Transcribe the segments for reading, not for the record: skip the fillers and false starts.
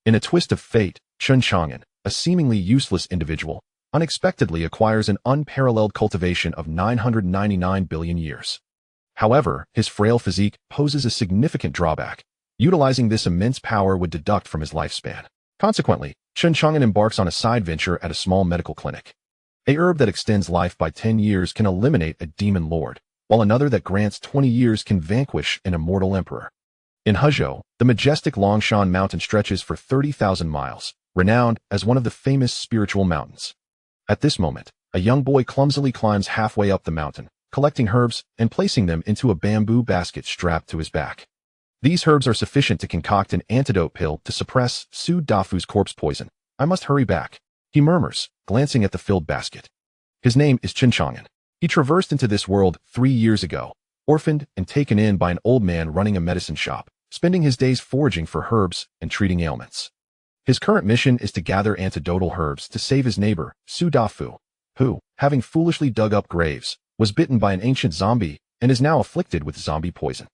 In a twist of fate, Chen Chang'an, a seemingly useless individual, unexpectedly acquires an unparalleled cultivation of 999 billion years. However, his frail physique poses a significant drawback. Utilizing this immense power would deduct from his lifespan. Consequently, Chen Chang'an embarks on a side venture at a small medical clinic. A herb that extends life by 10 years can eliminate a demon lord, while another that grants 20 years can vanquish an immortal emperor. In Huzhou, the majestic Longshan mountain stretches for 30,000 miles, renowned as one of the famous spiritual mountains. At this moment, a young boy clumsily climbs halfway up the mountain, collecting herbs and placing them into a bamboo basket strapped to his back. These herbs are sufficient to concoct an antidote pill to suppress Su Dafu's corpse poison. I must hurry back, he murmurs, glancing at the filled basket. His name is Chen Chang'an. He traversed into this world 3 years ago, orphaned and taken in by an old man running a medicine shop, spending his days foraging for herbs and treating ailments. His current mission is to gather antidotal herbs to save his neighbor, Su Dafu, who, having foolishly dug up graves, was bitten by an ancient zombie and is now afflicted with zombie poison.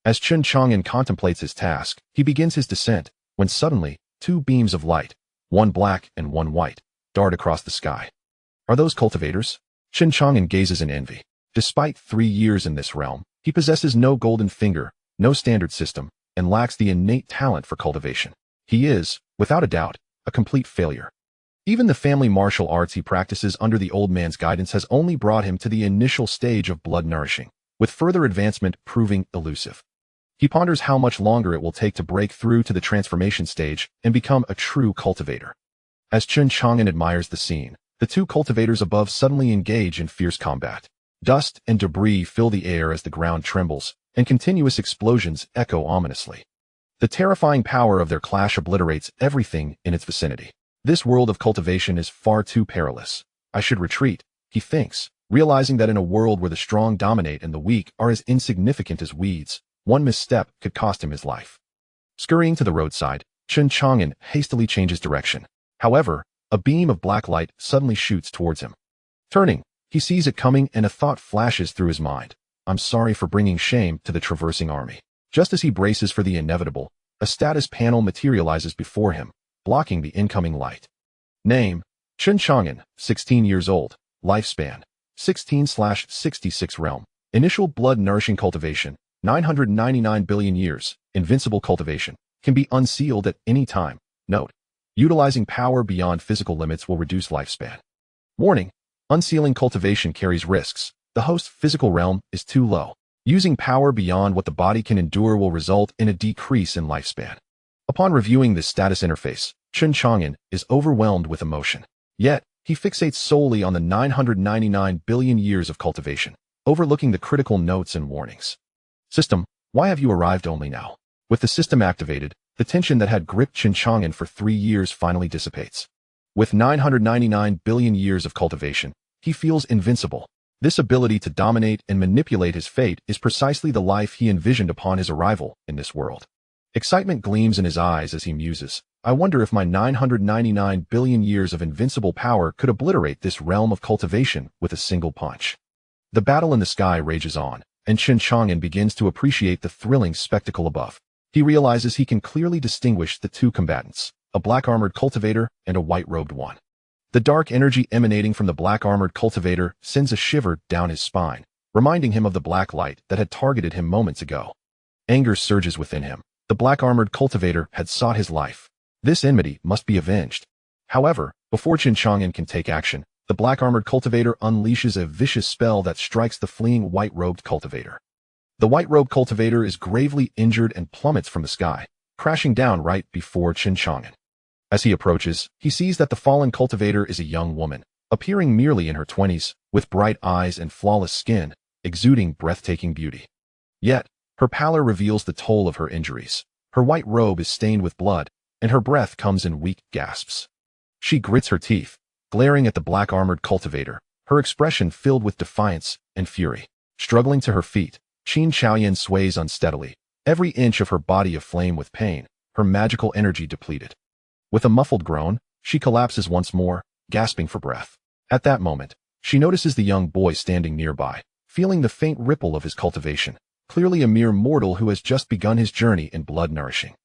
As Chen Chang'an contemplates his task, he begins his descent, when suddenly, 2 beams of light, one black and one white, dart across the sky. Are those cultivators? Chen Chang'an gazes in envy. Despite 3 years in this realm, he possesses no golden finger, no standard system, and lacks the innate talent for cultivation. He is, without a doubt, a complete failure. Even the family martial arts he practices under the old man's guidance has only brought him to the initial stage of blood nourishing, with further advancement proving elusive. He ponders how much longer it will take to break through to the transformation stage and become a true cultivator. As Chen Chang'an admires the scene, the 2 cultivators above suddenly engage in fierce combat. Dust and debris fill the air as the ground trembles, and continuous explosions echo ominously. The terrifying power of their clash obliterates everything in its vicinity. This world of cultivation is far too perilous. I should retreat, he thinks, realizing that in a world where the strong dominate and the weak are as insignificant as weeds, one misstep could cost him his life. Scurrying to the roadside, Chen Chang'an hastily changes direction. However, a beam of black light suddenly shoots towards him. Turning, he sees it coming and a thought flashes through his mind. I'm sorry for bringing shame to the traversing army. Just as he braces for the inevitable, a status panel materializes before him, blocking the incoming light. Name: Chen Chang'an, 16 years old. Lifespan: 16/66 realm. Initial blood nourishing cultivation: 999 billion years. Invincible cultivation. Can be unsealed at any time. Note: utilizing power beyond physical limits will reduce lifespan. Warning: unsealing cultivation carries risks. The host's physical realm is too low. Using power beyond what the body can endure will result in a decrease in lifespan. Upon reviewing this status interface, Chen Chang'an is overwhelmed with emotion. Yet, he fixates solely on the 999 billion years of cultivation, overlooking the critical notes and warnings. System: why have you arrived only now? With the system activated, the tension that had gripped Chen Chang'an for 3 years finally dissipates. With 999 billion years of cultivation, he feels invincible. This ability to dominate and manipulate his fate is precisely the life he envisioned upon his arrival in this world. Excitement gleams in his eyes as he muses. I wonder if my 999 billion years of invincible power could obliterate this realm of cultivation with a single punch. The battle in the sky rages on, and Chen Chang'an begins to appreciate the thrilling spectacle above. He realizes he can clearly distinguish the 2 combatants, a black-armored cultivator and a white-robed one. The dark energy emanating from the black-armored cultivator sends a shiver down his spine, reminding him of the black light that had targeted him moments ago. Anger surges within him. The black-armored cultivator had sought his life. This enmity must be avenged. However, before Chen Chang'an can take action, the black-armored cultivator unleashes a vicious spell that strikes the fleeing white-robed cultivator. The white-robed cultivator is gravely injured and plummets from the sky, crashing down right before Chen Chang'an. As he approaches, he sees that the fallen cultivator is a young woman, appearing merely in her 20s, with bright eyes and flawless skin, exuding breathtaking beauty. Yet, her pallor reveals the toll of her injuries. Her white robe is stained with blood, and her breath comes in weak gasps. She grits her teeth, glaring at the black-armored cultivator, her expression filled with defiance and fury. Struggling to her feet, Qin Chaoyan sways unsteadily, every inch of her body aflame with pain, her magical energy depleted. With a muffled groan, she collapses once more, gasping for breath. At that moment, she notices the young boy standing nearby, feeling the faint ripple of his cultivation, clearly a mere mortal who has just begun his journey in blood nourishing.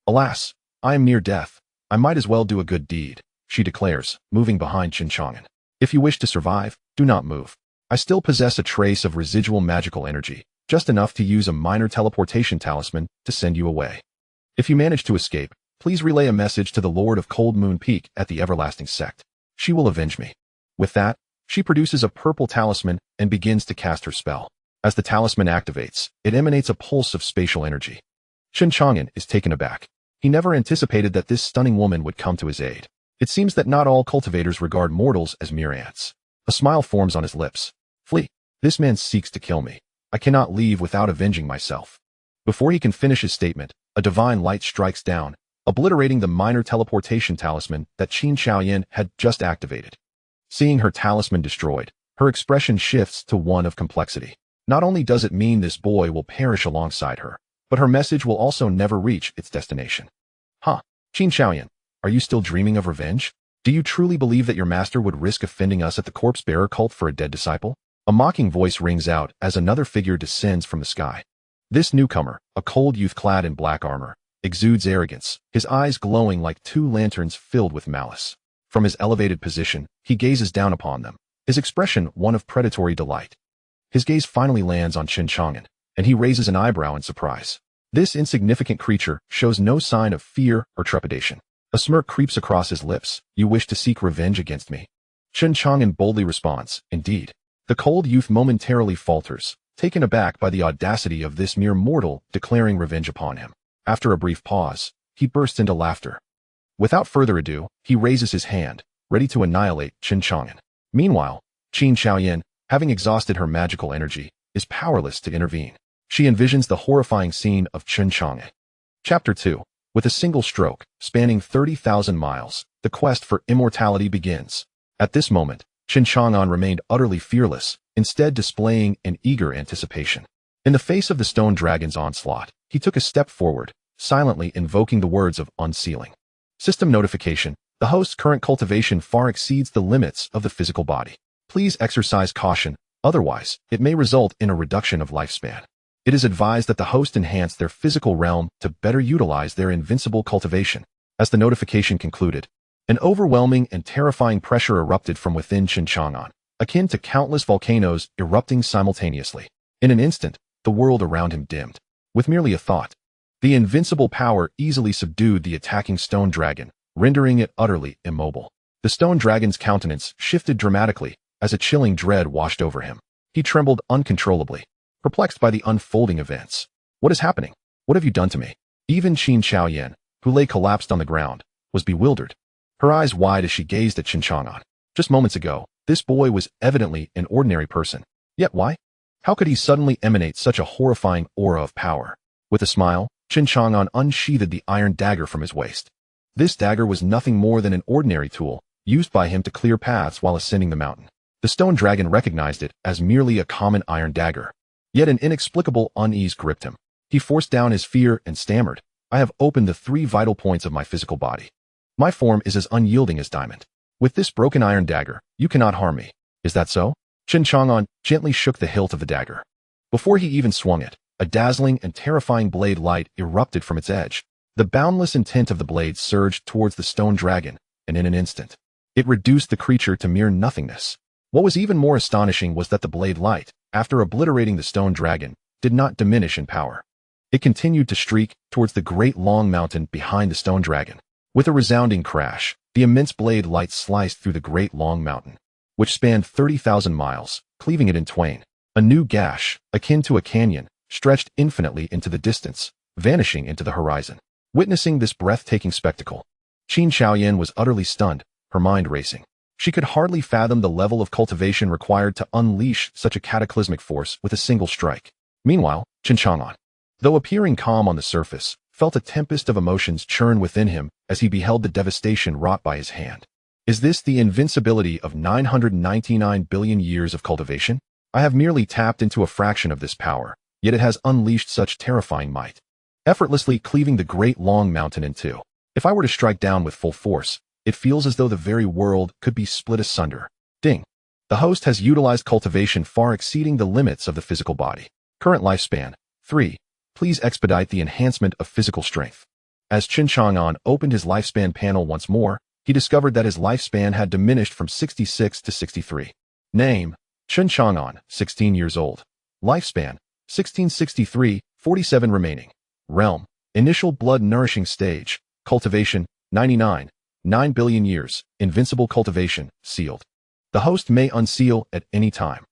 Alas, I am near death, I might as well do a good deed, she declares, moving behind Chen Chang'an. If you wish to survive, do not move. I still possess a trace of residual magical energy, just enough to use a minor teleportation talisman to send you away. If you manage to escape, please relay a message to the Lord of Cold Moon Peak at the Everlasting Sect. She will avenge me. With that, she produces a purple talisman and begins to cast her spell. As the talisman activates, it emanates a pulse of spatial energy. Chen Chang'an is taken aback. He never anticipated that this stunning woman would come to his aid. It seems that not all cultivators regard mortals as myriads. A smile forms on his lips. Flee. This man seeks to kill me. I cannot leave without avenging myself. Before he can finish his statement, a divine light strikes down, obliterating the minor teleportation talisman that Qin Xiaoyan had just activated. Seeing her talisman destroyed, her expression shifts to one of complexity. Not only does it mean this boy will perish alongside her, but her message will also never reach its destination. Huh? Qin Xiaoyan, are you still dreaming of revenge? Do you truly believe that your master would risk offending us at the corpse-bearer cult for a dead disciple? A mocking voice rings out as another figure descends from the sky. This newcomer, a cold youth clad in black armor, exudes arrogance, his eyes glowing like two lanterns filled with malice. From his elevated position, he gazes down upon them, his expression one of predatory delight. His gaze finally lands on Chen Chang'an, and he raises an eyebrow in surprise. This insignificant creature shows no sign of fear or trepidation. A smirk creeps across his lips. You wish to seek revenge against me? Chen Chang'an boldly responds, indeed. The cold youth momentarily falters, taken aback by the audacity of this mere mortal declaring revenge upon him. After a brief pause, he bursts into laughter. Without further ado, he raises his hand, ready to annihilate Chen Chang'an. Meanwhile, Qin Xiaoyan, having exhausted her magical energy, is powerless to intervene. She envisions the horrifying scene of Chen Chang'an. Chapter 2. With a single stroke, spanning 30,000 miles, the quest for immortality begins. At this moment, Chen Chang'an remained utterly fearless, instead displaying an eager anticipation. In the face of the stone dragon's onslaught, he took a step forward, silently invoking the words of unsealing. System notification. The host's current cultivation far exceeds the limits of the physical body. Please exercise caution, otherwise, it may result in a reduction of lifespan. It is advised that the host enhance their physical realm to better utilize their invincible cultivation. As the notification concluded, an overwhelming and terrifying pressure erupted from within Chen Chang'an, akin to countless volcanoes erupting simultaneously. In an instant, the world around him dimmed. With merely a thought, the invincible power easily subdued the attacking stone dragon, rendering it utterly immobile. The stone dragon's countenance shifted dramatically as a chilling dread washed over him. He trembled uncontrollably, perplexed by the unfolding events. What is happening? What have you done to me? Even Qin Xiaoyan, who lay collapsed on the ground, was bewildered, her eyes wide as she gazed at Chen Chang'an. Just moments ago, this boy was evidently an ordinary person. Yet why? How could he suddenly emanate such a horrifying aura of power? With a smile, Chen Chang'an unsheathed the iron dagger from his waist. This dagger was nothing more than an ordinary tool, used by him to clear paths while ascending the mountain. The stone dragon recognized it as merely a common iron dagger. Yet an inexplicable unease gripped him. He forced down his fear and stammered, I have opened the 3 vital points of my physical body. My form is as unyielding as diamond. With this broken iron dagger, you cannot harm me. Is that so? Chen Chang'an gently shook the hilt of the dagger. Before he even swung it, a dazzling and terrifying blade light erupted from its edge. The boundless intent of the blade surged towards the stone dragon, and in an instant, it reduced the creature to mere nothingness. What was even more astonishing was that the blade light, after obliterating the stone dragon, did not diminish in power. It continued to streak towards the great long mountain behind the stone dragon. With a resounding crash, the immense blade light sliced through the great long mountain, which spanned 30,000 miles, cleaving it in twain. A new gash, akin to a canyon, stretched infinitely into the distance, vanishing into the horizon. Witnessing this breathtaking spectacle, Qin Xiaoyan was utterly stunned, her mind racing. She could hardly fathom the level of cultivation required to unleash such a cataclysmic force with a single strike. Meanwhile, Chen Chang'an, though appearing calm on the surface, felt a tempest of emotions churn within him as he beheld the devastation wrought by his hand. Is this the invincibility of 999 billion years of cultivation? I have merely tapped into a fraction of this power, yet it has unleashed such terrifying might, effortlessly cleaving the great long mountain in two. If I were to strike down with full force, it feels as though the very world could be split asunder. Ding. The host has utilized cultivation far exceeding the limits of the physical body. Current lifespan, 3. Please expedite the enhancement of physical strength. As Chen Chang'an opened his lifespan panel once more, he discovered that his lifespan had diminished from 66 to 63. Name: Chen Chang'an, 16 years old. Lifespan: 1663, 47 remaining. Realm: Initial blood nourishing stage. Cultivation: 99, 9 billion years. Invincible cultivation, sealed. The host may unseal at any time.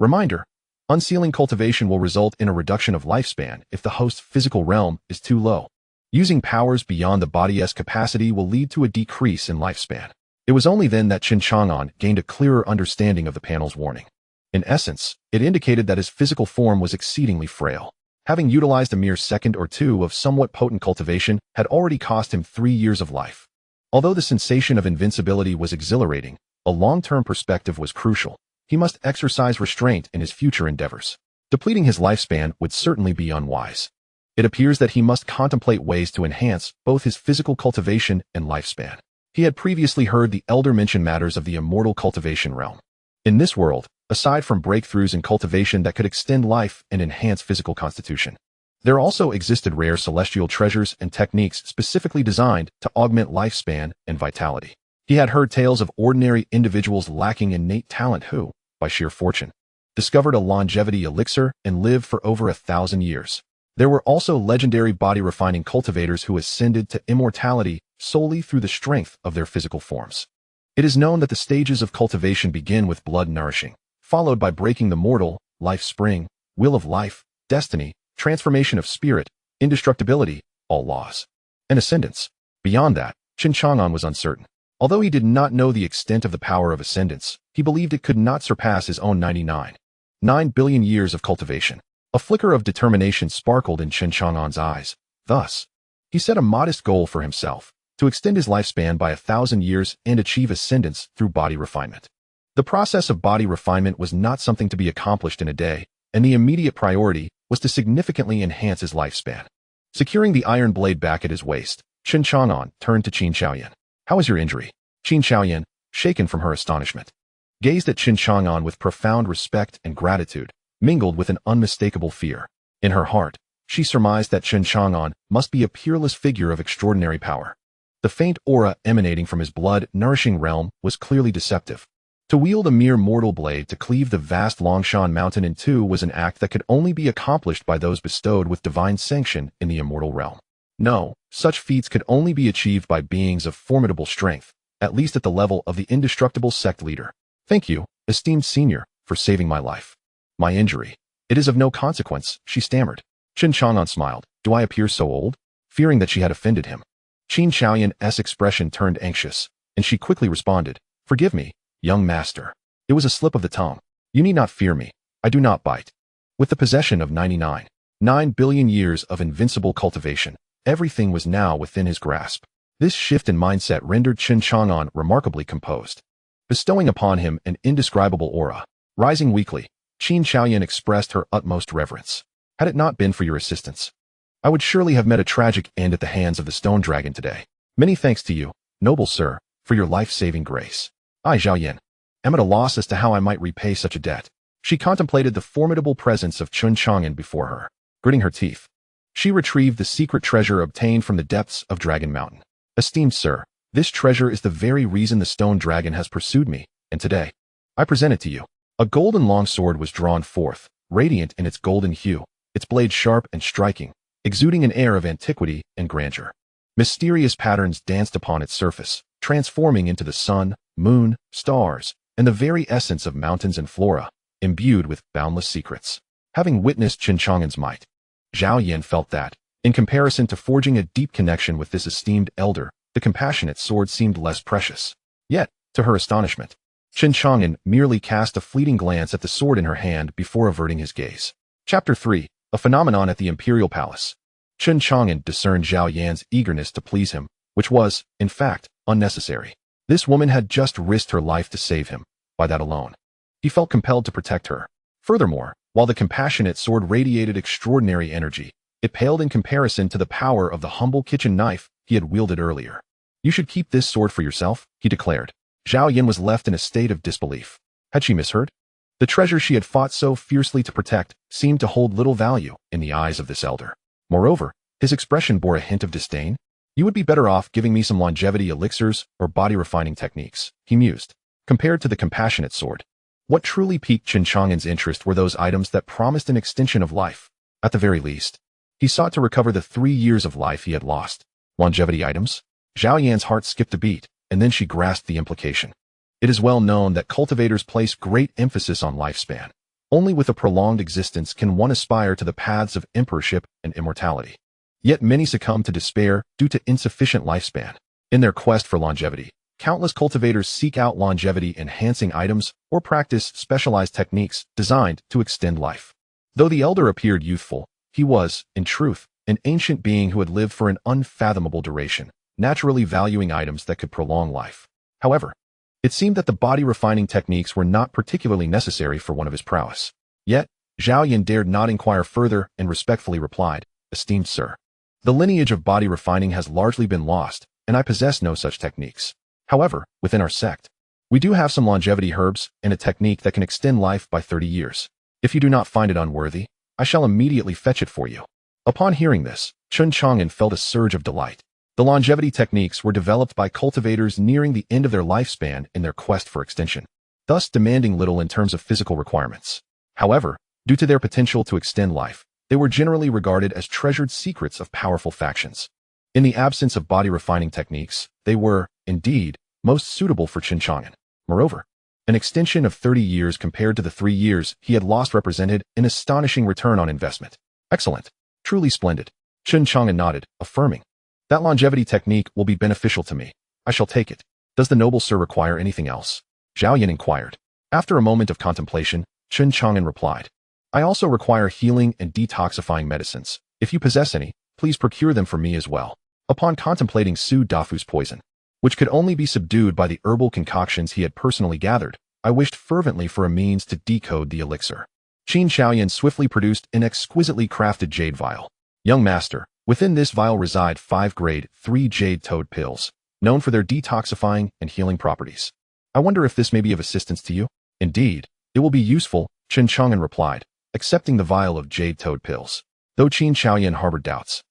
Reminder: unsealing cultivation will result in a reduction of lifespan if the host's physical realm is too low. Using powers beyond the body's capacity will lead to a decrease in lifespan. It was only then that Chen Chang'an gained a clearer understanding of the panel's warning. In essence, it indicated that his physical form was exceedingly frail. Having utilized a mere second or two of somewhat potent cultivation had already cost him 3 years of life. Although the sensation of invincibility was exhilarating, a long-term perspective was crucial. He must exercise restraint in his future endeavors. Depleting his lifespan would certainly be unwise. It appears that he must contemplate ways to enhance both his physical cultivation and lifespan. He had previously heard the elder mention matters of the immortal cultivation realm. In this world, aside from breakthroughs in cultivation that could extend life and enhance physical constitution, there also existed rare celestial treasures and techniques specifically designed to augment lifespan and vitality. He had heard tales of ordinary individuals lacking innate talent who, by sheer fortune, discovered a longevity elixir and lived for over 1,000 years. There were also legendary body-refining cultivators who ascended to immortality solely through the strength of their physical forms. It is known that the stages of cultivation begin with blood nourishing, followed by breaking the mortal, life spring, will of life, destiny, transformation of spirit, indestructibility, all laws, and ascendance. Beyond that, Chen Chang'an was uncertain. Although he did not know the extent of the power of ascendance, he believed it could not surpass his own 9 billion years of cultivation. A flicker of determination sparkled in Chen Chang'an's eyes. Thus, he set a modest goal for himself, to extend his lifespan by 1,000 years and achieve ascendance through body refinement. The process of body refinement was not something to be accomplished in a day, and the immediate priority was to significantly enhance his lifespan. Securing the iron blade back at his waist, Chen Chang'an turned to Qin Shaoyan. "How is your injury?" Qin Shaoyan, shaken from her astonishment, gazed at Chen Chang'an with profound respect and gratitude, mingled with an unmistakable fear. In her heart, she surmised that Chen Chang'an must be a peerless figure of extraordinary power. The faint aura emanating from his blood-nourishing realm was clearly deceptive. To wield a mere mortal blade to cleave the vast Longshan mountain in two was an act that could only be accomplished by those bestowed with divine sanction in the immortal realm. No, such feats could only be achieved by beings of formidable strength, at least at the level of the indestructible sect leader. "Thank you, esteemed senior, for saving my life. My injury. It is of no consequence," she stammered. Chen Chang'an smiled. "Do I appear so old?" Fearing that she had offended him, Qin Shaoyan's expression turned anxious, and she quickly responded, "Forgive me, young master. It was a slip of the tongue. You need not fear me. I do not bite." With the possession of 9 billion years of invincible cultivation, everything was now within his grasp. This shift in mindset rendered Chen Chang'an remarkably composed, bestowing upon him an indescribable aura. Rising weakly, Qin Shaoyan expressed her utmost reverence. "Had it not been for your assistance, I would surely have met a tragic end at the hands of the stone dragon today. Many thanks to you, noble sir, for your life-saving grace. I, Zhao Yan, am at a loss as to how I might repay such a debt." She contemplated the formidable presence of Chen Chang'an before her. Gritting her teeth, she retrieved the secret treasure obtained from the depths of Dragon Mountain. "Esteemed sir, this treasure is the very reason the stone dragon has pursued me, and today, I present it to you." A golden longsword was drawn forth, radiant in its golden hue, its blade sharp and striking, exuding an air of antiquity and grandeur. Mysterious patterns danced upon its surface, transforming into the sun, moon, stars, and the very essence of mountains and flora, imbued with boundless secrets. Having witnessed Chen Chang'an's might, Zhao Yan felt that, in comparison to forging a deep connection with this esteemed elder, the compassionate sword seemed less precious. Yet, to her astonishment, Chen Chang'an merely cast a fleeting glance at the sword in her hand before averting his gaze. Chapter 3. A phenomenon at the Imperial Palace. Chen Chang'an discerned Zhao Yan's eagerness to please him, which was, in fact, unnecessary. This woman had just risked her life to save him. By that alone, he felt compelled to protect her. Furthermore, while the compassionate sword radiated extraordinary energy, it paled in comparison to the power of the humble kitchen knife he had wielded earlier. "You should keep this sword for yourself," he declared. Zhao Yan was left in a state of disbelief. Had she misheard? The treasure she had fought so fiercely to protect seemed to hold little value in the eyes of this elder. Moreover, his expression bore a hint of disdain. You would be better off giving me some longevity elixirs or body refining techniques, he mused. Compared to the compassionate sword, what truly piqued Chen Chang'an's interest were those items that promised an extension of life. At the very least, he sought to recover the 3 years of life he had lost. Longevity items? Zhao Yan's heart skipped a beat, and then she grasped the implication. It is well known that cultivators place great emphasis on lifespan. Only with a prolonged existence can one aspire to the paths of emperorship and immortality. Yet many succumb to despair due to insufficient lifespan. In their quest for longevity, countless cultivators seek out longevity-enhancing items or practice specialized techniques designed to extend life. Though the elder appeared youthful, he was, in truth, an ancient being who had lived for an unfathomable duration, naturally valuing items that could prolong life. However, it seemed that the body-refining techniques were not particularly necessary for one of his prowess. Yet, Zhao Yan dared not inquire further and respectfully replied, "Esteemed sir, the lineage of body refining has largely been lost, and I possess no such techniques. However, within our sect, we do have some longevity herbs and a technique that can extend life by 30 years. If you do not find it unworthy, I shall immediately fetch it for you." Upon hearing this, Chen Chang'an felt a surge of delight. The longevity techniques were developed by cultivators nearing the end of their lifespan in their quest for extension, thus demanding little in terms of physical requirements. However, due to their potential to extend life, they were generally regarded as treasured secrets of powerful factions. In the absence of body-refining techniques, they were, indeed, most suitable for Chen Chang'an. Moreover, an extension of 30 years compared to the 3 years he had lost represented an astonishing return on investment. Excellent. Truly splendid. Chen Chang'an nodded, affirming, "That longevity technique will be beneficial to me. I shall take it. Does the noble sir require anything else?" Zhao Yan inquired. After a moment of contemplation, Chen Chang'an replied, "I also require healing and detoxifying medicines. If you possess any, please procure them for me as well." Upon contemplating Su Dafu's poison, which could only be subdued by the herbal concoctions he had personally gathered, I wished fervently for a means to decode the elixir. Qin Shaoyan swiftly produced an exquisitely crafted jade vial. "Young master, within this vial reside 5 grade 3 jade toad pills, known for their detoxifying and healing properties. I wonder if this may be of assistance to you?" "Indeed, it will be useful," Chen Chang'an replied, accepting the vial of jade toad pills. Though Qin Shaoyan harbored doubts,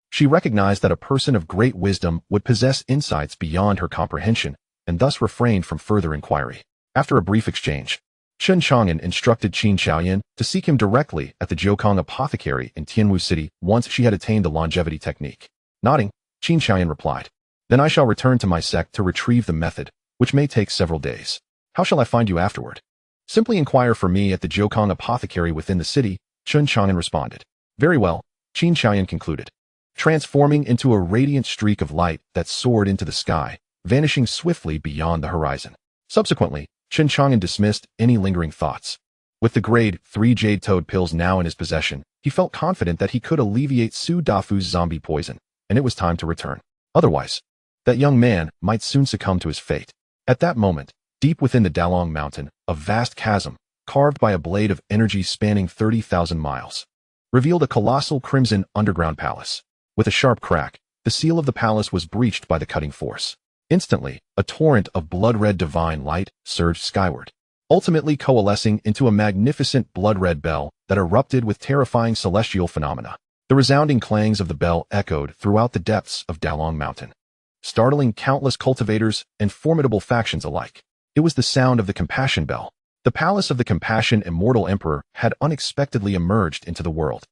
she recognized that a person of great wisdom would possess insights beyond her comprehension, and thus refrained from further inquiry. After a brief exchange, Chen Chang'an instructed Qin Shaoyan to seek him directly at the Jiukong apothecary in Tianwu City once she had attained the longevity technique. Nodding, Qin Shaoyan replied, "Then I shall return to my sect to retrieve the method, which may take several days. How shall I find you afterward?" "Simply inquire for me at the Jiukong apothecary within the city," Chen Chang'an responded. "Very well," Qin Shaoyan concluded, transforming into a radiant streak of light that soared into the sky, vanishing swiftly beyond the horizon. Subsequently, Chen Chang'an dismissed any lingering thoughts. With the grade 3 jade toad pills now in his possession, he felt confident that he could alleviate Su Dafu's zombie poison, and it was time to return. Otherwise, that young man might soon succumb to his fate. At that moment, deep within the Dalong Mountain, a vast chasm, carved by a blade of energy spanning 30,000 miles, revealed a colossal crimson underground palace. With a sharp crack, the seal of the palace was breached by the cutting force. Instantly, a torrent of blood-red divine light surged skyward, ultimately coalescing into a magnificent blood-red bell that erupted with terrifying celestial phenomena. The resounding clangs of the bell echoed throughout the depths of Dalong Mountain, startling countless cultivators and formidable factions alike. It was the sound of the Compassion Bell. The palace of the Compassion Immortal Emperor had unexpectedly emerged into the world.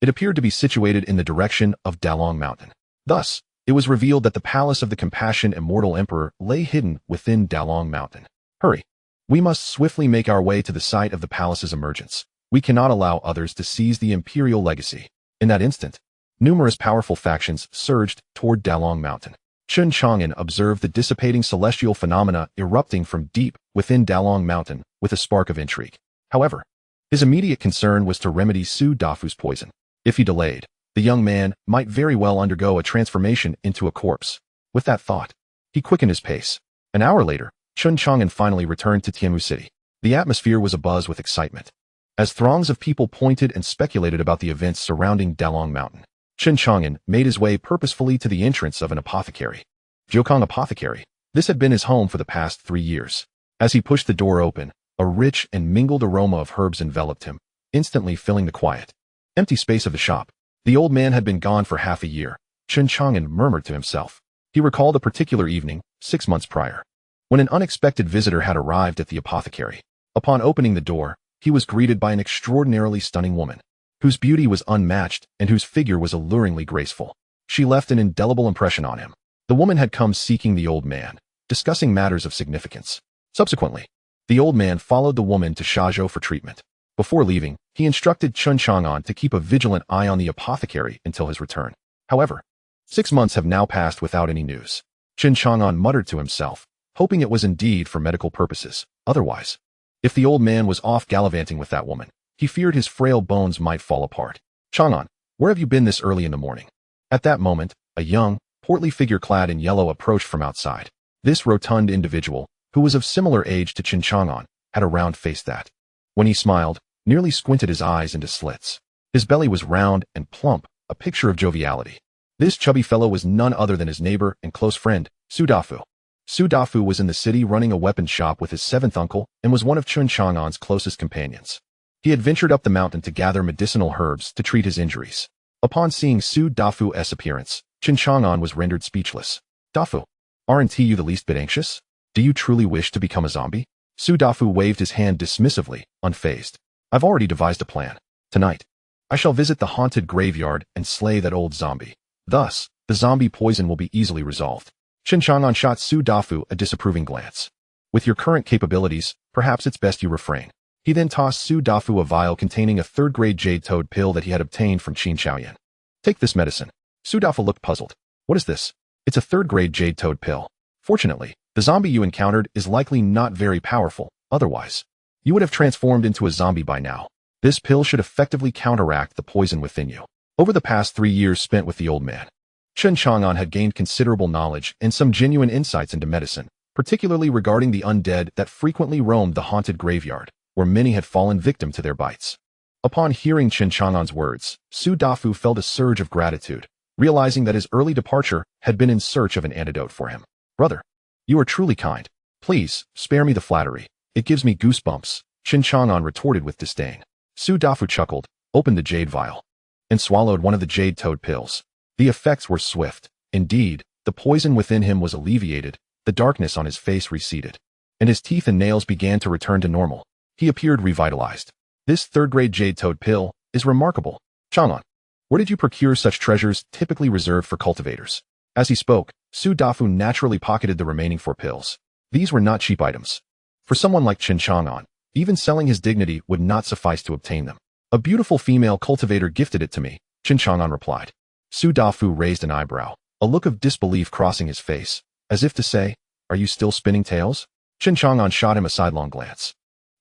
It appeared to be situated in the direction of Dalong Mountain. Thus, it was revealed that the palace of the Compassion Immortal Emperor lay hidden within Dalong Mountain. "Hurry! We must swiftly make our way to the site of the palace's emergence. We cannot allow others to seize the Imperial legacy." In that instant, numerous powerful factions surged toward Dalong Mountain. Chen Chang'an observed the dissipating celestial phenomena erupting from deep within Dalong Mountain with a spark of intrigue. However, his immediate concern was to remedy Su Dafu's poison. If he delayed, the young man might very well undergo a transformation into a corpse. With that thought, he quickened his pace. An hour later, Chen Chang'an finally returned to Tianwu City. The atmosphere was abuzz with excitement, as throngs of people pointed and speculated about the events surrounding Dalong Mountain. Chen Chang'an made his way purposefully to the entrance of an apothecary. Jiukong Apothecary. This had been his home for the past 3 years. As he pushed the door open, a rich and mingled aroma of herbs enveloped him, instantly filling the quiet, empty space of the shop. The old man had been gone for half a year, Chen Chang'an murmured to himself. He recalled a particular evening, 6 months prior, when an unexpected visitor had arrived at the apothecary. Upon opening the door, he was greeted by an extraordinarily stunning woman, whose beauty was unmatched and whose figure was alluringly graceful. She left an indelible impression on him. The woman had come seeking the old man, discussing matters of significance. Subsequently, the old man followed the woman to Shazhou for treatment. Before leaving, he instructed Chen Chang'an to keep a vigilant eye on the apothecary until his return. However, 6 months have now passed without any news. Chen Chang'an muttered to himself, hoping it was indeed for medical purposes. Otherwise, if the old man was off gallivanting with that woman, he feared his frail bones might fall apart. Chang'an, where have you been this early in the morning? At that moment, a young, portly figure clad in yellow approached from outside. This rotund individual, who was of similar age to Chen Chang'an, had a round face that, when he smiled, nearly squinted his eyes into slits. His belly was round and plump, a picture of joviality. This chubby fellow was none other than his neighbor and close friend, Su Dafu. Su Dafu was in the city running a weapon shop with his 7th uncle and was one of Chen Chang'an's closest companions. He had ventured up the mountain to gather medicinal herbs to treat his injuries. Upon seeing Su Dafu's appearance, Chen Chang'an was rendered speechless. Dafu, aren't you the least bit anxious? Do you truly wish to become a zombie? Su Dafu waved his hand dismissively, unfazed. I've already devised a plan. Tonight, I shall visit the haunted graveyard and slay that old zombie. Thus, the zombie poison will be easily resolved. Chen Chang'an shot Su Dafu a disapproving glance. With your current capabilities, perhaps it's best you refrain. He then tossed Su Dafu a vial containing a 3rd-grade jade toad pill that he had obtained from Qin Shaoyan. Take this medicine. Su Dafu looked puzzled. What is this? It's a 3rd-grade jade toad pill. Fortunately, the zombie you encountered is likely not very powerful. Otherwise, you would have transformed into a zombie by now. This pill should effectively counteract the poison within you. Over the past 3 years spent with the old man, Chen Chang'an had gained considerable knowledge and some genuine insights into medicine, particularly regarding the undead that frequently roamed the haunted graveyard, where many had fallen victim to their bites. Upon hearing Chen Chang'an's words, Su Dafu felt a surge of gratitude, realizing that his early departure had been in search of an antidote for him. Brother, you are truly kind. Please, spare me the flattery. It gives me goosebumps, Chen Chang'an retorted with disdain. Su Dafu chuckled, opened the jade vial, and swallowed one of the jade toad pills. The effects were swift. Indeed, the poison within him was alleviated, the darkness on his face receded, and his teeth and nails began to return to normal. He appeared revitalized. This 3rd-grade jade toad pill is remarkable. Chang'an, where did you procure such treasures typically reserved for cultivators? As he spoke, Su Dafu naturally pocketed the remaining 4 pills. These were not cheap items. For someone like Chen Chang'an, even selling his dignity would not suffice to obtain them. A beautiful female cultivator gifted it to me, Chen Chang'an replied. Su Dafu raised an eyebrow, a look of disbelief crossing his face, as if to say, are you still spinning tales? Chen Chang'an shot him a sidelong glance.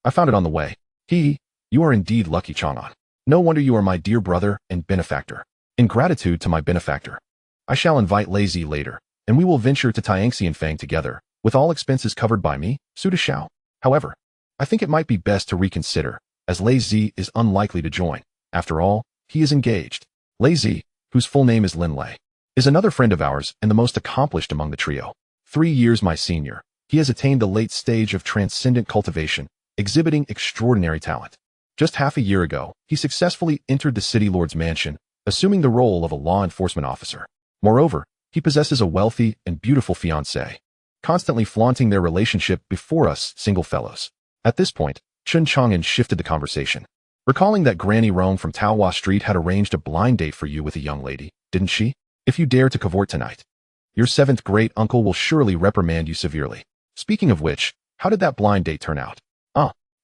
I found it on the way. You are indeed lucky, Chang'an. No wonder you are my dear brother and benefactor. In gratitude to my benefactor, I shall invite Lei Zi later, and we will venture to Tianxianfang together, with all expenses covered by me, Su Deshao. However, I think it might be best to reconsider, as Lei Zi is unlikely to join. After all, he is engaged. Lei Zi, whose full name is Lin Lei, is another friend of ours and the most accomplished among the trio. 3 years my senior, he has attained the late stage of transcendent cultivation, exhibiting extraordinary talent. Just half a year ago, he successfully entered the city lord's mansion, assuming the role of a law enforcement officer. Moreover, he possesses a wealthy and beautiful fiancée, constantly flaunting their relationship before us single fellows. At this point, Chen Chang'an shifted the conversation. Recalling that Granny Rome from Taohua Street had arranged a blind date for you with a young lady, didn't she? If you dare to cavort tonight, your 7th great uncle will surely reprimand you severely. Speaking of which, how did that blind date turn out?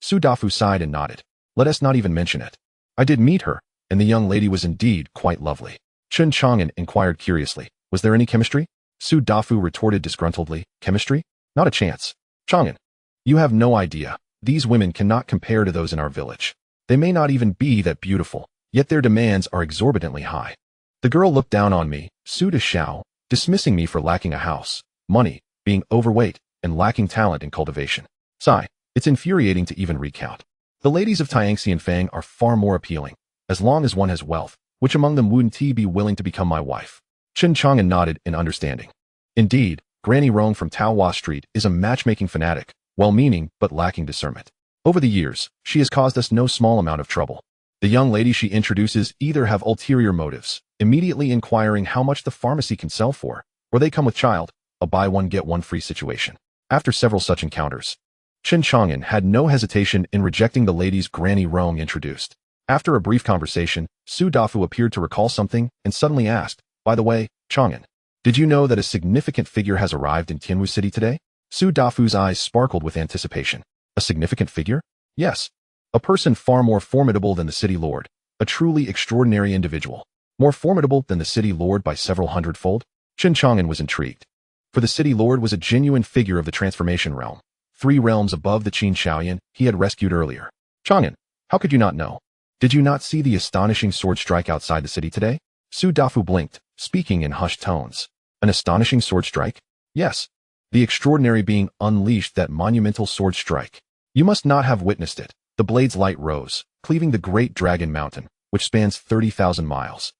Su Dafu sighed and nodded. Let us not even mention it. I did meet her, and the young lady was indeed quite lovely. Chen Chang'an inquired curiously, was there any chemistry? Su Dafu retorted disgruntledly, chemistry? Not a chance. Chang'an, you have no idea. These women cannot compare to those in our village. They may not even be that beautiful, yet their demands are exorbitantly high. The girl looked down on me, Su Deshao, dismissing me for lacking a house, money, being overweight, and lacking talent in cultivation. Sigh, it's infuriating to even recount. The ladies of Tianxianfang are far more appealing, as long as one has wealth. Which among them wouldn't be willing to become my wife? Chen Chang'an nodded in understanding. Indeed, Granny Rong from Taohua Street is a matchmaking fanatic, well-meaning but lacking discernment. Over the years, she has caused us no small amount of trouble. The young ladies she introduces either have ulterior motives, immediately inquiring how much the pharmacy can sell for, or they come with child, a buy one get one free situation. After several such encounters, Chen Chang'an had no hesitation in rejecting the lady's granny Rong introduced. After a brief conversation, Su Dafu appeared to recall something and suddenly asked, "By the way, Chang'an, did you know that a significant figure has arrived in Tianwu City today?" Su Dafu's eyes sparkled with anticipation. A significant figure? Yes. A person far more formidable than the city lord. A truly extraordinary individual. More formidable than the city lord by several hundredfold? Chen Chang'an was intrigued. For the city lord was a genuine figure of the transformation realm. 3 realms above the Qin Shaoyan he had rescued earlier. Chang'an, how could you not know? Did you not see the astonishing sword strike outside the city today? Su Dafu blinked, speaking in hushed tones. An astonishing sword strike? Yes. The extraordinary being unleashed that monumental sword strike. You must not have witnessed it. The blade's light rose, cleaving the great dragon mountain, which spans 30,000 miles.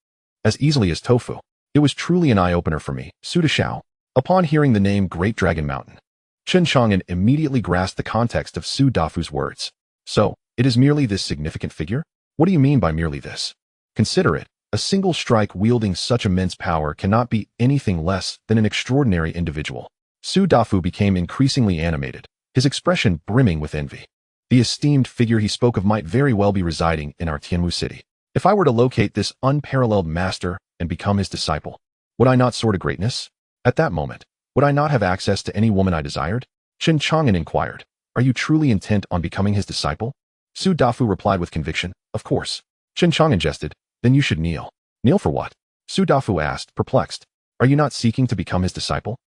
As easily as tofu. It was truly an eye-opener for me, Su Dashao. Upon hearing the name Great Dragon Mountain, Chen Chang'an immediately grasped the context of Su Dafu's words. So, it is merely this significant figure? What do you mean by merely this? Consider it. A single strike wielding such immense power cannot be anything less than an extraordinary individual. Su Dafu became increasingly animated, his expression brimming with envy. The esteemed figure he spoke of might very well be residing in our Tianwu city. If I were to locate this unparalleled master and become his disciple, would I not soar to greatness? At that moment, would I not have access to any woman I desired? Chen Chang'an inquired, "Are you truly intent on becoming his disciple?" Su Dafu replied with conviction, "Of course." Chen Chang'an jested, "Then you should kneel." "Kneel for what?" Su Dafu asked, perplexed. "Are you not seeking to become his disciple?"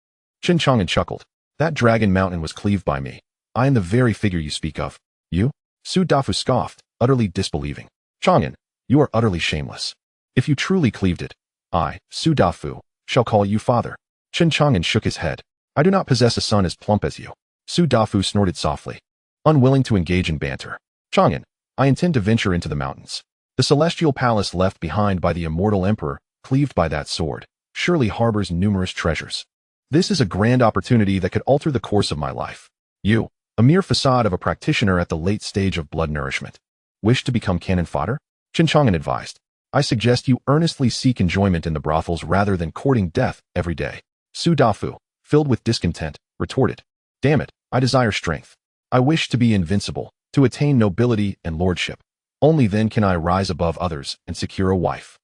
Chen Chang'an chuckled. "That dragon mountain was cleaved by me. I am the very figure you speak of." "You?" Su Dafu scoffed, utterly disbelieving. "Chang'an, you are utterly shameless. If you truly cleaved it, I, Su Dafu, shall call you father." Chen Chang'an shook his head. "I do not possess a son as plump as you." Su Dafu snorted softly, unwilling to engage in banter. "Chang'an, I intend to venture into the mountains. The celestial palace left behind by the Immortal Emperor, cleaved by that sword, surely harbors numerous treasures. This is a grand opportunity that could alter the course of my life. You, a mere facade of a practitioner at the late stage of blood nourishment, wish to become cannon fodder?" Chen Chang'an advised. "I suggest you earnestly seek enjoyment in the brothels rather than courting death every day." Su Dafu, filled with discontent, retorted, "Damn it, I desire strength. I wish to be invincible, to attain nobility and lordship. Only then can I rise above others and secure a wife.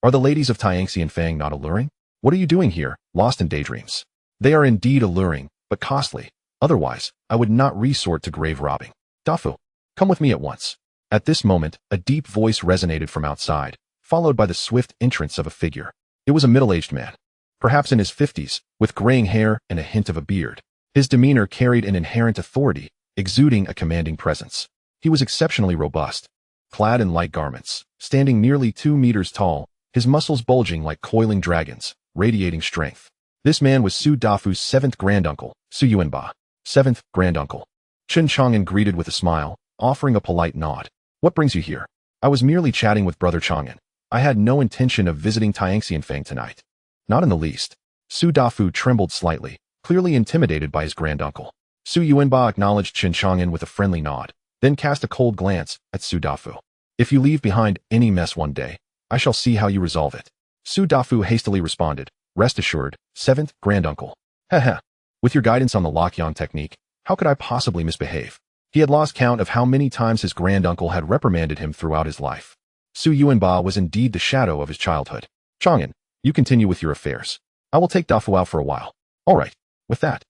Are the ladies of Tianxi and Fang not alluring? What are you doing here, lost in daydreams? They are indeed alluring, but costly. Otherwise, I would not resort to grave robbing. Dafu, come with me at once." At this moment, a deep voice resonated from outside, followed by the swift entrance of a figure. It was a middle-aged man, perhaps in his 50s, with graying hair and a hint of a beard. His demeanor carried an inherent authority, exuding a commanding presence. He was exceptionally robust, clad in light garments, standing nearly 2 meters tall, his muscles bulging like coiling dragons, radiating strength. This man was Su Dafu's 7th granduncle, Su Yuanba. 7th granduncle. Chen Chang'an greeted with a smile, offering a polite nod. "What brings you here?" "I was merely chatting with Brother Chang'an. I had no intention of visiting Tianxi and Fang tonight." "Not in the least." Su Dafu trembled slightly, clearly intimidated by his granduncle. Su Yuanba acknowledged Chen Chang'an with a friendly nod, then cast a cold glance at Su Dafu. "If you leave behind any mess one day, I shall see how you resolve it." Su Dafu hastily responded, "Rest assured, 7th granduncle. Heh. With your guidance on the Lokyang technique, how could I possibly misbehave?" He had lost count of how many times his granduncle had reprimanded him throughout his life. Su Yuanba was indeed the shadow of his childhood. "Chang'an, you continue with your affairs. I will take Dafu out for a while." "All right." With that,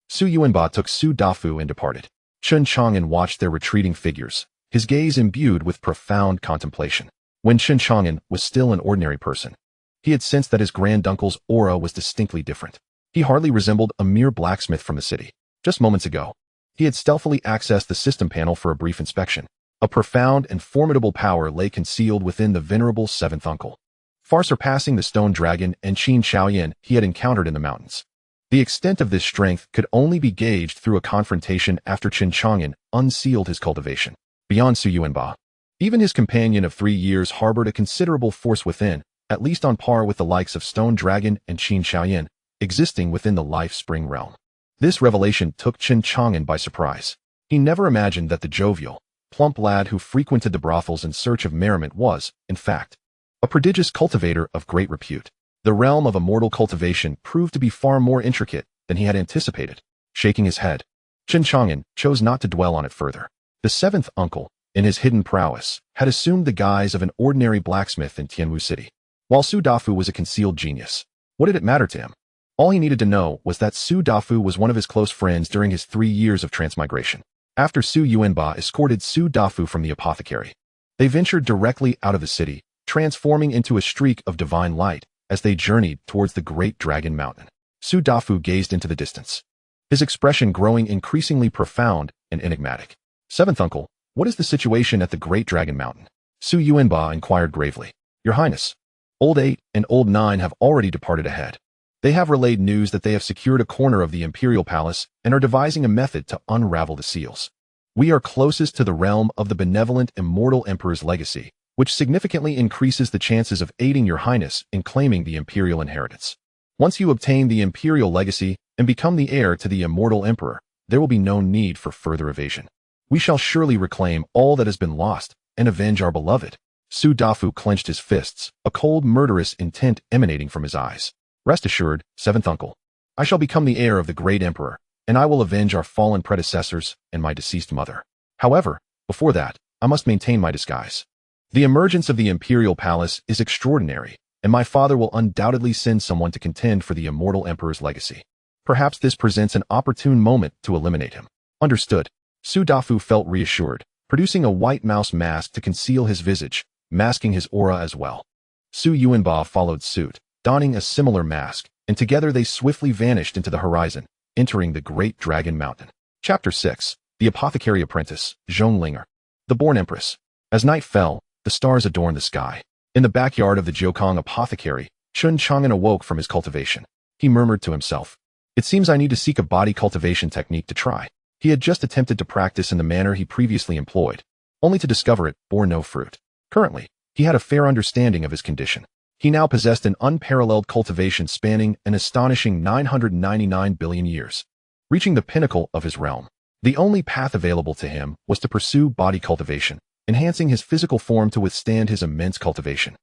Su Yuanba took Su Dafu and departed. Chen Chang'an watched their retreating figures, his gaze imbued with profound contemplation. When Chen Chang'an was still an ordinary person, he had sensed that his granduncle's aura was distinctly different. He hardly resembled a mere blacksmith from the city. Just moments ago, he had stealthily accessed the system panel for a brief inspection. A profound and formidable power lay concealed within the venerable 7th uncle, far surpassing the stone dragon and Qin Shaoyan he had encountered in the mountains. The extent of this strength could only be gauged through a confrontation after Chen Chang'an unsealed his cultivation. Beyond Su Yuanba, even his companion of 3 years harbored a considerable force within, at least on par with the likes of Stone Dragon and Qin Shaoyan, existing within the Life Spring realm. This revelation took Chen Chang'an by surprise. He never imagined that the jovial, plump lad who frequented the brothels in search of merriment was, in fact, a prodigious cultivator of great repute. The realm of immortal cultivation proved to be far more intricate than he had anticipated. Shaking his head, Chen Chang'an chose not to dwell on it further. The seventh uncle, in his hidden prowess, had assumed the guise of an ordinary blacksmith in Tianwu City, while Su Dafu was a concealed genius. What did it matter to him? All he needed to know was that Su Dafu was one of his close friends during his 3 years of transmigration. After Su Yuanba escorted Su Dafu from the apothecary, they ventured directly out of the city, transforming into a streak of divine light as they journeyed towards the Great Dragon Mountain. Su Dafu gazed into the distance, his expression growing increasingly profound and enigmatic. Seventh uncle, what is the situation at the Great Dragon Mountain? Su Yuanba inquired gravely. Your Highness, Old 8 and Old 9 have already departed ahead. They have relayed news that they have secured a corner of the Imperial Palace and are devising a method to unravel the seals. We are closest to the realm of the benevolent Immortal Emperor's legacy, which significantly increases the chances of aiding your Highness in claiming the Imperial inheritance. Once you obtain the Imperial legacy and become the heir to the Immortal Emperor, there will be no need for further evasion. We shall surely reclaim all that has been lost and avenge our beloved. Su Dafu clenched his fists, a cold, murderous intent emanating from his eyes. Rest assured, seventh uncle, I shall become the heir of the great emperor, and I will avenge our fallen predecessors and my deceased mother. However, before that, I must maintain my disguise. The emergence of the Imperial Palace is extraordinary, and my father will undoubtedly send someone to contend for the Immortal Emperor's legacy. Perhaps this presents an opportune moment to eliminate him. Understood. Su Dafu felt reassured, producing a white mouse mask to conceal his visage, masking his aura as well. Su Yuanba followed suit, donning a similar mask, and together they swiftly vanished into the horizon, entering the Great Dragon Mountain. Chapter 6. The Apothecary Apprentice, Zhonglinger. The Born Empress. As night fell, the stars adorned the sky. In the backyard of the Jiukong apothecary, Chen Chang'an awoke from his cultivation. He murmured to himself, "It seems I need to seek a body cultivation technique to try." He had just attempted to practice in the manner he previously employed, only to discover it bore no fruit. Currently, he had a fair understanding of his condition. He now possessed an unparalleled cultivation spanning an astonishing 999 billion years. Reaching the pinnacle of his realm, the only path available to him was to pursue body cultivation, enhancing his physical form to withstand his immense cultivation.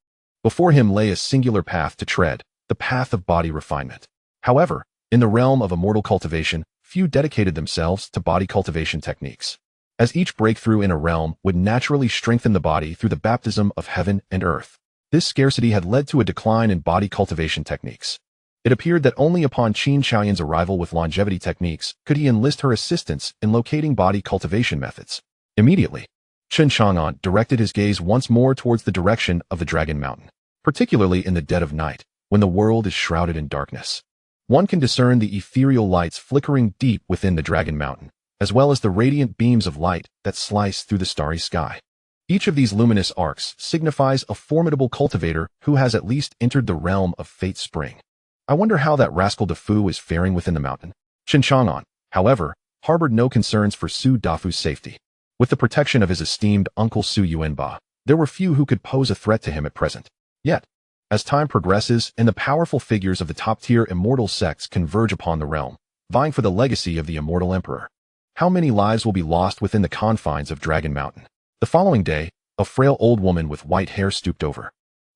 Before him lay a singular path to tread, the path of body refinement. However, in the realm of immortal cultivation, few dedicated themselves to body cultivation techniques, as each breakthrough in a realm would naturally strengthen the body through the baptism of heaven and earth. This scarcity had led to a decline in body cultivation techniques. It appeared that only upon Qin Xiaoyan's arrival with longevity techniques could he enlist her assistance in locating body cultivation methods. Immediately, Chen Chang'an directed his gaze once more towards the direction of the Dragon Mountain, particularly in the dead of night, when the world is shrouded in darkness. One can discern the ethereal lights flickering deep within the Dragon Mountain, as well as the radiant beams of light that slice through the starry sky. Each of these luminous arcs signifies a formidable cultivator who has at least entered the realm of Fate Spring. I wonder how that rascal Dafu is faring within the mountain. Chen Chang'an, however, harbored no concerns for Su Dafu's safety. With the protection of his esteemed uncle Su Yuanba, there were few who could pose a threat to him at present. Yet, as time progresses and the powerful figures of the top-tier immortal sects converge upon the realm, vying for the legacy of the Immortal Emperor, how many lives will be lost within the confines of Dragon Mountain? The following day, a frail old woman with white hair stooped over,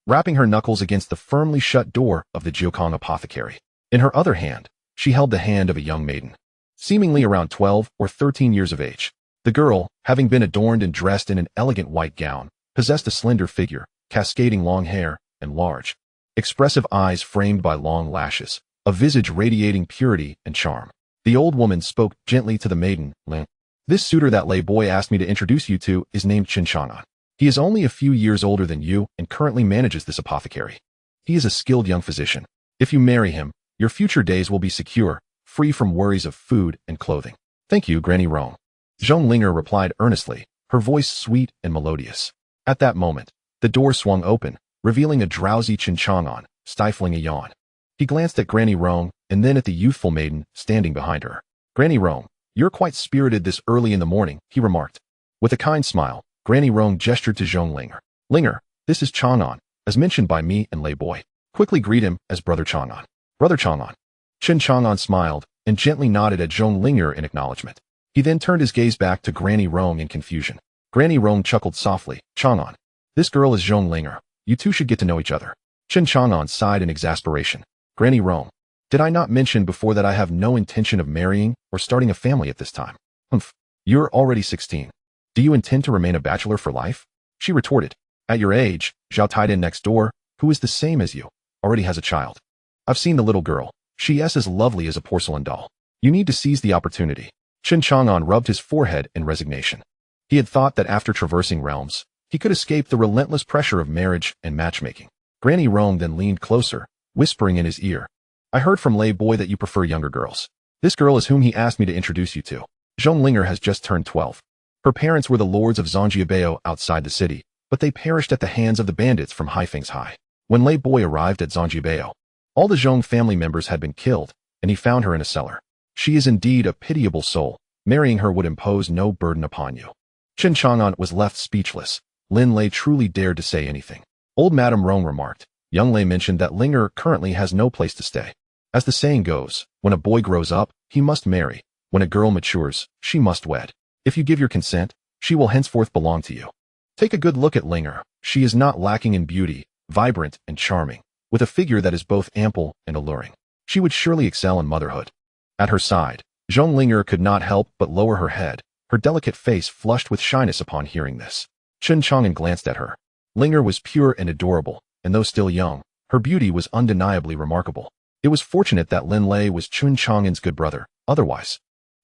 rapping her knuckles against the firmly shut door of the Jiukong apothecary. In her other hand, she held the hand of a young maiden, seemingly around 12 or 13 years of age. The girl, having been adorned and dressed in an elegant white gown, possessed a slender figure, cascading long hair, and large, expressive eyes framed by long lashes, a visage radiating purity and charm. The old woman spoke gently to the maiden, Lin. This suitor that lay boy asked me to introduce you to is named Chen Chang'an. He is only a few years older than you and currently manages this apothecary. He is a skilled young physician. If you marry him, your future days will be secure, free from worries of food and clothing. Thank you, Granny Rong. Zhonglinger replied earnestly, her voice sweet and melodious. At that moment, the door swung open, revealing a drowsy Chen Chang'an, stifling a yawn. He glanced at Granny Rong and then at the youthful maiden standing behind her. Granny Rong, you're quite spirited this early in the morning, he remarked. With a kind smile, Granny Rong gestured to Zhonglinger. Linger, this is Chang'an, as mentioned by me and Lei Boy. Quickly greet him as Brother Chang'an. Brother Chang'an. Chen Chang'an smiled and gently nodded at Zhonglinger in acknowledgement. He then turned his gaze back to Granny Rong in confusion. Granny Rong chuckled softly. Chang'an. This girl is Zhonglinger. You two should get to know each other. Chen Chang'an sighed in exasperation. Granny Rome, did I not mention before that I have no intention of marrying or starting a family at this time? Humph, you're already 16. Do you intend to remain a bachelor for life? She retorted. At your age, Zhao Taiden next door, who is the same as you, already has a child. I've seen the little girl. She is as lovely as a porcelain doll. You need to seize the opportunity. Chen Chang'an rubbed his forehead in resignation. He had thought that after traversing realms, he could escape the relentless pressure of marriage and matchmaking. Granny Rome then leaned closer, whispering in his ear. I heard from Lei Boy that you prefer younger girls. This girl is whom he asked me to introduce you to. Zhong Linger has just turned 12. Her parents were the lords of Zhangjiabao outside the city, but they perished at the hands of the bandits from Haifeng's High. When Lei Boy arrived at Zhangjiabao, all the Zhong family members had been killed, and he found her in a cellar. She is indeed a pitiable soul. Marrying her would impose no burden upon you. Chen Chang'an was left speechless. Lin Lei truly dared to say anything. Old Madame Rong remarked. Young Lei mentioned that Linger currently has no place to stay. As the saying goes, when a boy grows up, he must marry. When a girl matures, she must wed. If you give your consent, she will henceforth belong to you. Take a good look at Linger. She is not lacking in beauty, vibrant and charming, with a figure that is both ample and alluring. She would surely excel in motherhood. At her side, Zhong Linger could not help but lower her head, her delicate face flushed with shyness upon hearing this. Chen Chang'an glanced at her. Linger was pure and adorable, and though still young, her beauty was undeniably remarkable. It was fortunate that Lin Lei was Chen Chang'an's good brother, otherwise,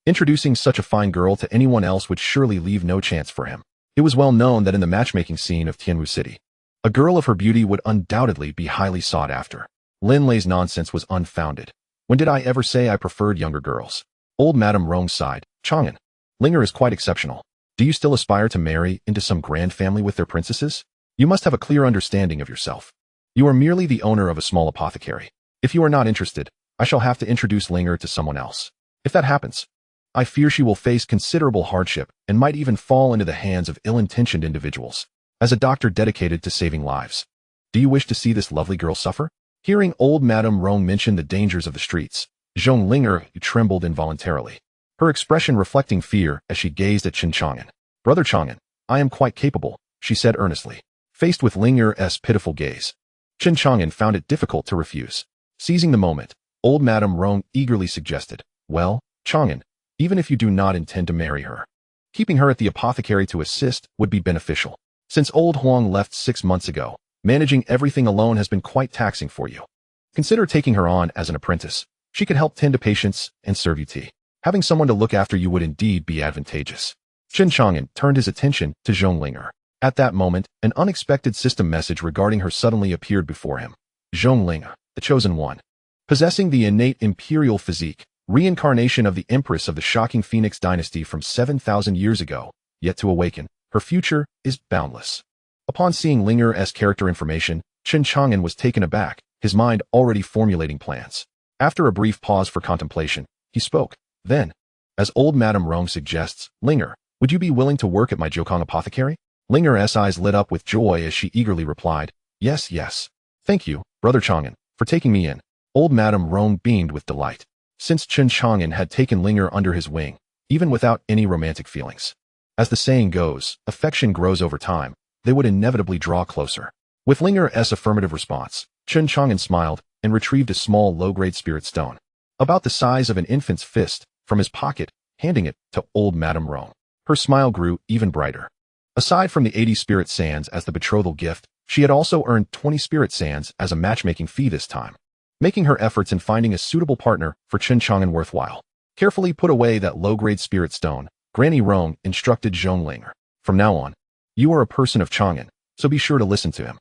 introducing such a fine girl to anyone else would surely leave no chance for him. It was well known that in the matchmaking scene of Tianwu City, a girl of her beauty would undoubtedly be highly sought after. Lin Lei's nonsense was unfounded. When did I ever say I preferred younger girls? Old Madame Rong sighed. Chang'an, Linger is quite exceptional. Do you still aspire to marry into some grand family with their princesses? You must have a clear understanding of yourself. You are merely the owner of a small apothecary. If you are not interested, I shall have to introduce Linger to someone else. If that happens, I fear she will face considerable hardship and might even fall into the hands of ill-intentioned individuals. As a doctor dedicated to saving lives, do you wish to see this lovely girl suffer? Hearing old Madame Rong mention the dangers of the streets, Zhong Linger trembled involuntarily, her expression reflecting fear as she gazed at Chen Chang'an. Brother Chang'an, I am quite capable, she said earnestly. Faced with Linger's pitiful gaze, Chen Chang'an found it difficult to refuse. Seizing the moment, old Madame Rong eagerly suggested, well, Chang'an, even if you do not intend to marry her, keeping her at the apothecary to assist would be beneficial. Since old Huang left 6 months ago, managing everything alone has been quite taxing for you. Consider taking her on as an apprentice. She could help tend to patients and serve you tea. Having someone to look after you would indeed be advantageous. Chen Chang'an turned his attention to Zhong Linger. At that moment, an unexpected system message regarding her suddenly appeared before him. Zhong Linger, the chosen one. Possessing the innate imperial physique, reincarnation of the empress of the shocking Phoenix dynasty from 7,000 years ago, yet to awaken, her future is boundless. Upon seeing Linger's character information, Chen Chang'an was taken aback, his mind already formulating plans. After a brief pause for contemplation, he spoke. Then, as old Madame Rong suggests, Linger, would you be willing to work at my Jiukang apothecary? Linger's eyes lit up with joy as she eagerly replied, yes, yes. Thank you, Brother Chang'an, for taking me in. Old Madame Rong beamed with delight. Since Chen Chang'an had taken Linger under his wing, even without any romantic feelings. As the saying goes, affection grows over time, they would inevitably draw closer. With Linger's affirmative response, Chen Chang'an smiled and retrieved a small low-grade spirit stone, about the size of an infant's fist, from his pocket, handing it to old Madame Rong. Her smile grew even brighter. Aside from the 80 spirit sands as the betrothal gift, she had also earned 20 spirit sands as a matchmaking fee this time, making her efforts in finding a suitable partner for Chen Chang'an worthwhile. Carefully put away that low-grade spirit stone, Granny Rong instructed Zhong Linger. From now on, you are a person of Chang'an, so be sure to listen to him.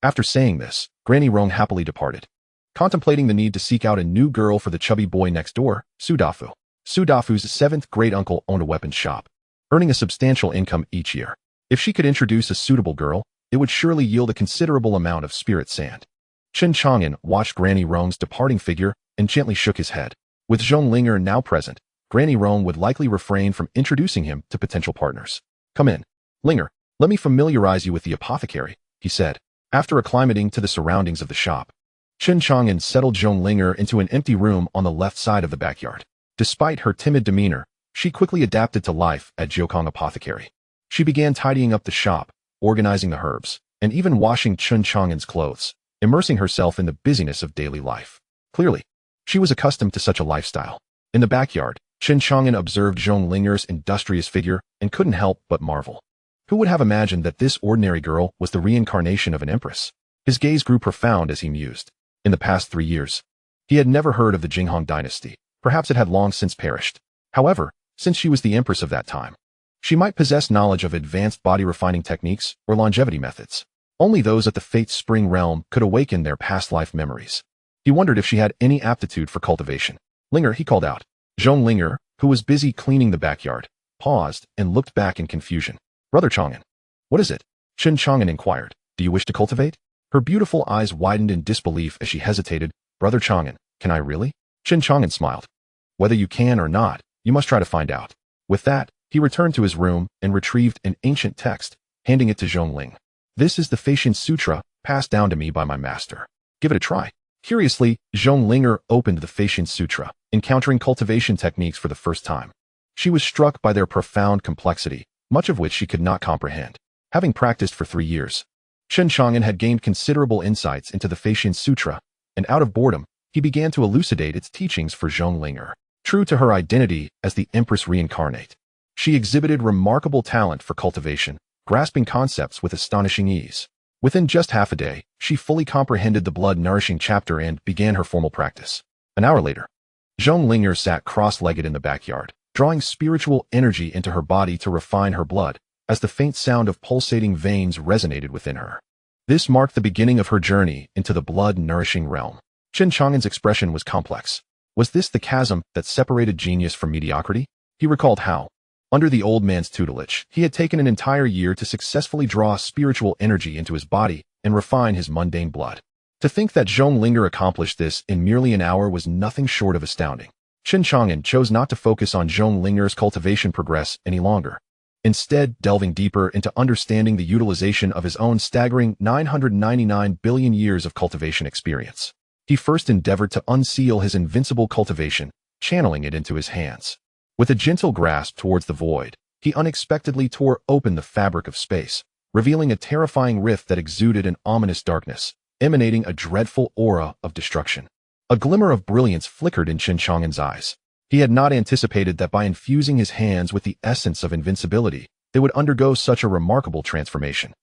After saying this, Granny Rong happily departed, contemplating the need to seek out a new girl for the chubby boy next door, Su Dafu. Su Dafu's 7th great-uncle owned a weapons shop, earning a substantial income each year. If she could introduce a suitable girl, it would surely yield a considerable amount of spirit sand. Chen Chang'an watched Granny Rong's departing figure and gently shook his head. With Zhong Linger now present, Granny Rong would likely refrain from introducing him to potential partners. Come in. Linger, let me familiarize you with the apothecary, he said, after acclimating to the surroundings of the shop. Chen Chang'an settled Zhong Linger into an empty room on the left side of the backyard. Despite her timid demeanor, she quickly adapted to life at Jiukang Apothecary. She began tidying up the shop, organizing the herbs, and even washing Chen Chang'an's clothes, immersing herself in the busyness of daily life. Clearly, she was accustomed to such a lifestyle. In the backyard, Chen Chang'an observed Zhong Linger's industrious figure and couldn't help but marvel. Who would have imagined that this ordinary girl was the reincarnation of an empress? His gaze grew profound as he mused. In the past 3 years, he had never heard of the Jinghong dynasty. Perhaps it had long since perished. However, since she was the empress of that time, she might possess knowledge of advanced body-refining techniques or longevity methods. Only those at the Fate Spring realm could awaken their past life memories. He wondered if she had any aptitude for cultivation. Linger, he called out. Zhong Linger, who was busy cleaning the backyard, paused and looked back in confusion. Brother Chang'an. What is it? Chen Chang'an inquired. Do you wish to cultivate? Her beautiful eyes widened in disbelief as she hesitated. Brother Chang'an, can I really? Chen Chang'an smiled. Whether you can or not, you must try to find out. With that, he returned to his room and retrieved an ancient text, handing it to Zhong Ling. This is the Feitian Sutra, passed down to me by my master. Give it a try. Curiously, Zhong Linger opened the Feitian Sutra, encountering cultivation techniques for the first time. She was struck by their profound complexity, much of which she could not comprehend. Having practiced for 3 years, Chen Chang'an had gained considerable insights into the Feitian Sutra, and out of boredom, he began to elucidate its teachings for Zhong Linger. True to her identity as the Empress reincarnate, she exhibited remarkable talent for cultivation, grasping concepts with astonishing ease. Within just half a day, she fully comprehended the blood-nourishing chapter and began her formal practice. An hour later, Zhong Linger sat cross-legged in the backyard, drawing spiritual energy into her body to refine her blood, as the faint sound of pulsating veins resonated within her. This marked the beginning of her journey into the blood-nourishing realm. Chen Chang'an's expression was complex. Was this the chasm that separated genius from mediocrity? He recalled how, under the old man's tutelage, he had taken an entire year to successfully draw spiritual energy into his body and refine his mundane blood. To think that Zhong Linger accomplished this in merely an hour was nothing short of astounding. Chen Chang'an chose not to focus on Zhong Linger's cultivation progress any longer, instead delving deeper into understanding the utilization of his own staggering 999 billion years of cultivation experience. He first endeavored to unseal his invincible cultivation, channeling it into his hands. With a gentle grasp towards the void, he unexpectedly tore open the fabric of space, revealing a terrifying rift that exuded an ominous darkness, emanating a dreadful aura of destruction. A glimmer of brilliance flickered in Chen Chang'an's eyes. He had not anticipated that by infusing his hands with the essence of invincibility, they would undergo such a remarkable transformation.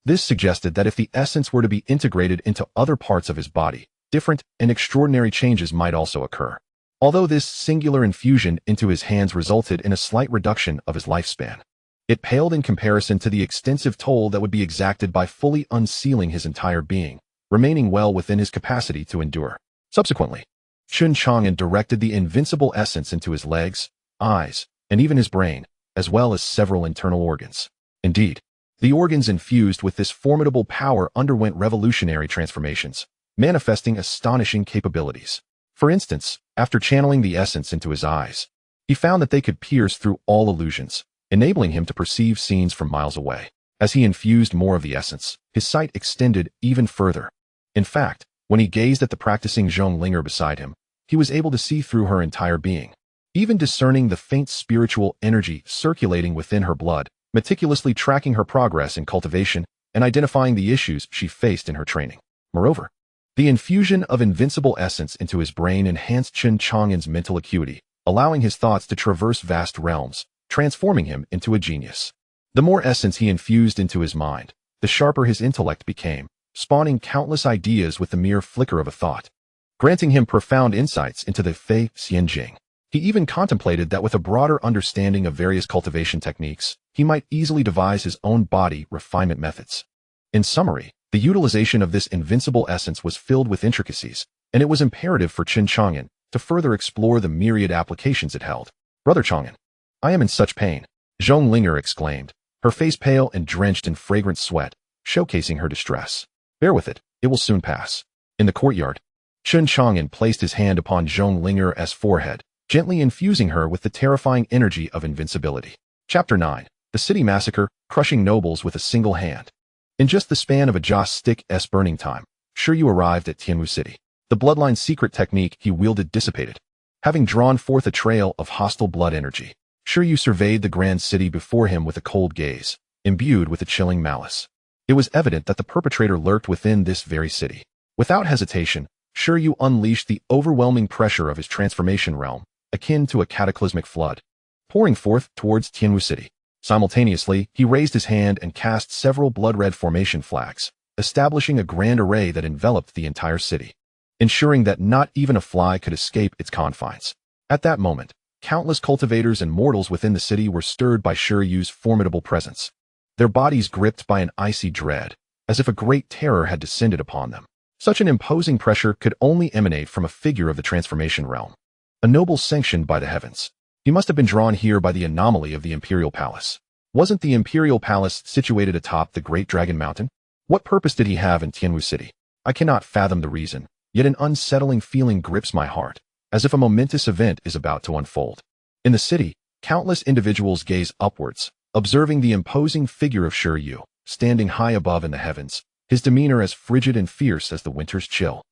This suggested that if the essence were to be integrated into other parts of his body, different and extraordinary changes might also occur. Although this singular infusion into his hands resulted in a slight reduction of his lifespan, it paled in comparison to the extensive toll that would be exacted by fully unsealing his entire being, remaining well within his capacity to endure. Subsequently, Chen Chang'an directed the invincible essence into his legs, eyes, and even his brain, as well as several internal organs. Indeed, the organs infused with this formidable power underwent revolutionary transformations, manifesting astonishing capabilities. For instance, after channeling the essence into his eyes, he found that they could pierce through all illusions, enabling him to perceive scenes from miles away. As he infused more of the essence, his sight extended even further. In fact, when he gazed at the practicing Zhong Linger beside him, he was able to see through her entire being, even discerning the faint spiritual energy circulating within her blood, meticulously tracking her progress in cultivation and identifying the issues she faced in her training. Moreover, the infusion of invincible essence into his brain enhanced Chen Chang'an's mental acuity, allowing his thoughts to traverse vast realms, transforming him into a genius. The more essence he infused into his mind, the sharper his intellect became, spawning countless ideas with the mere flicker of a thought, granting him profound insights into the Fei Xianjing. He even contemplated that with a broader understanding of various cultivation techniques, he might easily devise his own body refinement methods. In summary, the utilization of this invincible essence was filled with intricacies, and it was imperative for Chen Chang'an to further explore the myriad applications it held. Brother Chang'an, I am in such pain, Zhong Linger exclaimed, her face pale and drenched in fragrant sweat, showcasing her distress. Bear with it, it will soon pass. In the courtyard, Chen Chang'an placed his hand upon Zhong Linger's forehead, gently infusing her with the terrifying energy of invincibility. Chapter 9. The City Massacre, Crushing Nobles with a Single Hand. In just the span of a joss stick's burning time, Sherto arrived at Tianwu City. The bloodline's secret technique he wielded dissipated. Having drawn forth a trail of hostile blood energy, Sherto surveyed the grand city before him with a cold gaze, imbued with a chilling malice. It was evident that the perpetrator lurked within this very city. Without hesitation, Sheryu unleashed the overwhelming pressure of his transformation realm, akin to a cataclysmic flood, pouring forth towards Tianwu City. Simultaneously, he raised his hand and cast several blood-red formation flags, establishing a grand array that enveloped the entire city, ensuring that not even a fly could escape its confines. At that moment, countless cultivators and mortals within the city were stirred by Shiryu's formidable presence, their bodies gripped by an icy dread, as if a great terror had descended upon them. Such an imposing pressure could only emanate from a figure of the transformation realm, a noble sanctioned by the heavens. He must have been drawn here by the anomaly of the Imperial Palace. Wasn't the Imperial Palace situated atop the Great Dragon Mountain? What purpose did he have in Tianwu City? I cannot fathom the reason, yet an unsettling feeling grips my heart, as if a momentous event is about to unfold. In the city, countless individuals gaze upwards, observing the imposing figure of Shiryu, standing high above in the heavens, his demeanor as frigid and fierce as the winter's chill.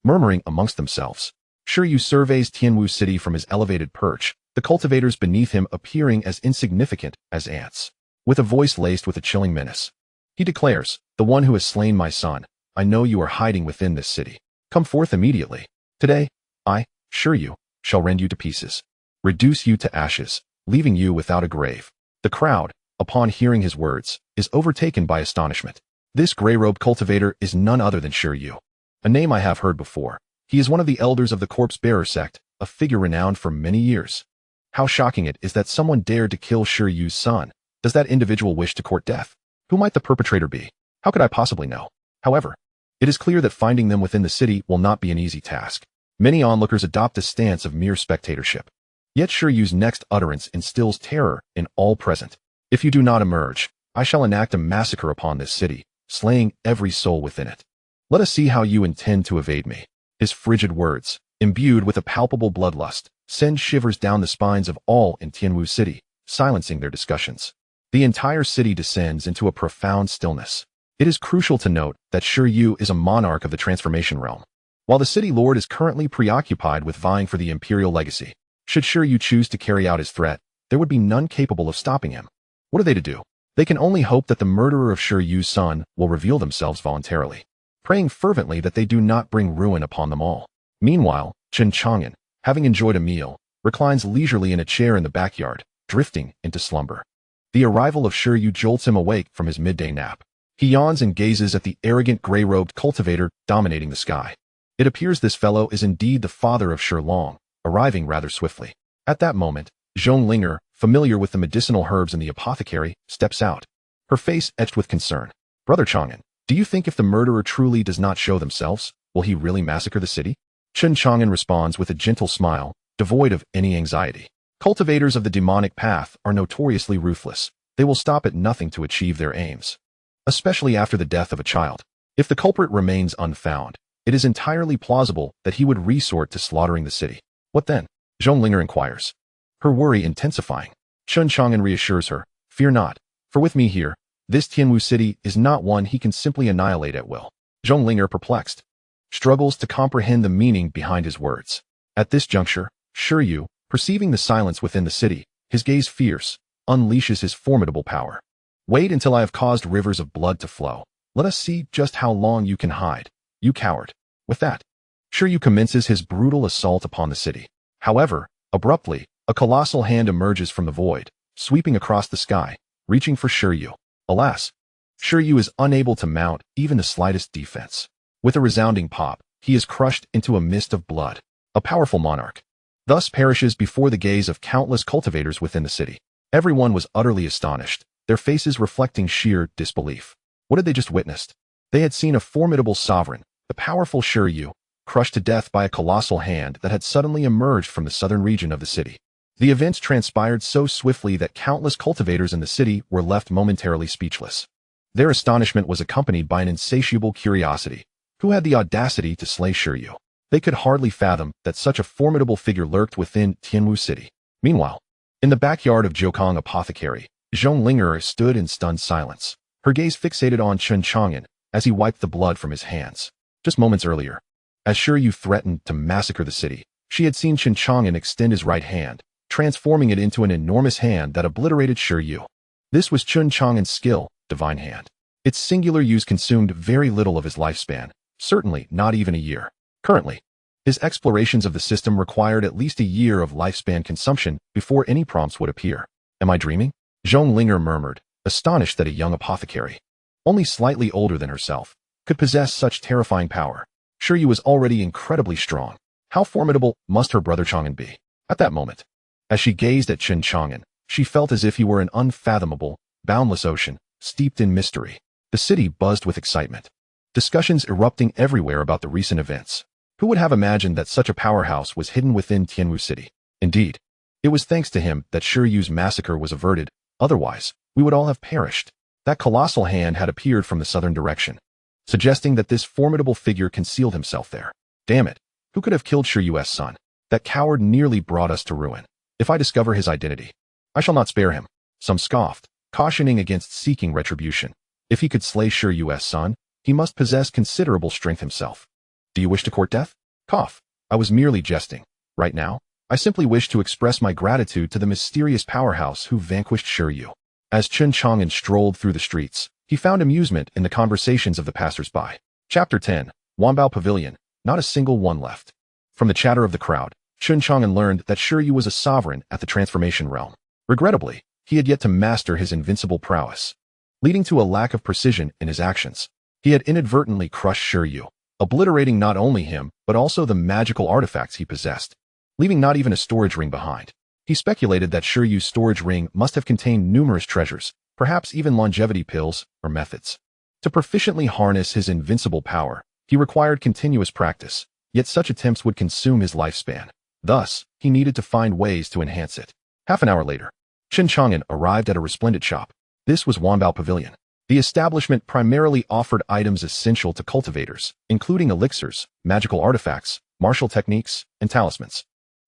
Murmuring amongst themselves, Shiryu surveys Tianwu City from his elevated perch, the cultivators beneath him appearing as insignificant as ants. With a voice laced with a chilling menace, he declares, "The one who has slain my son, I know you are hiding within this city. Come forth immediately. Today, I, Shiryu, shall rend you to pieces, reduce you to ashes, leaving you without a grave." The crowd, upon hearing his words, is overtaken by astonishment. This gray-robed cultivator is none other than Shiryu, a name I have heard before. He is one of the elders of the corpse-bearer sect, a figure renowned for many years. How shocking it is that someone dared to kill Shiryu's son. Does that individual wish to court death? Who might the perpetrator be? How could I possibly know? However, it is clear that finding them within the city will not be an easy task. Many onlookers adopt a stance of mere spectatorship. Yet Shiryu's next utterance instills terror in all present. "If you do not emerge, I shall enact a massacre upon this city, slaying every soul within it. Let us see how you intend to evade me." His frigid words, imbued with a palpable bloodlust, send shivers down the spines of all in Tianwu City, silencing their discussions. The entire city descends into a profound stillness. It is crucial to note that Shiryu is a monarch of the transformation realm, while the city lord is currently preoccupied with vying for the imperial legacy. Should Shiryu choose to carry out his threat, there would be none capable of stopping him. What are they to do? They can only hope that the murderer of Shiryu's son will reveal themselves voluntarily, praying fervently that they do not bring ruin upon them all. Meanwhile, Chen Chang'an, having enjoyed a meal, reclines leisurely in a chair in the backyard, drifting into slumber. The arrival of Shiryu jolts him awake from his midday nap. He yawns and gazes at the arrogant gray-robed cultivator dominating the sky. It appears this fellow is indeed the father of Shilong, arriving rather swiftly. At that moment, Zhonglinger, familiar with the medicinal herbs in the apothecary, steps out, her face etched with concern. "Brother Chang'an, do you think if the murderer truly does not show themselves, will he really massacre the city?" Chen Chang'an responds with a gentle smile, devoid of any anxiety. Cultivators of the demonic path are notoriously ruthless. They will stop at nothing to achieve their aims, especially after the death of a child. If the culprit remains unfound, it is entirely plausible that he would resort to slaughtering the city. "What then?" Zhonglinger inquires, her worry intensifying. Chen Chang'an reassures her, "Fear not, for with me here, this Tianwu city is not one he can simply annihilate at will." Zhonglinger, perplexed, struggles to comprehend the meaning behind his words. At this juncture, Shiryu, perceiving the silence within the city, his gaze fierce, unleashes his formidable power. "Wait until I have caused rivers of blood to flow. Let us see just how long you can hide, you coward." With that, Shiryu commences his brutal assault upon the city. However, abruptly, a colossal hand emerges from the void, sweeping across the sky, reaching for Shiryu. Alas, Shiryu is unable to mount even the slightest defense. With a resounding pop, he is crushed into a mist of blood. A powerful monarch thus perishes before the gaze of countless cultivators within the city. Everyone was utterly astonished, their faces reflecting sheer disbelief. What had they just witnessed? They had seen a formidable sovereign, the powerful Shiryu, crushed to death by a colossal hand that had suddenly emerged from the southern region of the city. The events transpired so swiftly that countless cultivators in the city were left momentarily speechless. Their astonishment was accompanied by an insatiable curiosity. Who had the audacity to slay Shiryu? They could hardly fathom that such a formidable figure lurked within Tianwu City. Meanwhile, in the backyard of Jiukang Apothecary, Zhonglinger stood in stunned silence, her gaze fixated on Chen Chang'an as he wiped the blood from his hands. Just moments earlier, as Shiryu threatened to massacre the city, she had seen Chen Chang'an extend his right hand, transforming it into an enormous hand that obliterated Shiryu. This was Chen Chang'an's skill, divine hand. Its singular use consumed very little of his lifespan, certainly not even a year. Currently, his explorations of the system required at least a year of lifespan consumption before any prompts would appear. Am I dreaming? Zhong Linger murmured, astonished that a young apothecary, only slightly older than herself, could possess such terrifying power. Sheryu was already incredibly strong. How formidable must her brother Chang'an be? At that moment, as she gazed at Chen Chang'an, she felt as if he were an unfathomable, boundless ocean, steeped in mystery. The city buzzed with excitement, discussions erupting everywhere about the recent events. Who would have imagined that such a powerhouse was hidden within Tianwu City? Indeed, it was thanks to him that Shiryu's massacre was averted, otherwise, we would all have perished. That colossal hand had appeared from the southern direction, suggesting that this formidable figure concealed himself there. Damn it, who could have killed Shiryu's son? That coward nearly brought us to ruin. If I discover his identity, I shall not spare him. Some scoffed, cautioning against seeking retribution. If he could slay Shiryu's son, he must possess considerable strength himself. Do you wish to court death? Cough. I was merely jesting. Right now, I simply wish to express my gratitude to the mysterious powerhouse who vanquished Shiryu. As Chen Chang'an strolled through the streets, he found amusement in the conversations of the passers-by. Chapter 10. Wanbao Pavilion. Not a single one left. From the chatter of the crowd, Chen Chang'an learned that Shiryu was a sovereign at the transformation realm. Regrettably, he had yet to master his invincible prowess, leading to a lack of precision in his actions. He had inadvertently crushed Shiryu, obliterating not only him, but also the magical artifacts he possessed, leaving not even a storage ring behind. He speculated that Shiryu's storage ring must have contained numerous treasures, perhaps even longevity pills or methods. To proficiently harness his invincible power, he required continuous practice, yet such attempts would consume his lifespan. Thus, he needed to find ways to enhance it. Half an hour later, Chen Chang'an arrived at a resplendent shop. This was Wanbao Pavilion. The establishment primarily offered items essential to cultivators, including elixirs, magical artifacts, martial techniques, and talismans.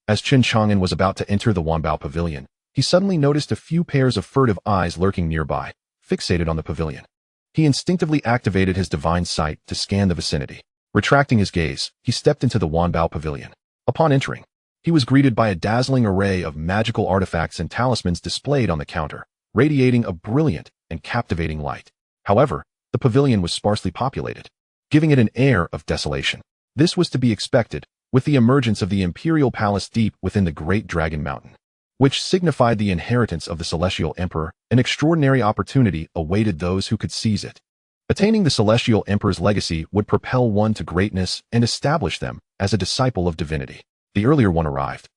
As Chen Chang'an was about to enter the Wanbao Pavilion, he suddenly noticed a few pairs of furtive eyes lurking nearby, fixated on the pavilion. He instinctively activated his divine sight to scan the vicinity. Retracting his gaze, he stepped into the Wanbao Pavilion. Upon entering, he was greeted by a dazzling array of magical artifacts and talismans displayed on the counter, radiating a brilliant and captivating light. However, the pavilion was sparsely populated, giving it an air of desolation. This was to be expected, with the emergence of the Imperial Palace deep within the Great Dragon Mountain, which signified the inheritance of the Celestial Emperor. An extraordinary opportunity awaited those who could seize it. Attaining the Celestial Emperor's legacy would propel one to greatness and establish them as a disciple of divinity. The earlier one arrived,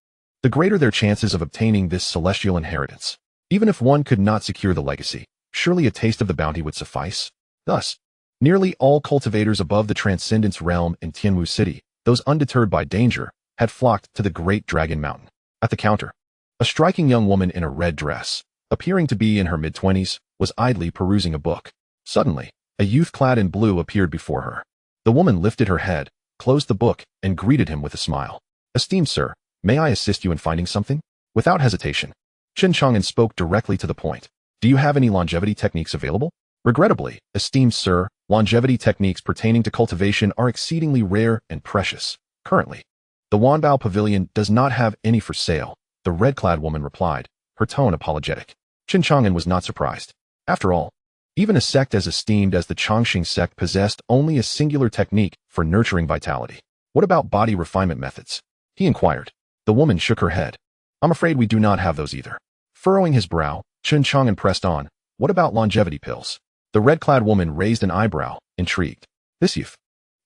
the greater their chances of obtaining this celestial inheritance. Even if one could not secure the legacy, surely a taste of the bounty would suffice. Thus, nearly all cultivators above the Transcendence realm in Tianwu City, those undeterred by danger, had flocked to the Great Dragon Mountain. At the counter, a striking young woman in a red dress, appearing to be in her mid-20s, was idly perusing a book. Suddenly, a youth clad in blue appeared before her. The woman lifted her head, closed the book, and greeted him with a smile. "Esteemed sir, may I assist you in finding something?" Without hesitation, Chen Chang'an spoke directly to the point. "Do you have any longevity techniques available?" "Regrettably, esteemed sir, longevity techniques pertaining to cultivation are exceedingly rare and precious. Currently, the Wanbao Pavilion does not have any for sale," the red-clad woman replied, her tone apologetic. Chen Chang'an was not surprised. After all, even a sect as esteemed as the Changxing sect possessed only a singular technique for nurturing vitality. "What about body refinement methods?" he inquired. The woman shook her head. "I'm afraid we do not have those either." Furrowing his brow, Chen Chang'an pressed on. "What about longevity pills?" The red-clad woman raised an eyebrow, intrigued. This youth,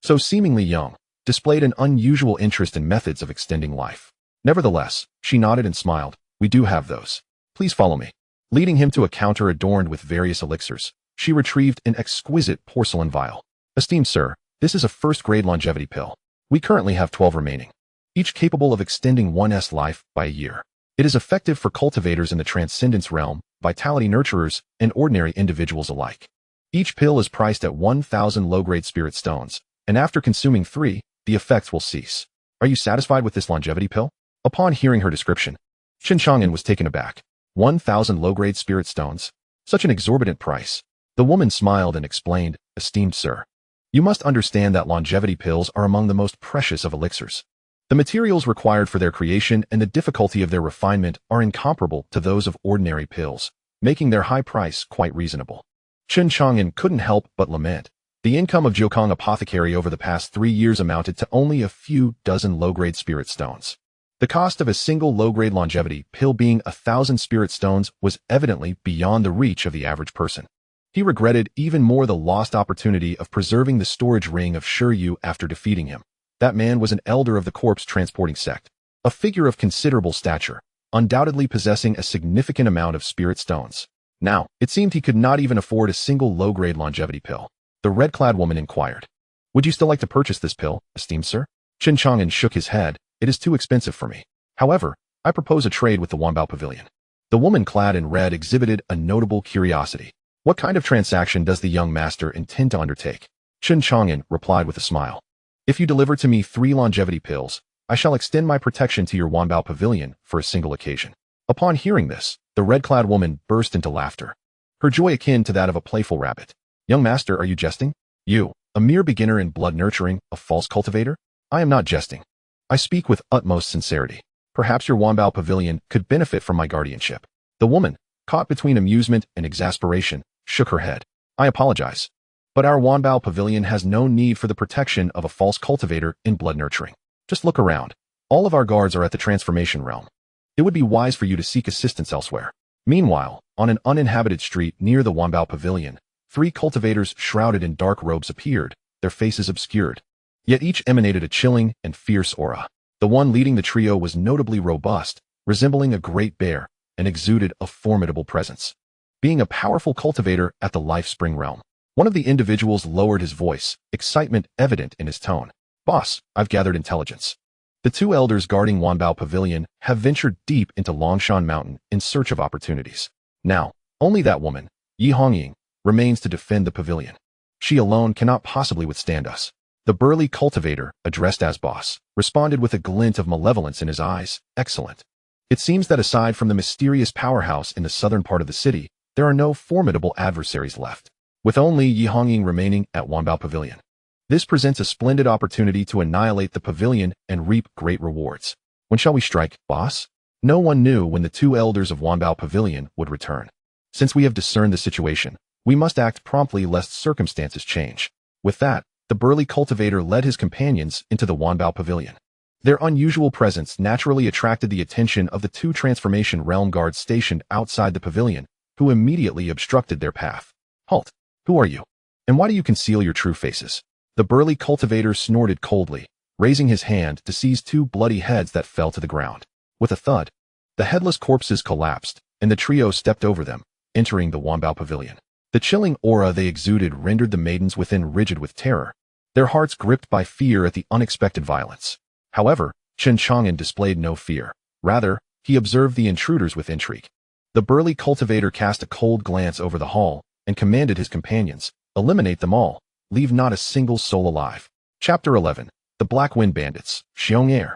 so seemingly young, displayed an unusual interest in methods of extending life. Nevertheless, she nodded and smiled. "We do have those. Please follow me." Leading him to a counter adorned with various elixirs, she retrieved an exquisite porcelain vial. "Esteemed sir, this is a first-grade longevity pill. We currently have 12 remaining, each capable of extending one's life by a year. It is effective for cultivators in the Transcendence realm, vitality nurturers, and ordinary individuals alike. Each pill is priced at 1,000 low-grade spirit stones, and after consuming 3, the effects will cease. Are you satisfied with this longevity pill?" Upon hearing her description, Chen Chang'an was taken aback. 1,000 low-grade spirit stones? Such an exorbitant price. The woman smiled and explained, "Esteemed sir, you must understand that longevity pills are among the most precious of elixirs. The materials required for their creation and the difficulty of their refinement are incomparable to those of ordinary pills, making their high price quite reasonable. Chen Chang'an couldn't help but lament. The income of Jiukong Apothecary over the past 3 years amounted to only a few dozen low-grade spirit stones. The cost of a single low-grade longevity pill being 1,000 spirit stones was evidently beyond the reach of the average person. He regretted even more the lost opportunity of preserving the storage ring of Sherto after defeating him. That man was an elder of the corpse-transporting sect, a figure of considerable stature, undoubtedly possessing a significant amount of spirit stones. Now, it seemed he could not even afford a single low-grade longevity pill. The red-clad woman inquired, "Would you still like to purchase this pill, esteemed sir?" Chen Chang'an shook his head. "It is too expensive for me. However, I propose a trade with the Wanbao Pavilion." The woman clad in red exhibited a notable curiosity. "What kind of transaction does the young master intend to undertake?" Chen Chang'an replied with a smile. "If you deliver to me 3 longevity pills, I shall extend my protection to your Wanbao Pavilion for a single occasion." Upon hearing this, the red-clad woman burst into laughter, her joy akin to that of a playful rabbit. "Young master, are you jesting? You, a mere beginner in blood nurturing, a false cultivator?" "I am not jesting. I speak with utmost sincerity. Perhaps your Wanbao Pavilion could benefit from my guardianship." The woman, caught between amusement and exasperation, shook her head. "I apologize, but our Wanbao Pavilion has no need for the protection of a false cultivator in blood nurturing. Just look around. All of our guards are at the transformation realm. It would be wise for you to seek assistance elsewhere." Meanwhile, on an uninhabited street near the Wanbao Pavilion, 3 cultivators shrouded in dark robes appeared, their faces obscured. Yet each emanated a chilling and fierce aura. The one leading the trio was notably robust, resembling a great bear, and exuded a formidable presence. Being a powerful cultivator at the Life Spring realm, one of the individuals lowered his voice, excitement evident in his tone. "Boss, I've gathered intelligence. The 2 elders guarding Wanbao Pavilion have ventured deep into Longshan Mountain in search of opportunities. Now, only that woman, Yi Hongying, remains to defend the pavilion. She alone cannot possibly withstand us." The burly cultivator, addressed as boss, responded with a glint of malevolence in his eyes. "Excellent. It seems that aside from the mysterious powerhouse in the southern part of the city, there are no formidable adversaries left, with only Yi Hongying remaining at Wanbao Pavilion. This presents a splendid opportunity to annihilate the pavilion and reap great rewards. When shall we strike, boss?" No one knew when the 2 elders of Wanbao Pavilion would return. "Since we have discerned the situation, we must act promptly lest circumstances change." With that, the burly cultivator led his companions into the Wanbao Pavilion. Their unusual presence naturally attracted the attention of the 2 transformation realm guards stationed outside the pavilion, who immediately obstructed their path. "Halt! Who are you? And why do you conceal your true faces?" The burly cultivator snorted coldly, raising his hand to seize 2 bloody heads that fell to the ground. With a thud, the headless corpses collapsed, and the trio stepped over them, entering the Wanbao Pavilion. The chilling aura they exuded rendered the maidens within rigid with terror, their hearts gripped by fear at the unexpected violence. However, Chen Chang'an displayed no fear. Rather, he observed the intruders with intrigue. The burly cultivator cast a cold glance over the hall and commanded his companions, "Eliminate them all. Leave not a single soul alive." Chapter 11. The Black Wind Bandits, Xiong.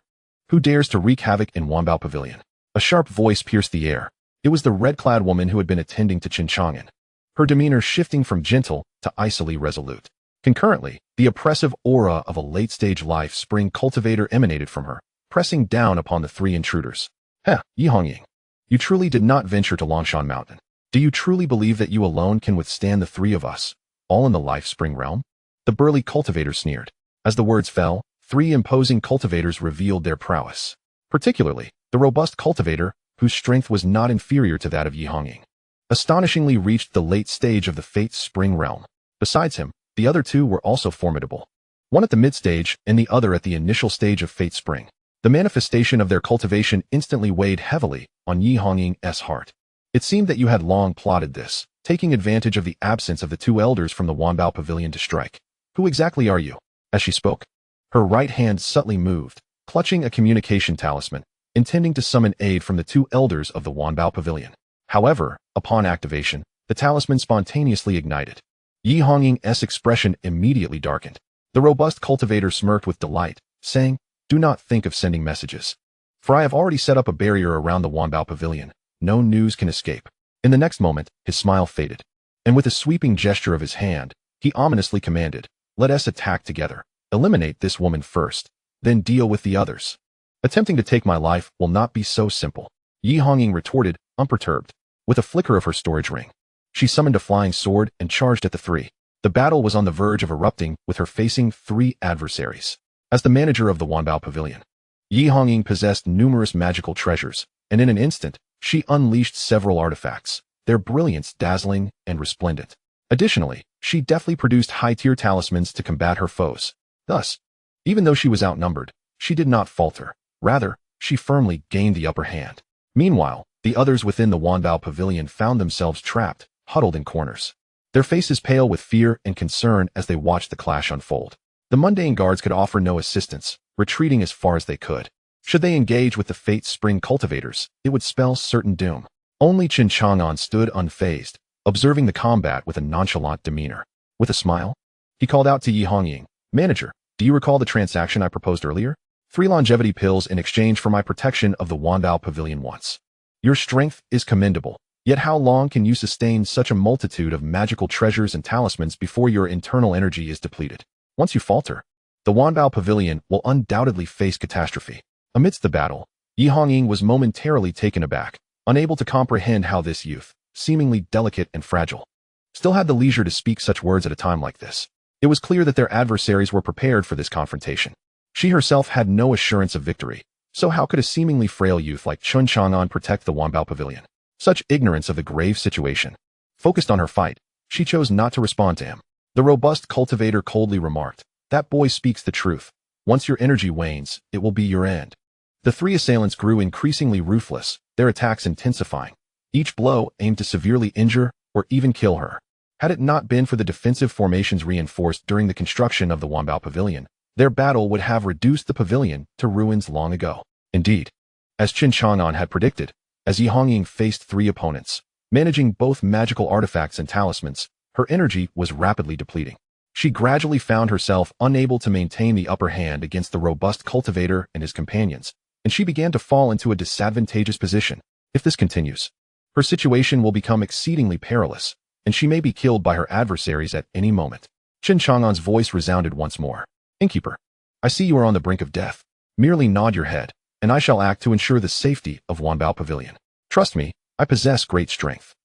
Who dares to wreak havoc in Wanbao Pavilion? A sharp voice pierced the air. It was the red-clad woman who had been attending to Chen Chang'an, her demeanor shifting from gentle to icily resolute. Concurrently, the oppressive aura of a late-stage life spring cultivator emanated from her, pressing down upon the 3 intruders. "Heh, Yi Hongying, you truly did not venture to Longshan Mountain. Do you truly believe that you alone can withstand the 3 of us, all in the Life Spring realm?" The burly cultivator sneered. As the words fell, 3 imposing cultivators revealed their prowess. Particularly, the robust cultivator, whose strength was not inferior to that of Yi Hongying, astonishingly reached the late stage of the Fate Spring realm. Besides him, the other 2 were also formidable, one at the mid-stage and the other at the initial stage of Fate Spring. The manifestation of their cultivation instantly weighed heavily on Yi Hongying's heart. It seemed that you had long plotted this, taking advantage of the absence of the 2 elders from the Wanbao Pavilion to strike. "Who exactly are you?" As she spoke, her right hand subtly moved, clutching a communication talisman, intending to summon aid from the 2 elders of the Wanbao Pavilion. However, upon activation, the talisman spontaneously ignited. Yi Hongying's expression immediately darkened. The robust cultivator smirked with delight, saying, "Do not think of sending messages, for I have already set up a barrier around the Wanbao Pavilion. No news can escape." In the next moment, his smile faded, and with a sweeping gesture of his hand, he ominously commanded, "Let us attack together. Eliminate this woman first, then deal with the others." "Attempting to take my life will not be so simple," Yi Hongying retorted, unperturbed. With a flicker of her storage ring, She summoned a flying sword and charged at the three. The battle was on the verge of erupting, with her facing 3 adversaries. As the manager of the Wanbao Pavilion, Yi Hongying possessed numerous magical treasures, and in an instant, she unleashed several artifacts, their brilliance dazzling and resplendent. Additionally, she deftly produced high-tier talismans to combat her foes. Thus, even though she was outnumbered, she did not falter. Rather, she firmly gained the upper hand. Meanwhile, the others within the Wanbao Pavilion found themselves trapped, huddled in corners. Their faces pale with fear and concern as they watched the clash unfold. The mundane guards could offer no assistance, retreating as far as they could. Should they engage with the Fate Spring cultivators, it would spell certain doom. Only Chen Chang'an stood unfazed, observing the combat with a nonchalant demeanor. With a smile, he called out to Yi Hongying, "Manager, do you recall the transaction I proposed earlier? 3 longevity pills in exchange for my protection of the Wanbao Pavilion once. Your strength is commendable, yet how long can you sustain such a multitude of magical treasures and talismans before your internal energy is depleted? Once you falter, the Wanbao Pavilion will undoubtedly face catastrophe." Amidst the battle, Yi Hongying was momentarily taken aback, unable to comprehend how this youth, seemingly delicate and fragile, still had the leisure to speak such words at a time like this. It was clear that their adversaries were prepared for this confrontation. She herself had no assurance of victory, so how could a seemingly frail youth like Chen Chang'an protect the Wanbao Pavilion? Such ignorance of the grave situation. Focused on her fight, she chose not to respond to him. The robust cultivator coldly remarked, "That boy speaks the truth. Once your energy wanes, it will be your end." The 3 assailants grew increasingly ruthless, their attacks intensifying. Each blow aimed to severely injure or even kill her. Had it not been for the defensive formations reinforced during the construction of the Wanbao Pavilion, their battle would have reduced the pavilion to ruins long ago. Indeed, as Chen Chang'an had predicted, as Yi Hongying faced 3 opponents, managing both magical artifacts and talismans, her energy was rapidly depleting. She gradually found herself unable to maintain the upper hand against the robust cultivator and his companions, and she began to fall into a disadvantageous position. If this continues, her situation will become exceedingly perilous, and she may be killed by her adversaries at any moment. Chen Chang'an's voice resounded once more. "Innkeeper, I see you are on the brink of death. Merely nod your head, and I shall act to ensure the safety of Wanbao Pavilion. Trust me, I possess great strength."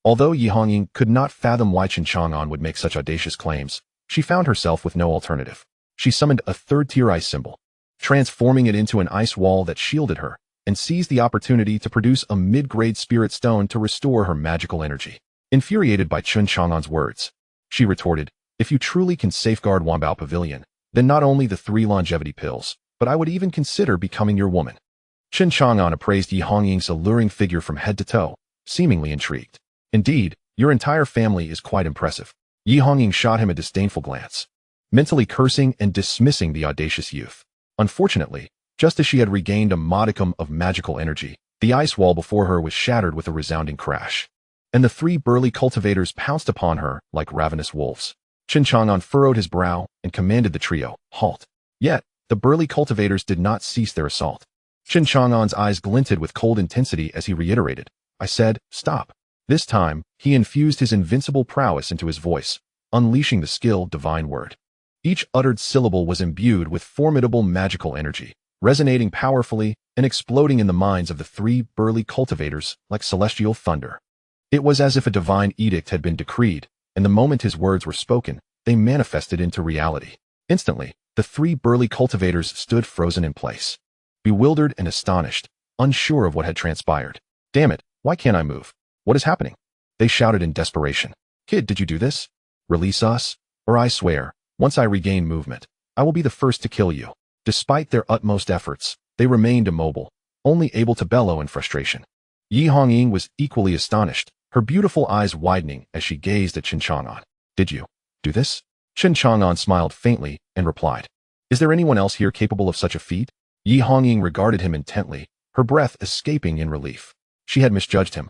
Although Yi Hongying could not fathom why Chen Chang'an would make such audacious claims, she found herself with no alternative. She summoned a 3rd-tier ice symbol, transforming it into an ice wall that shielded her, and seized the opportunity to produce a mid-grade spirit stone to restore her magical energy. Infuriated by Chen Chang'an's words, she retorted, "If you truly can safeguard Wanbao Pavilion, then not only the 3 longevity pills, but I would even consider becoming your woman." Chen Chang'an appraised Yi Hongying's alluring figure from head to toe, seemingly intrigued. "Indeed, your entire family is quite impressive." Yi Hongying shot him a disdainful glance, mentally cursing and dismissing the audacious youth. Unfortunately, just as she had regained a modicum of magical energy, the ice wall before her was shattered with a resounding crash, and the 3 burly cultivators pounced upon her like ravenous wolves. Chen Chang'an furrowed his brow and commanded the trio, "Halt." Yet, the burly cultivators did not cease their assault. Chen Chang'an's eyes glinted with cold intensity as he reiterated, "I said, stop." This time, he infused his invincible prowess into his voice, unleashing the skilled divine word. Each uttered syllable was imbued with formidable magical energy, resonating powerfully and exploding in the minds of the 3 burly cultivators like celestial thunder. It was as if a divine edict had been decreed, and the moment his words were spoken, they manifested into reality. Instantly, the 3 burly cultivators stood frozen in place, bewildered and astonished, unsure of what had transpired. "Damn it, why can't I move? What is happening?" they shouted in desperation. "Kid, did you do this? Release us, or I swear, once I regain movement, I will be the first to kill you." Despite their utmost efforts, they remained immobile, only able to bellow in frustration. Yi Hongying was equally astonished, her beautiful eyes widening as she gazed at Chen Chang'an. "Did you do this?" Chen Chang'an smiled faintly and replied, "Is there anyone else here capable of such a feat?" Yi Hongying regarded him intently, her breath escaping in relief. She had misjudged him.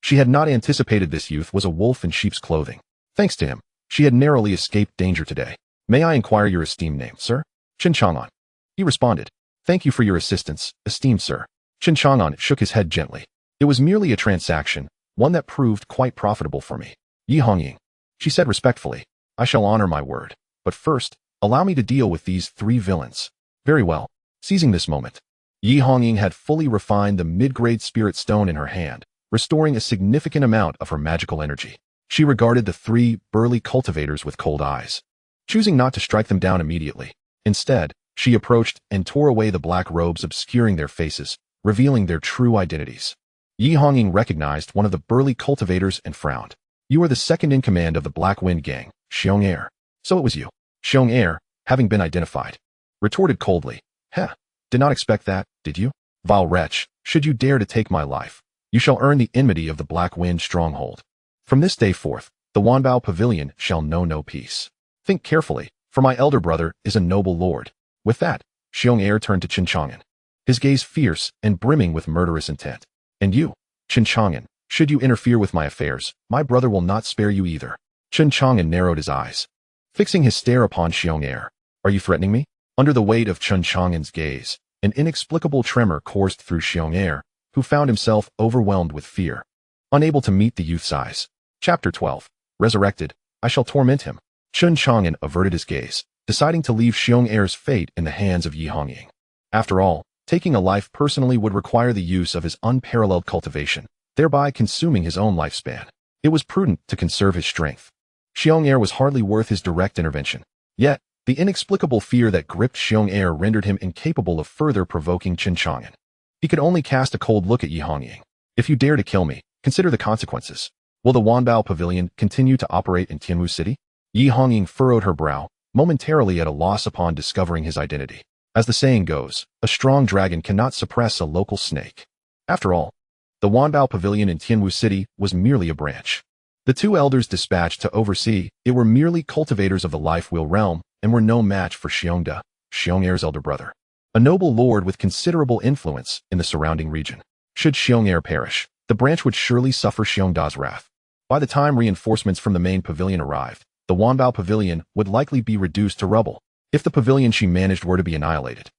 She had not anticipated this youth was a wolf in sheep's clothing. Thanks to him, she had narrowly escaped danger today. "May I inquire your esteemed name, sir?" "Chen Chang'an." He responded, "Thank you for your assistance, esteemed sir." Chen Chang'an shook his head gently. "It was merely a transaction, one that proved quite profitable for me." "Yi Hongying," she said respectfully, "I shall honor my word. But first, allow me to deal with these 3 villains." "Very well." Seizing this moment, Yi Hongying had fully refined the mid-grade spirit stone in her hand, restoring a significant amount of her magical energy. She regarded the three burly cultivators with cold eyes, choosing not to strike them down immediately. Instead, she approached and tore away the black robes obscuring their faces, revealing their true identities. Yi Hongying recognized one of the burly cultivators and frowned. You are the second in command of the Black Wind Gang, Xiong Air. So it was you. Xiong Air, having been identified, retorted coldly. Heh, did not expect that, did you? Vile wretch, should you dare to take my life, you shall earn the enmity of the Black Wind Stronghold. From this day forth, the Wanbao Pavilion shall know no peace. Think carefully, for my elder brother is a noble lord. With that, Xiong Air turned to Chen Chang'an, his gaze fierce and brimming with murderous intent. And you, Chen Chang'an, should you interfere with my affairs, my brother will not spare you either. Chen Chang'an narrowed his eyes, fixing his stare upon Xiong Air. Are you threatening me? Under the weight of Chen Chang'an's gaze, an inexplicable tremor coursed through Xiong Air, who found himself overwhelmed with fear, unable to meet the youth's eyes. Chapter 12. Resurrected. I shall torment him. Chen Chang'an averted his gaze, deciding to leave Xiong Air's fate in the hands of Yi Hongying. After all, taking a life personally would require the use of his unparalleled cultivation, thereby consuming his own lifespan. It was prudent to conserve his strength. Xiong Air was hardly worth his direct intervention. Yet, the inexplicable fear that gripped Xiong Air rendered him incapable of further provoking Chen Chang'an. He could only cast a cold look at Yi Hongying. If you dare to kill me, consider the consequences. Will the Wanbao Pavilion continue to operate in Tianwu City? Yi Hongying furrowed her brow, momentarily at a loss upon discovering his identity. As the saying goes, a strong dragon cannot suppress a local snake. After all, the Wanbao Pavilion in Tianwu City was merely a branch. The two elders dispatched to oversee it were merely cultivators of the life wheel realm and were no match for Xiongda, Xiong Air's elder brother, a noble lord with considerable influence in the surrounding region. Should Xiong Air perish, the branch would surely suffer Xiongda's wrath. By the time reinforcements from the main pavilion arrived, the Wanbao Pavilion would likely be reduced to rubble. If the pavilion she managed were to be annihilated,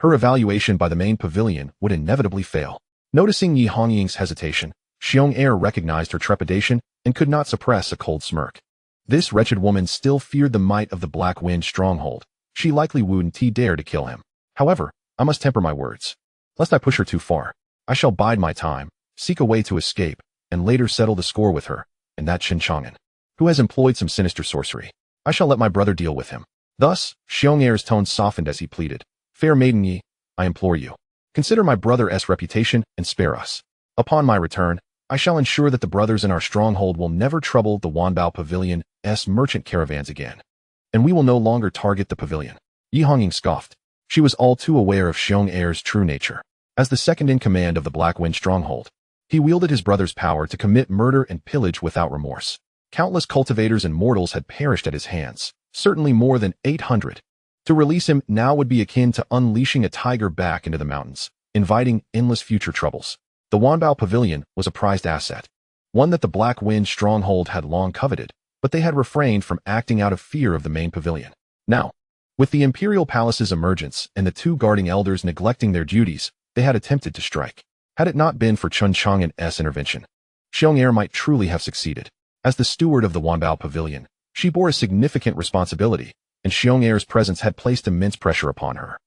her evaluation by the main pavilion would inevitably fail. Noticing Yi Hongying's hesitation, Xiong Air recognized her trepidation and could not suppress a cold smirk. This wretched woman still feared the might of the Black Wind Stronghold. She likely wouldn't dare to kill him. However, I must temper my words, lest I push her too far. I shall bide my time, seek a way to escape, and later settle the score with her, and that Chen Chang'an, who has employed some sinister sorcery. I shall let my brother deal with him. Thus, Xiong Air's tone softened as he pleaded. Fair maiden Yi, I implore you, consider my brother's reputation and spare us. Upon my return, I shall ensure that the brothers in our stronghold will never trouble the Wanbao Pavilion's merchant caravans again, and we will no longer target the pavilion. Yi Hongying scoffed. She was all too aware of Xiong Air's true nature. As the second in command of the Black Wind Stronghold, he wielded his brother's power to commit murder and pillage without remorse. Countless cultivators and mortals had perished at his hands, certainly more than 800. To release him now would be akin to unleashing a tiger back into the mountains, inviting endless future troubles. The Wanbao Pavilion was a prized asset, one that the Black Wind Stronghold had long coveted, but they had refrained from acting out of fear of the main pavilion. Now, with the Imperial Palace's emergence and the two guarding elders neglecting their duties, they had attempted to strike. Had it not been for Chen Chang'an's intervention, Xiong Air might truly have succeeded. As the steward of the Wanbao Pavilion, she bore a significant responsibility, and Xiong Air's presence had placed immense pressure upon her.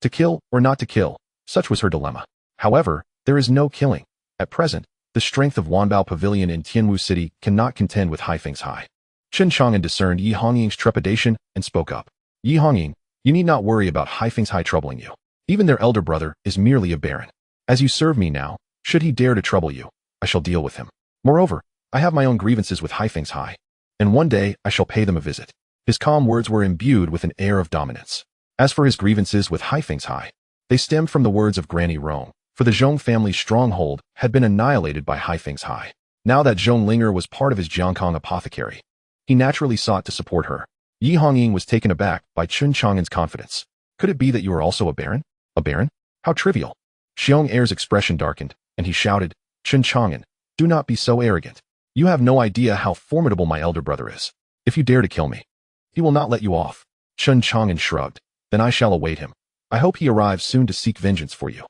To kill or not to kill, such was her dilemma. However, there is no killing. At present, the strength of Wanbao Pavilion in Tianwu City cannot contend with Haifeng's high. Chen Chang'an discerned Yi Hongying's trepidation and spoke up. Yi Hongying, you need not worry about Haifeng's high troubling you. Even their elder brother is merely a baron. As you serve me now, should he dare to trouble you, I shall deal with him. Moreover, I have my own grievances with Haifeng's high, and one day I shall pay them a visit. His calm words were imbued with an air of dominance. As for his grievances with Haifeng's high, they stemmed from the words of Granny Rong, for the Zhong family's stronghold had been annihilated by Haifeng's high. Now that Zhong Linger was part of his Jiankong apothecary, he naturally sought to support her. Yi Hongying was taken aback by Chen Chang'an's confidence. Could it be that you are also a baron? A baron? How trivial. Xiong Air's expression darkened, and he shouted, Chen Chang'an, do not be so arrogant. You have no idea how formidable my elder brother is. If you dare to kill me, he will not let you off. Chen Chang'an shrugged. Then I shall await him. I hope he arrives soon to seek vengeance for you.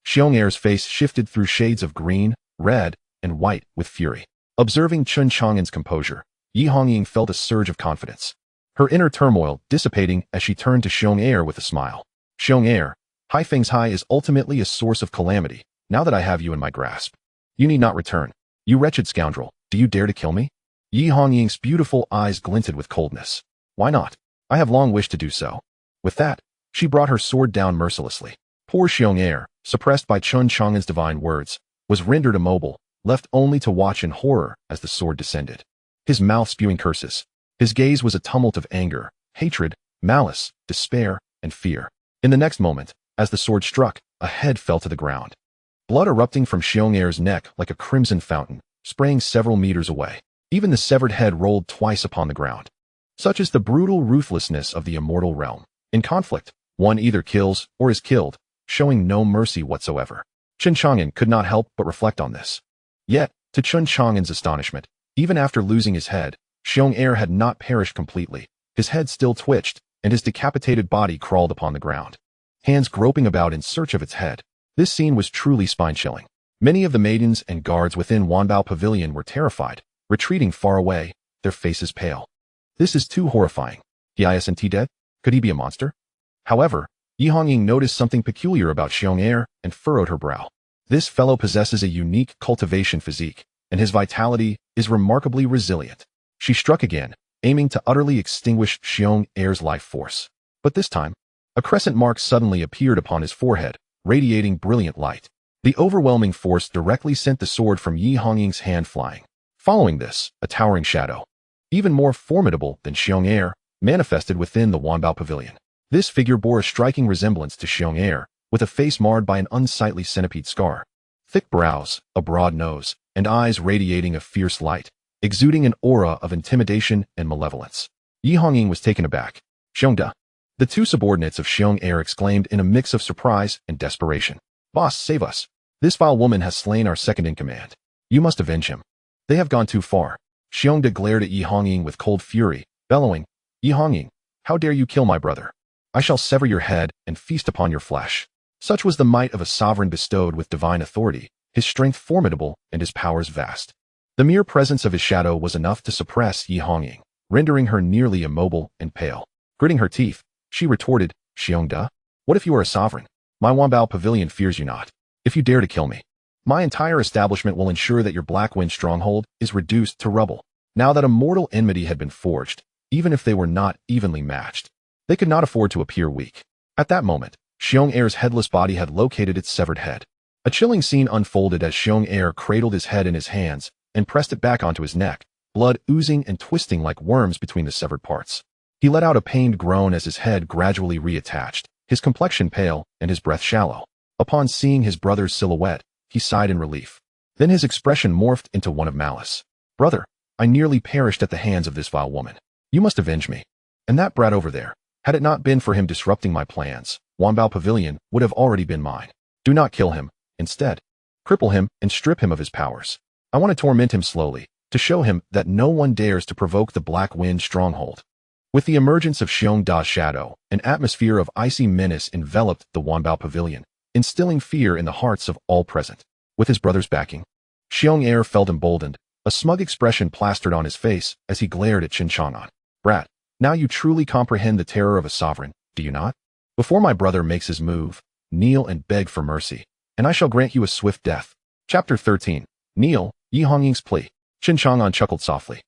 Xiong Air's face shifted through shades of green, red, and white with fury. Observing Chen Chang'an's composure, Yi Hongying felt a surge of confidence, her inner turmoil dissipating as she turned to Xiong Air with a smile. Xiong Air, Haifeng's high is ultimately a source of calamity, now that I have you in my grasp. You need not return. You wretched scoundrel, do you dare to kill me? Yi Hongying's beautiful eyes glinted with coldness. Why not? I have long wished to do so. With that, she brought her sword down mercilessly. Poor Xiong, suppressed by Chen Chang'an's divine words, was rendered immobile, left only to watch in horror as the sword descended. His mouth spewing curses. His gaze was a tumult of anger, hatred, malice, despair, and fear. In the next moment, as the sword struck, a head fell to the ground. Blood erupting from Xiong'er's neck like a crimson fountain, spraying several meters away. Even the severed head rolled twice upon the ground. Such is the brutal ruthlessness of the immortal realm. In conflict, one either kills or is killed, showing no mercy whatsoever. Chen Chang'an could not help but reflect on this. Yet, to Chen Chang'an's astonishment, even after losing his head, Xiong had not perished completely. His head still twitched, and his decapitated body crawled upon the ground. Hands groping about in search of its head. This scene was truly spine-chilling. Many of the maidens and guards within Wanbao Pavilion were terrified, retreating far away, their faces pale. This is too horrifying. Isn't he dead? Could he be a monster? However, Yi Hongying noticed something peculiar about Xiong and furrowed her brow. This fellow possesses a unique cultivation physique, and his vitality is remarkably resilient. She struck again, aiming to utterly extinguish Xiong-er's life force. But this time, a crescent mark suddenly appeared upon his forehead, radiating brilliant light. The overwhelming force directly sent the sword from Yi Hongying's hand flying. Following this, a towering shadow, even more formidable than Xiong, manifested within the Wanbao Pavilion. This figure bore a striking resemblance to Xiong, with a face marred by an unsightly centipede scar. Thick brows, a broad nose, and eyes radiating a fierce light, exuding an aura of intimidation and malevolence. Yi Hongying was taken aback. Xiongda. The two subordinates of Xiong exclaimed in a mix of surprise and desperation. Boss, save us. This vile woman has slain our second-in-command. You must avenge him. They have gone too far. Xiongda glared at Yi Hongying with cold fury, bellowing, Yi Hongying, how dare you kill my brother? I shall sever your head and feast upon your flesh. Such was the might of a sovereign bestowed with divine authority, his strength formidable and his powers vast. The mere presence of his shadow was enough to suppress Yi Hongying, rendering her nearly immobile and pale. Gritting her teeth, she retorted, Xiongda, what if you are a sovereign? My Wanbao Pavilion fears you not. If you dare to kill me, my entire establishment will ensure that your Black Wind stronghold is reduced to rubble. Now that a mortal enmity had been forged, even if they were not evenly matched, they could not afford to appear weak. At that moment, Xiong-er's headless body had located its severed head. A chilling scene unfolded as Xiong-er cradled his head in his hands and pressed it back onto his neck, blood oozing and twisting like worms between the severed parts. He let out a pained groan as his head gradually reattached, his complexion pale and his breath shallow. Upon seeing his brother's silhouette, he sighed in relief. Then his expression morphed into one of malice. Brother, I nearly perished at the hands of this vile woman. You must avenge me. And that brat over there, had it not been for him disrupting my plans, Wanbao Pavilion would have already been mine. Do not kill him. Instead, cripple him and strip him of his powers. I want to torment him slowly, to show him that no one dares to provoke the Black Wind stronghold. With the emergence of Xiongda's shadow, an atmosphere of icy menace enveloped the Wanbao Pavilion, instilling fear in the hearts of all present. With his brother's backing, Xiong felt emboldened, a smug expression plastered on his face as he glared at Chen Chang'an. Brat, now you truly comprehend the terror of a sovereign, do you not? Before my brother makes his move, kneel and beg for mercy, and I shall grant you a swift death. Chapter 13. Kneel, Yi Hongying's plea. Chen Chang'an chuckled softly.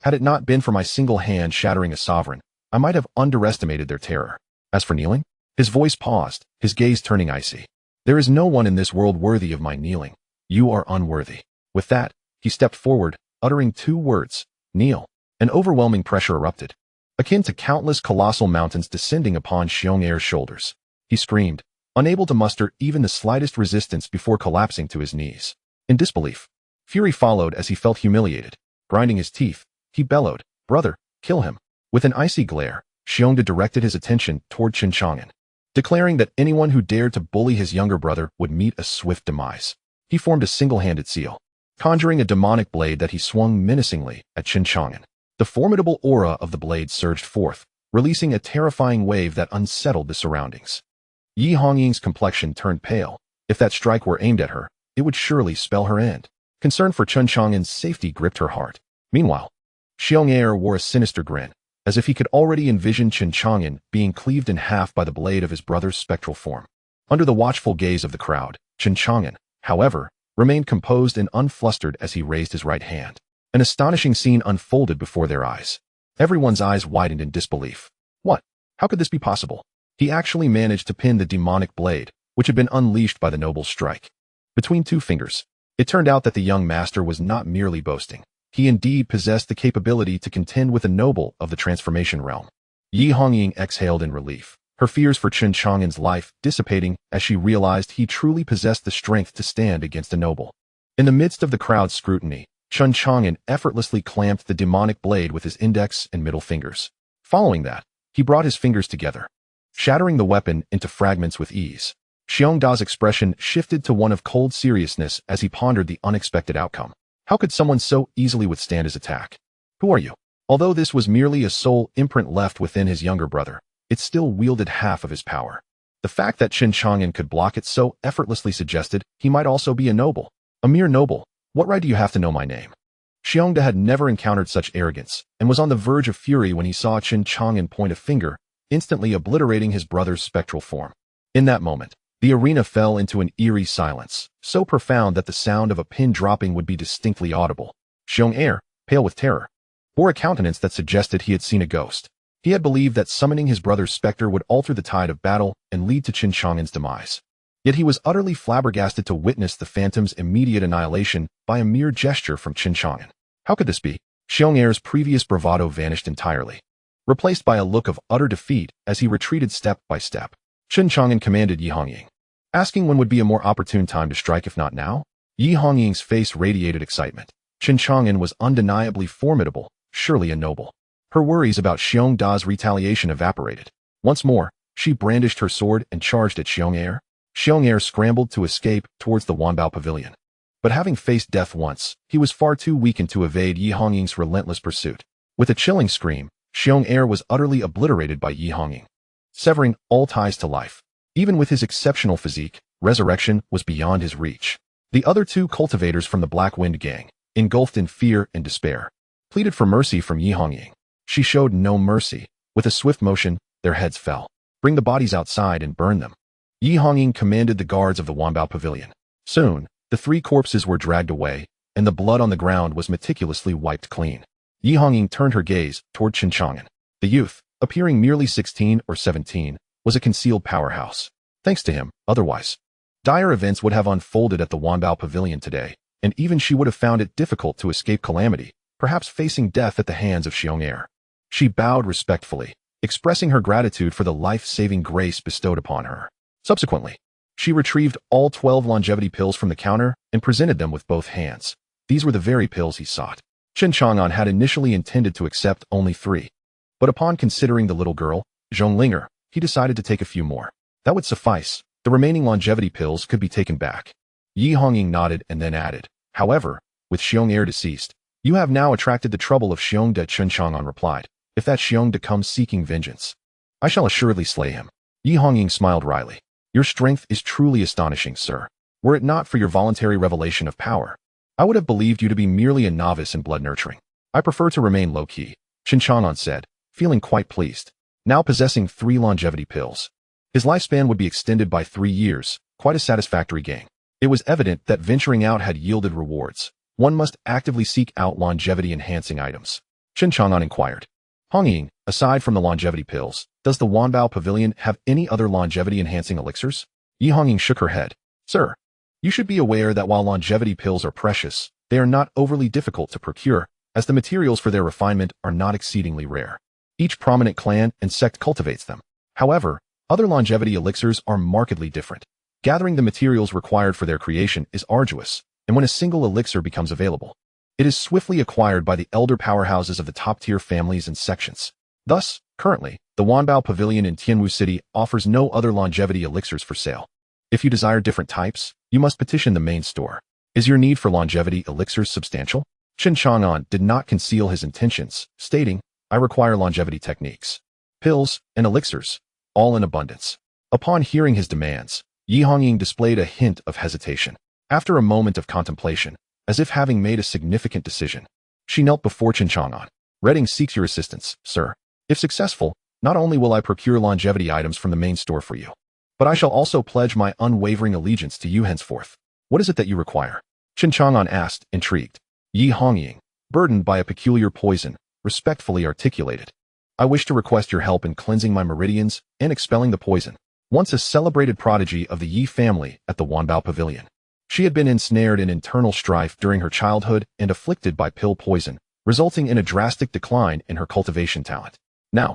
Had it not been for my single hand shattering a sovereign, I might have underestimated their terror. As for kneeling, his voice paused, his gaze turning icy. There is no one in this world worthy of my kneeling. You are unworthy. With that, he stepped forward, uttering two words, kneel. An overwhelming pressure erupted, akin to countless colossal mountains descending upon Xiong-er's shoulders. He screamed, unable to muster even the slightest resistance before collapsing to his knees. In disbelief, fury followed as he felt humiliated. Grinding his teeth, he bellowed, brother, kill him. With an icy glare, Xiongda directed his attention toward Chen Chang'an, declaring that anyone who dared to bully his younger brother would meet a swift demise. He formed a single-handed seal, conjuring a demonic blade that he swung menacingly at Chen Chang'an. The formidable aura of the blade surged forth, releasing a terrifying wave that unsettled the surroundings. Yi Hongying's complexion turned pale. If that strike were aimed at her, it would surely spell her end. Concern for Chen Chang'an's safety gripped her heart. Meanwhile, Xiong wore a sinister grin, as if he could already envision Chen Chang'an being cleaved in half by the blade of his brother's spectral form. Under the watchful gaze of the crowd, Chen Chang'an, however, remained composed and unflustered as he raised his right hand. An astonishing scene unfolded before their eyes. Everyone's eyes widened in disbelief. What? How could this be possible? He actually managed to pin the demonic blade, which had been unleashed by the noble's strike, between two fingers. It turned out that the young master was not merely boasting. He indeed possessed the capability to contend with a noble of the transformation realm. Yi Hongying exhaled in relief, her fears for Chen Chang'an's life dissipating as she realized he truly possessed the strength to stand against a noble. In the midst of the crowd's scrutiny, Chen Chang'an effortlessly clamped the demonic blade with his index and middle fingers. Following that, he brought his fingers together, shattering the weapon into fragments with ease. Xiong Da's expression shifted to one of cold seriousness as he pondered the unexpected outcome. How could someone so easily withstand his attack? Who are you? Although this was merely a soul imprint left within his younger brother, it still wielded half of his power. The fact that Chen Chang'an could block it so effortlessly suggested he might also be a noble. A mere noble. What right do you have to know my name? Xiong Da had never encountered such arrogance and was on the verge of fury when he saw Chen Chang'an point a finger, instantly obliterating his brother's spectral form. In that moment, the arena fell into an eerie silence, so profound that the sound of a pin dropping would be distinctly audible. Xiong Er, pale with terror, bore a countenance that suggested he had seen a ghost. He had believed that summoning his brother's specter would alter the tide of battle and lead to Chen Chang'an's demise. Yet he was utterly flabbergasted to witness the phantom's immediate annihilation by a mere gesture from Chen Chang'an. How could this be? Xiong Er's previous bravado vanished entirely, replaced by a look of utter defeat as he retreated step by step. Chen Chang'an commanded Yi Hongying, asking when would be a more opportune time to strike if not now. Yi Hongying's face radiated excitement. Chen Chang'an was undeniably formidable, surely a noble. Her worries about Xiong Da's retaliation evaporated. Once more, she brandished her sword and charged at Xiong Er. Xiong Er scrambled to escape towards the Wanbao Pavilion. But having faced death once, he was far too weakened to evade Yi Hongying's relentless pursuit. With a chilling scream, Xiong Er was utterly obliterated by Yi Hongying, severing all ties to life. Even with his exceptional physique, resurrection was beyond his reach. The other two cultivators from the Black Wind gang, engulfed in fear and despair, pleaded for mercy from Yi Hongying. She showed no mercy. With a swift motion, their heads fell. Bring the bodies outside and burn them. Yi Hongying commanded the guards of the Wanbao Pavilion. Soon, the three corpses were dragged away, and the blood on the ground was meticulously wiped clean. Yi Hongying turned her gaze toward Chen Chang'an. The youth, appearing merely 16 or 17, was a concealed powerhouse. Thanks to him, otherwise, dire events would have unfolded at the Wanbao Pavilion today, and even she would have found it difficult to escape calamity, perhaps facing death at the hands of Xiong Er. She bowed respectfully, expressing her gratitude for the life-saving grace bestowed upon her. Subsequently, she retrieved all 12 longevity pills from the counter and presented them with both hands. These were the very pills he sought. Chen Chang'an had initially intended to accept only 3. But upon considering the little girl, Zhonglinger, he decided to take a few more. That would suffice. The remaining longevity pills could be taken back. Yi Hongying nodded and then added, however, with Xiong Er deceased, you have now attracted the trouble of Xiong Da. Chen Chang'an replied. If that Xiong Da comes seeking vengeance, I shall assuredly slay him. Yi Hongying smiled wryly. Your strength is truly astonishing, sir. Were it not for your voluntary revelation of power, I would have believed you to be merely a novice in blood nurturing. I prefer to remain low-key, Chen Chang'an said, feeling quite pleased. Now possessing 3 longevity pills, his lifespan would be extended by 3 years, quite a satisfactory gain. It was evident that venturing out had yielded rewards. One must actively seek out longevity-enhancing items. Chen Chang'an inquired. Hongying, aside from the longevity pills, does the Wanbao Pavilion have any other longevity-enhancing elixirs? Yi Hongying shook her head. Sir, you should be aware that while longevity pills are precious, they are not overly difficult to procure, as the materials for their refinement are not exceedingly rare. Each prominent clan and sect cultivates them. However, other longevity elixirs are markedly different. Gathering the materials required for their creation is arduous, and when a single elixir becomes available, it is swiftly acquired by the elder powerhouses of the top-tier families and sections. Thus, currently, the Wanbao Pavilion in Tianwu City offers no other longevity elixirs for sale. If you desire different types, you must petition the main store. Is your need for longevity elixirs substantial? Chen Chang'an did not conceal his intentions, stating, I require longevity techniques, pills, and elixirs, all in abundance. Upon hearing his demands, Yi Hongying displayed a hint of hesitation. After a moment of contemplation, as if having made a significant decision, she knelt before Chen Chang'an. Redding seeks your assistance, sir. If successful, not only will I procure longevity items from the main store for you, but I shall also pledge my unwavering allegiance to you henceforth. What is it that you require? Chen Chang'an asked, intrigued. Yi Hongying, burdened by a peculiar poison, respectfully articulated. I wish to request your help in cleansing my meridians and expelling the poison. Once a celebrated prodigy of the Yi family at the Wanbao Pavilion, she had been ensnared in internal strife during her childhood and afflicted by pill poison, resulting in a drastic decline in her cultivation talent. Now,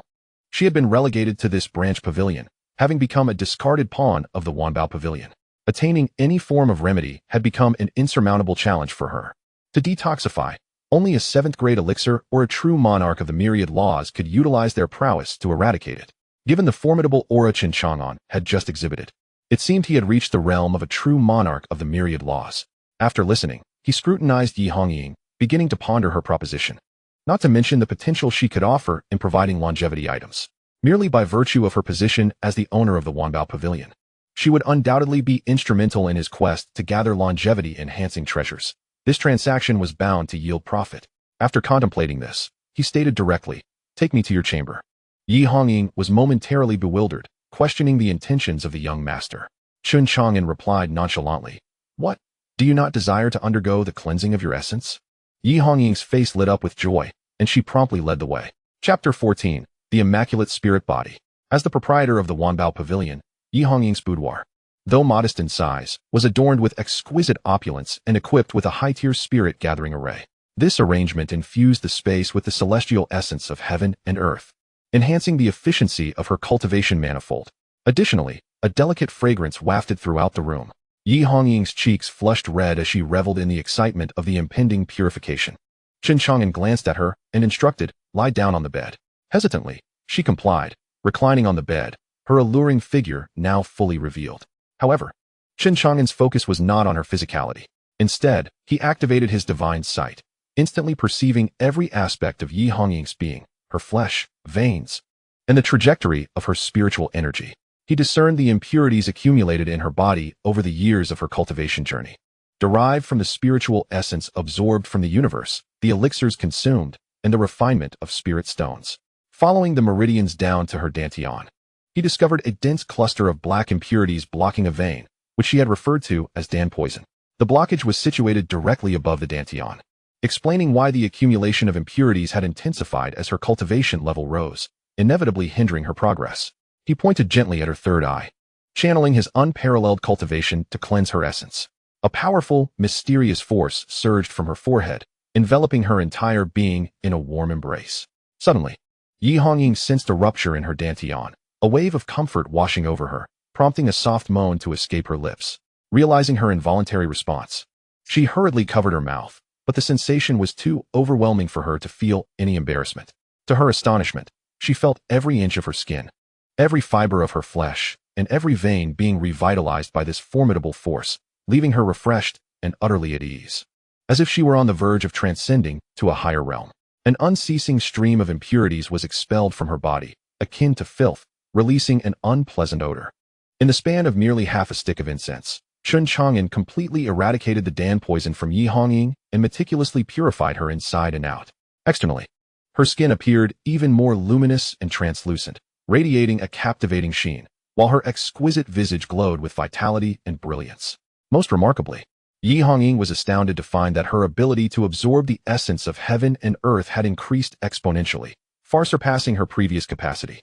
she had been relegated to this branch pavilion, having become a discarded pawn of the Wanbao Pavilion. Attaining any form of remedy had become an insurmountable challenge for her. To detoxify, only a 7th-grade elixir or a true monarch of the myriad laws could utilize their prowess to eradicate it. Given the formidable aura Chen Chang'an had just exhibited, it seemed he had reached the realm of a true monarch of the myriad laws. After listening, he scrutinized Yi Hongying, beginning to ponder her proposition. Not to mention the potential she could offer in providing longevity items. Merely by virtue of her position as the owner of the Wanbao Pavilion, she would undoubtedly be instrumental in his quest to gather longevity-enhancing treasures. This transaction was bound to yield profit. After contemplating this, he stated directly, "Take me to your chamber." Yi Hongying was momentarily bewildered, questioning the intentions of the young master. Chen Chang'an replied nonchalantly, "What? Do you not desire to undergo the cleansing of your essence?" Yi Hongying's face lit up with joy, and she promptly led the way. Chapter 14. The Immaculate Spirit Body. As the proprietor of the Wanbao Pavilion, Yi Hongying's boudoir, though modest in size, was adorned with exquisite opulence and equipped with a high-tier spirit-gathering array. This arrangement infused the space with the celestial essence of heaven and earth, enhancing the efficiency of her cultivation manifold. Additionally, a delicate fragrance wafted throughout the room. Yi Hongying's cheeks flushed red as she reveled in the excitement of the impending purification. Chen Chang'an glanced at her and instructed, "Lie down on the bed." Hesitantly, she complied, reclining on the bed, her alluring figure now fully revealed. However, Chen Chang'an's focus was not on her physicality. Instead, he activated his divine sight, instantly perceiving every aspect of Yi Hongying's being, her flesh, veins, and the trajectory of her spiritual energy. He discerned the impurities accumulated in her body over the years of her cultivation journey. Derived from the spiritual essence absorbed from the universe, the elixirs consumed, and the refinement of spirit stones. Following the meridians down to her dantian, he discovered a dense cluster of black impurities blocking a vein, which she had referred to as Dan poison. The blockage was situated directly above the dantian, explaining why the accumulation of impurities had intensified as her cultivation level rose, inevitably hindering her progress. He pointed gently at her third eye, channeling his unparalleled cultivation to cleanse her essence. A powerful, mysterious force surged from her forehead, enveloping her entire being in a warm embrace. Suddenly, Yi Hongying sensed a rupture in her dantian, a wave of comfort washing over her, prompting a soft moan to escape her lips. Realizing her involuntary response, she hurriedly covered her mouth, but the sensation was too overwhelming for her to feel any embarrassment. To her astonishment, she felt every inch of her skin, every fiber of her flesh, and every vein being revitalized by this formidable force, leaving her refreshed and utterly at ease, as if she were on the verge of transcending to a higher realm. An unceasing stream of impurities was expelled from her body, akin to filth, releasing an unpleasant odor. In the span of merely half a stick of incense, Chen Chang'an completely eradicated the Dan poison from Yi Hongying and meticulously purified her inside and out. Externally, her skin appeared even more luminous and translucent, radiating a captivating sheen, while her exquisite visage glowed with vitality and brilliance. Most remarkably, Yi Hongying was astounded to find that her ability to absorb the essence of heaven and earth had increased exponentially, far surpassing her previous capacity.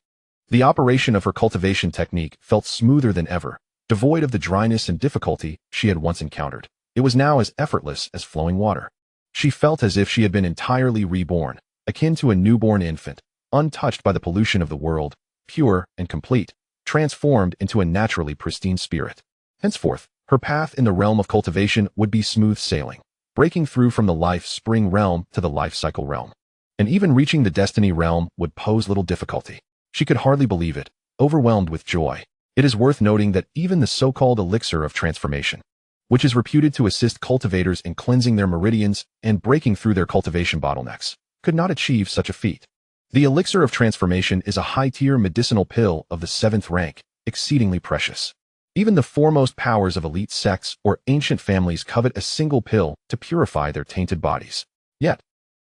The operation of her cultivation technique felt smoother than ever, devoid of the dryness and difficulty she had once encountered. It was now as effortless as flowing water. She felt as if she had been entirely reborn, akin to a newborn infant, untouched by the pollution of the world, pure and complete, transformed into a naturally pristine spirit. Henceforth, her path in the realm of cultivation would be smooth sailing, breaking through from the life spring realm to the life cycle realm. And even reaching the destiny realm would pose little difficulty. She could hardly believe it, overwhelmed with joy. It is worth noting that even the so-called elixir of transformation, which is reputed to assist cultivators in cleansing their meridians and breaking through their cultivation bottlenecks, could not achieve such a feat. The elixir of transformation is a high-tier medicinal pill of the 7th rank, exceedingly precious. Even the foremost powers of elite sects or ancient families covet a single pill to purify their tainted bodies. Yet,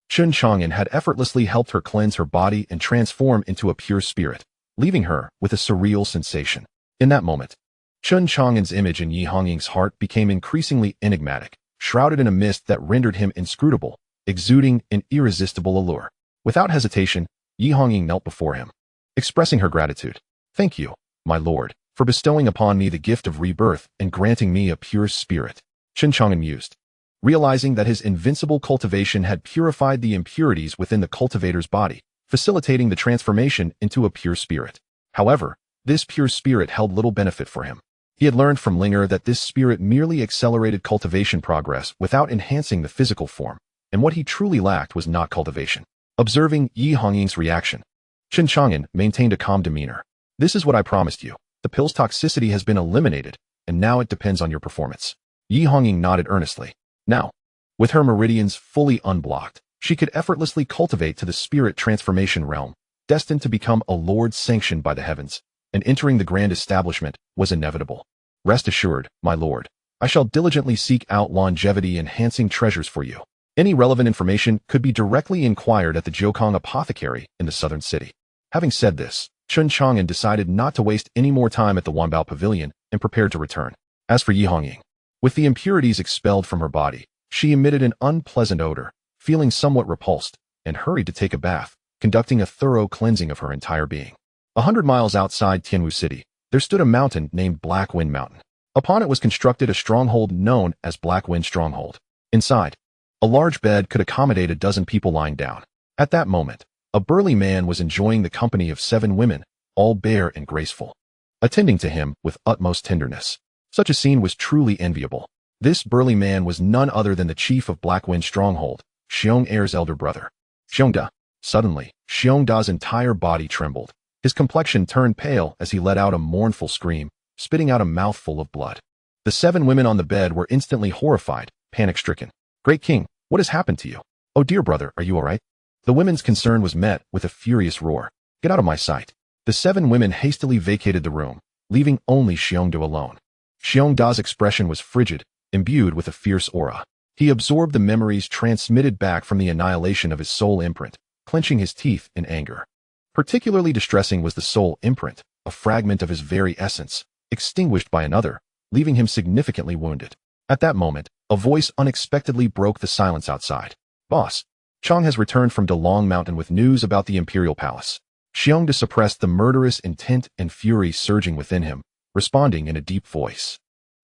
Chen Chang'an had effortlessly helped her cleanse her body and transform into a pure spirit, leaving her with a surreal sensation. In that moment, Chen Chang'an's image in Yi Hongying's heart became increasingly enigmatic, shrouded in a mist that rendered him inscrutable, exuding an irresistible allure. Without hesitation, Yi Hongying knelt before him, expressing her gratitude. "Thank you, my lord, for bestowing upon me the gift of rebirth and granting me a pure spirit," Chen Chang'an mused, realizing that his invincible cultivation had purified the impurities within the cultivator's body, facilitating the transformation into a pure spirit. However, this pure spirit held little benefit for him. He had learned from Linger that this spirit merely accelerated cultivation progress without enhancing the physical form, and what he truly lacked was not cultivation. Observing Yi Hongying's reaction, Chen Chang'an maintained a calm demeanor. "This is what I promised you. The pill's toxicity has been eliminated, and now it depends on your performance." Yi Hongying nodded earnestly. Now, with her meridians fully unblocked, she could effortlessly cultivate to the spirit transformation realm, destined to become a lord sanctioned by the heavens, and entering the grand establishment was inevitable. "Rest assured, my lord, I shall diligently seek out longevity-enhancing treasures for you. Any relevant information could be directly inquired at the Jiukong Apothecary in the southern city." Having said this, Chen Chang'an decided not to waste any more time at the Wanbao Pavilion and prepared to return. As for Yi Hongying, with the impurities expelled from her body, she emitted an unpleasant odor, feeling somewhat repulsed, and hurried to take a bath, conducting a thorough cleansing of her entire being. 100 miles outside Tianwu City, there stood a mountain named Black Wind Mountain. Upon it was constructed a stronghold known as Black Wind Stronghold. Inside, a large bed could accommodate a dozen people lying down. At that moment, a burly man was enjoying the company of 7 women, all bare and graceful, attending to him with utmost tenderness. Such a scene was truly enviable. This burly man was none other than the chief of Black Wind Stronghold, Xiong Er's elder brother, Xiong Da. Suddenly, Xiong Da's entire body trembled. His complexion turned pale as he let out a mournful scream, spitting out a mouthful of blood. The 7 women on the bed were instantly horrified, panic-stricken. "Great king, what has happened to you? Oh dear brother, are you all right?" The women's concern was met with a furious roar. "Get out of my sight." The 7 women hastily vacated the room, leaving only Xiong Da alone. Xiong Da's expression was frigid, imbued with a fierce aura. He absorbed the memories transmitted back from the annihilation of his soul imprint, clenching his teeth in anger. Particularly distressing was the soul imprint, a fragment of his very essence, extinguished by another, leaving him significantly wounded. At that moment, a voice unexpectedly broke the silence outside. "Boss, Chang has returned from Delong Mountain with news about the Imperial Palace." Xiong Da suppressed the murderous intent and fury surging within him, responding in a deep voice.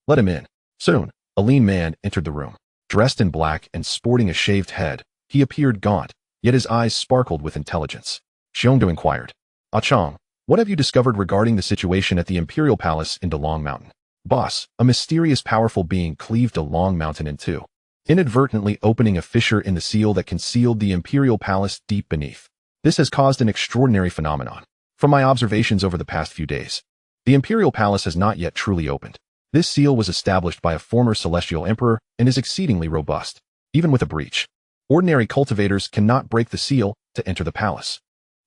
"Let him in." Soon, a lean man entered the room. Dressed in black and sporting a shaved head, he appeared gaunt, yet his eyes sparkled with intelligence. Xiong Da inquired, "Ah Chang, what have you discovered regarding the situation at the Imperial Palace in Delong Mountain?" "Boss, a mysterious powerful being cleaved Delong Mountain in two, inadvertently opening a fissure in the seal that concealed the Imperial Palace deep beneath. This has caused an extraordinary phenomenon. From my observations over the past few days, the Imperial Palace has not yet truly opened. This seal was established by a former celestial emperor and is exceedingly robust. Even with a breach, ordinary cultivators cannot break the seal to enter the palace.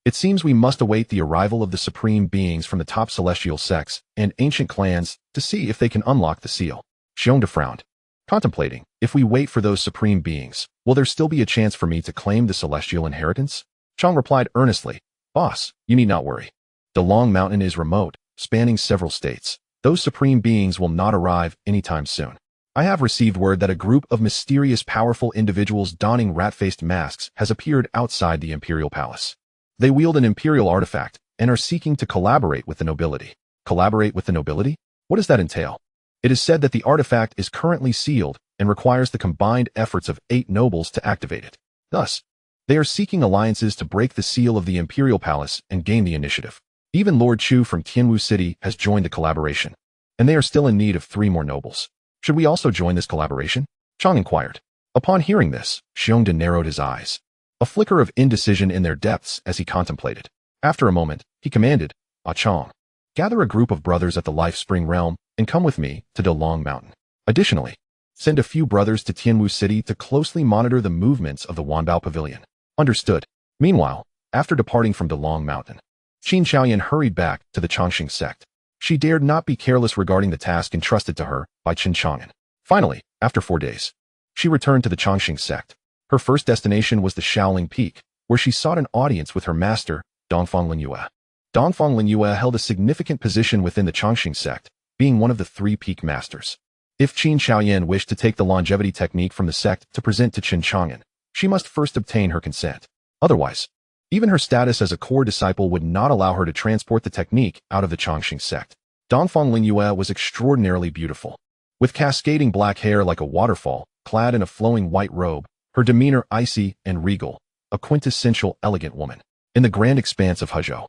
It seems we must await the arrival of the supreme beings from the top celestial sects and ancient clans to see if they can unlock the seal." Xiong Da frowned, contemplating, "If we wait for those supreme beings, will there still be a chance for me to claim the celestial inheritance?" Chang replied earnestly, "Boss, you need not worry. Delong Mountain is remote, spanning several states. Those supreme beings will not arrive anytime soon. I have received word that a group of mysterious powerful individuals donning rat-faced masks has appeared outside the Imperial Palace. They wield an Imperial artifact and are seeking to collaborate with the nobility." "Collaborate with the nobility? What does that entail?" "It is said that the artifact is currently sealed and requires the combined efforts of 8 nobles to activate it. Thus, they are seeking alliances to break the seal of the Imperial Palace and gain the initiative. Even Lord Chu from Tianwu City has joined the collaboration, and they are still in need of 3 more nobles. Should we also join this collaboration?" Chang inquired. Upon hearing this, Xiong Da narrowed his eyes, a flicker of indecision in their depths as he contemplated. After a moment, he commanded, "Ah Chang, gather a group of brothers at the Life Spring Realm and come with me to Delong Mountain. Additionally, send a few brothers to Tianwu City to closely monitor the movements of the Wanbao Pavilion." "Understood." Meanwhile, after departing from Delong Mountain, Qin Xiaoyan hurried back to the Changxing sect. She dared not be careless regarding the task entrusted to her by Chen Chang'an. Finally, after 4 days, she returned to the Changxing sect. Her first destination was the Shaoling Peak, where she sought an audience with her master, Dongfang Linyue. Dongfang Linyue held a significant position within the Changxing sect, being one of the 3 peak masters. If Qin Xiaoyan wished to take the longevity technique from the sect to present to Chen Chang'an, she must first obtain her consent. Otherwise, even her status as a core disciple would not allow her to transport the technique out of the Changxing sect. Dongfang Lingyue was extraordinarily beautiful. With cascading black hair like a waterfall, clad in a flowing white robe, her demeanor icy and regal, a quintessential elegant woman. In the grand expanse of Hezhou,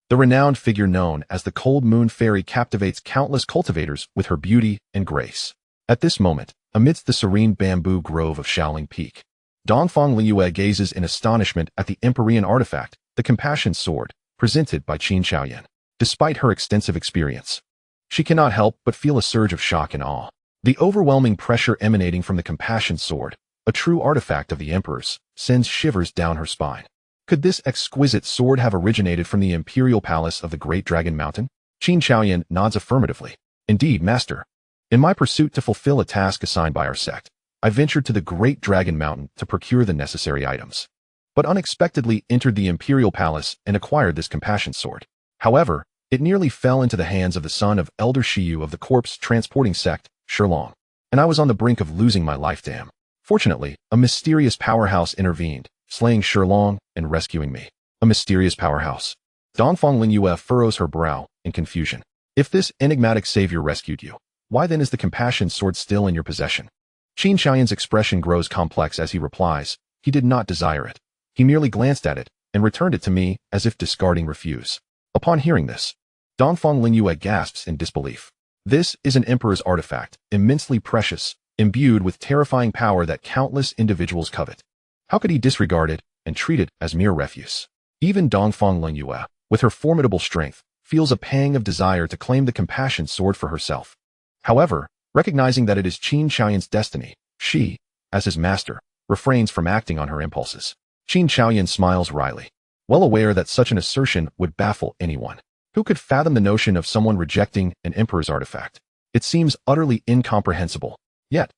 the renowned figure known as the Cold Moon Fairy captivates countless cultivators with her beauty and grace. At this moment, amidst the serene bamboo grove of Shaoling Peak, Dongfang Lingyue gazes in astonishment at the Empyrean artifact, the Compassion Sword, presented by Qin Shaoyan. Despite her extensive experience, she cannot help but feel a surge of shock and awe. The overwhelming pressure emanating from the Compassion Sword, a true artifact of the Emperor's, sends shivers down her spine. Could this exquisite sword have originated from the Imperial Palace of the Great Dragon Mountain? Qin Shaoyan nods affirmatively. Indeed, Master. In my pursuit to fulfill a task assigned by our sect, I ventured to the Great Dragon Mountain to procure the necessary items, but unexpectedly entered the Imperial Palace and acquired this Compassion Sword. However, it nearly fell into the hands of the son of Elder Shiyu of the corpse-transporting sect, Sherlong, and I was on the brink of losing my life to him. Fortunately, a mysterious powerhouse intervened, slaying Sherlong and rescuing me. A mysterious powerhouse. Dongfang Lingyue furrows her brow in confusion. If this enigmatic savior rescued you, why then is the Compassion Sword still in your possession? Qin Shaoyan's expression grows complex as he replies, he did not desire it. He merely glanced at it and returned it to me as if discarding refuse. Upon hearing this, Dongfang Lingyue gasps in disbelief. This is an emperor's artifact, immensely precious, imbued with terrifying power that countless individuals covet. How could he disregard it and treat it as mere refuse? Even Dongfang Lingyue, with her formidable strength, feels a pang of desire to claim the Compassion Sword for herself. However, recognizing that it is Qin Shaoyan's destiny, she, as his master, refrains from acting on her impulses. Qin Shaoyan smiles wryly, well aware that such an assertion would baffle anyone. Who could fathom the notion of someone rejecting an emperor's artifact? It seems utterly incomprehensible. Yet,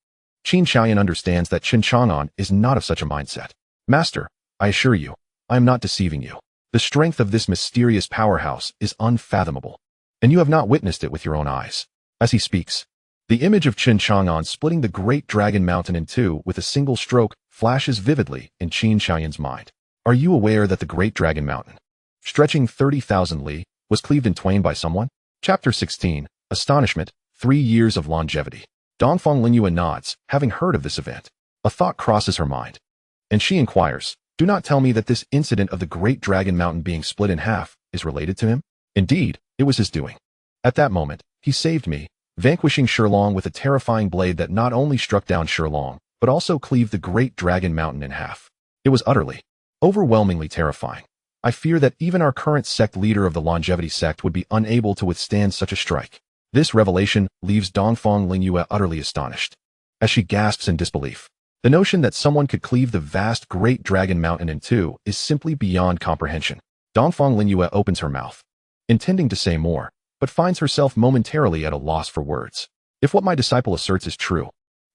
Qin Shaoyan understands that Chen Chang'an is not of such a mindset. Master, I assure you, I am not deceiving you. The strength of this mysterious powerhouse is unfathomable, and you have not witnessed it with your own eyes. As he speaks, the image of Chen Chang'an splitting the Great Dragon Mountain in two with a single stroke flashes vividly in Qin Shaoyan's mind. Are you aware that the Great Dragon Mountain, stretching 30,000 li, was cleaved in twain by someone? Chapter 16, Astonishment, 3 Years of Longevity. Dongfang Lingyue nods, having heard of this event. A thought crosses her mind, and she inquires, do not tell me that this incident of the Great Dragon Mountain being split in half is related to him? Indeed, it was his doing. At that moment, he saved me, vanquishing Sherlong with a terrifying blade that not only struck down Sherlong, but also cleaved the Great Dragon Mountain in half. It was utterly, overwhelmingly terrifying. I fear that even our current sect leader of the Longevity sect would be unable to withstand such a strike. This revelation leaves Dongfang Lingyue utterly astonished, as she gasps in disbelief. The notion that someone could cleave the vast Great Dragon Mountain in two is simply beyond comprehension. Dongfang Lingyue opens her mouth, intending to say more, but finds herself momentarily at a loss for words. If what my disciple asserts is true,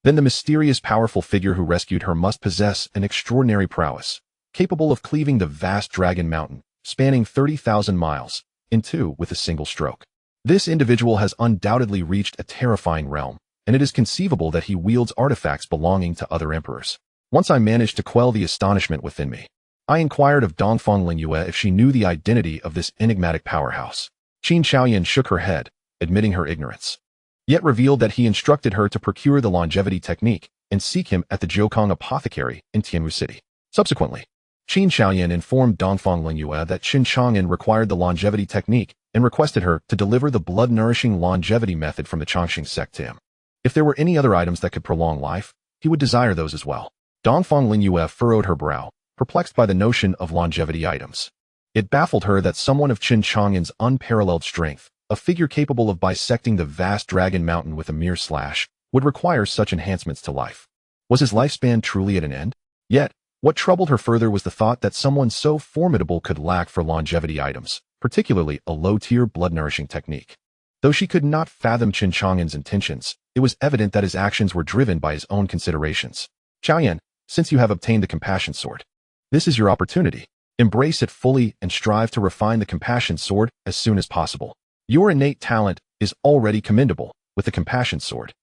then the mysterious powerful figure who rescued her must possess an extraordinary prowess, capable of cleaving the vast Dragon Mountain, spanning 30,000 miles, in two with a single stroke. This individual has undoubtedly reached a terrifying realm, and it is conceivable that he wields artifacts belonging to other emperors. Once I managed to quell the astonishment within me, I inquired of Dongfang Lingyue if she knew the identity of this enigmatic powerhouse. Qin Shaoyan shook her head, admitting her ignorance, yet revealed that he instructed her to procure the longevity technique and seek him at the Jiukong Apothecary in Tianwu City. Subsequently, Qin Shaoyan informed Dongfang Lingyue that Chen Chang'an required the longevity technique and requested her to deliver the blood-nourishing longevity method from the Changxing sect to him. If there were any other items that could prolong life, he would desire those as well. Dongfang Lingyue furrowed her brow, perplexed by the notion of longevity items. It baffled her that someone of Chen Chang'an's unparalleled strength, a figure capable of bisecting the vast Dragon Mountain with a mere slash, would require such enhancements to life. Was his lifespan truly at an end? Yet, what troubled her further was the thought that someone so formidable could lack for longevity items, particularly a low-tier blood-nourishing technique. Though she could not fathom Chen Chang'an's intentions, it was evident that his actions were driven by his own considerations. Shaoyan, since you have obtained the Compassion Sword, this is your opportunity. Embrace it fully and strive to refine the Compassion Sword as soon as possible. Your innate talent is already commendable with the Compassion Sword.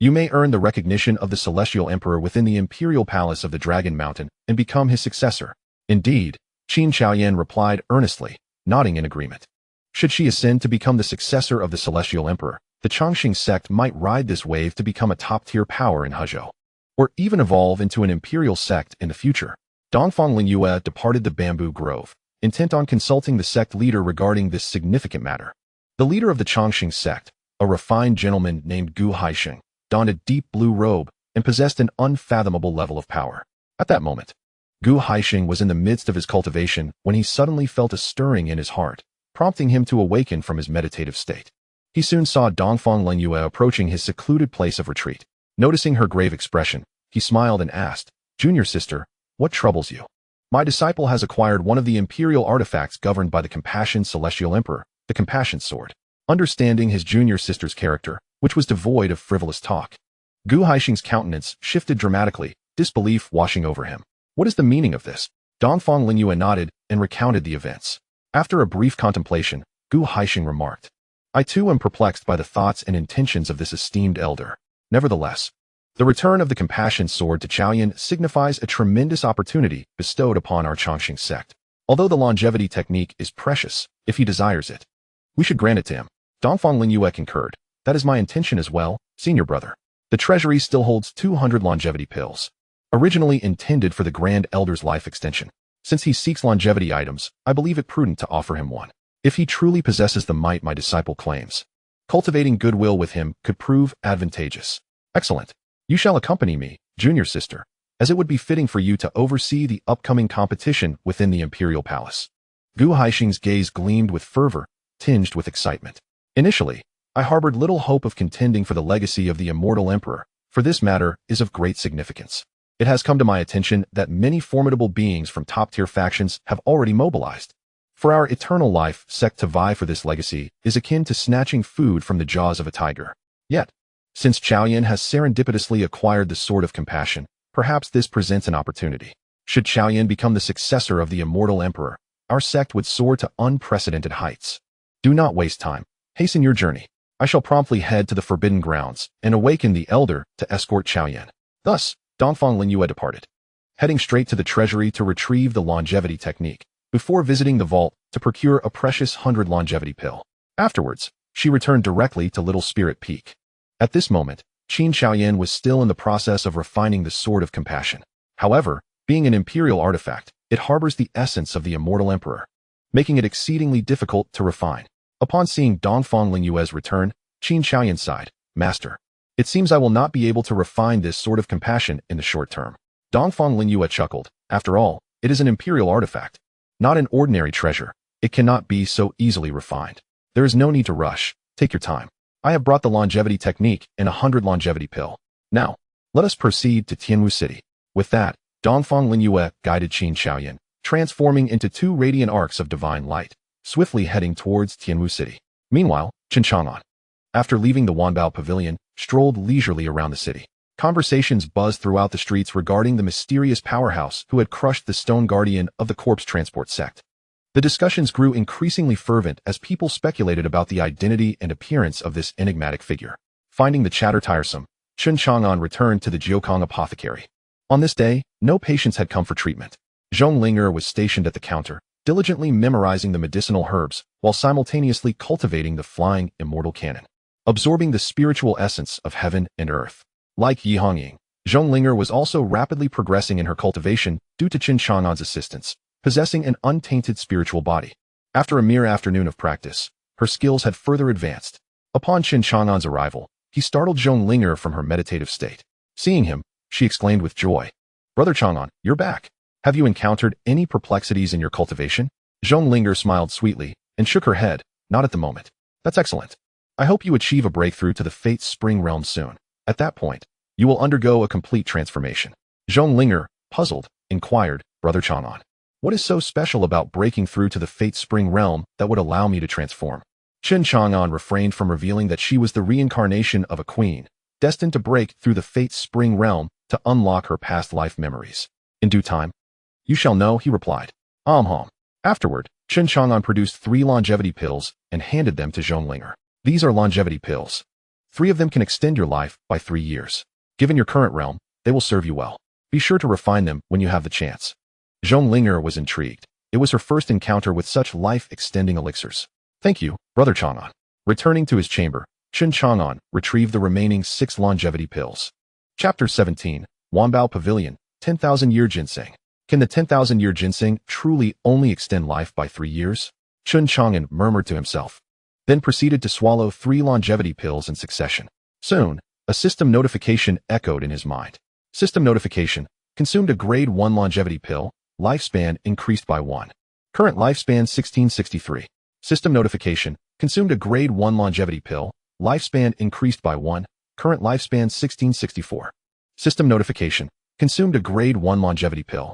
You may earn the recognition of the Celestial Emperor within the Imperial Palace of the Dragon Mountain and become his successor. Indeed, Chen Chang'an replied earnestly, nodding in agreement. Should she ascend to become the successor of the Celestial Emperor, the Changxing sect might ride this wave to become a top-tier power in Hezhou, or even evolve into an imperial sect in the future. Dongfang Lingyue departed the bamboo grove, intent on consulting the sect leader regarding this significant matter. The leader of the Changxing sect, a refined gentleman named Gu Haixing, donned a deep blue robe and possessed an unfathomable level of power. At that moment, Gu Haixing was in the midst of his cultivation when he suddenly felt a stirring in his heart, prompting him to awaken from his meditative state. He soon saw Dongfang Lingyue approaching his secluded place of retreat. Noticing her grave expression, he smiled and asked, "Junior sister, what troubles you?" "My disciple has acquired one of the imperial artifacts governed by the Compassion Celestial Emperor, the Compassion Sword." Understanding his junior sister's character, which was devoid of frivolous talk, Gu Haixing's countenance shifted dramatically, disbelief washing over him. "What is the meaning of this?" Dongfang Lingyue nodded and recounted the events. After a brief contemplation, Gu Haixing remarked, "I too am perplexed by the thoughts and intentions of this esteemed elder. Nevertheless, the return of the Compassion Sword to Chaoyan signifies a tremendous opportunity bestowed upon our Changxing sect. Although the longevity technique is precious, if he desires it, we should grant it to him." Dongfang Lingyue concurred. "That is my intention as well, senior brother. The treasury still holds 200 longevity pills, originally intended for the Grand Elder's life extension. Since he seeks longevity items, I believe it prudent to offer him one. If he truly possesses the might my disciple claims, cultivating goodwill with him could prove advantageous." "Excellent. You shall accompany me, junior sister, as it would be fitting for you to oversee the upcoming competition within the Imperial Palace." Gu Haixing's gaze gleamed with fervor, tinged with excitement. "Initially, I harbored little hope of contending for the legacy of the Immortal Emperor, for this matter is of great significance. It has come to my attention that many formidable beings from top-tier factions have already mobilized. For our eternal life sect to vie for this legacy is akin to snatching food from the jaws of a tiger. Yet, since Chaoyan has serendipitously acquired the Sword of Compassion, perhaps this presents an opportunity. Should Chaoyan become the successor of the Immortal Emperor, our sect would soar to unprecedented heights. Do not waste time. Hasten your journey. I shall promptly head to the Forbidden Grounds and awaken the Elder to escort Chaoyan." Thus, Dongfang Lingyue departed, heading straight to the treasury to retrieve the longevity technique, before visiting the vault to procure a precious 100 longevity pill. Afterwards, she returned directly to Little Spirit Peak. At this moment, Chen Chang'an was still in the process of refining the Sword of Compassion. However, being an imperial artifact, it harbors the essence of the Immortal Emperor, making it exceedingly difficult to refine. Upon seeing Dongfang Lingyue's return, Chen Chang'an sighed, "Master, it seems I will not be able to refine this Sword of Compassion in the short term." Dongfang Lingyue chuckled. "After all, it is an imperial artifact, not an ordinary treasure. It cannot be so easily refined. There is no need to rush. Take your time. I have brought the longevity technique and 100 longevity pill. Now, let us proceed to Tianwu City." With that, Dongfang Lingyue guided Chen Chang'an, transforming into 2 radiant arcs of divine light, swiftly heading towards Tianwu City. Meanwhile, Chen Chang'an, after leaving the Wanbao Pavilion, strolled leisurely around the city. Conversations buzzed throughout the streets regarding the mysterious powerhouse who had crushed the Stone Guardian of the Corpse Transport sect. The discussions grew increasingly fervent as people speculated about the identity and appearance of this enigmatic figure. Finding the chatter tiresome, Chen Chang'an returned to the Jiokong apothecary. On this day, no patients had come for treatment. Zhong Linger was stationed at the counter, diligently memorizing the medicinal herbs while simultaneously cultivating the flying immortal cannon, absorbing the spiritual essence of heaven and earth. Like Yi Hongying, Zhong Linger was also rapidly progressing in her cultivation due to Chen Chang'an's assistance, possessing an untainted spiritual body. After a mere afternoon of practice, her skills had further advanced. Upon Chen Chang'an's arrival, he startled Zhong Linger from her meditative state. Seeing him, she exclaimed with joy, "Brother Chang'an, you're back. Have you encountered any perplexities in your cultivation?" Zhong Linger smiled sweetly and shook her head. "Not at the moment." "That's excellent. I hope you achieve a breakthrough to the Fate's Spring Realm soon. At that point, you will undergo a complete transformation." Zhong Linger, puzzled, inquired, "Brother Chang'an, what is so special about breaking through to the Fate's Spring Realm that would allow me to transform?" Chen Chang'an refrained from revealing that she was the reincarnation of a queen, destined to break through the Fate's Spring Realm to unlock her past life memories. "In due time, you shall know," he replied. Afterward, Chen Chang'an produced 3 longevity pills and handed them to Zhong Linger. "These are longevity pills. 3 of them can extend your life by 3 years. Given your current realm, they will serve you well. Be sure to refine them when you have the chance. Zhonglinger was intrigued. It was her first encounter with such life-extending elixirs. Thank you, Brother Chang'an. Returning to his chamber, Chen Chang'an retrieved the remaining 6 longevity pills. Chapter 17, Wanbao Pavilion, 10,000-year Jinseng. Can the 10,000-year Jinseng truly only extend life by 3 years? Chen Chang'an murmured to himself, then proceeded to swallow 3 longevity pills in succession. Soon, a system notification echoed in his mind. System notification: consumed a grade 1 longevity pill, lifespan increased by 1. Current lifespan 1663. System notification: consumed a grade 1 longevity pill, lifespan increased by 1. Current lifespan 1664. System notification: consumed a grade 1 longevity pill,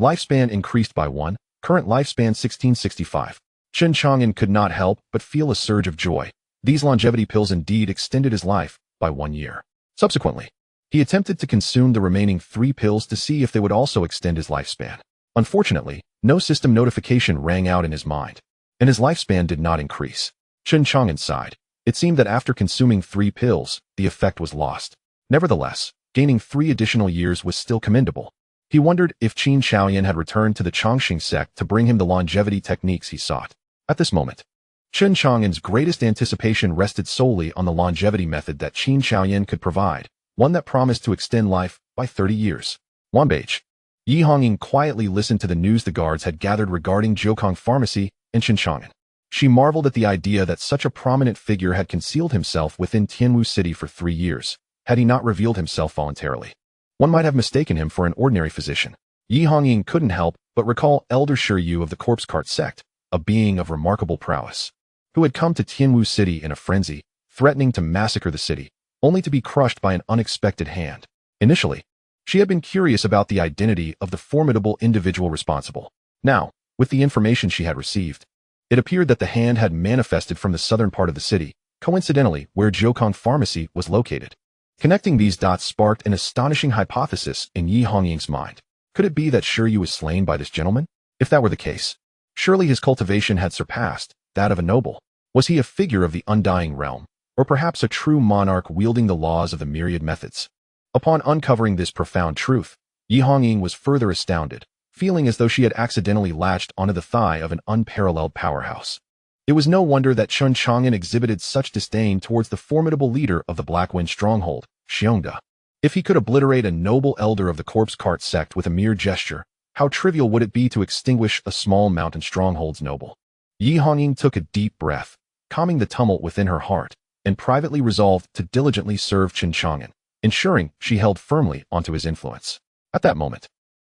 lifespan increased by 1. Current lifespan 1665. Chen Chang'an could not help but feel a surge of joy. These longevity pills indeed extended his life by 1 year. Subsequently, he attempted to consume the remaining 3 pills to see if they would also extend his lifespan. Unfortunately, no system notification rang out in his mind, and his lifespan did not increase. Chen Chang'an sighed. It seemed that after consuming 3 pills, the effect was lost. Nevertheless, gaining 3 additional years was still commendable. He wondered if Qin Shaoyan had returned to the Chongqing sect to bring him the longevity techniques he sought. At this moment, Chen Chang'an's greatest anticipation rested solely on the longevity method that Qin Shaoyan could provide, one that promised to extend life by 30 years. Wanbao. Yi Hongying quietly listened to the news the guards had gathered regarding Jiukong Pharmacy and Chen Chang'an. She marveled at the idea that such a prominent figure had concealed himself within Tianwu City for 3 years, had he not revealed himself voluntarily. One might have mistaken him for an ordinary physician. Yi Hongying couldn't help but recall Elder Shiryu of the Corpse Cart sect, a being of remarkable prowess, who had come to Tianwu City in a frenzy, threatening to massacre the city, only to be crushed by an unexpected hand. Initially, she had been curious about the identity of the formidable individual responsible. Now, with the information she had received, it appeared that the hand had manifested from the southern part of the city, coincidentally where Jiukong Pharmacy was located. Connecting these dots sparked an astonishing hypothesis in Yi Hongying's mind. Could it be that Shiryu was slain by this gentleman? If that were the case, surely his cultivation had surpassed that of a noble. Was he a figure of the undying realm, or perhaps a true monarch wielding the laws of the myriad methods? Upon uncovering this profound truth, Yi Hongying was further astounded, feeling as though she had accidentally latched onto the thigh of an unparalleled powerhouse. It was no wonder that Chen Chang'an exhibited such disdain towards the formidable leader of the Black Wind stronghold, Xiongda. If he could obliterate a noble elder of the Corpse Cart sect with a mere gesture, how trivial would it be to extinguish a small mountain stronghold's noble? Yi Hongying took a deep breath, calming the tumult within her heart, and privately resolved to diligently serve Chen Chang'an, ensuring she held firmly onto his influence. At that moment,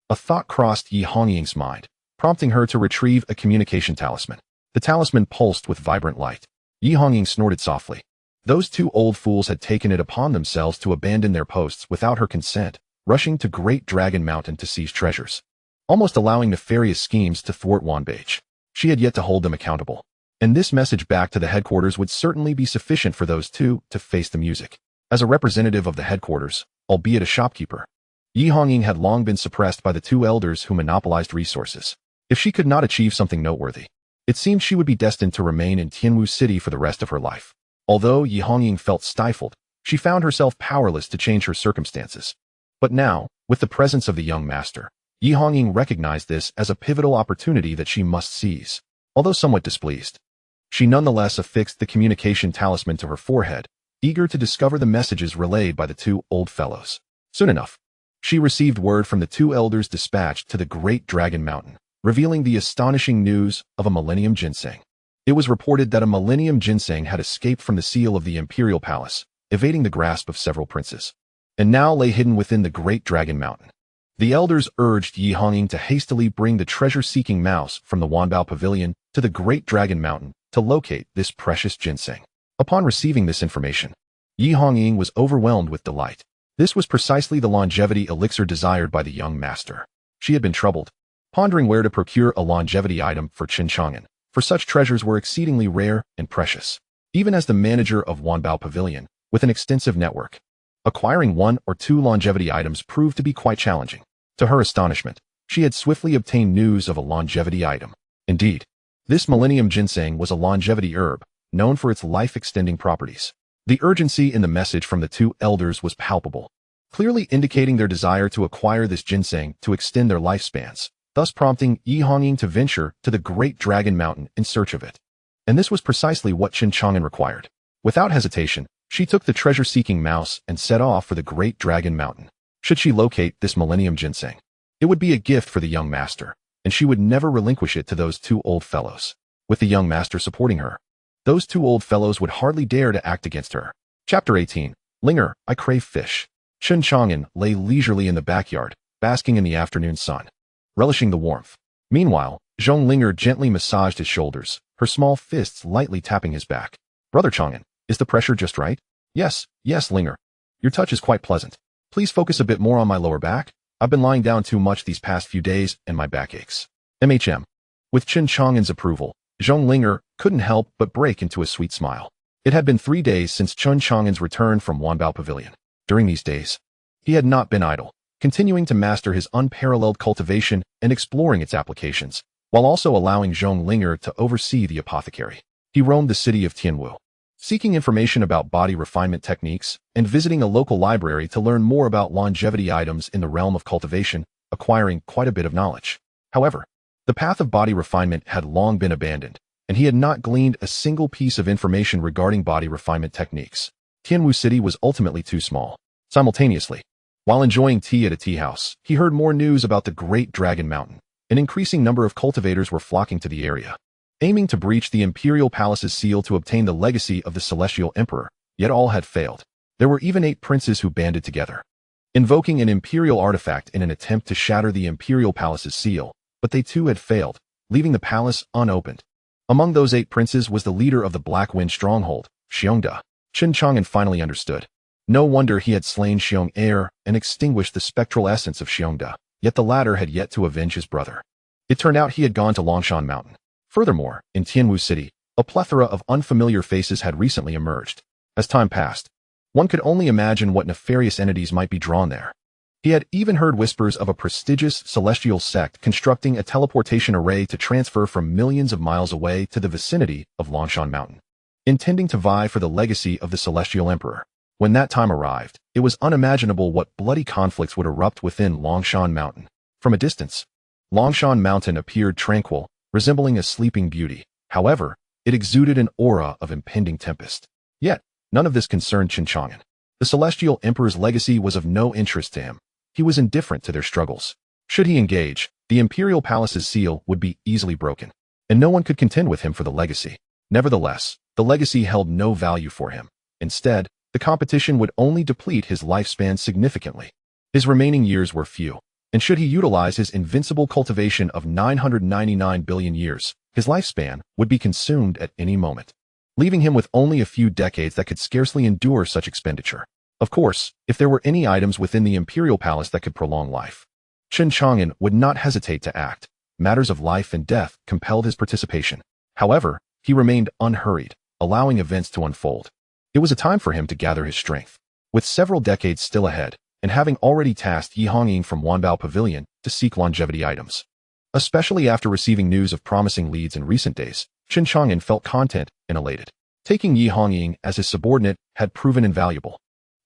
a thought crossed Yi Hongying's mind, prompting her to retrieve a communication talisman. The talisman pulsed with vibrant light. Yi Hongying snorted softly. Those 2 old fools had taken it upon themselves to abandon their posts without her consent, rushing to Great Dragon Mountain to seize treasures, almost allowing nefarious schemes to thwart Wanbao. She had yet to hold them accountable, and this message back to the headquarters would certainly be sufficient for those 2 to face the music. As a representative of the headquarters, albeit a shopkeeper, Yi Hongying had long been suppressed by the 2 elders who monopolized resources. If she could not achieve something noteworthy, it seemed she would be destined to remain in Tianwu City for the rest of her life. Although Yi Hongying felt stifled, she found herself powerless to change her circumstances. But now, with the presence of the young master, Yi Hongying recognized this as a pivotal opportunity that she must seize. Although somewhat displeased, she nonetheless affixed the communication talisman to her forehead, eager to discover the messages relayed by the 2 old fellows. Soon enough, she received word from the 2 elders dispatched to the Great Dragon Mountain, revealing the astonishing news of a millennium ginseng. It was reported that a millennium ginseng had escaped from the seal of the Imperial Palace, evading the grasp of several princes, and now lay hidden within the Great Dragon Mountain. The elders urged Yi Hongying to hastily bring the treasure-seeking mouse from the Wanbao Pavilion to the Great Dragon Mountain to locate this precious ginseng. Upon receiving this information, Yi Hongying was overwhelmed with delight. This was precisely the longevity elixir desired by the young master. She had been troubled, pondering where to procure a longevity item for Chen Chang'an, for such treasures were exceedingly rare and precious. Even as the manager of Wanbao Pavilion, with an extensive network, acquiring 1 or 2 longevity items proved to be quite challenging. To her astonishment, she had swiftly obtained news of a longevity item. Indeed, this millennium ginseng was a longevity herb, known for its life-extending properties. The urgency in the message from the two elders was palpable, clearly indicating their desire to acquire this ginseng to extend their lifespans, thus prompting Yi Hongying to venture to the Great Dragon Mountain in search of it. And this was precisely what Chen Chang'an required. Without hesitation, she took the treasure-seeking mouse and set off for the Great Dragon Mountain. Should she locate this millennium ginseng, it would be a gift for the young master, and she would never relinquish it to those two old fellows. With the young master supporting her, those two old fellows would hardly dare to act against her. Chapter 18. Linger, I crave fish. Chen Chang'an lay leisurely in the backyard, basking in the afternoon sun, relishing the warmth. Meanwhile, Zhong Linger gently massaged his shoulders, her small fists lightly tapping his back. Brother Chang'an, is the pressure just right? Yes, Linger. Your touch is quite pleasant. Please focus a bit more on my lower back. I've been lying down too much these past few days and my back aches. With Chen Chang'an's approval, Zhong Linger couldn't help but break into a sweet smile. It had been 3 days since Chen Chang'an's return from Wanbao Pavilion. During these days, he had not been idle, continuing to master his unparalleled cultivation and exploring its applications, while also allowing Zhong Linger to oversee the apothecary. He roamed the city of Tianwu, seeking information about body refinement techniques and visiting a local library to learn more about longevity items in the realm of cultivation, acquiring quite a bit of knowledge. However, the path of body refinement had long been abandoned, and he had not gleaned a single piece of information regarding body refinement techniques. Tianwu City was ultimately too small. Simultaneously, while enjoying tea at a tea house, he heard more news about the Great Dragon Mountain. An increasing number of cultivators were flocking to the area, aiming to breach the Imperial Palace's seal to obtain the legacy of the Celestial Emperor, yet all had failed. There were even 8 princes who banded together, invoking an Imperial artifact in an attempt to shatter the Imperial Palace's seal, but they too had failed, leaving the palace unopened. Among those 8 princes was the leader of the Black Wind stronghold, Xiongda. Chen Chang'an finally understood. No wonder he had slain Xiong Heir and extinguished the spectral essence of Xiongda, yet the latter had yet to avenge his brother. It turned out he had gone to Longshan Mountain. Furthermore, in Tianwu City, a plethora of unfamiliar faces had recently emerged. As time passed, one could only imagine what nefarious entities might be drawn there. He had even heard whispers of a prestigious celestial sect constructing a teleportation array to transfer from millions of miles away to the vicinity of Longshan Mountain, intending to vie for the legacy of the Celestial Emperor. When that time arrived, it was unimaginable what bloody conflicts would erupt within Longshan Mountain. From a distance, Longshan Mountain appeared tranquil, resembling a sleeping beauty. However, it exuded an aura of impending tempest. Yet, none of this concerned Chen Chang'an. The Celestial Emperor's legacy was of no interest to him. He was indifferent to their struggles. Should he engage, the Imperial Palace's seal would be easily broken, and no one could contend with him for the legacy. Nevertheless, the legacy held no value for him. Instead, the competition would only deplete his lifespan significantly. His remaining years were few, and should he utilize his invincible cultivation of 999 billion years, his lifespan would be consumed at any moment, leaving him with only a few decades that could scarcely endure such expenditure. Of course, if there were any items within the Imperial Palace that could prolong life, Chen Chang'an would not hesitate to act. Matters of life and death compelled his participation. However, he remained unhurried, allowing events to unfold. It was a time for him to gather his strength. With several decades still ahead, and having already tasked Yi Hongying from Wanbao Pavilion to seek longevity items. Especially after receiving news of promising leads in recent days, Chen Chang'an felt content and elated. Taking Yi Hongying as his subordinate had proven invaluable,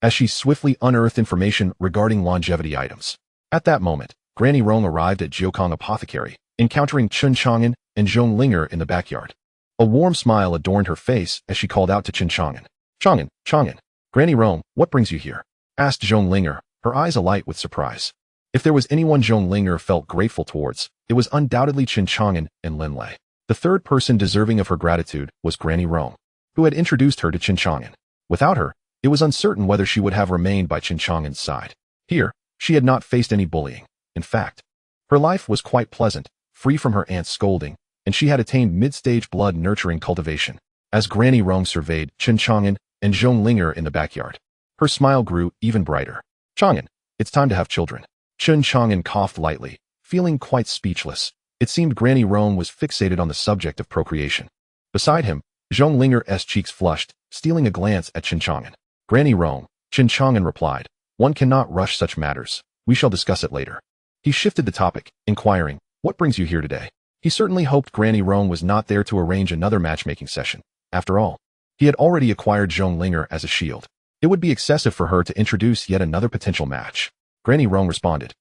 as she swiftly unearthed information regarding longevity items. At that moment, Granny Rong arrived at Jiokong Apothecary, encountering Chen Chang'an and Zhong Linger in the backyard. A warm smile adorned her face as she called out to Chen Chang'an. Chang'an. Granny Rong, what brings you here? Asked Zhong Linger, her eyes alight with surprise. If there was anyone Zhong Linger felt grateful towards, it was undoubtedly Chen Chang'an and Lin Lei. The third person deserving of her gratitude was Granny Rong, who had introduced her to Chen Chang'an. Without her, it was uncertain whether she would have remained by Chen Chang'an's side. Here, she had not faced any bullying. In fact, her life was quite pleasant, free from her aunt's scolding, and she had attained mid-stage blood-nurturing cultivation. As Granny Rong surveyed Chen Chang'an and Zhong Linger in the backyard, her smile grew even brighter. Chang'an, it's time to have children. Chen Chang'an coughed lightly, feeling quite speechless. It seemed Granny Rong was fixated on the subject of procreation. Beside him, Zhong Linger's cheeks flushed, stealing a glance at Chen Chang'an. Granny Rong, Chen Chang'an replied, one cannot rush such matters. We shall discuss it later. He shifted the topic, inquiring, what brings you here today? He certainly hoped Granny Rong was not there to arrange another matchmaking session. After all, He had already acquired Zhong Linger as a shield. It would be excessive for her to introduce yet another potential match. Granny Rong responded.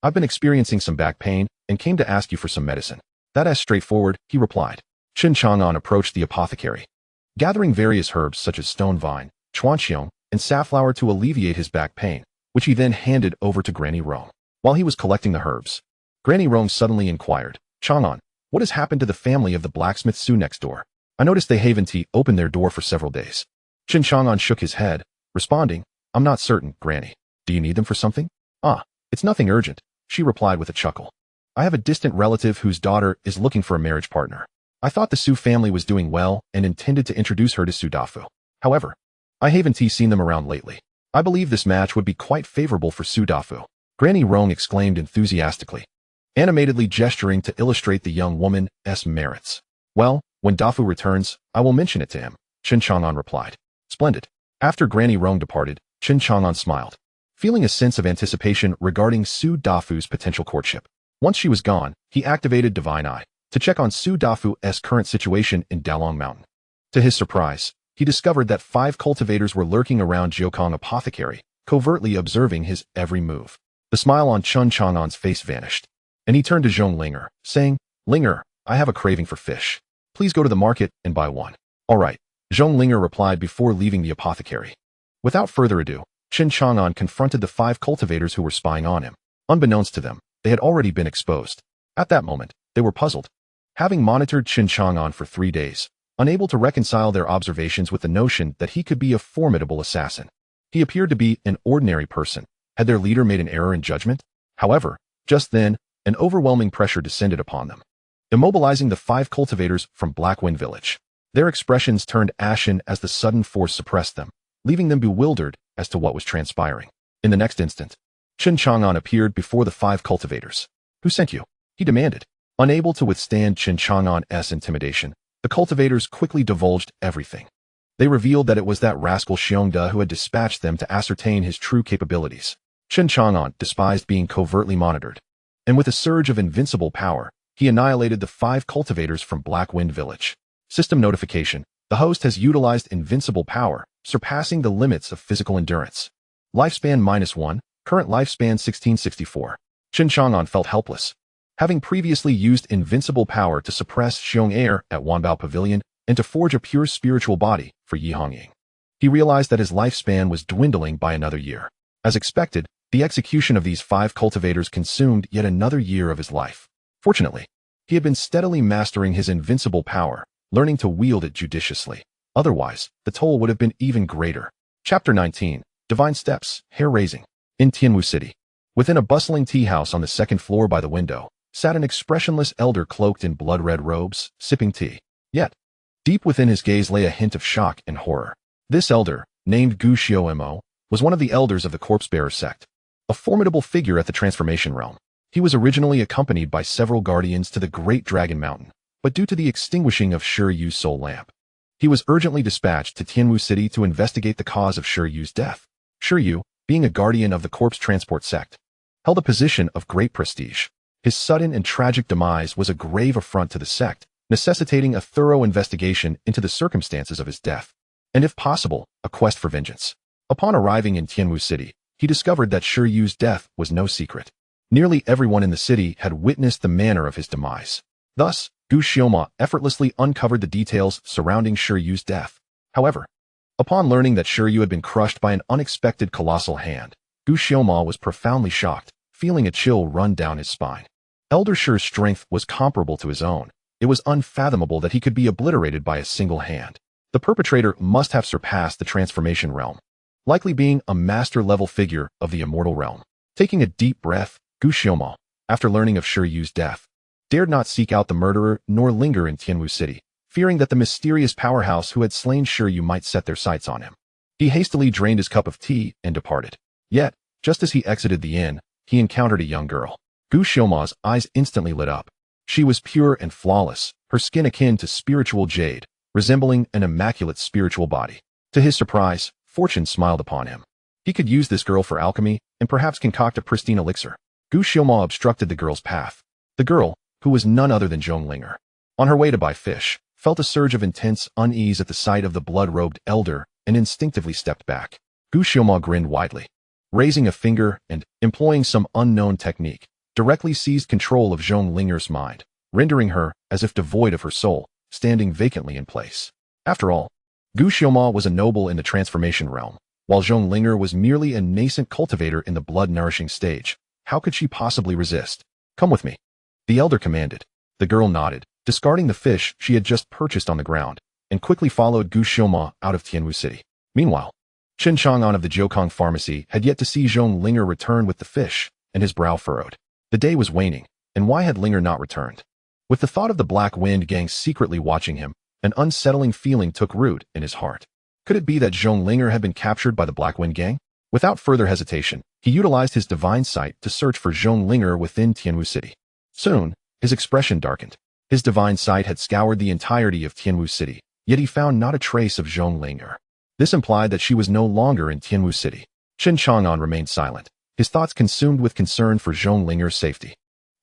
I've been experiencing some back pain and came to ask you for some medicine. That's straightforward, he replied. Chen Chang'an approached the apothecary, gathering various herbs such as stone vine, chuanxiong, and safflower to alleviate his back pain, which he then handed over to Granny Rong. While he was collecting the herbs, Granny Rong suddenly inquired, Chang'an, what has happened to the family of the blacksmith Su next door? I noticed they haven't opened their door for several days. Chen Chang'an shook his head, responding, I'm not certain, Granny. Do you need them for something? It's nothing urgent, she replied with a chuckle. I have a distant relative whose daughter is looking for a marriage partner. I thought the Su family was doing well and intended to introduce her to Su Dafu. However, I haven't seen them around lately. I believe this match would be quite favorable for Su Dafu. Granny Rong exclaimed enthusiastically, animatedly gesturing to illustrate the young woman's merits. Well, when Dafu returns, I will mention it to him, Chen Chang'an replied. Splendid. After Granny Rong departed, Chen Chang'an smiled, feeling a sense of anticipation regarding Su Dafu's potential courtship. Once she was gone, he activated Divine Eye to check on Su Dafu's current situation in Dalong Mountain. To his surprise, he discovered that 5 cultivators were lurking around Jiokong Apothecary, covertly observing his every move. The smile on Chen Chang'an's face vanished, and he turned to Zhong Linger, saying, Linger, I have a craving for fish. Please go to the market and buy one. All right, Zhong Linger replied before leaving the apothecary. Without further ado, Chen Chang'an confronted the 5 cultivators who were spying on him. Unbeknownst to them, they had already been exposed. At that moment, they were puzzled. Having monitored Chen Chang'an for 3 days, unable to reconcile their observations with the notion that he could be a formidable assassin. He appeared to be an ordinary person. Had their leader made an error in judgment? However, just then, an overwhelming pressure descended upon them, immobilizing the 5 cultivators from Blackwind Village. Their expressions turned ashen as the sudden force suppressed them, leaving them bewildered as to what was transpiring. In the next instant, Chen Chang'an appeared before the 5 cultivators. Who sent you? He demanded. Unable to withstand Chen Chang'an's intimidation, the cultivators quickly divulged everything. They revealed that it was that rascal Xiongda who had dispatched them to ascertain his true capabilities. Chen Chang'an despised being covertly monitored, and with a surge of invincible power, he annihilated the 5 cultivators from Blackwind Village. System notification. The host has utilized invincible power, surpassing the limits of physical endurance. Lifespan -1, current lifespan 1664. Chen Chang'an felt helpless. Having previously used invincible power to suppress Xiong Air at Wanbao Pavilion and to forge a pure spiritual body for Yi Hongying, he realized that his lifespan was dwindling by another year. As expected, the execution of these 5 cultivators consumed yet another year of his life. Fortunately, he had been steadily mastering his invincible power, learning to wield it judiciously. Otherwise, the toll would have been even greater. Chapter 19. Divine Steps, Hair-Raising. In Tianwu City, within a bustling tea house on the 2nd floor by the window, sat an expressionless elder cloaked in blood-red robes, sipping tea. Yet, deep within his gaze lay a hint of shock and horror. This elder, named Gu Xiaomo, was one of the elders of the Corpse-Bearer sect, a formidable figure at the Transformation Realm. He was originally accompanied by several guardians to the Great Dragon Mountain, but due to the extinguishing of Shiryu's soul lamp, he was urgently dispatched to Tianwu City to investigate the cause of Shiryu's death. Shiryu, being a guardian of the Corpse Transport sect, held a position of great prestige. His sudden and tragic demise was a grave affront to the sect, necessitating a thorough investigation into the circumstances of his death, and if possible, a quest for vengeance. Upon arriving in Tianwu City, he discovered that Shiryu's death was no secret. Nearly everyone in the city had witnessed the manner of his demise. Thus, Gu Xiaoma effortlessly uncovered the details surrounding Shiryu's death. However, upon learning that Shiryu had been crushed by an unexpected colossal hand, Gu Xiaoma was profoundly shocked, feeling a chill run down his spine. Elder Shi's strength was comparable to his own. It was unfathomable that he could be obliterated by a single hand. The perpetrator must have surpassed the transformation realm, likely being a master-level figure of the immortal realm. Taking a deep breath, Gu Xiaoma, after learning of Shiryu's death, dared not seek out the murderer nor linger in Tianwu City, fearing that the mysterious powerhouse who had slain Shiryu might set their sights on him. He hastily drained his cup of tea and departed. Yet, just as he exited the inn, he encountered a young girl. Gu Xiaoma's eyes instantly lit up. She was pure and flawless, her skin akin to spiritual jade, resembling an immaculate spiritual body. To his surprise, fortune smiled upon him. He could use this girl for alchemy and perhaps concoct a pristine elixir. Gu Xiaoma obstructed the girl's path. The girl, who was none other than Zhong Linger, on her way to buy fish, felt a surge of intense unease at the sight of the blood-robed elder and instinctively stepped back. Gu Xiaoma grinned widely, raising a finger and, employing some unknown technique, directly seized control of Zhong Linger's mind, rendering her, as if devoid of her soul, standing vacantly in place. After all, Gu Xiaoma was a noble in the transformation realm, while Zhong Linger was merely a nascent cultivator in the blood-nourishing stage. How could she possibly resist? Come with me, the elder commanded. The girl nodded, discarding the fish she had just purchased on the ground, and quickly followed Gu Xiaoma out of Tianwu City. Meanwhile, Chen Chang'an of the Jiukong pharmacy had yet to see Zhong Linger return with the fish, and his brow furrowed. The day was waning, and why had Linger not returned? With the thought of the Black Wind gang secretly watching him, an unsettling feeling took root in his heart. Could it be that Zhong Linger had been captured by the Black Wind gang? Without further hesitation, he utilized his divine sight to search for Zhong Linger within Tianwu City. Soon, his expression darkened. His divine sight had scoured the entirety of Tianwu City, yet he found not a trace of Zhong Linger. This implied that she was no longer in Tianwu City. Chen Chang'an remained silent, his thoughts consumed with concern for Zhong Linger's safety.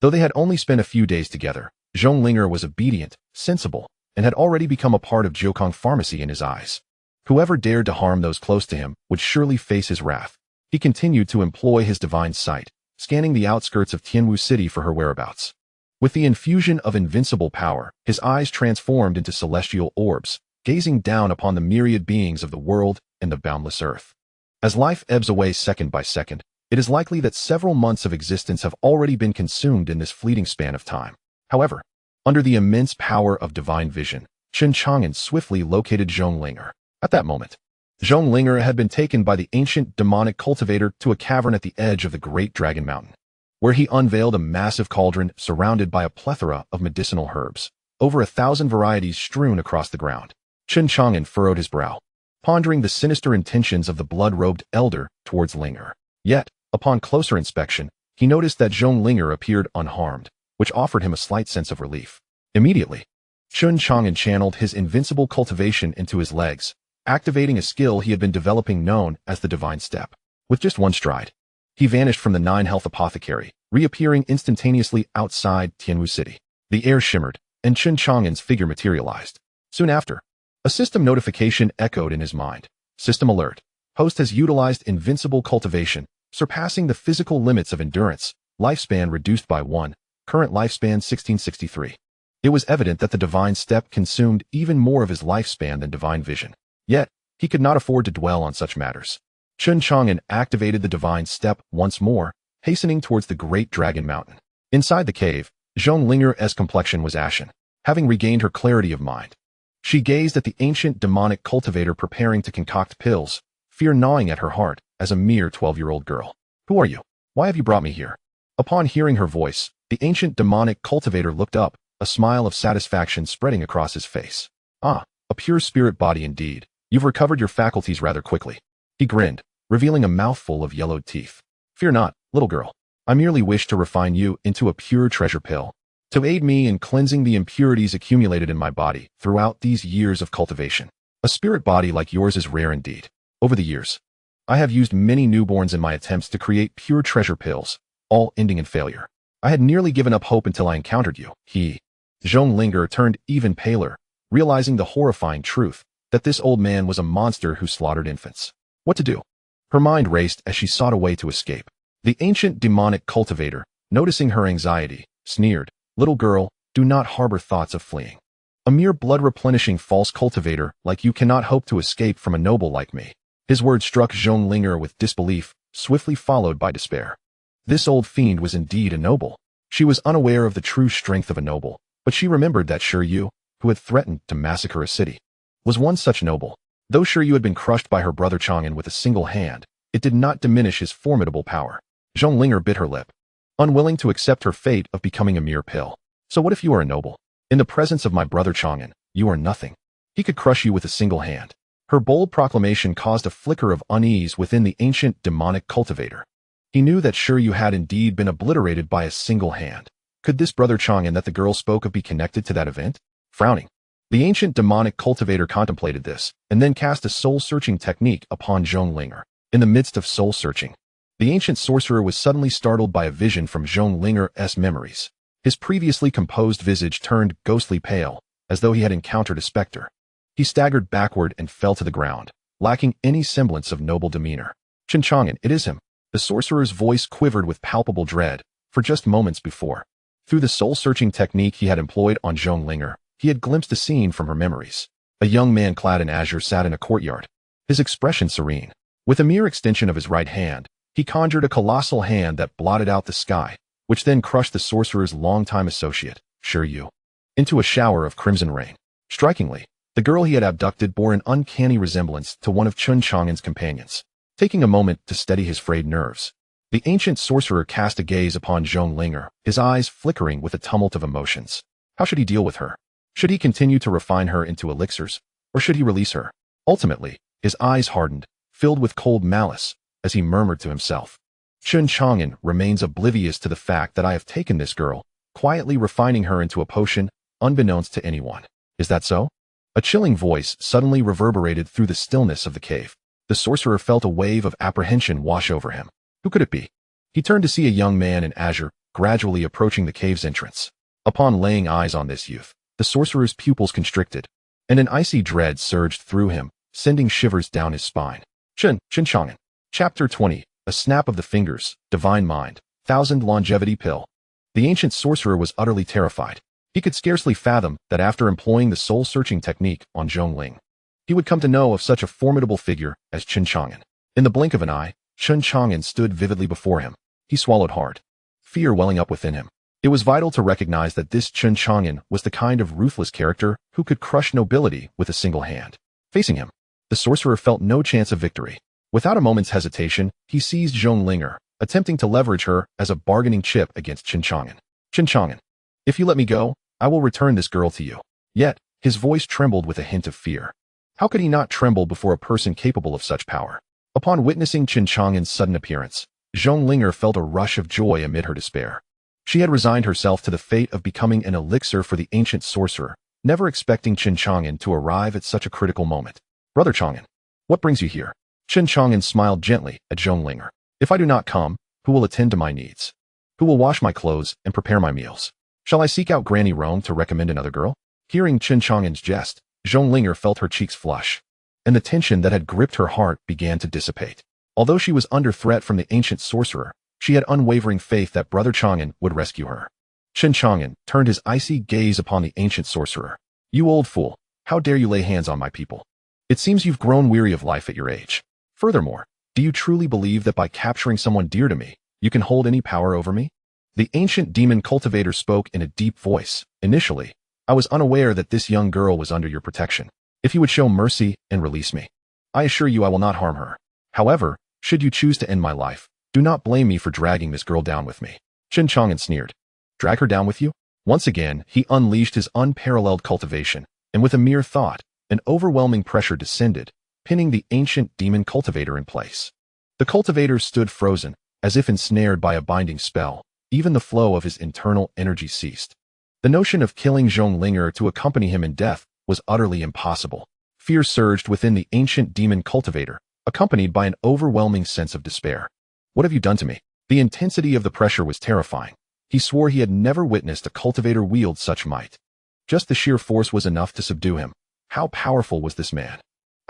Though they had only spent a few days together, Zhong Linger was obedient, sensible, and had already become a part of Jiukong pharmacy in his eyes. Whoever dared to harm those close to him would surely face his wrath. He continued to employ his divine sight, scanning the outskirts of Tianwu City for her whereabouts. With the infusion of invincible power, his eyes transformed into celestial orbs, gazing down upon the myriad beings of the world and the boundless earth. As life ebbs away second by second, it is likely that several months of existence have already been consumed in this fleeting span of time. However, under the immense power of divine vision, Chen Chang'an swiftly located Zhong Linger. At that moment, Zhong Linger had been taken by the ancient demonic cultivator to a cavern at the edge of the Great Dragon Mountain, where he unveiled a massive cauldron surrounded by a plethora of medicinal herbs, over 1,000 varieties strewn across the ground. Chen Chang'an furrowed his brow, pondering the sinister intentions of the blood-robed elder towards Linger. Yet, upon closer inspection, he noticed that Zhong Linger appeared unharmed, which offered him a slight sense of relief. Immediately, Chen Chang'an channeled his invincible cultivation into his legs, activating a skill he had been developing known as the Divine Step. With just one stride, he vanished from the 9-health apothecary, reappearing instantaneously outside Tianwu City. The air shimmered, and Chen Chang'an's figure materialized. Soon after, a system notification echoed in his mind. System alert. Host has utilized invincible cultivation, surpassing the physical limits of endurance, lifespan reduced by 1, current lifespan 1663. It was evident that the Divine Step consumed even more of his lifespan than Divine Vision. Yet, he could not afford to dwell on such matters. Chen Chang'an activated the Divine Step once more, hastening towards the Great Dragon Mountain. Inside the cave, Zhong Linger's complexion was ashen, having regained her clarity of mind. She gazed at the ancient demonic cultivator preparing to concoct pills, fear gnawing at her heart as a mere 12-year-old girl. Who are you? Why have you brought me here? Upon hearing her voice, the ancient demonic cultivator looked up, a smile of satisfaction spreading across his face. Ah, a pure spirit body indeed. You've recovered your faculties rather quickly. He grinned, revealing a mouthful of yellowed teeth. Fear not, little girl. I merely wish to refine you into a pure treasure pill, to aid me in cleansing the impurities accumulated in my body throughout these years of cultivation. A spirit body like yours is rare indeed. Over the years, I have used many newborns in my attempts to create pure treasure pills, all ending in failure. I had nearly given up hope until I encountered you. Zhong Linger turned even paler, realizing the horrifying truth that this old man was a monster who slaughtered infants. What to do? Her mind raced as she sought a way to escape. The ancient demonic cultivator, noticing her anxiety, sneered, "Little girl, do not harbor thoughts of fleeing. A mere blood-replenishing false cultivator like you cannot hope to escape from a noble like me." His words struck Zhong Linger with disbelief, swiftly followed by despair. This old fiend was indeed a noble. She was unaware of the true strength of a noble, but she remembered that Sherto, who had threatened to massacre a city, was one such noble. Though Sherto had been crushed by her brother Chang'an with a single hand, it did not diminish his formidable power. Zhong Linger bit her lip, unwilling to accept her fate of becoming a mere pill. So what if you are a noble? In the presence of my brother Chang'an, you are nothing. He could crush you with a single hand. Her bold proclamation caused a flicker of unease within the ancient demonic cultivator. He knew that Sherto had indeed been obliterated by a single hand. Could this brother Chang'an that the girl spoke of be connected to that event? Frowning, the ancient demonic cultivator contemplated this, and then cast a soul-searching technique upon Zhong Linger. In the midst of soul-searching, the ancient sorcerer was suddenly startled by a vision from Zhong Linger's memories. His previously composed visage turned ghostly pale, as though he had encountered a specter. He staggered backward and fell to the ground, lacking any semblance of noble demeanor. Chen Chang'an, it is him. The sorcerer's voice quivered with palpable dread, for just moments before. Through the soul-searching technique he had employed on Zhonglinger, he had glimpsed a scene from her memories. A young man clad in azure sat in a courtyard, his expression serene. With a mere extension of his right hand, he conjured a colossal hand that blotted out the sky, which then crushed the sorcerer's longtime associate, Sherto, into a shower of crimson rain. Strikingly, the girl he had abducted bore an uncanny resemblance to one of Chen Chang'an's companions. Taking a moment to steady his frayed nerves, the ancient sorcerer cast a gaze upon Zhonglinger, his eyes flickering with a tumult of emotions. How should he deal with her? Should he continue to refine her into elixirs, or should he release her? Ultimately, his eyes hardened, filled with cold malice, as he murmured to himself. Chen Chang'an remains oblivious to the fact that I have taken this girl, quietly refining her into a potion, unbeknownst to anyone. Is that so? A chilling voice suddenly reverberated through the stillness of the cave. The sorcerer felt a wave of apprehension wash over him. Who could it be? He turned to see a young man in azure, gradually approaching the cave's entrance. Upon laying eyes on this youth, the sorcerer's pupils constricted, and an icy dread surged through him, sending shivers down his spine. Chen Chang'an. Chapter 20. A snap of the fingers, divine mind, 1,000 longevity pill. The ancient sorcerer was utterly terrified. He could scarcely fathom that after employing the soul-searching technique on Zhongling, he would come to know of such a formidable figure as Chen Chang'an. In the blink of an eye, Chen Chang'an stood vividly before him. He swallowed hard, fear welling up within him. It was vital to recognize that this Chen Chang'an was the kind of ruthless character who could crush nobility with a single hand. Facing him, the sorcerer felt no chance of victory. Without a moment's hesitation, he seized Zhonglinger, attempting to leverage her as a bargaining chip against Chen Chang'an. Chen Chang'an, if you let me go, I will return this girl to you. Yet, his voice trembled with a hint of fear. How could he not tremble before a person capable of such power? Upon witnessing Chen Chang'an's sudden appearance, Zhonglinger felt a rush of joy amid her despair. She had resigned herself to the fate of becoming an elixir for the ancient sorcerer, never expecting Chen Chang'an to arrive at such a critical moment. Brother Chang'an, what brings you here? Chen Chang'an smiled gently at Zhonglinger. If I do not come, who will attend to my needs? Who will wash my clothes and prepare my meals? Shall I seek out Granny Rome to recommend another girl? Hearing Chen Chang'an's jest, Zhonglinger felt her cheeks flush, and the tension that had gripped her heart began to dissipate. Although she was under threat from the ancient sorcerer, she had unwavering faith that Brother Chang'an would rescue her. Chen Chang'an turned his icy gaze upon the ancient sorcerer. You old fool, how dare you lay hands on my people? It seems you've grown weary of life at your age. Furthermore, do you truly believe that by capturing someone dear to me, you can hold any power over me? The ancient demon cultivator spoke in a deep voice. Initially, I was unaware that this young girl was under your protection. If you would show mercy and release me, I assure you I will not harm her. However, should you choose to end my life, do not blame me for dragging this girl down with me. Chen Chang'an sneered. Drag her down with you? Once again, he unleashed his unparalleled cultivation, and with a mere thought, an overwhelming pressure descended, pinning the ancient demon cultivator in place. The cultivator stood frozen, as if ensnared by a binding spell. Even the flow of his internal energy ceased. The notion of killing Zhonglinger to accompany him in death was utterly impossible. Fear surged within the ancient demon cultivator, accompanied by an overwhelming sense of despair. What have you done to me? The intensity of the pressure was terrifying. He swore he had never witnessed a cultivator wield such might. Just the sheer force was enough to subdue him. How powerful was this man?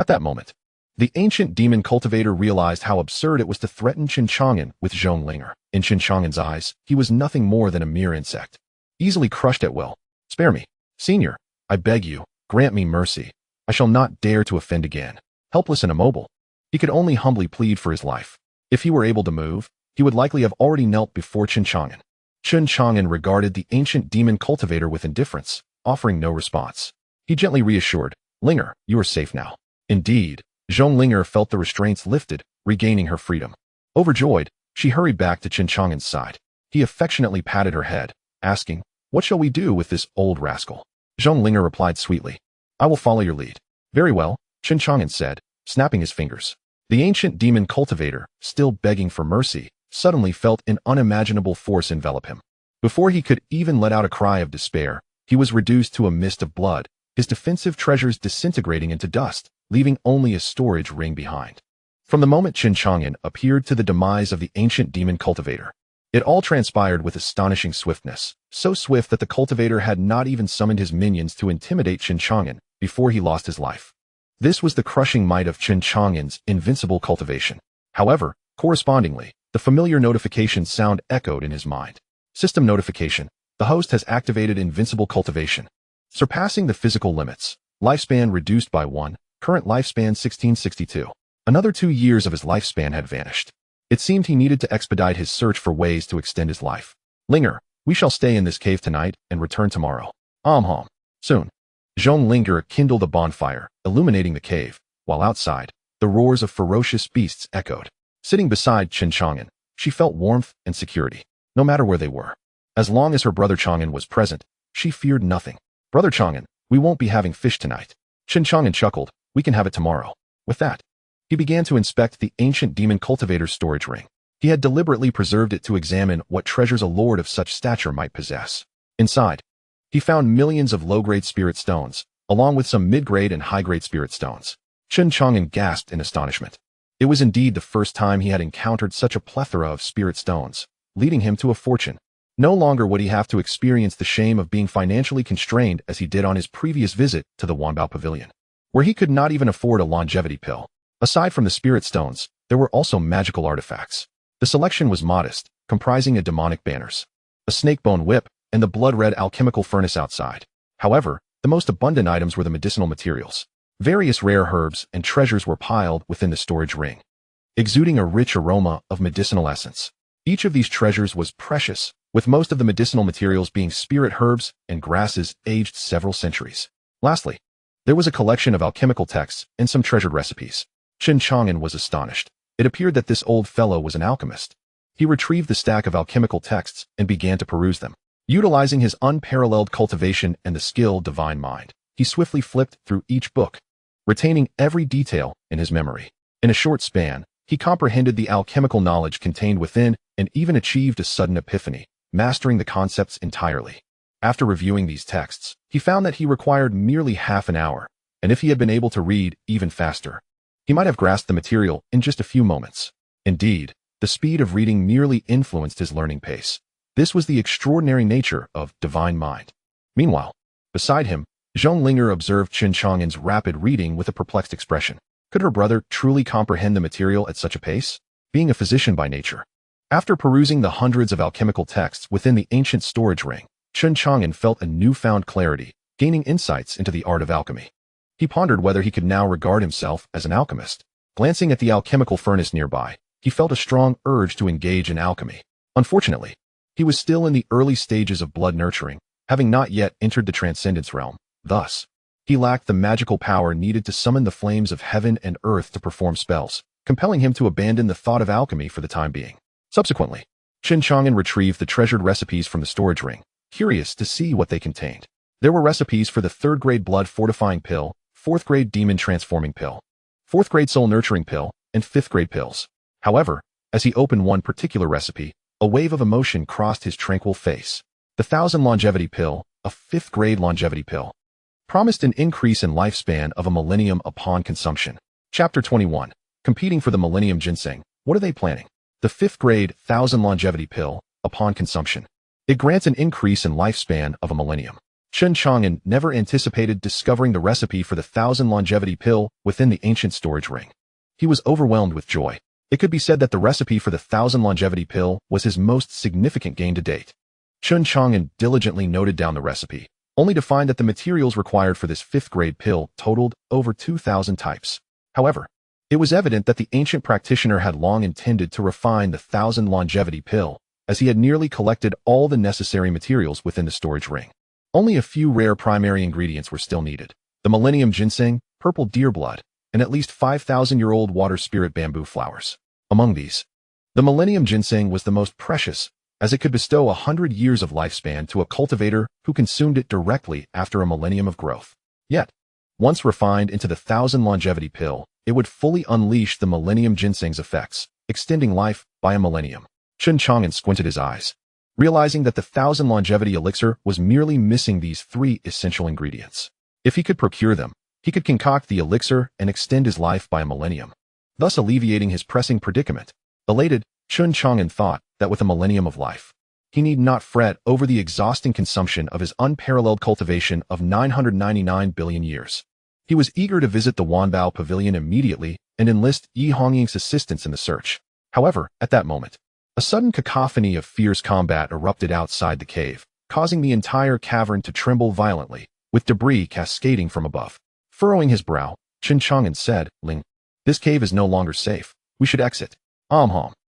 At that moment, the ancient demon cultivator realized how absurd it was to threaten Chen Chang'an with Zhonglinger. In Chen Chang'an's eyes, he was nothing more than a mere insect, easily crushed at will. Spare me, senior. I beg you, grant me mercy. I shall not dare to offend again. Helpless and immobile, he could only humbly plead for his life. If he were able to move, he would likely have already knelt before Chen Chang'an. Chen Chang'an regarded the ancient demon cultivator with indifference, offering no response. He gently reassured, Linger, you are safe now. Indeed, Zhonglinger felt the restraints lifted, regaining her freedom. Overjoyed, she hurried back to Chen Chang'an's side. He affectionately patted her head, asking, What shall we do with this old rascal? Zhonglinger replied sweetly, I will follow your lead. Very well, Chen Chang'an said, snapping his fingers. The ancient demon cultivator, still begging for mercy, suddenly felt an unimaginable force envelop him. Before he could even let out a cry of despair, he was reduced to a mist of blood, his defensive treasures disintegrating into dust, leaving only a storage ring behind. From the moment Chen Chang'an appeared to the demise of the ancient demon cultivator, It all transpired with astonishing swiftness, so swift that the cultivator had not even summoned his minions to intimidate Chen Chang'an before he lost his life. This was the crushing might of Chen Chang'an's invincible cultivation. However, correspondingly, the familiar notification sound echoed in his mind. System notification. The host has activated invincible cultivation. Surpassing the physical limits. Lifespan reduced by 1. Current lifespan 1662. Another 2 years of his lifespan had vanished. It seemed he needed to expedite his search for ways to extend his life. Linger, we shall stay in this cave tonight and return tomorrow. Soon. Zhong Linger kindled a bonfire, illuminating the cave, while outside, the roars of ferocious beasts echoed. Sitting beside Chen Chang'an, she felt warmth and security, no matter where they were. As long as her brother Chang'an was present, she feared nothing. Brother Chang'an, we won't be having fish tonight. Chen Chang'an chuckled, we can have it tomorrow. With that, he began to inspect the ancient demon cultivator's storage ring. He had deliberately preserved it to examine what treasures a lord of such stature might possess. Inside, he found millions of low-grade spirit stones, along with some mid-grade and high-grade spirit stones. Chen Chang'an gasped in astonishment. It was indeed the first time he had encountered such a plethora of spirit stones, leading him to a fortune. No longer would he have to experience the shame of being financially constrained as he did on his previous visit to the Wanbao Pavilion, where he could not even afford a longevity pill. Aside from the spirit stones, there were also magical artifacts. The selection was modest, comprising a demonic banners, a snakebone whip, and the blood-red alchemical furnace outside. However, the most abundant items were the medicinal materials. Various rare herbs and treasures were piled within the storage ring, exuding a rich aroma of medicinal essence. Each of these treasures was precious, with most of the medicinal materials being spirit herbs and grasses aged several centuries. Lastly, there was a collection of alchemical texts and some treasured recipes. Chen Chang'an was astonished. It appeared that this old fellow was an alchemist. He retrieved the stack of alchemical texts and began to peruse them. Utilizing his unparalleled cultivation and the skilled divine mind, he swiftly flipped through each book, retaining every detail in his memory. In a short span, he comprehended the alchemical knowledge contained within and even achieved a sudden epiphany, mastering the concepts entirely. After reviewing these texts, he found that he required merely half an hour, and if he had been able to read even faster, he might have grasped the material in just a few moments. Indeed, the speed of reading merely influenced his learning pace. This was the extraordinary nature of divine mind. Meanwhile, beside him, Zhong Linger observed Chen Chang'an's rapid reading with a perplexed expression. Could her brother truly comprehend the material at such a pace? Being a physician by nature. After perusing the hundreds of alchemical texts within the ancient storage ring, Chen Chang'an felt a newfound clarity, gaining insights into the art of alchemy. He pondered whether he could now regard himself as an alchemist. Glancing at the alchemical furnace nearby, he felt a strong urge to engage in alchemy. Unfortunately, he was still in the early stages of blood nurturing, having not yet entered the transcendence realm. Thus, he lacked the magical power needed to summon the flames of heaven and earth to perform spells, compelling him to abandon the thought of alchemy for the time being. Subsequently, Chen Chang'an retrieved the treasured recipes from the storage ring, curious to see what they contained. There were recipes for the 3rd grade blood fortifying pill, 4th grade demon transforming pill, 4th grade soul nurturing pill, and 5th grade pills. However, as he opened one particular recipe, a wave of emotion crossed his tranquil face. The 1000 longevity pill, a 5th grade longevity pill, promised an increase in lifespan of a millennium upon consumption. Chapter 21. Competing for the millennium ginseng. What are they planning? The 5th grade 1000 longevity pill, upon consumption. It grants an increase in lifespan of a millennium. Chen Chang'an never anticipated discovering the recipe for the 1000 longevity pill within the ancient storage ring. He was overwhelmed with joy. It could be said that the recipe for the 1000 longevity pill was his most significant gain to date. Chen Chang'an diligently noted down the recipe, only to find that the materials required for this 5th grade pill totaled over 2,000 types. However, it was evident that the ancient practitioner had long intended to refine the 1000 longevity pill, as he had nearly collected all the necessary materials within the storage ring. Only a few rare primary ingredients were still needed: the millennium ginseng, purple deer blood, and at least 5,000-year-old water spirit bamboo flowers. Among these, the millennium ginseng was the most precious, as it could bestow 100 years of lifespan to a cultivator who consumed it directly after a millennium of growth. Yet, once refined into the 1000 longevity pill, it would fully unleash the millennium ginseng's effects, extending life by a millennium. Chen Chang'an squinted his eyes, realizing that the 1000 longevity elixir was merely missing these 3 essential ingredients. If he could procure them, he could concoct the elixir and extend his life by a millennium, thus alleviating his pressing predicament. Elated, Chen Chang'an thought that with a millennium of life, he need not fret over the exhausting consumption of his unparalleled cultivation of 999 billion years. He was eager to visit the Wanbao Pavilion immediately and enlist Yi Hongying's assistance in the search. However, at that moment, a sudden cacophony of fierce combat erupted outside the cave, causing the entire cavern to tremble violently, with debris cascading from above. Furrowing his brow, Chen Chang'an said, "Ling, this cave is no longer safe. We should exit."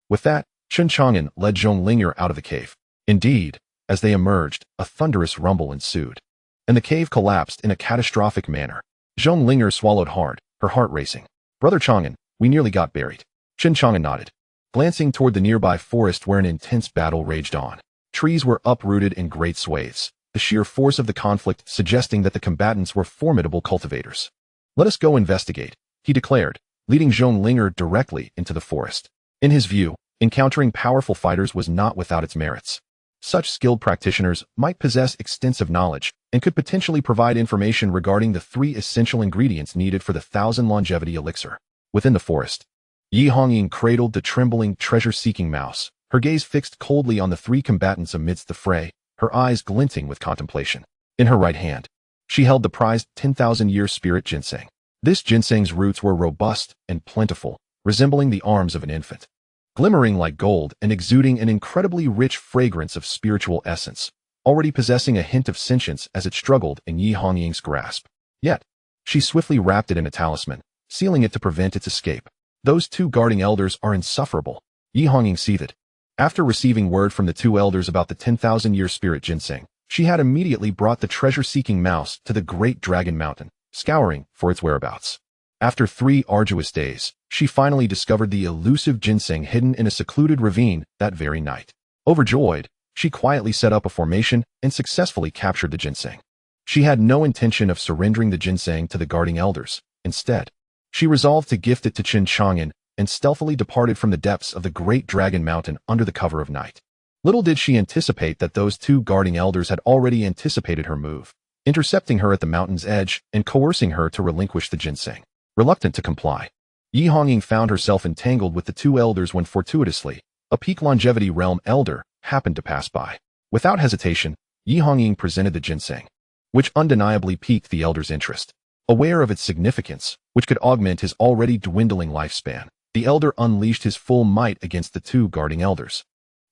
With that, Chen Chang'an led Zhonglinger out of the cave. Indeed, as they emerged, a thunderous rumble ensued, and the cave collapsed in a catastrophic manner. Zhonglinger swallowed hard, her heart racing. "Brother Chang'an, we nearly got buried." Chen Chang'an nodded, glancing toward the nearby forest where an intense battle raged on. Trees were uprooted in great swathes, the sheer force of the conflict suggesting that the combatants were formidable cultivators. "Let us go investigate," he declared, leading Zhonglinger directly into the forest. In his view, encountering powerful fighters was not without its merits. Such skilled practitioners might possess extensive knowledge and could potentially provide information regarding the 3 essential ingredients needed for the 1,000 longevity elixir. Within the forest, Yi Hongying cradled the trembling, treasure-seeking mouse, her gaze fixed coldly on the 3 combatants amidst the fray, her eyes glinting with contemplation. In her right hand, she held the prized 10,000-year spirit ginseng. This ginseng's roots were robust and plentiful, resembling the arms of an infant. Glimmering like gold and exuding an incredibly rich fragrance of spiritual essence, already possessing a hint of sentience as it struggled in Yi Hongying's grasp. Yet, she swiftly wrapped it in a talisman, sealing it to prevent its escape. "Those 2 guarding elders are insufferable," Yi Hongying seethed. After receiving word from the 2 elders about the 10,000-year spirit ginseng, she had immediately brought the treasure-seeking mouse to the Great Dragon Mountain, scouring for its whereabouts. After 3 arduous days, she finally discovered the elusive ginseng hidden in a secluded ravine that very night. Overjoyed, she quietly set up a formation and successfully captured the ginseng. She had no intention of surrendering the ginseng to the guarding elders. Instead, she resolved to gift it to Chen Chang'an and stealthily departed from the depths of the Great Dragon Mountain under the cover of night. Little did she anticipate that those 2 guarding elders had already anticipated her move, intercepting her at the mountain's edge and coercing her to relinquish the ginseng. Reluctant to comply, Yi Hongying found herself entangled with the 2 elders when fortuitously, a peak longevity realm elder happened to pass by. Without hesitation, Yi Hongying presented the ginseng, which undeniably piqued the elder's interest. Aware of its significance, which could augment his already dwindling lifespan, the elder unleashed his full might against the 2 guarding elders,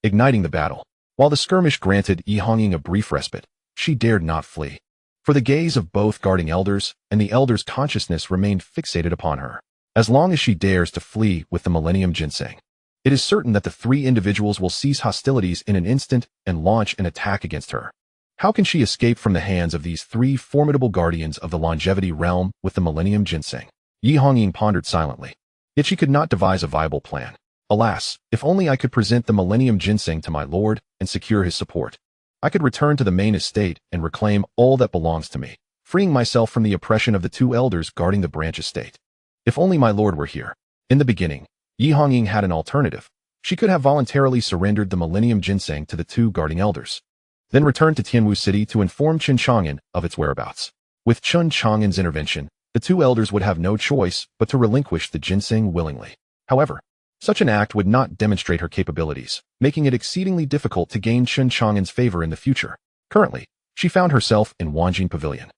igniting the battle. While the skirmish granted Yi Hongying a brief respite, she dared not flee, for the gaze of both guarding elders and the elder's consciousness remained fixated upon her. As long as she dares to flee with the millennium ginseng, it is certain that the 3 individuals will cease hostilities in an instant and launch an attack against her. How can she escape from the hands of these 3 formidable guardians of the longevity realm with the millennium ginseng? Yi Hongying pondered silently. Yet she could not devise a viable plan. Alas, if only I could present the millennium ginseng to my lord and secure his support, I could return to the main estate and reclaim all that belongs to me, freeing myself from the oppression of the 2 elders guarding the branch estate. If only my lord were here. In the beginning, Yi Hongying had an alternative. She could have voluntarily surrendered the millennium ginseng to the 2 guarding elders, then returned to Tianwu City to inform Chen Chang'an of its whereabouts. With Chen Chang'an's intervention, the 2 elders would have no choice but to relinquish the ginseng willingly. However, such an act would not demonstrate her capabilities, making it exceedingly difficult to gain Chen Chang'an's favor in the future. Currently, she found herself in Wanbao Pavilion,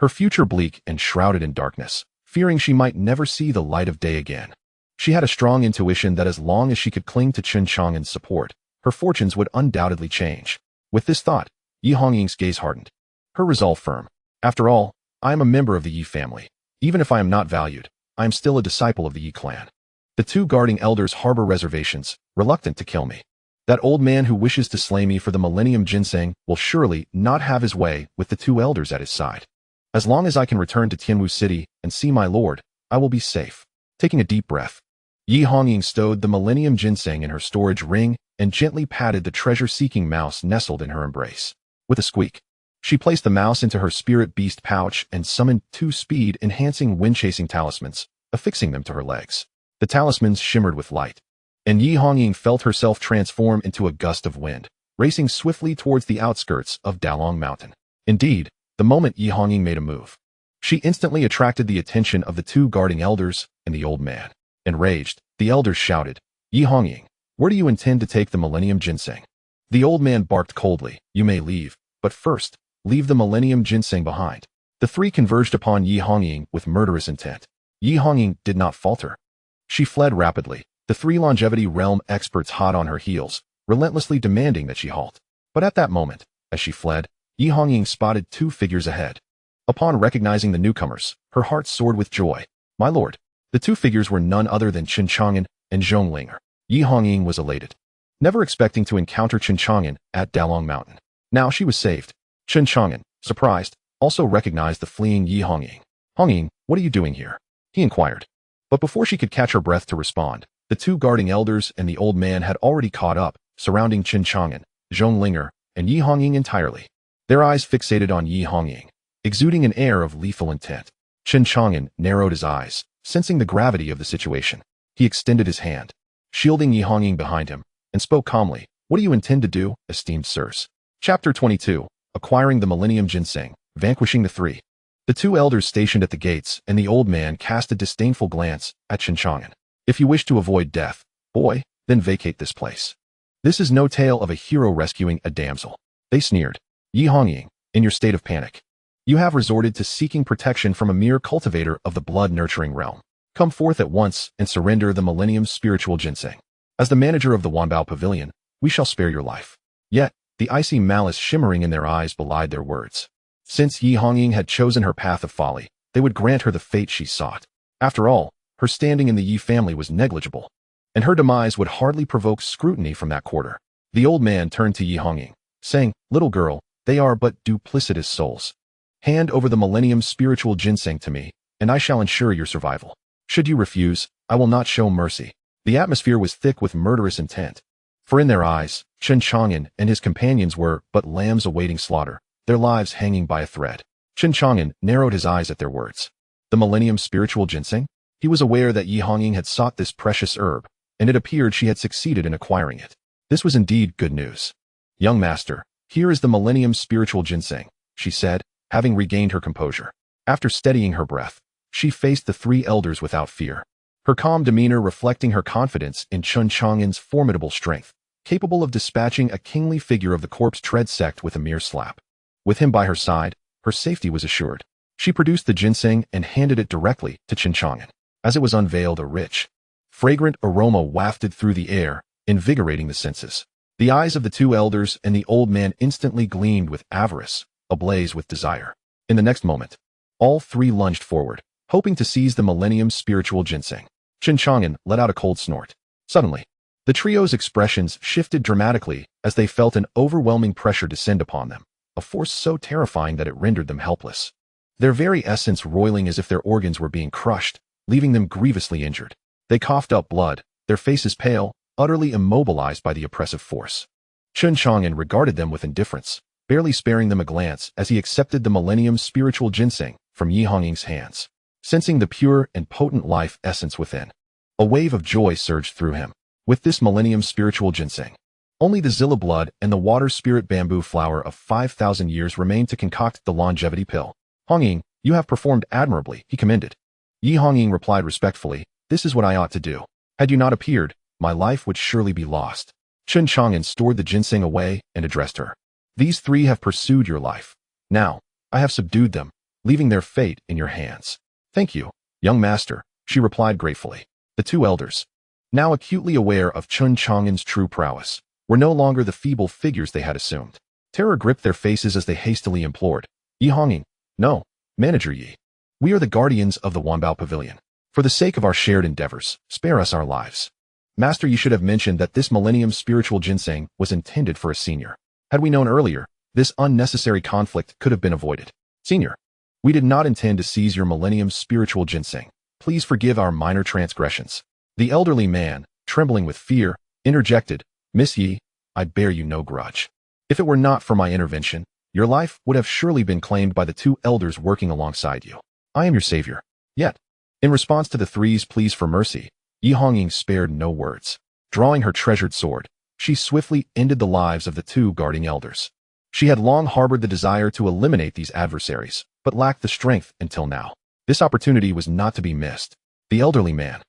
her future bleak and shrouded in darkness, fearing she might never see the light of day again. She had a strong intuition that as long as she could cling to Chen Chang'an's support, her fortunes would undoubtedly change. With this thought, Yi Hongying's gaze hardened, her resolve firm. After all, I am a member of the Yi family. Even if I am not valued, I am still a disciple of the Yi clan. The 2 guarding elders harbor reservations, reluctant to kill me. That old man who wishes to slay me for the millennium ginseng will surely not have his way with the 2 elders at his side. As long as I can return to Tianwu City and see my lord, I will be safe. Taking a deep breath, Yi Hongying stowed the millennium ginseng in her storage ring and gently patted the treasure-seeking mouse nestled in her embrace. With a squeak, she placed the mouse into her spirit beast pouch and summoned 2 speed-enhancing wind-chasing talismans, affixing them to her legs. The talismans shimmered with light, and Yi Hongying felt herself transform into a gust of wind, racing swiftly towards the outskirts of Dalong Mountain. Indeed, the moment Yi Hongying made a move, she instantly attracted the attention of the 2 guarding elders and the old man. Enraged, the elders shouted, "Yi Hongying, Where do you intend to take the millennium ginseng? The old man barked coldly. You may leave, but first, leave the millennium ginseng behind. The three converged upon Yi Hongying with murderous intent. Yi Hongying did not falter. She fled rapidly, the three longevity realm experts hot on her heels, relentlessly demanding that she halt. But at that moment, as she fled, Yi Hongying spotted two figures ahead. Upon recognizing the newcomers, her heart soared with joy. My lord. The two figures were none other than Chen Chang'an and Zhong Linger. Yi Hongying was elated, never expecting to encounter Chen Chang'an at Dalong Mountain. Now she was saved. Chen Chang'an, surprised, also recognized the fleeing Yi Hongying. Hongying, what are you doing here? He inquired. But before she could catch her breath to respond, the two guarding elders and the old man had already caught up, surrounding Chen Chang'an, Zhong Linger, and Yi Hongying entirely. Their eyes fixated on Yi Hongying, exuding an air of lethal intent. Chen Chang'an narrowed his eyes, sensing the gravity of the situation. He extended his hand, shielding Yi Hongying behind him, and spoke calmly. What do you intend to do, esteemed sirs? Chapter 22. Acquiring the Millennium Ginseng, Vanquishing the Three. The two elders stationed at the gates and the old man cast a disdainful glance at Chen Chang'an. If you wish to avoid death, boy, then vacate this place. This is no tale of a hero rescuing a damsel. They sneered. Yi Hongying, in your state of panic, you have resorted to seeking protection from a mere cultivator of the blood-nurturing realm. Come forth at once and surrender the Millennium Spiritual Jinseng. As the manager of the Wanbao Pavilion, we shall spare your life. Yet, the icy malice shimmering in their eyes belied their words. Since Yi Hongying had chosen her path of folly, they would grant her the fate she sought. After all, her standing in the Yi family was negligible, and her demise would hardly provoke scrutiny from that quarter. The old man turned to Yi Hongying, saying, Little girl, they are but duplicitous souls. Hand over the Millennium Spiritual Ginseng to me, and I shall ensure your survival. Should you refuse, I will not show mercy. The atmosphere was thick with murderous intent. For in their eyes, Chen Chang'an and his companions were but lambs awaiting slaughter, their lives hanging by a thread. Chen Chang'an narrowed his eyes at their words. The Millennium Spiritual Ginseng? He was aware that Yi Hongying had sought this precious herb, and it appeared she had succeeded in acquiring it. This was indeed good news. Young master, here is the Millennium Spiritual Ginseng, she said, having regained her composure. After steadying her breath, she faced the three elders without fear, her calm demeanor reflecting her confidence in Chen Chang'an's formidable strength, capable of dispatching a kingly figure of the corpse tread sect with a mere slap. With him by her side, her safety was assured. She produced the ginseng and handed it directly to Chen Chang'an. As it was unveiled, a rich, fragrant aroma wafted through the air, invigorating the senses. The eyes of the two elders and the old man instantly gleamed with avarice, ablaze with desire. In the next moment, all three lunged forward, hoping to seize the Millennium Spiritual Ginseng. Chen Chang'an let out a cold snort. Suddenly, the trio's expressions shifted dramatically as they felt an overwhelming pressure descend upon them, a force so terrifying that it rendered them helpless. Their very essence roiling as if their organs were being crushed, leaving them grievously injured. They coughed up blood, their faces pale, utterly immobilized by the oppressive force. Chen Chang'an regarded them with indifference, barely sparing them a glance as he accepted the Millennium Spiritual Ginseng from Yi Hongying's hands. Sensing the pure and potent life essence within, a wave of joy surged through him. With this Millennium Spiritual Ginseng, only the Zilla blood and the water spirit bamboo flower of 5,000 years remained to concoct the longevity pill. Hongying, you have performed admirably, he commended. Yi Hongying replied respectfully, this is what I ought to do. Had you not appeared, my life would surely be lost. Chen Chang'an stored the ginseng away and addressed her. These three have pursued your life. Now, I have subdued them, leaving their fate in your hands. Thank you, young master, she replied gratefully. The two elders, now acutely aware of Chen Chang'an's true prowess, were no longer the feeble figures they had assumed. Terror gripped their faces as they hastily implored. Yi Hongying, no, Manager Yi. We are the guardians of the Wanbao Pavilion. For the sake of our shared endeavors, spare us our lives. Master, you should have mentioned that this Millennium Spiritual Ginseng was intended for a senior. Had we known earlier, this unnecessary conflict could have been avoided. Senior, we did not intend to seize your Millennium Spiritual Ginseng. Please forgive our minor transgressions. The elderly man, trembling with fear, interjected, Miss Yi, I bear you no grudge. If it were not for my intervention, your life would have surely been claimed by the two elders working alongside you. I am your savior. Yet, in response to the three's pleas for mercy, Yi Hongying spared no words. Drawing her treasured sword, she swiftly ended the lives of the two guarding elders. She had long harbored the desire to eliminate these adversaries, but lacked the strength until now. This opportunity was not to be missed. The elderly man,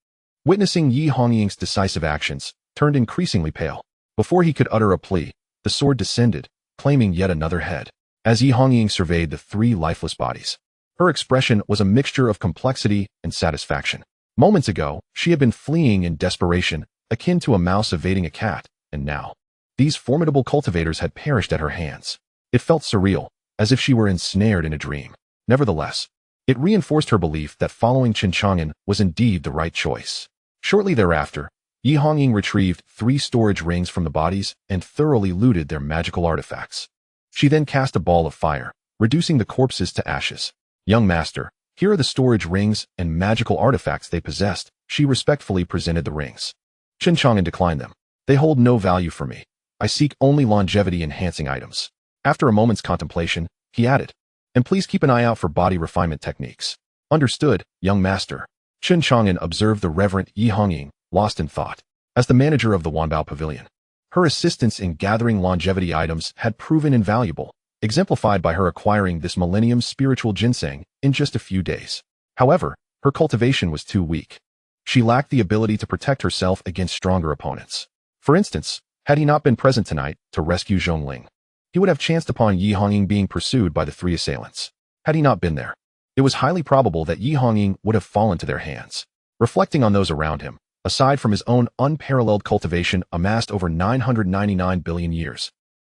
witnessing Yi Hongying's decisive actions, turned increasingly pale. Before he could utter a plea, the sword descended, claiming yet another head. As Yi Hongying surveyed the three lifeless bodies, her expression was a mixture of complexity and satisfaction. Moments ago, she had been fleeing in desperation, akin to a mouse evading a cat, and now, these formidable cultivators had perished at her hands. It felt surreal, as if she were ensnared in a dream. Nevertheless, it reinforced her belief that following Chen Chang'an was indeed the right choice. Shortly thereafter, Yi Hongying retrieved 3 storage rings from the bodies and thoroughly looted their magical artifacts. She then cast a ball of fire, reducing the corpses to ashes. "Young master, here are the storage rings and magical artifacts they possessed." She respectfully presented the rings. Chen Chang'an declined them. "They hold no value for me. I seek only longevity-enhancing items." After a moment's contemplation, he added, "And please keep an eye out for body refinement techniques." "Understood, young master." Chen Chang'an observed the reverent Yi Hongying, lost in thought. As the manager of the Wanbao Pavilion, her assistance in gathering longevity items had proven invaluable, exemplified by her acquiring this millennium spiritual ginseng in just a few days. However, her cultivation was too weak. She lacked the ability to protect herself against stronger opponents. For instance, had he not been present tonight to rescue Zhongling, he would have chanced upon Yi Hongying being pursued by the 3 assailants. Had he not been there, it was highly probable that Yi Hongying would have fallen to their hands. Reflecting on those around him, aside from his own unparalleled cultivation amassed over 999 billion years,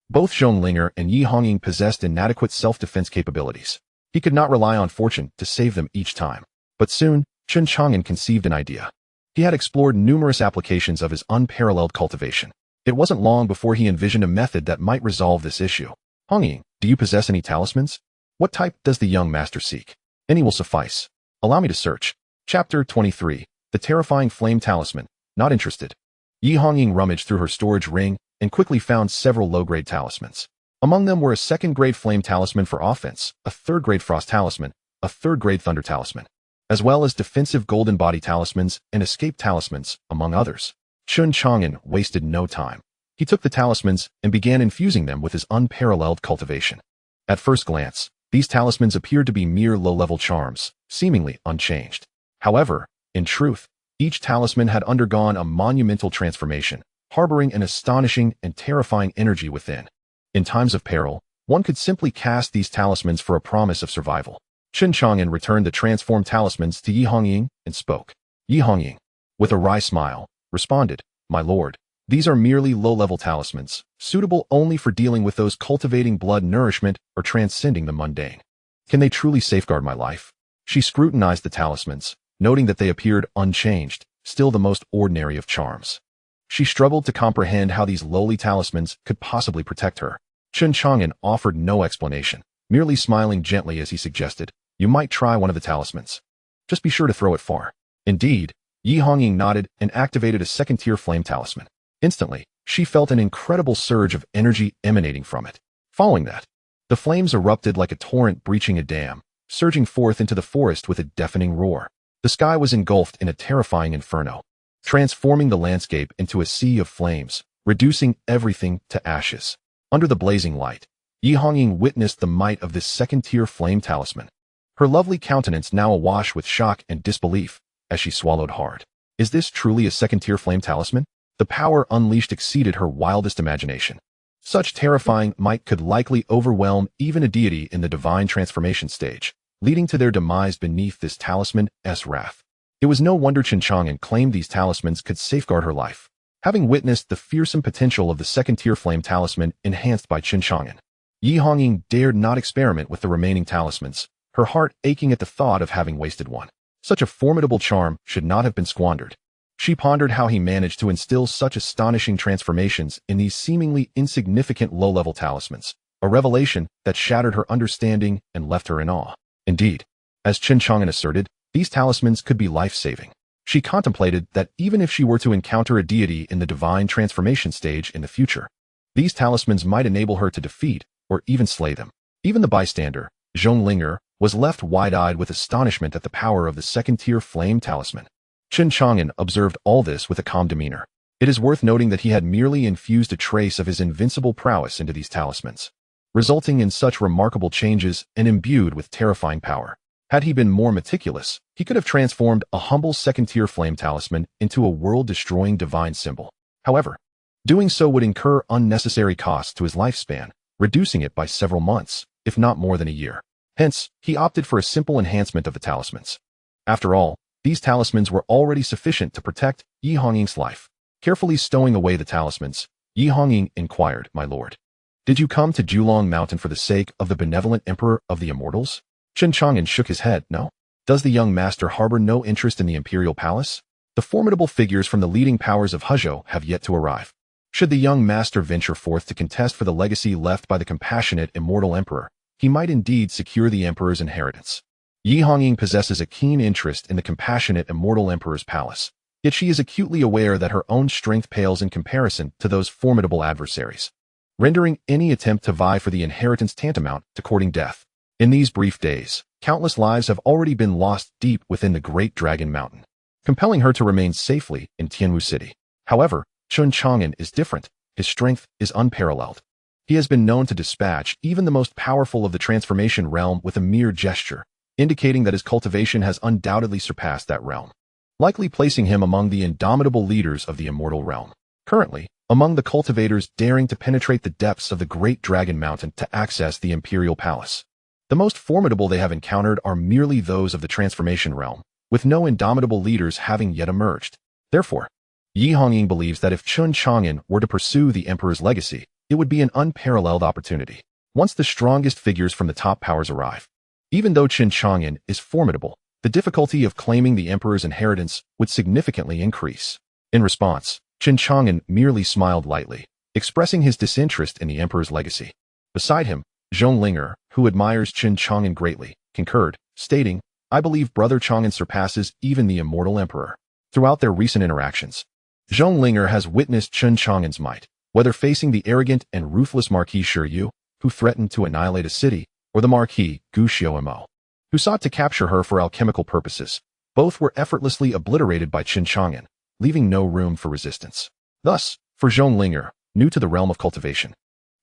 both Zhonglinger and Yi Hongying possessed inadequate self-defense capabilities. He could not rely on fortune to save them each time. But soon, Chen Chang'an conceived an idea. He had explored numerous applications of his unparalleled cultivation. It wasn't long before he envisioned a method that might resolve this issue. "Hongying, do you possess any talismans? What type does the young master seek? Any will suffice. Allow me to search." Chapter 23. The Terrifying Flame Talisman. Not interested. Yi Hongying rummaged through her storage ring and quickly found several low-grade talismans. Among them were a 2nd-grade Flame Talisman for offense, a 3rd-grade Frost Talisman, a 3rd-grade Thunder Talisman, as well as defensive Golden Body Talismans and Escape Talismans, among others. Chen Chang'an wasted no time. He took the talismans and began infusing them with his unparalleled cultivation. At first glance, these talismans appeared to be mere low-level charms, seemingly unchanged. However, in truth, each talisman had undergone a monumental transformation, harboring an astonishing and terrifying energy within. In times of peril, one could simply cast these talismans for a promise of survival. Chen Chang'an returned the transformed talismans to Yi Hongying and spoke. Yi Hongying, with a wry smile, responded, "My lord, these are merely low-level talismans, suitable only for dealing with those cultivating blood nourishment or transcending the mundane. Can they truly safeguard my life?" She scrutinized the talismans, noting that they appeared unchanged, still the most ordinary of charms. She struggled to comprehend how these lowly talismans could possibly protect her. Chen Chang'an offered no explanation, merely smiling gently as he suggested, "You might try one of the talismans. Just be sure to throw it far." Indeed, Yi Hongying nodded and activated a 2nd-tier flame talisman. Instantly, she felt an incredible surge of energy emanating from it. Following that, the flames erupted like a torrent breaching a dam, surging forth into the forest with a deafening roar. The sky was engulfed in a terrifying inferno, transforming the landscape into a sea of flames, reducing everything to ashes. Under the blazing light, Yi Hongying witnessed the might of this 2nd-tier flame talisman. Her lovely countenance now awash with shock and disbelief, as she swallowed hard. Is this truly a 2nd-tier flame talisman? The power unleashed exceeded her wildest imagination. Such terrifying might could likely overwhelm even a deity in the divine transformation stage, leading to their demise beneath this talisman's wrath. It was no wonder Chen Chang'an claimed these talismans could safeguard her life. Having witnessed the fearsome potential of the 2nd-tier flame talisman enhanced by Chen Chang'an, Yi Hongying dared not experiment with the remaining talismans, her heart aching at the thought of having wasted one. Such a formidable charm should not have been squandered. She pondered how he managed to instill such astonishing transformations in these seemingly insignificant low-level talismans, a revelation that shattered her understanding and left her in awe. Indeed, as Chen Chang'an asserted, these talismans could be life-saving. She contemplated that even if she were to encounter a deity in the divine transformation stage in the future, these talismans might enable her to defeat or even slay them. Even the bystander, Zhonglinger, was left wide-eyed with astonishment at the power of the 2nd-tier flame talisman. Chen Chang'an observed all this with a calm demeanor. It is worth noting that he had merely infused a trace of his invincible prowess into these talismans, resulting in such remarkable changes and imbued with terrifying power. Had he been more meticulous, he could have transformed a humble 2nd-tier flame talisman into a world-destroying divine symbol. However, doing so would incur unnecessary costs to his lifespan, reducing it by several months, if not more than a year. Hence, he opted for a simple enhancement of the talismans. After all, these talismans were already sufficient to protect Yi Hongying's life. Carefully stowing away the talismans, Yi Hongying inquired, "My lord, did you come to Julong Mountain for the sake of the benevolent emperor of the immortals?" Chen Chang'an shook his head. "No. Does the young master harbor no interest in the Imperial Palace? The formidable figures from the leading powers of Hezhou have yet to arrive. Should the young master venture forth to contest for the legacy left by the compassionate Immortal Emperor, he might indeed secure the Emperor's inheritance." Yi Hongying possesses a keen interest in the compassionate Immortal Emperor's palace, yet she is acutely aware that her own strength pales in comparison to those formidable adversaries, rendering any attempt to vie for the inheritance tantamount to courting death. In these brief days, countless lives have already been lost deep within the Great Dragon Mountain, compelling her to remain safely in Tianwu City. However, Chen Chang'an is different. His strength is unparalleled. He has been known to dispatch even the most powerful of the transformation realm with a mere gesture, indicating that his cultivation has undoubtedly surpassed that realm, likely placing him among the indomitable leaders of the immortal realm. Currently, among the cultivators daring to penetrate the depths of the Great Dragon Mountain to access the Imperial Palace, the most formidable they have encountered are merely those of the transformation realm, with no indomitable leaders having yet emerged. Therefore, Yi Hongying believes that if Chen Chang'an were to pursue the Emperor's legacy, it would be an unparalleled opportunity. Once the strongest figures from the top powers arrive, even though Chen Chang'an is formidable, the difficulty of claiming the Emperor's inheritance would significantly increase. In response, Chen Chang'an merely smiled lightly, expressing his disinterest in the Emperor's legacy. Beside him, Zhong Linger, who admires Chen Chang'an greatly, concurred, stating, "I believe Brother Chang'an surpasses even the Immortal Emperor." Throughout their recent interactions, Zhong Linger has witnessed Chen Chang'an's might, whether facing the arrogant and ruthless Marquis Shi Yu, who threatened to annihilate a city, or the Marquis Gu Xiaomo, who sought to capture her for alchemical purposes. Both were effortlessly obliterated by Chen Chang'an, leaving no room for resistance. Thus, for Zhong Linger, new to the realm of cultivation,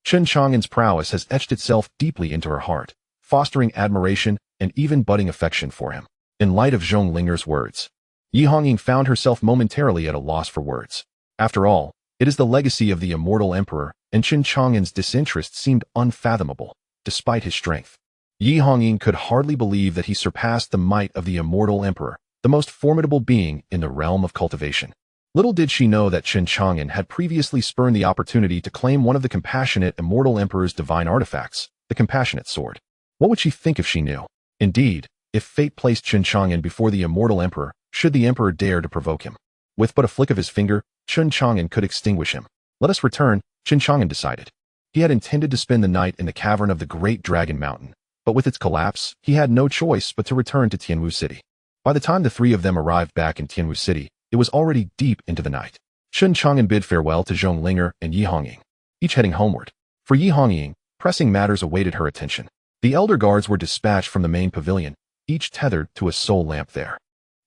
Chen Chang'an's prowess has etched itself deeply into her heart, fostering admiration and even budding affection for him. In light of Zhong Linger's words, Yi Hongying found herself momentarily at a loss for words. After all, it is the legacy of the Immortal Emperor, and Chen Chang'an's disinterest seemed unfathomable, despite his strength. Yi Hongying could hardly believe that he surpassed the might of the Immortal Emperor, the most formidable being in the realm of cultivation. Little did she know that Chen Chang'an had previously spurned the opportunity to claim one of the compassionate Immortal Emperor's divine artifacts, the Compassionate Sword. What would she think if she knew? Indeed, if fate placed Chen Chang'an before the Immortal Emperor, should the Emperor dare to provoke him, with but a flick of his finger, Chen Chang'an could extinguish him. Let us return, Chen Chang'an decided. He had intended to spend the night in the cavern of the Great Dragon Mountain, but with its collapse, he had no choice but to return to Tianwu City. By the time the three of them arrived back in Tianwu City, it was already deep into the night. Chen Chang'an bid farewell to Zhong Linger and Yi Hongying, each heading homeward. For Yi Hongying, pressing matters awaited her attention. The elder guards were dispatched from the main pavilion, each tethered to a soul lamp there.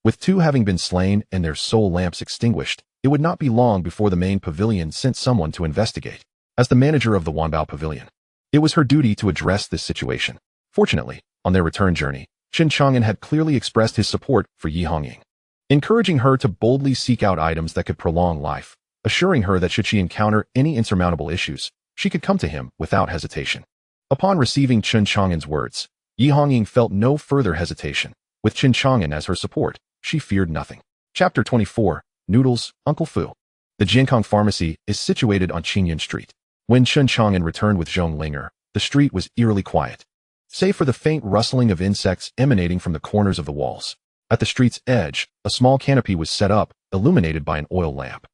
With two having been slain and their soul lamps extinguished, it would not be long before the main pavilion sent someone to investigate. As the manager of the Wanbao Pavilion, it was her duty to address this situation. Fortunately, on their return journey, Chen Chang'an had clearly expressed his support for Yi Hongying, encouraging her to boldly seek out items that could prolong life, assuring her that should she encounter any insurmountable issues, she could come to him without hesitation. Upon receiving Chen Chang'an's words, Yi Hongying felt no further hesitation. With Chen Chang'an as her support, she feared nothing. Chapter 24, Noodles, Uncle Fu. The Jinseng pharmacy is situated on Qinyan Street. When Chen Chang'an returned with Zhong Linger, the street was eerily quiet, save for the faint rustling of insects emanating from the corners of the walls. At the street's edge, a small canopy was set up, illuminated by an oil lamp,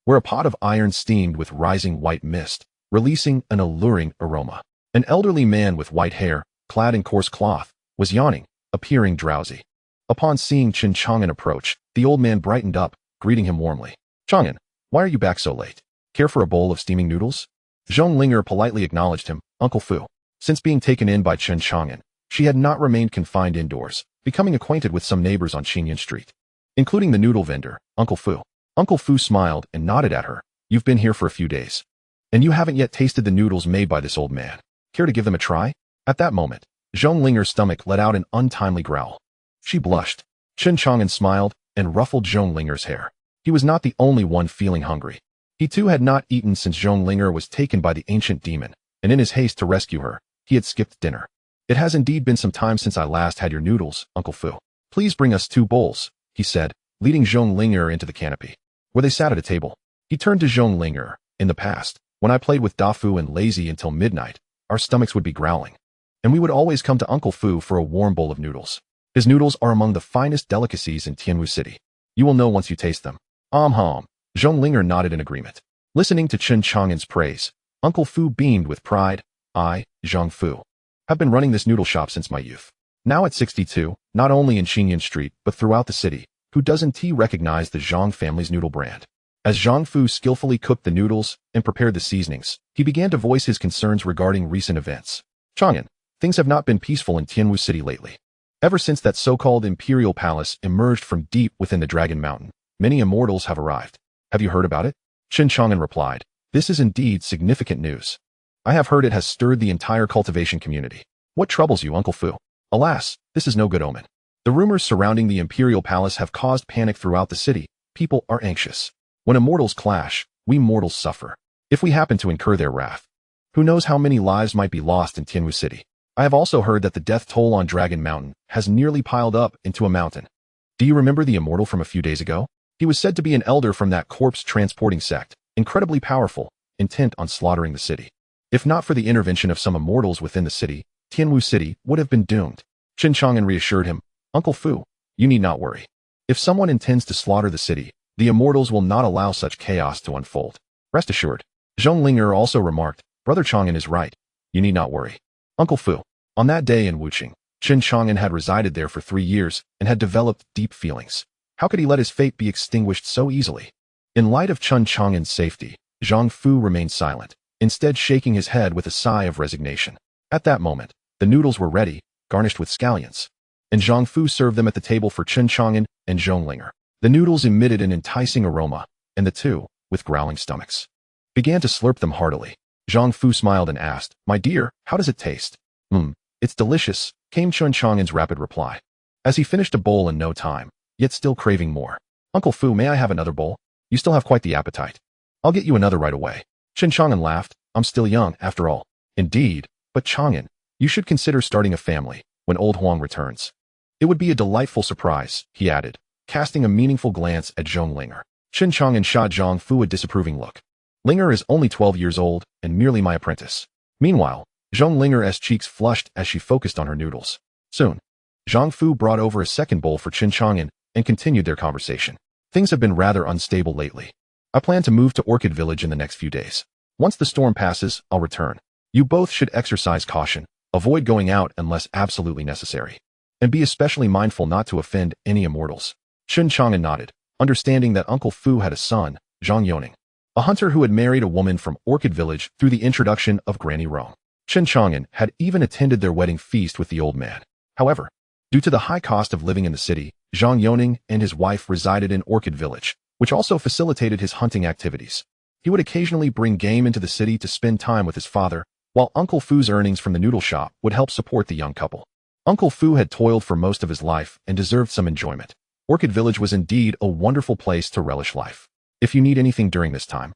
where a pot of iron steamed with rising white mist, releasing an alluring aroma. An elderly man with white hair, clad in coarse cloth, was yawning, appearing drowsy. Upon seeing Chen Chang'an approach, the old man brightened up, greeting him warmly. "Chang'an, why are you back so late? Care for a bowl of steaming noodles?" Zhong Linger politely acknowledged him, "Uncle Fu." Since being taken in by Chen Chang'an, she had not remained confined indoors, becoming acquainted with some neighbors on Qinyan Street, including the noodle vendor, Uncle Fu. Uncle Fu smiled and nodded at her. "You've been here for a few days, and you haven't yet tasted the noodles made by this old man. Care to give them a try?" At that moment, Zhong Linger's stomach let out an untimely growl. She blushed. Chen Chang'an smiled and ruffled Zhong Linger's hair. He was not the only one feeling hungry. He too had not eaten since Zhonglinger was taken by the ancient demon, and in his haste to rescue her, he had skipped dinner. It has indeed been some time since I last had your noodles, Uncle Fu. Please bring us 2 bowls, he said, leading Zhonglinger into the canopy, where they sat at a table. He turned to Zhonglinger. In the past, when I played with Dafu and Lazy until midnight, our stomachs would be growling, and we would always come to Uncle Fu for a warm bowl of noodles. His noodles are among the finest delicacies in Tianwu City. You will know once you taste them. Zhonglinger nodded in agreement. Listening to Chen Chang'an's praise, Uncle Fu beamed with pride. I, Zhang Fu, have been running this noodle shop since my youth. Now at 62, not only in Xinyan Street, but throughout the city, who doesn't recognize the Zhang family's noodle brand? As Zhang Fu skillfully cooked the noodles and prepared the seasonings, he began to voice his concerns regarding recent events. Chang'an, things have not been peaceful in Tianwu City lately. Ever since that so-called Imperial Palace emerged from deep within the Dragon Mountain, many immortals have arrived. Have you heard about it? Chen Chang'an replied. This is indeed significant news. I have heard it has stirred the entire cultivation community. What troubles you, Uncle Fu? Alas, this is no good omen. The rumors surrounding the Imperial Palace have caused panic throughout the city. People are anxious. When immortals clash, we mortals suffer. If we happen to incur their wrath, who knows how many lives might be lost in Tianwu City. I have also heard that the death toll on Dragon Mountain has nearly piled up into a mountain. Do you remember the immortal from a few days ago? He was said to be an elder from that corpse-transporting sect, incredibly powerful, intent on slaughtering the city. If not for the intervention of some immortals within the city, Tianwu City would have been doomed. Chen Chang'an reassured him. Uncle Fu, you need not worry. If someone intends to slaughter the city, the immortals will not allow such chaos to unfold. Rest assured. Zhonglinger also remarked, Brother Chang'an is right. You need not worry. Uncle Fu. On that day in Wuqing, Chen Chang'an had resided there for 3 years and had developed deep feelings. How could he let his fate be extinguished so easily? In light of Chen Chang'an's safety, Zhang Fu remained silent, instead shaking his head with a sigh of resignation. At that moment, the noodles were ready, garnished with scallions, and Zhang Fu served them at the table for Chen Chang'an and Zhonglinger. The noodles emitted an enticing aroma, and the two, with growling stomachs, began to slurp them heartily. Zhang Fu smiled and asked, My dear, how does it taste? It's delicious, came Chen Chang'an's rapid reply, as he finished a bowl in no time, yet still craving more. Uncle Fu, may I have another bowl? You still have quite the appetite. I'll get you another right away. Chen Chang'an laughed. I'm still young, after all. Indeed, but Chang'an, you should consider starting a family when old Huang returns. It would be a delightful surprise, he added, casting a meaningful glance at Zhonglinger. Chen Chang'an shot Zhang Fu a disapproving look. Linger is only 12 years old and merely my apprentice. Meanwhile, Zhonglinger's cheeks flushed as she focused on her noodles. Soon, Zhang Fu brought over a second bowl for Chen Chang'an and continued their conversation. Things have been rather unstable lately. I plan to move to Orchid Village in the next few days. Once the storm passes, I'll return. You both should exercise caution, avoid going out unless absolutely necessary, and be especially mindful not to offend any immortals. Chen Chang'an nodded, understanding that Uncle Fu had a son, Zhang Yoning, a hunter who had married a woman from Orchid Village through the introduction of Granny Rong. Chen Chang'an had even attended their wedding feast with the old man. However, due to the high cost of living in the city, Zhang Yoning and his wife resided in Orchid Village, which also facilitated his hunting activities. He would occasionally bring game into the city to spend time with his father, while Uncle Fu's earnings from the noodle shop would help support the young couple. Uncle Fu had toiled for most of his life and deserved some enjoyment. Orchid Village was indeed a wonderful place to relish life. If you need anything during this time,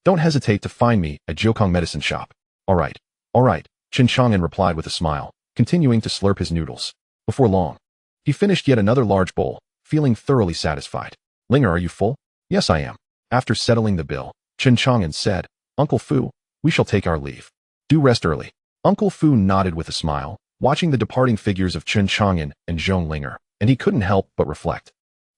don't hesitate to find me at Jiukong Medicine Shop. All right, Chen Chang'an replied with a smile, continuing to slurp his noodles. Before long, he finished yet another large bowl, feeling thoroughly satisfied. Linger, are you full? Yes, I am. After settling the bill, Chen Chang'an said, Uncle Fu, we shall take our leave. Do rest early. Uncle Fu nodded with a smile, watching the departing figures of Chen Chang'an and Zhonglinger, and he couldn't help but reflect.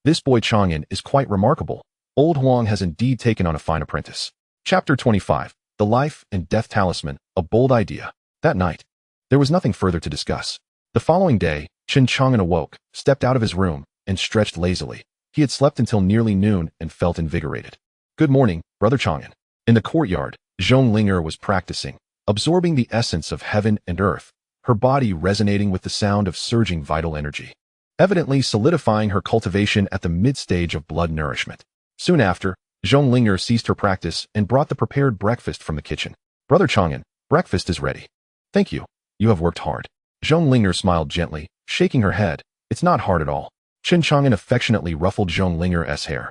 This boy Chang'an is quite remarkable. Old Huang has indeed taken on a fine apprentice. Chapter 25. The Life and Death Talisman, a bold idea. That night, there was nothing further to discuss. The following day, Chen Chang'an awoke, stepped out of his room, and stretched lazily. He had slept until nearly noon and felt invigorated. Good morning, Brother Chang'an. In the courtyard, Zhonglinger was practicing, absorbing the essence of heaven and earth, her body resonating with the sound of surging vital energy, evidently solidifying her cultivation at the mid-stage of blood nourishment. Soon after, Zhonglinger ceased her practice and brought the prepared breakfast from the kitchen. Brother Chang'an, breakfast is ready. Thank you. You have worked hard. Zhonglinger smiled gently, shaking her head. It's not hard at all. Chen Chang'an affectionately ruffled Zhonglinger's hair.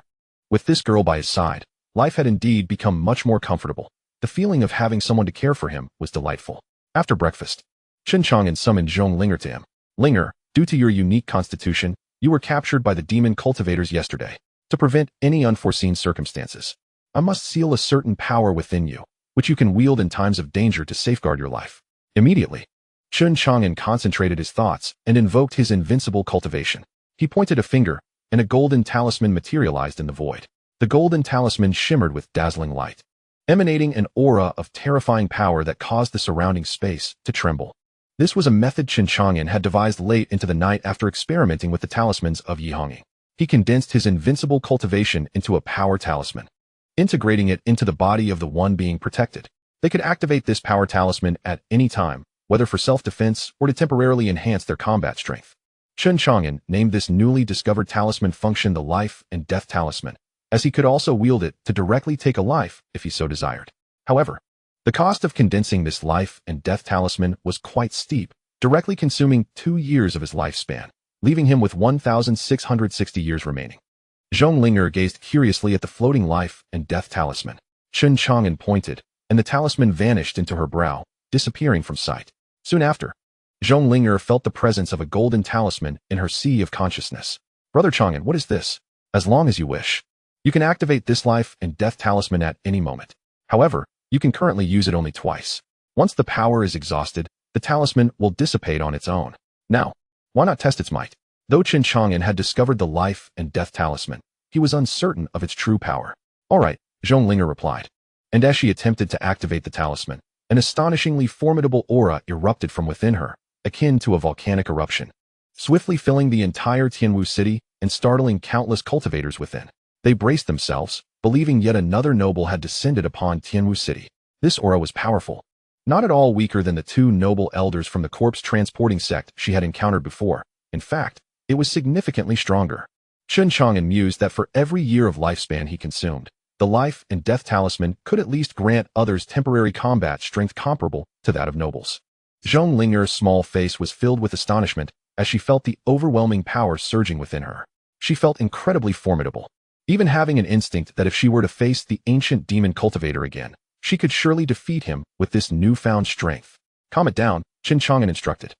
With this girl by his side, Life had indeed become much more comfortable. The feeling of having someone to care for him was delightful. After breakfast, Chen Chang'an summoned Zhong Linger to him. Linger, due to your unique constitution, you were captured by the demon cultivators yesterday. To prevent any unforeseen circumstances, I must seal a certain power within you, which you can wield in times of danger to safeguard your life. Immediately, Chen Chang'an concentrated his thoughts and invoked his invincible cultivation. He pointed a finger, and a golden talisman materialized in the void. The golden talisman shimmered with dazzling light, emanating an aura of terrifying power that caused the surrounding space to tremble. This was a method Chen Chang'an had devised late into the night after experimenting with the talismans of Yihonging. He condensed his invincible cultivation into a power talisman, integrating it into the body of the one being protected. They could activate this power talisman at any time, whether for self-defense or to temporarily enhance their combat strength. Chen Chang'an named this newly discovered talisman function the Life and Death Talisman, as he could also wield it to directly take a life if he so desired. However, the cost of condensing this Life and Death Talisman was quite steep, directly consuming 2 years of his lifespan, leaving him with 1,660 years remaining. Zhong Linger gazed curiously at the floating Life and Death Talisman. Chen Chang'an pointed, and the talisman vanished into her brow, disappearing from sight. Soon after, Zhong Linger felt the presence of a golden talisman in her sea of consciousness. Brother Chang'an, what is this? As long as you wish, you can activate this Life and Death Talisman at any moment. However, you can currently use it only twice. Once the power is exhausted, the talisman will dissipate on its own. Now, why not test its might? Though Chen Chang'an had discovered the Life and Death Talisman, he was uncertain of its true power. All right, Zhong Linger replied. And as she attempted to activate the talisman, an astonishingly formidable aura erupted from within her, akin to a volcanic eruption, swiftly filling the entire Tianwu city and startling countless cultivators within. They braced themselves, believing yet another noble had descended upon Tianwu city. This aura was powerful, not at all weaker than the 2 noble elders from the corpse-transporting sect she had encountered before. In fact, it was significantly stronger. Chen Chang'an mused that for every year of lifespan he consumed, the Life and Death Talisman could at least grant others temporary combat strength comparable to that of nobles. Zhong Linger's small face was filled with astonishment as she felt the overwhelming power surging within her. She felt incredibly formidable, even having an instinct that if she were to face the ancient demon cultivator again, she could surely defeat him with this newfound strength. Calm it down, Chen Chang'an instructed.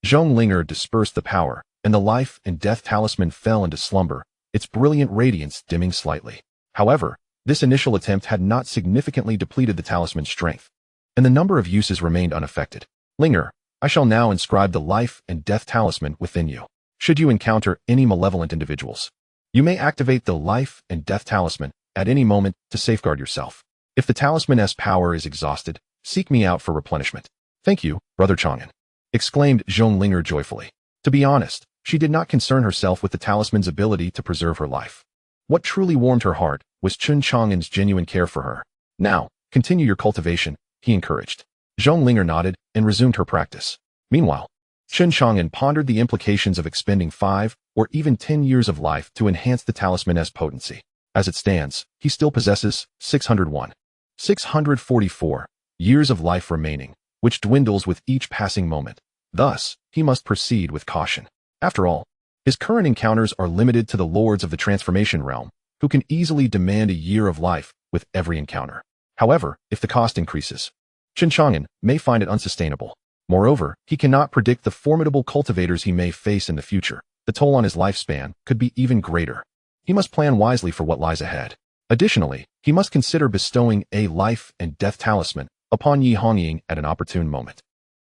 Zhong Linger dispersed the power, and the Life and Death Talisman fell into slumber, its brilliant radiance dimming slightly. However, this initial attempt had not significantly depleted the talisman's strength, and the number of uses remained unaffected. Linger, I shall now inscribe the Life and Death Talisman within you. Should you encounter any malevolent individuals, you may activate the Life and Death Talisman at any moment to safeguard yourself. If the talisman's power is exhausted, seek me out for replenishment. Thank you, Brother Chang'an, exclaimed Zhong Linger joyfully. To be honest, she did not concern herself with the talisman's ability to preserve her life. What truly warmed her heart was Chen Chang'an's genuine care for her. Now, continue your cultivation, he encouraged. Zhong Linger nodded and resumed her practice. Meanwhile, Chen Chang'an pondered the implications of expending 5 or even 10 years of life to enhance the talisman's potency. As it stands, he still possesses 644 years of life remaining, which dwindles with each passing moment. Thus, he must proceed with caution. After all, his current encounters are limited to the lords of the transformation realm, who can easily demand a year of life with every encounter. However, if the cost increases, Chen Chang'an may find it unsustainable. Moreover, he cannot predict the formidable cultivators he may face in the future. The toll on his lifespan could be even greater. He must plan wisely for what lies ahead. Additionally, he must consider bestowing a Life and Death Talisman upon Yi Hongying at an opportune moment.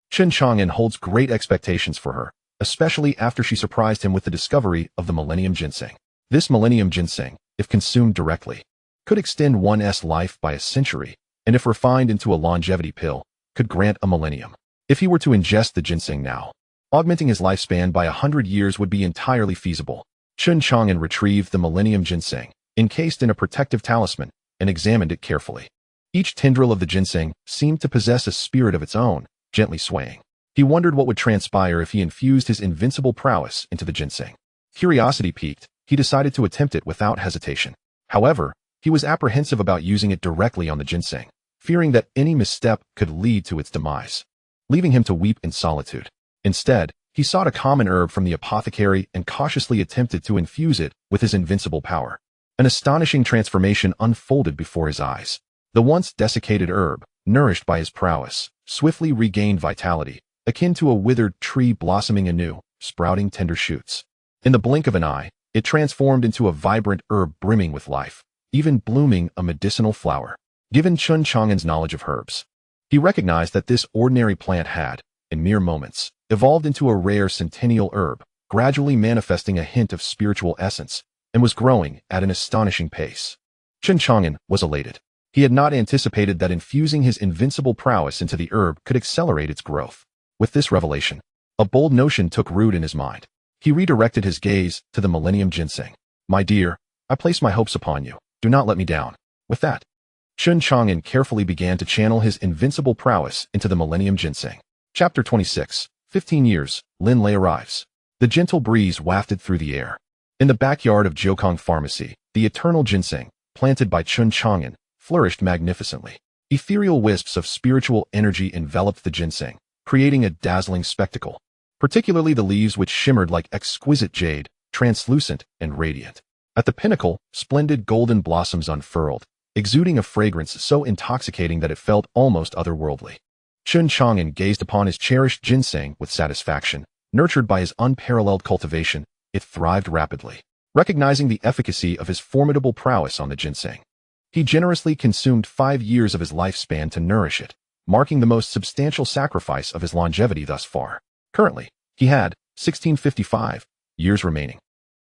Chen Chang'an holds great expectations for her, especially after she surprised him with the discovery of the millennium ginseng. This millennium ginseng, if consumed directly, could extend one's life by a century, and if refined into a longevity pill, could grant a millennium. If he were to ingest the ginseng now, augmenting his lifespan by 100 years would be entirely feasible. Chen Chang'an retrieved the millennium ginseng, encased in a protective talisman, and examined it carefully. Each tendril of the ginseng seemed to possess a spirit of its own, gently swaying. He wondered what would transpire if he infused his invincible prowess into the ginseng. Curiosity piqued, he decided to attempt it without hesitation. However, he was apprehensive about using it directly on the ginseng, fearing that any misstep could lead to its demise, leaving him to weep in solitude. Instead, he sought a common herb from the apothecary and cautiously attempted to infuse it with his invincible power. An astonishing transformation unfolded before his eyes. The once desiccated herb, nourished by his prowess, swiftly regained vitality, akin to a withered tree blossoming anew, sprouting tender shoots. In the blink of an eye, it transformed into a vibrant herb brimming with life, even blooming a medicinal flower. Given Chen Chang'an's knowledge of herbs, he recognized that this ordinary plant had, in mere moments, evolved into a rare centennial herb, gradually manifesting a hint of spiritual essence, and was growing at an astonishing pace. Chen Chang'an was elated. He had not anticipated that infusing his invincible prowess into the herb could accelerate its growth. With this revelation, a bold notion took root in his mind. He redirected his gaze to the millennium ginseng. My dear, I place my hopes upon you. Do not let me down. With that, Chen Chang'an carefully began to channel his invincible prowess into the millennium ginseng. Chapter 26. 15 years, Lin Lei arrives. The gentle breeze wafted through the air. In the backyard of Jiukong Pharmacy, the eternal ginseng, planted by Chen Chang'an, flourished magnificently. Ethereal wisps of spiritual energy enveloped the ginseng, creating a dazzling spectacle, particularly the leaves which shimmered like exquisite jade, translucent and radiant. At the pinnacle, splendid golden blossoms unfurled, exuding a fragrance so intoxicating that it felt almost otherworldly. Chen Chang'an gazed upon his cherished ginseng with satisfaction. Nurtured by his unparalleled cultivation, it thrived rapidly. Recognizing the efficacy of his formidable prowess on the ginseng, he generously consumed 5 years of his lifespan to nourish it, marking the most substantial sacrifice of his longevity thus far. Currently, he had 1655 years remaining.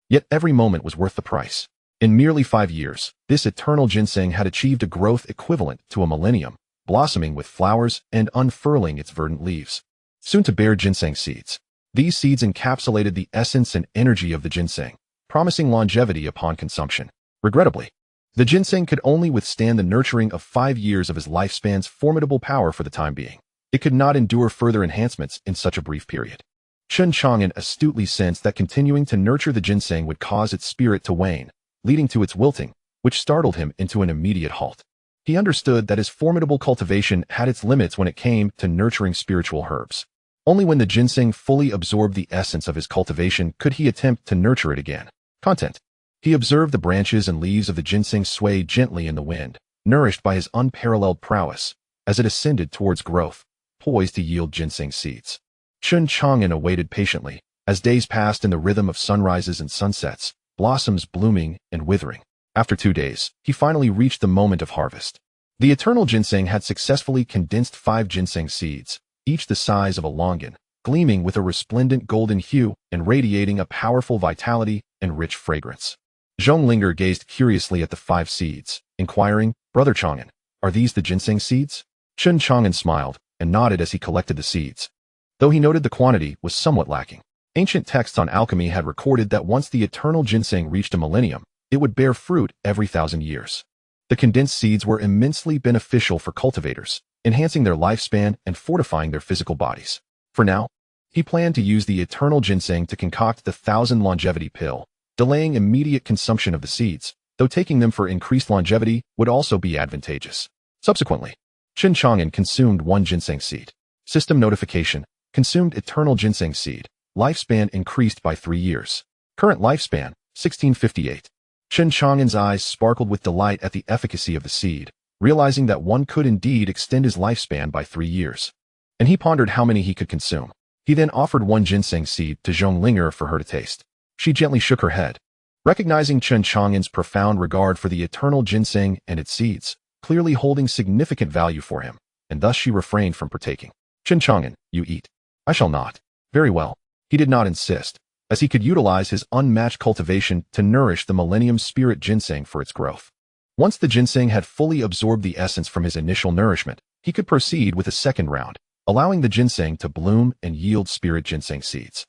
Yet every moment was worth the price. In merely 5 years, this eternal ginseng had achieved a growth equivalent to a millennium, blossoming with flowers and unfurling its verdant leaves, soon to bear ginseng seeds. These seeds encapsulated the essence and energy of the ginseng, promising longevity upon consumption. Regrettably, the ginseng could only withstand the nurturing of 5 years of his lifespan's formidable power for the time being. It could not endure further enhancements in such a brief period. Chen Chang'an astutely sensed that continuing to nurture the ginseng would cause its spirit to wane, leading to its wilting, which startled him into an immediate halt. He understood that his formidable cultivation had its limits when it came to nurturing spiritual herbs. Only when the ginseng fully absorbed the essence of his cultivation could he attempt to nurture it again. Content. He observed the branches and leaves of the ginseng sway gently in the wind, nourished by his unparalleled prowess, as it ascended towards growth, poised to yield ginseng seeds. Chen Chang'an awaited patiently, as days passed in the rhythm of sunrises and sunsets, blossoms blooming and withering. After 2 days, he finally reached the moment of harvest. The eternal ginseng had successfully condensed 5 ginseng seeds, each the size of a longan, gleaming with a resplendent golden hue and radiating a powerful vitality and rich fragrance. Zhonglinger gazed curiously at the 5 seeds, inquiring, Brother Chang'an, are these the ginseng seeds? Chen Chang'an smiled and nodded as he collected the seeds, though he noted the quantity was somewhat lacking. Ancient texts on alchemy had recorded that once the eternal ginseng reached a millennium, it would bear fruit every 1,000 years. The condensed seeds were immensely beneficial for cultivators, enhancing their lifespan and fortifying their physical bodies. For now, he planned to use the eternal ginseng to concoct the 1,000 longevity pill, delaying immediate consumption of the seeds, though taking them for increased longevity would also be advantageous. Subsequently, Chen Chang'an consumed 1 ginseng seed. System notification, consumed eternal ginseng seed, lifespan increased by 3 years. Current lifespan, 1658. Chen Chang'an's eyes sparkled with delight at the efficacy of the seed, realizing that one could indeed extend his lifespan by 3 years. And he pondered how many he could consume. He then offered 1 ginseng seed to Zhonglinger for her to taste. She gently shook her head. Recognizing Chen Chang'an's profound regard for the eternal ginseng and its seeds, clearly holding significant value for him, and thus she refrained from partaking. Chen Chang'an, you eat. I shall not. Very well. He did not insist, as he could utilize his unmatched cultivation to nourish the millennium spirit ginseng for its growth. Once the ginseng had fully absorbed the essence from his initial nourishment, he could proceed with a second round, allowing the ginseng to bloom and yield spirit ginseng seeds.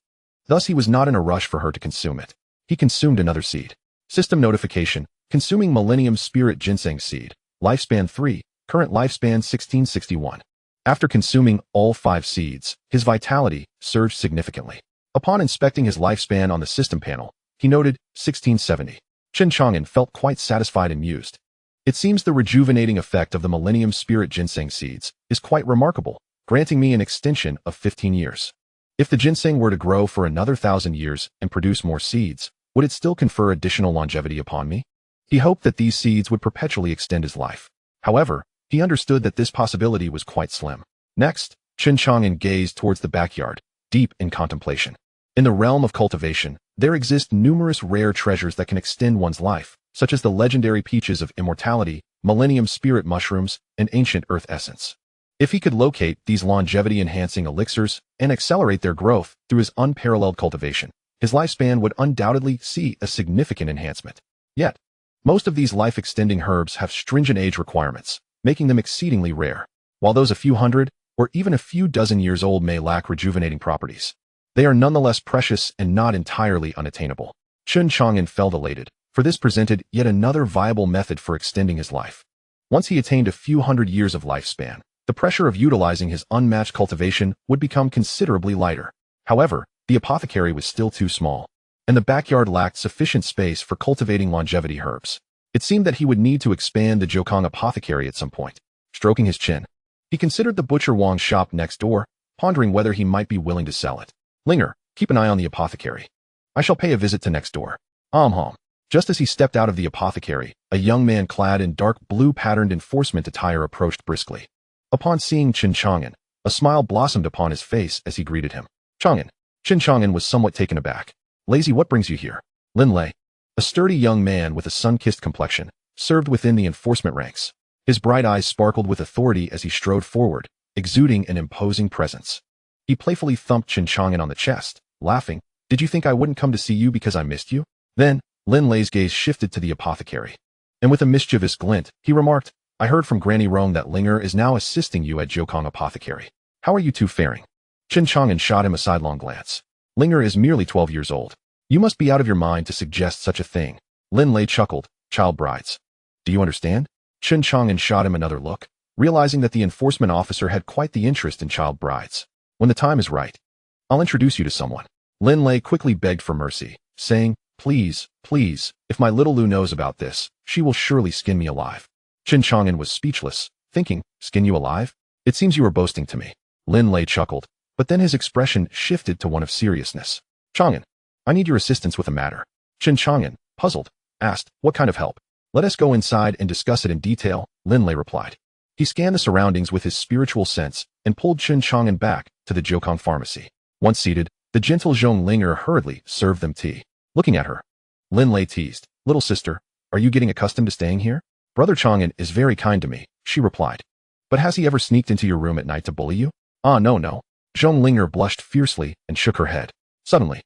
Thus he was not in a rush for her to consume it. He consumed another seed. System notification, consuming millennium spirit ginseng seed, lifespan 3, current lifespan 1661. After consuming all 5 seeds, his vitality surged significantly. Upon inspecting his lifespan on the system panel, he noted 1670. Chen Chang'an felt quite satisfied and mused. It seems the rejuvenating effect of the millennium spirit ginseng seeds is quite remarkable, granting me an extension of 15 years. If the ginseng were to grow for another 1,000 years and produce more seeds, would it still confer additional longevity upon me? He hoped that these seeds would perpetually extend his life. However, he understood that this possibility was quite slim. Next, Chen Chang'an gazed towards the backyard, deep in contemplation. In the realm of cultivation, there exist numerous rare treasures that can extend one's life, such as the legendary peaches of immortality, millennium spirit mushrooms, and ancient earth essence. If he could locate these longevity-enhancing elixirs and accelerate their growth through his unparalleled cultivation, his lifespan would undoubtedly see a significant enhancement. Yet, most of these life-extending herbs have stringent age requirements, making them exceedingly rare. While those a few hundred or even a few dozen years old may lack rejuvenating properties, they are nonetheless precious and not entirely unattainable. Chen Chang'an felt elated, for this presented yet another viable method for extending his life. Once he attained a few hundred years of lifespan, the pressure of utilizing his unmatched cultivation would become considerably lighter. However, the apothecary was still too small, and the backyard lacked sufficient space for cultivating longevity herbs. It seemed that he would need to expand the Jiukang apothecary at some point. Stroking his chin, he considered the butcher Wang's shop next door, pondering whether he might be willing to sell it. Linger, keep an eye on the apothecary. I shall pay a visit to next door. Just as he stepped out of the apothecary, a young man clad in dark blue patterned enforcement attire approached briskly. Upon seeing Chen Chang'an, a smile blossomed upon his face as he greeted him. Chang'an. Chen Chang'an was somewhat taken aback. Lazy, what brings you here? Lin Lei, a sturdy young man with a sun-kissed complexion, served within the enforcement ranks. His bright eyes sparkled with authority as he strode forward, exuding an imposing presence. He playfully thumped Chen Chang'an on the chest, laughing. Did you think I wouldn't come to see you because I missed you? Then, Lin Lei's gaze shifted to the apothecary, and with a mischievous glint, he remarked, I heard from Granny Rong that Linger is now assisting you at Jiukang Apothecary. How are you two faring? Chen Chang'an shot him a sidelong glance. Linger is merely 12 years old. You must be out of your mind to suggest such a thing. Lin Lei chuckled. Child brides. Do you understand? Chen Chang'an shot him another look, realizing that the enforcement officer had quite the interest in child brides. When the time is right, I'll introduce you to someone. Lin Lei quickly begged for mercy, saying, Please, please, if my little Lu knows about this, she will surely skin me alive. Chen Chang'an was speechless, thinking, skin you alive? It seems you are boasting to me. Lin Lei chuckled, but then his expression shifted to one of seriousness. Chang'an, I need your assistance with a matter. Chen Chang'an, puzzled, asked, what kind of help? Let us go inside and discuss it in detail, Lin Lei replied. He scanned the surroundings with his spiritual sense and pulled Chen Chang'an back to the Jiukang pharmacy. Once seated, the gentle Zhong Linger hurriedly served them tea. Looking at her, Lin Lei teased, Little sister, are you getting accustomed to staying here? Brother Chang'an is very kind to me, she replied. But has he ever sneaked into your room at night to bully you? No. Zhong Linger blushed fiercely and shook her head. Suddenly,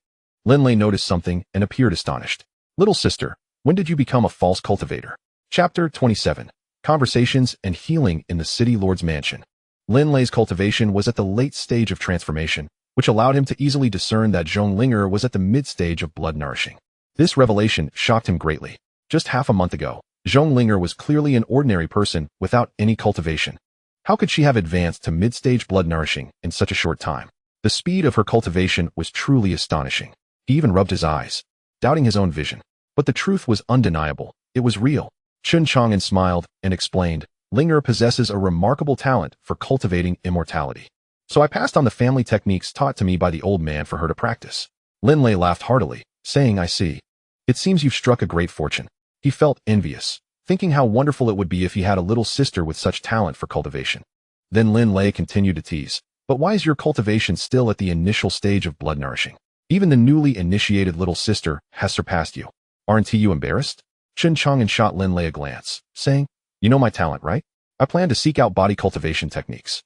Lin Lei noticed something and appeared astonished. Little sister, when did you become a false cultivator? Chapter 27. Conversations and Healing in the City Lord's Mansion. Lin Lei's cultivation was at the late stage of transformation, which allowed him to easily discern that Zhong Linger was at the mid-stage of blood nourishing. This revelation shocked him greatly. Just half a month ago, Zhong Linger was clearly an ordinary person without any cultivation. How could she have advanced to mid-stage blood nourishing in such a short time? The speed of her cultivation was truly astonishing. He even rubbed his eyes, doubting his own vision. But the truth was undeniable. It was real. Chen Chang'an smiled and explained, Linger possesses a remarkable talent for cultivating immortality. So I passed on the family techniques taught to me by the old man for her to practice. Lin Lei laughed heartily, saying, I see. It seems you've struck a great fortune. He felt envious, thinking how wonderful it would be if he had a little sister with such talent for cultivation. Then Lin Lei continued to tease, but why is your cultivation still at the initial stage of blood nourishing? Even the newly initiated little sister has surpassed you. Aren't you embarrassed? Chen Chang'an shot Lin Lei a glance, saying, You know my talent, right? I plan to seek out body cultivation techniques.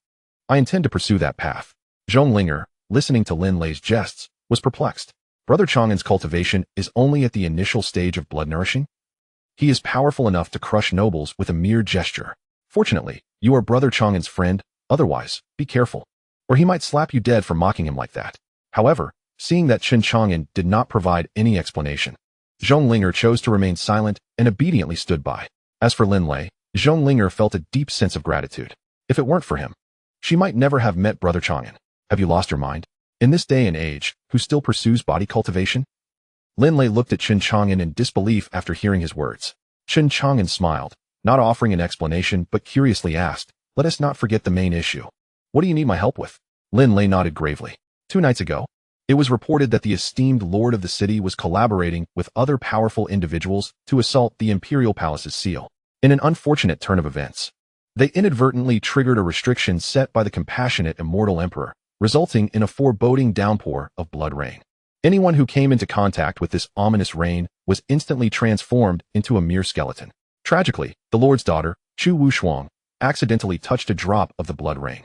I intend to pursue that path. Zhong Linger, listening to Lin Lei's jests, was perplexed. Brother Chang'an's cultivation is only at the initial stage of blood nourishing? He is powerful enough to crush nobles with a mere gesture. Fortunately, you are Brother Chang'an's friend, otherwise, be careful, or he might slap you dead for mocking him like that. However, seeing that Chen Chang'an did not provide any explanation, Zhong Linger chose to remain silent and obediently stood by. As for Lin Lei, Zhong Linger felt a deep sense of gratitude. If it weren't for him, she might never have met Brother Chang'an. Have you lost your mind? In this day and age, who still pursues body cultivation? Lin Lei looked at Chen Chang'an in disbelief after hearing his words. Chen Chang'an smiled, not offering an explanation but curiously asked, Let us not forget the main issue. What do you need my help with? Lin Lei nodded gravely. 2 nights ago, It was reported that the esteemed lord of the city was collaborating with other powerful individuals to assault the Imperial Palace's seal. In an unfortunate turn of events, they inadvertently triggered a restriction set by the compassionate Immortal Emperor, resulting in a foreboding downpour of blood rain. Anyone who came into contact with this ominous rain was instantly transformed into a mere skeleton. Tragically, the Lord's daughter, Chu Wushuang, accidentally touched a drop of the blood rain.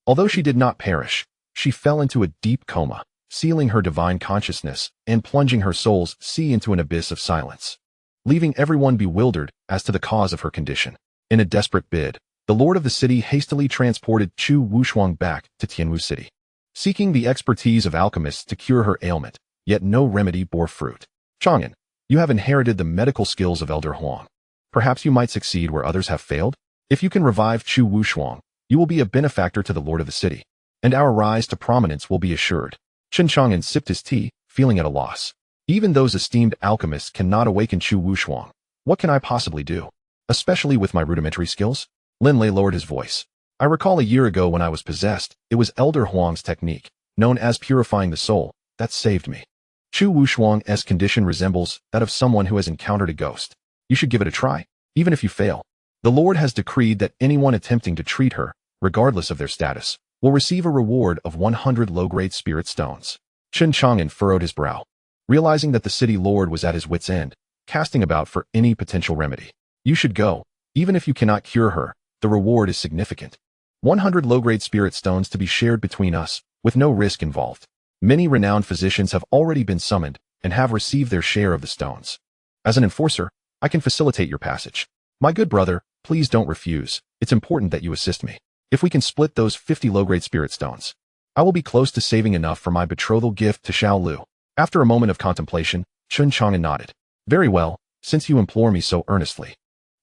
Although she did not perish, she fell into a deep coma, sealing her divine consciousness and plunging her soul's sea into an abyss of silence, leaving everyone bewildered as to the cause of her condition. In a desperate bid, the lord of the city hastily transported Chu Wushuang back to Tianwu City, seeking the expertise of alchemists to cure her ailment, yet no remedy bore fruit. Chang'an, you have inherited the medical skills of Elder Huang. Perhaps you might succeed where others have failed? If you can revive Chu Wushuang, you will be a benefactor to the lord of the city, and our rise to prominence will be assured. Chen Chang'an sipped his tea, feeling at a loss. Even those esteemed alchemists cannot awaken Chu Wushuang. What can I possibly do? Especially with my rudimentary skills? Lin Lei lowered his voice. I recall a year ago when I was possessed, it was Elder Huang's technique, known as purifying the soul, that saved me. Chu Wushuang's condition resembles that of someone who has encountered a ghost. You should give it a try, even if you fail. The Lord has decreed that anyone attempting to treat her, regardless of their status, will receive a reward of 100 low-grade spirit stones. Chen Chang'an furrowed his brow, realizing that the city lord was at his wit's end, casting about for any potential remedy. You should go. Even if you cannot cure her, the reward is significant. 100 low-grade spirit stones to be shared between us, with no risk involved. Many renowned physicians have already been summoned and have received their share of the stones. As an enforcer, I can facilitate your passage. My good brother, please don't refuse. It's important that you assist me. If we can split those 50 low-grade spirit stones, I will be close to saving enough for my betrothal gift to Xiao Lu. After a moment of contemplation, Chen Chang'an nodded. Very well, since you implore me so earnestly,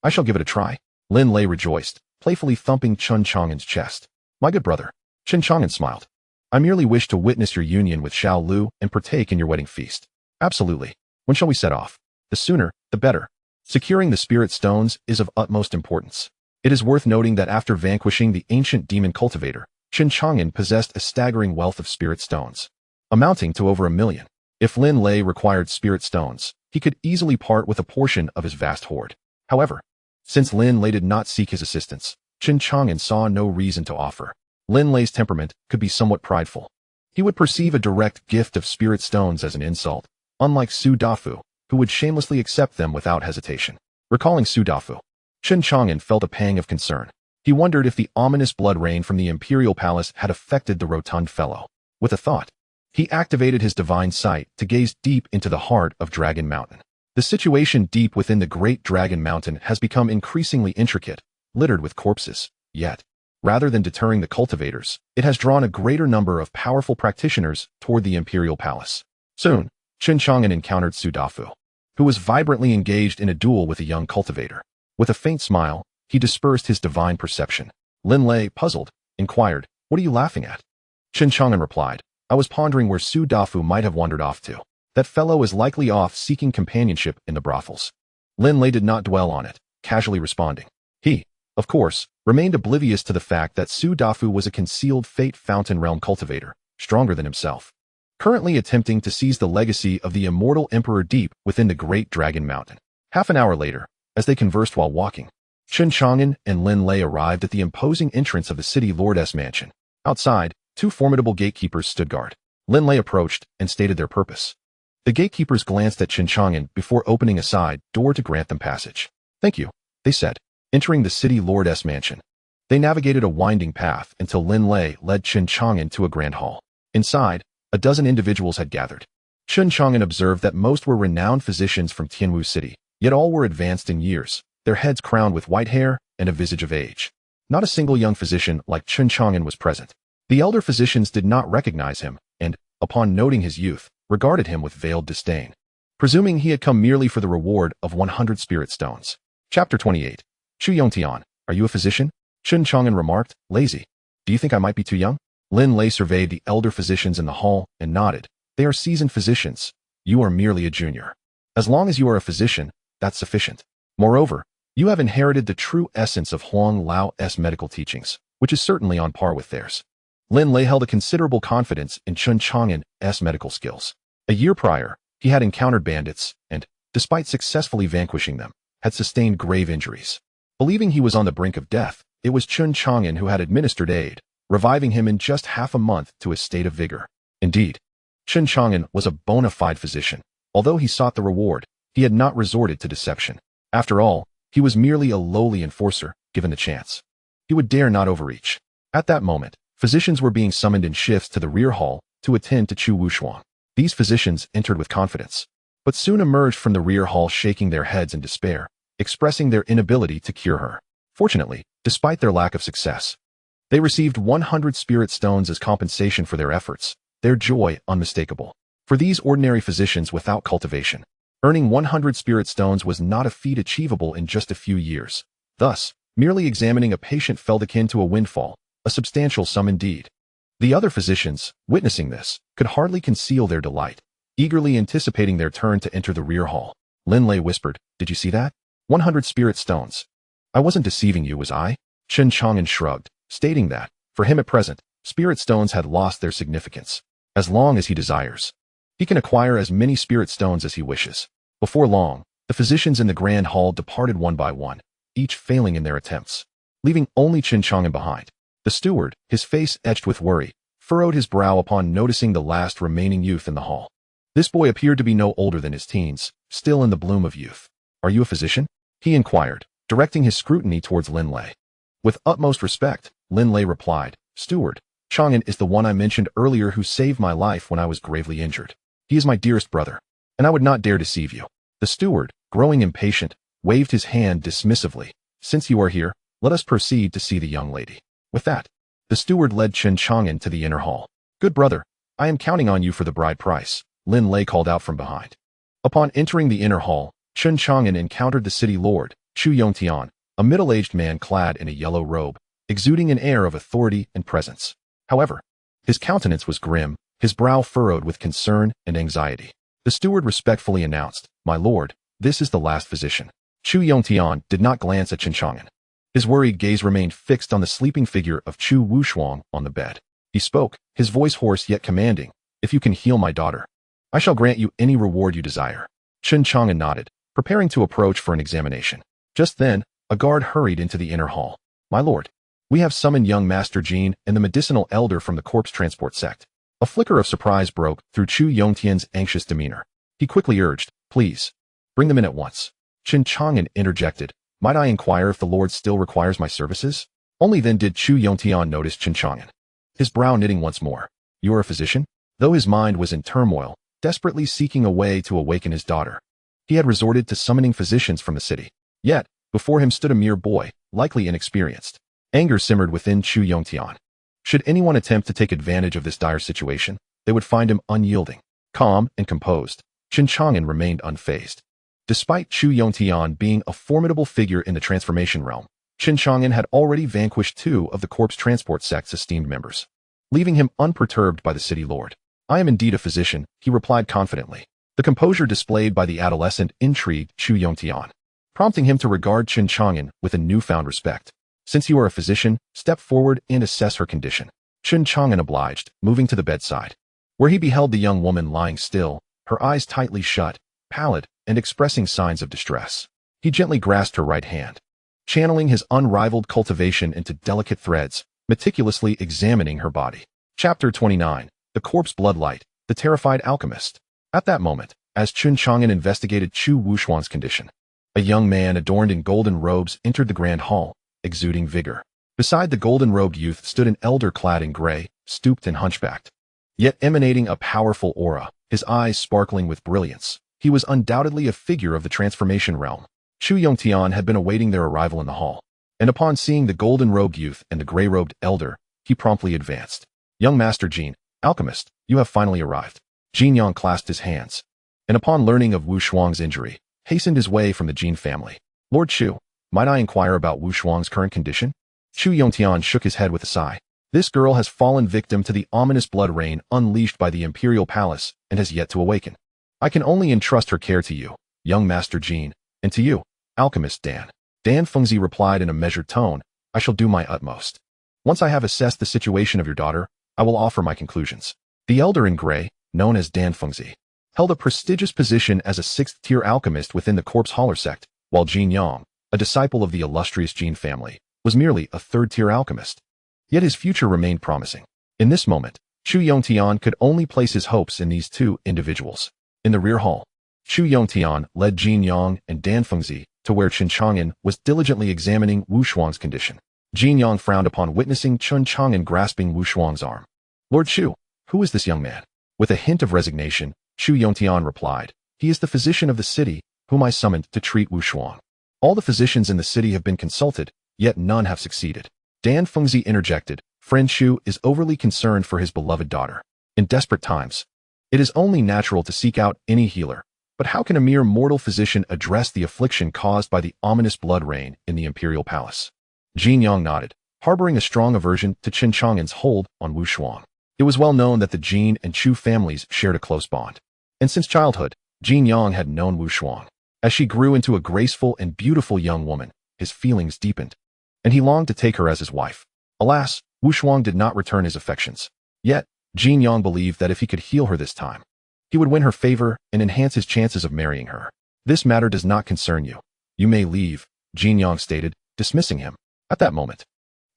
I shall give it a try. Lin Lei rejoiced, playfully thumping Chen Chang'an's chest. My good brother. Chen Chang'an smiled. I merely wish to witness your union with Xiao Lu and partake in your wedding feast. Absolutely. When shall we set off? The sooner, the better. Securing the spirit stones is of utmost importance. It is worth noting that after vanquishing the ancient demon cultivator, Chen Chang'an possessed a staggering wealth of spirit stones, amounting to over 1 million. If Lin Lei required spirit stones, he could easily part with a portion of his vast hoard. However, since Lin Lei did not seek his assistance, Chen Chang'an saw no reason to offer. Lin Lei's temperament could be somewhat prideful. He would perceive a direct gift of spirit stones as an insult, unlike Su Dafu, who would shamelessly accept them without hesitation. Recalling Su Dafu, Chen Chang'an felt a pang of concern. He wondered if the ominous blood rain from the Imperial Palace had affected the rotund fellow. With a thought, he activated his divine sight to gaze deep into the heart of Dragon Mountain. The situation deep within the Great Dragon Mountain has become increasingly intricate, littered with corpses. Yet, rather than deterring the cultivators, it has drawn a greater number of powerful practitioners toward the Imperial Palace. Soon, Chen Chang'an encountered Su Dafu, who was vibrantly engaged in a duel with a young cultivator. With a faint smile, he dispersed his divine perception. Lin Lei, puzzled, inquired, "What are you laughing at?" Chen Chang'an replied, "I was pondering where Su Dafu might have wandered off to. That fellow is likely off seeking companionship in the brothels." Lin Lei did not dwell on it, casually responding. He, of course, remained oblivious to the fact that Su Dafu was a concealed Fate Fountain Realm cultivator, stronger than himself, currently attempting to seize the legacy of the Immortal Emperor deep within the Great Dragon Mountain. Half an hour later, as they conversed while walking, Chen Chang'an and Lin Lei arrived at the imposing entrance of the city lord's mansion. Outside, 2 formidable gatekeepers stood guard. Lin Lei approached and stated their purpose. The gatekeepers glanced at Chen Chang'an before opening a side door to grant them passage. "Thank you," they said, entering the city lord's mansion. They navigated a winding path until Lin Lei led Chen Chang'an to a grand hall. Inside, a dozen individuals had gathered. Chen Chang'an observed that most were renowned physicians from Tianwu City, yet all were advanced in years, their heads crowned with white hair and a visage of age. Not a single young physician like Chen Chang'an was present. The elder physicians did not recognize him, and, upon noting his youth, regarded him with veiled disdain, presuming he had come merely for the reward of 100 spirit stones. Chapter 28. Chu Yongtian, are you a physician? Chen Chang'an remarked, lazy. Do you think I might be too young? Lin Lei surveyed the elder physicians in the hall and nodded. They are seasoned physicians. You are merely a junior. As long as you are a physician, that's sufficient. Moreover, you have inherited the true essence of Huang Lao's medical teachings, which is certainly on par with theirs. Lin Lei held a considerable confidence in Chen Chang'an's medical skills. A year prior, he had encountered bandits and, despite successfully vanquishing them, had sustained grave injuries. Believing he was on the brink of death, it was Chen Chang'an who had administered aid, reviving him in just half a month to his state of vigor. Indeed, Chen Chang'an was a bona fide physician. Although he sought the reward, he had not resorted to deception. After all, he was merely a lowly enforcer, given the chance. He would dare not overreach. At that moment, physicians were being summoned in shifts to the rear hall to attend to Chu Wushuang. These physicians entered with confidence, but soon emerged from the rear hall shaking their heads in despair, expressing their inability to cure her. Fortunately, despite their lack of success, they received 100 spirit stones as compensation for their efforts, their joy unmistakable. For these ordinary physicians without cultivation, earning 100 spirit stones was not a feat achievable in just a few years. Thus, merely examining a patient felt akin to a windfall, a substantial sum indeed. The other physicians, witnessing this, could hardly conceal their delight, eagerly anticipating their turn to enter the rear hall. Lin Lei whispered, "Did you see that? 100 spirit stones. I wasn't deceiving you, was I?" Chen Chang'an shrugged, stating that, for him at present, spirit stones had lost their significance. As long as he desires, he can acquire as many spirit stones as he wishes. Before long, the physicians in the grand hall departed one by one, each failing in their attempts, leaving only Chen Chang'an behind. The steward, his face etched with worry, furrowed his brow upon noticing the last remaining youth in the hall. This boy appeared to be no older than his teens, still in the bloom of youth. "Are you a physician?" he inquired, directing his scrutiny towards Lin Lei. With utmost respect, Lin Lei replied, "Steward, Chang'an is the one I mentioned earlier who saved my life when I was gravely injured. He is my dearest brother, and I would not dare deceive you." The steward, growing impatient, waved his hand dismissively. "Since you are here, let us proceed to see the young lady." With that, the steward led Chen Chang'an to the inner hall. "Good brother, I am counting on you for the bride price," Lin Lei called out from behind. Upon entering the inner hall, Chen Chang'an encountered the city lord, Chu Yongtian, a middle-aged man clad in a yellow robe, exuding an air of authority and presence. However, his countenance was grim, his brow furrowed with concern and anxiety. The steward respectfully announced, "My lord, this is the last physician." Chu Yongtian did not glance at Chen Chang'an. His worried gaze remained fixed on the sleeping figure of Chu Wushuang on the bed. He spoke, his voice hoarse yet commanding, "If you can heal my daughter, I shall grant you any reward you desire." Chen Chang'an nodded, preparing to approach for an examination. Just then, a guard hurried into the inner hall. "My lord, we have summoned young Master Jin and the medicinal elder from the corpse transport sect." A flicker of surprise broke through Chu Yongtian's anxious demeanor. He quickly urged, "Please, bring them in at once." Chen Chang'an interjected, "Might I inquire if the lord still requires my services?" Only then did Chu Yongtian notice Chen Chang'an, his brow knitting once more. "You are a physician?" Though his mind was in turmoil, desperately seeking a way to awaken his daughter, he had resorted to summoning physicians from the city. Yet, before him stood a mere boy, likely inexperienced. Anger simmered within Chu Yongtian. Should anyone attempt to take advantage of this dire situation, they would find him unyielding. Calm and composed, Chen Chang'an remained unfazed. Despite Chu Yongtian being a formidable figure in the transformation realm, Chen Chang'an had already vanquished 2 of the corpse transport sect's esteemed members, leaving him unperturbed by the city lord. "I am indeed a physician," he replied confidently. The composure displayed by the adolescent intrigued Chu Yongtian, prompting him to regard Chen Chang'an with a newfound respect. "Since you are a physician, step forward and assess her condition." Chen Chang'an obliged, moving to the bedside, where he beheld the young woman lying still, her eyes tightly shut, pallid, and expressing signs of distress. He gently grasped her right hand, channeling his unrivaled cultivation into delicate threads, meticulously examining her body. Chapter 29, The Corpse Bloodlight, The Terrified Alchemist. At that moment, as Chen Chang'an investigated Chu Wushuang's condition, a young man adorned in golden robes entered the grand hall, exuding vigor. Beside the golden-robed youth stood an elder clad in gray, stooped and hunchbacked, yet emanating a powerful aura, his eyes sparkling with brilliance. He was undoubtedly a figure of the transformation realm. Chu Yongtian had been awaiting their arrival in the hall, and upon seeing the golden-robed youth and the gray-robed elder, he promptly advanced. "Young Master Jin, alchemist, you have finally arrived." Jin Yang clasped his hands, and upon learning of Wu Shuang's injury, hastened his way from the Jin family. "Lord Chu, might I inquire about Wu Shuang's current condition?" Chu Yongtian shook his head with a sigh. "This girl has fallen victim to the ominous blood rain unleashed by the Imperial Palace and has yet to awaken. I can only entrust her care to you, young Master Jin, and to you, Alchemist Dan." Dan Fengzi replied in a measured tone, "I shall do my utmost. Once I have assessed the situation of your daughter, I will offer my conclusions. The elder in gray, known as Dan Fengzi, held a prestigious position as a 6th-tier alchemist within the corpse hauler sect, while Jin Yang, a disciple of the illustrious Jin family, was merely a 3rd-tier alchemist. Yet his future remained promising. In this moment, Chu Yongtian could only place his hopes in these two individuals. In the rear hall, Chu Yongtian led Jin Yang and Dan Fengzi to where Chen Chang'an was diligently examining Wu Shuang's condition. Jin Yang frowned upon witnessing Chen Chang'an grasping Wu Shuang's arm. Lord Chu, who is this young man? With a hint of resignation, Chu Yongtian replied, he is the physician of the city, whom I summoned to treat Wu Shuang. All the physicians in the city have been consulted, yet none have succeeded. Dan Fengzi interjected, friend Chu is overly concerned for his beloved daughter. In desperate times, it is only natural to seek out any healer. But how can a mere mortal physician address the affliction caused by the ominous blood rain in the Imperial Palace? Jin Yang nodded, harboring a strong aversion to Chen Chang'an's hold on Wu Shuang. It was well known that the Jin and Chu families shared a close bond. And since childhood, Jin Yang had known Wu Shuang. As she grew into a graceful and beautiful young woman, his feelings deepened, and he longed to take her as his wife. Alas, Wu Shuang did not return his affections. Yet, Jin Yang believed that if he could heal her this time, he would win her favor and enhance his chances of marrying her. This matter does not concern you. You may leave, Jin Yang stated, dismissing him. At that moment,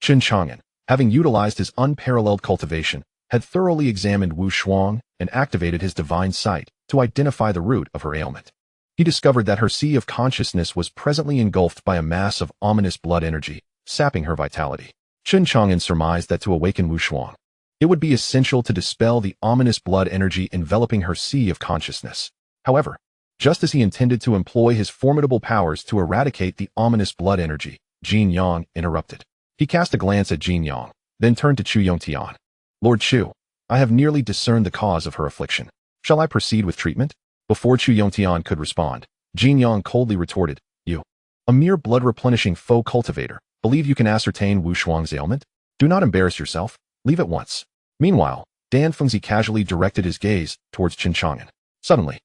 Chen Chang'an, having utilized his unparalleled cultivation, had thoroughly examined Wu Shuang and activated his divine sight to identify the root of her ailment. He discovered that her sea of consciousness was presently engulfed by a mass of ominous blood energy, sapping her vitality. Chen Chang'an surmised that to awaken Wu Shuang, it would be essential to dispel the ominous blood energy enveloping her sea of consciousness. However, just as he intended to employ his formidable powers to eradicate the ominous blood energy, Jin Yang interrupted. He cast a glance at Jin Yang, then turned to Chu Yongtian. Lord Chu, I have nearly discerned the cause of her affliction. Shall I proceed with treatment? Before Chu Yongtian could respond, Jin Yang coldly retorted, you, a mere blood-replenishing faux cultivator, believe you can ascertain Wu Shuang's ailment? Do not embarrass yourself. Leave at once. Meanwhile, Dan Fengzi casually directed his gaze towards Chen Chang'an. Suddenly,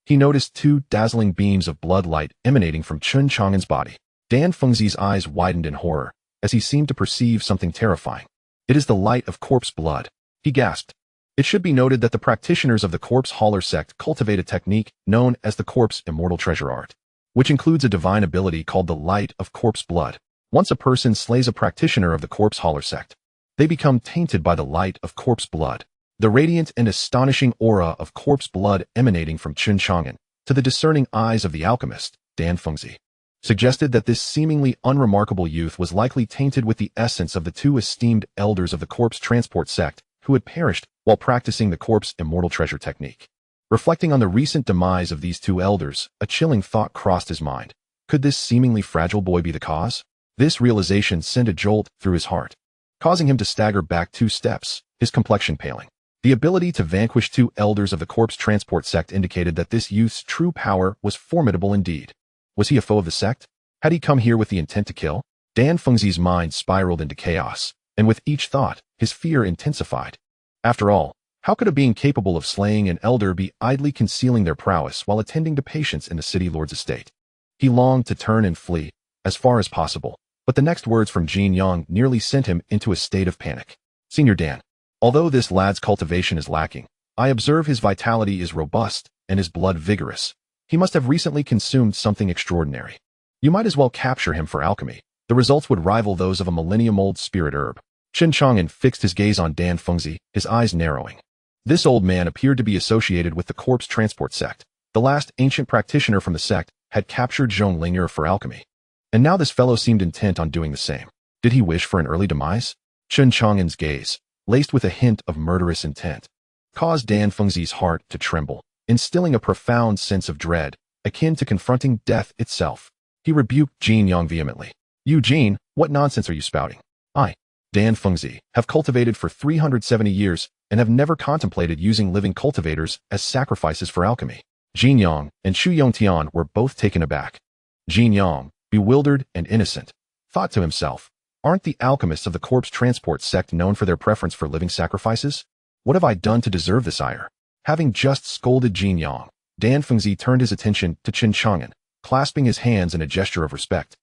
he noticed two dazzling beams of blood light emanating from Chen Chang'an's body. Dan Fengzi's eyes widened in horror, as he seemed to perceive something terrifying. It is the light of corpse blood, he gasped. It should be noted that the practitioners of the corpse hauler sect cultivate a technique known as the corpse immortal treasure art, which includes a divine ability called the light of corpse blood. Once a person slays a practitioner of the corpse hauler sect, they become tainted by the light of corpse blood. The radiant and astonishing aura of corpse blood emanating from Chen Chang'an, to the discerning eyes of the alchemist, Dan Fengzi, suggested that this seemingly unremarkable youth was likely tainted with the essence of the two esteemed elders of the corpse transport sect who had perished while practicing the corpse immortal treasure technique. Reflecting on the recent demise of these two elders, a chilling thought crossed his mind. Could this seemingly fragile boy be the cause? This realization sent a jolt through his heart, causing him to stagger back 2 steps, his complexion paling. The ability to vanquish 2 elders of the corpse transport sect indicated that this youth's true power was formidable indeed. Was he a foe of the sect? Had he come here with the intent to kill? Dan Fengzi's mind spiraled into chaos, and with each thought, his fear intensified. After all, how could a being capable of slaying an elder be idly concealing their prowess while attending to patients in the city lord's estate? He longed to turn and flee, as far as possible, but the next words from Jin Yang nearly sent him into a state of panic. Senior Dan, although this lad's cultivation is lacking, I observe his vitality is robust and his blood vigorous. He must have recently consumed something extraordinary. You might as well capture him for alchemy. The results would rival those of a millennium-old spirit herb. Chen Chang'an fixed his gaze on Dan Fengzi, his eyes narrowing. This old man appeared to be associated with the corpse transport sect. The last ancient practitioner from the sect had captured Zhonglinger for alchemy. And now this fellow seemed intent on doing the same. Did he wish for an early demise? Chen Chang'an's gaze, laced with a hint of murderous intent, caused Dan Fengzi's heart to tremble, instilling a profound sense of dread, akin to confronting death itself. He rebuked Jin Yang vehemently. You Jin, what nonsense are you spouting? I, Dan Fengzi, have cultivated for 370 years and have never contemplated using living cultivators as sacrifices for alchemy. Jin Yang and Chu Yongtian were both taken aback. Jin Yang, bewildered and innocent, thought to himself, aren't the alchemists of the corpse transport sect known for their preference for living sacrifices? What have I done to deserve this ire? Having just scolded Jin Yang, Dan Fengzi turned his attention to Chen Chang'an, clasping his hands in a gesture of respect.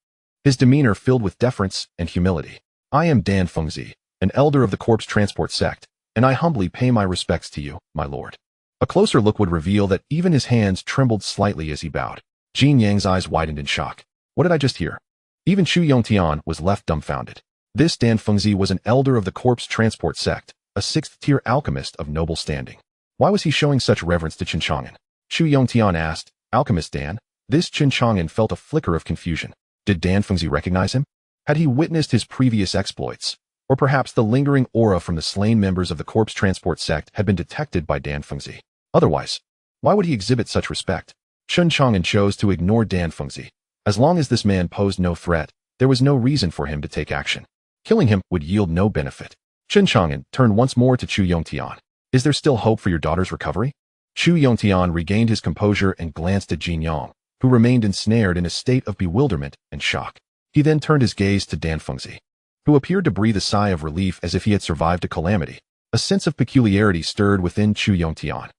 His demeanor filled with deference and humility. I am Dan Fengzi, an elder of the corpse transport sect, and I humbly pay my respects to you, my lord. A closer look would reveal that even his hands trembled slightly as he bowed. Jin Yang's eyes widened in shock. What did I just hear? Even Chu Yongtian was left dumbfounded. This Dan Fengzi was an elder of the corpse transport sect, a sixth-tier alchemist of noble standing. Why was he showing such reverence to Chen Chang'an? Chu Yongtian asked, Alchemist Dan? This Chen Chang'an felt a flicker of confusion. Did Dan Fengzi recognize him? Had he witnessed his previous exploits? Or perhaps the lingering aura from the slain members of the corpse transport sect had been detected by Dan Fengzi. Otherwise, why would he exhibit such respect? Chen Chang'an chose to ignore Dan Fengzi. As long as this man posed no threat, there was no reason for him to take action. Killing him would yield no benefit. Chen Chang'an turned once more to Chu Yongtian. Is there still hope for your daughter's recovery? Chu Yongtian regained his composure and glanced at Jin Yang, who remained ensnared in a state of bewilderment and shock. He then turned his gaze to Dan Fengzi, who appeared to breathe a sigh of relief as if he had survived a calamity. A sense of peculiarity stirred within Chu Yongtian.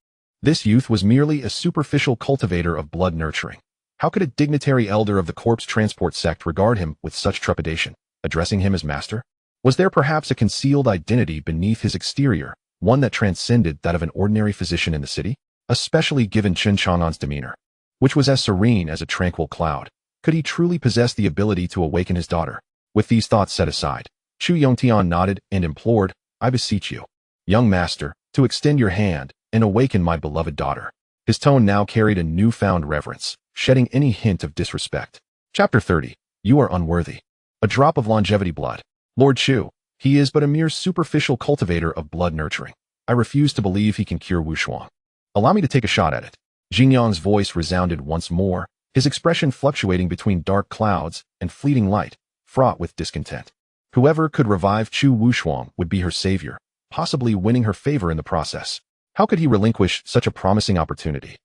This youth was merely a superficial cultivator of blood nurturing. How could a dignitary elder of the corpse transport sect regard him with such trepidation, addressing him as master? Was there perhaps a concealed identity beneath his exterior, one that transcended that of an ordinary physician in the city? Especially given Chen Chang'an's demeanor, which was as serene as a tranquil cloud. Could he truly possess the ability to awaken his daughter? With these thoughts set aside, Chu Yongtian nodded and implored, I beseech you, young master, to extend your hand and awaken my beloved daughter. His tone now carried a newfound reverence, shedding any hint of disrespect. Chapter 30. You are unworthy. A drop of longevity blood. Lord Chu, he is but a mere superficial cultivator of blood nurturing. I refuse to believe he can cure Wushuang. Allow me to take a shot at it. Jin Yang's voice resounded once more, his expression fluctuating between dark clouds and fleeting light, fraught with discontent. Whoever could revive Chu Wushuang would be her savior, possibly winning her favor in the process. How could he relinquish such a promising opportunity?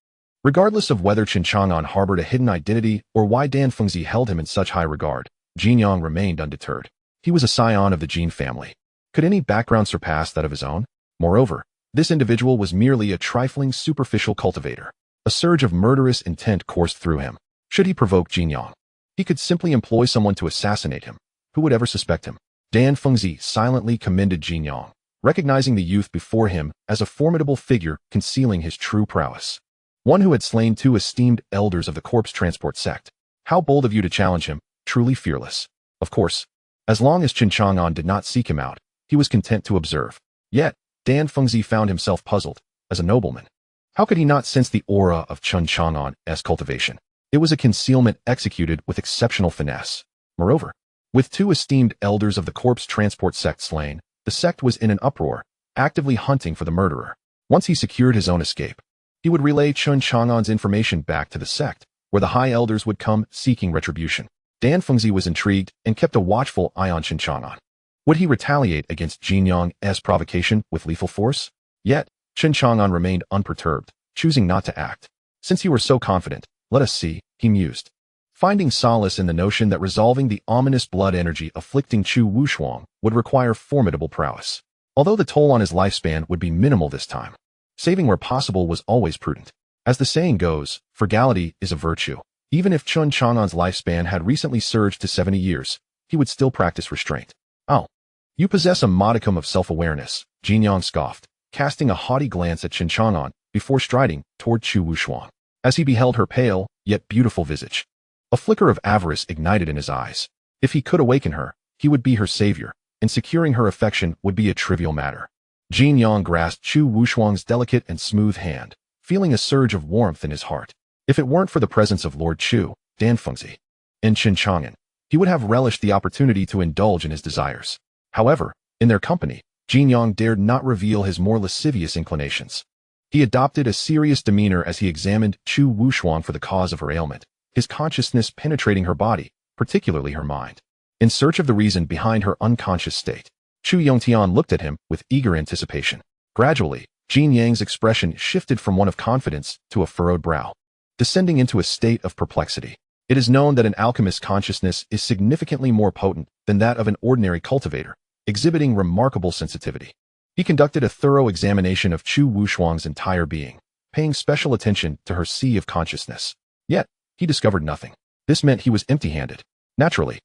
Regardless of whether Chen Chang'an harbored a hidden identity or why Dan Fengzi held him in such high regard, Jin Yang remained undeterred. He was a scion of the Jin family. Could any background surpass that of his own? Moreover, this individual was merely a trifling superficial cultivator. A surge of murderous intent coursed through him. Should he provoke Jin Yang, he could simply employ someone to assassinate him. Who would ever suspect him? Dan Fengzi silently commended Jin Yang, recognizing the youth before him as a formidable figure concealing his true prowess. One who had slain two esteemed elders of the corpse transport sect. How bold of you to challenge him, truly fearless. Of course, as long as Chen Chang'an did not seek him out, he was content to observe. Yet, Dan Fengzi found himself puzzled. As a nobleman, how could he not sense the aura of Chen Chang'an's cultivation? It was a concealment executed with exceptional finesse. Moreover, with two esteemed elders of the corpse transport sect slain, the sect was in an uproar, actively hunting for the murderer. Once he secured his own escape, he would relay Chen Chang'an's information back to the sect, where the high elders would come seeking retribution. Dan Fengzi was intrigued and kept a watchful eye on Chen Chang'an. Would he retaliate against Jin Yang's provocation with lethal force? Yet, Chen Chang'an remained unperturbed, choosing not to act. Since you were so confident, let us see, he mused, finding solace in the notion that resolving the ominous blood energy afflicting Chu Wushuang would require formidable prowess. Although the toll on his lifespan would be minimal this time, saving where possible was always prudent. As the saying goes, frugality is a virtue. Even if Chen Chang'an's lifespan had recently surged to 70 years, he would still practice restraint. Oh, you possess a modicum of self-awareness, Jin Yang scoffed, casting a haughty glance at Chen Chang'an before striding toward Chu Wushuang. As he beheld her pale, yet beautiful visage, a flicker of avarice ignited in his eyes. If he could awaken her, he would be her savior, and securing her affection would be a trivial matter. Jin Yang grasped Chu Wushuang's delicate and smooth hand, feeling a surge of warmth in his heart. If it weren't for the presence of Lord Chu, Dan Fengzi, and Chen Chang'an, he would have relished the opportunity to indulge in his desires. However, in their company, Jin Yang dared not reveal his more lascivious inclinations. He adopted a serious demeanor as he examined Chu Wushuang for the cause of her ailment, his consciousness penetrating her body, particularly her mind. In search of the reason behind her unconscious state, Chu Yongtian looked at him with eager anticipation. Gradually, Jin Yang's expression shifted from one of confidence to a furrowed brow, descending into a state of perplexity. It is known that an alchemist's consciousness is significantly more potent than that of an ordinary cultivator, exhibiting remarkable sensitivity. He conducted a thorough examination of Chu Wushuang's entire being, paying special attention to her sea of consciousness. Yet, he discovered nothing. This meant he was empty-handed. Naturally,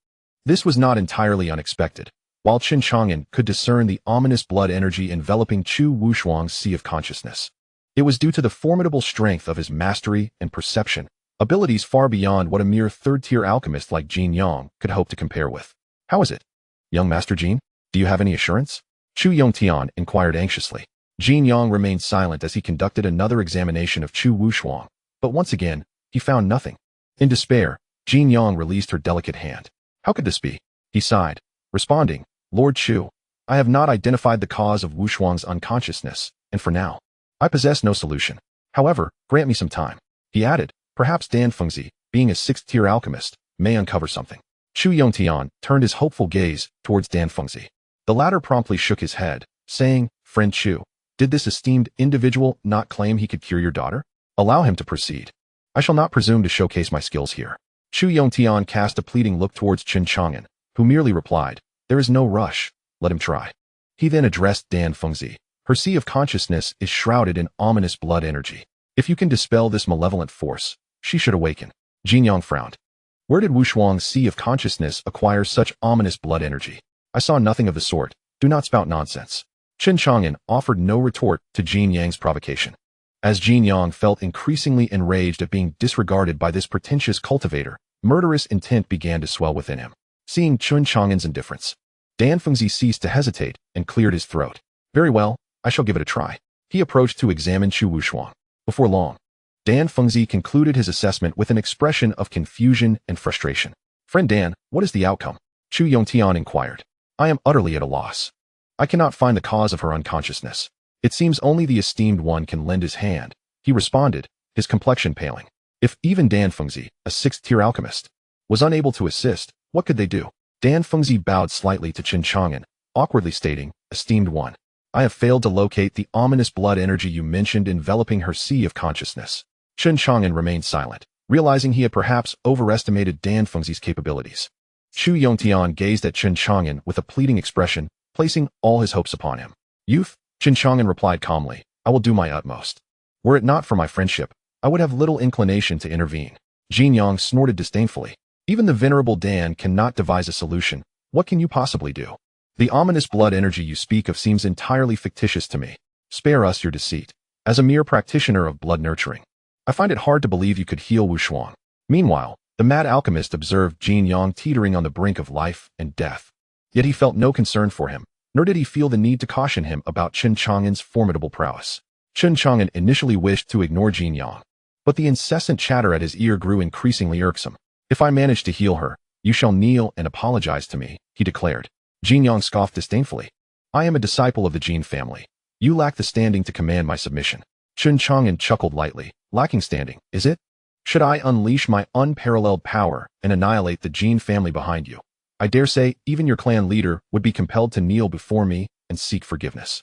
this was not entirely unexpected. while Chen Chang'an could discern the ominous blood energy enveloping Chu Wushuang's sea of consciousness. It was due to the formidable strength of his mastery and perception, abilities far beyond what a mere third-tier alchemist like Jin Yang could hope to compare with. How is it, young Master Jin? Do you have any assurance? Chu Yongtian inquired anxiously. Jin Yang remained silent as he conducted another examination of Chu Wushuang, but once again, he found nothing. In despair, Jin Yang released her delicate hand. How could this be? He sighed, responding, Lord Chu, I have not identified the cause of Wushuang's unconsciousness, and for now, I possess no solution. However, grant me some time. He added, perhaps Dan Fengzi, being a sixth-tier alchemist, may uncover something. Chu Yongtian turned his hopeful gaze towards Dan Fengzi. The latter promptly shook his head, saying, Friend Chu, did this esteemed individual not claim he could cure your daughter? Allow him to proceed. I shall not presume to showcase my skills here. Chu Yongtian cast a pleading look towards Chen Chang'an, who merely replied, There is no rush. Let him try. He then addressed Dan Fengzi. Her sea of consciousness is shrouded in ominous blood energy. If you can dispel this malevolent force, she should awaken. Jin Yang frowned. Where did Wushuang's sea of consciousness acquire such ominous blood energy? I saw nothing of the sort. Do not spout nonsense. Chen Chang'an offered no retort to Jin Yang's provocation. As Jin Yang felt increasingly enraged at being disregarded by this pretentious cultivator, murderous intent began to swell within him. Seeing Chen Chang'an's indifference, Dan Fengzi ceased to hesitate and cleared his throat. Very well, I shall give it a try. He approached to examine Chu Wushuang. Before long, Dan Fengzi concluded his assessment with an expression of confusion and frustration. Friend Dan, what is the outcome? Chu Yongtian inquired. I am utterly at a loss. I cannot find the cause of her unconsciousness. It seems only the esteemed one can lend his hand. He responded, his complexion paling. If even Dan Fengzi, a sixth-tier alchemist, was unable to assist, what could they do? Dan Fengzi bowed slightly to Chen Chang'an, awkwardly stating, Esteemed one, I have failed to locate the ominous blood energy you mentioned enveloping her sea of consciousness. Chen Chang'an remained silent, realizing he had perhaps overestimated Dan Fengzi's capabilities. Chu Yongtian gazed at Chen Chang'an with a pleading expression, placing all his hopes upon him. Youth, Chen Chang'an replied calmly, I will do my utmost. Were it not for my friendship, I would have little inclination to intervene. Jin Yang snorted disdainfully. Even the venerable Dan cannot devise a solution. What can you possibly do? The ominous blood energy you speak of seems entirely fictitious to me. Spare us your deceit. As a mere practitioner of blood nurturing, I find it hard to believe you could heal Wushuang. Meanwhile, the mad alchemist observed Jin Yang teetering on the brink of life and death. Yet he felt no concern for him, nor did he feel the need to caution him about Chen Chang'an's formidable prowess. Chen Chang'an initially wished to ignore Jin Yang, but the incessant chatter at his ear grew increasingly irksome. If I manage to heal her, you shall kneel and apologize to me, he declared. Jin Yang scoffed disdainfully. I am a disciple of the Jin family. You lack the standing to command my submission. Chen Chang'an chuckled lightly. Lacking standing, is it? Should I unleash my unparalleled power and annihilate the Jin family behind you? I dare say even your clan leader would be compelled to kneel before me and seek forgiveness.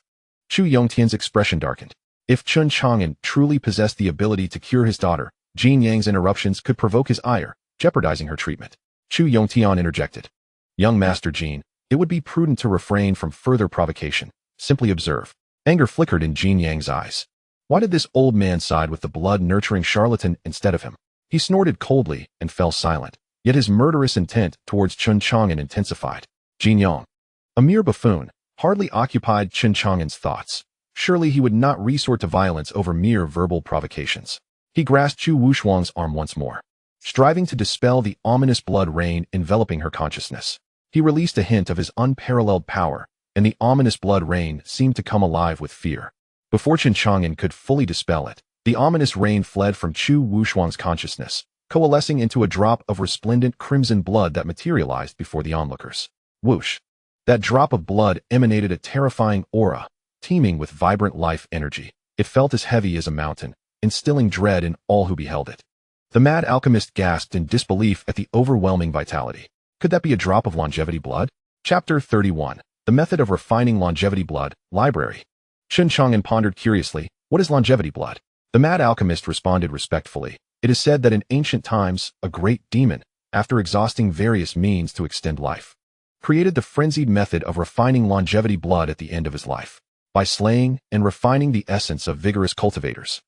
Chu Yongtian's expression darkened. If Chen Chang'an truly possessed the ability to cure his daughter, Jin Yang's interruptions could provoke his ire, jeopardizing her treatment. Chu Yongtian interjected. Young Master Jin, it would be prudent to refrain from further provocation. Simply observe. Anger flickered in Jin Yang's eyes. Why did this old man side with the blood-nurturing charlatan instead of him? He snorted coldly and fell silent, yet his murderous intent towards Chen Chang'an intensified. Jin Yang, a mere buffoon, hardly occupied Chen Chang'an's thoughts. Surely he would not resort to violence over mere verbal provocations. He grasped Chu Wushuang's arm once more, striving to dispel the ominous blood rain enveloping her consciousness. He released a hint of his unparalleled power, and the ominous blood rain seemed to come alive with fear. Before Chen Chang'an could fully dispel it, the ominous rain fled from Chu Wushuang's consciousness, coalescing into a drop of resplendent crimson blood that materialized before the onlookers. Whoosh! That drop of blood emanated a terrifying aura, teeming with vibrant life energy. It felt as heavy as a mountain, instilling dread in all who beheld it. The mad alchemist gasped in disbelief at the overwhelming vitality. Could that be a drop of longevity blood? Chapter 31. The Method of Refining Longevity Blood, Library. Chen Chang'an pondered curiously, what is longevity blood? The mad alchemist responded respectfully. It is said that in ancient times, a great demon, after exhausting various means to extend life, created the frenzied method of refining longevity blood at the end of his life. By slaying and refining the essence of vigorous cultivators,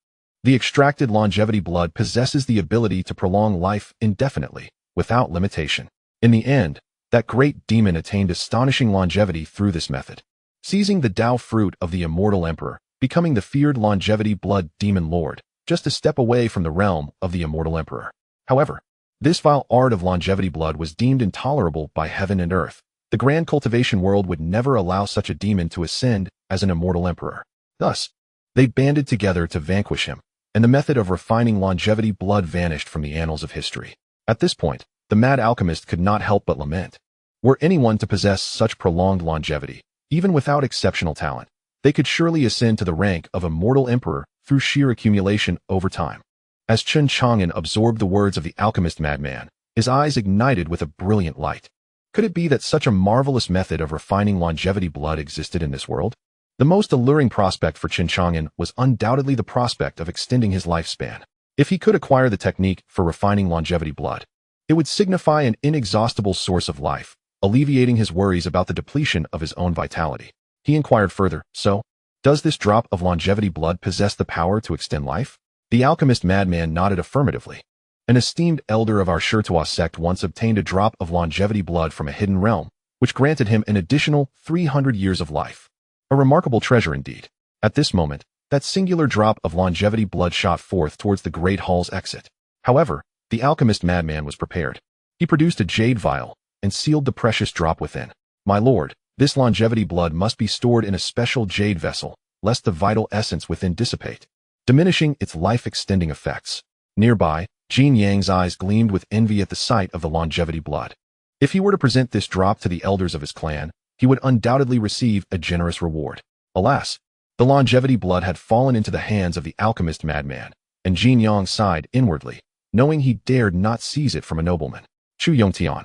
the extracted longevity blood possesses the ability to prolong life indefinitely, without limitation. In the end, That great demon attained astonishing longevity through this method, seizing the Tao fruit of the Immortal Emperor, becoming the feared longevity blood demon lord, just a step away from the realm of the Immortal Emperor. However, this vile art of longevity blood was deemed intolerable by heaven and earth. The grand cultivation world would never allow such a demon to ascend as an Immortal Emperor. Thus, they banded together to vanquish him, and the method of refining longevity blood vanished from the annals of history. At this point, the mad alchemist could not help but lament. Were anyone to possess such prolonged longevity, even without exceptional talent, they could surely ascend to the rank of Immortal Emperor through sheer accumulation over time. As Chen Chang'an absorbed the words of the alchemist madman, his eyes ignited with a brilliant light. Could it be that such a marvelous method of refining longevity blood existed in this world? The most alluring prospect for Chen Chang'an was undoubtedly the prospect of extending his lifespan. If he could acquire the technique for refining longevity blood, it would signify an inexhaustible source of life, alleviating his worries about the depletion of his own vitality. He inquired further, so, does this drop of longevity blood possess the power to extend life? The alchemist madman nodded affirmatively. An esteemed elder of our Sherto sect once obtained a drop of longevity blood from a hidden realm, which granted him an additional 300 years of life. A remarkable treasure indeed. At this moment, that singular drop of longevity blood shot forth towards the great hall's exit. However, the alchemist madman was prepared. He produced a jade vial and sealed the precious drop within. My lord, this longevity blood must be stored in a special jade vessel, lest the vital essence within dissipate, diminishing its life-extending effects. Nearby, Jin Yang's eyes gleamed with envy at the sight of the longevity blood. If he were to present this drop to the elders of his clan, he would undoubtedly receive a generous reward. Alas, the longevity blood had fallen into the hands of the alchemist madman, and Jin Yang sighed inwardly, knowing he dared not seize it from a nobleman. Chu Yongtian,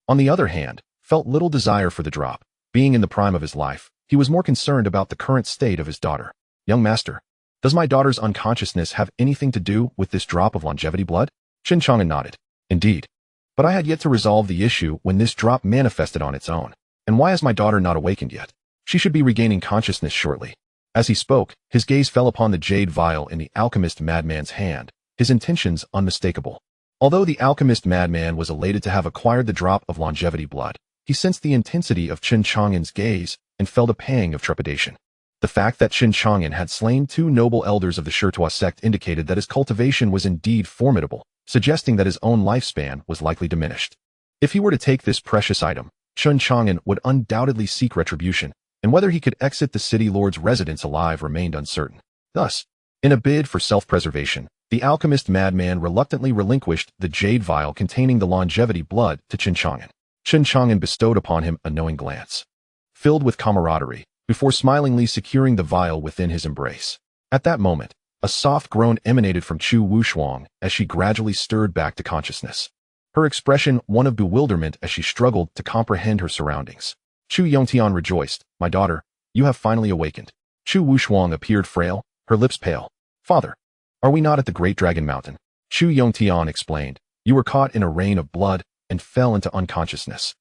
on the other hand, felt little desire for the drop. Being in the prime of his life, he was more concerned about the current state of his daughter. Young master, does my daughter's unconsciousness have anything to do with this drop of longevity blood? Chen Chang'an nodded. Indeed. But I had yet to resolve the issue when this drop manifested on its own. And why is my daughter not awakened yet? She should be regaining consciousness shortly. As he spoke, his gaze fell upon the jade vial in the alchemist madman's hand, his intentions unmistakable. Although the alchemist madman was elated to have acquired the drop of longevity blood, he sensed the intensity of Chen Chang'an's gaze and felt a pang of trepidation. The fact that Chen Chang'an had slain 2 noble elders of the Sherto sect indicated that his cultivation was indeed formidable, suggesting that his own lifespan was likely diminished. If he were to take this precious item, Chen Chang'an would undoubtedly seek retribution, and whether he could exit the city lord's residence alive remained uncertain. Thus, in a bid for self-preservation, the alchemist madman reluctantly relinquished the jade vial containing the longevity blood to Chen Chang'an. Chen Chang'an bestowed upon him a knowing glance, filled with camaraderie, before smilingly securing the vial within his embrace. At that moment, a soft groan emanated from Chu Wushuang as she gradually stirred back to consciousness. Her expression one of bewilderment as she struggled to comprehend her surroundings. Chu Yongtian rejoiced, my daughter, you have finally awakened. Chu Wushuang appeared frail, her lips pale. Father, are we not at the Great Dragon Mountain? Chu Yongtian explained, you were caught in a rain of blood and fell into unconsciousness.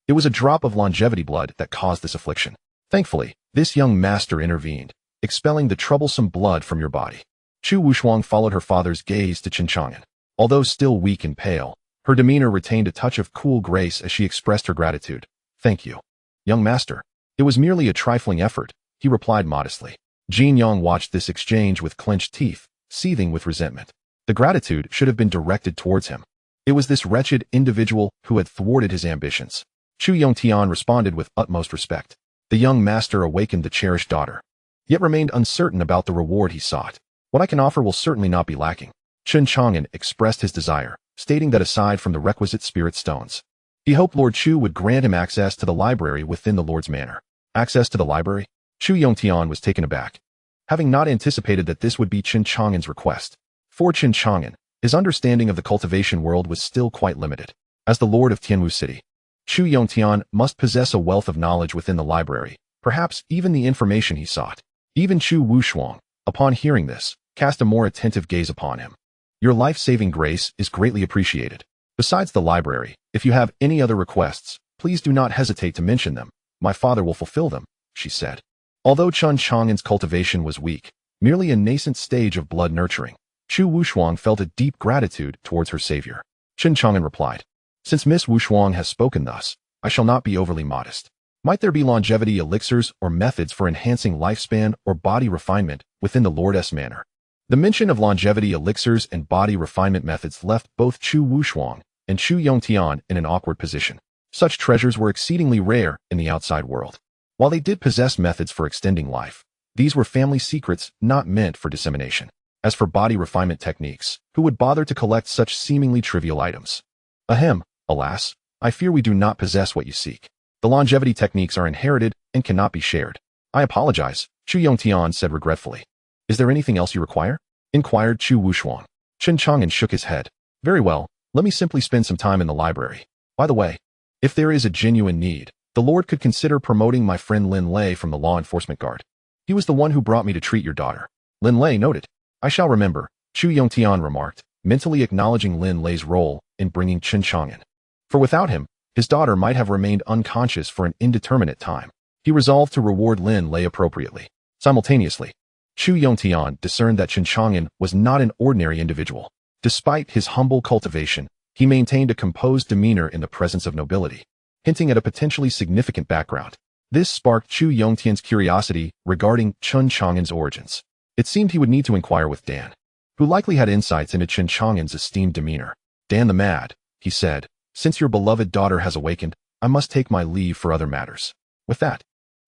It was a drop of longevity blood that caused this affliction. Thankfully, this young master intervened, expelling the troublesome blood from your body. Chu Wushuang followed her father's gaze to Chen Chang'an. Although still weak and pale, her demeanor retained a touch of cool grace as she expressed her gratitude. Thank you, young master. It was merely a trifling effort, he replied modestly. Jin Yang watched this exchange with clenched teeth, seething with resentment. The gratitude should have been directed towards him. It was this wretched individual who had thwarted his ambitions. Chu Yongtian responded with utmost respect. The young master awakened the cherished daughter, yet remained uncertain about the reward he sought. What I can offer will certainly not be lacking. Chen Chang'an expressed his desire, stating that aside from the requisite spirit stones, he hoped Lord Chu would grant him access to the library within the Lord's manor. Access to the library? Chu Yongtian was taken aback, having not anticipated that this would be Chen Chang'an's request. For Chen Chang'an, his understanding of the cultivation world was still quite limited. As the Lord of Tianwu City, Chu Yongtian must possess a wealth of knowledge within the library, perhaps even the information he sought. Even Chu Wushuang, upon hearing this, cast a more attentive gaze upon him. Your life-saving grace is greatly appreciated. Besides the library, if you have any other requests, please do not hesitate to mention them. My father will fulfill them, she said. Although Chen Chang'an's cultivation was weak, merely a nascent stage of blood nurturing, Chu Wushuang felt a deep gratitude towards her savior. Chen Chang'an replied, since Miss Wushuang has spoken thus, I shall not be overly modest. Might there be longevity elixirs or methods for enhancing lifespan or body refinement within the Lord's manor? The mention of longevity elixirs and body refinement methods left both Chu Wushuang and Chu Yongtian in an awkward position. Such treasures were exceedingly rare in the outside world. While they did possess methods for extending life, these were family secrets not meant for dissemination. As for body refinement techniques, who would bother to collect such seemingly trivial items? Ahem, alas, I fear we do not possess what you seek. The longevity techniques are inherited and cannot be shared. I apologize, Chu Yongtian said regretfully. Is there anything else you require? Inquired Chu Wushuang. Chen Chang'an shook his head. Very well, let me simply spend some time in the library. By the way, if there is a genuine need, the Lord could consider promoting my friend Lin Lei from the law enforcement guard. He was the one who brought me to treat your daughter. Lin Lei noted. I shall remember, Chu Yongtian remarked, mentally acknowledging Lin Lei's role in bringing Chen Chang'an. For without him, his daughter might have remained unconscious for an indeterminate time. He resolved to reward Lin Lei appropriately. Simultaneously, Chu Yongtian discerned that Chen Chang'an was not an ordinary individual. Despite his humble cultivation, he maintained a composed demeanor in the presence of nobility, hinting at a potentially significant background. This sparked Chu Yongtian's curiosity regarding Chen Chang'an's origins. It seemed he would need to inquire with Dan, who likely had insights into Chen Chang'an's esteemed demeanor. Dan the Mad, he said, since your beloved daughter has awakened, I must take my leave for other matters. With that,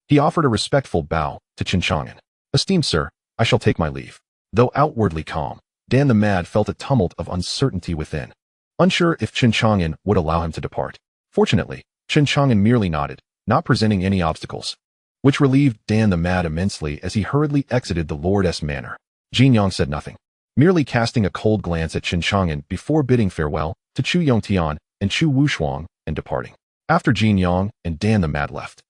he offered a respectful bow to Chen Chang'an. Esteemed sir, I shall take my leave. Though outwardly calm, Dan the Mad felt a tumult of uncertainty within, unsure if Chen Chang'an would allow him to depart. Fortunately, Chen Chang'an merely nodded, not presenting any obstacles, which relieved Dan the Mad immensely as he hurriedly exited the Lord's manor. Jinyang said nothing, merely casting a cold glance at Chen Chang'an before bidding farewell to Chu Yongtian and Chu Wushuang and departing. After Jinyang and Dan the Mad left,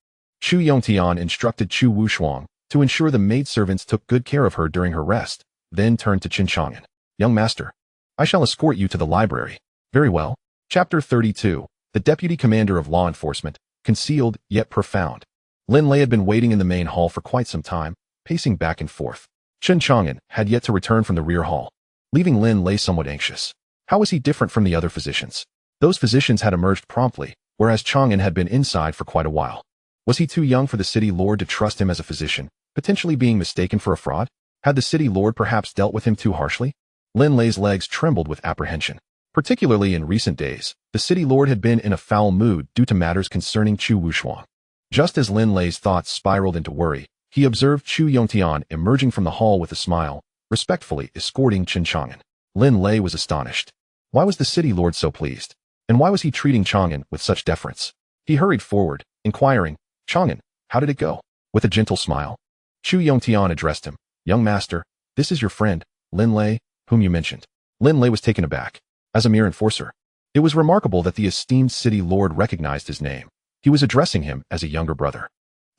Chu Yongtian instructed Chu Wushuang to ensure the maidservants took good care of her during her rest, then turned to Chen Chang'an. Young master, I shall escort you to the library. Very well. Chapter 32. The Deputy Commander of Law Enforcement, concealed yet profound. Lin Lei had been waiting in the main hall for quite some time, pacing back and forth. Chen Chang'an had yet to return from the rear hall, leaving Lin Lei somewhat anxious. How was he different from the other physicians? Those physicians had emerged promptly, whereas Chang'an had been inside for quite a while. Was he too young for the city lord to trust him as a physician, potentially being mistaken for a fraud? Had the city lord perhaps dealt with him too harshly? Lin Lei's legs trembled with apprehension. Particularly in recent days, the city lord had been in a foul mood due to matters concerning Chu Wushuang. Just as Lin Lei's thoughts spiraled into worry, he observed Chu Yongtian emerging from the hall with a smile, respectfully escorting Chen Chang'an. Lin Lei was astonished. Why was the city lord so pleased? And why was he treating Chang'an with such deference? He hurried forward, inquiring, Chang'an, how did it go? With a gentle smile, Chu Yongtian addressed him. Young master, this is your friend, Lin Lei, whom you mentioned. Lin Lei was taken aback. As a mere enforcer, it was remarkable that the esteemed city lord recognized his name. He was addressing him as a younger brother.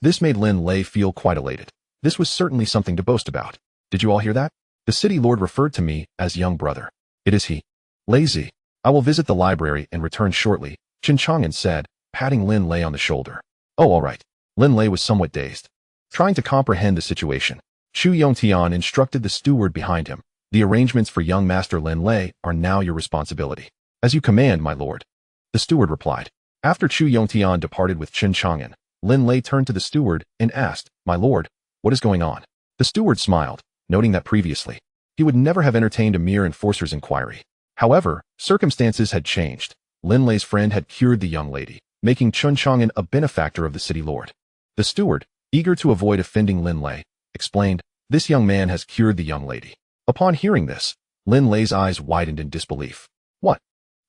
This made Lin Lei feel quite elated. This was certainly something to boast about. Did you all hear that? The city lord referred to me as young brother. It is he. Lazy. I will visit the library and return shortly, Chen Chang'an said, patting Lin Lei on the shoulder. Oh, all right. Lin Lei was somewhat dazed, trying to comprehend the situation. Chu Yongtian instructed the steward behind him. The arrangements for young master Lin Lei are now your responsibility. As you command, my lord. The steward replied. After Chu Yongtian departed with Chen Chang'an, Lin Lei turned to the steward and asked, My lord, what is going on? The steward smiled, noting that previously, he would never have entertained a mere enforcer's inquiry. However, circumstances had changed. Lin Lei's friend had cured the young lady, making Chen Chang'an a benefactor of the city lord. The steward, eager to avoid offending Lin Lei, explained, This young man has cured the young lady. Upon hearing this, Lin Lei's eyes widened in disbelief. What?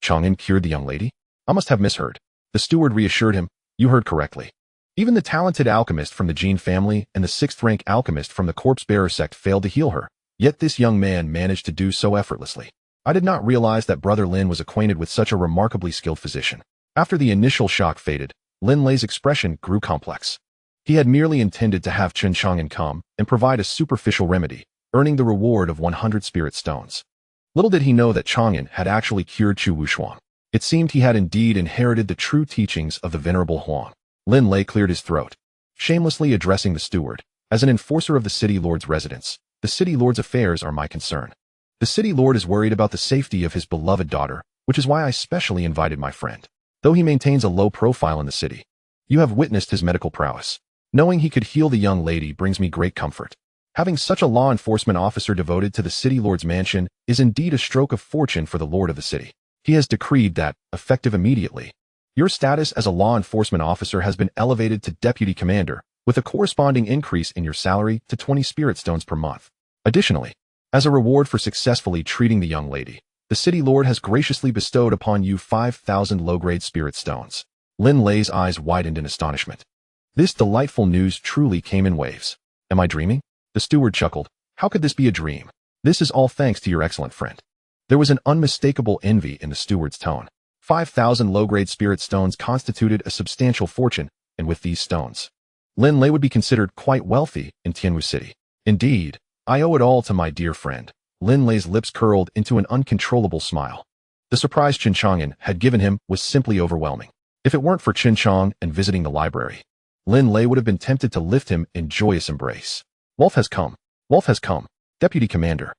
Chang'an cured the young lady? I must have misheard. The steward reassured him, You heard correctly. Even the talented alchemist from the Jin family and the 6th-rank alchemist from the corpse-bearer sect failed to heal her, yet this young man managed to do so effortlessly. I did not realize that Brother Lin was acquainted with such a remarkably skilled physician. After the initial shock faded, Lin Lei's expression grew complex. He had merely intended to have Chen Chang'an come and provide a superficial remedy, earning the reward of 100 spirit stones. Little did he know that Chang'an had actually cured Chu Wushuang. It seemed he had indeed inherited the true teachings of the venerable Huang. Lin Lei cleared his throat, shamelessly addressing the steward. As an enforcer of the city lord's residence, the city lord's affairs are my concern. The city lord is worried about the safety of his beloved daughter, which is why I specially invited my friend. though he maintains a low profile in the city. You have witnessed his medical prowess. Knowing he could heal the young lady brings me great comfort. Having such a law enforcement officer devoted to the city lord's mansion is indeed a stroke of fortune for the lord of the city. He has decreed that, effective immediately, your status as a law enforcement officer has been elevated to deputy commander, with a corresponding increase in your salary to 20 spirit stones per month. Additionally, as a reward for successfully treating the young lady, the city lord has graciously bestowed upon you 5,000 low-grade spirit stones. Lin Lei's eyes widened in astonishment. This delightful news truly came in waves. Am I dreaming? The steward chuckled. How could this be a dream? This is all thanks to your excellent friend. There was an unmistakable envy in the steward's tone. 5,000 low-grade spirit stones constituted a substantial fortune, and with these stones, Lin Lei would be considered quite wealthy in Tianwu City. Indeed, I owe it all to my dear friend. Lin Lei's lips curled into an uncontrollable smile. The surprise Chen Chang'an had given him was simply overwhelming. If it weren't for Chen Chang and visiting the library, Lin Lei would have been tempted to lift him in joyous embrace. Wolf has come. Wolf has come. Deputy Commander.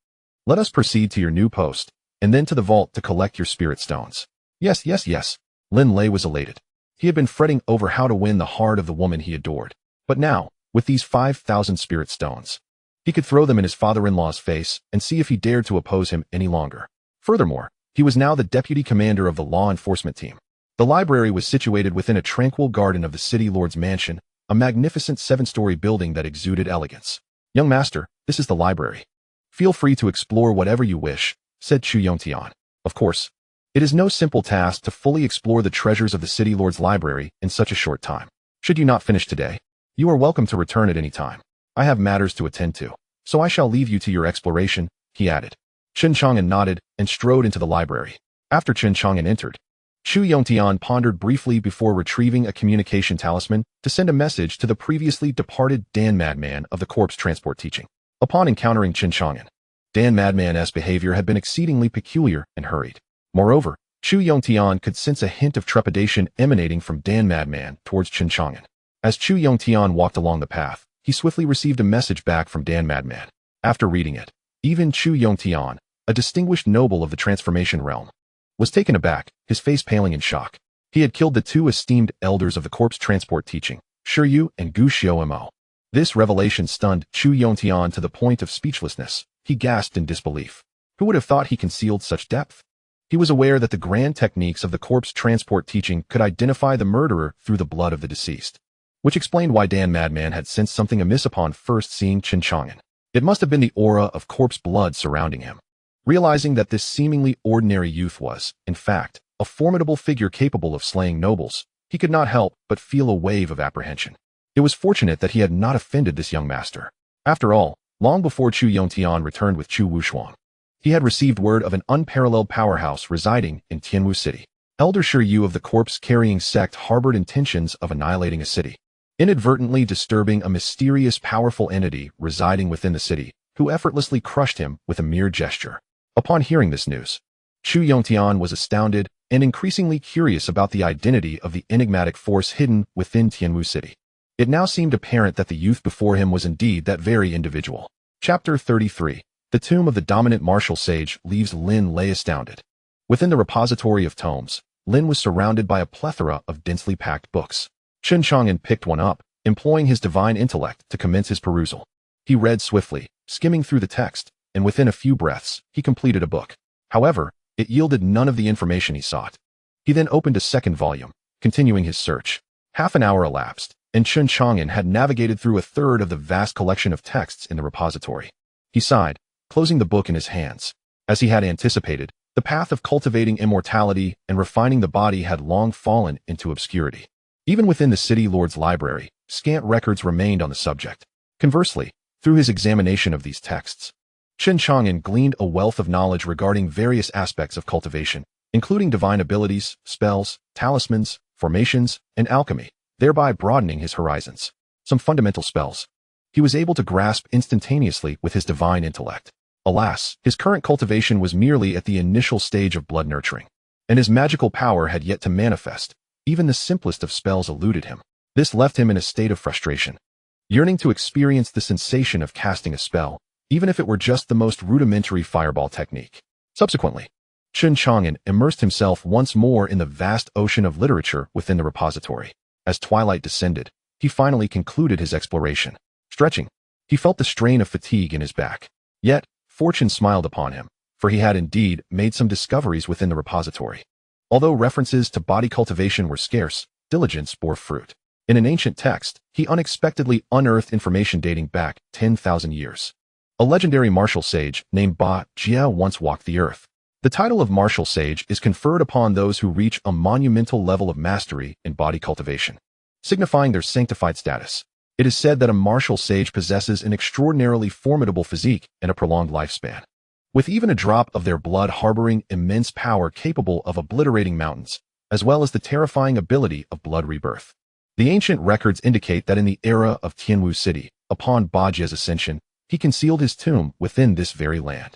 Let us proceed to your new post, and then to the vault to collect your spirit stones. Yes, yes, yes. Lin Lei was elated. He had been fretting over how to win the heart of the woman he adored. But now, with these 5,000 spirit stones, he could throw them in his father-in-law's face and see if he dared to oppose him any longer. Furthermore, he was now the deputy commander of the law enforcement team. The library was situated within a tranquil garden of the city lord's mansion, a magnificent 7-story building that exuded elegance. Young master, this is the library. Feel free to explore whatever you wish, said Chu Yongtian. Of course, it is no simple task to fully explore the treasures of the city lord's library in such a short time. Should you not finish today, you are welcome to return at any time. I have matters to attend to, so I shall leave you to your exploration, he added. Chen Chang'an nodded and strode into the library. After Chen Chang'an entered, Chu Yongtian pondered briefly before retrieving a communication talisman to send a message to the previously departed Dan Madman of the corpse transport teaching. Upon encountering Chen Chang'an, Dan Madman's behavior had been exceedingly peculiar and hurried. Moreover, Chu Yongtian could sense a hint of trepidation emanating from Dan Madman towards Chen Chang'an. As Chu Yongtian walked along the path, he swiftly received a message back from Dan Madman. After reading it, even Chu Yongtian, a distinguished noble of the transformation realm, was taken aback, his face paling in shock. He had killed the two esteemed elders of the corpse transport teaching, Shiryu and Gu Xiaomo. This revelation stunned Chu Yongtian to the point of speechlessness. He gasped in disbelief. Who would have thought he concealed such depth? He was aware that the grand techniques of the corpse transport teaching could identify the murderer through the blood of the deceased, which explained why Dan Madman had sensed something amiss upon first seeing Chen Chang'an. It must have been the aura of corpse blood surrounding him. Realizing that this seemingly ordinary youth was, in fact, a formidable figure capable of slaying nobles, he could not help but feel a wave of apprehension. It was fortunate that he had not offended this young master. After all, long before Chu Yongtian returned with Chu Wushuang, he had received word of an unparalleled powerhouse residing in Tianwu City. Elder Shiryu of the corpse-carrying sect harbored intentions of annihilating a city, inadvertently disturbing a mysterious powerful entity residing within the city, who effortlessly crushed him with a mere gesture. Upon hearing this news, Chu Yongtian was astounded and increasingly curious about the identity of the enigmatic force hidden within Tianwu City. It now seemed apparent that the youth before him was indeed that very individual. Chapter 33. The tomb of the dominant martial sage leaves Lin Lei astounded. Within the repository of tomes, Lin was surrounded by a plethora of densely packed books. Chen Chang'an picked one up, employing his divine intellect to commence his perusal. He read swiftly, skimming through the text, and within a few breaths, he completed a book. However, it yielded none of the information he sought. He then opened a second volume, continuing his search. Half an hour elapsed, and Chen Chang'an had navigated through a third of the vast collection of texts in the repository. He sighed, closing the book in his hands. As he had anticipated, the path of cultivating immortality and refining the body had long fallen into obscurity. Even within the city lord's library, scant records remained on the subject. Conversely, through his examination of these texts, Chen Chang'an gleaned a wealth of knowledge regarding various aspects of cultivation, including divine abilities, spells, talismans, formations, and alchemy, thereby broadening his horizons. Some fundamental spells he was able to grasp instantaneously with his divine intellect. Alas, his current cultivation was merely at the initial stage of blood nurturing, and his magical power had yet to manifest. Even the simplest of spells eluded him. This left him in a state of frustration, yearning to experience the sensation of casting a spell, even if it were just the most rudimentary fireball technique. Subsequently, Chen Chang'an immersed himself once more in the vast ocean of literature within the repository. As twilight descended, he finally concluded his exploration. Stretching, he felt the strain of fatigue in his back. Yet, fortune smiled upon him, for he had indeed made some discoveries within the repository. Although references to body cultivation were scarce, diligence bore fruit. In an ancient text, he unexpectedly unearthed information dating back 10,000 years. A legendary martial sage named Ba Jia once walked the earth. The title of martial sage is conferred upon those who reach a monumental level of mastery in body cultivation, signifying their sanctified status. It is said that a martial sage possesses an extraordinarily formidable physique and a prolonged lifespan, with even a drop of their blood harboring immense power capable of obliterating mountains, as well as the terrifying ability of blood rebirth. The ancient records indicate that in the era of Tianwu City, upon Ba Jia's ascension, he concealed his tomb within this very land.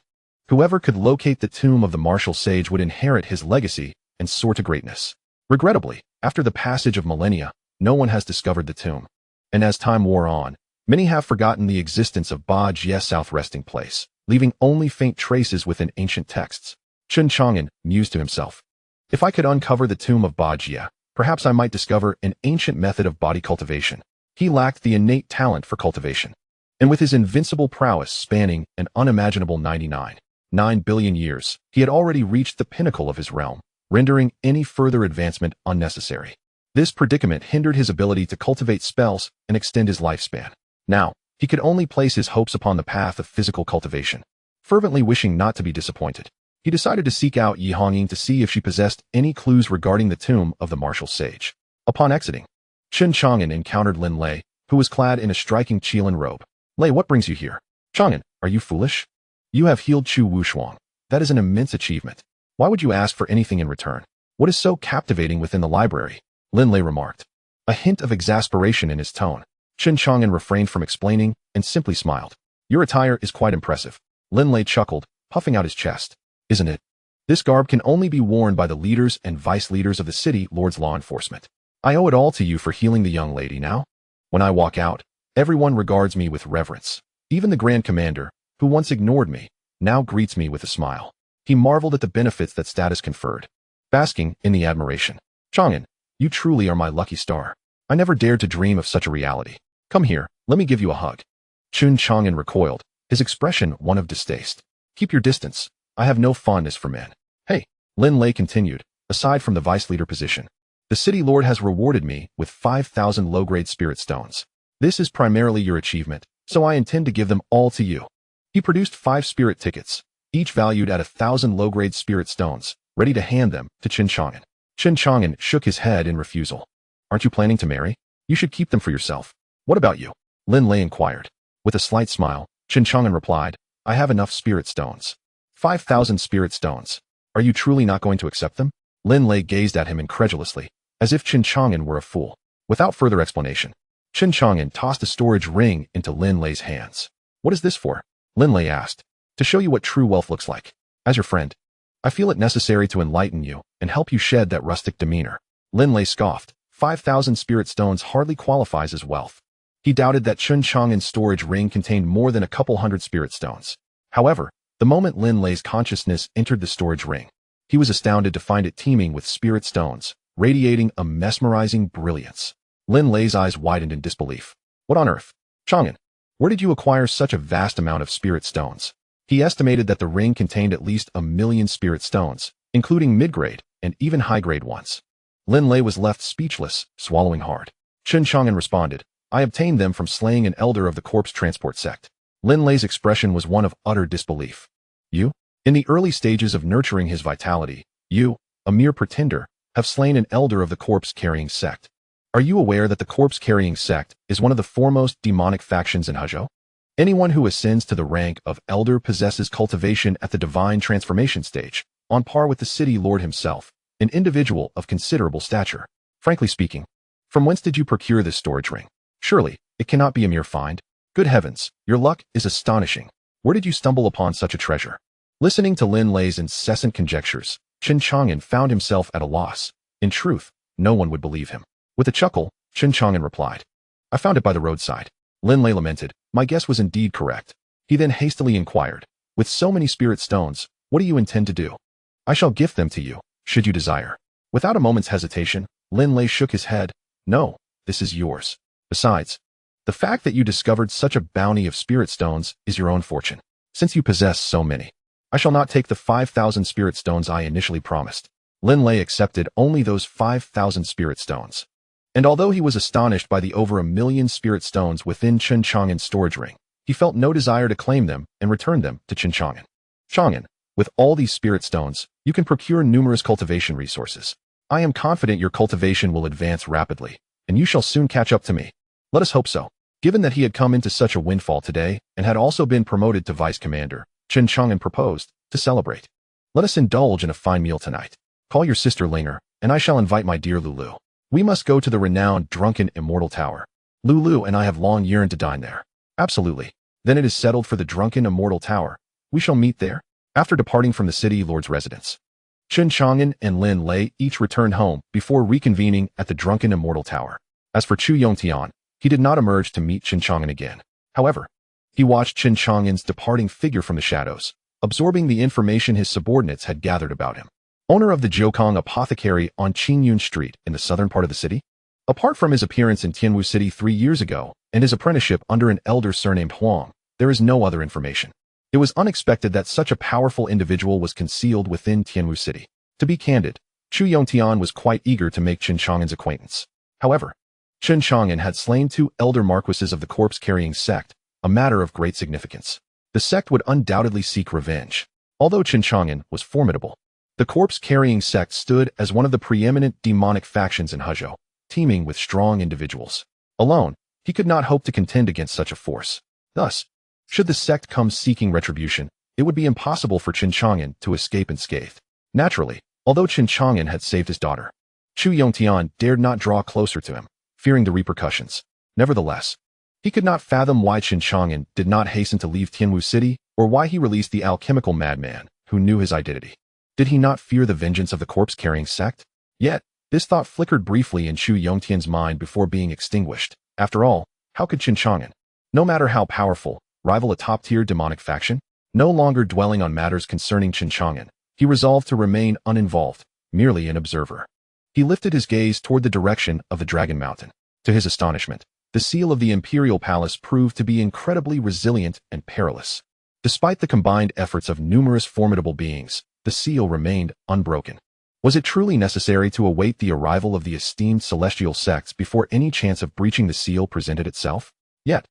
Whoever could locate the tomb of the martial sage would inherit his legacy and soar to greatness. Regrettably, after the passage of millennia, no one has discovered the tomb. And as time wore on, many have forgotten the existence of Ba Jia's south resting place, leaving only faint traces within ancient texts. Chen Chang'an mused to himself. If I could uncover the tomb of Ba Jia, perhaps I might discover an ancient method of body cultivation. He lacked the innate talent for cultivation. And with his invincible prowess spanning an unimaginable 9 billion years, he had already reached the pinnacle of his realm, rendering any further advancement unnecessary. This predicament hindered his ability to cultivate spells and extend his lifespan. Now, he could only place his hopes upon the path of physical cultivation. Fervently wishing not to be disappointed, he decided to seek out Yi Hongying to see if she possessed any clues regarding the tomb of the martial sage. Upon exiting, Chen Chang'an encountered Lin Lei, who was clad in a striking Qilin robe. Lei, what brings you here? Chang'an, are you foolish? You have healed Chu Wushuang. That is an immense achievement. Why would you ask for anything in return? What is so captivating within the library? Lin Lei remarked, a hint of exasperation in his tone. Chen Chang'an refrained from explaining and simply smiled. Your attire is quite impressive. Lin Lei chuckled, puffing out his chest. Isn't it? This garb can only be worn by the leaders and vice leaders of the city lord's law enforcement. I owe it all to you for healing the young lady now. When I walk out, everyone regards me with reverence. Even the Grand Commander, who once ignored me, now greets me with a smile. He marveled at the benefits that status conferred, basking in the admiration. Chang'an, you truly are my lucky star. I never dared to dream of such a reality. Come here, let me give you a hug. Chen Chang'an recoiled, his expression one of distaste. Keep your distance. I have no fondness for men. Hey, Lin Lei continued, aside from the vice leader position, the city lord has rewarded me with 5,000 low-grade spirit stones. This is primarily your achievement, so I intend to give them all to you. He produced 5 spirit tickets, each valued at 1,000 low-grade spirit stones, ready to hand them to Chen Chang'an. Chen Chang'an shook his head in refusal. Aren't you planning to marry? You should keep them for yourself. What about you? Lin Lei inquired. With a slight smile, Chen Chang'an replied, I have enough spirit stones. 5,000 spirit stones. Are you truly not going to accept them? Lin Lei gazed at him incredulously, as if Chen Chang'an were a fool. Without further explanation, Chen Chang'an tossed a storage ring into Lin Lei's hands. What is this for? Lin Lei asked. To show you what true wealth looks like. As your friend, I feel it necessary to enlighten you and help you shed that rustic demeanor. Lin Lei scoffed. 5,000 spirit stones hardly qualifies as wealth. He doubted that Chen Chang'an's storage ring contained more than a couple hundred spirit stones. However, the moment Lin Lei's consciousness entered the storage ring, he was astounded to find it teeming with spirit stones, radiating a mesmerizing brilliance. Lin Lei's eyes widened in disbelief. What on earth? Chang'an, where did you acquire such a vast amount of spirit stones? He estimated that the ring contained at least 1,000,000 spirit stones, including mid-grade and even high-grade ones. Lin Lei was left speechless, swallowing hard. Chen Chang'an responded, I obtained them from slaying an elder of the corpse transport sect. Lin Lei's expression was one of utter disbelief. You? In the early stages of nurturing his vitality, you, a mere pretender, have slain an elder of the corpse-carrying sect. Are you aware that the corpse-carrying sect is one of the foremost demonic factions in Hezhou? Anyone who ascends to the rank of elder possesses cultivation at the divine transformation stage, on par with the city lord himself, an individual of considerable stature. Frankly speaking, from whence did you procure this storage ring? Surely, it cannot be a mere find. Good heavens, your luck is astonishing. Where did you stumble upon such a treasure? Listening to Lin Lei's incessant conjectures, Chen Chang'an found himself at a loss. In truth, no one would believe him. With a chuckle, Chen Chang'an replied, I found it by the roadside. Lin Lei lamented, my guess was indeed correct. He then hastily inquired, with so many spirit stones, what do you intend to do? I shall gift them to you, should you desire. Without a moment's hesitation, Lin Lei shook his head. No, this is yours. Besides, the fact that you discovered such a bounty of spirit stones is your own fortune, since you possess so many. I shall not take the 5,000 spirit stones I initially promised. Lin Lei accepted only those 5,000 spirit stones. And although he was astonished by the over 1,000,000 spirit stones within Chen Chang'an's storage ring, he felt no desire to claim them and return them to Chen Chang'an. Chang'an, with all these spirit stones, you can procure numerous cultivation resources. I am confident your cultivation will advance rapidly, and you shall soon catch up to me. Let us hope so. Given that he had come into such a windfall today and had also been promoted to vice commander, Chen Chang'an proposed to celebrate. Let us indulge in a fine meal tonight. Call your sister Linger, and I shall invite my dear Lulu. We must go to the renowned drunken Immortal Tower. Lulu and I have long yearned to dine there. Absolutely. Then it is settled for the drunken Immortal Tower. We shall meet there. After departing from the city lord's residence, Chen Chang'an and Lin Lei each returned home before reconvening at the drunken Immortal Tower. As for Chu Yongtian, he did not emerge to meet Chen Chang'an again. However, he watched Chen Chang'an's departing figure from the shadows, absorbing the information his subordinates had gathered about him. Owner of the Jiukong Apothecary on Qingyun Street in the southern part of the city? Apart from his appearance in Tianwu City 3 years ago and his apprenticeship under an elder surnamed Huang, there is no other information. It was unexpected that such a powerful individual was concealed within Tianwu City. To be candid, Chu Yongtian was quite eager to make Chen Chang'an's acquaintance. However, Chen Chang'an had slain 2 elder marquises of the corpse-carrying sect, a matter of great significance. The sect would undoubtedly seek revenge. Although Chen Chang'an was formidable, the corpse-carrying sect stood as one of the preeminent demonic factions in Hezhou, teeming with strong individuals. Alone, he could not hope to contend against such a force. Thus, should the sect come seeking retribution, it would be impossible for Chen Chang'an to escape unscathed. Naturally, although Chen Chang'an had saved his daughter, Chu Yongtian dared not draw closer to him, fearing the repercussions. Nevertheless, he could not fathom why Chen Chang'an did not hasten to leave Tianwu City or why he released the alchemical madman who knew his identity. Did he not fear the vengeance of the corpse-carrying sect? Yet, this thought flickered briefly in Chu Yongtian's mind before being extinguished. After all, how could Chen Chang'an, no matter how powerful, rival a top-tier demonic faction? No longer dwelling on matters concerning Chen Chang'an, he resolved to remain uninvolved, merely an observer. He lifted his gaze toward the direction of the Dragon Mountain. To his astonishment, the seal of the Imperial Palace proved to be incredibly resilient and perilous. Despite the combined efforts of numerous formidable beings, the seal remained unbroken. Was it truly necessary to await the arrival of the esteemed celestial sects before any chance of breaching the seal presented itself? Yet,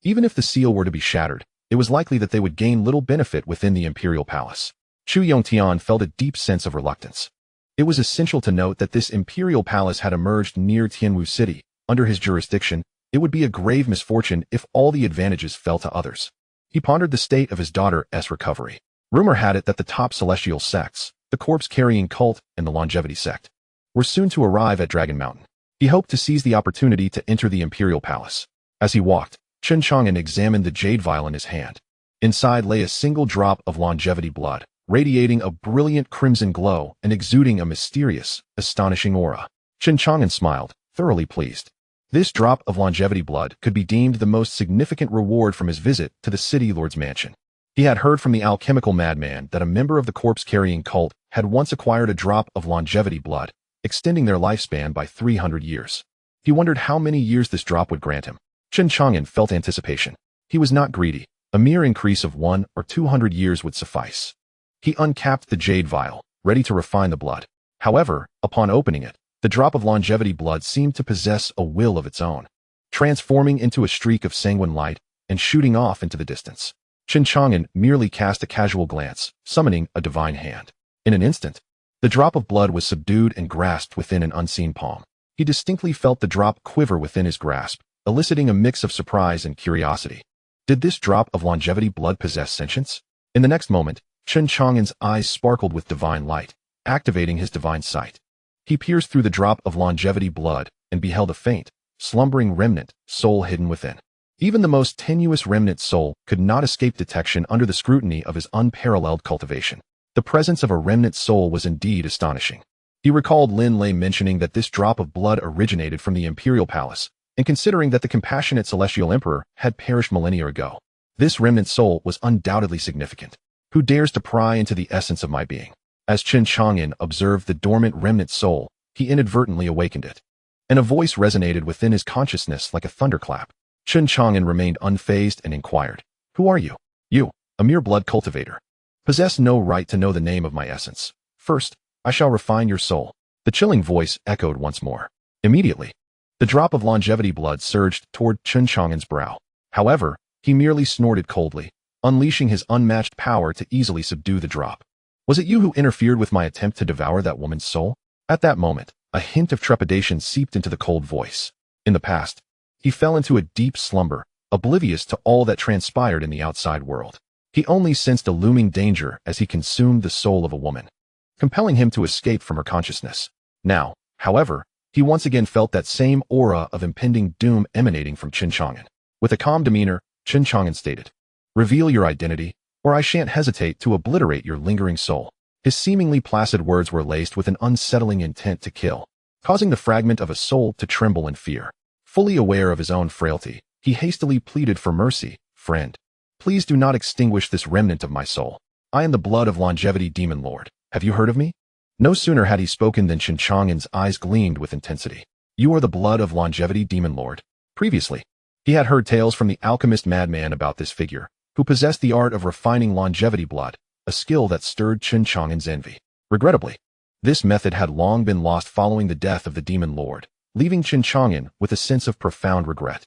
even if the seal were to be shattered, it was likely that they would gain little benefit within the Imperial Palace. Chu Yongtian felt a deep sense of reluctance. It was essential to note that this Imperial Palace had emerged near Tianwu City. Under his jurisdiction, it would be a grave misfortune if all the advantages fell to others. He pondered the state of his daughter's recovery. Rumor had it that the top celestial sects, the corpse-carrying cult and the longevity sect, were soon to arrive at Dragon Mountain. He hoped to seize the opportunity to enter the Imperial Palace. As he walked, Chen Chang'an examined the jade vial in his hand. Inside lay a single drop of longevity blood, radiating a brilliant crimson glow and exuding a mysterious, astonishing aura. Chen Chang'an smiled, thoroughly pleased. This drop of longevity blood could be deemed the most significant reward from his visit to the city lord's mansion. He had heard from the alchemical madman that a member of the corpse-carrying cult had once acquired a drop of longevity blood, extending their lifespan by 300 years. He wondered how many years this drop would grant him. Chen Chang'an felt anticipation. He was not greedy. A mere increase of 100 or 200 years would suffice. He uncapped the jade vial, ready to refine the blood. However, upon opening it, the drop of longevity blood seemed to possess a will of its own, transforming into a streak of sanguine light and shooting off into the distance. Chen Chang'an merely cast a casual glance, summoning a divine hand. In an instant, the drop of blood was subdued and grasped within an unseen palm. He distinctly felt the drop quiver within his grasp, eliciting a mix of surprise and curiosity. Did this drop of longevity blood possess sentience? In the next moment, Chen Chang'an's eyes sparkled with divine light, activating his divine sight. He pierced through the drop of longevity blood and beheld a faint, slumbering remnant soul hidden within. Even the most tenuous remnant soul could not escape detection under the scrutiny of his unparalleled cultivation. The presence of a remnant soul was indeed astonishing. He recalled Lin Lei mentioning that this drop of blood originated from the Imperial Palace, and considering that the compassionate celestial emperor had perished millennia ago, this remnant soul was undoubtedly significant. Who dares to pry into the essence of my being? As Chen Chang'an observed the dormant remnant soul, he inadvertently awakened it. And a voice resonated within his consciousness like a thunderclap. Chen Chang'an remained unfazed and inquired, "Who are you?" "You, a mere blood cultivator. Possess no right to know the name of my essence. First, I shall refine your soul." The chilling voice echoed once more. Immediately, the drop of longevity blood surged toward Chen Chang'an's brow. However, he merely snorted coldly, unleashing his unmatched power to easily subdue the drop. "Was it you who interfered with my attempt to devour that woman's soul?" At that moment, a hint of trepidation seeped into the cold voice. In the past, he fell into a deep slumber, oblivious to all that transpired in the outside world. He only sensed a looming danger as he consumed the soul of a woman, compelling him to escape from her consciousness. Now, however, he once again felt that same aura of impending doom emanating from Chen Chang'an. With a calm demeanor, Chen Chang'an stated, "Reveal your identity, or I shan't hesitate to obliterate your lingering soul." His seemingly placid words were laced with an unsettling intent to kill, causing the fragment of a soul to tremble in fear. Fully aware of his own frailty, he hastily pleaded for mercy. "Friend, please do not extinguish this remnant of my soul. I am the blood of longevity demon lord. Have you heard of me?" No sooner had he spoken than Chen Chang'an's eyes gleamed with intensity. "You are the blood of longevity demon lord." Previously, he had heard tales from the alchemist madman about this figure, who possessed the art of refining longevity blood, a skill that stirred Chen Chang'an's envy. Regrettably, this method had long been lost following the death of the demon lord, leaving Chen Chang'an with a sense of profound regret.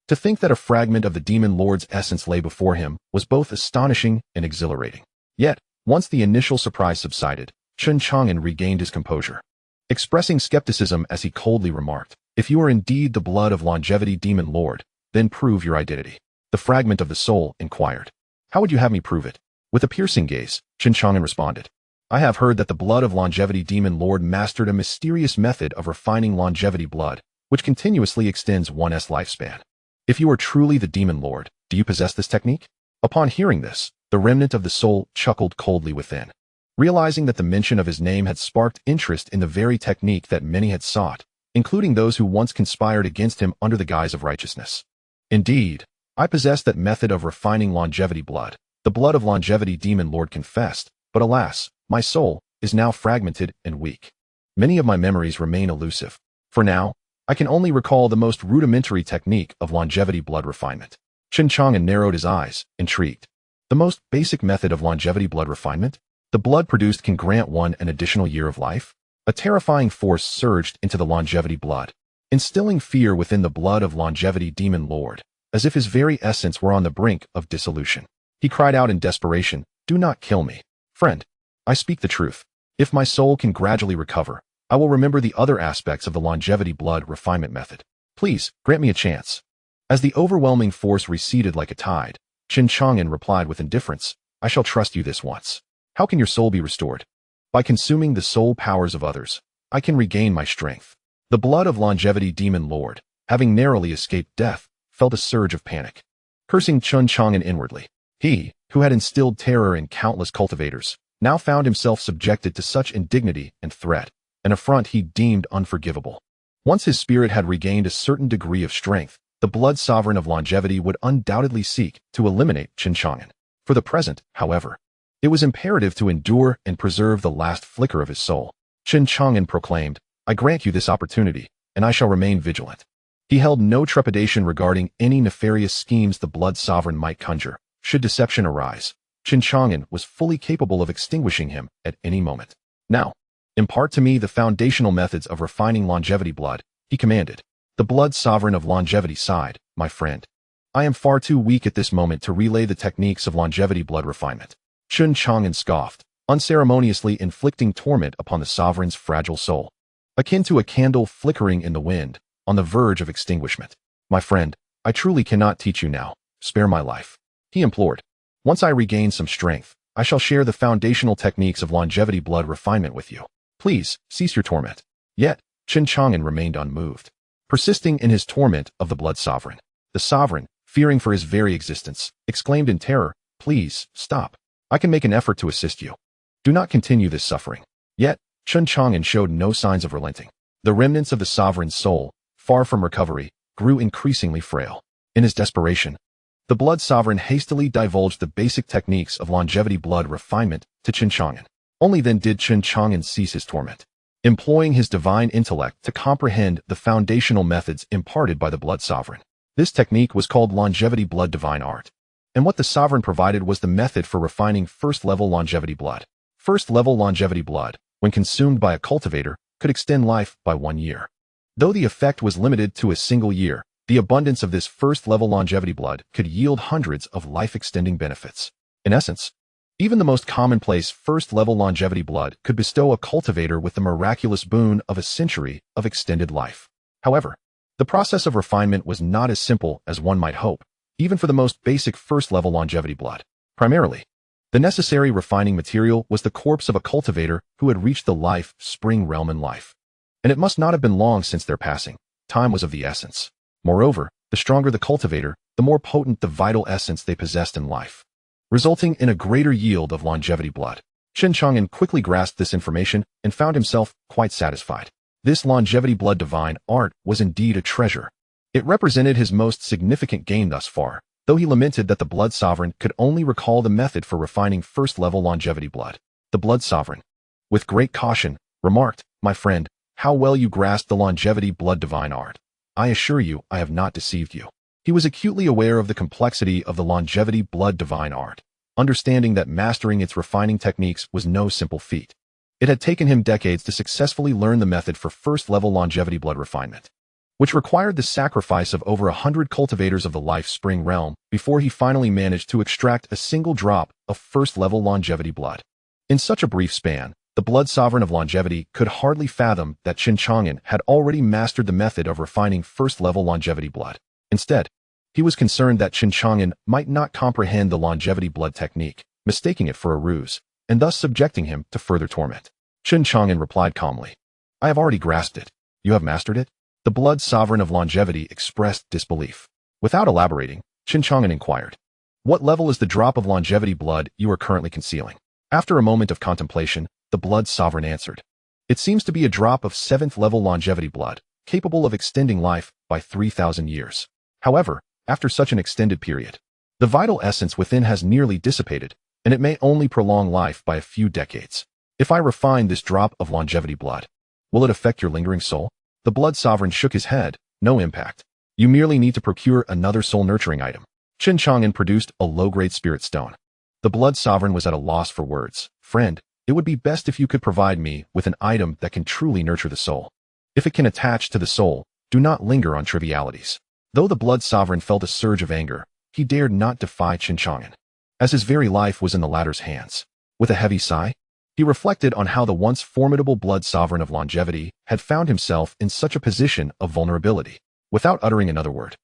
To think that a fragment of the demon lord's essence lay before him was both astonishing and exhilarating. Yet, once the initial surprise subsided, Chen Chang'an regained his composure, expressing skepticism as he coldly remarked, "If you are indeed the blood of longevity demon lord, then prove your identity." The fragment of the soul inquired, "How would you have me prove it?" With a piercing gaze, Chen Chang'an responded, "I have heard that the blood of longevity demon lord mastered a mysterious method of refining longevity blood, which continuously extends one's lifespan. If you are truly the demon lord, do you possess this technique?" Upon hearing this, the remnant of the soul chuckled coldly within, realizing that the mention of his name had sparked interest in the very technique that many had sought, including those who once conspired against him under the guise of righteousness. "Indeed, I possess that method of refining longevity blood," the blood of longevity demon lord confessed, "but alas, my soul is now fragmented and weak. Many of my memories remain elusive. For now, I can only recall the most rudimentary technique of longevity blood refinement." Chen Chang'an narrowed his eyes, intrigued. "The most basic method of longevity blood refinement? The blood produced can grant one an additional year of life?" A terrifying force surged into the longevity blood, instilling fear within the blood of longevity demon lord, as if his very essence were on the brink of dissolution. He cried out in desperation, "Do not kill me. Friend, I speak the truth. If my soul can gradually recover, I will remember the other aspects of the longevity blood refinement method. Please, grant me a chance." As the overwhelming force receded like a tide, Chen Chang'an replied with indifference, "I shall trust you this once. How can your soul be restored?" "By consuming the soul powers of others, I can regain my strength." The blood of longevity demon lord, having narrowly escaped death, felt a surge of panic. Cursing Chen Chang'an inwardly, he, who had instilled terror in countless cultivators, now found himself subjected to such indignity and threat, an affront he deemed unforgivable. Once his spirit had regained a certain degree of strength, the blood sovereign of longevity would undoubtedly seek to eliminate Chen Chang'an. For the present, however, it was imperative to endure and preserve the last flicker of his soul. Chen Chang'an proclaimed, "I grant you this opportunity, and I shall remain vigilant." He held no trepidation regarding any nefarious schemes the blood sovereign might conjure. Should deception arise, Chen Chang'an was fully capable of extinguishing him at any moment. "Now, impart to me the foundational methods of refining longevity blood," he commanded. The blood sovereign of longevity sighed, "My friend, I am far too weak at this moment to relay the techniques of longevity blood refinement." Chen Chang'an scoffed, unceremoniously inflicting torment upon the sovereign's fragile soul, akin to a candle flickering in the wind, on the verge of extinguishment. "My friend, I truly cannot teach you now. Spare my life," he implored. "Once I regain some strength, I shall share the foundational techniques of longevity blood refinement with you. Please, cease your torment." Yet, Chen Chang'an remained unmoved, persisting in his torment of the blood sovereign. The sovereign, fearing for his very existence, exclaimed in terror, "Please, stop. I can make an effort to assist you. Do not continue this suffering." Yet, Chen Chang'an showed no signs of relenting. The remnants of the sovereign's soul, far from recovery, grew increasingly frail. In his desperation, the blood sovereign hastily divulged the basic techniques of longevity blood refinement to Chen Chang'an. Only then did Chen Chang'an cease his torment, employing his divine intellect to comprehend the foundational methods imparted by the Blood Sovereign. This technique was called Longevity Blood Divine Art, and what the Sovereign provided was the method for refining first-level longevity blood. First-level longevity blood, when consumed by a cultivator, could extend life by 1 year. Though the effect was limited to a single year, the abundance of this first-level longevity blood could yield hundreds of life-extending benefits. In essence, even the most commonplace first-level longevity blood could bestow a cultivator with the miraculous boon of a century of extended life. However, the process of refinement was not as simple as one might hope, even for the most basic first-level longevity blood. Primarily, the necessary refining material was the corpse of a cultivator who had reached the life-spring realm in life. And it must not have been long since their passing. Time was of the essence. Moreover, the stronger the cultivator, the more potent the vital essence they possessed in life, resulting in a greater yield of longevity blood. Chen Chang'an quickly grasped this information and found himself quite satisfied. This longevity blood divine art was indeed a treasure. It represented his most significant gain thus far, though he lamented that the Blood Sovereign could only recall the method for refining first-level longevity blood. The Blood Sovereign, with great caution, remarked, "My friend, how well you grasp the longevity blood divine art. I assure you I have not deceived you." He was acutely aware of the complexity of the longevity blood divine art, understanding that mastering its refining techniques was no simple feat. It had taken him decades to successfully learn the method for first-level longevity blood refinement, which required the sacrifice of over 100 cultivators of the life-spring realm before he finally managed to extract a single drop of first-level longevity blood. In such a brief span, the Blood Sovereign of Longevity could hardly fathom that Chen Chang'an had already mastered the method of refining first-level longevity blood. Instead, he was concerned that Chen Chang'an might not comprehend the longevity blood technique, mistaking it for a ruse, and thus subjecting him to further torment. Chen Chang'an replied calmly, "I have already grasped it. You have mastered it?" The Blood Sovereign of Longevity expressed disbelief. Without elaborating, Chen Chang'an inquired, "What level is the drop of longevity blood you are currently concealing?" After a moment of contemplation, the Blood Sovereign answered, "It seems to be a drop of 7th-level longevity blood, capable of extending life by 3,000 years. However, after such an extended period, the vital essence within has nearly dissipated, and it may only prolong life by a few decades. If I refine this drop of longevity blood, will it affect your lingering soul?" The Blood Sovereign shook his head. "No impact. You merely need to procure another soul-nurturing item." Chen Chang'an produced a low-grade spirit stone. The Blood Sovereign was at a loss for words. "Friend, it would be best if you could provide me with an item that can truly nurture the soul. If it can attach to the soul, do not linger on trivialities." Though the Blood Sovereign felt a surge of anger, he dared not defy Chen Chang'an, as his very life was in the latter's hands. With a heavy sigh, he reflected on how the once formidable Blood Sovereign of Longevity had found himself in such a position of vulnerability. Without uttering another word,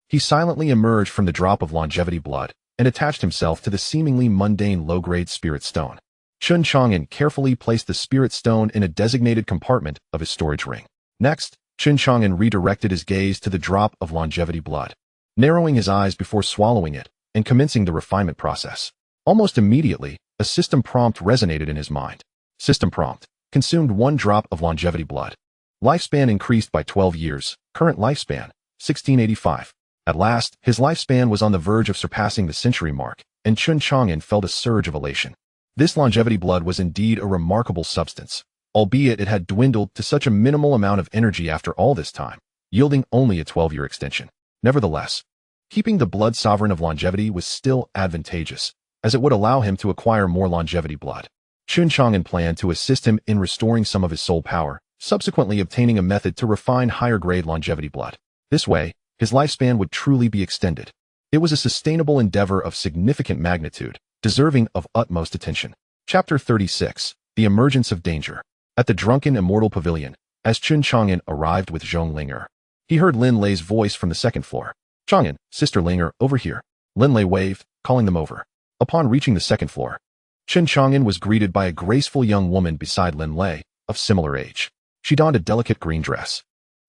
he silently emerged from the drop of longevity blood and attached himself to the seemingly mundane low-grade spirit stone. Chen Chang'an carefully placed the spirit stone in a designated compartment of his storage ring. Next, Chen Chang'an redirected his gaze to the drop of longevity blood, narrowing his eyes before swallowing it and commencing the refinement process. Almost immediately, a system prompt resonated in his mind. System prompt: consumed 1 drop of longevity blood. Lifespan increased by 12 years. Current lifespan, 1685. At last, his lifespan was on the verge of surpassing the century mark, and Chen Chang'an felt a surge of elation. This longevity blood was indeed a remarkable substance, albeit it had dwindled to such a minimal amount of energy after all this time, yielding only a 12-year extension. Nevertheless, keeping the Blood Sovereign of Longevity was still advantageous, as it would allow him to acquire more longevity blood. Chen Chang'an planned to assist him in restoring some of his soul power, subsequently obtaining a method to refine higher-grade longevity blood. This way, his lifespan would truly be extended. It was a sustainable endeavor of significant magnitude, deserving of utmost attention. Chapter 36. The Emergence of Danger. At the drunken Immortal Pavilion, as Chen Chang'an arrived with Zhong Linger, he heard Lin Lei's voice from the second floor. "Chang'an, Sister Linger, over here." Lin Lei waved, calling them over. Upon reaching the second floor, Chen Chang'an was greeted by a graceful young woman beside Lin Lei, of similar age. She donned a delicate green dress,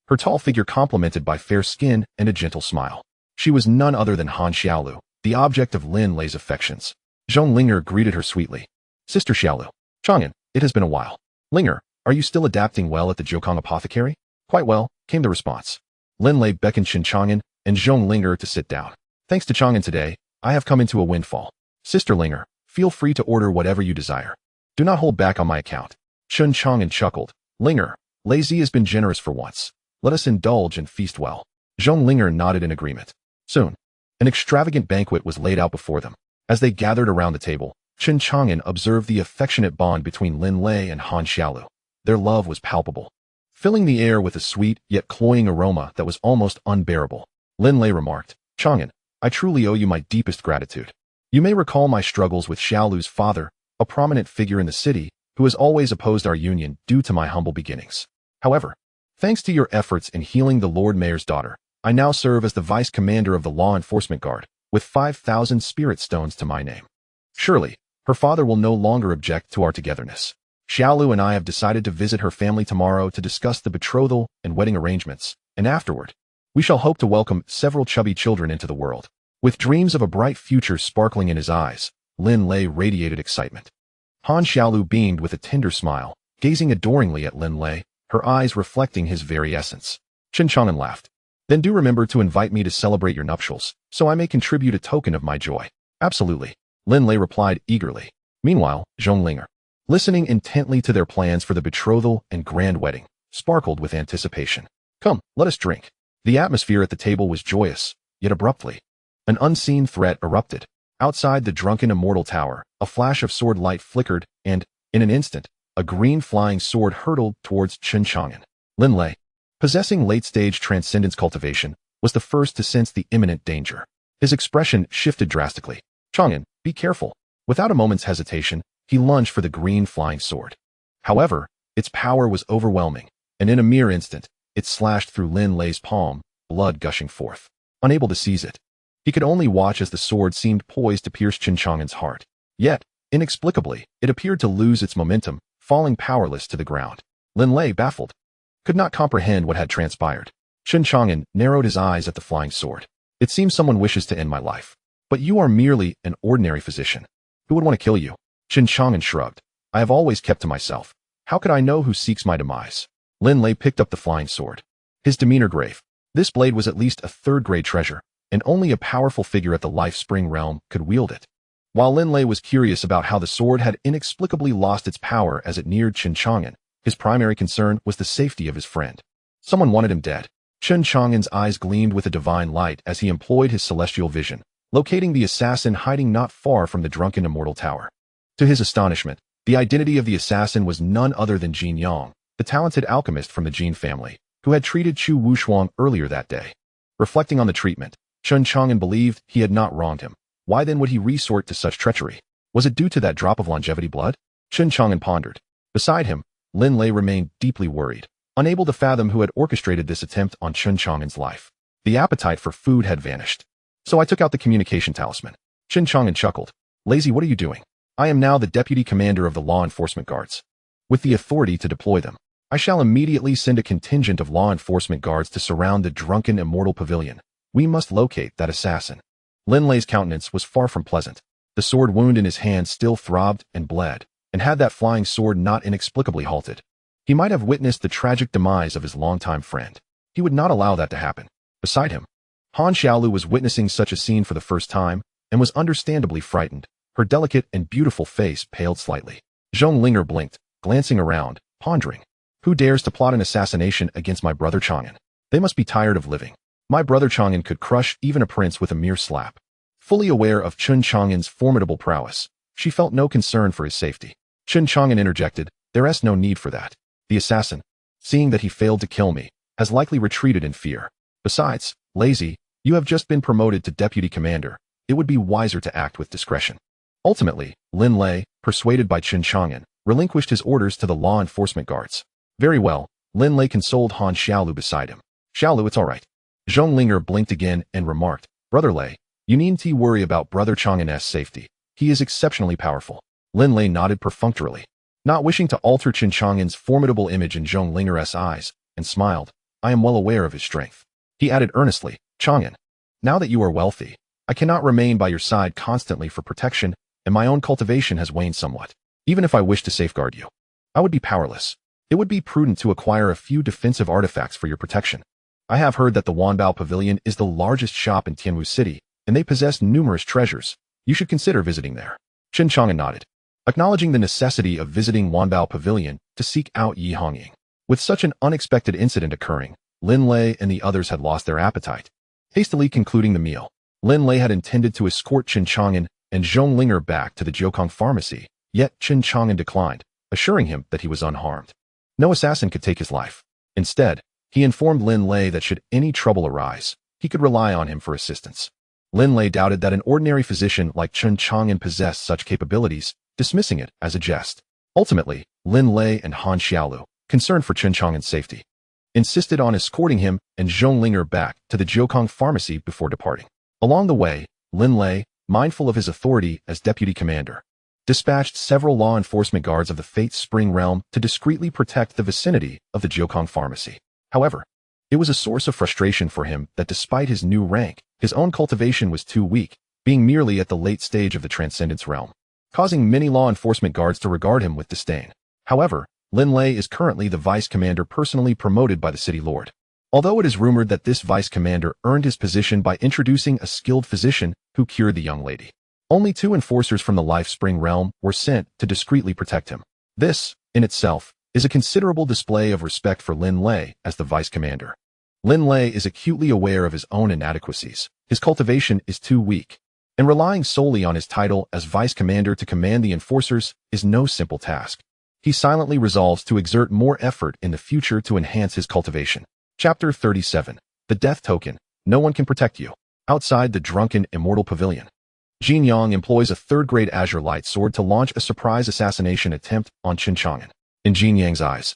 her tall figure complemented by fair skin and a gentle smile. She was none other than Han Xiaolu, the object of Lin Lei's affections. Zhong Linger greeted her sweetly. "Sister Xiaolu." "Chang'an, it has been a while." "Linger, are you still adapting well at the Jiukang Apothecary?" "Quite well," came the response. Lin Lei beckoned Chen Chang'an and Zhong Linger to sit down. "Thanks to Chang'an today, I have come into a windfall. Sister Linger, feel free to order whatever you desire." Do not hold back on my account. Chen Chang'an chuckled. Linger, Lazy has been generous for once. Let us indulge and feast well. Zhong Linger nodded in agreement. Soon, an extravagant banquet was laid out before them. As they gathered around the table, Chen Chang'an observed the affectionate bond between Lin Lei and Han Xiaolu. Their love was palpable, filling the air with a sweet yet cloying aroma that was almost unbearable. Lin Lei remarked, Chang'an, I truly owe you my deepest gratitude. You may recall my struggles with Xiaolu's father, a prominent figure in the city, who has always opposed our union due to my humble beginnings. However, thanks to your efforts in healing the Lord Mayor's daughter, I now serve as the vice commander of the law enforcement guard, with 5,000 spirit stones to my name. Surely, her father will no longer object to our togetherness. Xiaolu and I have decided to visit her family tomorrow to discuss the betrothal and wedding arrangements, and afterward, we shall hope to welcome several chubby children into the world. With dreams of a bright future sparkling in his eyes, Lin Lei radiated excitement. Han Xiaolu beamed with a tender smile, gazing adoringly at Lin Lei, her eyes reflecting his very essence. Chen Chang'an laughed. Then do remember to invite me to celebrate your nuptials, so I may contribute a token of my joy. Absolutely, Lin Lei replied eagerly. Meanwhile, Zhong Linger, listening intently to their plans for the betrothal and grand wedding, sparkled with anticipation. Come, let us drink. The atmosphere at the table was joyous, yet abruptly, an unseen threat erupted. Outside the drunken immortal tower, a flash of sword light flickered, and, in an instant, a green flying sword hurtled towards Chen Chang'an. Lin Lei, possessing late-stage transcendence cultivation, was the first to sense the imminent danger. His expression shifted drastically. Chang'an, be careful. Without a moment's hesitation, he lunged for the green flying sword. However, its power was overwhelming, and in a mere instant, it slashed through Lin Lei's palm, blood gushing forth. Unable to seize it, he could only watch as the sword seemed poised to pierce Chen Chang'an's heart. Yet, inexplicably, it appeared to lose its momentum, falling powerless to the ground. Lin Lei, baffled, could not comprehend what had transpired. Chen Chang'an narrowed his eyes at the flying sword. It seems someone wishes to end my life. But you are merely an ordinary physician. Who would want to kill you? Chen Chang'an shrugged. I have always kept to myself. How could I know who seeks my demise? Lin Lei picked up the flying sword, his demeanor grave. This blade was at least a third-grade treasure, and only a powerful figure at the Life Spring realm could wield it. While Lin Lei was curious about how the sword had inexplicably lost its power as it neared Chen Chang'an, his primary concern was the safety of his friend. Someone wanted him dead. Chen Chang'an's eyes gleamed with a divine light as he employed his celestial vision, locating the assassin hiding not far from the drunken immortal tower. To his astonishment, the identity of the assassin was none other than Jin Yang, the talented alchemist from the Jin family, who had treated Chu Wushuang earlier that day. Reflecting on the treatment, Chen Chang'an believed he had not wronged him. Why then would he resort to such treachery? Was it due to that drop of longevity blood? Chen Chang'an pondered. Beside him, Lin Lei remained deeply worried, unable to fathom who had orchestrated this attempt on Chen Chang'an's life. The appetite for food had vanished. So I took out the communication talisman. Chen Chang'an chuckled. Lazy, what are you doing? I am now the deputy commander of the law enforcement guards. With the authority to deploy them, I shall immediately send a contingent of law enforcement guards to surround the drunken Immortal Pavilion. We must locate that assassin. Lin Lei's countenance was far from pleasant. The sword wound in his hand still throbbed and bled, and had that flying sword not inexplicably halted, he might have witnessed the tragic demise of his longtime friend. He would not allow that to happen. Beside him, Han Xiaolu was witnessing such a scene for the first time, and was understandably frightened. Her delicate and beautiful face paled slightly. Zhong Linger blinked, glancing around, pondering. Who dares to plot an assassination against my brother Chang'an? They must be tired of living. My brother Chang'an could crush even a prince with a mere slap. Fully aware of Chen Chang'an's formidable prowess, she felt no concern for his safety. Chen Chang'an interjected, there is no need for that. The assassin, seeing that he failed to kill me, has likely retreated in fear. Besides, Lazy, you have just been promoted to deputy commander. It would be wiser to act with discretion. Ultimately, Lin Lei, persuaded by Chen Chang'an, relinquished his orders to the law enforcement guards. Very well, Lin Lei consoled Han Xiaolu beside him. Xiaolu, it's all right. Zhong Linger blinked again and remarked, Brother Lei, you needn't worry about Brother Chang'an's safety. He is exceptionally powerful. Lin Lei nodded perfunctorily, not wishing to alter Chen Chang'an's formidable image in Zhong Linger's eyes, and smiled. I am well aware of his strength. He added earnestly, Chang'an, now that you are wealthy, I cannot remain by your side constantly for protection, and my own cultivation has waned somewhat. Even if I wish to safeguard you, I would be powerless. It would be prudent to acquire a few defensive artifacts for your protection. I have heard that the Wanbao Pavilion is the largest shop in Tianwu City, and they possess numerous treasures. You should consider visiting there. Chen Chang'an nodded. acknowledging the necessity of visiting Wanbao Pavilion to seek out Yi Hongying. With such an unexpected incident occurring, Lin Lei and the others had lost their appetite. Hastily concluding the meal, Lin Lei had intended to escort Chen Chang'an and Zhong Linger back to the Jiukong pharmacy, yet Chen Chang'an declined, assuring him that he was unharmed. No assassin could take his life. Instead, he informed Lin Lei that should any trouble arise, he could rely on him for assistance. Lin Lei doubted that an ordinary physician like Chen Chang'an possessed such capabilities, dismissing it as a jest. Ultimately, Lin Lei and Han Xiaolu, concerned for Chen Chang'an's safety, insisted on escorting him and Zhong Linger back to the Jiukong pharmacy before departing. Along the way, Lin Lei, mindful of his authority as deputy commander, dispatched several law enforcement guards of the Fate Spring realm to discreetly protect the vicinity of the Jiukong pharmacy. However, it was a source of frustration for him that despite his new rank, his own cultivation was too weak, being merely at the late stage of the Transcendence realm, causing many law enforcement guards to regard him with disdain. However, Lin Lei is currently the vice commander personally promoted by the city lord. Although it is rumored that this vice commander earned his position by introducing a skilled physician who cured the young lady. Only 2 enforcers from the Life Spring realm were sent to discreetly protect him. This, in itself, is a considerable display of respect for Lin Lei as the vice commander. Lin Lei is acutely aware of his own inadequacies. His cultivation is too weak, and relying solely on his title as vice commander to command the enforcers is no simple task. He silently resolves to exert more effort in the future to enhance his cultivation. Chapter 37. The Death Token. No one can protect you. Outside the drunken Immortal Pavilion, Jin Yang employs a third-grade azure light sword to launch a surprise assassination attempt on Chen Chang'an. In Jin Yang's eyes,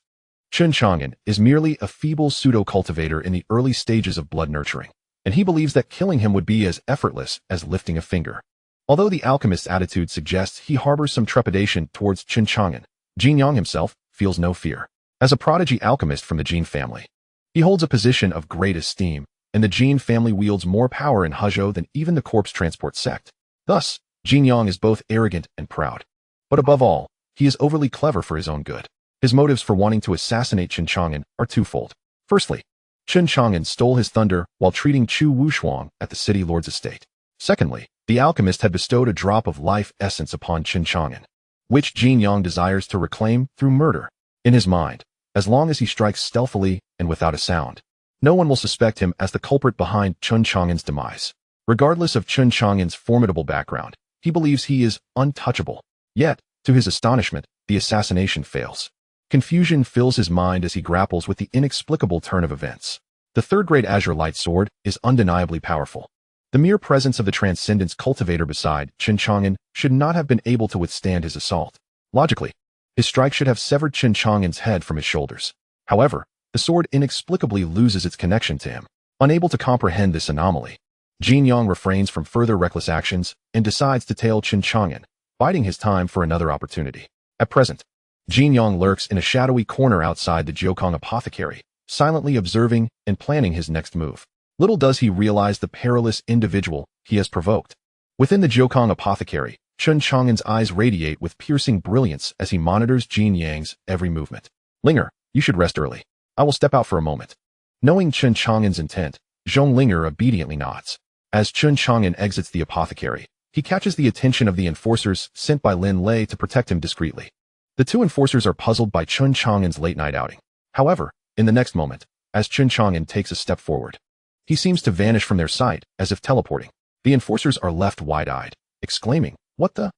Chen Chang'an is merely a feeble pseudo-cultivator in the early stages of blood nurturing, and he believes that killing him would be as effortless as lifting a finger. Although the alchemist's attitude suggests he harbors some trepidation towards Chen Chang'an, Jin Yang himself feels no fear. As a prodigy alchemist from the Jin family, he holds a position of great esteem, and the Jin family wields more power in Hezhou than even the corpse transport sect. Thus, Jin Yang is both arrogant and proud. But above all, he is overly clever for his own good. His motives for wanting to assassinate Chen Chang'an are twofold. Firstly, Chen Chang'an stole his thunder while treating Chu Wushuang at the city lord's estate. Secondly, the alchemist had bestowed a drop of life essence upon Chen Chang'an, which Jin Yang desires to reclaim through murder. In his mind, as long as he strikes stealthily and without a sound, no one will suspect him as the culprit behind Chen Chang'an's demise. Regardless of Chen Chang'an's formidable background, he believes he is untouchable. Yet, to his astonishment, the assassination fails. Confusion fills his mind as he grapples with the inexplicable turn of events. The third-grade azure light sword is undeniably powerful. The mere presence of the Transcendence cultivator beside Chen Chang'an should not have been able to withstand his assault. Logically, his strike should have severed Chen Chang'an's head from his shoulders. However, the sword inexplicably loses its connection to him. Unable to comprehend this anomaly, Jin Yang refrains from further reckless actions and decides to tail Chen Chang'an, biding his time for another opportunity. At present, Jin Yang lurks in a shadowy corner outside the Jiukong apothecary, silently observing and planning his next move. Little does he realize the perilous individual he has provoked. Within the Jiukong apothecary, Chen Chang'an's eyes radiate with piercing brilliance as he monitors Jin Yang's every movement. Linger, you should rest early. I will step out for a moment. Knowing Chen Chang'an's intent, Zhong Linger obediently nods. As Chen Chang'an exits the apothecary, he catches the attention of the enforcers sent by Lin Lei to protect him discreetly. The 2 enforcers are puzzled by Chen Chang'an's late-night outing. However, in the next moment, as Chen Chang'an takes a step forward, he seems to vanish from their sight, as if teleporting. The enforcers are left wide-eyed, exclaiming, "What the?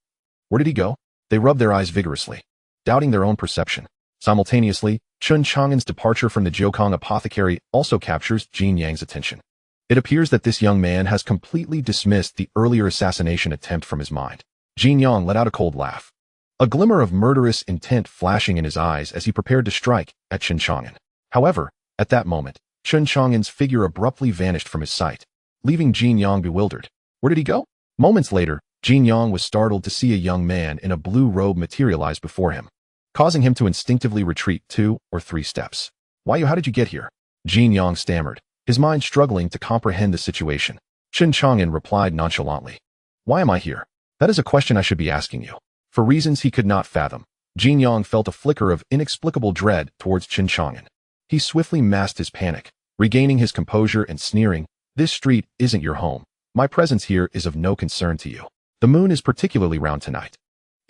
Where did he go?" They rub their eyes vigorously, doubting their own perception. Simultaneously, Chen Chang'an's departure from the Jiukong apothecary also captures Jin Yang's attention. It appears that this young man has completely dismissed the earlier assassination attempt from his mind. Jin Yang let out a cold laugh, a glimmer of murderous intent flashing in his eyes as he prepared to strike at Chen Chang'an. However, at that moment, Chen Chang'an's figure abruptly vanished from his sight, leaving Jin Yang bewildered. Where did he go? Moments later, Jin Yang was startled to see a young man in a blue robe materialize before him, causing him to instinctively retreat 2 or 3 steps. How did you get here?" Jin Yang stammered, his mind struggling to comprehend the situation. Chen Chang'an replied nonchalantly, "Why am I here? That is a question I should be asking you." For reasons he could not fathom, Jin Yang felt a flicker of inexplicable dread towards Chen Chang'an. He swiftly masked his panic, regaining his composure and sneering, "This street isn't your home. My presence here is of no concern to you. The moon is particularly round tonight.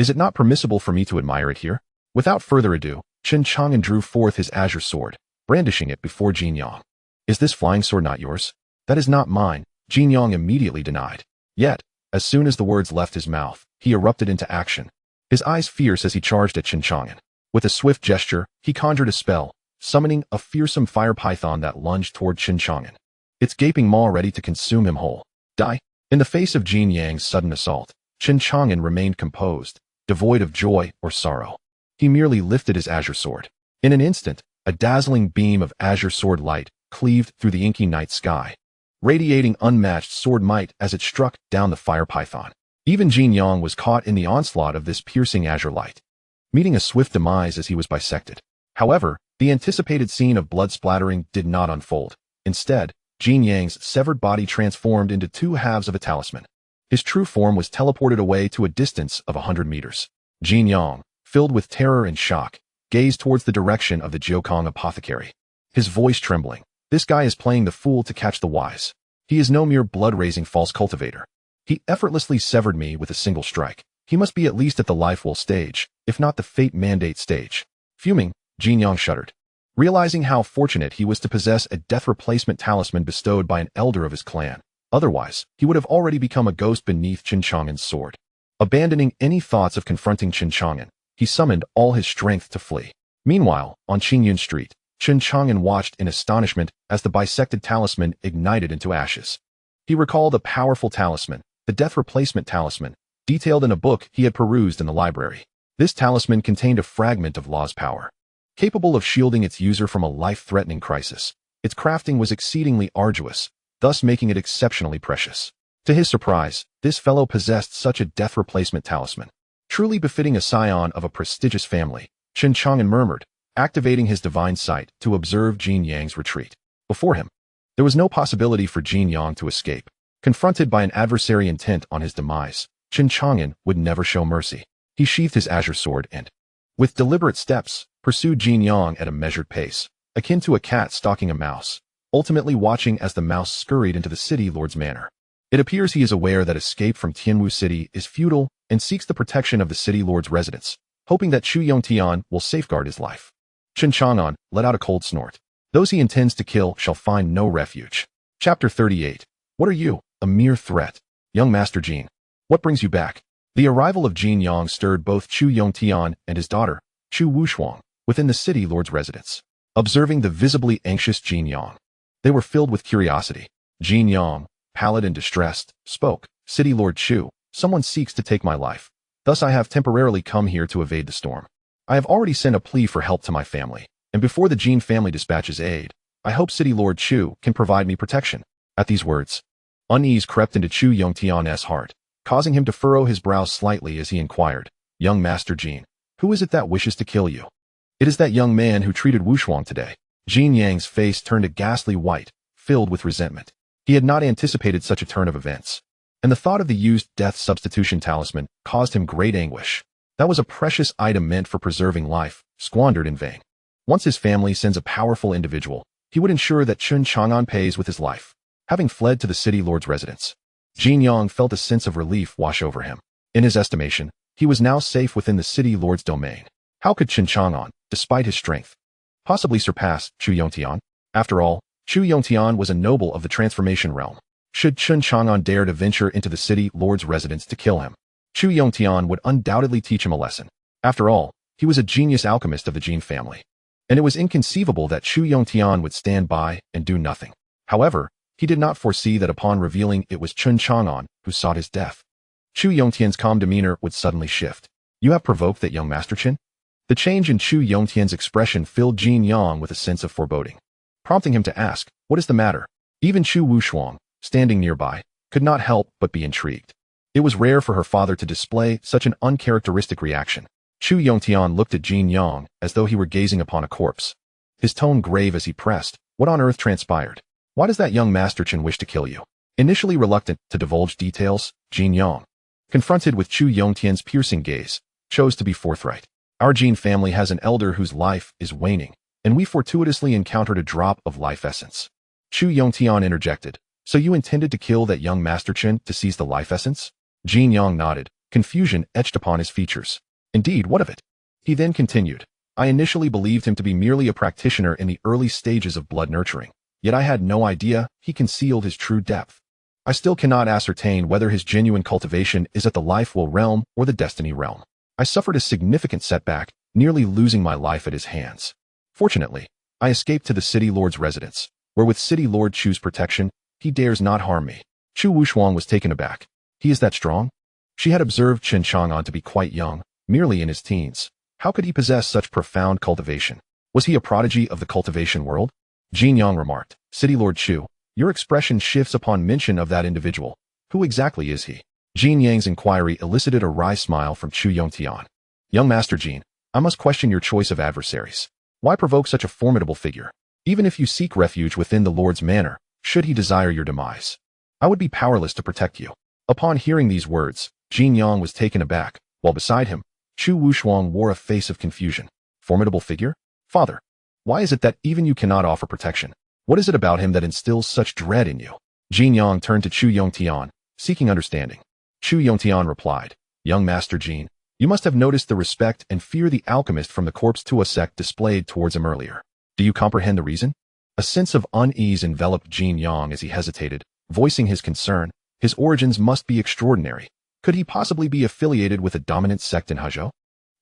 Is it not permissible for me to admire it here? Without further ado, Chen Chang'an drew forth his azure sword, brandishing it before Jin Yang. Is this flying sword not yours? That is not mine, Jin Yang immediately denied. Yet, as soon as the words left his mouth, he erupted into action. His eyes fierce as he charged at Chen Chang'an. With a swift gesture, he conjured a spell, summoning a fearsome fire python that lunged toward Chen Chang'an, its gaping maw ready to consume him whole. Die! In the face of Jin Yang's sudden assault, Chen Chang'an remained composed, devoid of joy or sorrow. He merely lifted his azure sword. In an instant, a dazzling beam of azure sword light cleaved through the inky night sky, radiating unmatched sword might as it struck down the fire python. Even Jin Yang was caught in the onslaught of this piercing azure light, meeting a swift demise as he was bisected. However, the anticipated scene of blood splattering did not unfold. Instead, Jin Yang's severed body transformed into two halves of a talisman. His true form was teleported away to a distance of 100 meters. Jin Yang, filled with terror and shock, gazed towards the direction of the Jiokong apothecary, his voice trembling. This guy is playing the fool to catch the wise. He is no mere blood-raising false cultivator. He effortlessly severed me with a single strike. He must be at least at the life will stage, if not the fate mandate stage. Fuming, Jin Yang shuddered, realizing how fortunate he was to possess a death replacement talisman bestowed by an elder of his clan. Otherwise, he would have already become a ghost beneath Chen Chang'an's sword. Abandoning any thoughts of confronting Chen Chang'an, he summoned all his strength to flee. Meanwhile, on Qingyun Street, Chen Chang'an watched in astonishment as the bisected talisman ignited into ashes. He recalled a powerful talisman, the death replacement talisman, detailed in a book he had perused in the library. This talisman contained a fragment of Law's power, capable of shielding its user from a life-threatening crisis. Its crafting was exceedingly arduous, thus making it exceptionally precious. To his surprise, this fellow possessed such a death replacement talisman, truly befitting a scion of a prestigious family. Chen Chang'an murmured, activating his divine sight to observe Jin Yang's retreat. Before him, there was no possibility for Jin Yang to escape. Confronted by an adversary intent on his demise, Chen Chang'an would never show mercy. He sheathed his azure sword and, with deliberate steps, pursued Jin Yang at a measured pace, akin to a cat stalking a mouse, ultimately watching as the mouse scurried into the city lord's manor. It appears he is aware that escape from Tianwu City is futile and seeks the protection of the city lord's residence, hoping that Chu Yongtian will safeguard his life. Chen Chang'an let out a cold snort. Those he intends to kill shall find no refuge. Chapter 38. What are you? A mere threat. Young Master Jin. What brings you back? The arrival of Jin Yang stirred both Chu Yongtian and his daughter, Chu Wushuang, within the city lord's residence. Observing the visibly anxious Jin Yang, they were filled with curiosity. Jin Yang, pallid and distressed, spoke. City Lord Chu, someone seeks to take my life. Thus I have temporarily come here to evade the storm. I have already sent a plea for help to my family, and before the Jin family dispatches aid, I hope City Lord Chu can provide me protection. At these words, unease crept into Chu Yongtian's heart, causing him to furrow his brows slightly as he inquired, Young Master Jin, who is it that wishes to kill you? It is that young man who treated Wushuang today. Jin Yang's face turned a ghastly white, filled with resentment. He had not anticipated such a turn of events, and the thought of the used death substitution talisman caused him great anguish. That was a precious item meant for preserving life, squandered in vain. Once his family sends a powerful individual, he would ensure that Chen Chang'an pays with his life. Having fled to the city lord's residence, Jin Yang felt a sense of relief wash over him. In his estimation, he was now safe within the city lord's domain. How could Chen Chang'an, despite his strength, possibly surpass Chu Yongtian? After all, Chu Yongtian was a noble of the transformation realm. Should Chen Chang'an dare to venture into the city lord's residence to kill him, Chu Yongtian would undoubtedly teach him a lesson. After all, he was a genius alchemist of the Jin family, and it was inconceivable that Chu Yongtian would stand by and do nothing. However, he did not foresee that upon revealing it was Chen Chang'an who sought his death, Chu Yongtian's calm demeanor would suddenly shift. You have provoked that young Master Chen? The change in Chu Yongtian's expression filled Jin Yang with a sense of foreboding, prompting him to ask, what is the matter? Even Chu Wushuang, standing nearby, could not help but be intrigued. It was rare for her father to display such an uncharacteristic reaction. Chu Yongtian looked at Jin Yang as though he were gazing upon a corpse, his tone grave as he pressed, what on earth transpired? Why does that young Master Chen wish to kill you? Initially reluctant to divulge details, Jin Yang, confronted with Chu Yongtian's piercing gaze, chose to be forthright. Our Jin family has an elder whose life is waning, and we fortuitously encountered a drop of life essence. Chu Yongtian interjected, so you intended to kill that young Master Chen to seize the life essence? Jin Yang nodded, Confusion etched upon his features. Indeed, what of it? He then continued. I initially believed him to be merely a practitioner in the early stages of blood nurturing, yet I had no idea he concealed his true depth. I still cannot ascertain whether his genuine cultivation is at the life will realm or the destiny realm. I suffered a significant setback, nearly losing my life at his hands. Fortunately, I escaped to the city lord's residence, where with city lord Chu's protection, he dares not harm me. Chu Wushuang was taken aback. He is that strong? She had observed Chen Chang'an to be quite young, merely in his teens. How could he possess such profound cultivation? Was he a prodigy of the cultivation world? Jin Yang remarked, City Lord Chu, your expression shifts upon mention of that individual. Who exactly is he? Jin Yang's inquiry elicited a wry smile from Chu Yongtian. Young Master Jin, I must question your choice of adversaries. Why provoke such a formidable figure? Even if you seek refuge within the Lord's manor, should he desire your demise, I would be powerless to protect you. Upon hearing these words, Jin Yang was taken aback, while beside him, Chu Wushuang wore a face of confusion. Formidable figure? Father, why is it that even you cannot offer protection? What is it about him that instills such dread in you? Jin Yang turned to Chu Yongtian, seeking understanding. Chu Yongtian replied, Young Master Jin, you must have noticed the respect and fear the alchemist from the corpse to a sect displayed towards him earlier. Do you comprehend the reason? A sense of unease enveloped Jin Yang as he hesitated, voicing his concern. His origins must be extraordinary. Could he possibly be affiliated with a dominant sect in Hezhou?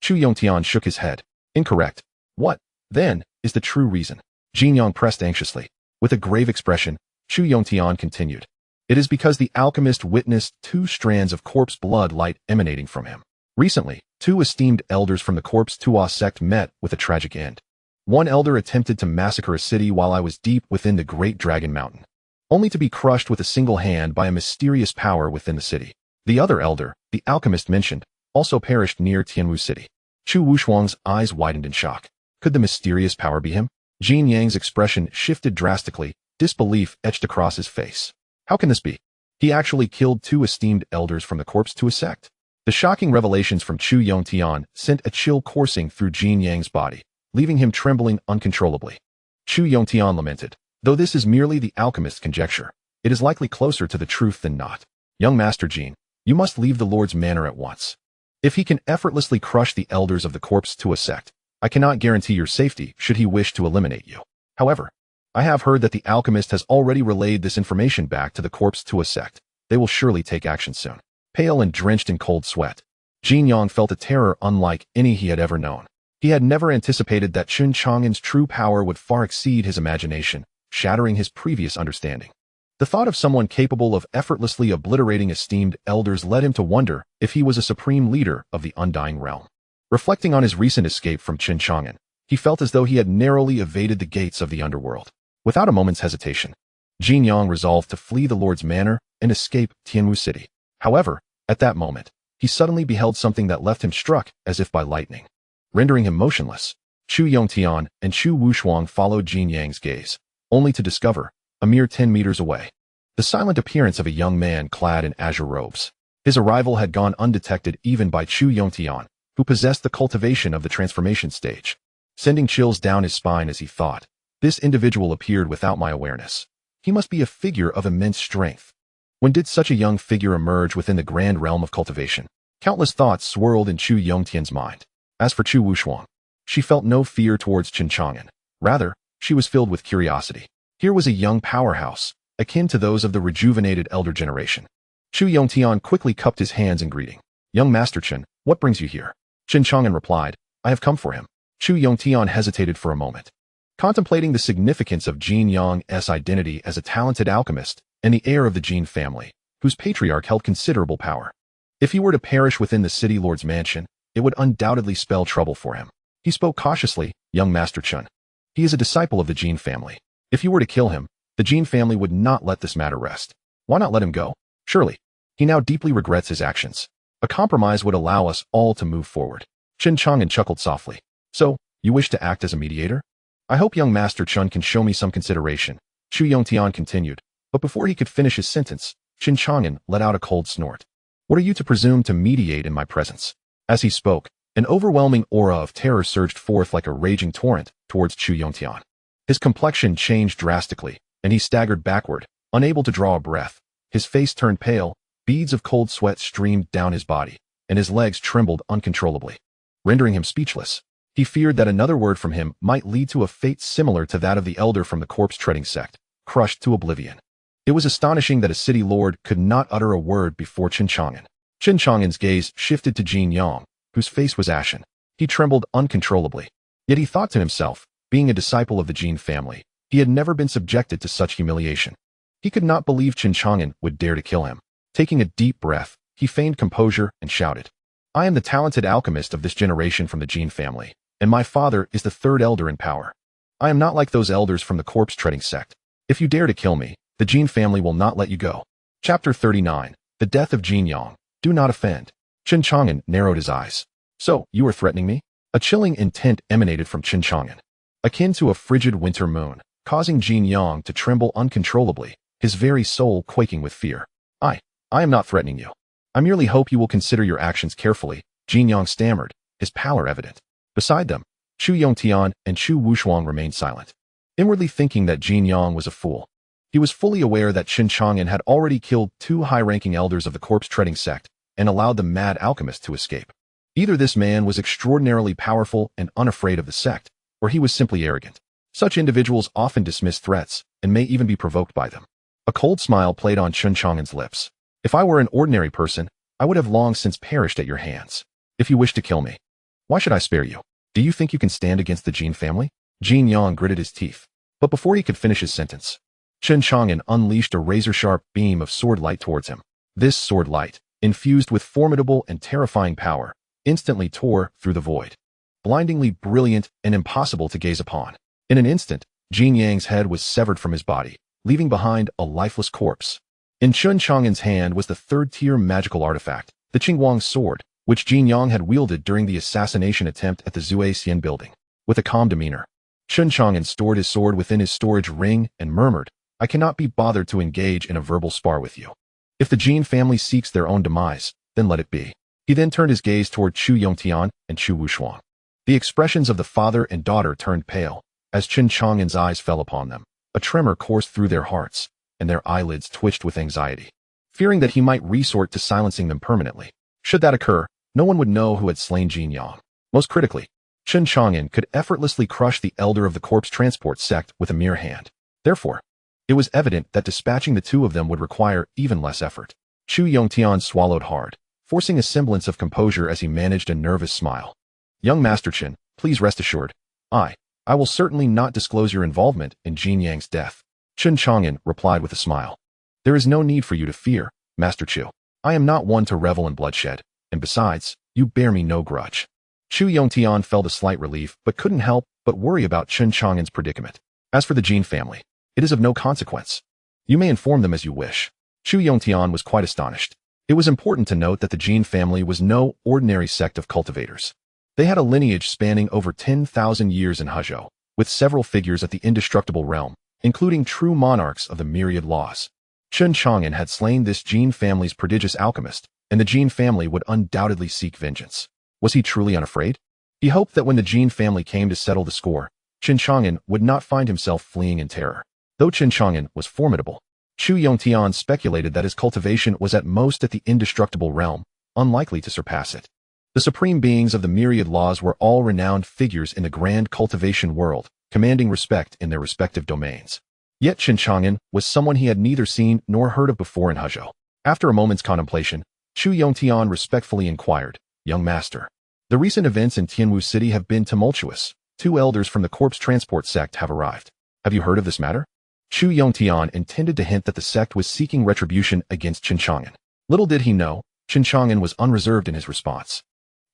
Chu Yongtian shook his head. Incorrect. What, then, is the true reason? Jin Yang pressed anxiously. With a grave expression, Chu Yongtian continued. It is because the alchemist witnessed 2 strands of corpse blood light emanating from him. Recently, 2 esteemed elders from the corpse Tua sect met with a tragic end. One elder attempted to massacre a city while I was deep within the Great Dragon Mountain, only to be crushed with a single hand by a mysterious power within the city. The other elder, the alchemist mentioned, also perished near Tianwu City. Chu Wushuang's eyes widened in shock. Could the mysterious power be him? Jin Yang's expression shifted drastically, disbelief etched across his face. How can this be? He actually killed 2 esteemed elders from the corpse to a sect. The shocking revelations from Chu Yongtian sent a chill coursing through Jin Yang's body, leaving him trembling uncontrollably. Chu Yongtian lamented, though this is merely the alchemist's conjecture, it is likely closer to the truth than not. Young Master Jin, you must leave the Lord's manor at once. If he can effortlessly crush the elders of the corpse to a sect, I cannot guarantee your safety should he wish to eliminate you. However, I have heard that the alchemist has already relayed this information back to the corpse to a sect. They will surely take action soon. Pale and drenched in cold sweat, Jin Yang felt a terror unlike any he had ever known. He had never anticipated that Chen Chang'an's true power would far exceed his imagination, shattering his previous understanding. The thought of someone capable of effortlessly obliterating esteemed elders led him to wonder if he was a supreme leader of the undying realm. Reflecting on his recent escape from Chen Chang'an, he felt as though he had narrowly evaded the gates of the underworld. Without a moment's hesitation, Jin Yang resolved to flee the Lord's manor and escape Tianwu City. However, at that moment, he suddenly beheld something that left him struck as if by lightning, rendering him motionless. Chu Yongtian and Chu Wushuang followed Jin Yang's gaze, only to discover, a mere 10 meters away, the silent appearance of a young man clad in azure robes. His arrival had gone undetected even by Chu Yongtian, who possessed the cultivation of the transformation stage. Sending chills down his spine as he thought, this individual appeared without my awareness. He must be a figure of immense strength. When did such a young figure emerge within the grand realm of cultivation? Countless thoughts swirled in Chu Yongtian's mind. As for Chu Wushuang, she felt no fear towards Chen Chang'an. Rather, she was filled with curiosity. Here was a young powerhouse, akin to those of the rejuvenated elder generation. Chu Yongtian quickly cupped his hands in greeting. Young Master Chen, what brings you here? Chen Chang'an replied, I have come for him. Chu Yongtian hesitated for a moment, contemplating the significance of Jin Yang's identity as a talented alchemist and the heir of the Jin family, whose patriarch held considerable power. If he were to perish within the city lord's mansion, it would undoubtedly spell trouble for him. He spoke cautiously, Young Master Chen. He is a disciple of the Jin family. If you were to kill him, the Jin family would not let this matter rest. Why not let him go? Surely, he now deeply regrets his actions. A compromise would allow us all to move forward. Chen Chang'an chuckled softly. So, you wish to act as a mediator? I hope young Master Chen can show me some consideration. Chu Yongtian continued, but before he could finish his sentence, Chen Chang'an let out a cold snort. What are you to presume to mediate in my presence? As he spoke, an overwhelming aura of terror surged forth like a raging torrent towards Chu Yongtian. His complexion changed drastically, and he staggered backward, unable to draw a breath. His face turned pale, beads of cold sweat streamed down his body. and his legs trembled uncontrollably, rendering him speechless. He feared that another word from him might lead to a fate similar to that of the elder from the corpse-treading sect, crushed to oblivion. It was astonishing that a city lord could not utter a word before Chen Chang'an. Chen Chang'an's gaze shifted to Jin Yang, whose face was ashen. He trembled uncontrollably. Yet he thought to himself, being a disciple of the Jin family, he had never been subjected to such humiliation. He could not believe Chen Chang'an would dare to kill him. Taking a deep breath, he feigned composure and shouted, "I am the talented alchemist of this generation from the Jin family, and my father is the third elder in power. I am not like those elders from the corpse-treading sect. If you dare to kill me, the Jin family will not let you go." Chapter 39. The Death of Jin Yang. Do not offend. Chen Chang'an narrowed his eyes. "So, you are threatening me?" A chilling intent emanated from Chen Chang'an, akin to a frigid winter moon, causing Jin Yang to tremble uncontrollably, his very soul quaking with fear. I am not threatening you. I merely hope you will consider your actions carefully," Jin Yang stammered, his pallor evident. Beside them, Chu Yongtian and Chu Wushuang remained silent, inwardly thinking that Jin Yang was a fool. He was fully aware that Chen Chang'an had already killed 2 high-ranking elders of the corpse-treading sect and allowed the mad alchemist to escape. Either this man was extraordinarily powerful and unafraid of the sect, or he was simply arrogant. Such individuals often dismiss threats and may even be provoked by them. A cold smile played on Chen Chang'an's lips. "If I were an ordinary person, I would have long since perished at your hands. If you wish to kill me, why should I spare you? Do you think you can stand against the Jin family?" Jin Yang gritted his teeth. But before he could finish his sentence, Chen Chang'an unleashed a razor-sharp beam of sword light towards him. This sword light, infused with formidable and terrifying power, instantly tore through the void. Blindingly brilliant and impossible to gaze upon. In an instant, Jin Yang's head was severed from his body, leaving behind a lifeless corpse. In Chen Chang'an's hand was the third-tier magical artifact, the Qingguang sword, which Jin Yang had wielded during the assassination attempt at the Zui Xian building. With a calm demeanor, Chen Chang'an stored his sword within his storage ring and murmured, "I cannot be bothered to engage in a verbal spar with you. If the Jin family seeks their own demise, then let it be." He then turned his gaze toward Chu Yongtian and Chu Wushuang. The expressions of the father and daughter turned pale, as Chen Chang'an's eyes fell upon them. A tremor coursed through their hearts, and their eyelids twitched with anxiety, fearing that he might resort to silencing them permanently. Should that occur, no one would know who had slain Jin Yang. Most critically, Chen Chang'an could effortlessly crush the elder of the corpse transport sect with a mere hand. Therefore, it was evident that dispatching the 2 of them would require even less effort. Chu Yongtian swallowed hard, forcing a semblance of composure as he managed a nervous smile. "Young Master Chen, please rest assured. I will certainly not disclose your involvement in Jin Yang's death." Chen Chang'an replied with a smile. "There is no need for you to fear, Master Chu. I am not one to revel in bloodshed, and besides, you bear me no grudge." Chu Yongtian felt a slight relief but couldn't help but worry about Chen Chang'an's predicament. "As for the Jin family, it is of no consequence. You may inform them as you wish." Chu Yongtian was quite astonished. It was important to note that the Jin family was no ordinary sect of cultivators. They had a lineage spanning over 10,000 years in Hezhou, with several figures at the indestructible realm, including true monarchs of the myriad laws. Chen Chang'an had slain this Jin family's prodigious alchemist, and the Jin family would undoubtedly seek vengeance. Was he truly unafraid? He hoped that when the Jin family came to settle the score, Chen Chang'an would not find himself fleeing in terror. Though Chen Chang'an was formidable, Chu Yongtian speculated that his cultivation was at most at the indestructible realm, unlikely to surpass it. The supreme beings of the myriad laws were all renowned figures in the grand cultivation world, commanding respect in their respective domains. Yet Chen Chang'an was someone he had neither seen nor heard of before in Hezhou. After a moment's contemplation, Chu Yongtian respectfully inquired, "Young master, the recent events in Tianwu City have been tumultuous. 2 elders from the corpse transport sect have arrived. Have you heard of this matter?" Chu Yongtian intended to hint that the sect was seeking retribution against Chen Chang'an. Little did he know, Chen Chang'an was unreserved in his response.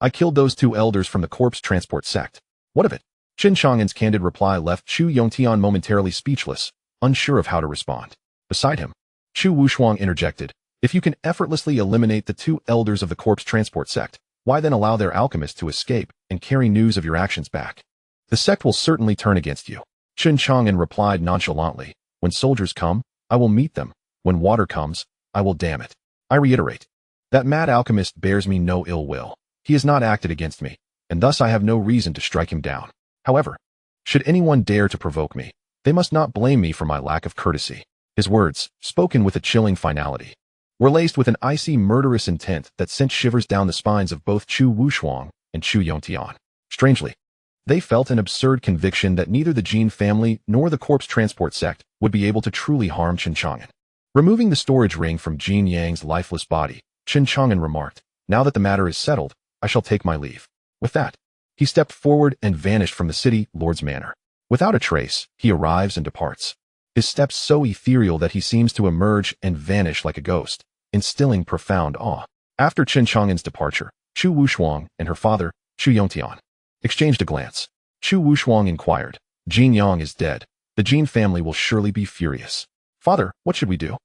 "I killed those 2 elders from the corpse transport sect. What of it?" Chen Chang'an's candid reply left Chu Yongtian momentarily speechless, unsure of how to respond. Beside him, Chu Wushuang interjected, "If you can effortlessly eliminate the 2 elders of the corpse transport sect, why then allow their alchemist to escape and carry news of your actions back? The sect will certainly turn against you." Chen Chang'an replied nonchalantly, "When soldiers come, I will meet them. When water comes, I will dam it. I reiterate, that mad alchemist bears me no ill will. He has not acted against me, and thus I have no reason to strike him down. However, should anyone dare to provoke me, they must not blame me for my lack of courtesy." His words, spoken with a chilling finality, were laced with an icy, murderous intent that sent shivers down the spines of both Chu Wushuang and Chu Yongtian. Strangely, they felt an absurd conviction that neither the Jin family nor the corpse transport sect would be able to truly harm Chen Chang'an. Removing the storage ring from Jin Yang's lifeless body, Chen Chang'an remarked, "Now that the matter is settled, I shall take my leave." With that, he stepped forward and vanished from the city lord's manor. Without a trace, he arrives and departs. His steps so ethereal that he seems to emerge and vanish like a ghost, instilling profound awe. After Chen Chang'an's departure, Chu Wushuang and her father, Chu Yongtian, exchanged a glance. Chu Wushuang inquired, "Jin Yang is dead. The Jin family will surely be furious. Father, what should we do?"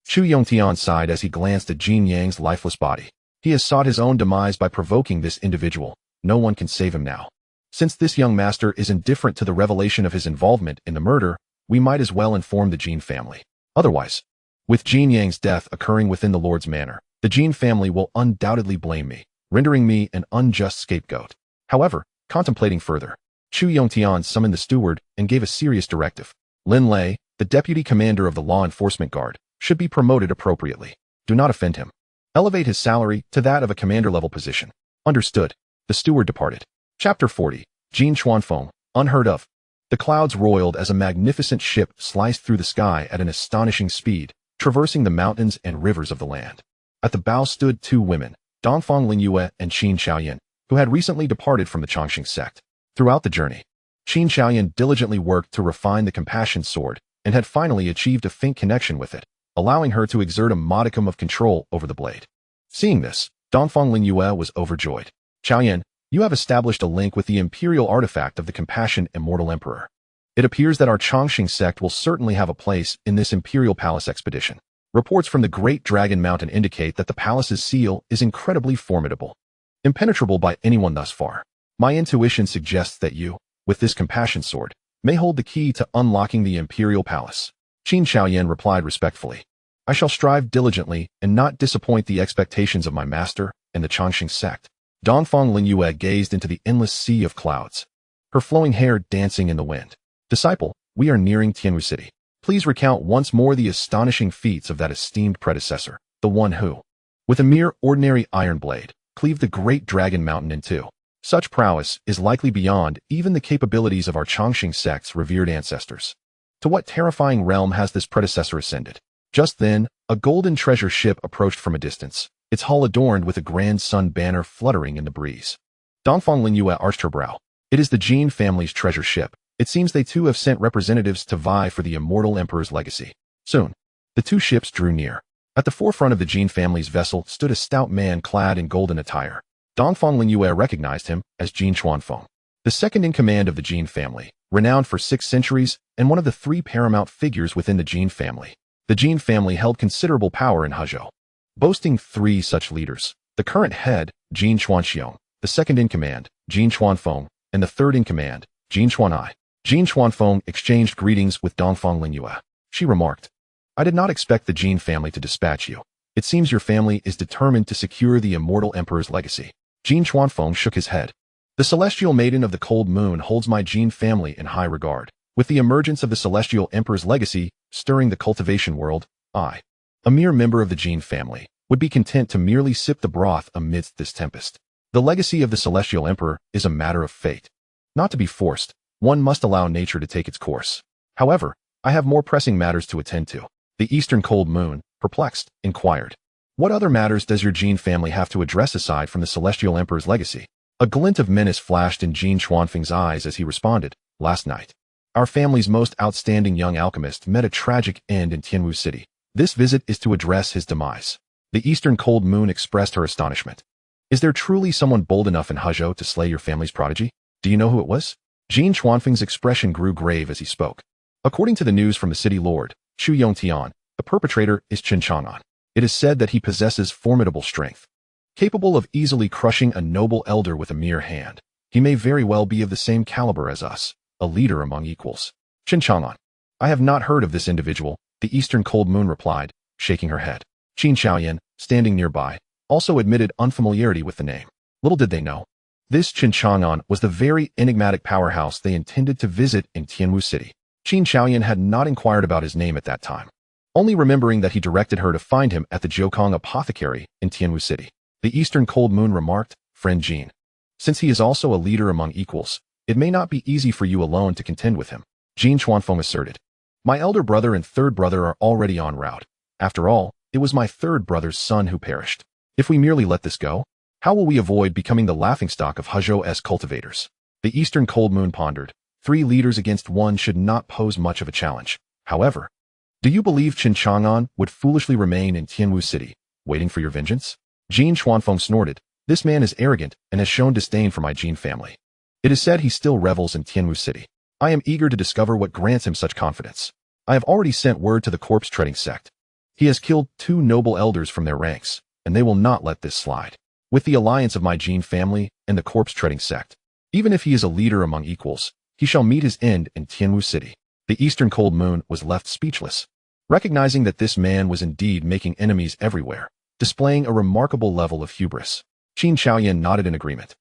Chu Yongtian sighed as he glanced at Jin Yang's lifeless body. He has sought his own demise by provoking this individual. No one can save him now. Since this young master is indifferent to the revelation of his involvement in the murder, we might as well inform the Jin family. Otherwise, with Jin Yang's death occurring within the Lord's manor, the Jin family will undoubtedly blame me, rendering me an unjust scapegoat. However, contemplating further, Chu Yongtian summoned the steward and gave a serious directive. Lin Lei, the deputy commander of the law enforcement guard, should be promoted appropriately. Do not offend him. Elevate his salary to that of a commander-level position. Understood. The steward departed. Chapter 40. Jin Chuanfeng, unheard of. The clouds roiled as a magnificent ship sliced through the sky at an astonishing speed, traversing the mountains and rivers of the land. At the bow stood two women, Dongfang Lingyue and Qin Xiaoyan, who had recently departed from the Changxing sect. Throughout the journey, Qin Xiaoyan diligently worked to refine the compassion sword and had finally achieved a faint connection with it, allowing her to exert a modicum of control over the blade. Seeing this, Dongfang Lingyue was overjoyed. "Xiaoyan, you have established a link with the Imperial artifact of the Compassion Immortal Emperor. It appears that our Changxing sect will certainly have a place in this Imperial Palace expedition. Reports from the Great Dragon Mountain indicate that the palace's seal is incredibly formidable, impenetrable by anyone thus far. My intuition suggests that you, with this compassion sword, may hold the key to unlocking the Imperial Palace." Qin Xiaoyan replied respectfully. "I shall strive diligently and not disappoint the expectations of my master and the Changxing sect." Dongfang Lingyue gazed into the endless sea of clouds, her flowing hair dancing in the wind. "Disciple, we are nearing Tianwu City. Please recount once more the astonishing feats of that esteemed predecessor, the one who, with a mere ordinary iron blade, cleaved the Great Dragon Mountain in two. Such prowess is likely beyond even the capabilities of our Changxing sect's revered ancestors. To what terrifying realm has this predecessor ascended?" Just then, a golden treasure ship approached from a distance, its hull adorned with a grand sun banner fluttering in the breeze. Dongfang Lingyue arched her brow. "It is the Jin family's treasure ship. It seems they too have sent representatives to vie for the Immortal Emperor's legacy." Soon, the two ships drew near. At the forefront of the Jin family's vessel stood a stout man clad in golden attire. Dongfang Lingyue recognized him as Jin Chuanfeng, the second in command of the Jin family, renowned for 6 centuries and one of the 3 paramount figures within the Jin family. The Jin family held considerable power in Hezhou, boasting 3 such leaders: the current head, Jin Chuanxiong, the second in command, Jin Chuanfeng, and the third in command, Jin Chuan'ai. Jin Chuanfeng exchanged greetings with Dongfang Lingyue. She remarked, "I did not expect the Jin family to dispatch you. It seems your family is determined to secure the Immortal Emperor's legacy." Jin Chuanfeng shook his head. "The Celestial Maiden of the Cold Moon holds my Jin family in high regard. With the emergence of the Celestial Emperor's legacy stirring the cultivation world, I, a mere member of the Jin family, would be content to merely sip the broth amidst this tempest. The legacy of the Celestial Emperor is a matter of fate. Not to be forced, one must allow nature to take its course. However, I have more pressing matters to attend to." The Eastern Cold Moon, perplexed, inquired, "What other matters does your Jin family have to address aside from the Celestial Emperor's legacy?" A glint of menace flashed in Jin Chuanfeng's eyes as he responded, "Last night, our family's most outstanding young alchemist met a tragic end in Tianwu City. This visit is to address his demise." The Eastern Cold Moon expressed her astonishment. "Is there truly someone bold enough in Hezhou to slay your family's prodigy? Do you know who it was?" Jin Chuanfeng's expression grew grave as he spoke. "According to the news from the city lord, Chu Yongtian, the perpetrator is Chen Chang'an. It is said that he possesses formidable strength, capable of easily crushing a noble elder with a mere hand. He may very well be of the same caliber as us, a leader among equals." "Chen Chang'an. I have not heard of this individual," the Eastern Cold Moon replied, shaking her head. Qin Xiaoyan, standing nearby, also admitted unfamiliarity with the name. Little did they know, this Chen Chang'an was the very enigmatic powerhouse they intended to visit in Tianwu City. Qin Xiaoyan had not inquired about his name at that time. only remembering that he directed her to find him at the Jiukong Apothecary in Tianwu City. The Eastern Cold Moon remarked, "Friend Jin, since he is also a leader among equals, it may not be easy for you alone to contend with him," Jin Chuanfeng asserted. "My elder brother and third brother are already en route. After all, it was my third brother's son who perished. If we merely let this go, how will we avoid becoming the laughingstock of Hezhou's cultivators?" The Eastern Cold Moon pondered. 3 leaders against 1 should not pose much of a challenge. However, do you believe Chen Chang'an would foolishly remain in Tianwu City, waiting for your vengeance? Jin Chuanfeng snorted. "This man is arrogant and has shown disdain for my Jin family. It is said he still revels in Tianwu City. I am eager to discover what grants him such confidence. I have already sent word to the corpse-treading sect. He has killed 2 noble elders from their ranks, and they will not let this slide. With the alliance of my Jin family and the corpse-treading sect, even if he is a leader among equals, he shall meet his end in Tianwu City." The Eastern Cold Moon was left speechless, recognizing that this man was indeed making enemies everywhere, displaying a remarkable level of hubris. Qin Xiaoyan nodded in agreement,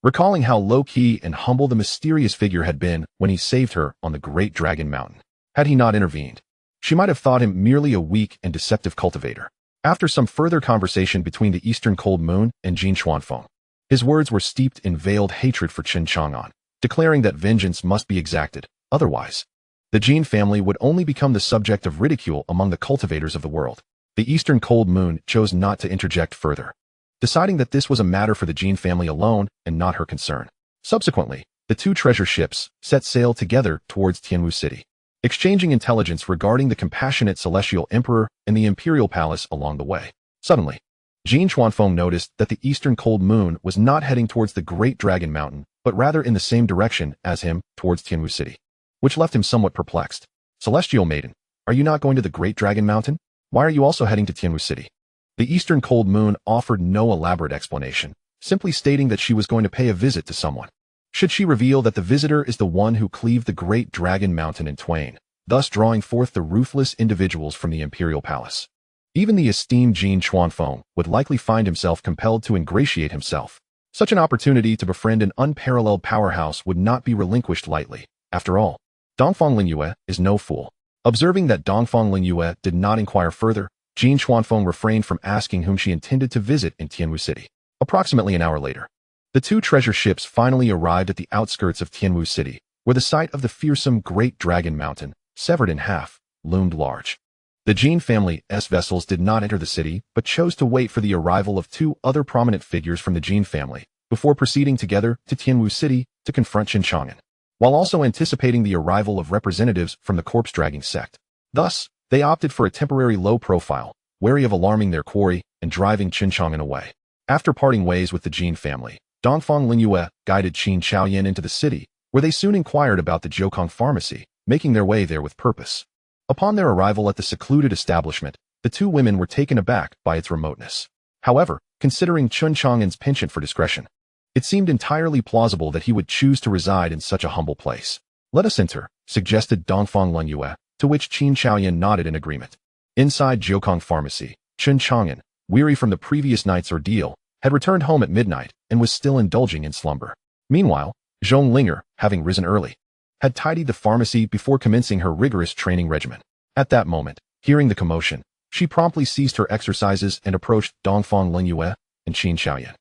recalling how low-key and humble the mysterious figure had been when he saved her on the Great Dragon Mountain. Had he not intervened, she might have thought him merely a weak and deceptive cultivator. After some further conversation between the Eastern Cold Moon and Jin Chuanfeng, his words were steeped in veiled hatred for Chen Chang'an, declaring that vengeance must be exacted, otherwise the Jin family would only become the subject of ridicule among the cultivators of the world. The Eastern Cold Moon chose not to interject further, deciding that this was a matter for the Jin family alone and not her concern. Subsequently, the 2 treasure ships set sail together towards Tianwu City, exchanging intelligence regarding the compassionate Celestial Emperor and the Imperial Palace along the way. Suddenly, Jin Chuanfeng noticed that the Eastern Cold Moon was not heading towards the Great Dragon Mountain, but rather in the same direction as him, towards Tianwu City, which left him somewhat perplexed. "Celestial Maiden, are you not going to the Great Dragon Mountain? Why are you also heading to Tianwu City?" The Eastern Cold Moon offered no elaborate explanation, simply stating that she was going to pay a visit to someone. Should she reveal that the visitor is the one who cleaved the Great Dragon Mountain in twain, thus drawing forth the ruthless individuals from the Imperial Palace? Even the esteemed Jin Chuanfeng would likely find himself compelled to ingratiate himself. Such an opportunity to befriend an unparalleled powerhouse would not be relinquished lightly. After all, Dongfang Lingyue is no fool. Observing that Dongfang Lingyue did not inquire further, Jin Chuanfeng refrained from asking whom she intended to visit in Tianwu City. Approximately an hour later, the 2 treasure ships finally arrived at the outskirts of Tianwu City, where the site of the fearsome Great Dragon Mountain, severed in half, loomed large. The Jin family's vessels did not enter the city, but chose to wait for the arrival of 2 other prominent figures from the Jin family, before proceeding together to Tianwu City to confront Chen Chang'an, while also anticipating the arrival of representatives from the corpse-dragging sect. Thus, they opted for a temporary low profile, wary of alarming their quarry and driving Chen Chang'an away. After parting ways with the Jin family, Dongfang Lingyue guided Qin Xiaoyan into the city, where they soon inquired about the Jiukong pharmacy, making their way there with purpose. Upon their arrival at the secluded establishment, the 2 women were taken aback by its remoteness. However, considering Chen Chang'an's penchant for discretion, it seemed entirely plausible that he would choose to reside in such a humble place. "Let us enter," suggested Dongfang Lingyue, to which Qin Xiaoyan nodded in agreement. Inside Jiukong Pharmacy, Chen Chang'an, weary from the previous night's ordeal, had returned home at midnight and was still indulging in slumber. Meanwhile, Zhonglinger, having risen early, had tidied the pharmacy before commencing her rigorous training regimen. At that moment, hearing the commotion, she promptly ceased her exercises and approached Dongfang Lingyue and Qin Xiaoyan.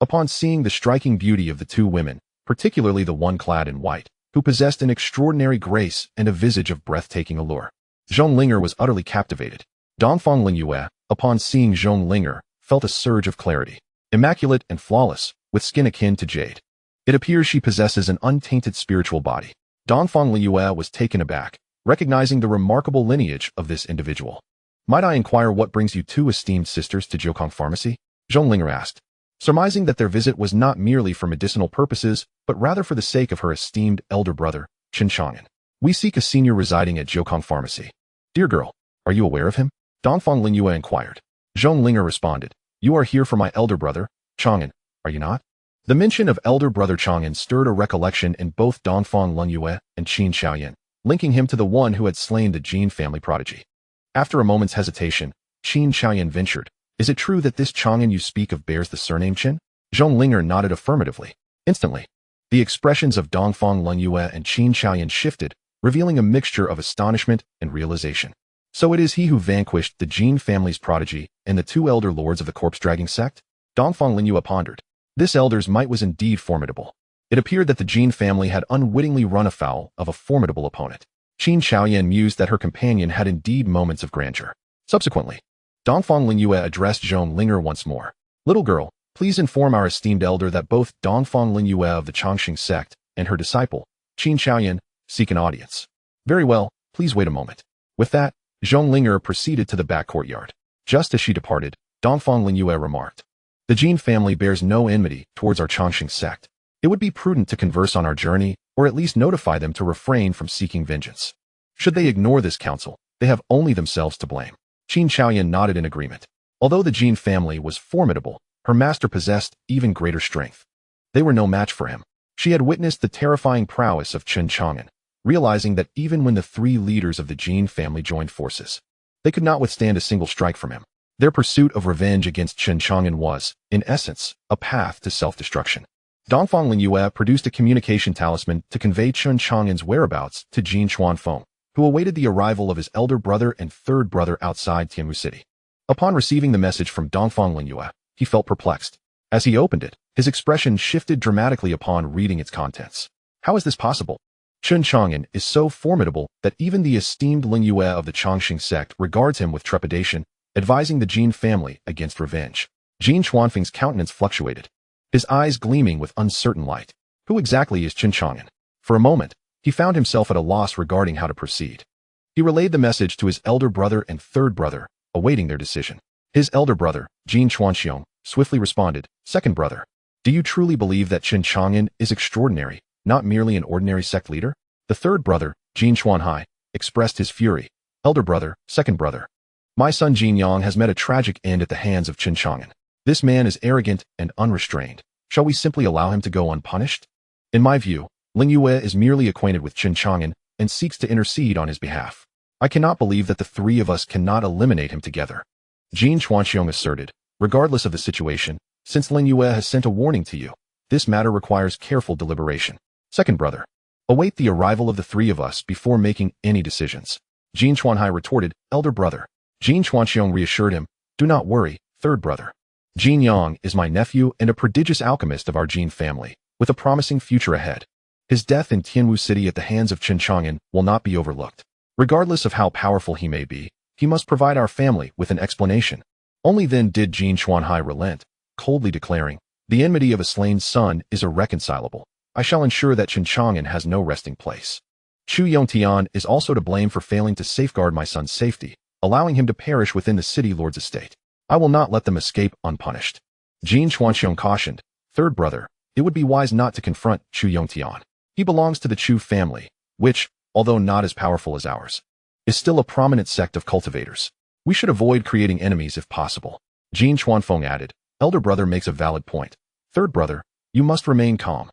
Upon seeing the striking beauty of the 2 women, particularly the one clad in white, who possessed an extraordinary grace and a visage of breathtaking allure, Zhonglinger was utterly captivated. Dongfang Lingyue, upon seeing Zhonglinger, felt a surge of clarity. Immaculate and flawless, with skin akin to jade, it appears she possesses an untainted spiritual body. Dongfang Lingyue was taken aback, recognizing the remarkable lineage of this individual. "Might I inquire what brings you 2 esteemed sisters to Jiukong Pharmacy?" Zhonglinger asked, surmising that their visit was not merely for medicinal purposes, but rather for the sake of her esteemed elder brother, Chen Chang'an. "We seek a senior residing at Jiukong Pharmacy." "Dear girl, are you aware of him?" Dongfang Lingyue inquired. Zhonglinger responded, "You are here for my elder brother, Chang'an, are you not?" The mention of elder brother Chang'an stirred a recollection in both Dongfang Lingyue and Qin Xiaoyan, linking him to the one who had slain the Jin family prodigy. After a moment's hesitation, Qin Xiaoyan ventured, "Is it true that this Chang'an you speak of bears the surname Chen?" Zhonglinger nodded affirmatively. Instantly, the expressions of Dongfang Lingyue and Qin Xiaoyan shifted, revealing a mixture of astonishment and realization. So it is he who vanquished the Jin family's prodigy and the two elder lords of the corpse-dragging sect? Dongfang Lingyue pondered. This elder's might was indeed formidable. It appeared that the Jin family had unwittingly run afoul of a formidable opponent. Chen Chang'an mused that her companion had indeed moments of grandeur. Subsequently, Dongfang Lingyue addressed Zhong Linger once more. Little girl, please inform our esteemed elder that both Dongfang Lingyue of the Changxing sect and her disciple, Chen Chang'an, seek an audience. Very well, please wait a moment. With that, Zhong Linger proceeded to the back courtyard. Just as she departed, Dongfang Lingyue remarked, the Jin family bears no enmity towards our Changxing sect. It would be prudent to converse on our journey, or at least notify them to refrain from seeking vengeance. Should they ignore this counsel, they have only themselves to blame. Chen Chang'an nodded in agreement. Although the Jin family was formidable, her master possessed even greater strength. They were no match for him. She had witnessed the terrifying prowess of Chen Chang'an, realizing that even when the three leaders of the Jin family joined forces, they could not withstand a single strike from him. Their pursuit of revenge against Chen Chang'an was, in essence, a path to self-destruction. Dongfang Lingyue produced a communication talisman to convey Chen Chang'an's whereabouts to Jin Chuanfeng, who awaited the arrival of his elder brother and third brother outside Tianwu City. Upon receiving the message from Dongfang Lingyue, he felt perplexed. As he opened it, his expression shifted dramatically upon reading its contents. How is this possible? Chen Chang'an is so formidable that even the esteemed Lingyue of the Changxing sect regards him with trepidation, advising the Jin family against revenge. Jin Chuanfeng's countenance fluctuated, his eyes gleaming with uncertain light. Who exactly is Chen Chang'an? For a moment, he found himself at a loss regarding how to proceed. He relayed the message to his elder brother and third brother, awaiting their decision. His elder brother, Jin Chuanxiong, swiftly responded, second brother, do you truly believe that Chen Chang'an is extraordinary, not merely an ordinary sect leader? The third brother, Jin Chuanhai, expressed his fury. Elder brother, second brother, my son Jin Yang has met a tragic end at the hands of Chen Chang'an. This man is arrogant and unrestrained. Shall we simply allow him to go unpunished? In my view, Lingyue is merely acquainted with Chen Chang'an and seeks to intercede on his behalf. I cannot believe that the three of us cannot eliminate him together. Jin Chuanxiong asserted, regardless of the situation, since Lingyue has sent a warning to you, this matter requires careful deliberation. Second brother, await the arrival of the three of us before making any decisions. Jin Chuanhai retorted, elder brother. Jin Chuanxiong reassured him, do not worry, third brother. Jin Yang is my nephew and a prodigious alchemist of our Jin family, with a promising future ahead. His death in Tianwu City at the hands of Chen Chang'an will not be overlooked. Regardless of how powerful he may be, he must provide our family with an explanation. Only then did Jin Chuanhai relent, coldly declaring, the enmity of a slain son is irreconcilable. I shall ensure that Chen Chang'an has no resting place. Chu Yongtian is also to blame for failing to safeguard my son's safety, allowing him to perish within the city lord's estate. I will not let them escape unpunished. Jin Chuanxiong cautioned, third brother, it would be wise not to confront Chu Yongtian. He belongs to the Chu family, which, although not as powerful as ours, is still a prominent sect of cultivators. We should avoid creating enemies if possible. Jin Chuanfeng added, elder brother makes a valid point. Third brother, you must remain calm.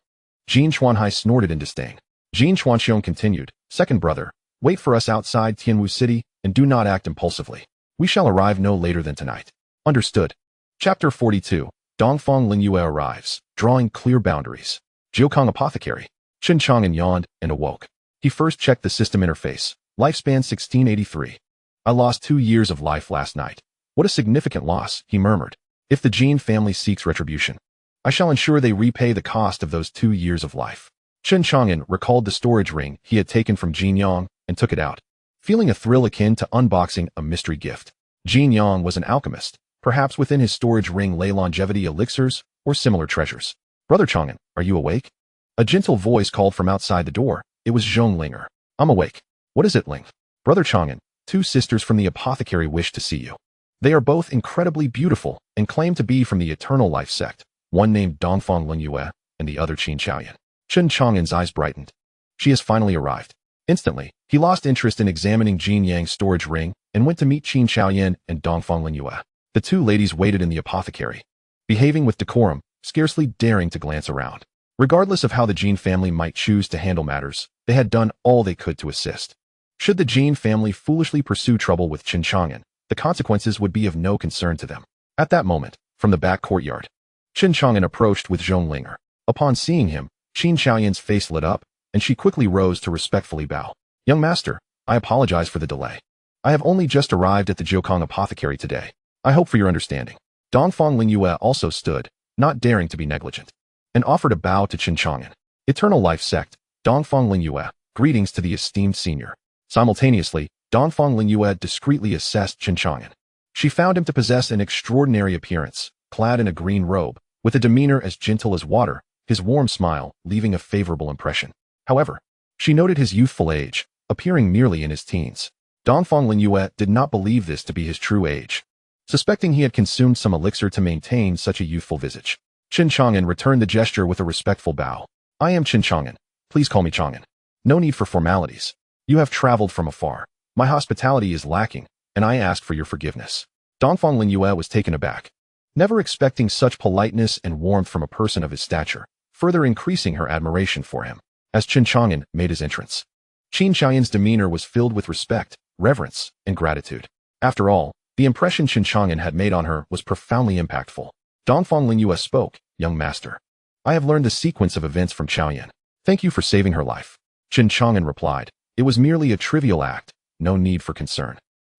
Jin Chuanhai snorted in disdain. Jin Chuanxiong continued, second brother, wait for us outside Tianwu City and do not act impulsively. We shall arrive no later than tonight. Understood. Chapter 42. Dongfang Lingyue arrives, drawing clear boundaries. Jiukong Apothecary. Chen Chang'an yawned and awoke. He first checked the system interface. Lifespan 1683. I lost 2 years of life last night. What a significant loss, he murmured. If the Jin family seeks retribution, I shall ensure they repay the cost of those 2 years of life. Chen Chang'an recalled the storage ring he had taken from Jin Yang and took it out, feeling a thrill akin to unboxing a mystery gift. Jin Yang was an alchemist. Perhaps within his storage ring lay longevity elixirs or similar treasures. Brother Chang'an, are you awake? A gentle voice called from outside the door. It was Zhong Linger. I'm awake. What is it, Ling? Brother Chang'an, 2 sisters from the apothecary wish to see you. They are both incredibly beautiful and claim to be from the Eternal Life sect, one named Dongfang Lingyue and the other Qin Chaoyan. Chen Chang'an's eyes brightened. She has finally arrived. Instantly, he lost interest in examining Jin Yang's storage ring and went to meet Qin Chaoyan and Dongfang Lingyue. The 2 ladies waited in the apothecary, behaving with decorum, scarcely daring to glance around. Regardless of how the Jin family might choose to handle matters, they had done all they could to assist. Should the Jin family foolishly pursue trouble with Chen Chang'an, the consequences would be of no concern to them. At that moment, from the back courtyard, Chen Chang'an approached with Zhong Linger. Upon seeing him, Qin Chaoyan's face lit up, and she quickly rose to respectfully bow. Young master, I apologize for the delay. I have only just arrived at the Jiukang apothecary today. I hope for your understanding. Dongfang Lingyue also stood, not daring to be negligent, and offered a bow to Chen Chang'an. Eternal Life Sect, Dongfang Lingyue, greetings to the esteemed senior. Simultaneously, Dongfang Lingyue discreetly assessed Chen Chang'an. She found him to possess an extraordinary appearance, clad in a green robe, with a demeanor as gentle as water, his warm smile leaving a favorable impression. However, she noted his youthful age, appearing merely in his teens. Dongfang Lingyue did not believe this to be his true age, suspecting he had consumed some elixir to maintain such a youthful visage. Chen Chang'an returned the gesture with a respectful bow. I am Chen Chang'an. Please call me Chang'an. No need for formalities. You have traveled from afar. My hospitality is lacking, and I ask for your forgiveness. Dongfang Lingyue was taken aback, never expecting such politeness and warmth from a person of his stature, further increasing her admiration for him. As Chen Chang'an made his entrance, Chen Chang'an's demeanor was filled with respect, reverence, and gratitude. After all, the impression Chen Chang'an had made on her was profoundly impactful. Dongfang Lingyue spoke, young master. I have learned the sequence of events from Chaoyan. Thank you for saving her life. Chen Chang'an replied, it was merely a trivial act, no need for concern.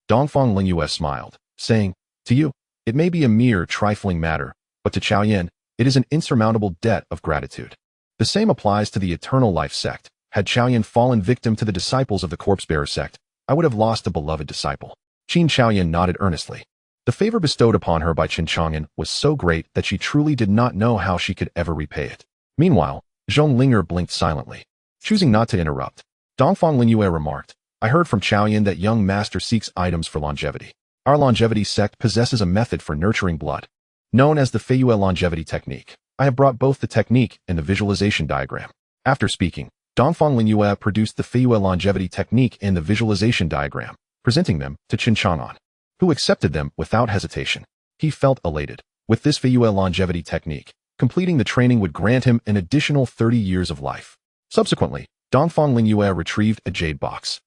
Dongfang Lingyue smiled, saying, to you, it may be a mere trifling matter, but to Chaoyan, it is an insurmountable debt of gratitude. The same applies to the Eternal Life Sect. Had Chaoyan fallen victim to the disciples of the Corpse-Bearer sect, I would have lost a beloved disciple. Qin Chaoyan nodded earnestly. The favor bestowed upon her by Chen Chang'an was so great that she truly did not know how she could ever repay it. Meanwhile, Zhong Linger blinked silently, choosing not to interrupt. Dongfang Lingyue remarked, I heard from Chaoyan that young master seeks items for longevity. Our longevity sect possesses a method for nurturing blood, known as the Feiyue longevity technique. I have brought both the technique and the visualization diagram. After speaking, Dongfang Lingyue produced the Feiyue longevity technique and the visualization diagram, presenting them to Chen Chang'an, who accepted them without hesitation. He felt elated. With this Feiyue longevity technique, completing the training would grant him an additional 30 years of life. Subsequently, Dongfang Lingyue retrieved a jade box.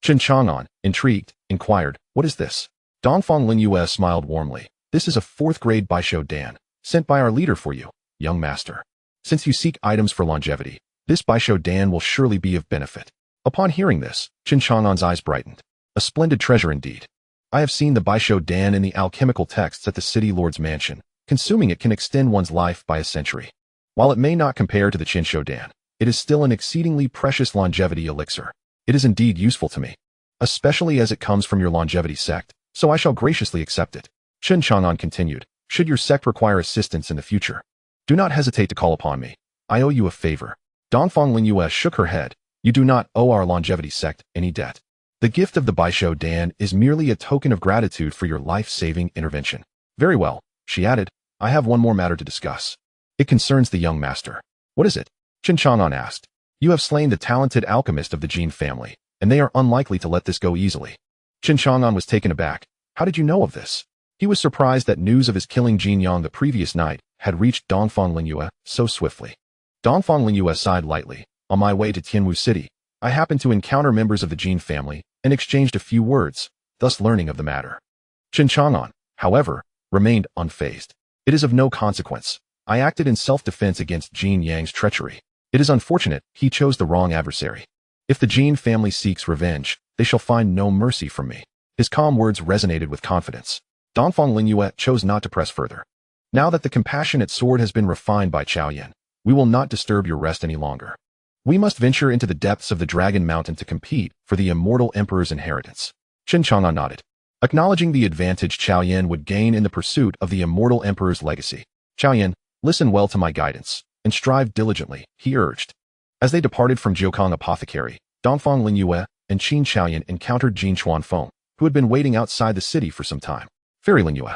Chen Chang'an, intrigued, inquired, what is this? Dongfang Lingyue smiled warmly. This is a 4th grade Baisho Dan, sent by our leader for you, young master. Since you seek items for longevity, this Baisho Dan will surely be of benefit. Upon hearing this, Chen Chang'an's eyes brightened. A splendid treasure indeed. I have seen the Baisho Dan in the alchemical texts at the city lord's mansion. Consuming it can extend one's life by a century. While it may not compare to the Qinsho Dan, it is still an exceedingly precious longevity elixir. It is indeed useful to me, especially as it comes from your longevity sect, so I shall graciously accept it. Chen Chang'an continued, should your sect require assistance in the future, do not hesitate to call upon me. I owe you a favor. Dongfang Lingyue shook her head. You do not owe our longevity sect any debt. The gift of the Baisho Dan is merely a token of gratitude for your life-saving intervention. Very well, she added, I have one more matter to discuss. It concerns the young master. What is it? Chen Chang'an asked. You have slain the talented alchemist of the Jin family, and they are unlikely to let this go easily. Chen Chang'an was taken aback. How did you know of this? He was surprised that news of his killing Jin Yang the previous night had reached Dongfang Lingyue so swiftly. Dongfang Lingyue sighed lightly. On my way to Tianwu City, I happened to encounter members of the Jin family and exchanged a few words, thus learning of the matter. Chen Chang'an, however, remained unfazed. It is of no consequence. I acted in self-defense against Jin Yang's treachery. It is unfortunate he chose the wrong adversary. If the Jin family seeks revenge, they shall find no mercy from me. His calm words resonated with confidence. Dongfang Lingyue chose not to press further. Now that the compassionate sword has been refined by Chaoyan, we will not disturb your rest any longer. We must venture into the depths of the Dragon Mountain to compete for the Immortal Emperor's inheritance. Chen Chang'an nodded, acknowledging the advantage Chaoyan would gain in the pursuit of the Immortal Emperor's legacy. Chaoyan, listen well to my guidance, and strive diligently, he urged. As they departed from Jiukang Apothecary, Dongfang Lingyue and Qin Chaoyan encountered Jin Chuanfeng, who had been waiting outside the city for some time. Fairy Lingyue,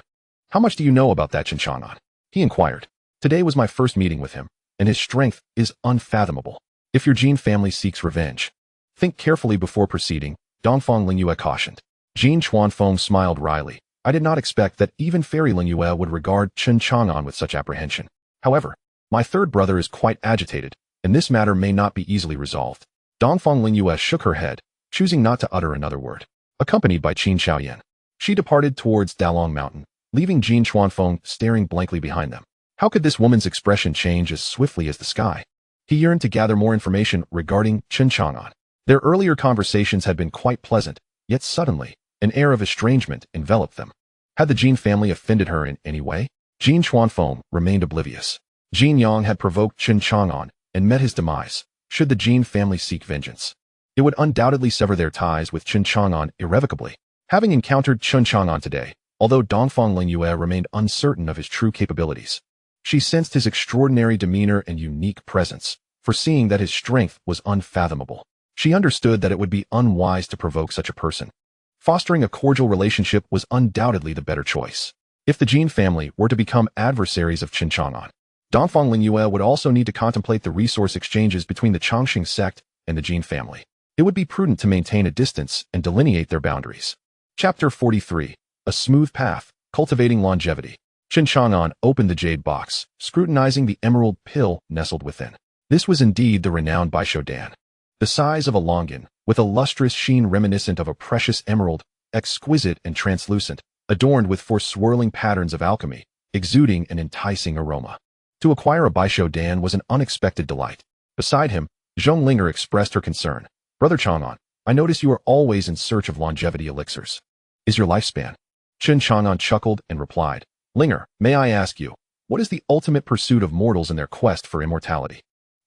how much do you know about that Chen Chang'an? He inquired. Today was my first meeting with him, and his strength is unfathomable. If your Jin family seeks revenge, think carefully before proceeding, Dongfang Lingyue cautioned. Jin Chuanfeng smiled wryly. I did not expect that even Fairy Lingyue would regard Chen Chang'an with such apprehension. However, my third brother is quite agitated, and this matter may not be easily resolved. Dongfang Lingyue shook her head, choosing not to utter another word. Accompanied by Qin Chaoyan, she departed towards Dalong Mountain, leaving Jin Chuanfeng staring blankly behind them. How could this woman's expression change as swiftly as the sky? He yearned to gather more information regarding Chen Chang'an. Their earlier conversations had been quite pleasant, yet suddenly, An air of estrangement enveloped them. Had the Jin family offended her in any way? Jin Chuanfeng remained oblivious. Jin Yang had provoked Chen Chang'an and met his demise. Should the Jin family seek vengeance, it would undoubtedly sever their ties with Chen Chang'an irrevocably. Having encountered Chen Chang'an today, although Dongfang Lingyue remained uncertain of his true capabilities, she sensed his extraordinary demeanor and unique presence, foreseeing that his strength was unfathomable. She understood that it would be unwise to provoke such a person. Fostering a cordial relationship was undoubtedly the better choice. If the Jin family were to become adversaries of Chen Chang'an, Dongfang Lingyue would also need to contemplate the resource exchanges between the Changxing sect and the Jin family. It would be prudent to maintain a distance and delineate their boundaries. Chapter 43. A Smooth Path, Cultivating Longevity. Chen Chang'an opened the jade box, scrutinizing the emerald pill nestled within. This was indeed the renowned Baishodan. The size of a longan, with a lustrous sheen reminiscent of a precious emerald, exquisite and translucent, adorned with four swirling patterns of alchemy, exuding an enticing aroma. To acquire a Baishodan was an unexpected delight. Beside him, Zhong Linger expressed her concern. Brother Chang'an, I notice you are always in search of longevity elixirs. Is your lifespan? Chen Chang'an chuckled and replied, Linger, may I ask you, what is the ultimate pursuit of mortals in their quest for immortality?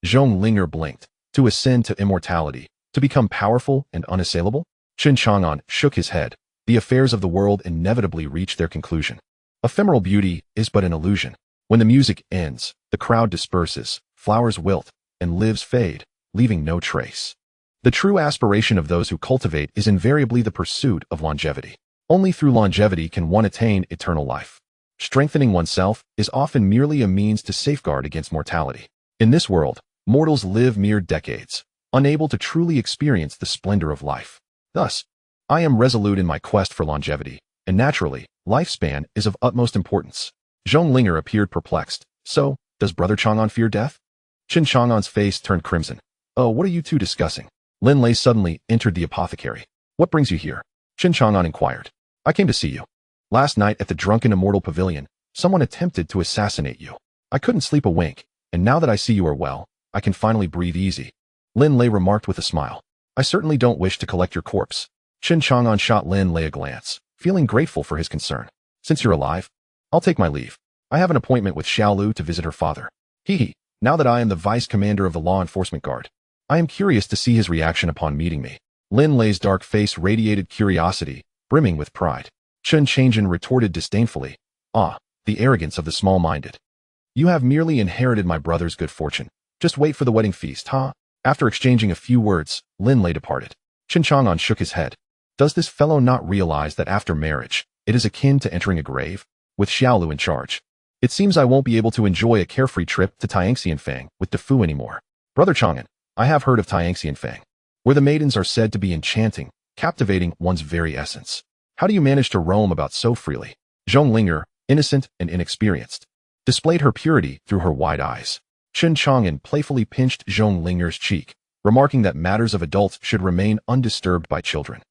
Zhong Linger blinked. To ascend to immortality, to become powerful and unassailable? Chen Chang'an shook his head. The affairs of the world inevitably reach their conclusion. Ephemeral beauty is but an illusion. When the music ends, the crowd disperses, flowers wilt, and lives fade, leaving no trace. The true aspiration of those who cultivate is invariably the pursuit of longevity. Only through longevity can one attain eternal life. Strengthening oneself is often merely a means to safeguard against mortality. In this world, mortals live mere decades, unable to truly experience the splendor of life. Thus, I am resolute in my quest for longevity, and naturally, lifespan is of utmost importance. Zhong Linger appeared perplexed. So, does Brother Chang'an fear death? Chen Chang'an's face turned crimson. Oh, what are you two discussing? Lin Lei suddenly entered the apothecary. What brings you here? Chen Chang'an inquired. I came to see you. Last night at the drunken Immortal Pavilion, someone attempted to assassinate you. I couldn't sleep a wink, and now that I see you are well, I can finally breathe easy. Lin Lei remarked with a smile. I certainly don't wish to collect your corpse. Chen Chang'an shot Lin Lei a glance, feeling grateful for his concern. Since you're alive, I'll take my leave. I have an appointment with Xiaolu to visit her father. Hee. Now that I am the vice commander of the law enforcement guard, I am curious to see his reaction upon meeting me. Lin Lei's dark face radiated curiosity, brimming with pride. Chen Chang'an retorted disdainfully. Ah, the arrogance of the small-minded. You have merely inherited my brother's good fortune. Just wait for the wedding feast, huh? After exchanging a few words, Lin Lei departed. Chen Chang'an shook his head. Does this fellow not realize that after marriage, it is akin to entering a grave? With Xiaolu in charge, it seems I won't be able to enjoy a carefree trip to Tianxianfang with Defu anymore. Brother Chang'an, I have heard of Tianxianfang, where the maidens are said to be enchanting, captivating one's very essence. How do you manage to roam about so freely? Zhong Linger, innocent and inexperienced, displayed her purity through her wide eyes. Chen Chang'an playfully pinched Zhong Linger's cheek, remarking that matters of adults should remain undisturbed by children,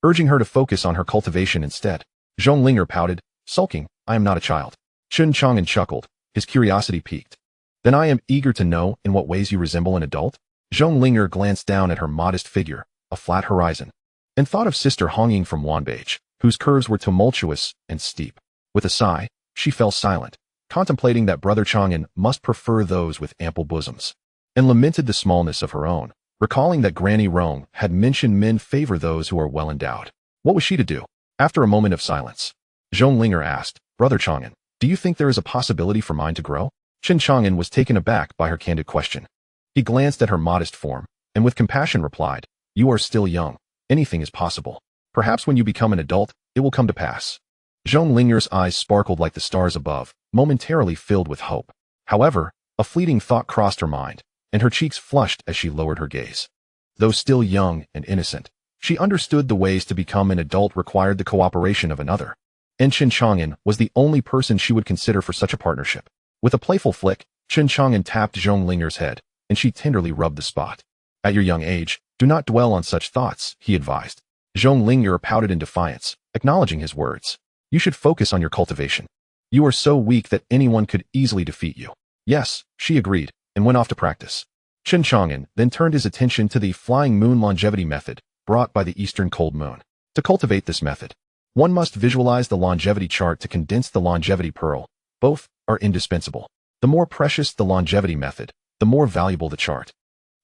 urging her to focus on her cultivation instead. Zhong Linger pouted, sulking, I am not a child. Chen Chang'an chuckled, his curiosity piqued. Then I am eager to know in what ways you resemble an adult? Zhong Linger glanced down at her modest figure, a flat horizon, and thought of Sister Hongying from Wanbao, whose curves were tumultuous and steep. With a sigh, she fell silent, contemplating that Brother Chang'an must prefer those with ample bosoms, and lamented the smallness of her own, recalling that Granny Rong had mentioned men favor those who are well endowed. What was she to do? After a moment of silence, Zhong Linger asked, Brother Chang'an, do you think there is a possibility for mine to grow? Chen Chang'an was taken aback by her candid question. He glanced at her modest form, and with compassion replied, You are still young. Anything is possible. Perhaps when you become an adult, it will come to pass. Zhong Linger's eyes sparkled like the stars above, momentarily filled with hope. However, a fleeting thought crossed her mind, and her cheeks flushed as she lowered her gaze. Though still young and innocent, she understood the ways to become an adult required the cooperation of another. And Chen Chang'an was the only person she would consider for such a partnership. With a playful flick, Chen Chang'an tapped Zhong Linger's head, and she tenderly rubbed the spot. At your young age, do not dwell on such thoughts, he advised. Zhong Linger pouted in defiance, acknowledging his words. You should focus on your cultivation. You are so weak that anyone could easily defeat you. Yes, she agreed, and went off to practice. Chen Chang'an then turned his attention to the flying moon longevity method, brought by the eastern cold moon. To cultivate this method, one must visualize the longevity chart to condense the longevity pearl. Both are indispensable. The more precious the longevity method, the more valuable the chart,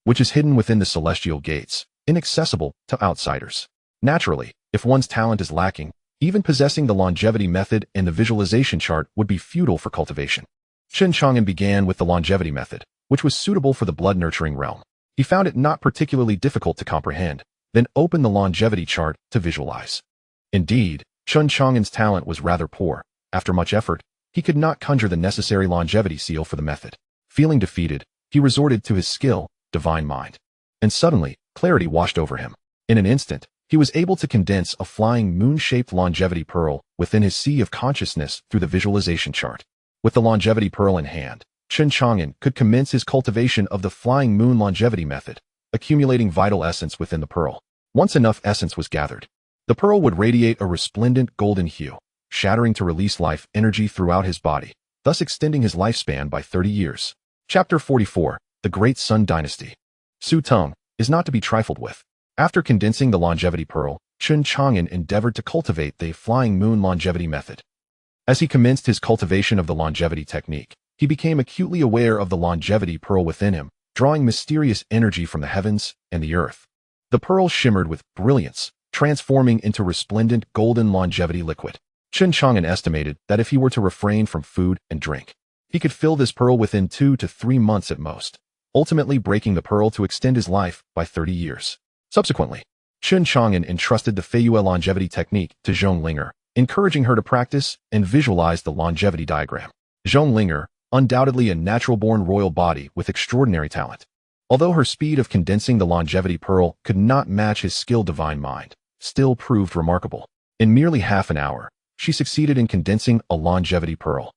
which is hidden within the celestial gates, inaccessible to outsiders. Naturally, if one's talent is lacking, even possessing the longevity method and the visualization chart would be futile for cultivation. Chen Chang'an began with the longevity method, which was suitable for the blood-nurturing realm. He found it not particularly difficult to comprehend, then opened the longevity chart to visualize. Indeed, Chen Chang'an's talent was rather poor. After much effort, he could not conjure the necessary longevity seal for the method. Feeling defeated, he resorted to his skill, divine mind. And suddenly, clarity washed over him. In an instant, he was able to condense a flying moon-shaped longevity pearl within his sea of consciousness through the visualization chart. With the longevity pearl in hand, Chen Chang'an could commence his cultivation of the flying moon longevity method, accumulating vital essence within the pearl. Once enough essence was gathered, the pearl would radiate a resplendent golden hue, shattering to release life energy throughout his body, thus extending his lifespan by 30 years. Chapter 44, The Great Sun Dynasty. Su Teng is not to be trifled with. After condensing the longevity pearl, Chen Chang'an endeavored to cultivate the flying moon longevity method. As he commenced his cultivation of the longevity technique, he became acutely aware of the longevity pearl within him, drawing mysterious energy from the heavens and the earth. The pearl shimmered with brilliance, transforming into resplendent golden longevity liquid. Chen Chang'an estimated that if he were to refrain from food and drink, he could fill this pearl within 2 to 3 months at most, ultimately breaking the pearl to extend his life by 30 years. Subsequently, Chen Chang'an entrusted the Feiyue longevity technique to Zhonglinger, encouraging her to practice and visualize the longevity diagram. Zhonglinger, undoubtedly a natural-born royal body with extraordinary talent. Although her speed of condensing the longevity pearl could not match his skilled divine mind, still proved remarkable. In merely half an hour, she succeeded in condensing a longevity pearl.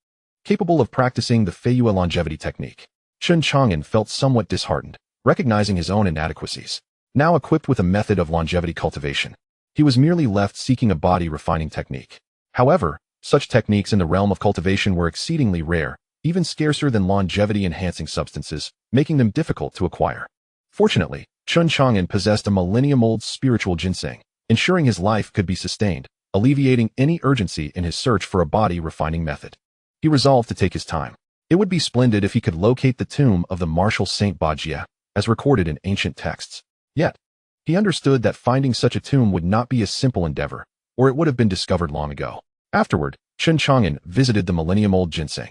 Capable of practicing the Feiyue longevity technique, Chen Chang'an felt somewhat disheartened, recognizing his own inadequacies. Now equipped with a method of longevity cultivation, he was merely left seeking a body-refining technique. However, such techniques in the realm of cultivation were exceedingly rare, even scarcer than longevity-enhancing substances, making them difficult to acquire. Fortunately, Chen Chang'an possessed a millennium-old spiritual ginseng, ensuring his life could be sustained, alleviating any urgency in his search for a body-refining method. He resolved to take his time. It would be splendid if he could locate the tomb of the martial Saint Bajie, as recorded in ancient texts. Yet, he understood that finding such a tomb would not be a simple endeavor, or it would have been discovered long ago. Afterward, Chen Chang'an visited the millennium-old ginseng.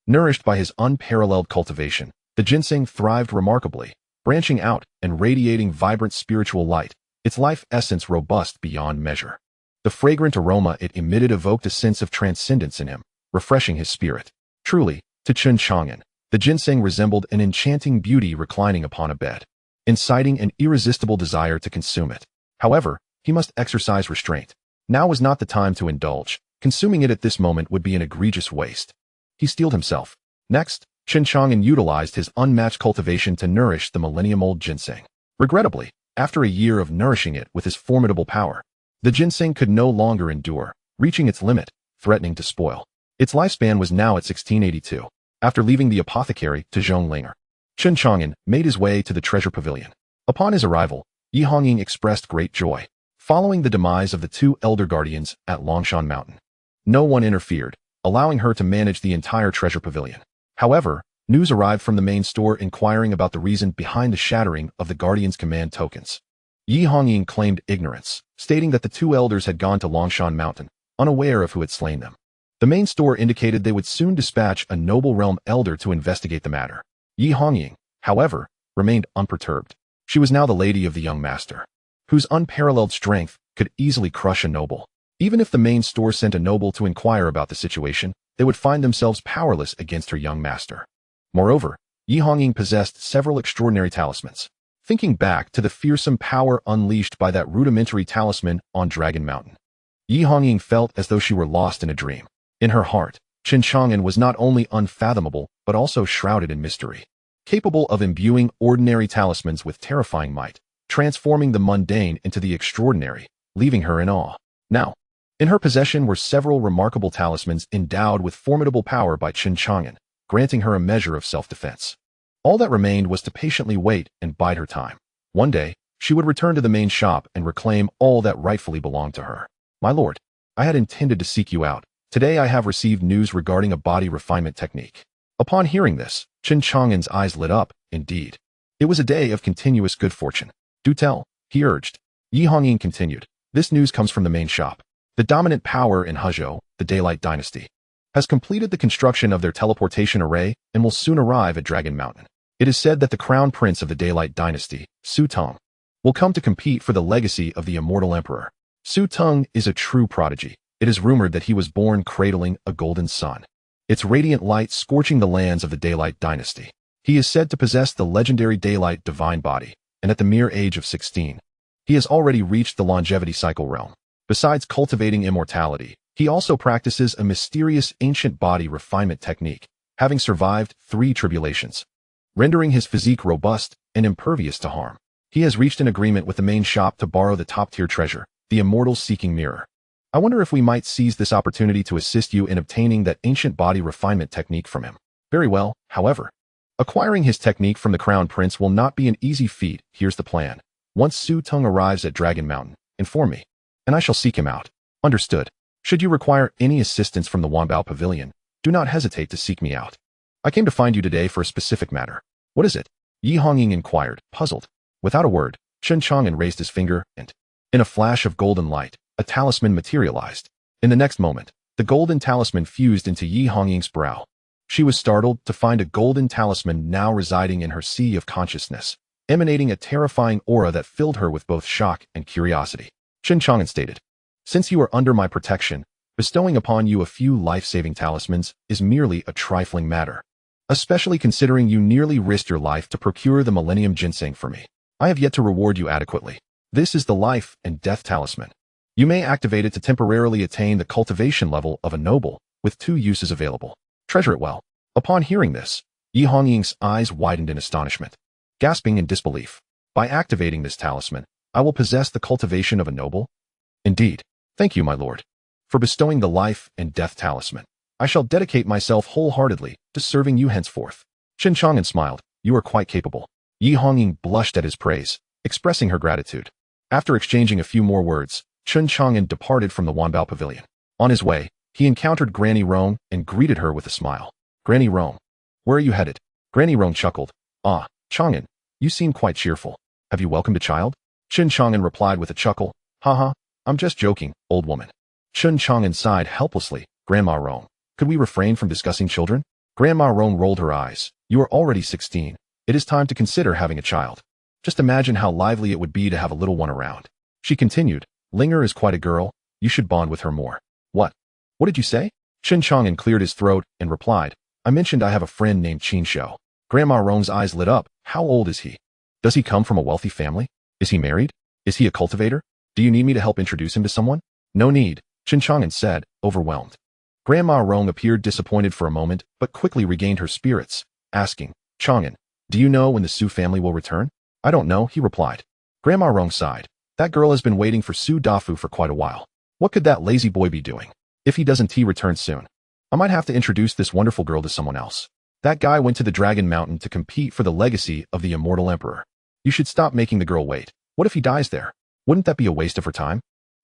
Nourished by his unparalleled cultivation, the ginseng thrived remarkably, branching out and radiating vibrant spiritual light, its life essence robust beyond measure. The fragrant aroma it emitted evoked a sense of transcendence in him, refreshing his spirit. Truly, to Chen Chang'an, the ginseng resembled an enchanting beauty reclining upon a bed, inciting an irresistible desire to consume it. However, he must exercise restraint. Now was not the time to indulge. Consuming it at this moment would be an egregious waste. He steeled himself. Next, Chen Chang'an utilized his unmatched cultivation to nourish the millennium-old ginseng. Regrettably, after a year of nourishing it with his formidable power, the ginseng could no longer endure, reaching its limit, threatening to spoil. Its lifespan was now at 1682. After leaving the apothecary to Zhonglinger, Chen Chang'an made his way to the treasure pavilion. Upon his arrival, Yi Hongying expressed great joy. Following the demise of the 2 elder guardians at Longshan Mountain, no one interfered, allowing her to manage the entire treasure pavilion. However, news arrived from the main store inquiring about the reason behind the shattering of the guardians' command tokens. Yi Hongying claimed ignorance, stating that the 2 elders had gone to Longshan Mountain, unaware of who had slain them. The main store indicated they would soon dispatch a noble realm elder to investigate the matter. Yi Hongying, however, remained unperturbed. She was now the lady of the young master, whose unparalleled strength could easily crush a noble. Even if the main store sent a noble to inquire about the situation, they would find themselves powerless against her young master. Moreover, Yi Hongying possessed several extraordinary talismans. Thinking back to the fearsome power unleashed by that rudimentary talisman on Dragon Mountain, Yi Hongying felt as though she were lost in a dream. In her heart, Chen Chang'an was not only unfathomable, but also shrouded in mystery. Capable of imbuing ordinary talismans with terrifying might, transforming the mundane into the extraordinary, leaving her in awe. Now, in her possession were several remarkable talismans endowed with formidable power by Chen Chang'an, granting her a measure of self-defense. All that remained was to patiently wait and bide her time. One day, she would return to the main shop and reclaim all that rightfully belonged to her. My lord, I had intended to seek you out. Today I have received news regarding a body refinement technique. Upon hearing this, Chen Chang'an's eyes lit up, indeed. It was a day of continuous good fortune. Do tell, he urged. Yi Hongying continued. This news comes from the main shop. The dominant power in Hezhou, the Daylight Dynasty, has completed the construction of their teleportation array and will soon arrive at Dragon Mountain. It is said that the crown prince of the Daylight Dynasty, Su Tong, will come to compete for the legacy of the Immortal Emperor. Su Tong is a true prodigy. It is rumored that he was born cradling a golden sun, its radiant light scorching the lands of the Daylight Dynasty. He is said to possess the legendary Daylight Divine Body, and at the mere age of 16, he has already reached the longevity cycle realm. Besides cultivating immortality, he also practices a mysterious ancient body refinement technique, having survived 3 tribulations, rendering his physique robust and impervious to harm. He has reached an agreement with the main shop to borrow the top-tier treasure, the Immortal-Seeking Mirror. I wonder if we might seize this opportunity to assist you in obtaining that ancient body refinement technique from him. Very well, however. Acquiring his technique from the Crown Prince will not be an easy feat. Here's the plan. Once Su Tong arrives at Dragon Mountain, inform me, and I shall seek him out. Understood. Should you require any assistance from the Wanbao Pavilion, do not hesitate to seek me out. I came to find you today for a specific matter. What is it? Yi Hongying inquired, puzzled. Without a word, Chen Chang'an raised his finger and, in a flash of golden light, a talisman materialized. In the next moment, the golden talisman fused into Yi Hongying's brow. She was startled to find a golden talisman now residing in her sea of consciousness, emanating a terrifying aura that filled her with both shock and curiosity. Chen Chang'an stated, "Since you are under my protection, bestowing upon you a few life-saving talismans is merely a trifling matter, especially considering you nearly risked your life to procure the millennium ginseng for me. I have yet to reward you adequately. This is the life and death talisman. You may activate it to temporarily attain the cultivation level of a noble, with 2 uses available. Treasure it well." Upon hearing this, Yi Hongying's eyes widened in astonishment, gasping in disbelief. By activating this talisman, I will possess the cultivation of a noble? Indeed. Thank you, my lord, for bestowing the life and death talisman. I shall dedicate myself wholeheartedly to serving you henceforth. Chen Chang'an smiled. You are quite capable. Yi Hongying blushed at his praise, expressing her gratitude. After exchanging a few more words, Chen Chang'an departed from the Wanbao Pavilion. On his way, he encountered Granny Rong and greeted her with a smile. Granny Rong, where are you headed? Granny Rong chuckled. Ah, Chang'an, you seem quite cheerful. Have you welcomed a child? Chen Chang'an replied with a chuckle. Haha, I'm just joking, old woman. Chen Chang'an sighed helplessly. Grandma Rong, could we refrain from discussing children? Grandma Rong rolled her eyes. You are already 16. It is time to consider having a child. Just imagine how lively it would be to have a little one around. She continued. Linger is quite a girl. You should bond with her more. What? What did you say? Chen Chang'an cleared his throat and replied. I mentioned I have a friend named Qin Shou. Grandma Rong's eyes lit up. How old is he? Does he come from a wealthy family? Is he married? Is he a cultivator? Do you need me to help introduce him to someone? No need, Chen Chang'an said, overwhelmed. Grandma Rong appeared disappointed for a moment, but quickly regained her spirits, asking, Chang'an, do you know when the Su family will return? I don't know, he replied. Grandma Rong sighed. That girl has been waiting for Su Dafu for quite a while. What could that lazy boy be doing? If he doesn't return soon, I might have to introduce this wonderful girl to someone else. That guy went to the Dragon Mountain to compete for the legacy of the Immortal Emperor. You should stop making the girl wait. What if he dies there? Wouldn't that be a waste of her time?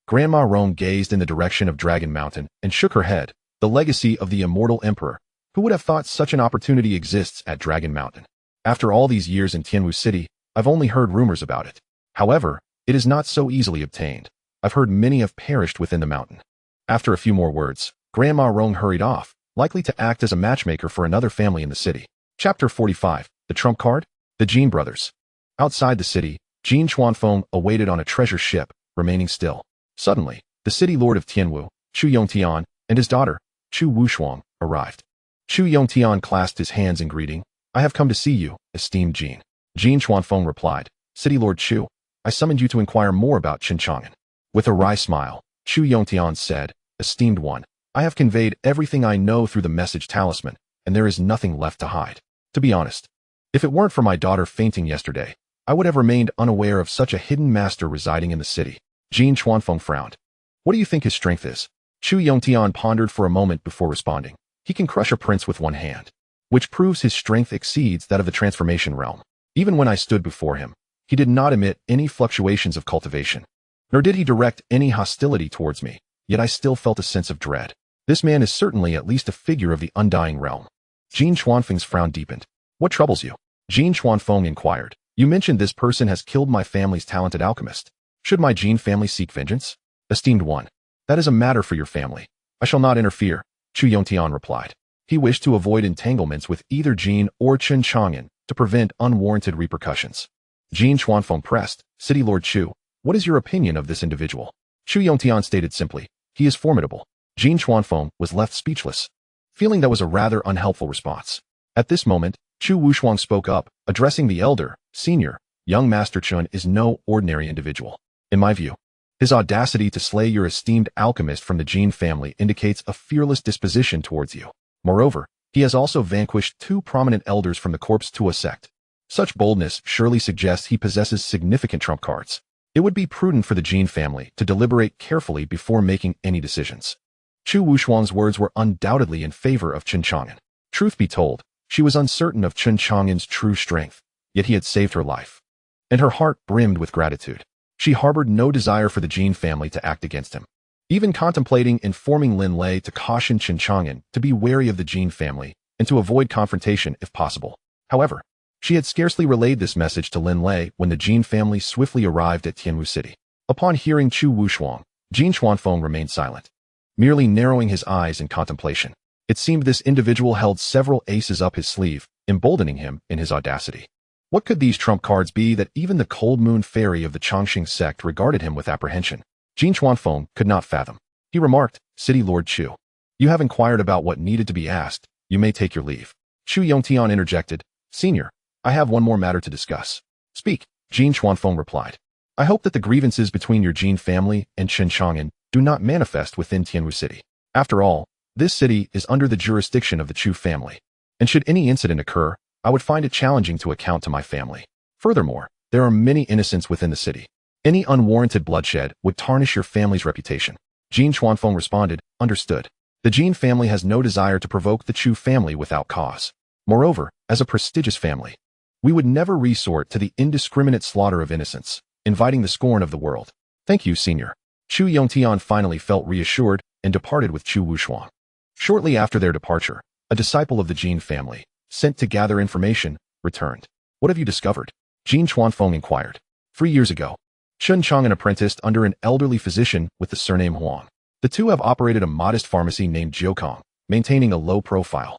Grandma Rong gazed in the direction of Dragon Mountain and shook her head. The legacy of the Immortal Emperor. Who would have thought such an opportunity exists at Dragon Mountain? After all these years in Tianwu City, I've only heard rumors about it. However, it is not so easily obtained. I've heard many have perished within the mountain. After a few more words, Grandma Rong hurried off, likely to act as a matchmaker for another family in the city. Chapter 45. The Trump Card? The Jin Brothers. Outside the city, Jin Chuanfeng awaited on a treasure ship, remaining still. Suddenly, the city lord of Tianwu, Chu Yongtian, and his daughter, Chu Wushuang, arrived. Chu Yongtian clasped his hands in greeting. I have come to see you, esteemed Jin. Jin Chuanfeng replied. City Lord Chu, I summoned you to inquire more about Chen Chang'an. With a wry smile, Chu Yongtian said, Esteemed one, I have conveyed everything I know through the message talisman, and there is nothing left to hide. To be honest, if it weren't for my daughter fainting yesterday, I would have remained unaware of such a hidden master residing in the city. Jin Chuanfeng frowned. What do you think his strength is? Chu Yongtian pondered for a moment before responding. He can crush a prince with one hand, which proves his strength exceeds that of the transformation realm. Even when I stood before him, He did not emit any fluctuations of cultivation, nor did he direct any hostility towards me, yet I still felt a sense of dread. This man is certainly at least a figure of the undying realm. Jin Chuanfeng's frown deepened. What troubles you? Jin Chuanfeng inquired. You mentioned this person has killed my family's talented alchemist. Should my Jin family seek vengeance? Esteemed one, that is a matter for your family. I shall not interfere, Chu Yongtian replied. He wished to avoid entanglements with either Jin or Chen Chang'an to prevent unwarranted repercussions. Jin Chuanfeng pressed, City Lord Chu, what is your opinion of this individual? Chu Yongtian stated simply, he is formidable. Jin Chuanfeng was left speechless, feeling that was a rather unhelpful response. At this moment, Chu Wushuang spoke up, addressing the elder, senior, young Master Chun is no ordinary individual. In my view, his audacity to slay your esteemed alchemist from the Jin family indicates a fearless disposition towards you. Moreover, he has also vanquished 2 prominent elders from the corpse to a sect. Such boldness surely suggests he possesses significant trump cards. It would be prudent for the Jin family to deliberate carefully before making any decisions. Chu Wushuang's words were undoubtedly in favor of Chen Chang'an. Truth be told, she was uncertain of Chen Chang'an's true strength, yet he had saved her life. And her heart brimmed with gratitude. She harbored no desire for the Jin family to act against him, even contemplating informing Lin Lei to caution Chen Chang'an to be wary of the Jin family and to avoid confrontation if possible. However, she had scarcely relayed this message to Lin Lei when the Jin family swiftly arrived at Tianwu City. Upon hearing Chu Wushuang, Jin Chuanfeng remained silent, merely narrowing his eyes in contemplation. It seemed this individual held several aces up his sleeve, emboldening him in his audacity. What could these trump cards be that even the Cold Moon Fairy of the Chongqing sect regarded him with apprehension? Jin Chuanfeng could not fathom. He remarked, City Lord Chu, you have inquired about what needed to be asked. You may take your leave. Chu Yongtian interjected, Senior, I have one more matter to discuss. Speak, Jin Chuanfeng replied. I hope that the grievances between your Jin family and Chen Chang'an do not manifest within Tianwu City. After all, this city is under the jurisdiction of the Chu family, and should any incident occur, I would find it challenging to account to my family. Furthermore, there are many innocents within the city. Any unwarranted bloodshed would tarnish your family's reputation. Jin Chuanfeng responded, Understood. The Jin family has no desire to provoke the Chu family without cause. Moreover, as a prestigious family, we would never resort to the indiscriminate slaughter of innocents, inviting the scorn of the world. Thank you, Senior. Chu Yongtian finally felt reassured and departed with Chu Wushuang. Shortly after their departure, a disciple of the Jin family, sent to gather information, returned. What have you discovered? Jin Chuanfeng inquired. 3 years ago, Chen Chang'an apprenticed under an elderly physician with the surname Huang. The two have operated a modest pharmacy named Jiukong, maintaining a low profile.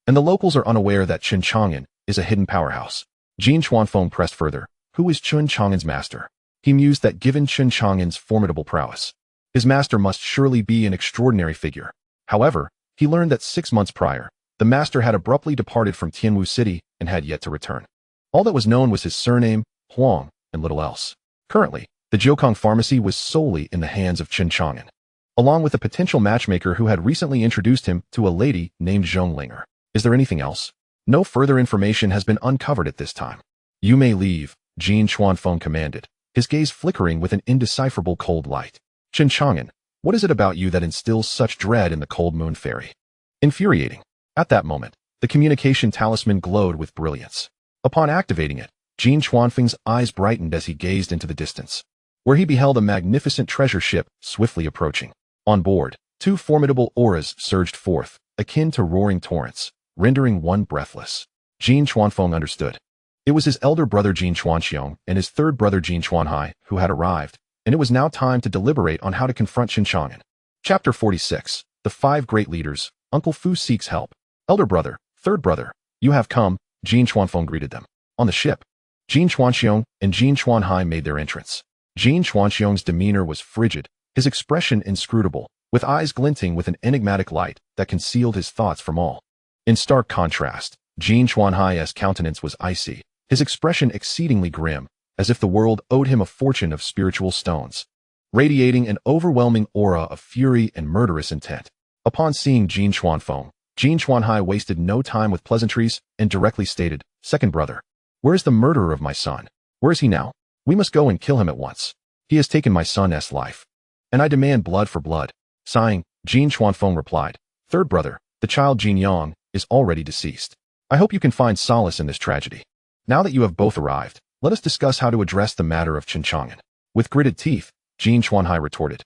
And the locals are unaware that Chen Chang'an is a hidden powerhouse. Jin Chuanfeng pressed further. Who is Chen Chang'an's master? He mused that given Chen Chang'an's formidable prowess, his master must surely be an extraordinary figure. However, he learned that 6 months prior, the master had abruptly departed from Tianwu City and had yet to return. All that was known was his surname, Huang, and little else. Currently, the Jiukong pharmacy was solely in the hands of Chen Chang'an, along with a potential matchmaker who had recently introduced him to a lady named Zhonglinger. Is there anything else? No further information has been uncovered at this time. You may leave, Jin Chuanfeng commanded, his gaze flickering with an indecipherable cold light. Chen Chang'an, what is it about you that instills such dread in the Cold Moon Fairy? Infuriating. At that moment, the communication talisman glowed with brilliance. Upon activating it, Jin Chuanfeng's eyes brightened as he gazed into the distance, where he beheld a magnificent treasure ship swiftly approaching. On board, 2 formidable auras surged forth, akin to roaring torrents, rendering one breathless. Jin Chuanfeng understood. It was his elder brother Jin Chuanxiong and his third brother Jin Chuanhai who had arrived, and it was now time to deliberate on how to confront Chen Chang'an. Chapter 46. The 5 Great Leaders. Uncle Fu seeks help. Elder brother, third brother, you have come, Jin Chuanfeng greeted them. On the ship, Jin Chuanxiong and Jin Chuanhai made their entrance. Jin Chuanxiong's demeanor was frigid, his expression inscrutable, with eyes glinting with an enigmatic light that concealed his thoughts from all. In stark contrast, Jin Chuanhai's countenance was icy, his expression exceedingly grim, as if the world owed him a fortune of spiritual stones, radiating an overwhelming aura of fury and murderous intent. Upon seeing Jin Chuanfeng, Jin Chuanhai wasted no time with pleasantries and directly stated, Second brother, where is the murderer of my son? Where is he now? We must go and kill him at once. He has taken my son's life, and I demand blood for blood. Sighing, Jin Chuanfeng replied, Third brother, the child Jin Yang is already deceased. I hope you can find solace in this tragedy. Now that you have both arrived, let us discuss how to address the matter of Chen Chang'an. With gritted teeth, Jin Chuanhai retorted.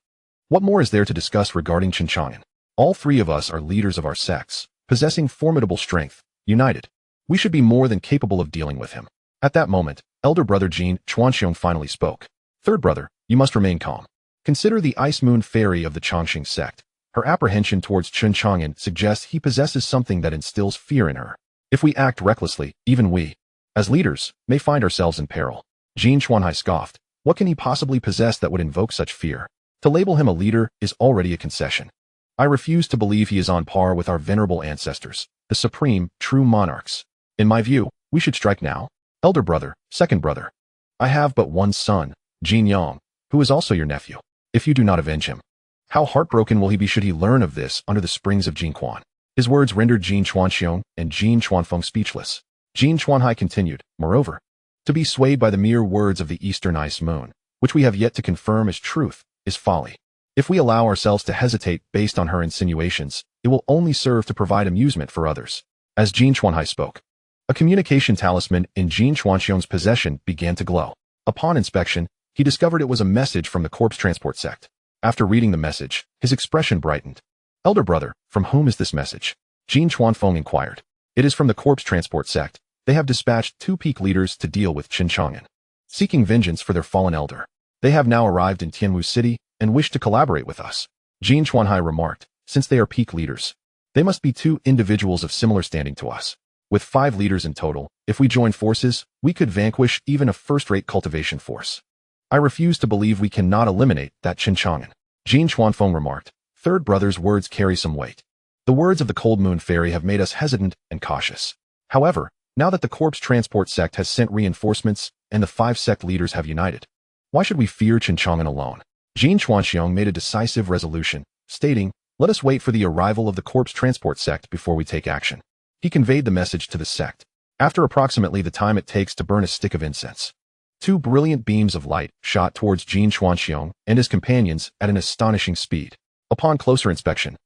What more is there to discuss regarding Chen Chang'an? All three of us are leaders of our sects, possessing formidable strength, united. We should be more than capable of dealing with him. At that moment, elder brother Jin Chuanxiong finally spoke. Third brother, you must remain calm. Consider the Ice Moon Fairy of the Changxing sect. Her apprehension towards Chen Chang'an suggests he possesses something that instills fear in her. If we act recklessly, even we, as leaders, may find ourselves in peril. Jin Chuanhai scoffed. What can he possibly possess that would invoke such fear? To label him a leader is already a concession. I refuse to believe he is on par with our venerable ancestors, the supreme, true monarchs. In my view, we should strike now. Elder brother, second brother. I have but one son, Jin Yang, who is also your nephew. If you do not avenge him, how heartbroken will he be should he learn of this under the springs of Jinquan? His words rendered Jin Chuanxiong and Jin Chuanfeng speechless. Jin Chuanhai continued, moreover, to be swayed by the mere words of the Eastern Ice Moon, which we have yet to confirm as truth, is folly. If we allow ourselves to hesitate based on her insinuations, it will only serve to provide amusement for others. As Jin Chuanhai spoke, a communication talisman in Jin Chuanxiong's possession began to glow. Upon inspection, he discovered it was a message from the corpse transport sect. After reading the message, his expression brightened. Elder brother, from whom is this message? Jin Chuanfeng inquired. It is from the corpse transport sect. They have dispatched 2 peak leaders to deal with Chen Chang'an, seeking vengeance for their fallen elder. They have now arrived in Tianwu City and wish to collaborate with us. Jin Chuanhai remarked, since they are peak leaders, they must be 2 individuals of similar standing to us. With 5 leaders in total, if we join forces, we could vanquish even a first-rate cultivation force. I refuse to believe we cannot eliminate that Chen Chang'an. Jin Chuanfeng remarked, third brother's words carry some weight. The words of the Cold Moon Fairy have made us hesitant and cautious. However, now that the corpse transport sect has sent reinforcements and the 5 sect leaders have united, why should we fear Chen Chang'an alone? Jin Chuanxiong made a decisive resolution, stating, let us wait for the arrival of the corpse transport sect before we take action. He conveyed the message to the sect. After approximately the time it takes to burn a stick of incense, 2 brilliant beams of light shot towards Jin Chuanxiong and his companions at an astonishing speed. Upon closer inspection,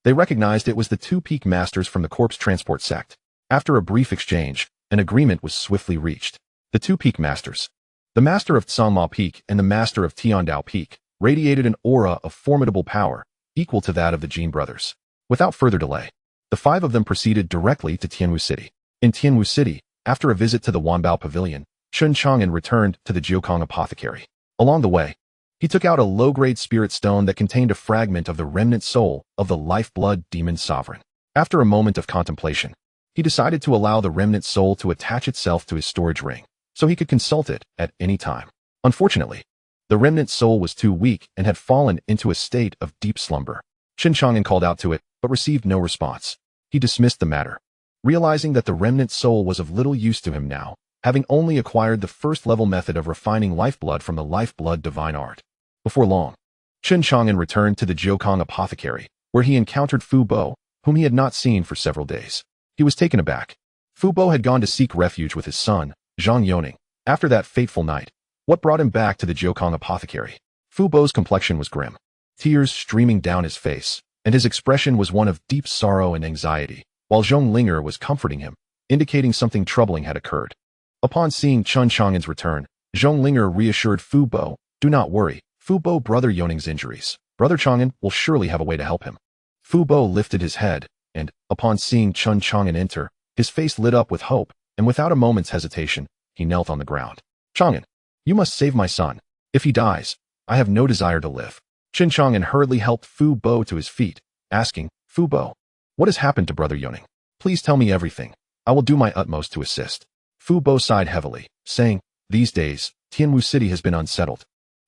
they recognized it was the 2 peak masters from the corpse transport sect. After a brief exchange, an agreement was swiftly reached. The 2 peak masters, the master of Tsangma Peak and the master of Tiandao Peak, radiated an aura of formidable power, equal to that of the Jin brothers. Without further delay, the 5 of them proceeded directly to Tianwu City. In Tianwu City, after a visit to the Wanbao Pavilion, Chen Chang'an returned to the Jiukong apothecary. Along the way, he took out a low-grade spirit stone that contained a fragment of the remnant soul of the lifeblood demon sovereign. After a moment of contemplation, he decided to allow the remnant soul to attach itself to his storage ring, so he could consult it at any time. Unfortunately, the remnant soul was too weak and had fallen into a state of deep slumber. Chen Chang'an called out to it, but received no response. He dismissed the matter, realizing that the remnant soul was of little use to him now, having only acquired the first-level method of refining lifeblood from the lifeblood divine art. Before long, Chen Chang'an returned to the Jiukong apothecary, where he encountered Fu Bo, whom he had not seen for several days. He was taken aback. Fu Bo had gone to seek refuge with his son, Zhang Yoning. After that fateful night, what brought him back to the Jiukong apothecary? Fu Bo's complexion was grim, tears streaming down his face, and his expression was one of deep sorrow and anxiety, while Zhong Linger was comforting him, indicating something troubling had occurred. Upon seeing Chen Chang'an's return, Zhong Linger reassured Fu Bo, do not worry, Fu Bo brother Yoning's injuries. Brother Chang'an will surely have a way to help him. Fu Bo lifted his head, and, upon seeing Chen Chang'an enter, his face lit up with hope, and without a moment's hesitation, he knelt on the ground. Chang'an, you must save my son. If he dies, I have no desire to live. Chen Chang'an hurriedly helped Fu Bo to his feet, asking, Fu Bo, what has happened to brother Yoning? Please tell me everything. I will do my utmost to assist. Fu Bo sighed heavily, saying, these days, Tianwu City has been unsettled.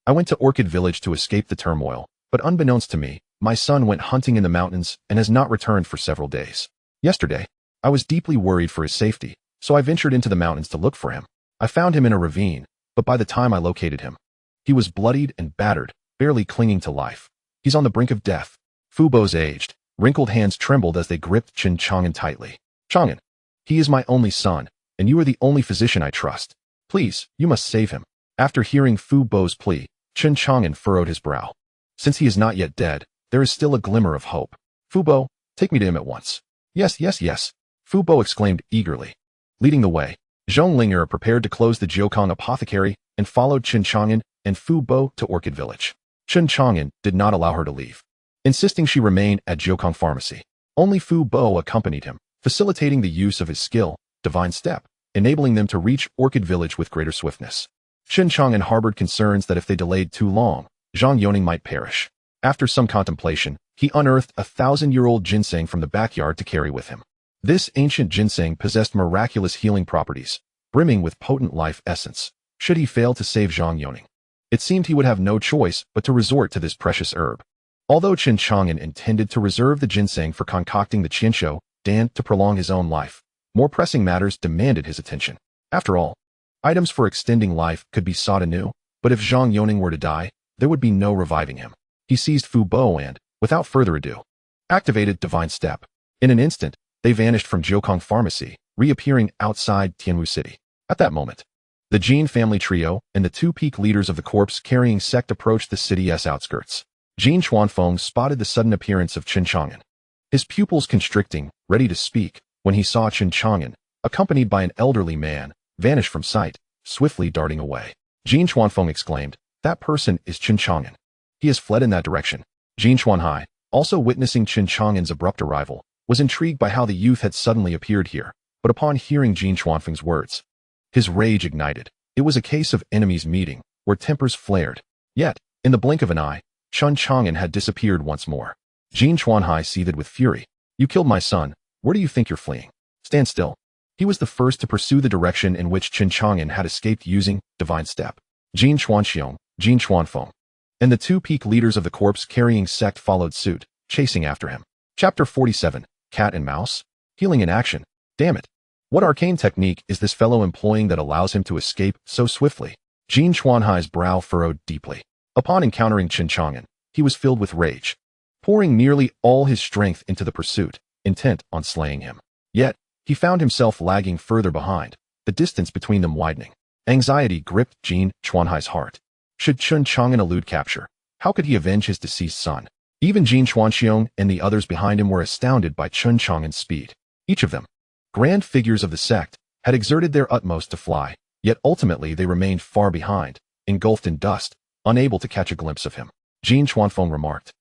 I went to Orchid Village to escape the turmoil, but unbeknownst to me, my son went hunting in the mountains and has not returned for several days. Yesterday, I was deeply worried for his safety, so I ventured into the mountains to look for him. I found him in a ravine, but by the time I located him, he was bloodied and battered, barely clinging to life. He's on the brink of death. Fu Bo's aged, wrinkled hands trembled as they gripped Chen Chang'an tightly. Chang'an, he is my only son, and you are the only physician I trust. Please, you must save him. After hearing Fu Bo's plea, Chen Chang'an furrowed his brow. Since he is not yet dead, there is still a glimmer of hope. Fu Bo, take me to him at once. Yes, yes, yes, Fu Bo exclaimed eagerly. Leading the way, Zhong Linger prepared to close the Jiukong apothecary and followed Chen Chang'an and Fu Bo to Orchid Village. Chen Chang'an did not allow her to leave, insisting she remain at Jiukong Pharmacy. Only Fu Bo accompanied him, facilitating the use of his skill, Divine Step, enabling them to reach Orchid Village with greater swiftness. Chen Chang'an harbored concerns that if they delayed too long, Zhang Yoning might perish. After some contemplation, he unearthed a 1,000-year-old ginseng from the backyard to carry with him. This ancient ginseng possessed miraculous healing properties, brimming with potent life essence, should he fail to save Zhang Yoning. It seemed he would have no choice but to resort to this precious herb. Although Chen Chang'an intended to reserve the ginseng for concocting the Qianshou Dan to prolong his own life, more pressing matters demanded his attention. After all, items for extending life could be sought anew, but if Zhang Yoning were to die, there would be no reviving him. He seized Fu Bo and, without further ado, activated Divine Step. In an instant, they vanished from Jiukong Pharmacy, reappearing outside Tianwu City. At that moment, the Jin family trio and the two peak leaders of the corpse-carrying sect approached the city's outskirts. Jin Chuanfeng spotted the sudden appearance of Chen Chang'an, his pupils constricting, ready to speak, when he saw Chen Chang'an, accompanied by an elderly man, vanish from sight, swiftly darting away. Jin Chuanfeng exclaimed, "That person is Chen Chang'an. He has fled in that direction." Jin Chuanhai, also witnessing Chen Chang'an's abrupt arrival, was intrigued by how the youth had suddenly appeared here, but upon hearing Jin Chuanfeng's words, his rage ignited. It was a case of enemies meeting, where tempers flared. Yet, in the blink of an eye, Chen Chang'an had disappeared once more. Jin Chuanhai seethed with fury. "You killed my son. Where do you think you're fleeing? Stand still." He was the first to pursue the direction in which Chen Chang'an had escaped using Divine Step. Jin Chuanxiong, Jin Chuanfeng, and the two peak leaders of the corpse-carrying sect followed suit, chasing after him. Chapter 47, Cat and Mouse? Healing in action. Damn it. What arcane technique is this fellow employing that allows him to escape so swiftly? Jin Chuanhai's brow furrowed deeply. Upon encountering Chen Chang'an, he was filled with rage, pouring nearly all his strength into the pursuit, intent on slaying him. Yet, he found himself lagging further behind, the distance between them widening. Anxiety gripped Jin Chuanhai's heart. Should Chen Chang'an elude capture, how could he avenge his deceased son? Even Jin Chuanxiong and the others behind him were astounded by Chen Chang'an's speed. Each of them, grand figures of the sect, had exerted their utmost to fly, yet ultimately they remained far behind, engulfed in dust, unable to catch a glimpse of him. Jin Chuanfeng remarked,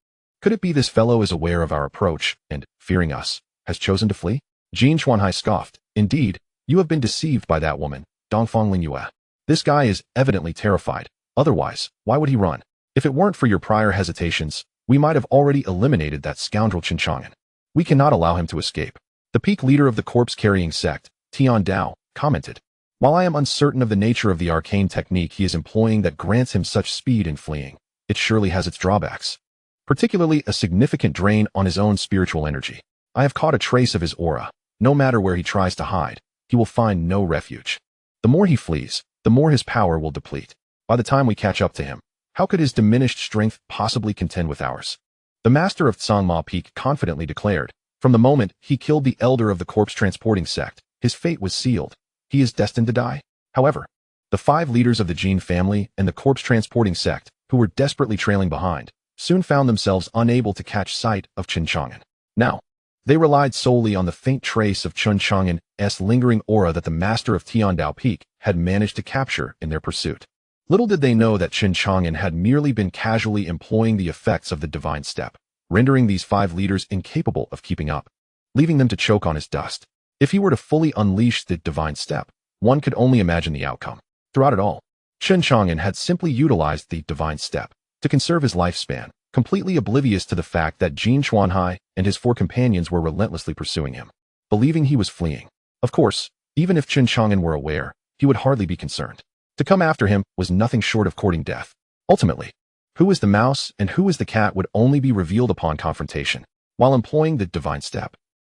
"Could it be this fellow is aware of our approach and, fearing us, has chosen to flee?" Jin Chuanhai scoffed, "Indeed, you have been deceived by that woman, Dongfang Lingyue. This guy is evidently terrified. Otherwise, why would he run? If it weren't for your prior hesitations, we might have already eliminated that scoundrel Chen Chang'an. We cannot allow him to escape." The peak leader of the corpse-carrying sect, Tian Dao, commented, "While I am uncertain of the nature of the arcane technique he is employing that grants him such speed in fleeing, it surely has its drawbacks, particularly a significant drain on his own spiritual energy. I have caught a trace of his aura. No matter where he tries to hide, he will find no refuge. The more he flees, the more his power will deplete. By the time we catch up to him, how could his diminished strength possibly contend with ours?" The master of Tsangma Peak confidently declared, "From the moment he killed the elder of the corpse-transporting sect, his fate was sealed. He is destined to die." However, the 5 leaders of the Jin family and the corpse-transporting sect, who were desperately trailing behind, soon found themselves unable to catch sight of Chen Chang'an. Now, they relied solely on the faint trace of Chen Chang'an's lingering aura that the master of Tiandao Peak had managed to capture in their pursuit. Little did they know that Chen Chang'an had merely been casually employing the effects of the Divine Step, rendering these 5 leaders incapable of keeping up, leaving them to choke on his dust. If he were to fully unleash the Divine Step, one could only imagine the outcome. Throughout it all, Chen Chang'an had simply utilized the Divine Step to conserve his lifespan, completely oblivious to the fact that Jin Chuanhai and his 4 companions were relentlessly pursuing him, believing he was fleeing. Of course, even if Chen Chang'an were aware, he would hardly be concerned. To come after him was nothing short of courting death. Ultimately, who is the mouse and who is the cat would only be revealed upon confrontation. While employing the Divine Step,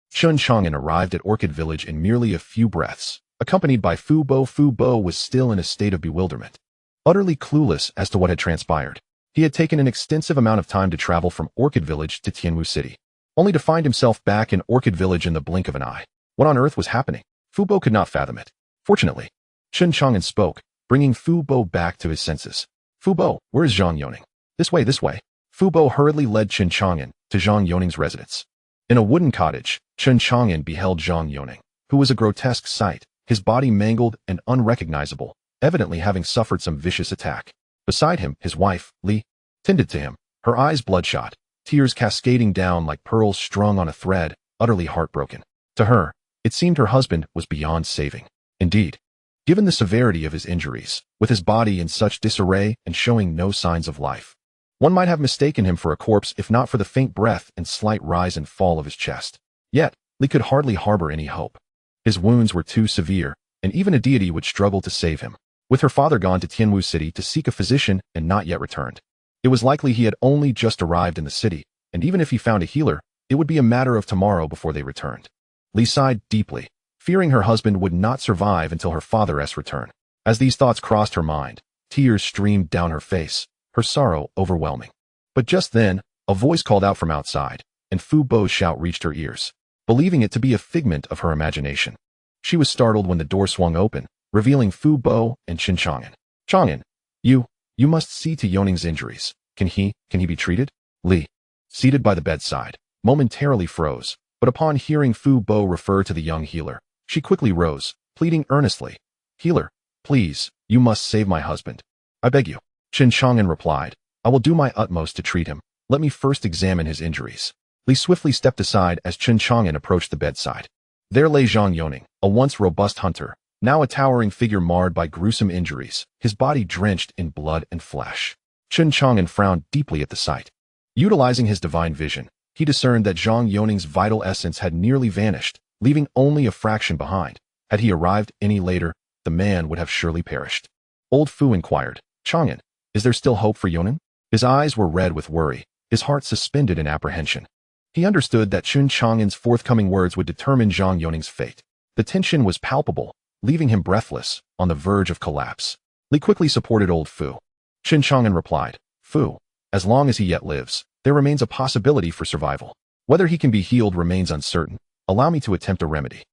Chen Chang'an arrived at Orchid Village in merely a few breaths, accompanied by Fu Bo. Fu Bo was still in a state of bewilderment, utterly clueless as to what had transpired. He had taken an extensive amount of time to travel from Orchid Village to Tianwu City, only to find himself back in Orchid Village in the blink of an eye. What on earth was happening? Fu Bo could not fathom it. Fortunately, Chen Chang'an spoke, bringing Fu Bo back to his senses. "Fu Bo, where is Zhang Yoning?" This way, this way." Fu Bo hurriedly led Chen Chang'an to Zhang Yoning's residence. In a wooden cottage, Chen Chang'an beheld Zhang Yoning, who was a grotesque sight, his body mangled and unrecognizable, evidently having suffered some vicious attack. Beside him, his wife, Li, tended to him, her eyes bloodshot, tears cascading down like pearls strung on a thread, utterly heartbroken. To her, it seemed her husband was beyond saving. Indeed, given the severity of his injuries, with his body in such disarray and showing no signs of life, one might have mistaken him for a corpse if not for the faint breath and slight rise and fall of his chest. Yet, Li could hardly harbor any hope. His wounds were too severe, and even a deity would struggle to save him. With her father gone to Tianwu City to seek a physician and not yet returned, it was likely he had only just arrived in the city, and even if he found a healer, it would be a matter of tomorrow before they returned. Li sighed deeply, fearing her husband would not survive until her father's return. As these thoughts crossed her mind, tears streamed down her face, her sorrow overwhelming. But just then, a voice called out from outside, and Fu Bo's shout reached her ears, believing it to be a figment of her imagination. She was startled when the door swung open, revealing Fu Bo and Chen Chang'an. Chang'an, you must see to Yoning's injuries. Can he be treated? Li, seated by the bedside, momentarily froze, but upon hearing Fu Bo refer to the young healer, she quickly rose, pleading earnestly. Healer, please, you must save my husband. I beg you. Chen Chang'an replied, I will do my utmost to treat him. Let me first examine his injuries. Li swiftly stepped aside as Chen Chang'an approached the bedside. There lay Zhang Yoning, a once robust hunter, now a towering figure marred by gruesome injuries, his body drenched in blood and flesh. Chen Chang'an frowned deeply at the sight. Utilizing his divine vision, he discerned that Zhang Yoning's vital essence had nearly vanished, leaving only a fraction behind. Had he arrived any later, the man would have surely perished. Old Fu inquired, Chang'an, is there still hope for Yoning? His eyes were red with worry, his heart suspended in apprehension. He understood that Chen Chang'an's forthcoming words would determine Zhang Yoning's fate. The tension was palpable, leaving him breathless, on the verge of collapse. Li quickly supported old Fu. Chen Chang'an replied, Fu, as long as he yet lives, there remains a possibility for survival. Whether he can be healed remains uncertain. Allow me to attempt a remedy.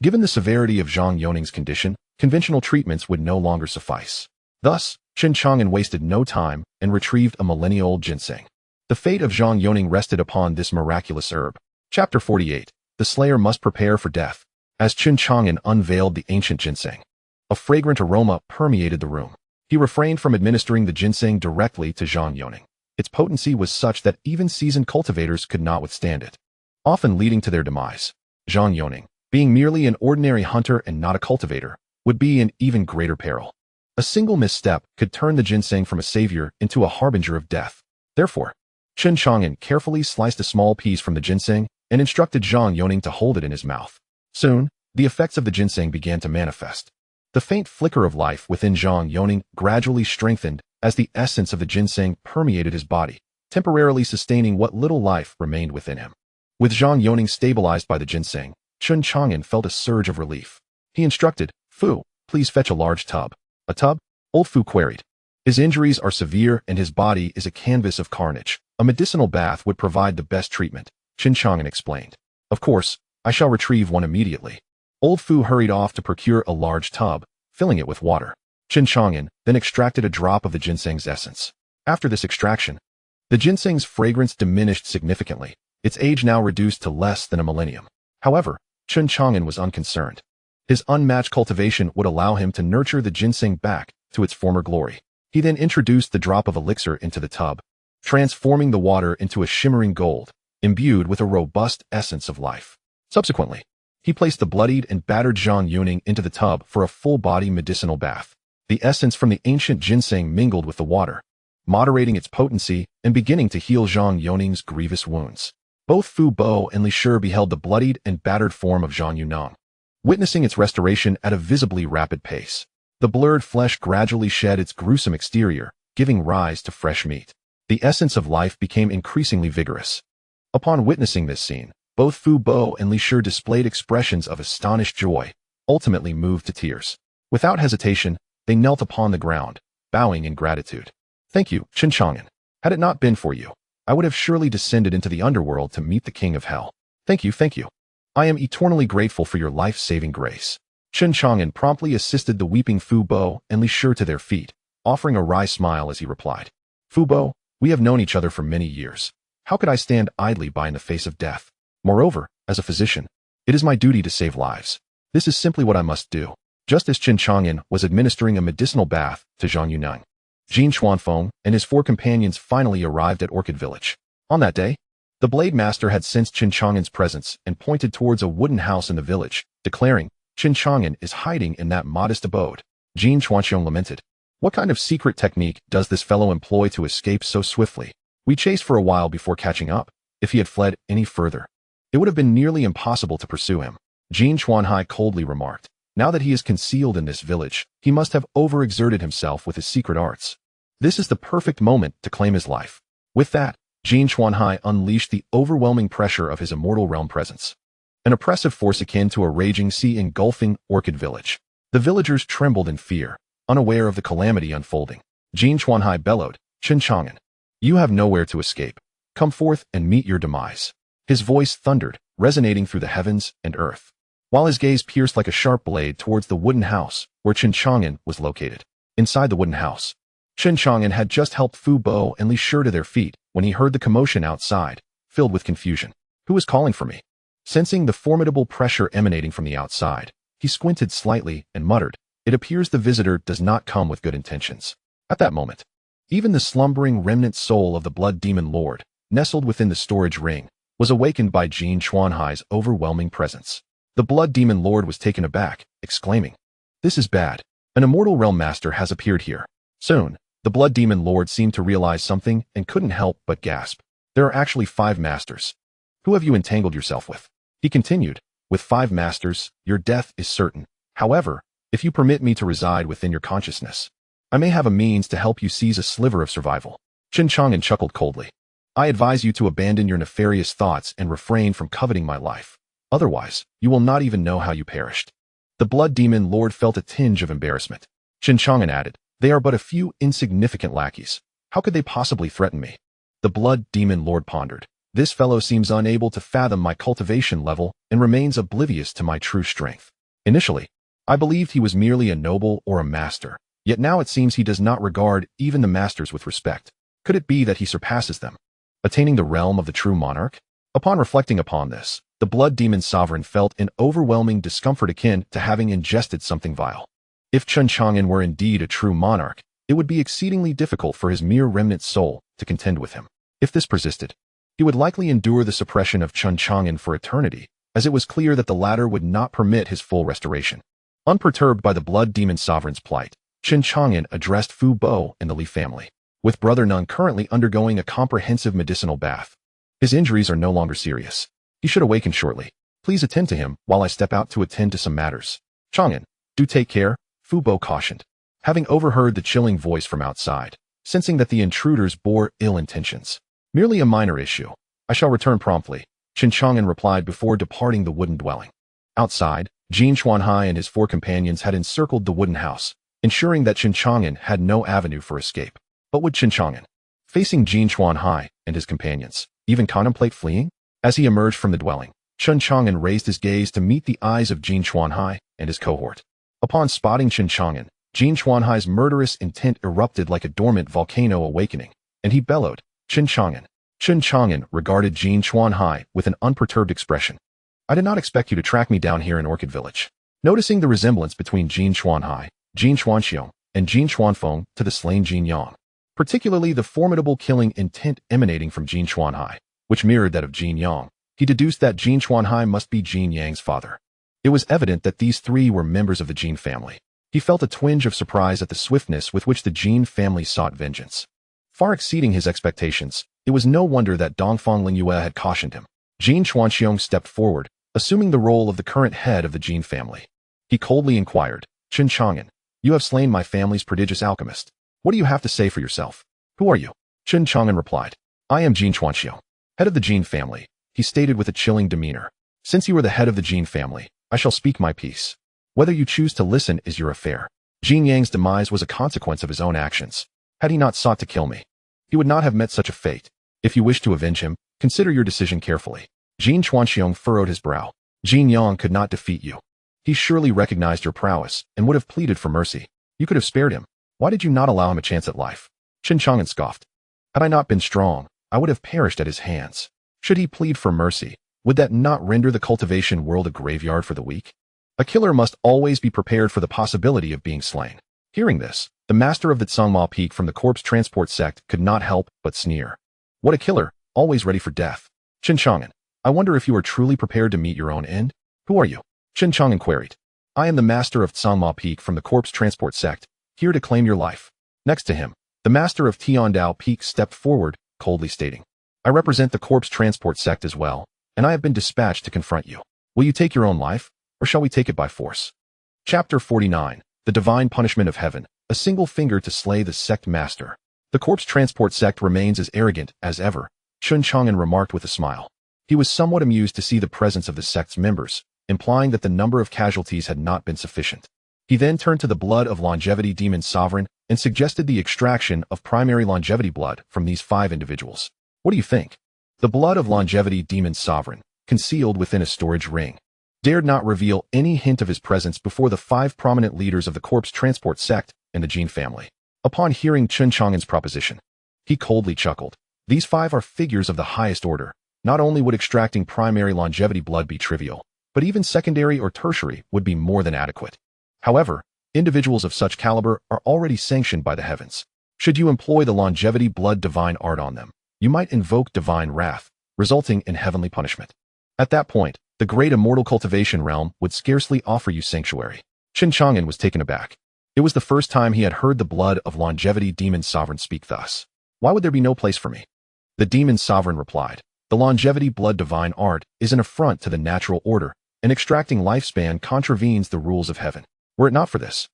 Given the severity of Zhang Yoning's condition, conventional treatments would no longer suffice. Thus, Chen Chang'an wasted no time and retrieved a millennia-old ginseng. The fate of Zhang Yoning rested upon this miraculous herb. Chapter 48. The Slayer must prepare for death. As Chen Chang'an unveiled the ancient ginseng, a fragrant aroma permeated the room. He refrained from administering the ginseng directly to Zhang Yoning. Its potency was such that even seasoned cultivators could not withstand it, often leading to their demise. Zhang Yoning, being merely an ordinary hunter and not a cultivator, would be in even greater peril. A single misstep could turn the ginseng from a savior into a harbinger of death. Therefore, Chen Chang'an carefully sliced a small piece from the ginseng and instructed Zhang Yoning to hold it in his mouth. Soon, the effects of the ginseng began to manifest. The faint flicker of life within Zhang Yoning gradually strengthened as the essence of the ginseng permeated his body, temporarily sustaining what little life remained within him. With Zhang Yoning stabilized by the ginseng, Chen Chang'an felt a surge of relief. He instructed, Fu, please fetch a large tub. A tub? Old Fu queried. His injuries are severe and his body is a canvas of carnage. A medicinal bath would provide the best treatment, Chen Chang'an explained. Of course, I shall retrieve one immediately. Old Fu hurried off to procure a large tub, filling it with water. Chen Chang'an then extracted a drop of the ginseng's essence. After this extraction, the ginseng's fragrance diminished significantly, its age now reduced to less than a millennium. However, Chen Chang'an was unconcerned. His unmatched cultivation would allow him to nurture the ginseng back to its former glory. He then introduced the drop of elixir into the tub, transforming the water into a shimmering gold, imbued with a robust essence of life. Subsequently, he placed the bloodied and battered Zhang Yoning into the tub for a full-body medicinal bath. The essence from the ancient ginseng mingled with the water, moderating its potency and beginning to heal Zhang Yoning's grievous wounds. Both Fu Bo and Li Shi beheld the bloodied and battered form of Zhang Yunong, witnessing its restoration at a visibly rapid pace. The blurred flesh gradually shed its gruesome exterior, giving rise to fresh meat. The essence of life became increasingly vigorous. Upon witnessing this scene, both Fu Bo and Li Shi displayed expressions of astonished joy, ultimately moved to tears. Without hesitation, they knelt upon the ground, bowing in gratitude. Thank you, Chen Chang'an. Had it not been for you, I would have surely descended into the underworld to meet the king of hell. Thank you, thank you. I am eternally grateful for your life-saving grace. Chen Chang'an promptly assisted the weeping Fu Bo and Li Shi to their feet, offering a wry smile as he replied. Fu Bo, we have known each other for many years. How could I stand idly by in the face of death? Moreover, as a physician, it is my duty to save lives. This is simply what I must do. Just as Chen Chang'an was administering a medicinal bath to Zhang Yuneng, Jin Xuanfeng and his 4 companions finally arrived at Orchid Village. On that day, the Blade Master had sensed Chen Chang'an's presence and pointed towards a wooden house in the village, declaring, "Chen Chang'an is hiding in that modest abode." Jin Xuanxiong lamented. What kind of secret technique does this fellow employ to escape so swiftly? We chased for a while before catching up. If he had fled any further, it would have been nearly impossible to pursue him. Jin Xuanhai coldly remarked. Now that he is concealed in this village, he must have overexerted himself with his secret arts. This is the perfect moment to claim his life. With that, Jin Xuanhai unleashed the overwhelming pressure of his immortal realm presence. An oppressive force akin to a raging sea engulfing Orchid Village. The villagers trembled in fear, unaware of the calamity unfolding. Jin Xuanhai bellowed, "Chen Chang'an, you have nowhere to escape. Come forth and meet your demise." His voice thundered, resonating through the heavens and earth, while his gaze pierced like a sharp blade towards the wooden house where Chen Chang'an was located. Inside the wooden house, Chen Chang'an had just helped Fu Bo and Li Shi to their feet when he heard the commotion outside, filled with confusion. Who is calling for me? Sensing the formidable pressure emanating from the outside, he squinted slightly and muttered, "It appears the visitor does not come with good intentions." At that moment, even the slumbering remnant soul of the Blood Demon Lord, nestled within the storage ring, was awakened by Jin Xuanhai's overwhelming presence. The Blood Demon Lord was taken aback, exclaiming, "This is bad. An Immortal Realm Master has appeared here." Soon, the Blood Demon Lord seemed to realize something and couldn't help but gasp. "There are actually 5 masters. Who have you entangled yourself with?" He continued, "With 5 masters, your death is certain. However, if you permit me to reside within your consciousness, I may have a means to help you seize a sliver of survival." Chen Chang'an chuckled coldly. "I advise you to abandon your nefarious thoughts and refrain from coveting my life. Otherwise, you will not even know how you perished." The Blood Demon Lord felt a tinge of embarrassment. Chen Chang'an added, "They are but a few insignificant lackeys. How could they possibly threaten me?" The Blood Demon Lord pondered. "This fellow seems unable to fathom my cultivation level and remains oblivious to my true strength. Initially, I believed he was merely a noble or a master, yet now it seems he does not regard even the masters with respect. Could it be that he surpasses them, attaining the realm of the true monarch?" Upon reflecting upon this, the Blood Demon Sovereign felt an overwhelming discomfort akin to having ingested something vile. If Chen Chang'an were indeed a true monarch, it would be exceedingly difficult for his mere remnant soul to contend with him. If this persisted, he would likely endure the suppression of Chen Chang'an for eternity, as it was clear that the latter would not permit his full restoration. Unperturbed by the Blood Demon Sovereign's plight, Chen Chang'an addressed Fu Bo and the Li family. With Brother Nun currently undergoing a comprehensive medicinal bath, his injuries are no longer serious. He should awaken shortly. Please attend to him while I step out to attend to some matters. Chang'an, do take care, Fu Bo cautioned. Having overheard the chilling voice from outside, sensing that the intruders bore ill intentions. "Merely a minor issue. I shall return promptly," Chen Chang'an replied before departing the wooden dwelling. Outside, Jin Xuanhai and his 4 companions had encircled the wooden house, ensuring that Chen Chang'an had no avenue for escape. But would Chen Chang'an, facing Jin Xuanhai and his companions, even contemplate fleeing? As he emerged from the dwelling, Chen Chang'an raised his gaze to meet the eyes of Jin Xuanhai and his cohort. Upon spotting Chen Chang'an, Jin Xuanhai's murderous intent erupted like a dormant volcano awakening, and he bellowed, "Chen Chang'an." Chen Chang'an regarded Jin Xuanhai with an unperturbed expression. "I did not expect you to track me down here in Orchid Village." Noticing the resemblance between Jin Xuanhai, Jin Xuanxiong, and Jin Xuanfeng to the slain Jin Yang, particularly the formidable killing intent emanating from Jin Xuanhai, which mirrored that of Jin Yang, he deduced that Jin Xuanhai must be Jin Yang's father. It was evident that these 3 were members of the Jin family. He felt a twinge of surprise at the swiftness with which the Jin family sought vengeance. Far exceeding his expectations, it was no wonder that Dongfang Lingyue had cautioned him. Jin Xuanxiong stepped forward, assuming the role of the current head of the Jin family. He coldly inquired, "Chen Chang'an, you have slain my family's prodigious alchemist. What do you have to say for yourself? Who are you?" Chen Chang'an replied, "I am Jin Xuanxiong, head of the Jin family," he stated with a chilling demeanor. "Since you are the head of the Jin family, I shall speak my piece. Whether you choose to listen is your affair. Jin Yang's demise was a consequence of his own actions. Had he not sought to kill me, he would not have met such a fate. If you wish to avenge him, consider your decision carefully." Jin Xuanxiong furrowed his brow. "Jin Yang could not defeat you. He surely recognized your prowess and would have pleaded for mercy. You could have spared him. Why did you not allow him a chance at life?" Chen Chang'an scoffed. "Had I not been strong, I would have perished at his hands. Should he plead for mercy, would that not render the cultivation world a graveyard for the weak?" A killer must always be prepared for the possibility of being slain. Hearing this, the master of the Tsangma Peak from the corpse transport sect could not help but sneer. What a killer, always ready for death. Chen Chang'an, I wonder if you are truly prepared to meet your own end? Who are you? Chen Chang'an queried. I am the master of Tsangma Peak from the corpse transport sect, here to claim your life. Next to him, the master of Tiandao Peak stepped forward, coldly stating, I represent the corpse transport sect as well, and I have been dispatched to confront you. Will you take your own life, or shall we take it by force? Chapter 49, The Divine Punishment of Heaven, a single finger to slay the sect master. The corpse transport sect remains as arrogant as ever, Chen Chang'an remarked with a smile. He was somewhat amused to see the presence of the sect's members, implying that the number of casualties had not been sufficient. He then turned to the blood of longevity demon sovereign and suggested the extraction of primary longevity blood from these 5 individuals. What do you think? The blood of longevity demon sovereign, concealed within a storage ring, dared not reveal any hint of his presence before the 5 prominent leaders of the corpse transport sect and the Jin family. Upon hearing Chen Chang'an's proposition, he coldly chuckled. These 5 are figures of the highest order. Not only would extracting primary longevity blood be trivial, but even secondary or tertiary would be more than adequate. However, individuals of such caliber are already sanctioned by the heavens. Should you employ the longevity blood divine art on them, you might invoke divine wrath, resulting in heavenly punishment. At that point, the great immortal cultivation realm would scarcely offer you sanctuary. Chen Chang'an was taken aback. It was the first time he had heard the blood of longevity demon sovereign speak thus. Why would there be no place for me? The demon sovereign replied, the longevity blood divine art is an affront to the natural order, and extracting lifespan contravenes the rules of heaven. Were it not for this,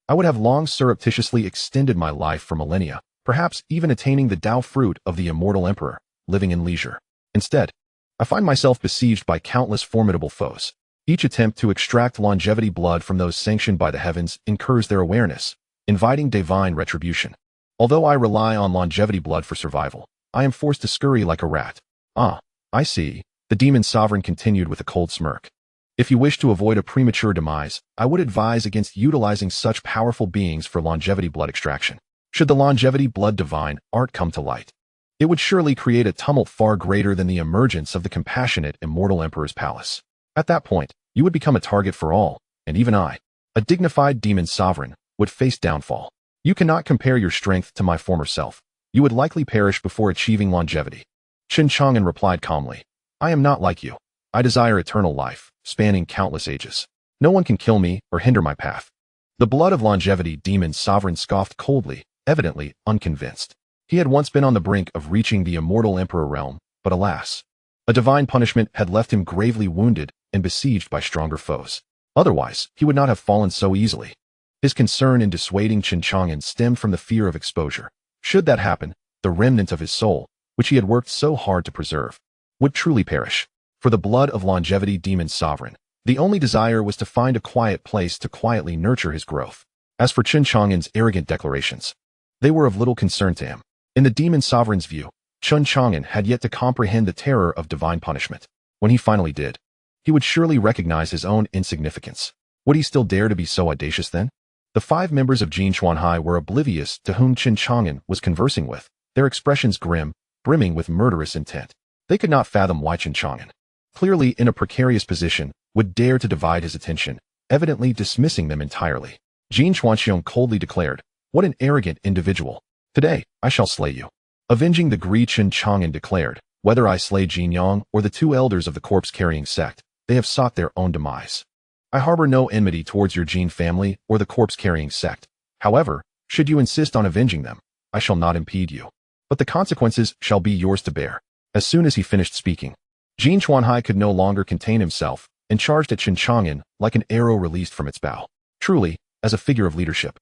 I would have long surreptitiously extended my life for millennia, perhaps even attaining the Tao fruit of the Immortal Emperor, living in leisure. Instead, I find myself besieged by countless formidable foes. Each attempt to extract longevity blood from those sanctioned by the heavens incurs their awareness, inviting divine retribution. Although I rely on longevity blood for survival, I am forced to scurry like a rat. Ah, I see, the demon sovereign continued with a cold smirk. If you wish to avoid a premature demise, I would advise against utilizing such powerful beings for longevity blood extraction. Should the longevity blood divine art come to light, it would surely create a tumult far greater than the emergence of the compassionate Immortal Emperor's palace. At that point, you would become a target for all, and even I, a dignified demon sovereign, would face downfall. You cannot compare your strength to my former self. You would likely perish before achieving longevity. Chen Chang'an replied calmly, I am not like you. I desire eternal life, spanning countless ages. No one can kill me or hinder my path. The blood of longevity demon sovereign scoffed coldly, evidently unconvinced. He had once been on the brink of reaching the Immortal Emperor realm, but alas, a divine punishment had left him gravely wounded and besieged by stronger foes. Otherwise, he would not have fallen so easily. His concern in dissuading Chen Chang'an stemmed from the fear of exposure. Should that happen, the remnant of his soul, which he had worked so hard to preserve, would truly perish. For the blood of longevity demon sovereign, the only desire was to find a quiet place to quietly nurture his growth. As for Chen Chang'an's arrogant declarations, they were of little concern to him. In the demon sovereign's view, Chen Chang'an had yet to comprehend the terror of divine punishment. When he finally did, he would surely recognize his own insignificance. Would he still dare to be so audacious then? The 5 members of Jin Xuanhai were oblivious to whom Chen Chang'an was conversing with, their expressions grim, brimming with murderous intent. They could not fathom why Chen Chang'an, clearly in a precarious position, would dare to divide his attention, evidently dismissing them entirely. Jin Xuanxiong coldly declared, what an arrogant individual. Today, I shall slay you. Avenging the greed, Chen Chang'an declared, whether I slay Jin Yang or the 2 elders of the corpse-carrying sect, they have sought their own demise. I harbor no enmity towards your Jin family or the corpse-carrying sect. However, should you insist on avenging them, I shall not impede you. But the consequences shall be yours to bear. As soon as he finished speaking, Jin Xuanhai could no longer contain himself and charged at Chen Chang'an like an arrow released from its bow. Truly, as a figure of leadership,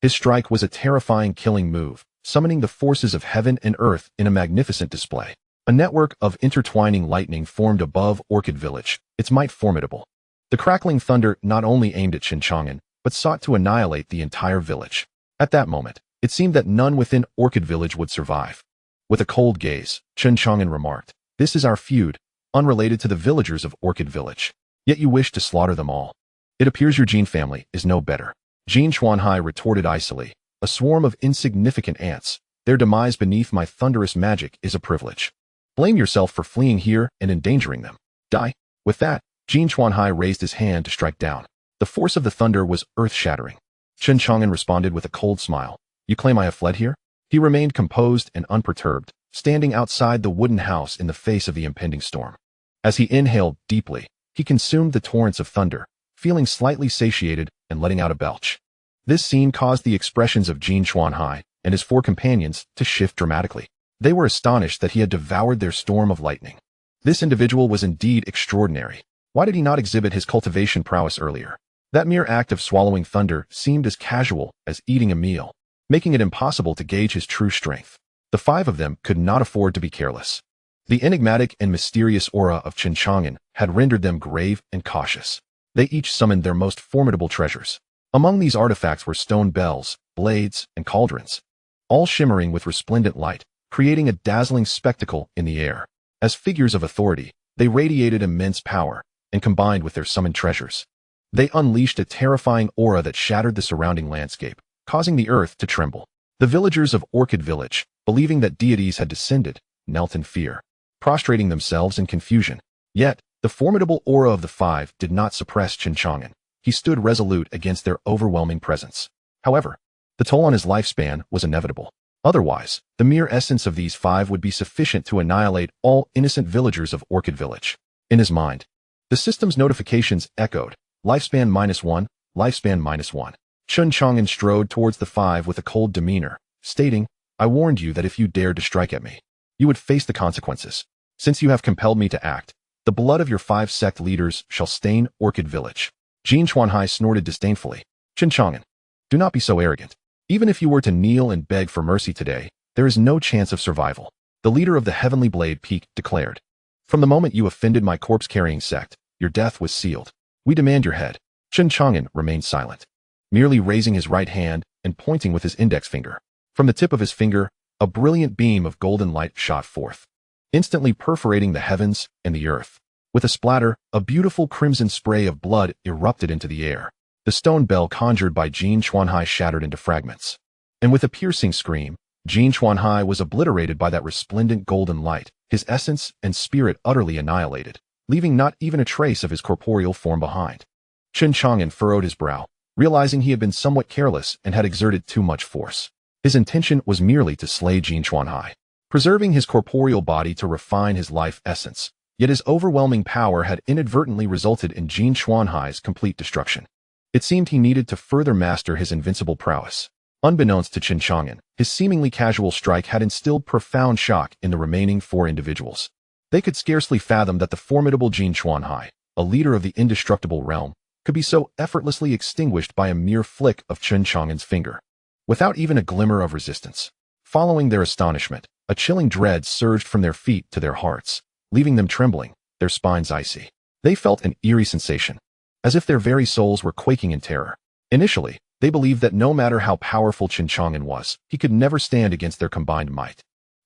his strike was a terrifying killing move, summoning the forces of heaven and earth in a magnificent display. A network of intertwining lightning formed above Orchid Village, its might formidable. The crackling thunder not only aimed at Chen Chang'an, but sought to annihilate the entire village. At that moment, it seemed that none within Orchid Village would survive. With a cold gaze, Chen Chang'an remarked, this is our feud, unrelated to the villagers of Orchid Village. Yet you wish to slaughter them all. It appears your Jin family is no better. Jin Xuanhai retorted icily, a swarm of insignificant ants. Their demise beneath my thunderous magic is a privilege. Blame yourself for fleeing here and endangering them. Die. With that, Jin Xuanhai raised his hand to strike down. The force of the thunder was earth-shattering. Chen Chang'an responded with a cold smile. You claim I have fled here? He remained composed and unperturbed, standing outside the wooden house in the face of the impending storm. As he inhaled deeply, he consumed the torrents of thunder, feeling slightly satiated and letting out a belch. This scene caused the expressions of Jin Chuanhai and his 4 companions to shift dramatically. They were astonished that he had devoured their storm of lightning. This individual was indeed extraordinary. Why did he not exhibit his cultivation prowess earlier? That mere act of swallowing thunder seemed as casual as eating a meal, making it impossible to gauge his true strength. The 5 of them could not afford to be careless. The enigmatic and mysterious aura of Chen Chang'an had rendered them grave and cautious. They each summoned their most formidable treasures. Among these artifacts were stone bells, blades, and cauldrons, all shimmering with resplendent light, creating a dazzling spectacle in the air. As figures of authority, they radiated immense power, and combined with their summoned treasures, they unleashed a terrifying aura that shattered the surrounding landscape, causing the earth to tremble. The villagers of Orchid Village, believing that deities had descended, knelt in fear, prostrating themselves in confusion. Yet, the formidable aura of the 5 did not suppress Chen Chang'an. He stood resolute against their overwhelming presence. However, the toll on his lifespan was inevitable. Otherwise, the mere essence of these 5 would be sufficient to annihilate all innocent villagers of Orchid Village. In his mind, the system's notifications echoed, lifespan -1, lifespan -1. Chen Chang'an strode towards the 5 with a cold demeanor, stating, I warned you that if you dared to strike at me, you would face the consequences. Since you have compelled me to act, the blood of your 5 sect leaders shall stain Orchid Village. Jin Chuanhai snorted disdainfully. Chen Chang'an, do not be so arrogant. Even if you were to kneel and beg for mercy today, there is no chance of survival. The leader of the Heavenly Blade Peak declared. From the moment you offended my corpse-carrying sect, your death was sealed. We demand your head. Chen Chang'an remained silent, merely raising his right hand and pointing with his index finger. From the tip of his finger, a brilliant beam of golden light shot forth, instantly perforating the heavens and the earth. With a splatter, a beautiful crimson spray of blood erupted into the air. The stone bell conjured by Jin Chuanhai shattered into fragments. And with a piercing scream, Jin Chuanhai was obliterated by that resplendent golden light, his essence and spirit utterly annihilated, leaving not even a trace of his corporeal form behind. Chen Chang'an furrowed his brow, realizing he had been somewhat careless and had exerted too much force. His intention was merely to slay Jin Chuanhai, preserving his corporeal body to refine his life essence. Yet his overwhelming power had inadvertently resulted in Jin Chuanhai's complete destruction. It seemed he needed to further master his invincible prowess. Unbeknownst to Chen Chang'an, his seemingly casual strike had instilled profound shock in the remaining 4 individuals. They could scarcely fathom that the formidable Jin Chuanhai, a leader of the indestructible realm, could be so effortlessly extinguished by a mere flick of Chen Chang'an's finger, without even a glimmer of resistance. Following their astonishment, a chilling dread surged from their feet to their hearts, leaving them trembling, their spines icy. They felt an eerie sensation, as if their very souls were quaking in terror. Initially, they believed that no matter how powerful Chen Chang'an was, he could never stand against their combined might,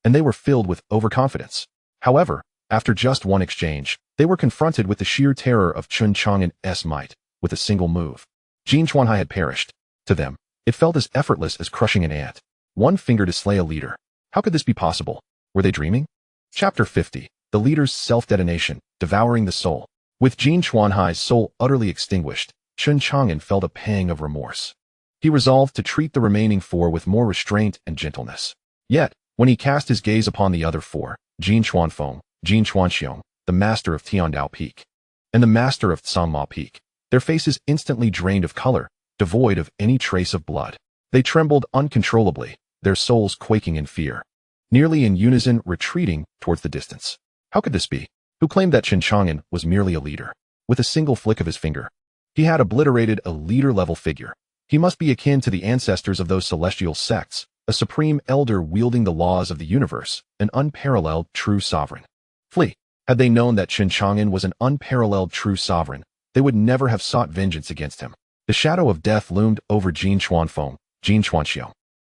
and they were filled with overconfidence. However, after just one exchange, they were confronted with the sheer terror of Chen Chang'an's might. With a single move, Jin Chuanhai had perished. To them, it felt as effortless as crushing an ant. One finger to slay a leader. How could this be possible? Were they dreaming? Chapter 50. The leader's self-detonation, devouring the soul. With Jin Chuanhai's soul utterly extinguished, Chen Chang'an felt a pang of remorse. He resolved to treat the remaining 4 with more restraint and gentleness. Yet, when he cast his gaze upon the other 4, Jin Chuanfeng, Jin Chuanxiong, the master of Tiandao Peak, and the master of Tsangma Peak, their faces instantly drained of color, devoid of any trace of blood. They trembled uncontrollably, their souls quaking in fear, nearly in unison retreating towards the distance. How could this be? Who claimed that Chen Chang'an was merely a leader? With a single flick of his finger, he had obliterated a leader-level figure. He must be akin to the ancestors of those celestial sects, a supreme elder wielding the laws of the universe, an unparalleled true sovereign. Flee. Had they known that Chen Chang'an was an unparalleled true sovereign, they would never have sought vengeance against him. The shadow of death loomed over Jin Chuanfeng, Jin Chuanxiong,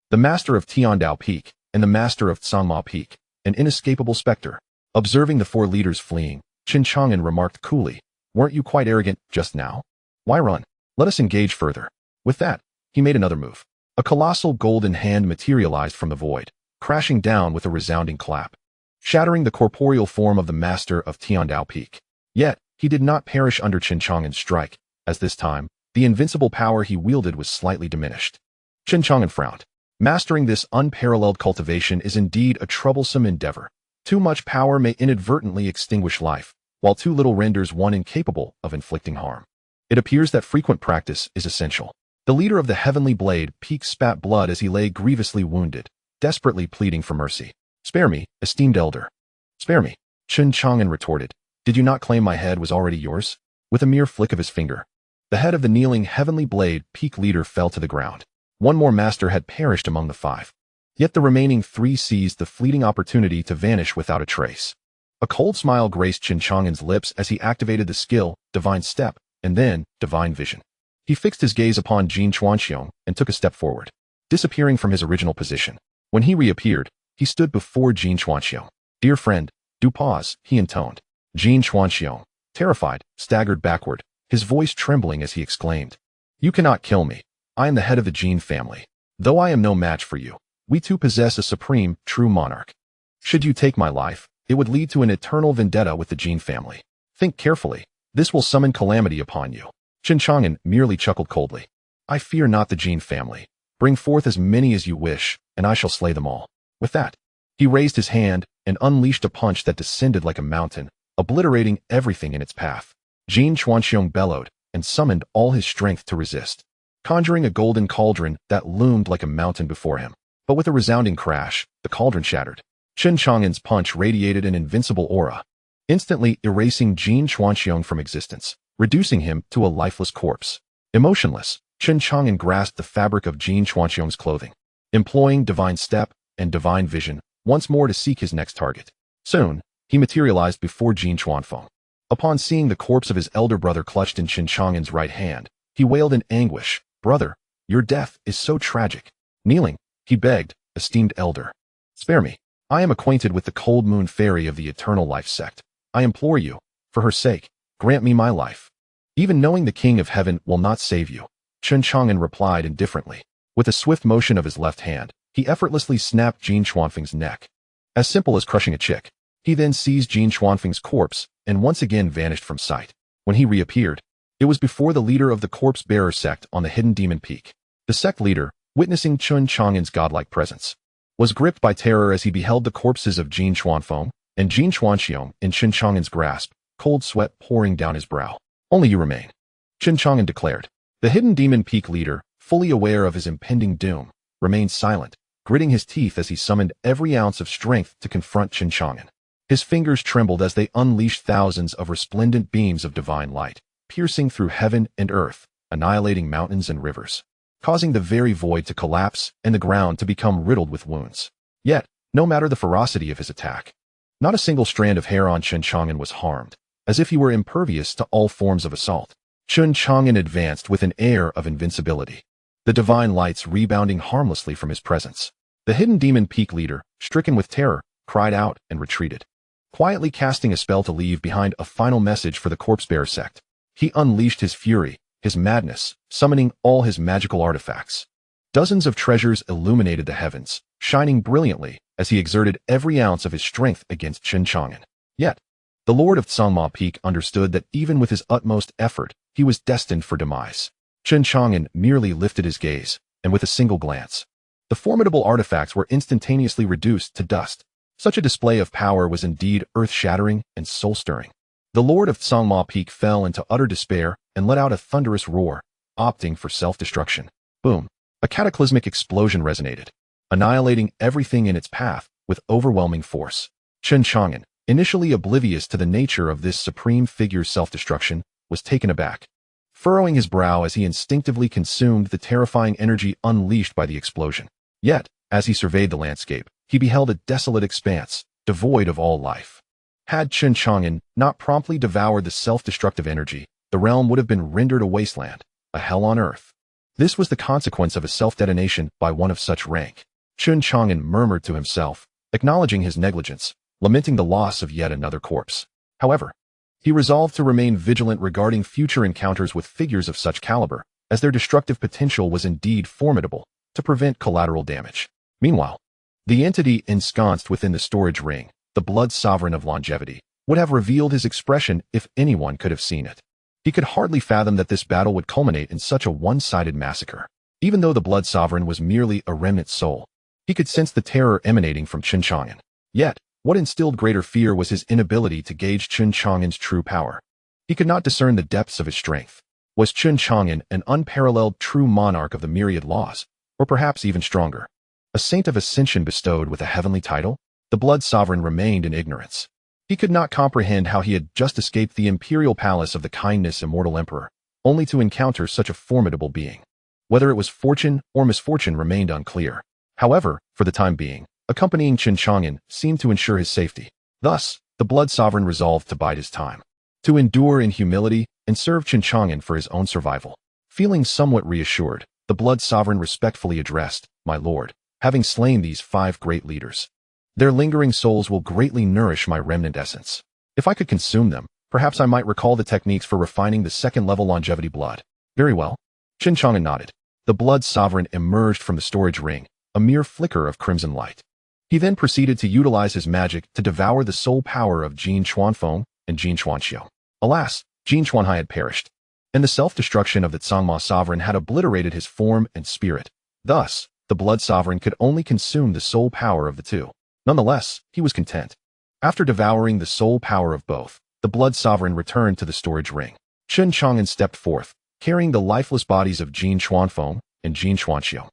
the master of Tiandao Peak, and the master of Tsangma Peak, an inescapable specter. Observing the 4 leaders fleeing, Chen Chang'an remarked coolly, weren't you quite arrogant just now? Why run? Let us engage further. With that, he made another move. A colossal golden hand materialized from the void, crashing down with a resounding clap, shattering the corporeal form of the master of Tiandao Peak. Yet, he did not perish under Chen Chang'an's strike, as this time, The invincible power he wielded was slightly diminished. Chen Chang'an frowned. Mastering this unparalleled cultivation is indeed a troublesome endeavor. Too much power may inadvertently extinguish life, while too little renders one incapable of inflicting harm. It appears that frequent practice is essential. The leader of the Heavenly Blade Peak spat blood as he lay grievously wounded, desperately pleading for mercy. "Spare me, esteemed elder. Spare me." Chen Chang'an retorted. "Did you not claim my head was already yours?" With a mere flick of his finger, the head of the kneeling Heavenly Blade Peak leader fell to the ground. One more master had perished among the 5. Yet the remaining 3 seized the fleeting opportunity to vanish without a trace. A cold smile graced Chen Chang'an's lips as he activated the skill, Divine Step, and then, Divine Vision. He fixed his gaze upon Jin Chuanxiong and took a step forward, disappearing from his original position. When he reappeared, he stood before Jin Chuanxiong. "Dear friend, do pause," he intoned. Jin Chuanxiong, terrified, staggered backward, his voice trembling as he exclaimed, "You cannot kill me. I am the head of the Jin family. Though I am no match for you, we too possess a supreme, true monarch. Should you take my life, it would lead to an eternal vendetta with the Jin family. Think carefully. This will summon calamity upon you." Chen Chang'an merely chuckled coldly. "I fear not the Jin family. Bring forth as many as you wish, and I shall slay them all." With that, he raised his hand and unleashed a punch that descended like a mountain, obliterating everything in its path. Jin Chuanxiong bellowed and summoned all his strength to resist, conjuring a golden cauldron that loomed like a mountain before him. But with a resounding crash, the cauldron shattered. Chen Chang'an's punch radiated an invincible aura, instantly erasing Jin Chuanxiong from existence, reducing him to a lifeless corpse. Emotionless, Chen Chang'an grasped the fabric of Jin Chuanxiong's clothing, employing Divine Step and Divine Vision once more to seek his next target. Soon, he materialized before Jin Chuanfeng. Upon seeing the corpse of his elder brother clutched in Chen Chang'an's right hand, he wailed in anguish, "Brother, your death is so tragic." Kneeling, he begged, "Esteemed elder, spare me. I am acquainted with the Cold Moon Fairy of the Eternal Life sect. I implore you, for her sake, grant me my life." "Even knowing the King of Heaven will not save you," Chen Chang'an replied indifferently. With a swift motion of his left hand, he effortlessly snapped Jin Chuanfeng's neck. As simple as crushing a chick. He then seized Jin Chuanfeng's corpse and once again vanished from sight. When he reappeared, it was before the leader of the corpse-bearer sect on the hidden demon peak. The sect leader, witnessing Chen Chang'an's godlike presence, was gripped by terror as he beheld the corpses of Jin Chuanfeng and Jin Chuanxiong in Chen Chang'an's grasp, cold sweat pouring down his brow. "Only you remain," Chen Chang'an declared. The hidden demon peak leader, fully aware of his impending doom, remained silent, gritting his teeth as he summoned every ounce of strength to confront Chen Chang'an. His fingers trembled as they unleashed thousands of resplendent beams of divine light, piercing through heaven and earth, annihilating mountains and rivers, causing the very void to collapse and the ground to become riddled with wounds. Yet, no matter the ferocity of his attack, not a single strand of hair on Chen Chang'an was harmed, as if he were impervious to all forms of assault. Chen Chang'an advanced with an air of invincibility, the divine lights rebounding harmlessly from his presence. The hidden demon peak leader, stricken with terror, cried out and retreated, quietly casting a spell to leave behind a final message for the corpse-bearer sect. He unleashed his fury, his madness, summoning all his magical artifacts. Dozens of treasures illuminated the heavens, shining brilliantly as he exerted every ounce of his strength against Chen Chang'an. Yet, the Lord of Tsangma Peak understood that even with his utmost effort, he was destined for demise. Chen Chang'an merely lifted his gaze, and with a single glance, the formidable artifacts were instantaneously reduced to dust. Such a display of power was indeed earth-shattering and soul-stirring. The Lord of Tsangma Peak fell into utter despair and let out a thunderous roar, opting for self-destruction. Boom! A cataclysmic explosion resonated, annihilating everything in its path with overwhelming force. Chen Chang'an, initially oblivious to the nature of this supreme figure's self-destruction, was taken aback, furrowing his brow as he instinctively consumed the terrifying energy unleashed by the explosion. Yet, as he surveyed the landscape, he beheld a desolate expanse, devoid of all life. Had Chen Chang'an not promptly devoured the self-destructive energy, the realm would have been rendered a wasteland, a hell on earth. This was the consequence of a self-detonation by one of such rank. Chen Chang'an murmured to himself, acknowledging his negligence, lamenting the loss of yet another corpse. However, he resolved to remain vigilant regarding future encounters with figures of such caliber, as their destructive potential was indeed formidable, to prevent collateral damage. Meanwhile, the entity ensconced within the storage ring, the blood sovereign of longevity, would have revealed his expression if anyone could have seen it. He could hardly fathom that this battle would culminate in such a one-sided massacre. Even though the Blood Sovereign was merely a remnant soul, he could sense the terror emanating from Chen Chang'an. Yet, what instilled greater fear was his inability to gauge Chen Chang'an's true power. He could not discern the depths of his strength. Was Chen Chang'an an unparalleled true monarch of the myriad laws, or perhaps even stronger? A saint of ascension bestowed with a heavenly title? The Blood Sovereign remained in ignorance. He could not comprehend how he had just escaped the Imperial palace of the kindness Immortal Emperor, only to encounter such a formidable being. Whether it was fortune or misfortune remained unclear. However, for the time being, accompanying Chen Chang'an seemed to ensure his safety. Thus, the Blood Sovereign resolved to bide his time, to endure in humility and serve Chen Chang'an for his own survival. Feeling somewhat reassured, the Blood Sovereign respectfully addressed, "My lord, having slain these 5 great leaders, their lingering souls will greatly nourish my remnant essence. If I could consume them, perhaps I might recall the techniques for refining the second-level longevity blood." "Very well." Chen Chang'an nodded. The Blood Sovereign emerged from the storage ring, a mere flicker of crimson light. He then proceeded to utilize his magic to devour the soul power of Jin Chuanfeng and Jin Chuanxiu. Alas, Jin Chuanhai had perished, and the self-destruction of the Tsangma Sovereign had obliterated his form and spirit. Thus, the Blood Sovereign could only consume the soul power of the two. Nonetheless, he was content. After devouring the soul power of both, the Blood Sovereign returned to the storage ring. Chen Chang'an stepped forth, carrying the lifeless bodies of Jin Chuanfeng and Jin Chuanxiu,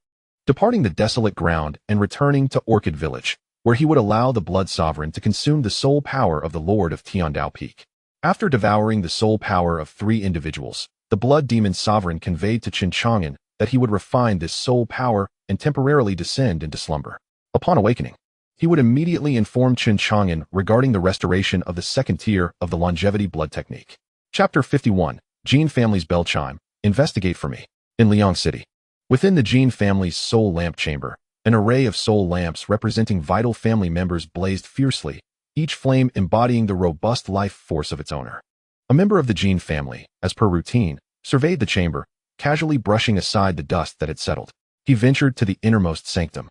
departing the desolate ground and returning to Orchid Village, where he would allow the Blood Sovereign to consume the soul power of the Lord of Tiandao Peak. After devouring the soul power of 3 individuals, the Blood Demon Sovereign conveyed to Chen Chang'an that he would refine this soul power and temporarily descend into slumber. Upon awakening, he would immediately inform Chen Chang'an regarding the restoration of the second tier of the longevity blood technique. Chapter 51, Jin Family's Bell Chime, Investigate for Me. In Liang City, within the Jin family's soul lamp chamber, an array of soul lamps representing vital family members blazed fiercely, each flame embodying the robust life force of its owner. A member of the Jin family, as per routine, surveyed the chamber, casually brushing aside the dust that had settled. He ventured to the innermost sanctum,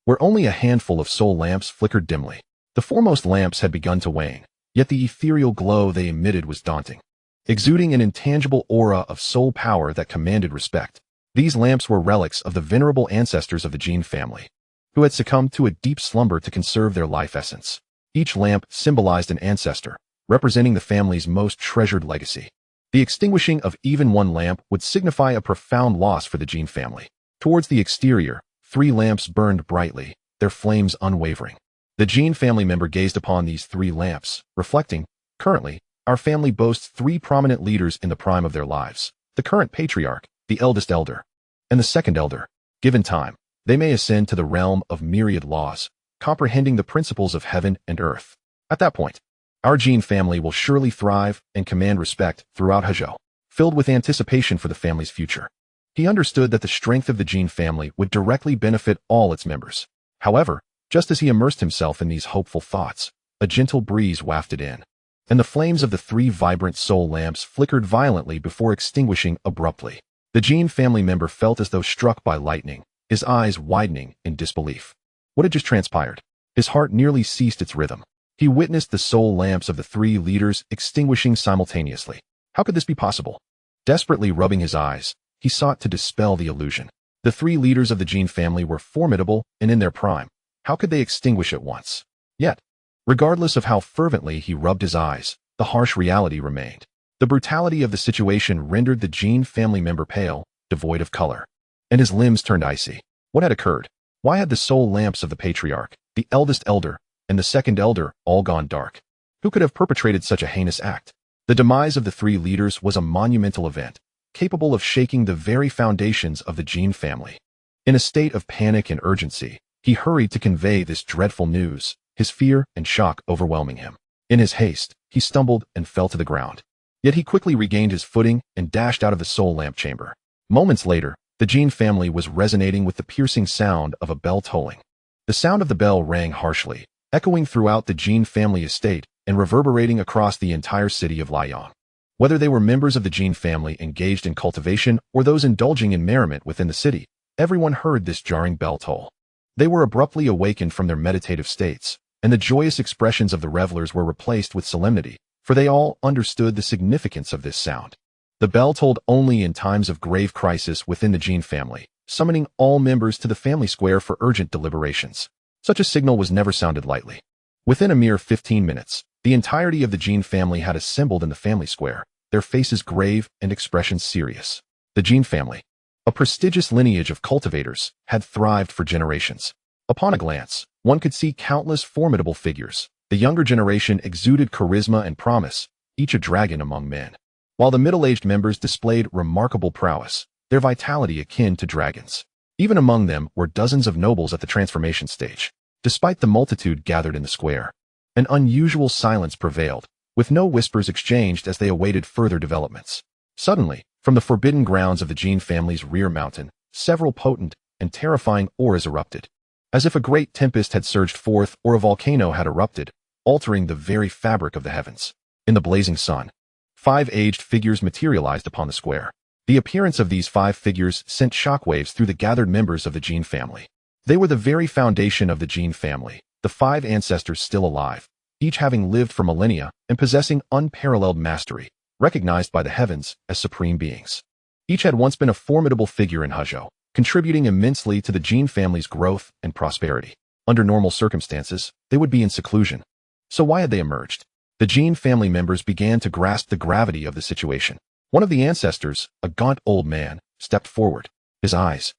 where only a handful of soul lamps flickered dimly. The foremost lamps had begun to wane, yet the ethereal glow they emitted was daunting, exuding an intangible aura of soul power that commanded respect. These lamps were relics of the venerable ancestors of the Jin family, who had succumbed to a deep slumber to conserve their life essence. Each lamp symbolized an ancestor, representing the family's most treasured legacy. The extinguishing of even one lamp would signify a profound loss for the Jin family. Towards the exterior, 3 lamps burned brightly, their flames unwavering. The Jin family member gazed upon these 3 lamps, reflecting, "Currently, our family boasts 3 prominent leaders in the prime of their lives: the current patriarch, the eldest elder, and the second elder. Given time, they may ascend to the realm of myriad laws, comprehending the principles of heaven and earth. At that point, our Jin family will surely thrive and command respect throughout Hezhou." Filled with anticipation for the family's future, he understood that the strength of the Jin family would directly benefit all its members. However, just as he immersed himself in these hopeful thoughts, a gentle breeze wafted in, and the flames of the 3 vibrant soul lamps flickered violently before extinguishing abruptly. The Jin family member felt as though struck by lightning, his eyes widening in disbelief. What had just transpired? His heart nearly ceased its rhythm. He witnessed the soul lamps of the 3 leaders extinguishing simultaneously. How could this be possible? Desperately rubbing his eyes, he sought to dispel the illusion. The 3 leaders of the Jin family were formidable and in their prime. How could they extinguish at once? Yet, regardless of how fervently he rubbed his eyes, the harsh reality remained. The brutality of the situation rendered the Jin family member pale, devoid of color, and his limbs turned icy. What had occurred? Why had the soul lamps of the patriarch, the eldest elder, and the second elder all gone dark? Who could have perpetrated such a heinous act? The demise of the 3 leaders was a monumental event, capable of shaking the very foundations of the Jin family. In a state of panic and urgency, he hurried to convey this dreadful news, his fear and shock overwhelming him. In his haste, he stumbled and fell to the ground. Yet he quickly regained his footing and dashed out of the soul lamp chamber. Moments later, the Jin family was resonating with the piercing sound of a bell tolling. The sound of the bell rang harshly, echoing throughout the Jin family estate and reverberating across the entire city of Liang. Whether they were members of the Jin family engaged in cultivation or those indulging in merriment within the city, everyone heard this jarring bell toll. They were abruptly awakened from their meditative states, and the joyous expressions of the revelers were replaced with solemnity, for they all understood the significance of this sound. The bell tolled only in times of grave crisis within the Jin family, summoning all members to the family square for urgent deliberations. Such a signal was never sounded lightly. Within a mere 15 minutes, the entirety of the Jin family had assembled in the family square, their faces grave and expressions serious. The Jin family, a prestigious lineage of cultivators, had thrived for generations. Upon a glance, one could see countless formidable figures. The younger generation exuded charisma and promise, each a dragon among men, while the middle-aged members displayed remarkable prowess, their vitality akin to dragons. Even among them were dozens of nobles at the transformation stage. Despite the multitude gathered in the square, an unusual silence prevailed, with no whispers exchanged as they awaited further developments. Suddenly, from the forbidden grounds of the Jin family's rear mountain, several potent and terrifying auras erupted. As if a great tempest had surged forth or a volcano had erupted, altering the very fabric of the heavens. In the blazing sun, 5 aged figures materialized upon the square. The appearance of these 5 figures sent shockwaves through the gathered members of the Jin family. They were the very foundation of the Jin family, the 5 ancestors still alive, each having lived for millennia and possessing unparalleled mastery, recognized by the heavens as supreme beings. Each had once been a formidable figure in Huzhou, contributing immensely to the Jin family's growth and prosperity. Under normal circumstances, they would be in seclusion. So why had they emerged? The Jin family members began to grasp the gravity of the situation. One of the ancestors, a gaunt old man, stepped forward. His eyes,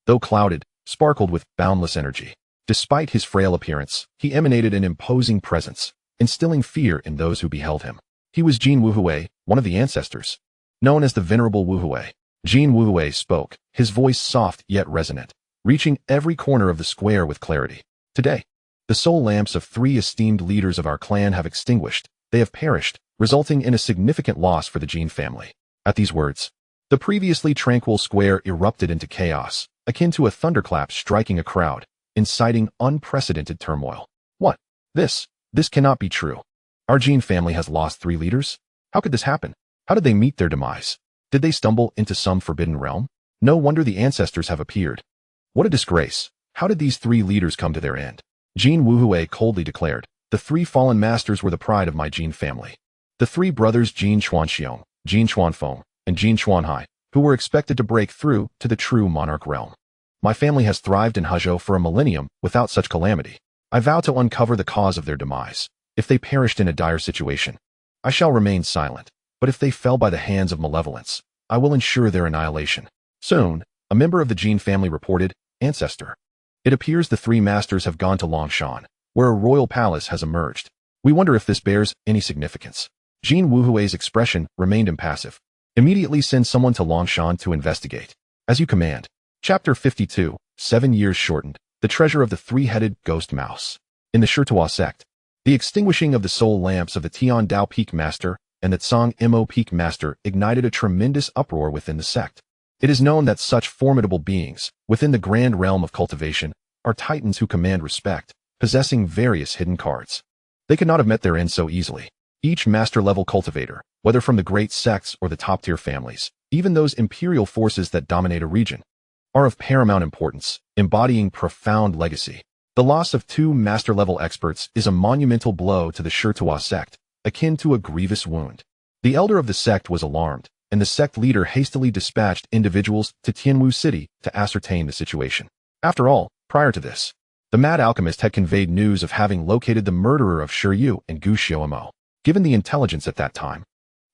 though clouded, sparkled with boundless energy. Despite his frail appearance, he emanated an imposing presence, instilling fear in those who beheld him. He was Jin Wuhui, one of the ancestors, known as the Venerable Wuhui. Jin Wuhui spoke, his voice soft yet resonant, reaching every corner of the square with clarity. Today, the soul lamps of 3 esteemed leaders of our clan have extinguished. They have perished, resulting in a significant loss for the Jin family. At these words, the previously tranquil square erupted into chaos, akin to a thunderclap striking a crowd, inciting unprecedented turmoil. What? This cannot be true. Our Jin family has lost 3 leaders? How could this happen? How did they meet their demise? Did they stumble into some forbidden realm? No wonder the ancestors have appeared. What a disgrace. How did these 3 leaders come to their end? Jin Wuhui coldly declared, the 3 fallen masters were the pride of my Jin family. The 3 brothers Jin Chuanxiong, Jin Chuanfeng, and Jin Chuanhai, who were expected to break through to the true monarch realm. My family has thrived in Huzhou for a millennium without such calamity. I vow to uncover the cause of their demise. If they perished in a dire situation, I shall remain silent. But if they fell by the hands of malevolence, I will ensure their annihilation. Soon, a member of the Jin family reported, Ancestor. It appears the 3 masters have gone to Longshan, where a royal palace has emerged. We wonder if this bears any significance. Jin Wuhui's expression remained impassive. Immediately send someone to Longshan to investigate. As you command. Chapter 52, 7 years shortened. The treasure of the 3-headed ghost mouse. In the Sherto sect, the extinguishing of the soul lamps of the Tian Dao Peak Master and the Tsang Mo Peak Master ignited a tremendous uproar within the sect. It is known that such formidable beings, within the grand realm of cultivation, are titans who command respect, possessing various hidden cards. They could not have met their end so easily. Each master-level cultivator, whether from the great sects or the top-tier families, even those imperial forces that dominate a region, are of paramount importance, embodying profound legacy. The loss of 2 master-level experts is a monumental blow to the Sherto sect, akin to a grievous wound. The elder of the sect was alarmed, and the sect leader hastily dispatched individuals to Tianwu City to ascertain the situation. After all, prior to this, the mad alchemist had conveyed news of having located the murderer of Shiryu and Gu Xiaomo. Given the intelligence at that time,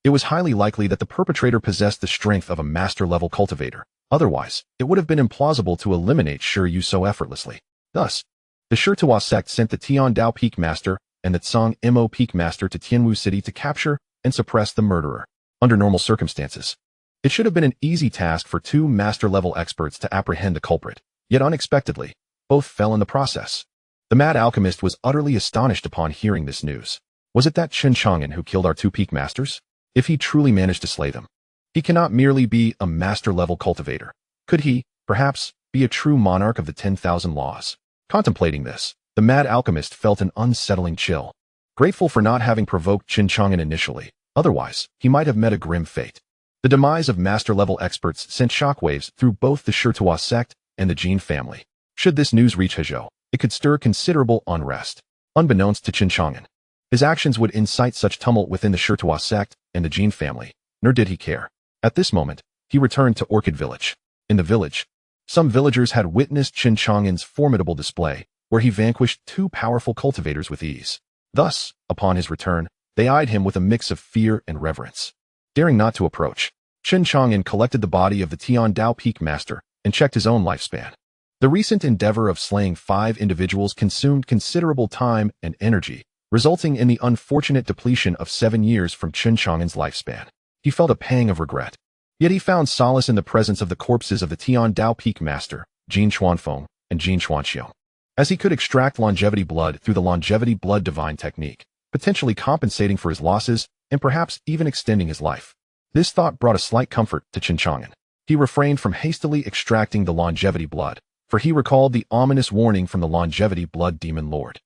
it was highly likely that the perpetrator possessed the strength of a master-level cultivator. Otherwise, it would have been implausible to eliminate Shiryu so effortlessly. Thus, the Sherto sect sent the Tian Dao Peak Master and the Tsang Mo Peak Master to Tianwu City to capture and suppress the murderer. Under normal circumstances, it should have been an easy task for 2 master-level experts to apprehend the culprit, yet unexpectedly, both fell in the process. The mad alchemist was utterly astonished upon hearing this news. Was it that Chen Chang'an who killed our 2 peak masters? If he truly managed to slay them, he cannot merely be a master-level cultivator. Could he, perhaps, be a true monarch of the 10,000 laws? Contemplating this, the mad alchemist felt an unsettling chill. Grateful for not having provoked Chen Chang'an initially, otherwise, he might have met a grim fate. The demise of master-level experts sent shockwaves through both the Sherto sect and the Jin family. Should this news reach Huzhou, it could stir considerable unrest. Unbeknownst to Chen Chang'an, his actions would incite such tumult within the Sherto sect and the Jin family, nor did he care. At this moment, he returned to Orchid Village. In the village, some villagers had witnessed Chen Chang'an's formidable display, where he vanquished 2 powerful cultivators with ease. Thus, upon his return, they eyed him with a mix of fear and reverence. Daring not to approach, Chen Chang'an collected the body of the Tian Dao Peak Master and checked his own lifespan. The recent endeavor of slaying 5 individuals consumed considerable time and energy, resulting in the unfortunate depletion of 7 years from Chen Chang'an's lifespan. He felt a pang of regret. Yet he found solace in the presence of the corpses of the Tian Dao Peak Master, Jin Xuanfeng, and Jin Xuanxiong, as he could extract longevity blood through the longevity blood divine technique, potentially compensating for his losses and perhaps even extending his life. This thought brought a slight comfort to Chen Chang'an. He refrained from hastily extracting the longevity blood, for he recalled the ominous warning from the longevity blood demon lord,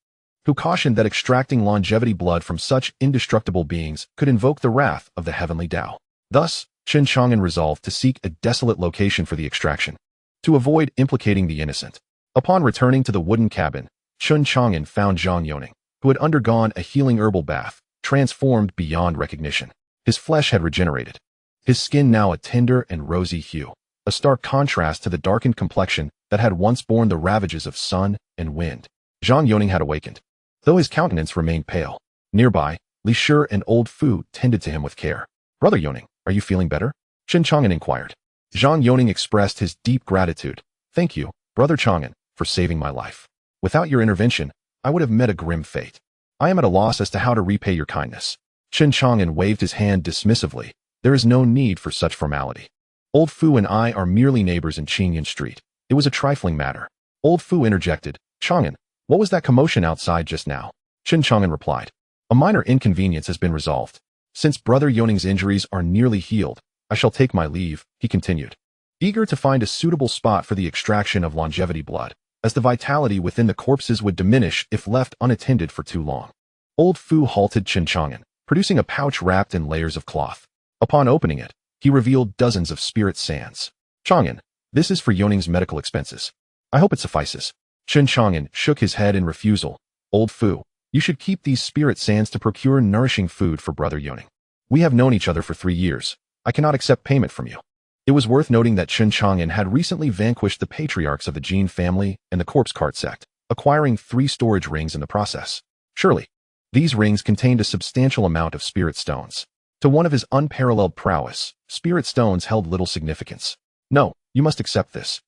who cautioned that extracting longevity blood from such indestructible beings could invoke the wrath of the heavenly Tao. Thus, Chen Chang'an resolved to seek a desolate location for the extraction, to avoid implicating the innocent. Upon returning to the wooden cabin, Chen Chang'an found Zhang Yoning, who had undergone a healing herbal bath, transformed beyond recognition. His flesh had regenerated, his skin now a tender and rosy hue, a stark contrast to the darkened complexion that had once borne the ravages of sun and wind. Zhang Yoning had awakened, though his countenance remained pale. Nearby, Li Shi and old Fu tended to him with care. "Brother Yoning, are you feeling better?" Chen Chang'an inquired. Zhang Yoning expressed his deep gratitude. "Thank you, Brother Chang'an, for saving my life. Without your intervention, I would have met a grim fate. I am at a loss as to how to repay your kindness." Chen Chang'an waved his hand dismissively. "There is no need for such formality. Old Fu and I are merely neighbors in Qingyan Street. It was a trifling matter." Old Fu interjected. "Chang'an, what was that commotion outside just now?" Chen Chang'an replied. "A minor inconvenience has been resolved. Since Brother Yoning's injuries are nearly healed, I shall take my leave," he continued, eager to find a suitable spot for the extraction of longevity blood, as the vitality within the corpses would diminish if left unattended for too long. Old Fu halted Chen Chang'an, producing a pouch wrapped in layers of cloth. Upon opening it, he revealed dozens of spirit sands. "Chang'an, this is for Yoning's medical expenses. I hope it suffices." Chen Chang'an shook his head in refusal. "Old Fu, you should keep these spirit sands to procure nourishing food for Brother Yoning. We have known each other for 3 years. I cannot accept payment from you." It was worth noting that Chen Chang'an had recently vanquished the patriarchs of the Jin family and the corpse cart sect, acquiring 3 storage rings in the process. Surely, these rings contained a substantial amount of spirit stones. To one of his unparalleled prowess, spirit stones held little significance. "No, you must accept this.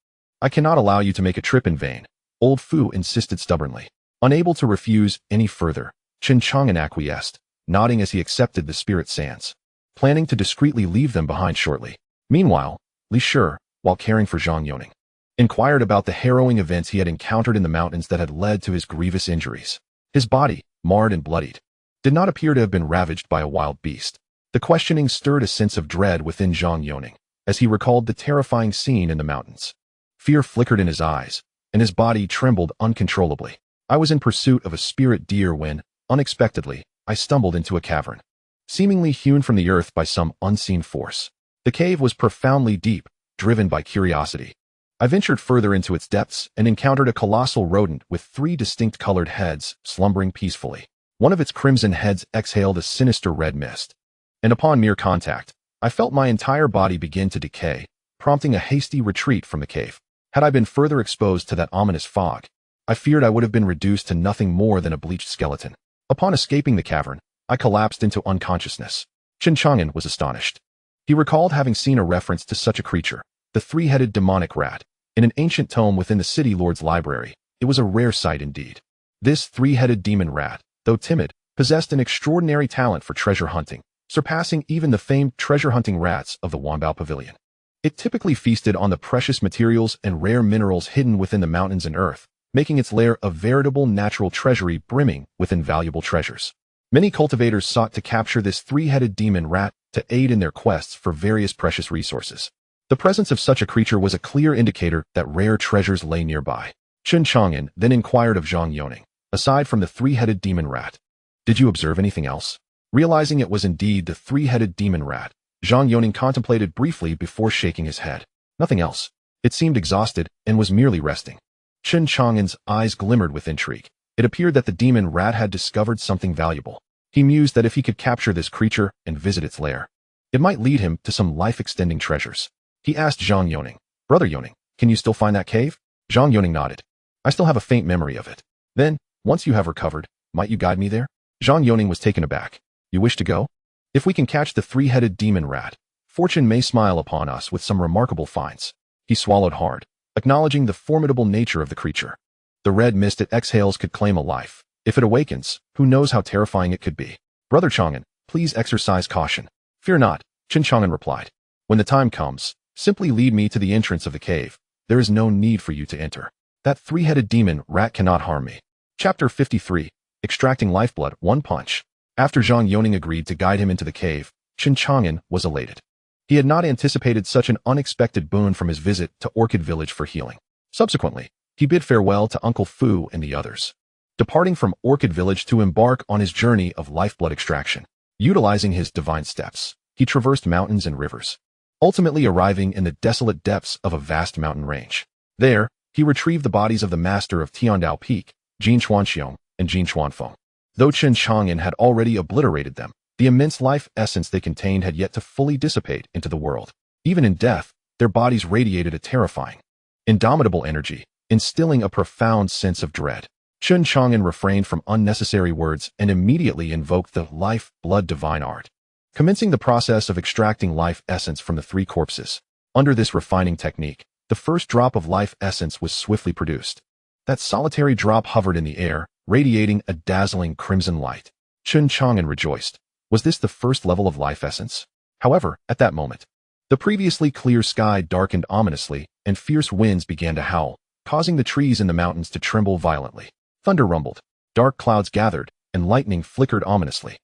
I cannot allow you to make a trip in vain," Old Fu insisted stubbornly. Unable to refuse any further, Chen Chang'an acquiesced, nodding as he accepted the spirit sands, planning to discreetly leave them behind shortly. Meanwhile, Li Shi, while caring for Zhang Yoning, inquired about the harrowing events he had encountered in the mountains that had led to his grievous injuries. His body, marred and bloodied, did not appear to have been ravaged by a wild beast. The questioning stirred a sense of dread within Zhang Yoning, as he recalled the terrifying scene in the mountains. Fear flickered in his eyes, and his body trembled uncontrollably. "I was in pursuit of a spirit deer when, unexpectedly, I stumbled into a cavern, seemingly hewn from the earth by some unseen force. The cave was profoundly deep, driven by curiosity. I ventured further into its depths and encountered a colossal rodent with 3 distinct colored heads slumbering peacefully. One of its crimson heads exhaled a sinister red mist, and upon mere contact, I felt my entire body begin to decay, prompting a hasty retreat from the cave. Had I been further exposed to that ominous fog, I feared I would have been reduced to nothing more than a bleached skeleton. Upon escaping the cavern, I collapsed into unconsciousness." Chen Chang'an was astonished. He recalled having seen a reference to such a creature, the 3-headed demonic rat, in an ancient tome within the city lord's library. It was a rare sight indeed. This 3-headed demon rat, though timid, possessed an extraordinary talent for treasure hunting, surpassing even the famed treasure-hunting rats of the Wanbao Pavilion. It typically feasted on the precious materials and rare minerals hidden within the mountains and earth, making its lair a veritable natural treasury brimming with invaluable treasures. Many cultivators sought to capture this 3-headed demon rat to aid in their quests for various precious resources. The presence of such a creature was a clear indicator that rare treasures lay nearby. Chen Chang'an then inquired of Zhang Yoning, "Aside from the 3-headed demon rat, did you observe anything else?" Realizing it was indeed the 3-headed demon rat, Zhang Yoning contemplated briefly before shaking his head. "Nothing else. It seemed exhausted and was merely resting." Chen Chang'an's eyes glimmered with intrigue. It appeared that the demon rat had discovered something valuable. He mused that if he could capture this creature and visit its lair, It might lead him to some life-extending treasures. He asked Zhang Yoning, "Brother Yoning, can you still find that cave?" Zhang Yoning nodded. "I still have a faint memory of it." "Then, once you have recovered, might you guide me there?" Zhang Yoning was taken aback. "You wish to go? If we can catch the three-headed demon rat, fortune may smile upon us with some remarkable finds." He swallowed hard, acknowledging the formidable nature of the creature. The red mist it exhales could claim a life. If it awakens, who knows how terrifying it could be. "Brother Chang'an, please exercise caution." "Fear not," Chen Chang'an replied. "When the time comes, simply lead me to the entrance of the cave. There is no need for you to enter. That three-headed demon rat cannot harm me." Chapter 53. Extracting Lifeblood, One Punch. After Zhang Yoning agreed to guide him into the cave, Chen Chang'an was elated. He had not anticipated such an unexpected boon from his visit to Orchid Village for healing. Subsequently, he bid farewell to Uncle Fu and the others, departing from Orchid Village to embark on his journey of lifeblood extraction. Utilizing his divine steps, he traversed mountains and rivers, ultimately arriving in the desolate depths of a vast mountain range. There, he retrieved the bodies of the master of Tiandao Peak, Jin Chuanxiong and Jin Chuanfeng. Though Chen Chang'an had already obliterated them, the immense life essence they contained had yet to fully dissipate into the world. Even in death, their bodies radiated a terrifying, indomitable energy, instilling a profound sense of dread. Chen Chang'an refrained from unnecessary words and immediately invoked the life-blood divine art, commencing the process of extracting life essence from the three corpses. Under this refining technique, the first drop of life essence was swiftly produced. That solitary drop hovered in the air, radiating a dazzling crimson light. Chen Chang'an rejoiced. Was this the first level of life essence? However, at that moment, the previously clear sky darkened ominously, and fierce winds began to howl, causing the trees in the mountains to tremble violently. Thunder rumbled, dark clouds gathered, and lightning flickered ominously.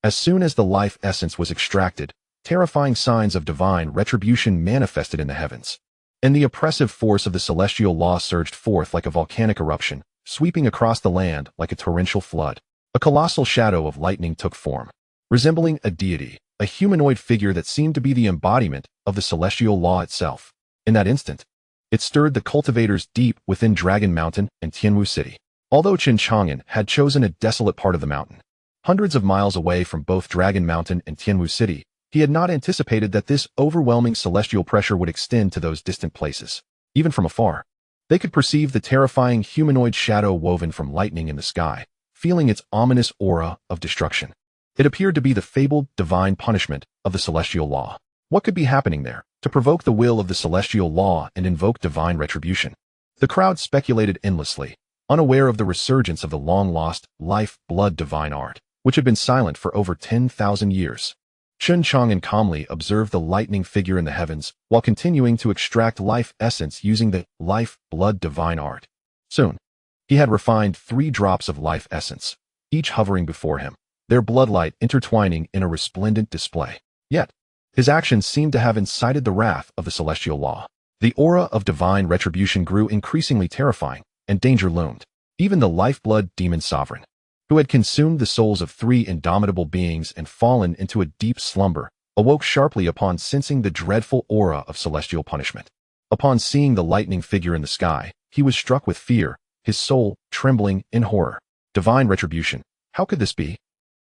As soon as the life essence was extracted, terrifying signs of divine retribution manifested in the heavens, and the oppressive force of the celestial law surged forth like a volcanic eruption, sweeping across the land like a torrential flood. A colossal shadow of lightning took form, resembling a deity, a humanoid figure that seemed to be the embodiment of the celestial law itself. In that instant, it stirred the cultivators deep within Dragon Mountain and Tianwu City. Although Chen Chang'an had chosen a desolate part of the mountain, hundreds of miles away from both Dragon Mountain and Tianwu City, he had not anticipated that this overwhelming celestial pressure would extend to those distant places. Even from afar, they could perceive the terrifying humanoid shadow woven from lightning in the sky, feeling its ominous aura of destruction. It appeared to be the fabled divine punishment of the celestial law. What could be happening there to provoke the will of the celestial law and invoke divine retribution? The crowd speculated endlessly, unaware of the resurgence of the long-lost life-blood divine art, which had been silent for over 10,000 years. Chen Chang'an calmly observed the lightning figure in the heavens while continuing to extract life essence using the life-blood divine art. Soon, he had refined 3 drops of life essence, each hovering before him, their bloodlight intertwining in a resplendent display. Yet, his actions seemed to have incited the wrath of the celestial law. The aura of divine retribution grew increasingly terrifying, and danger loomed. Even the lifeblood demon sovereign, who had consumed the souls of 3 indomitable beings and fallen into a deep slumber, awoke sharply upon sensing the dreadful aura of celestial punishment. Upon seeing the lightning figure in the sky, he was struck with fear, his soul trembling in horror. Divine retribution. How could this be?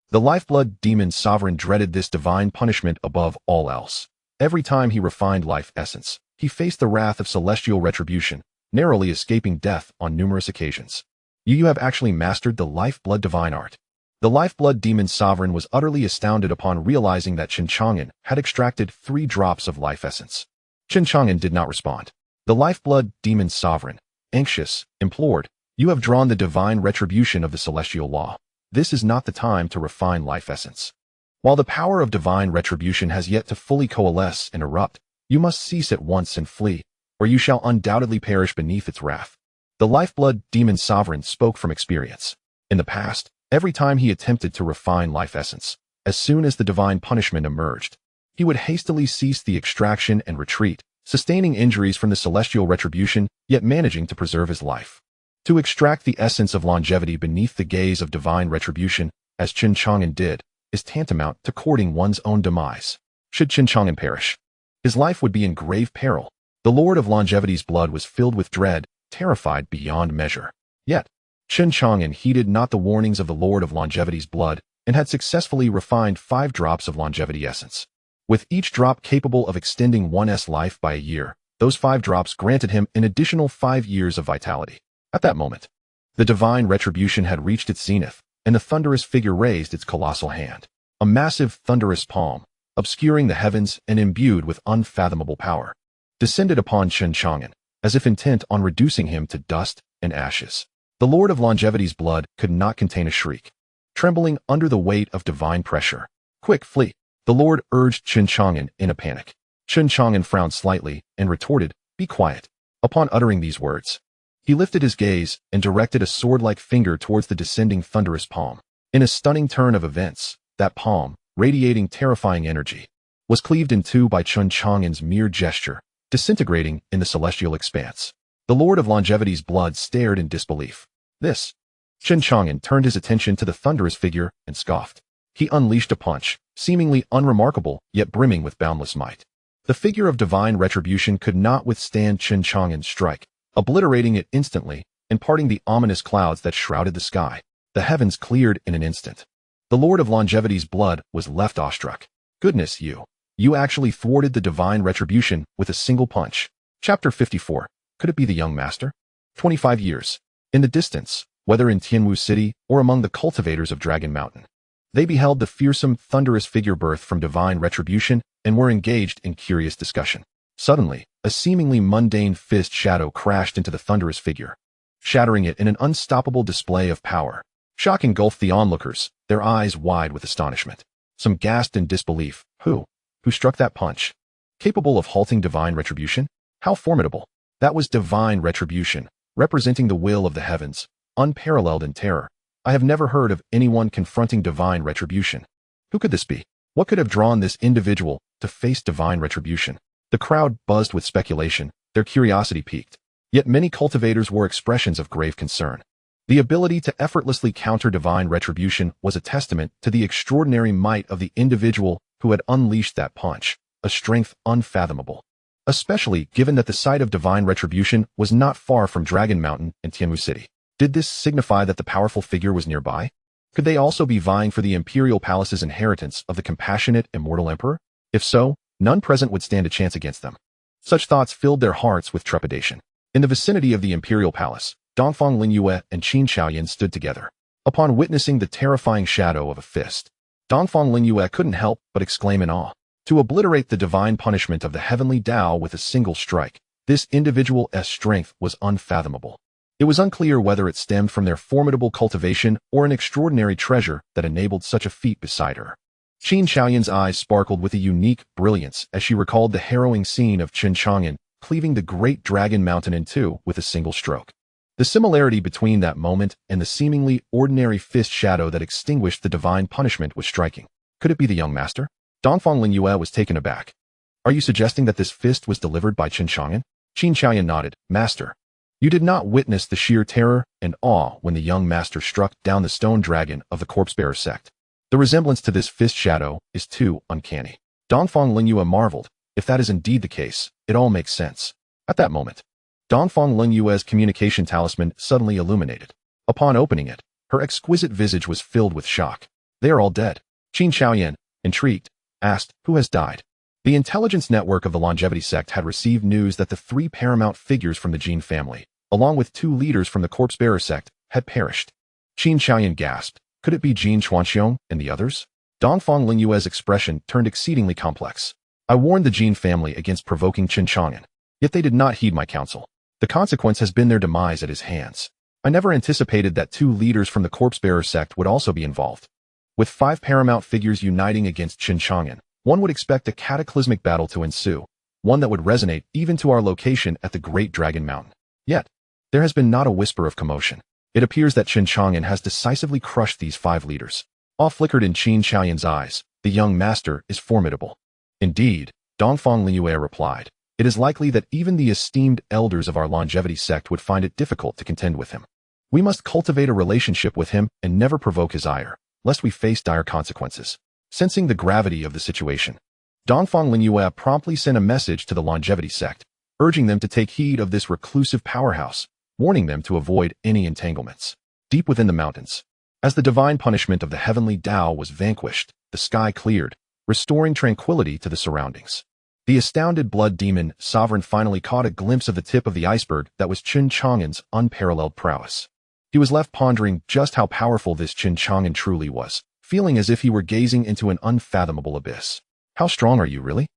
The lifeblood demon sovereign dreaded this divine punishment above all else. Every time he refined life essence, he faced the wrath of celestial retribution, narrowly escaping death on numerous occasions. You have actually mastered the lifeblood divine art. The lifeblood demon sovereign was utterly astounded upon realizing that Chen Chang'an had extracted 3 drops of life essence. Chen Chang'an did not respond. The lifeblood demon sovereign, anxious, implored, "You have drawn the divine retribution of the celestial law. This is not the time to refine life essence. While the power of divine retribution has yet to fully coalesce and erupt, you must cease at once and flee, or you shall undoubtedly perish beneath its wrath." The lifeblood demon sovereign spoke from experience. In the past, every time he attempted to refine life essence, as soon as the divine punishment emerged, he would hastily cease the extraction and retreat, sustaining injuries from the celestial retribution, yet managing to preserve his life. To extract the essence of longevity beneath the gaze of divine retribution, as Chen Chang'an did, is tantamount to courting one's own demise. Should Chen Chang'an perish, his life would be in grave peril. The Lord of Longevity's blood was filled with dread, terrified beyond measure. Yet, Chen Chang'an heeded not the warnings of the Lord of Longevity's blood and had successfully refined 5 drops of longevity essence. With each drop capable of extending one's life by a year, those 5 drops granted him an additional 5 years of vitality. At that moment, the divine retribution had reached its zenith, and the thunderous figure raised its colossal hand. A massive thunderous palm, obscuring the heavens and imbued with unfathomable power, descended upon Chen Chang'an, as if intent on reducing him to dust and ashes. The Lord of Longevity's blood could not contain a shriek, trembling under the weight of divine pressure. "Quick, flee!" the Lord urged Chen Chang'an in a panic. Chen Chang'an frowned slightly and retorted, "Be quiet." Upon uttering these words, he lifted his gaze and directed a sword-like finger towards the descending thunderous palm. In a stunning turn of events, that palm, radiating terrifying energy, was cleaved in two by Chen Chang'an's mere gesture, disintegrating in the celestial expanse. The Lord of Longevity's blood stared in disbelief. "This?" Chen Chang'an turned his attention to the thunderous figure and scoffed. He unleashed a punch, seemingly unremarkable yet brimming with boundless might. The figure of divine retribution could not withstand Chen Chang'an's strike, obliterating it instantly and parting the ominous clouds that shrouded the sky. The heavens cleared in an instant. The Lord of Longevity's blood was left awestruck. "Goodness, you actually thwarted the divine retribution with a single punch." Chapter 54. Could it be the young master? 25 years. In the distance, whether in Tianwu City or among the cultivators of Dragon Mountain, they beheld the fearsome, thunderous figure birth from divine retribution and were engaged in curious discussion. Suddenly, a seemingly mundane fist shadow crashed into the thunderous figure, shattering it in an unstoppable display of power. Shock engulfed the onlookers, their eyes wide with astonishment. Some gasped in disbelief. Who struck that punch? Capable of halting divine retribution? How formidable! That was divine retribution, representing the will of the heavens, unparalleled in terror. I have never heard of anyone confronting divine retribution. Who could this be? What could have drawn this individual to face divine retribution? The crowd buzzed with speculation, their curiosity piqued. Yet many cultivators wore expressions of grave concern. The ability to effortlessly counter divine retribution was a testament to the extraordinary might of the individual who had unleashed that punch, a strength unfathomable, especially given that the site of divine retribution was not far from Dragon Mountain and Tianwu City. Did this signify that the powerful figure was nearby? Could they also be vying for the Imperial Palace's inheritance of the compassionate Immortal Emperor? If so, none present would stand a chance against them. Such thoughts filled their hearts with trepidation. In the vicinity of the Imperial Palace, Dongfang Linyue and Qin Xiaoyan stood together. Upon witnessing the terrifying shadow of a fist, Dongfang Linyue couldn't help but exclaim in awe. To obliterate the divine punishment of the heavenly Tao with a single strike, this individual's strength was unfathomable. It was unclear whether it stemmed from their formidable cultivation or an extraordinary treasure that enabled such a feat beside her. Qin Xiaoyan's eyes sparkled with a unique brilliance as she recalled the harrowing scene of Chen Chang'an cleaving the great Dragon Mountain in two with a single stroke. The similarity between that moment and the seemingly ordinary fist shadow that extinguished the divine punishment was striking. Could it be the young master? Dongfang Linyue was taken aback. "Are you suggesting that this fist was delivered by Chen Chang'an?" Qin Xiaoyan nodded. "Master, you did not witness the sheer terror and awe when the young master struck down the stone dragon of the corpse-bearer sect. The resemblance to this fist shadow is too uncanny." Dongfang Linyue marveled. If that is indeed the case, it all makes sense. At that moment, Dongfang Linyue's communication talisman suddenly illuminated. Upon opening it, her exquisite visage was filled with shock. "They are all dead." Qin Xiaoyan, intrigued, asked, "Who has died?" The intelligence network of the Longevity sect had received news that the 3 paramount figures from the Jin family, along with 2 leaders from the corpse-bearer sect, had perished. Qin Xiaoyan gasped. Could it be Jin Chuanxiong and the others? Dongfang Linyue's expression turned exceedingly complex. "I warned the Jin family against provoking Chen Chang'an, yet they did not heed my counsel. The consequence has been their demise at his hands. I never anticipated that 2 leaders from the corpse-bearer sect would also be involved. With 5 paramount figures uniting against Chen Chang'an, one would expect a cataclysmic battle to ensue, one that would resonate even to our location at the Great Dragon Mountain. Yet, there has been not a whisper of commotion. It appears that Chen Chang'an has decisively crushed these 5 leaders." Awe flickered in Qin Xiaoyan's eyes. "The young master is formidable." "Indeed," Dongfang Linyue replied. "It is likely that even the esteemed elders of our Longevity sect would find it difficult to contend with him. We must cultivate a relationship with him and never provoke his ire, lest we face dire consequences." Sensing the gravity of the situation, Dongfang Linyue promptly sent a message to the Longevity sect, urging them to take heed of this reclusive powerhouse, warning them to avoid any entanglements. Deep within the mountains, as the divine punishment of the heavenly Tao was vanquished, the sky cleared, restoring tranquility to the surroundings. The astounded blood demon sovereign finally caught a glimpse of the tip of the iceberg that was Chen Chang'an's unparalleled prowess. He was left pondering just how powerful this Chen Chang'an truly was, feeling as if he were gazing into an unfathomable abyss. How strong are you, really?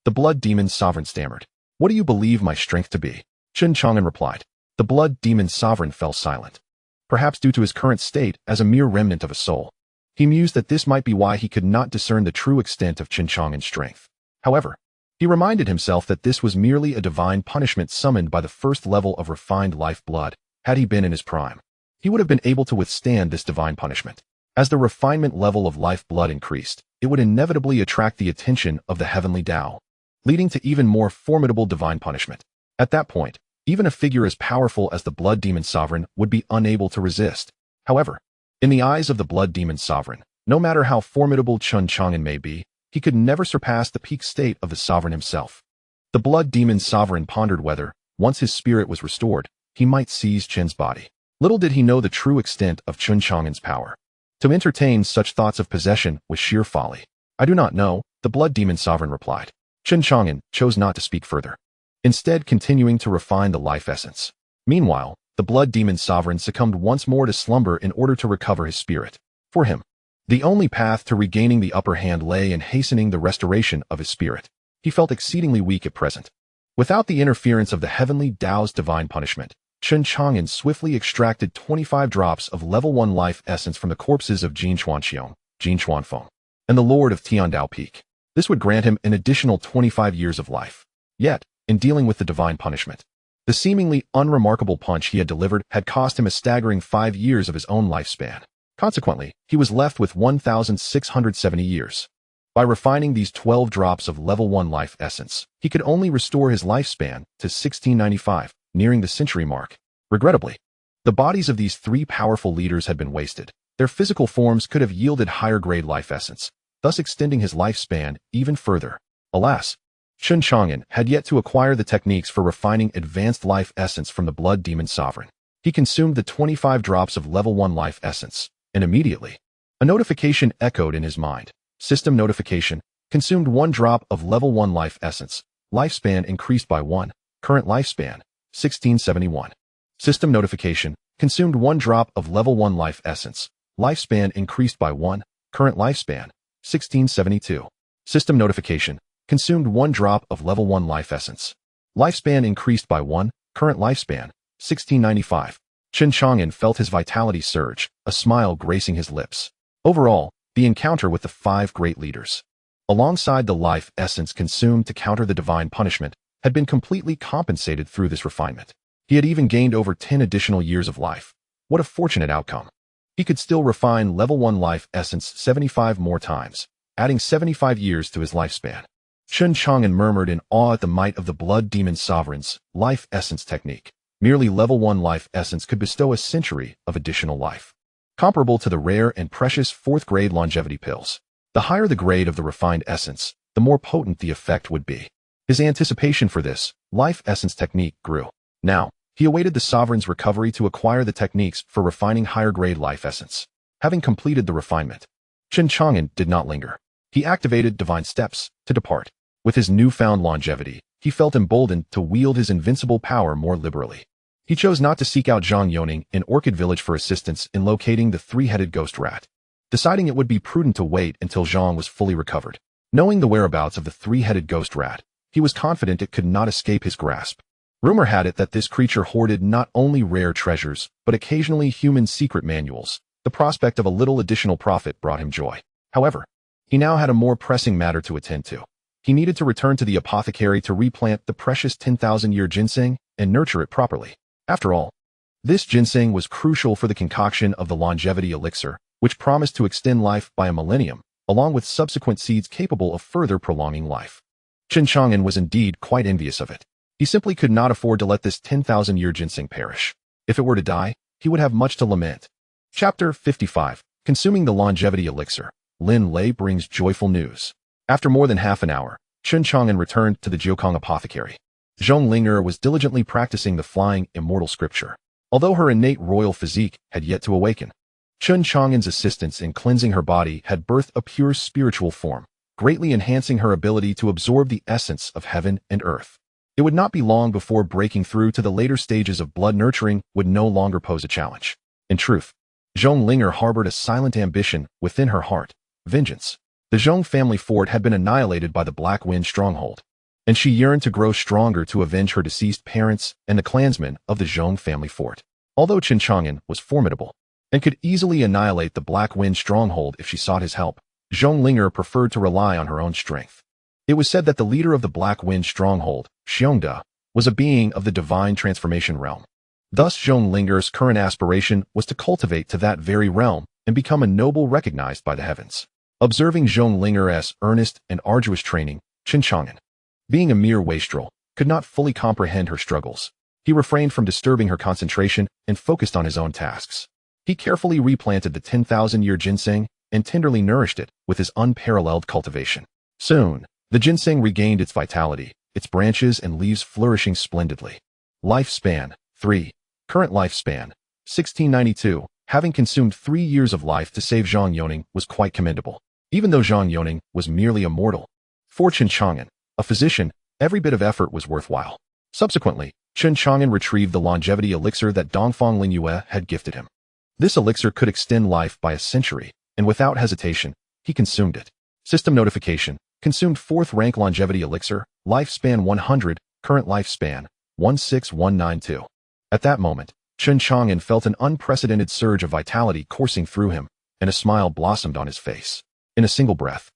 The blood demon's sovereign stammered. What do you believe my strength to be? Chen Chang'an replied. The blood demon's sovereign fell silent. Perhaps due to his current state as a mere remnant of a soul. He mused that this might be why he could not discern the true extent of Chen Chang'an's strength. However, he reminded himself that this was merely a divine punishment summoned by the first level of refined life blood. Had he been in his prime, he would have been able to withstand this divine punishment. As the refinement level of life blood increased, it would inevitably attract the attention of the heavenly Tao, leading to even more formidable divine punishment. At that point, even a figure as powerful as the blood demon sovereign would be unable to resist. However, in the eyes of the blood demon sovereign, no matter how formidable Chen Chang'an may be, he could never surpass the peak state of the sovereign himself. The blood demon sovereign pondered whether, once his spirit was restored, he might seize Chen's body. Little did he know the true extent of Chen Chang'an's power. To entertain such thoughts of possession was sheer folly. I do not know, the blood demon sovereign replied. Chen Chang'an chose not to speak further, instead continuing to refine the life essence. Meanwhile, the blood demon sovereign succumbed once more to slumber in order to recover his spirit. For him, the only path to regaining the upper hand lay in hastening the restoration of his spirit. He felt exceedingly weak at present. Without the interference of the heavenly Tao's divine punishment, Chen Chang'an swiftly extracted 25 drops of level 1 life essence from the corpses of Jin Chuanxiong, Jin Chuanfeng, and the Lord of Tiandao Peak. This would grant him an additional 25 years of life. Yet, in dealing with the divine punishment, the seemingly unremarkable punch he had delivered had cost him a staggering 5 years of his own lifespan. Consequently, he was left with 1,670 years. By refining these 12 drops of level 1 life essence, he could only restore his lifespan to 1695, nearing the century mark. Regrettably, the bodies of these 3 powerful leaders had been wasted. Their physical forms could have yielded higher-grade life essence, thus extending his lifespan even further. Alas, Chen Chang'an had yet to acquire the techniques for refining advanced life essence from the blood demon sovereign. He consumed the 25 drops of level 1 life essence, and immediately, a notification echoed in his mind. System notification, consumed 1 drop of level 1 life essence, lifespan increased by 1, current lifespan, 1671. System notification, consumed 1 drop of level 1 life essence, lifespan increased by 1, current lifespan, 1672. System notification, consumed 1 drop of level 1 life essence, lifespan increased by 1, current lifespan, 1695. Chen Chang'an felt his vitality surge, a smile gracing his lips. Overall, the encounter with the 5 great leaders, alongside the life essence consumed to counter the divine punishment, had been completely compensated through this refinement. He had even gained over 10 additional years of life. What a fortunate outcome. He could still refine level 1 life essence 75 more times, adding 75 years to his lifespan. Chen Chang'an murmured in awe at the might of the blood demon sovereign's life essence technique. Merely level 1 life essence could bestow a century of additional life, comparable to the rare and precious 4th grade longevity pills. The higher the grade of the refined essence, the more potent the effect would be. His anticipation for this life essence technique grew. Now, he awaited the sovereign's recovery to acquire the techniques for refining higher grade life essence. Having completed the refinement, Chen Chang'an did not linger. He activated divine steps to depart. With his newfound longevity, he felt emboldened to wield his invincible power more liberally. He chose not to seek out Zhang Yoning in Orchid Village for assistance in locating the 3-headed ghost rat, deciding it would be prudent to wait until Zhang was fully recovered. Knowing the whereabouts of the 3-headed ghost rat, he was confident it could not escape his grasp. Rumor had it that this creature hoarded not only rare treasures, but occasionally human secret manuals. The prospect of a little additional profit brought him joy. However, he now had a more pressing matter to attend to. He needed to return to the apothecary to replant the precious 10,000-year ginseng and nurture it properly. After all, this ginseng was crucial for the concoction of the longevity elixir, which promised to extend life by a millennium, along with subsequent seeds capable of further prolonging life. Chen Chang'an was indeed quite envious of it. He simply could not afford to let this 10,000-year ginseng perish. If it were to die, he would have much to lament. Chapter 55. Consuming the longevity elixir. Lin Lei brings joyful news. After more than half an hour, Chen Chang'an returned to the Jiukong apothecary. Zhong Ling'er was diligently practicing the flying immortal scripture, although her innate royal physique had yet to awaken. Chen Chang'an's assistance in cleansing her body had birthed a pure spiritual form, greatly enhancing her ability to absorb the essence of heaven and earth. It would not be long before breaking through to the later stages of blood nurturing would no longer pose a challenge. In truth, Zhong Linger harbored a silent ambition within her heart: vengeance. The Zhong family fort had been annihilated by the Black Wind stronghold, and she yearned to grow stronger to avenge her deceased parents and the clansmen of the Zhong family fort. Although Chen Chang'an was formidable and could easily annihilate the Black Wind stronghold if she sought his help, Zhong Linger preferred to rely on her own strength. It was said that the leader of the Black Wind stronghold, Xiongda, was a being of the divine transformation realm. Thus, Zhong Linger's current aspiration was to cultivate to that very realm and become a noble recognized by the heavens. Observing Zhong Linger's earnest and arduous training, Chen Chang'an, being a mere wastrel, could not fully comprehend her struggles. He refrained from disturbing her concentration and focused on his own tasks. He carefully replanted the 10,000-year ginseng and tenderly nourished it with his unparalleled cultivation. Soon, the ginseng regained its vitality, its branches and leaves flourishing splendidly. Lifespan 3. Current lifespan 1692. Having consumed 3 years of life to save Zhang Yoning was quite commendable, even though Zhang Yoning was merely a mortal. For Chen Chang'an, a physician, every bit of effort was worthwhile. Subsequently, Chen Chang'an retrieved the longevity elixir that Dongfang Lingyue had gifted him. This elixir could extend life by a century, and without hesitation, he consumed it. System notification: consumed 4th rank longevity elixir, lifespan 100, current lifespan 16192. At that moment, Chen Chang'an felt an unprecedented surge of vitality coursing through him, and a smile blossomed on his face. In a single breath,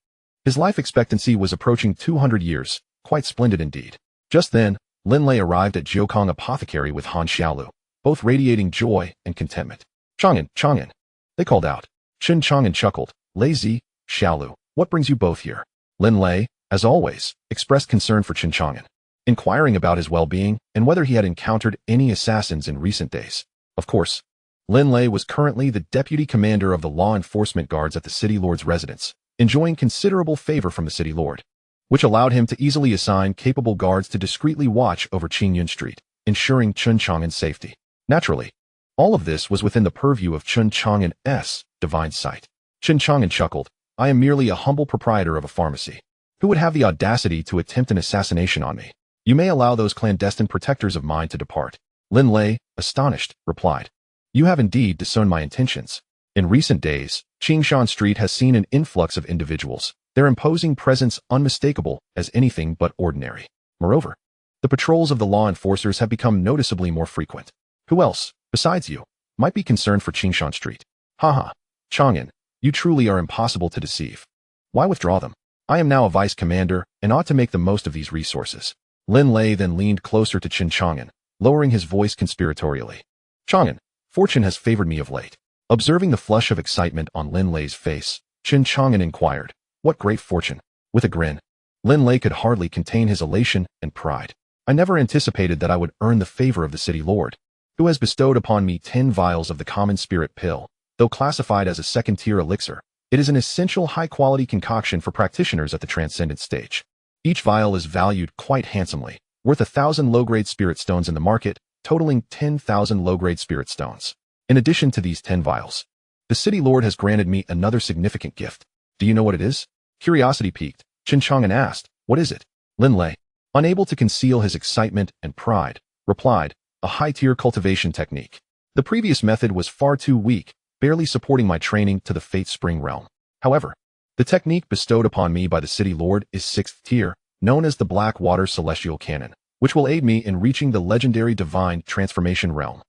his life expectancy was approaching 200 years, quite splendid indeed. Just then, Lin Lei arrived at Jiukong Apothecary with Han Xiaolu, both radiating joy and contentment. Chang'an, Chang'an, they called out. Chen Chang'an chuckled. Lei Zi, Xiaolu, what brings you both here? Lin Lei, as always, expressed concern for Chen Chang'an, inquiring about his well-being and whether he had encountered any assassins in recent days. Of course, Lin Lei was currently the deputy commander of the law enforcement guards at the city lord's residence, enjoying considerable favor from the city lord, which allowed him to easily assign capable guards to discreetly watch over Qingyun Street, ensuring Chen Chang'an's safety. Naturally, all of this was within the purview of Chen Chang'an's divine sight. Chen Chang'an chuckled. I am merely a humble proprietor of a pharmacy. Who would have the audacity to attempt an assassination on me? You may allow those clandestine protectors of mine to depart. Lin Lei, astonished, replied. You have indeed disowned my intentions. In recent days, Qingshan Street has seen an influx of individuals, their imposing presence unmistakable as anything but ordinary. Moreover, the patrols of the law enforcers have become noticeably more frequent. Who else, besides you, might be concerned for Qingshan Street? Haha, Chang'an, you truly are impossible to deceive. Why withdraw them? I am now a vice commander and ought to make the most of these resources. Lin Lei then leaned closer to Chen Chang'an, lowering his voice conspiratorially. Chang'an, fortune has favored me of late. Observing the flush of excitement on Lin Lei's face, Chen Chang'an inquired, what great fortune? With a grin, Lin Lei could hardly contain his elation and pride. I never anticipated that I would earn the favor of the city lord, who has bestowed upon me 10 vials of the common spirit pill. Though classified as a second-tier elixir, it is an essential high-quality concoction for practitioners at the transcendent stage. Each vial is valued quite handsomely, worth 1,000 low-grade spirit stones in the market, totaling 10,000 low-grade spirit stones. In addition to these 10 vials, the city lord has granted me another significant gift. Do you know what it is? Curiosity piqued, Chen Chang'an asked, what is it? Lin Lei, unable to conceal his excitement and pride, replied, a high-tier cultivation technique. The previous method was far too weak, barely supporting my training to the Fate Spring realm. However, the technique bestowed upon me by the city lord is 6th tier, known as the Black Water Celestial Cannon, which will aid me in reaching the legendary divine transformation realm,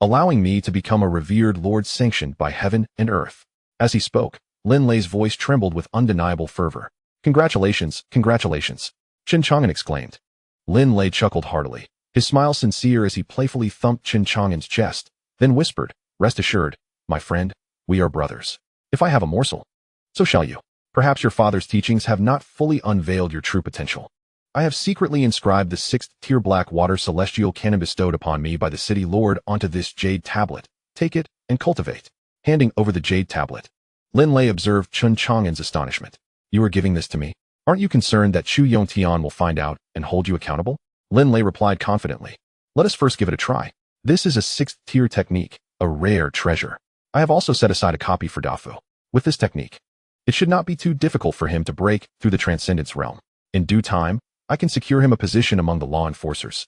allowing me to become a revered lord sanctioned by heaven and earth. As he spoke, Lin Lei's voice trembled with undeniable fervor. Congratulations, congratulations, Chen Chang'an exclaimed. Lin Lei chuckled heartily, his smile sincere as he playfully thumped Chen Chang'an's chest, then whispered, rest assured, my friend, we are brothers. If I have a morsel, so shall you. Perhaps your father's teachings have not fully unveiled your true potential. I have secretly inscribed the 6th tier Black Water Celestial Cannon bestowed upon me by the city lord onto this jade tablet. Take it and cultivate. Handing over the jade tablet, Lin Lei observed Chen Chang'an's astonishment. You are giving this to me? Aren't you concerned that Chu Yongtian will find out and hold you accountable? Lin Lei replied confidently. Let us first give it a try. This is a 6th tier technique, a rare treasure. I have also set aside a copy for Dafu. With this technique, It should not be too difficult for him to break through the transcendence realm. In due time, I can secure him a position among the law enforcers,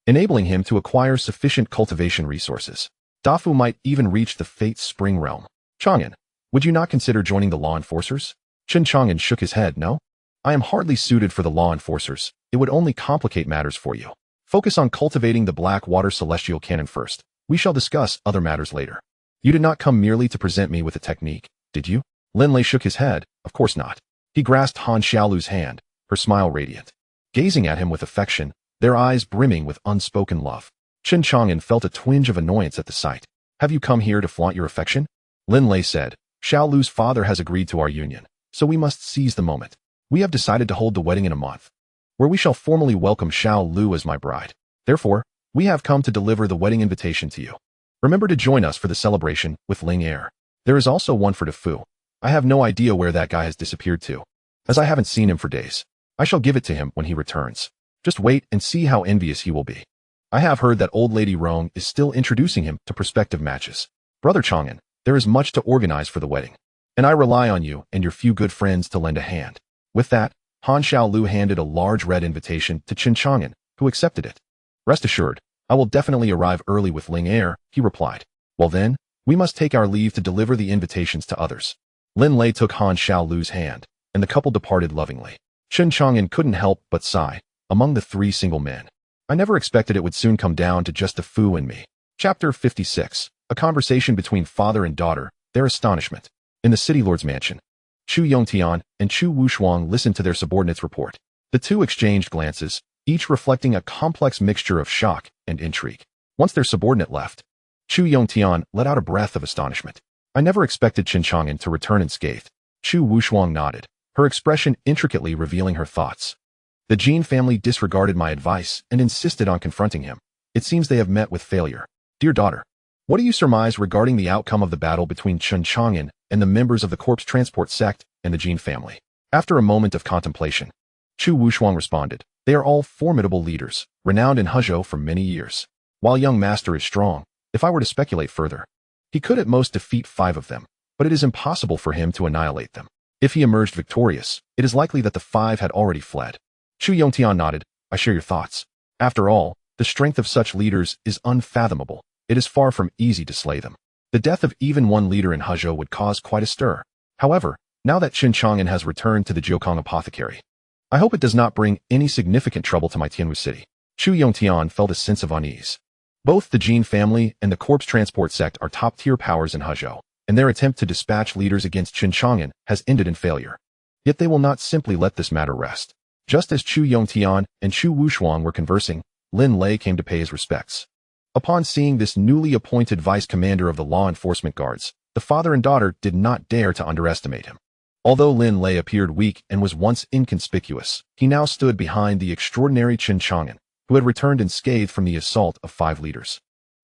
enabling him to acquire sufficient cultivation resources. Dafu might even reach the Fate Spring realm. Chang'an, would you not consider joining the law enforcers? Chen Chang'an shook his head. No. I am hardly suited for the law enforcers. It would only complicate matters for you. Focus on cultivating the Black Water Celestial Cannon first. We shall discuss other matters later. You did not come merely to present me with a technique, did you? Lin Lei shook his head. Of course not. He grasped Han Xiaolu's hand, her smile radiant. Gazing at him with affection, their eyes brimming with unspoken love. Chen Chang'an felt a twinge of annoyance at the sight. Have you come here to flaunt your affection? Lin Lei said. Xiaolu's father has agreed to our union, so we must seize the moment. We have decided to hold the wedding in a month, where we shall formally welcome Xiaolu as my bride. Therefore, we have come to deliver the wedding invitation to you. Remember to join us for the celebration with Ling Er. There is also one for Defu. I have no idea where that guy has disappeared to, as I haven't seen him for days. I shall give it to him when he returns. Just wait and see how envious he will be. I have heard that old lady Rong is still introducing him to prospective matches. Brother Chang'an, there is much to organize for the wedding, and I rely on you and your few good friends to lend a hand. With that, Han Xiaolu handed a large red invitation to Chen Chang'an, who accepted it. Rest assured, I will definitely arrive early with Ling Er, he replied. Well then, we must take our leave to deliver the invitations to others. Lin Lei took Han Xiaolu's hand, and the couple departed lovingly. Chen Chang'an couldn't help but sigh. Among the three single men, I never expected it would soon come down to just the Fu and me. Chapter 56. A conversation between father and daughter, their astonishment. In the city lord's mansion, Chu Yongtian and Chu Wushuang listened to their subordinate's report. The two exchanged glances, each reflecting a complex mixture of shock and intrigue. Once their subordinate left, Chu Yongtian let out a breath of astonishment. I never expected Chen Chang'an to return unscathed. Chu Wushuang nodded, her expression intricately revealing her thoughts. The Jin family disregarded my advice and insisted on confronting him. It seems they have met with failure. Dear daughter, what do you surmise regarding the outcome of the battle between Chen Chang'an and the members of the corpse transport sect and the Jin family? After a moment of contemplation, Chu Wushuang responded, they are all formidable leaders, renowned in Hezhou for many years. While young master is strong, if I were to speculate further, he could at most defeat 5 of them, but it is impossible for him to annihilate them. If he emerged victorious, it is likely that the 5 had already fled. Chu Yongtian nodded, I share your thoughts. After all, the strength of such leaders is unfathomable. It is far from easy to slay them. The death of even one leader in Hezhou would cause quite a stir. However, now that Chen Chang'an has returned to the Jiukong apothecary, I hope it does not bring any significant trouble to my Tianwu city. Chu Yongtian felt a sense of unease. Both the Jin family and the corpse transport sect are top-tier powers in Hezhou, and their attempt to dispatch leaders against Chen Chang'an has ended in failure. Yet they will not simply let this matter rest. Just as Chu Yongtian and Chu Wushuang were conversing, Lin Lei came to pay his respects. Upon seeing this newly appointed vice commander of the law enforcement guards, the father and daughter did not dare to underestimate him. Although Lin Lei appeared weak and was once inconspicuous, he now stood behind the extraordinary Chen Chang'an, who had returned unscathed from the assault of 5 leaders.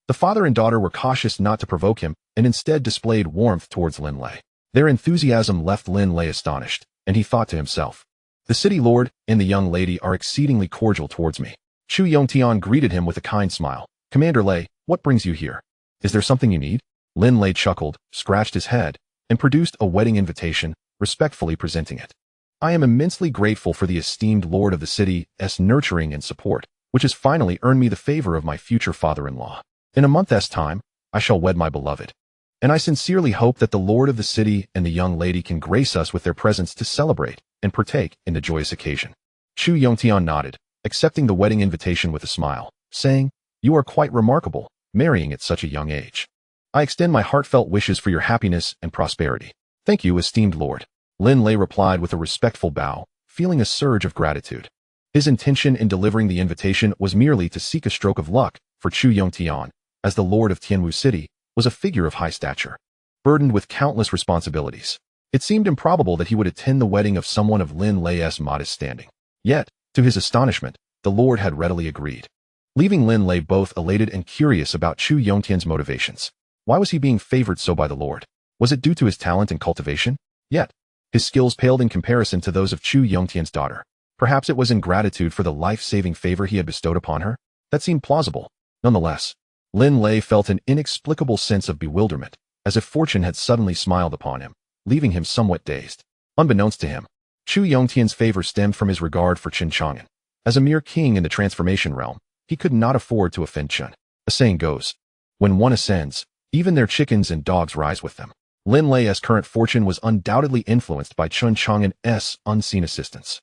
The father and daughter were cautious not to provoke him and instead displayed warmth towards Lin Lei. Their enthusiasm left Lin Lei astonished, and he thought to himself, the city lord and the young lady are exceedingly cordial towards me. Chu Yongtian greeted him with a kind smile. Commander Lei, what brings you here? Is there something you need? Lin Lei chuckled, scratched his head, and produced a wedding invitation, respectfully presenting it. I am immensely grateful for the esteemed lord of the city's nurturing and support, which has finally earned me the favor of my future father-in-law. In a month's time, I shall wed my beloved. And I sincerely hope that the lord of the city and the young lady can grace us with their presence to celebrate and partake in the joyous occasion. Chu Yongtian nodded, accepting the wedding invitation with a smile, saying, you are quite remarkable, marrying at such a young age. I extend my heartfelt wishes for your happiness and prosperity. Thank you, esteemed lord. Lin Lei replied with a respectful bow, feeling a surge of gratitude. His intention in delivering the invitation was merely to seek a stroke of luck for Chu Yongtian, as the lord of Tianwu City was a figure of high stature, burdened with countless responsibilities. It seemed improbable that he would attend the wedding of someone of Lin Lei's modest standing. Yet, to his astonishment, the lord had readily agreed, leaving Lin Lei both elated and curious about Chu Yongtian's motivations. Why was he being favored so by the lord? Was it due to his talent and cultivation? Yet, his skills paled in comparison to those of Chu Yongtian's daughter. Perhaps it was in gratitude for the life-saving favor he had bestowed upon her? That seemed plausible. Nonetheless, Lin Lei felt an inexplicable sense of bewilderment, as if fortune had suddenly smiled upon him, leaving him somewhat dazed. Unbeknownst to him, Chu Yongtian's favor stemmed from his regard for Chen Chang'an. As a mere king in the transformation realm, he could not afford to offend Chen. A saying goes, when one ascends, even their chickens and dogs rise with them. Lin Lei's current fortune was undoubtedly influenced by Chen Chang'an's unseen assistance.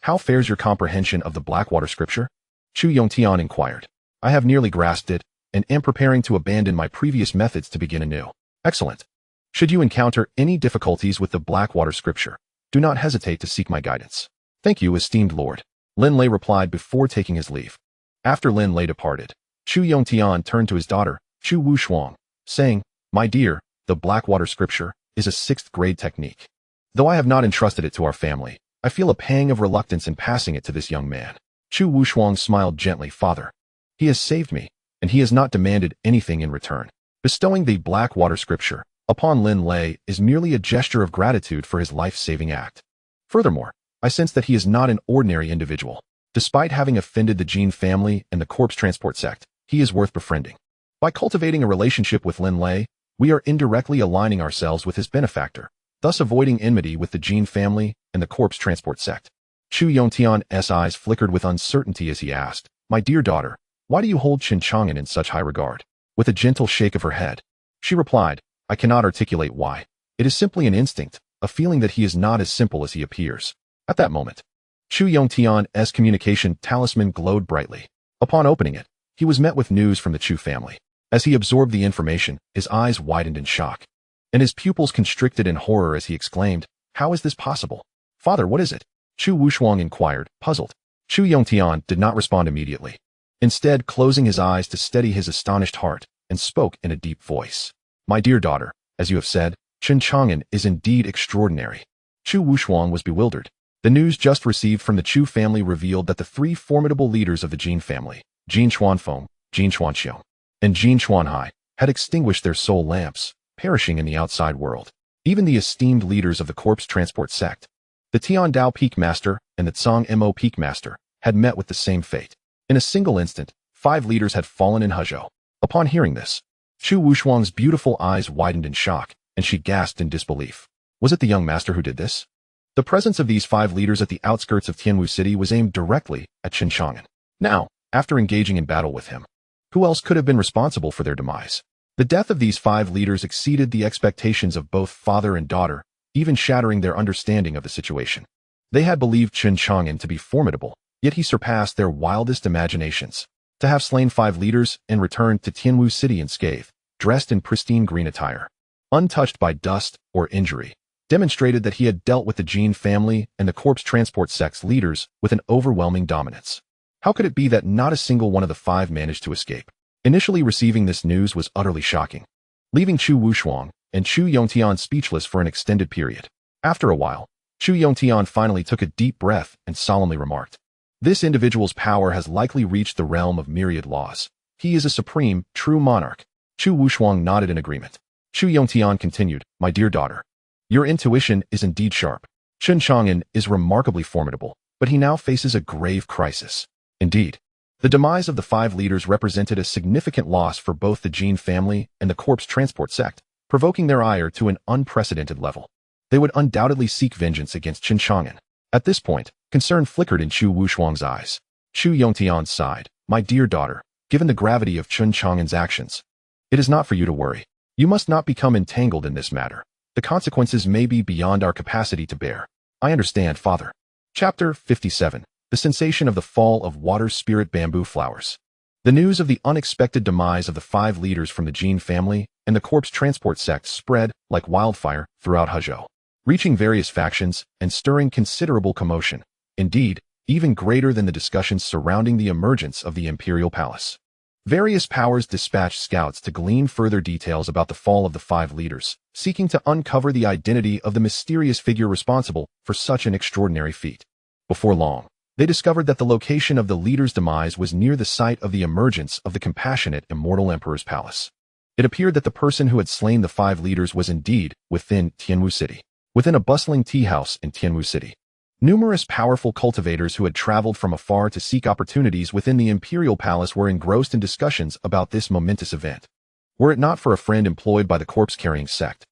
How fares your comprehension of the Blackwater scripture? Chu Yongtian inquired. I have nearly grasped it, and am preparing to abandon my previous methods to begin anew. Excellent. Should you encounter any difficulties with the Blackwater scripture, do not hesitate to seek my guidance. Thank you, esteemed lord, Lin Lei replied before taking his leave. After Lin Lei departed, Chu Yongtian turned to his daughter, Chu Wushuang, saying, My dear, the Blackwater scripture is a 6th grade technique. Though I have not entrusted it to our family, I feel a pang of reluctance in passing it to this young man. Chu Wushuang smiled gently. Father, he has saved me, and he has not demanded anything in return. Bestowing the Blackwater scripture upon Lin Lei is merely a gesture of gratitude for his life-saving act. Furthermore, I sense that he is not an ordinary individual. Despite having offended the Jin family and the corpse transport sect, he is worth befriending. By cultivating a relationship with Lin Lei, we are indirectly aligning ourselves with his benefactor, thus avoiding enmity with the Jin family and the corpse transport sect. Chu Yongtian's eyes flickered with uncertainty as he asked, My dear daughter, why do you hold Chen Chang'an in such high regard? With a gentle shake of her head, she replied, I cannot articulate why. It is simply an instinct, a feeling that he is not as simple as he appears. At that moment, Chu Yongtian's communication talisman glowed brightly. Upon opening it, he was met with news from the Chu family. As he absorbed the information, his eyes widened in shock, and his pupils constricted in horror as he exclaimed, How is this possible? Father, what is it? Chu Wushuang inquired, puzzled. Chu Yongtian did not respond immediately, instead closing his eyes to steady his astonished heart, and spoke in a deep voice. My dear daughter, as you have said, Chen Chang'an is indeed extraordinary. Chu Wushuang was bewildered. The news just received from the Chu family revealed that the 3 formidable leaders of the Jin family, Jin Xuanfeng, Jin Xuanxiong, and Jin Xuanhai, had extinguished their soul lamps, perishing in the outside world. Even the esteemed leaders of the corpse transport sect, the Tiandao Peak Master and the Tsang Mo Peak Master, had met with the same fate. In a single instant, 5 leaders had fallen in Huzhou. Upon hearing this, Chu Wushuang's beautiful eyes widened in shock, and she gasped in disbelief. Was it the young master who did this? The presence of these 5 leaders at the outskirts of Tianwu City was aimed directly at Chen Chang'an. Now, after engaging in battle with him, who else could have been responsible for their demise? The death of these 5 leaders exceeded the expectations of both father and daughter, even shattering their understanding of the situation. They had believed Chen Chang'an to be formidable, yet he surpassed their wildest imaginations. To have slain 5 leaders and returned to Tianwu City unscathed, dressed in pristine green attire, untouched by dust or injury, demonstrated that he had dealt with the Jin family and the corpse transport sect's leaders with an overwhelming dominance. How could it be that not a single one of the 5 managed to escape? Initially receiving this news was utterly shocking, leaving Chu Wushuang and Chu Yongtian speechless for an extended period. After a while, Chu Yongtian finally took a deep breath and solemnly remarked, This individual's power has likely reached the realm of myriad laws. He is a supreme, true monarch. Chu Wushuang nodded in agreement. Chu Yongtian continued, My dear daughter, your intuition is indeed sharp. Chen Chang'an is remarkably formidable, but he now faces a grave crisis. Indeed, the demise of the 5 leaders represented a significant loss for both the Jin family and the corpse transport sect, provoking their ire to an unprecedented level. They would undoubtedly seek vengeance against Chen Chang'an. At this point, concern flickered in Chu Wushuang's eyes. Chu Yongtian sighed, My dear daughter, given the gravity of Chen Chang'an's actions, it is not for you to worry. You must not become entangled in this matter. The consequences may be beyond our capacity to bear. I understand, Father. Chapter 57. The sensation of the fall of water spirit bamboo flowers. The news of the unexpected demise of the 5 leaders from the Jin family and the corpse transport sect spread like wildfire throughout Huzhou, reaching various factions and stirring considerable commotion, indeed, even greater than the discussions surrounding the emergence of the Imperial Palace. Various powers dispatched scouts to glean further details about the fall of the 5 leaders, seeking to uncover the identity of the mysterious figure responsible for such an extraordinary feat. Before long, they discovered that the location of the leader's demise was near the site of the emergence of the compassionate Immortal Emperor's palace. It appeared that the person who had slain the 5 leaders was indeed within Tianwu City, within a bustling tea house in Tianwu City. Numerous powerful cultivators who had traveled from afar to seek opportunities within the Imperial Palace were engrossed in discussions about this momentous event. Were it not for a friend employed by the corpse-carrying sect,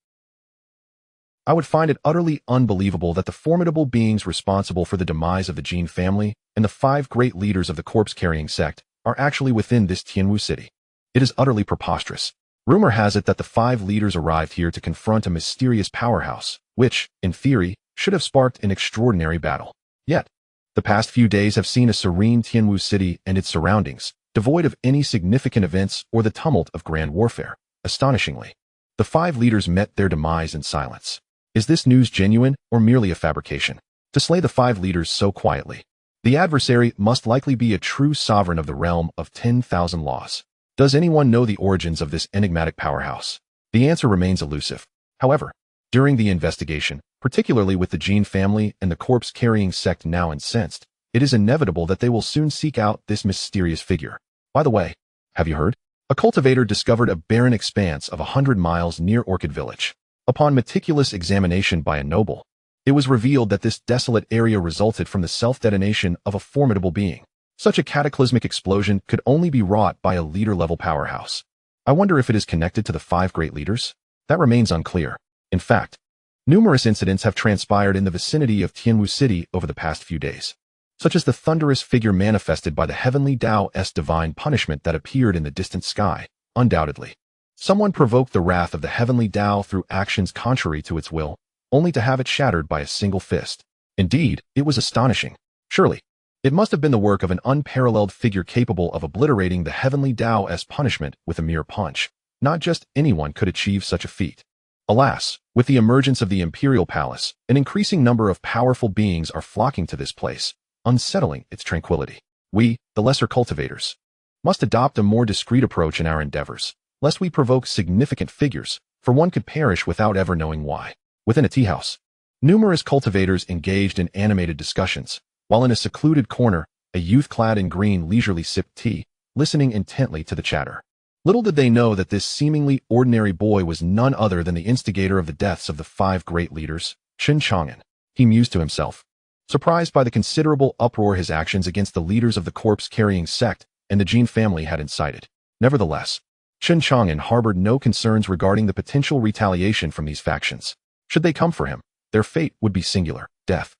I would find it utterly unbelievable that the formidable beings responsible for the demise of the Jin family and the 5 great leaders of the corpse-carrying sect are actually within this Tianwu city. It is utterly preposterous. Rumor has it that the 5 leaders arrived here to confront a mysterious powerhouse, which, in theory, should have sparked an extraordinary battle. Yet, the past few days have seen a serene Tianwu city and its surroundings, devoid of any significant events or the tumult of grand warfare. Astonishingly, the 5 leaders met their demise in silence. Is this news genuine or merely a fabrication? To slay the 5 leaders so quietly, the adversary must likely be a true sovereign of the realm of 10,000 laws. Does anyone know the origins of this enigmatic powerhouse? The answer remains elusive. However, during the investigation, particularly with the Jin family and the corpse-carrying sect now incensed, it is inevitable that they will soon seek out this mysterious figure. By the way, have you heard? A cultivator discovered a barren expanse of 100 miles near Orchid Village. Upon meticulous examination by a noble, it was revealed that this desolate area resulted from the self-detonation of a formidable being. Such a cataclysmic explosion could only be wrought by a leader-level powerhouse. I wonder if it is connected to the 5 great leaders? That remains unclear. In fact, numerous incidents have transpired in the vicinity of Tianwu City over the past few days, such as the thunderous figure manifested by the heavenly Tao's divine punishment that appeared in the distant sky. Undoubtedly, someone provoked the wrath of the heavenly Tao through actions contrary to its will, only to have it shattered by a single fist. Indeed, it was astonishing. Surely, it must have been the work of an unparalleled figure capable of obliterating the heavenly Tao's punishment with a mere punch. Not just anyone could achieve such a feat. Alas, with the emergence of the Imperial Palace, an increasing number of powerful beings are flocking to this place, unsettling its tranquility. We, the lesser cultivators, must adopt a more discreet approach in our endeavors, lest we provoke significant figures, for one could perish without ever knowing why. Within a tea-house, numerous cultivators engaged in animated discussions, while in a secluded corner, a youth clad in green leisurely sipped tea, listening intently to the chatter. Little did they know that this seemingly ordinary boy was none other than the instigator of the deaths of the 5 great leaders, Chen Chang'an. He mused to himself, surprised by the considerable uproar his actions against the leaders of the corpse-carrying sect and the Jin family had incited. Nevertheless, Chen Chang'an harbored no concerns regarding the potential retaliation from these factions. Should they come for him, their fate would be singular, death.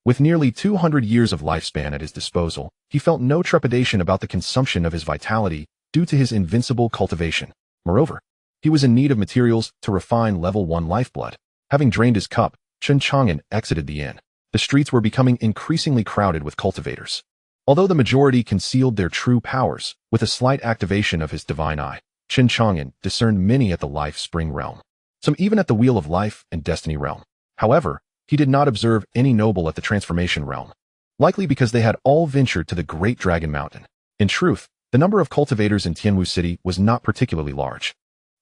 With nearly 200 years of lifespan at his disposal, he felt no trepidation about the consumption of his vitality due to his invincible cultivation. Moreover, he was in need of materials to refine level 1 lifeblood. Having drained his cup, Chen Chang'an exited the inn. The streets were becoming increasingly crowded with cultivators. Although the majority concealed their true powers, with a slight activation of his divine eye, Chen Chang'an discerned many at the Life Spring realm, some even at the Wheel of Life and Destiny realm. However, he did not observe any noble at the Transformation realm, likely because they had all ventured to the Great Dragon Mountain. In truth, the number of cultivators in Tianwu City was not particularly large.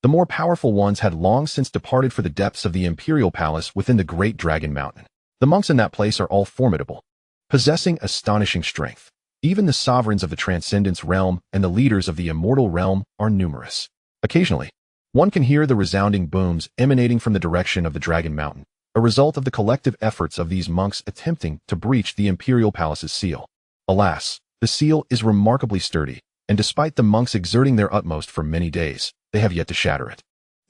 The more powerful ones had long since departed for the depths of the Imperial Palace within the Great Dragon Mountain. The monks in that place are all formidable, possessing astonishing strength. Even the sovereigns of the Transcendence realm and the leaders of the Immortal realm are numerous. Occasionally, one can hear the resounding booms emanating from the direction of the Dragon Mountain, a result of the collective efforts of these monks attempting to breach the Imperial Palace's seal. Alas, the seal is remarkably sturdy, and despite the monks exerting their utmost for many days, they have yet to shatter it.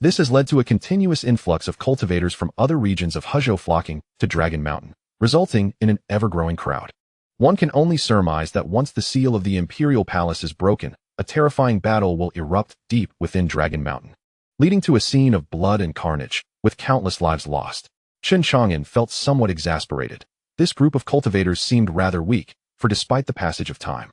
This has led to a continuous influx of cultivators from other regions of Huzhou flocking to Dragon Mountain, resulting in an ever-growing crowd. One can only surmise that once the seal of the Imperial Palace is broken, a terrifying battle will erupt deep within Dragon Mountain, leading to a scene of blood and carnage, with countless lives lost. Chen Chang'an felt somewhat exasperated. This group of cultivators seemed rather weak, for despite the passage of time,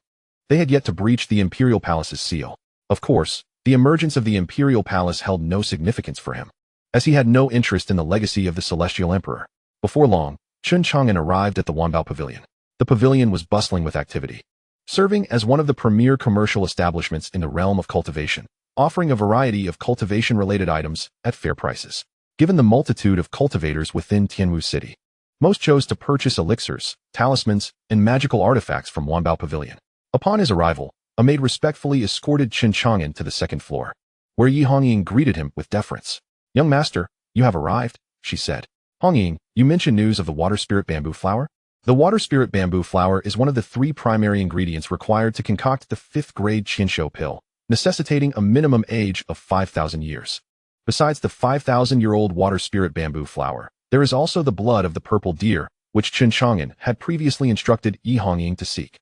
they had yet to breach the Imperial Palace's seal. Of course, the emergence of the Imperial Palace held no significance for him, as he had no interest in the legacy of the Celestial Emperor. Before long, Chen Chang'an arrived at the Wanbao Pavilion. The pavilion was bustling with activity, serving as one of the premier commercial establishments in the realm of cultivation, offering a variety of cultivation-related items at fair prices. Given the multitude of cultivators within Tianwu City, most chose to purchase elixirs, talismans, and magical artifacts from Wanbao Pavilion. Upon his arrival, a maid respectfully escorted Chen Chang'an to the second floor, where Yi Hongying greeted him with deference. "Young master, you have arrived," she said. "Hongying, you mentioned news of the water spirit bamboo flower?" The water spirit bamboo flower is one of the 3 primary ingredients required to concoct the 5th-grade Qianshou pill, necessitating a minimum age of 5,000 years. Besides the 5,000-year-old water spirit bamboo flower, There is also the blood of the purple deer, which Chen Chang'an had previously instructed Yi Hongying to seek.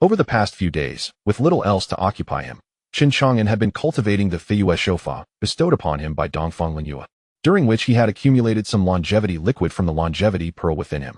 Over the past few days, with little else to occupy him, Chen Chang'an had been cultivating the Feiyue Shoufa bestowed upon him by Dongfang Linyue, during which he had accumulated some longevity liquid from the longevity pearl within him.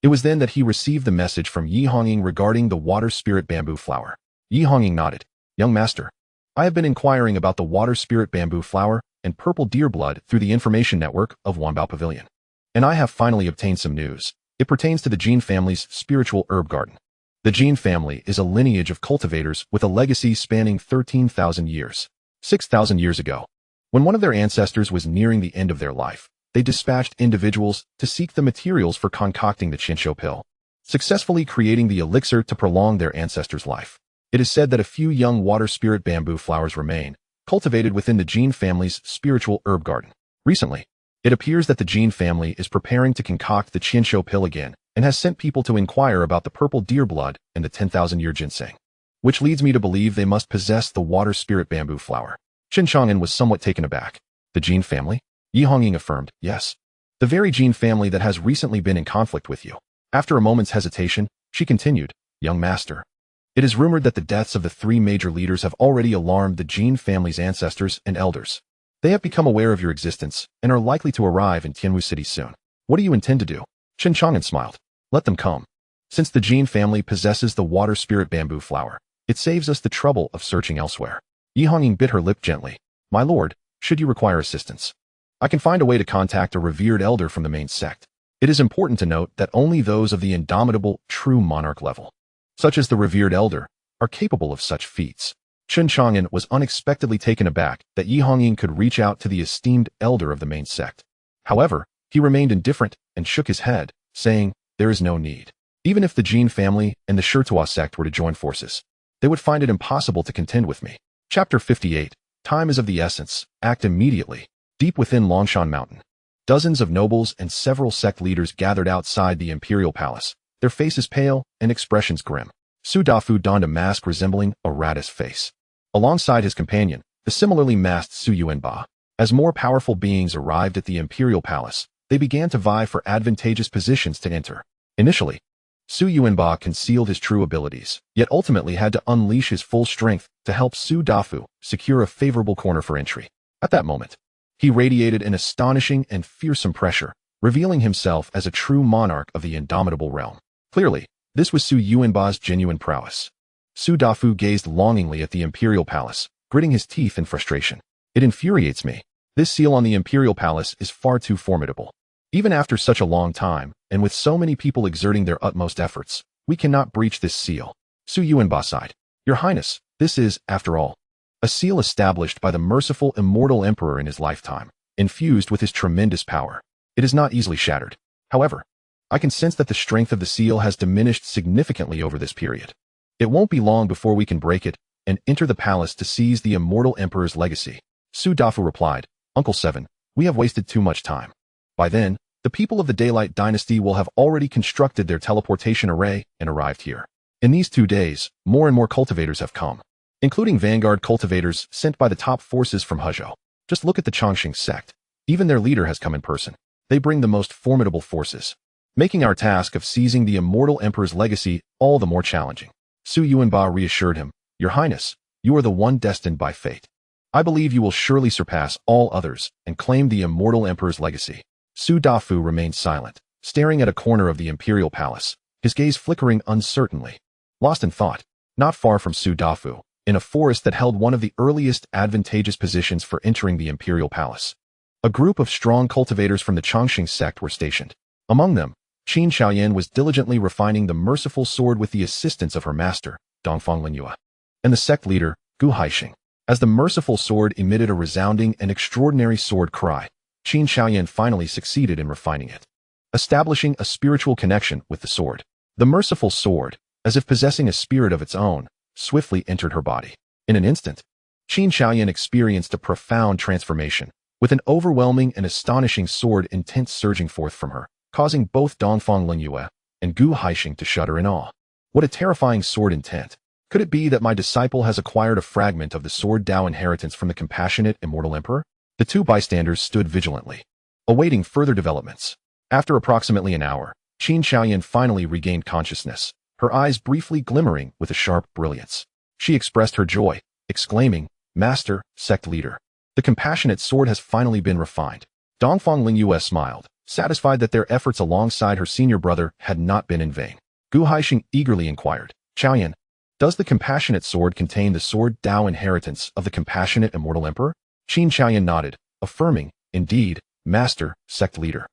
It was then that he received the message from Yi Hongying regarding the water spirit bamboo flower. Yi Hongying nodded. Young master, I have been inquiring about the water spirit bamboo flower and purple deer blood through the information network of Wanbao Pavilion. And I have finally obtained some news. It pertains to the Jin family's spiritual herb garden. The Jin family is a lineage of cultivators with a legacy spanning 13,000 years. 6,000 years ago, when one of their ancestors was nearing the end of their life, they dispatched individuals to seek the materials for concocting the Qinshu pill, successfully creating the elixir to prolong their ancestors' life. It is said that a few young water spirit bamboo flowers remain, cultivated within the Jin family's spiritual herb garden. Recently, it appears that the Jin family is preparing to concoct the Qinshu pill again and has sent people to inquire about the purple deer blood and the 10,000-year ginseng, which leads me to believe they must possess the water spirit bamboo flower. Chen Chang'an was somewhat taken aback. The Jin family? Yi Hongying affirmed, yes. The very Jin family that has recently been in conflict with you. After a moment's hesitation, she continued, young master. It is rumored that the deaths of the 3 major leaders have already alarmed the Jin family's ancestors and elders. They have become aware of your existence and are likely to arrive in Tianwu City soon. What do you intend to do? Chen Chang'an smiled. Let them come. Since the Jin family possesses the water spirit bamboo flower, it saves us the trouble of searching elsewhere. Yi Hongying bit her lip gently. My lord, should you require assistance, I can find a way to contact a revered elder from the main sect. It is important to note that only those of the indomitable, true monarch level, such as the revered elder, are capable of such feats. Chen Chang'an was unexpectedly taken aback that Yi Hongying could reach out to the esteemed elder of the main sect. However, he remained indifferent and shook his head, saying, there is no need. Even if the Jin family and the Sherto sect were to join forces, they would find it impossible to contend with me. Chapter 58. Time is of the essence. Act immediately. Deep within Longshan Mountain, dozens of nobles and several sect leaders gathered outside the Imperial Palace, their faces pale and expressions grim. Su Dafu donned a mask resembling a rat's face. Alongside his companion, the similarly masked Su Yuanba. As more powerful beings arrived at the Imperial Palace, they began to vie for advantageous positions to enter. Initially, Su Yuanba concealed his true abilities, yet ultimately had to unleash his full strength to help Su Dafu secure a favorable corner for entry. At that moment, he radiated an astonishing and fearsome pressure, revealing himself as a true monarch of the indomitable realm. Clearly, this was Su Yuanba's genuine prowess. Su Dafu gazed longingly at the Imperial Palace, gritting his teeth in frustration. It infuriates me. This seal on the Imperial Palace is far too formidable. Even after such a long time, and with so many people exerting their utmost efforts, we cannot breach this seal. Su Yuanba sighed. Your Highness, this is, after all, a seal established by the merciful Immortal Emperor in his lifetime, infused with his tremendous power. It is not easily shattered. However, I can sense that the strength of the seal has diminished significantly over this period. It won't be long before we can break it and enter the palace to seize the Immortal Emperor's legacy. Su Dafu replied, Uncle Seven, we have wasted too much time. By then, the people of the Daylight Dynasty will have already constructed their teleportation array and arrived here. In these 2 days, more and more cultivators have come, including vanguard cultivators sent by the top forces from Hezhou. Just look at the Chongqing sect. Even their leader has come in person. They bring the most formidable forces, making our task of seizing the Immortal Emperor's legacy all the more challenging. Su Yuanba reassured him, Your Highness, you are the one destined by fate. I believe you will surely surpass all others and claim the Immortal Emperor's legacy. Su Dafu remained silent, staring at a corner of the Imperial Palace, his gaze flickering uncertainly. Lost in thought, not far from Su Dafu, in a forest that held one of the earliest advantageous positions for entering the Imperial Palace, a group of strong cultivators from the Chongqing sect were stationed. Among them, Qin Xiaoyan was diligently refining the merciful sword with the assistance of her master, Dongfang Linyue, and the sect leader, Gu Haixing. As the merciful sword emitted a resounding and extraordinary sword cry, Qin Xiaoyan finally succeeded in refining it, establishing a spiritual connection with the sword. The merciful sword, as if possessing a spirit of its own, swiftly entered her body. In an instant, Qin Xiaoyan experienced a profound transformation, with an overwhelming and astonishing sword intent surging forth from her, causing both Dongfang Linyue and Gu Haixing to shudder in awe. What a terrifying sword intent! Could it be that my disciple has acquired a fragment of the Sword Dao inheritance from the compassionate Immortal Emperor? The 2 bystanders stood vigilantly, awaiting further developments. After approximately an hour, Chen Chang'an finally regained consciousness, her eyes briefly glimmering with a sharp brilliance. She expressed her joy, exclaiming, "Master, sect leader. The compassionate sword has finally been refined." Dongfang Lingyue smiled, satisfied that their efforts alongside her senior brother had not been in vain. Gu Haixing eagerly inquired, "Chaoyan, does the compassionate sword contain the sword Dao inheritance of the compassionate Immortal Emperor?" Chen Chaoyan nodded, affirming, "Indeed, Master, sect leader.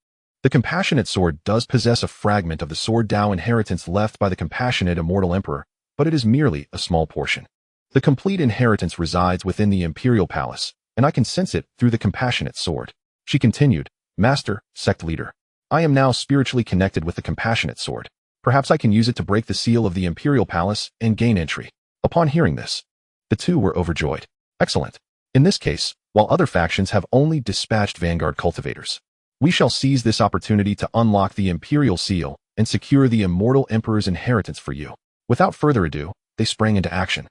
The compassionate sword does possess a fragment of the sword Dao inheritance left by the compassionate Immortal Emperor, but it is merely a small portion. The complete inheritance resides within the Imperial Palace, and I can sense it through the compassionate sword." She continued, "Master, sect leader, I am now spiritually connected with the compassionate sword. Perhaps I can use it to break the seal of the Imperial Palace and gain entry." Upon hearing this, the two were overjoyed. Excellent. In this case, while other factions have only dispatched vanguard cultivators, we shall seize this opportunity to unlock the Imperial seal and secure the Immortal Emperor's inheritance for you. Without further ado, they sprang into action.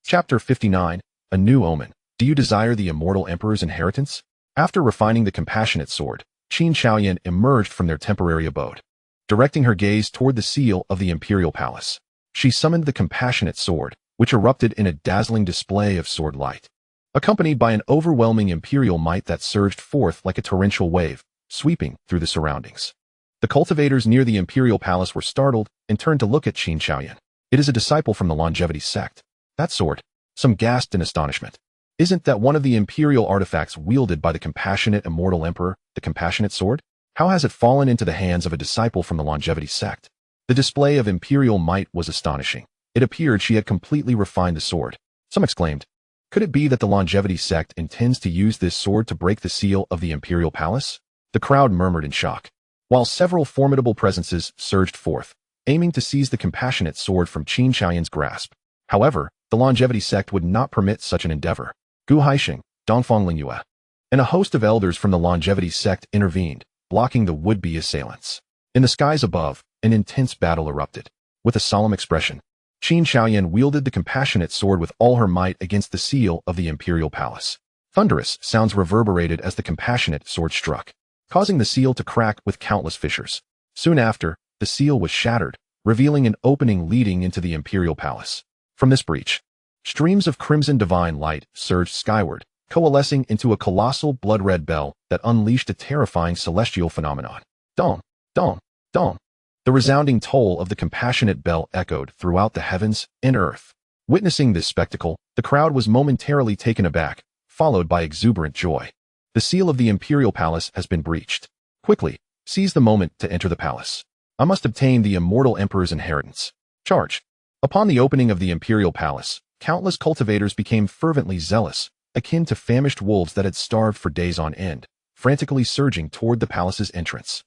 Chapter 59, A New Omen. Do you desire the Immortal Emperor's inheritance? After refining the compassionate sword, Chen Chaoyan emerged from their temporary abode. Directing her gaze toward the seal of the Imperial Palace, she summoned the compassionate sword, which erupted in a dazzling display of sword light. Accompanied by an overwhelming imperial might that surged forth like a torrential wave, sweeping through the surroundings. The cultivators near the Imperial Palace were startled and turned to look at Chen Chaoyan. "It is a disciple from the Longevity sect. That sword." Some gasped in astonishment. "Isn't that one of the Imperial artifacts wielded by the compassionate Immortal Emperor, the compassionate sword? How has it fallen into the hands of a disciple from the Longevity sect?" The display of Imperial might was astonishing. It appeared she had completely refined the sword. Some exclaimed, "Could it be that the Longevity sect intends to use this sword to break the seal of the Imperial Palace?" The crowd murmured in shock, while several formidable presences surged forth, aiming to seize the compassionate sword from Chen Chaoyan's grasp. However, the Longevity sect would not permit such an endeavor. Gu Haixing, Dongfang Lingyue, and a host of elders from the Longevity sect intervened, blocking the would-be assailants. In the skies above, an intense battle erupted. With a solemn expression, Chen Chaoyan wielded the compassionate sword with all her might against the seal of the Imperial Palace. Thunderous sounds reverberated as the compassionate sword struck, causing the seal to crack with countless fissures. Soon after, the seal was shattered, revealing an opening leading into the Imperial Palace. From this breach, streams of crimson divine light surged skyward, coalescing into a colossal blood-red bell that unleashed a terrifying celestial phenomenon. Dong, dong, dong. The resounding toll of the compassionate bell echoed throughout the heavens and earth. Witnessing this spectacle, the crowd was momentarily taken aback, followed by exuberant joy. The seal of the Imperial Palace has been breached. Quickly, seize the moment to enter the palace. I must obtain the Immortal Emperor's inheritance. Charge. Upon the opening of the Imperial Palace, countless cultivators became fervently zealous, akin to famished wolves that had starved for days on end, frantically surging toward the palace's entrance.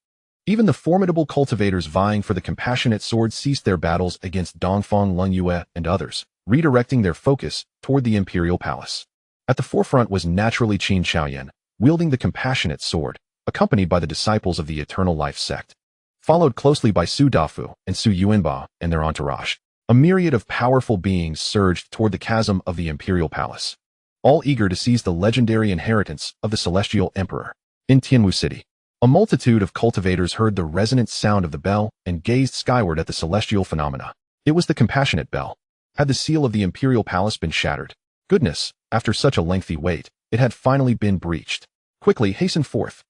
Even the formidable cultivators vying for the compassionate sword ceased their battles against Dongfang Lingyue and others, redirecting their focus toward the Imperial Palace. At the forefront was naturally Chen Chaoyan, wielding the compassionate sword, accompanied by the disciples of the Eternal Life sect. Followed closely by Su Dafu and Su Yuanbao and their entourage, a myriad of powerful beings surged toward the chasm of the Imperial Palace, all eager to seize the legendary inheritance of the Celestial Emperor. In Tianwu City, a multitude of cultivators heard the resonant sound of the bell and gazed skyward at the celestial phenomena. It was the compassionate bell. Had the seal of the Imperial Palace been shattered? Goodness, after such a lengthy wait, it had finally been breached. Quickly hasten forth.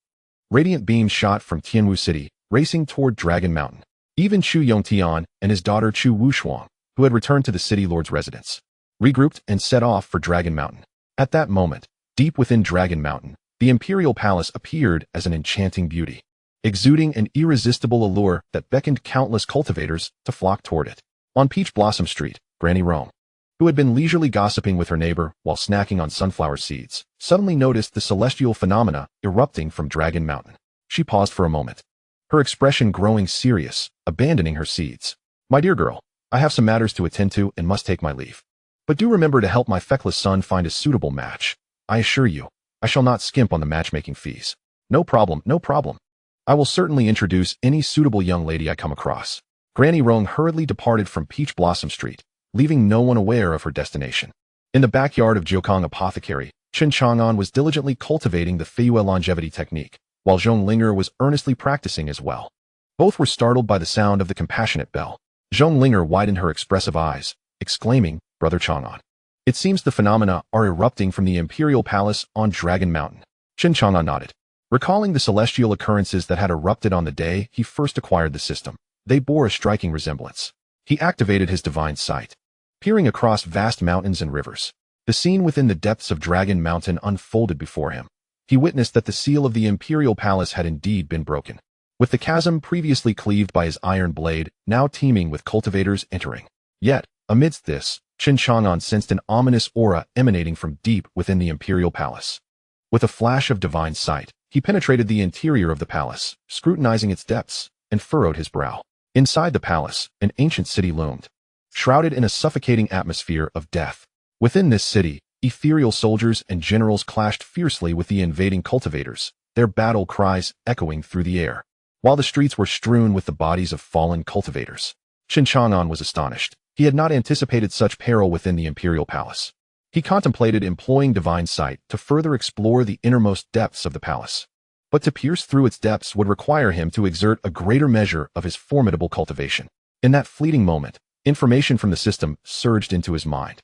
Radiant beams shot from Tianwu City, racing toward Dragon Mountain. Even Chu Yongtian and his daughter Chu Wushuang, who had returned to the city lord's residence, regrouped and set off for Dragon Mountain. At that moment, deep within Dragon Mountain, the Imperial Palace appeared as an enchanting beauty, exuding an irresistible allure that beckoned countless cultivators to flock toward it. On Peach Blossom Street, Granny Rome, who had been leisurely gossiping with her neighbor while snacking on sunflower seeds, suddenly noticed the celestial phenomena erupting from Dragon Mountain. She paused for a moment, her expression growing serious, abandoning her seeds. "My dear girl, I have some matters to attend to and must take my leave. But do remember to help my feckless son find a suitable match. I assure you, I shall not skimp on the matchmaking fees." No problem, no problem. I will certainly introduce any suitable young lady I come across." Granny Rong hurriedly departed from Peach Blossom Street, leaving no one aware of her destination. In the backyard of Jiokong Apothecary, Chen Chang'an was diligently cultivating the Feiyue longevity technique, while Zhonglinger was earnestly practicing as well. Both were startled by the sound of the compassionate bell. Zhonglinger widened her expressive eyes, exclaiming, "Brother Chang'an." It seems the phenomena are erupting from the Imperial Palace on Dragon Mountain. Chen Chang'an nodded. Recalling the celestial occurrences that had erupted on the day he first acquired the system, they bore a striking resemblance. He activated his divine sight. Peering across vast mountains and rivers, the scene within the depths of Dragon Mountain unfolded before him. He witnessed that the seal of the Imperial Palace had indeed been broken, with the chasm previously cleaved by his iron blade now teeming with cultivators entering. Yet, amidst this, Chen Chang'an sensed an ominous aura emanating from deep within the Imperial Palace. With a flash of divine sight, he penetrated the interior of the palace, scrutinizing its depths, and furrowed his brow. Inside the palace, an ancient city loomed, shrouded in a suffocating atmosphere of death. Within this city, ethereal soldiers and generals clashed fiercely with the invading cultivators, their battle cries echoing through the air, while the streets were strewn with the bodies of fallen cultivators. Chen Chang'an was astonished. He had not anticipated such peril within the Imperial Palace. He contemplated employing divine sight to further explore the innermost depths of the palace. But to pierce through its depths would require him to exert a greater measure of his formidable cultivation. In that fleeting moment, information from the system surged into his mind.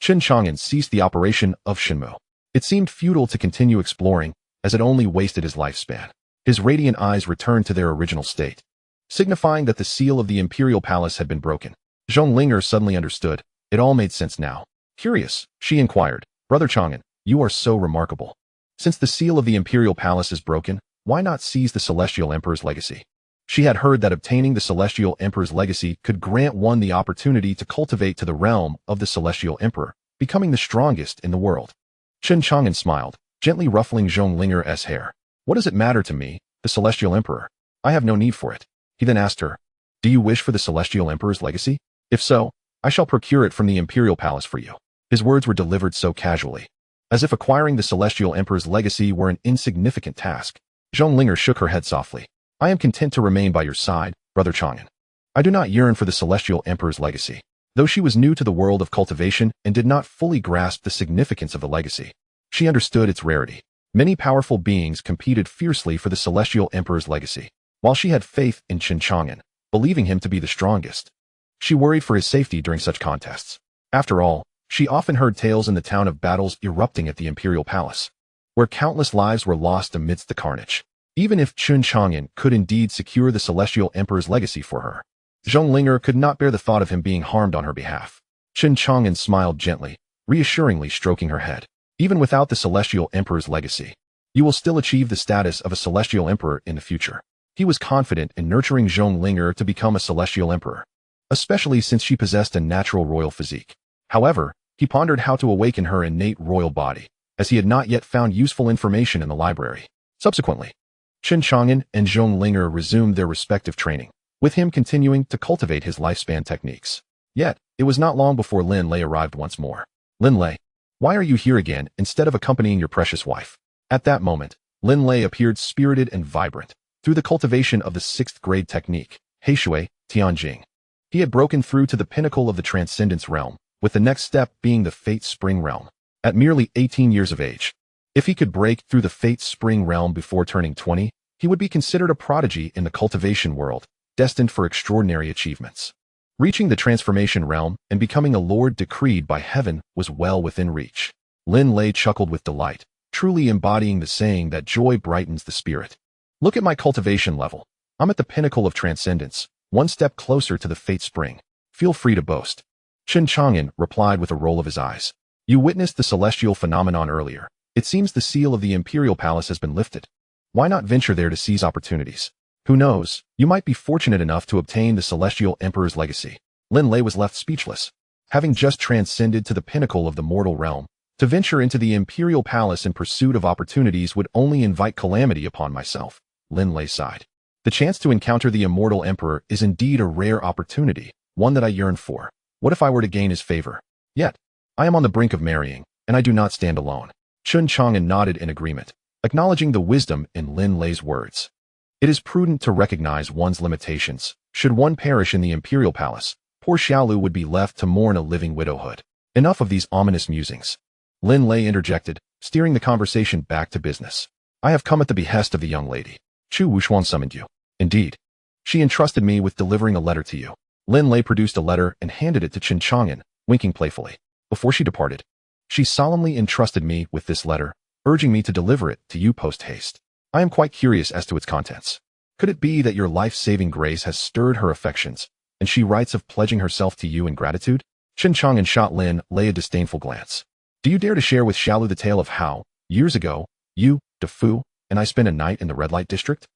Chen Chang'an ceased the operation of Shenmue. It seemed futile to continue exploring, as it only wasted his lifespan. His radiant eyes returned to their original state, signifying that the seal of the Imperial Palace had been broken. Zhonglinger suddenly understood. It all made sense now. Curious, she inquired, "Brother Chang'an, you are so remarkable. Since the seal of the Imperial Palace is broken, why not seize the Celestial Emperor's legacy?" She had heard that obtaining the Celestial Emperor's legacy could grant one the opportunity to cultivate to the realm of the Celestial Emperor, becoming the strongest in the world. Chen Chang'an smiled, gently ruffling Zhonglinger's hair. "What does it matter to me, the Celestial Emperor? I have no need for it." He then asked her, "Do you wish for the Celestial Emperor's legacy? If so, I shall procure it from the Imperial Palace for you." His words were delivered so casually, as if acquiring the Celestial Emperor's legacy were an insignificant task. Zhonglinger shook her head softly. "I am content to remain by your side, Brother Chang'an. I do not yearn for the Celestial Emperor's legacy." Though she was new to the world of cultivation and did not fully grasp the significance of the legacy, she understood its rarity. Many powerful beings competed fiercely for the Celestial Emperor's legacy, while she had faith in Chen Chang'an, believing him to be the strongest. She worried for his safety during such contests. After all, she often heard tales in the town of battles erupting at the Imperial Palace, where countless lives were lost amidst the carnage. Even if Chen Chang'an could indeed secure the Celestial Emperor's legacy for her, Zhonglinger could not bear the thought of him being harmed on her behalf. Chen Chang'an smiled gently, reassuringly stroking her head. "Even without the Celestial Emperor's legacy, you will still achieve the status of a Celestial Emperor in the future." He was confident in nurturing Zhonglinger to become a Celestial Emperor, especially since she possessed a natural royal physique. However, he pondered how to awaken her innate royal body, as he had not yet found useful information in the library. Subsequently, Chen Chang'an and Zhonglinger resumed their respective training, with him continuing to cultivate his lifespan techniques. Yet, it was not long before Lin Lei arrived once more. "Lin Lei, why are you here again instead of accompanying your precious wife?" At that moment, Lin Lei appeared spirited and vibrant. Through the cultivation of the 6th grade technique, Heishui Tianjing, he had broken through to the pinnacle of the Transcendence realm, with the next step being the Fate Spring realm. At merely 18 years of age, if he could break through the Fate Spring realm before turning 20, he would be considered a prodigy in the cultivation world, destined for extraordinary achievements. Reaching the transformation realm and becoming a lord decreed by heaven was well within reach. Lin Lei chuckled with delight, truly embodying the saying that joy brightens the spirit. "Look at my cultivation level. I'm at the pinnacle of transcendence, one step closer to the Fate Spring. Feel free to boast." Chen Chang'an replied with a roll of his eyes. "You witnessed the celestial phenomenon earlier. It seems the seal of the Imperial Palace has been lifted. Why not venture there to seize opportunities? Who knows, you might be fortunate enough to obtain the Celestial Emperor's legacy." Lin Lei was left speechless. Having just transcended to the pinnacle of the mortal realm, to venture into the Imperial Palace in pursuit of opportunities would only invite calamity upon myself. Lin Lei sighed. "The chance to encounter the Immortal Emperor is indeed a rare opportunity, one that I yearn for. What if I were to gain his favor? Yet, I am on the brink of marrying, and I do not stand alone." Chen Chang'an nodded in agreement, acknowledging the wisdom in Lin Lei's words. It is prudent to recognize one's limitations. Should one perish in the Imperial Palace, poor Xiaolu would be left to mourn a living widowhood. Enough of these ominous musings. Lin Lei interjected, steering the conversation back to business. I have come at the behest of the young lady. Chu Wuxuan summoned you. Indeed. She entrusted me with delivering a letter to you. Lin Lei produced a letter and handed it to Chen Chang'an, winking playfully. Before she departed, she solemnly entrusted me with this letter, urging me to deliver it to you post-haste. I am quite curious as to its contents. Could it be that your life-saving grace has stirred her affections, and she writes of pledging herself to you in gratitude? Chen Chang'an shot Lin Lei a disdainful glance. Do you dare to share with Xiaolu the tale of how, years ago, you, De Fu, and I spent a night in the red light district?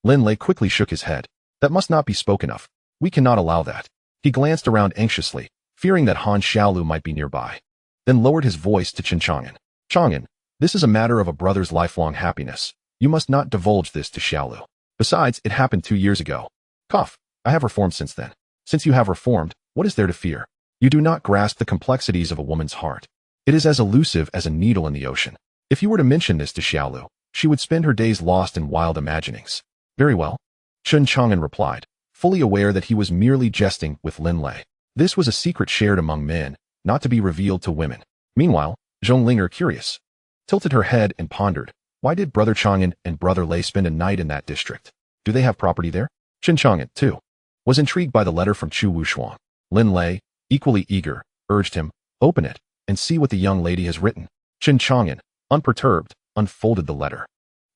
Lin Lei quickly shook his head. That must not be spoken of. We cannot allow that. He glanced around anxiously, fearing that Han Xiaolu might be nearby, then lowered his voice to Chen Chang'an. Chang'an, this is a matter of a brother's lifelong happiness. You must not divulge this to Xiaolu. Besides, it happened 2 years ago. Cough. I have reformed since then. Since you have reformed, what is there to fear? You do not grasp the complexities of a woman's heart. It is as elusive as a needle in the ocean. If you were to mention this to Xiaolu, she would spend her days lost in wild imaginings. Very well. Chen Chang'an replied, fully aware that he was merely jesting with Lin Lei. This was a secret shared among men, not to be revealed to women. Meanwhile, Zhonglinger, curious, tilted her head and pondered, why did Brother Chang'an and Brother Lei spend a night in that district? Do they have property there? Chen Chang'an, too, was intrigued by the letter from Chu Wuxuan. Lin Lei, equally eager, urged him, open it, and see what the young lady has written. Chen Chang'an, unperturbed, unfolded the letter.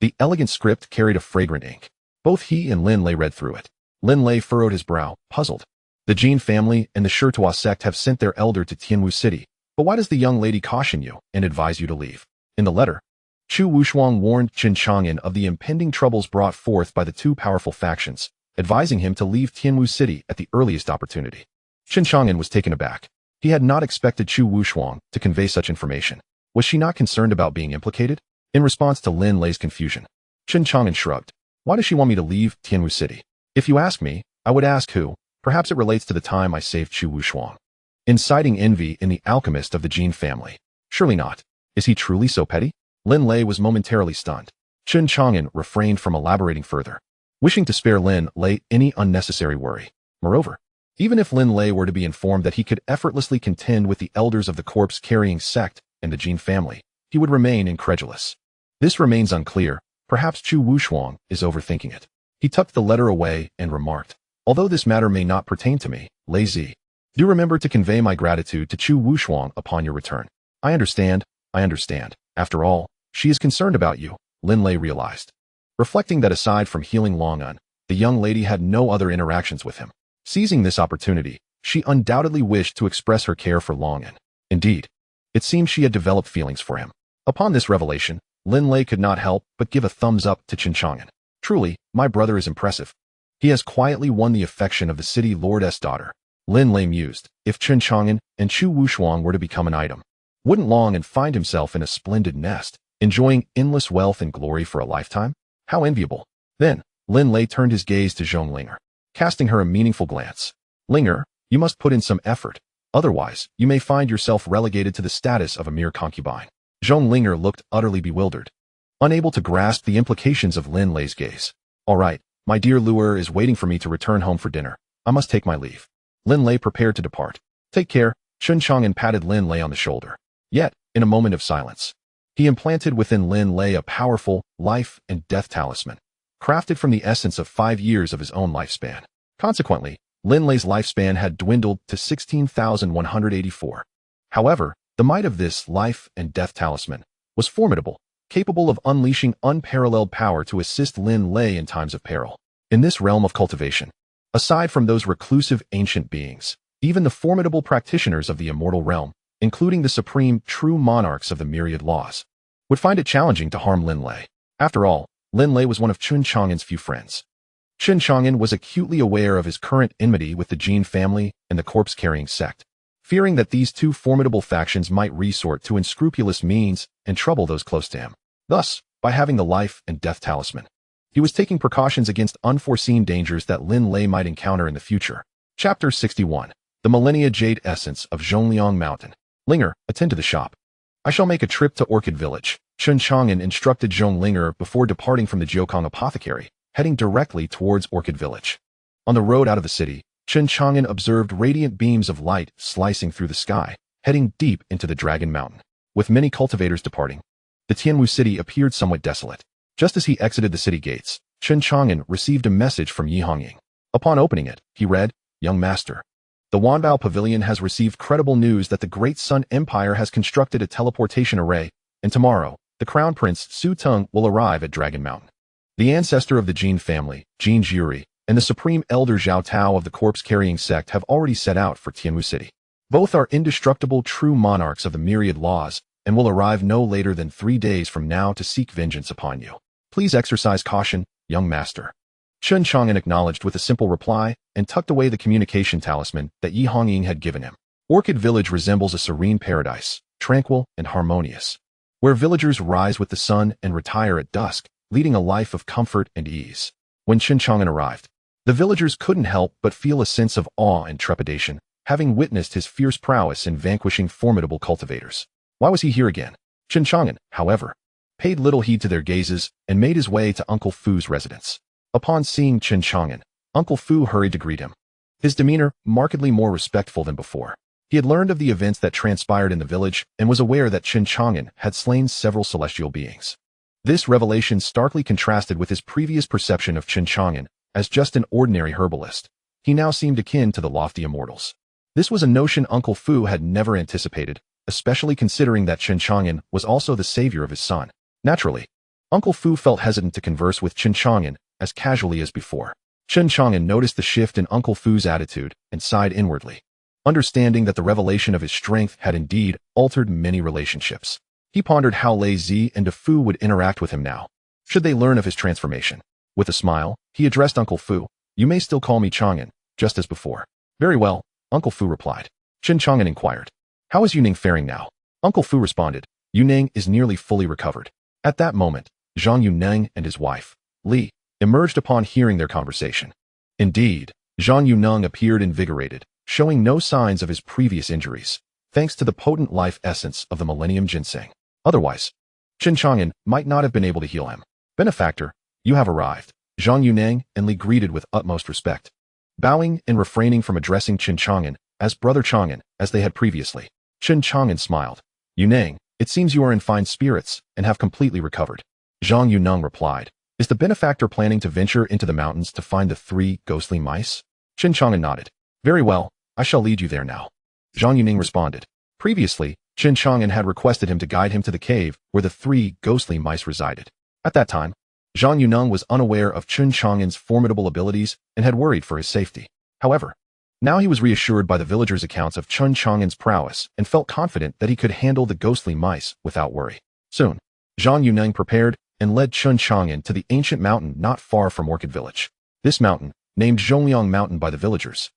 The elegant script carried a fragrant ink. Both he and Lin Lei read through it. Lin Lei furrowed his brow, puzzled. The Jin family and the Sherto sect have sent their elder to Tianwu City, but why does the young lady caution you and advise you to leave? In the letter, Chu Wuxuan warned Chen Chang'an of the impending troubles brought forth by the two powerful factions, advising him to leave Tianwu City at the earliest opportunity. Chen Chang'an was taken aback. He had not expected Chu Wuxuan to convey such information. Was she not concerned about being implicated? In response to Lin Lei's confusion, Chen Chang'an shrugged. Why does she want me to leave Tianwu City? If you ask me, I would ask who. Perhaps it relates to the time I saved Chu Wuxuan. Inciting envy in the alchemist of the Jin family. Surely not. Is he truly so petty? Lin Lei was momentarily stunned. Chen Chang'an refrained from elaborating further, wishing to spare Lin Lei any unnecessary worry. Moreover, even if Lin Lei were to be informed that he could effortlessly contend with the elders of the corpse-carrying sect and the Jin family, he would remain incredulous. This remains unclear. Perhaps Chu Wuxuan is overthinking it. He tucked the letter away and remarked, although this matter may not pertain to me, Lei Zi, do remember to convey my gratitude to Chu Wuxuan upon your return. I understand. After all, she is concerned about you, Lin Lei realized. Reflecting that aside from healing Long'an, the young lady had no other interactions with him. Seizing this opportunity, she undoubtedly wished to express her care for Long'an. Indeed, it seemed she had developed feelings for him. Upon this revelation, Lin Lei could not help but give a thumbs up to Chen Chang'an. Truly, my brother is impressive. He has quietly won the affection of the city lordess daughter. Lin Lei mused, if Chen Chang'an and Chu Wuxuan were to become an item, wouldn't Long'an find himself in a splendid nest, enjoying endless wealth and glory for a lifetime? How enviable. Then, Lin Lei turned his gaze to Zhonglinger, casting her a meaningful glance. Linger, you must put in some effort. Otherwise, you may find yourself relegated to the status of a mere concubine. Zhonglinger looked utterly bewildered, unable to grasp the implications of Lin Lei's gaze. All right, my dear Luer is waiting for me to return home for dinner. I must take my leave. Lin Lei prepared to depart. Take care. Chen Chang'an patted Lin Lei on the shoulder. Yet, in a moment of silence, he implanted within Lin Lei a powerful life and death talisman, crafted from the essence of 5 years of his own lifespan. Consequently, Lin Lei's lifespan had dwindled to 16,184. However, the might of this life and death talisman was formidable, capable of unleashing unparalleled power to assist Lin Lei in times of peril. In this realm of cultivation, aside from those reclusive ancient beings, even the formidable practitioners of the immortal realm, including the supreme true monarchs of the myriad laws, would find it challenging to harm Lin Lei. After all, Lin Lei was one of Chen Chang'an's few friends. Chen Chang'an was acutely aware of his current enmity with the Jin family and the corpse-carrying sect, fearing that these two formidable factions might resort to unscrupulous means and trouble those close to him. Thus, by having the life and death talisman, he was taking precautions against unforeseen dangers that Lin Lei might encounter in the future. Chapter 61. The Millennia Jade Essence of Zhongliang Mountain. Linger, attend to the shop. I shall make a trip to Orchid Village. Chen Chang'an instructed Zhonglinger before departing from the Jiukong apothecary, heading directly towards Orchid Village. On the road out of the city, Chen Chang'an observed radiant beams of light slicing through the sky, heading deep into the Dragon Mountain. With many cultivators departing, the Tianwu city appeared somewhat desolate. Just as he exited the city gates, Chen Chang'an received a message from Yi Hongying. Upon opening it, he read, "Young Master, the Wanbao Pavilion has received credible news that the Great Sun Empire has constructed a teleportation array, and tomorrow, the Crown Prince Su Tung will arrive at Dragon Mountain. The ancestor of the Jin family, Jin Juri, and the Supreme Elder Zhao Tao of the corpse-carrying sect have already set out for Tianwu City. Both are indestructible true monarchs of the myriad laws and will arrive no later than 3 days from now to seek vengeance upon you. Please exercise caution, young master." Chen Chang'an acknowledged with a simple reply and tucked away the communication talisman that Yi Hongying had given him. Orchid Village resembles a serene paradise, tranquil and harmonious, where villagers rise with the sun and retire at dusk, leading a life of comfort and ease. When Chen Chang'an arrived, the villagers couldn't help but feel a sense of awe and trepidation, having witnessed his fierce prowess in vanquishing formidable cultivators. Why was he here again? Chen Chang'an, however, paid little heed to their gazes and made his way to Uncle Fu's residence. Upon seeing Chen Chang'an, Uncle Fu hurried to greet him, his demeanor markedly more respectful than before. He had learned of the events that transpired in the village and was aware that Chen Chang'an had slain several celestial beings. This revelation starkly contrasted with his previous perception of Chen Chang'an as just an ordinary herbalist. He now seemed akin to the lofty immortals. This was a notion Uncle Fu had never anticipated, especially considering that Chen Chang'an was also the savior of his son. Naturally, Uncle Fu felt hesitant to converse with Chen Chang'an as casually as before. Chen Chang'an noticed the shift in Uncle Fu's attitude and sighed inwardly, understanding that the revelation of his strength had indeed altered many relationships. He pondered how Lei Zi and De Fu would interact with him now, should they learn of his transformation. With a smile, he addressed Uncle Fu. "You may still call me Chang'an, just as before." "Very well," Uncle Fu replied. Chen Chang'an inquired, "How is Yunning faring now?" Uncle Fu responded, "Yunning is nearly fully recovered." At that moment, Zhang Yuneng and his wife, Li, emerged upon hearing their conversation. Indeed, Zhang Yuneng appeared invigorated, showing no signs of his previous injuries, thanks to the potent life essence of the millennium ginseng. Otherwise, Chen Chang'an might not have been able to heal him. "Benefactor, you have arrived," Zhang Yuneng and Li greeted with utmost respect, bowing and refraining from addressing Chen Chang'an as Brother Chang'an as they had previously. Chen Chang'an smiled. "Yuneng, it seems you are in fine spirits and have completely recovered." Zhang Yuneng replied, "Is the benefactor planning to venture into the mountains to find the 3 ghostly mice?" Chen Chang'an nodded. "Very well, I shall lead you there now." Zhang Yuneng responded. Previously, Chen Chang'an had requested him to guide him to the cave where the 3 ghostly mice resided. At that time, Zhang Yuneng was unaware of Chen Chang'an's formidable abilities and had worried for his safety. However, now he was reassured by the villagers' accounts of Chen Chang'an's prowess and felt confident that he could handle the ghostly mice without worry. Soon, Zhang Yuneng prepared and led Chen Chang'an to the ancient mountain not far from Orchid Village. This mountain, named Zhongliang Mountain by the villagers,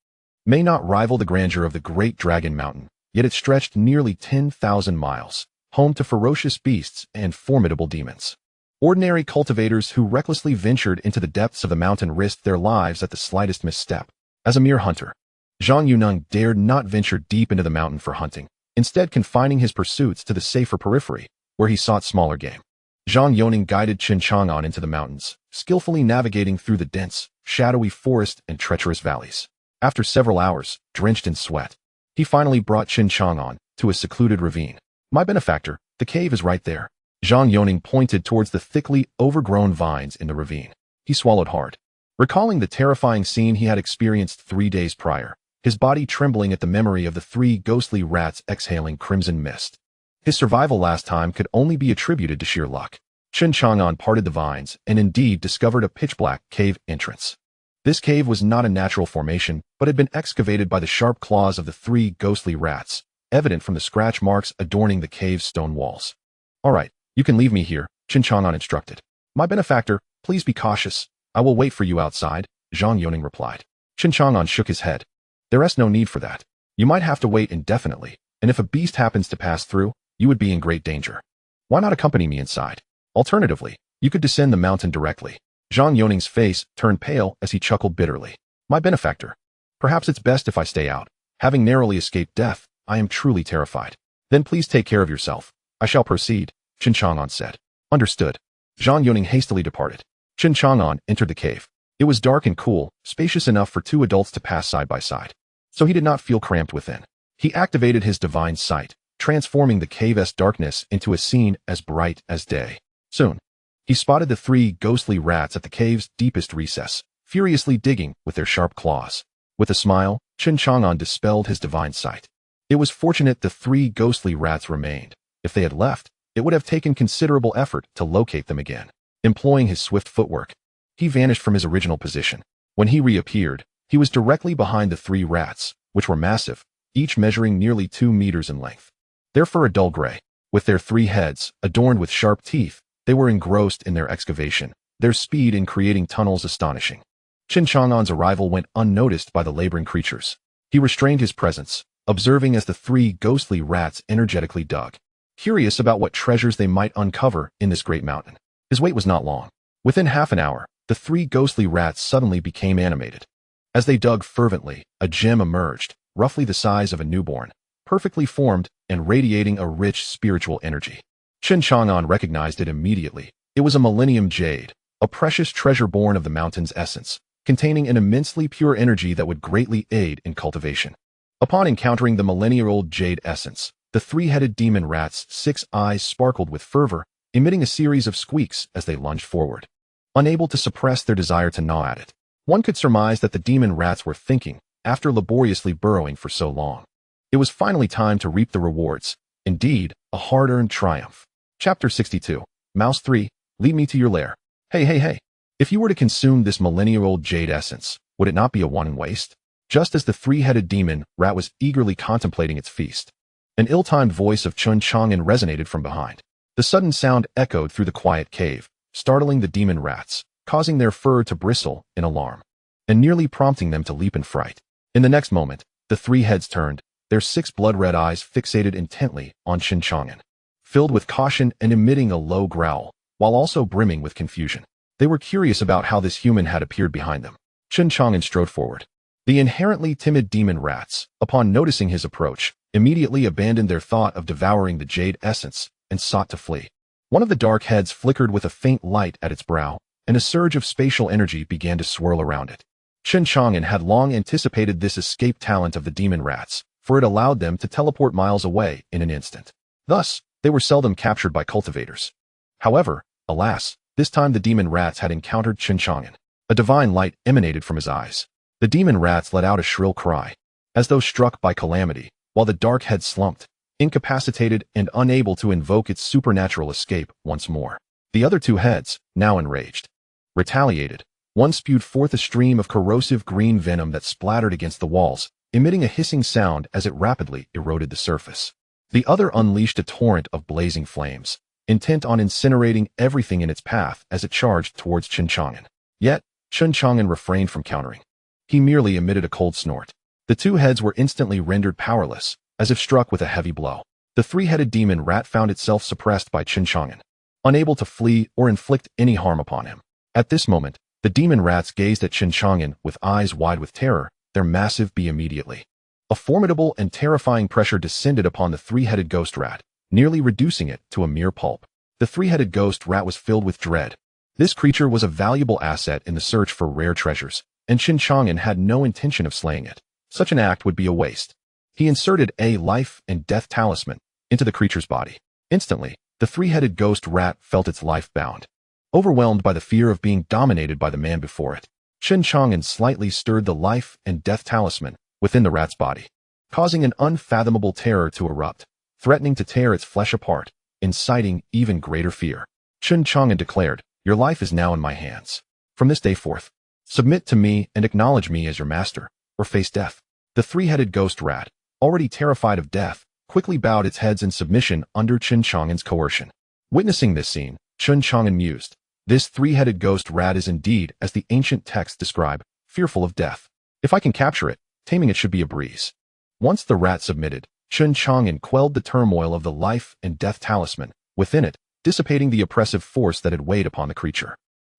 may not rival the grandeur of the Great Dragon Mountain, yet it stretched nearly 10,000 miles, home to ferocious beasts and formidable demons. Ordinary cultivators who recklessly ventured into the depths of the mountain risked their lives at the slightest misstep. As a mere hunter, Zhang Yuneng dared not venture deep into the mountain for hunting, instead confining his pursuits to the safer periphery, where he sought smaller game. Zhang Yuneng guided Chen Chang'an into the mountains, skillfully navigating through the dense, shadowy forest and treacherous valleys. After several hours, drenched in sweat, he finally brought Chen Chang'an to a secluded ravine. "My benefactor, the cave is right there." Zhang Yuneng pointed towards the thickly overgrown vines in the ravine. He swallowed hard, recalling the terrifying scene he had experienced 3 days prior, his body trembling at the memory of the 3 ghostly rats exhaling crimson mist. His survival last time could only be attributed to sheer luck. Chen Chang'an parted the vines and indeed discovered a pitch-black cave entrance. This cave was not a natural formation, but had been excavated by the sharp claws of the 3 ghostly rats, evident from the scratch marks adorning the cave's stone walls. "All right, you can leave me here," Chen Chang'an instructed. "My benefactor, please be cautious. I will wait for you outside," Zhang Yuneng replied. Chen Chang'an shook his head. "There is no need for that. You might have to wait indefinitely, and if a beast happens to pass through, you would be in great danger. Why not accompany me inside? Alternatively, you could descend the mountain directly." Zhang Yuneng's face turned pale as he chuckled bitterly. "My benefactor, perhaps it's best if I stay out. Having narrowly escaped death, I am truly terrified." "Then please take care of yourself. I shall proceed," Chen Chang'an said. "Understood." Zhang Yuneng hastily departed. Chen Chang'an entered the cave. It was dark and cool, spacious enough for 2 adults to pass side by side, so he did not feel cramped within. He activated his divine sight, transforming the cave's darkness into a scene as bright as day. Soon, He spotted the three ghostly rats at the cave's deepest recess, furiously digging with their sharp claws. With a smile, Chen Chang'an dispelled his divine sight. It was fortunate the three ghostly rats remained. If they had left, it would have taken considerable effort to locate them again. Employing his swift footwork, he vanished from his original position. When he reappeared, he was directly behind the three rats, which were massive, each measuring nearly 2 meters in length. Their fur a dull gray. With their 3 heads, adorned with sharp teeth, they were engrossed in their excavation, their speed in creating tunnels astonishing. Chen Chang'an's arrival went unnoticed by the laboring creatures. He restrained his presence, observing as the 3 ghostly rats energetically dug, curious about what treasures they might uncover in this great mountain. His wait was not long. Within half an hour, the 3 ghostly rats suddenly became animated. As they dug fervently, a gem emerged, roughly the size of a newborn, perfectly formed and radiating a rich spiritual energy. Chen Chang'an recognized it immediately. It was a millennium jade, a precious treasure born of the mountain's essence, containing an immensely pure energy that would greatly aid in cultivation. Upon encountering the millennia-old jade essence, the 3-headed demon rat's 6 eyes sparkled with fervor, emitting a series of squeaks as they lunged forward. Unable to suppress their desire to gnaw at it, one could surmise that the demon rats were thinking, after laboriously burrowing for so long. It was finally time to reap the rewards. Indeed, a hard-earned triumph. Chapter 62. Mouse 3, lead me to your lair. Hey. If you were to consume this millennia-old jade essence, would it not be a wanton waste? Just as the 3-headed demon rat was eagerly contemplating its feast, an ill-timed voice of Chen Chang'an resonated from behind. The sudden sound echoed through the quiet cave, startling the demon rats, causing their fur to bristle in alarm, and nearly prompting them to leap in fright. In the next moment, the 3 heads turned, their 6 blood-red eyes fixated intently on Chen Chang'an, filled with caution and emitting a low growl, while also brimming with confusion. They were curious about how this human had appeared behind them. Chen Chang'an strode forward. The inherently timid demon rats, upon noticing his approach, immediately abandoned their thought of devouring the jade essence and sought to flee. One of the dark heads flickered with a faint light at its brow, and a surge of spatial energy began to swirl around it. Chen Chang'an had long anticipated this escape talent of the demon rats, for it allowed them to teleport miles away in an instant. Thus, they were seldom captured by cultivators. However, alas, this time the demon rats had encountered Chen Chang'an. A divine light emanated from his eyes. The demon rats let out a shrill cry, as though struck by calamity, while the dark head slumped, incapacitated and unable to invoke its supernatural escape once more. The other 2 heads, now enraged, retaliated. One spewed forth a stream of corrosive green venom that splattered against the walls, emitting a hissing sound as it rapidly eroded the surface. The other unleashed a torrent of blazing flames, intent on incinerating everything in its path as it charged towards Chen Chang'an. Yet, Chen Chang'an refrained from countering. He merely emitted a cold snort. The 2 heads were instantly rendered powerless, as if struck with a heavy blow. The 3-headed demon rat found itself suppressed by Chen Chang'an, unable to flee or inflict any harm upon him. At this moment, the demon rats gazed at Chen Chang'an with eyes wide with terror, their massive be immediately. A formidable and terrifying pressure descended upon the 3-headed ghost rat, nearly reducing it to a mere pulp. The 3-headed ghost rat was filled with dread. This creature was a valuable asset in the search for rare treasures, and Chen Chang'an had no intention of slaying it. Such an act would be a waste. He inserted a life and death talisman into the creature's body. Instantly, the 3-headed ghost rat felt its life bound. Overwhelmed by the fear of being dominated by the man before it, Chen Chang'an slightly stirred the life and death talisman within the rat's body, causing an unfathomable terror to erupt, threatening to tear its flesh apart, inciting even greater fear. Chen Chang'an declared, "Your life is now in my hands. From this day forth, submit to me and acknowledge me as your master, or face death." The 3-headed ghost rat, already terrified of death, quickly bowed its heads in submission under Chen Chang'an's coercion. Witnessing this scene, Chen Chang'an mused, "This 3-headed ghost rat is indeed, as the ancient texts describe, fearful of death. If I can capture it, taming it should be a breeze." Once the rat submitted, Chen Chang'an quelled the turmoil of the life and death talisman within it, dissipating the oppressive force that had weighed upon the creature.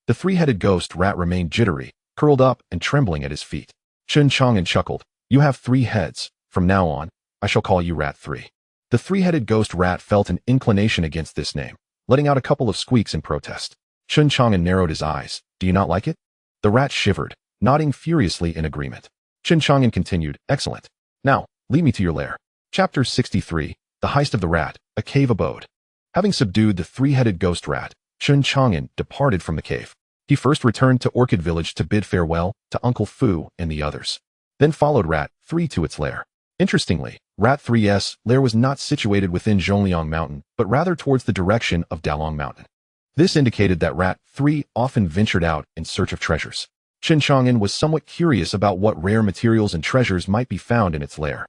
The 3-headed ghost rat remained jittery, curled up and trembling at his feet. Chen Chang'an chuckled, "You have 3 heads. From now on, I shall call you Rat 3. The 3-headed ghost rat felt an inclination against this name, letting out a couple of squeaks in protest. Chen Chang'an narrowed his eyes. "Do you not like it?" The rat shivered, nodding furiously in agreement. Chen Chang'an continued, "Excellent. Now, lead me to your lair." Chapter 63. The Heist of the Rat, a Cave Abode. Having subdued the 3-headed ghost rat, Chen Chang'an departed from the cave. He first returned to Orchid Village to bid farewell to Uncle Fu and the others, then followed Rat 3 to its lair. Interestingly, Rat 3's lair was not situated within Zhongliang Mountain, but rather towards the direction of Dalong Mountain. This indicated that Rat 3 often ventured out in search of treasures. Chen Chang'an was somewhat curious about what rare materials and treasures might be found in its lair.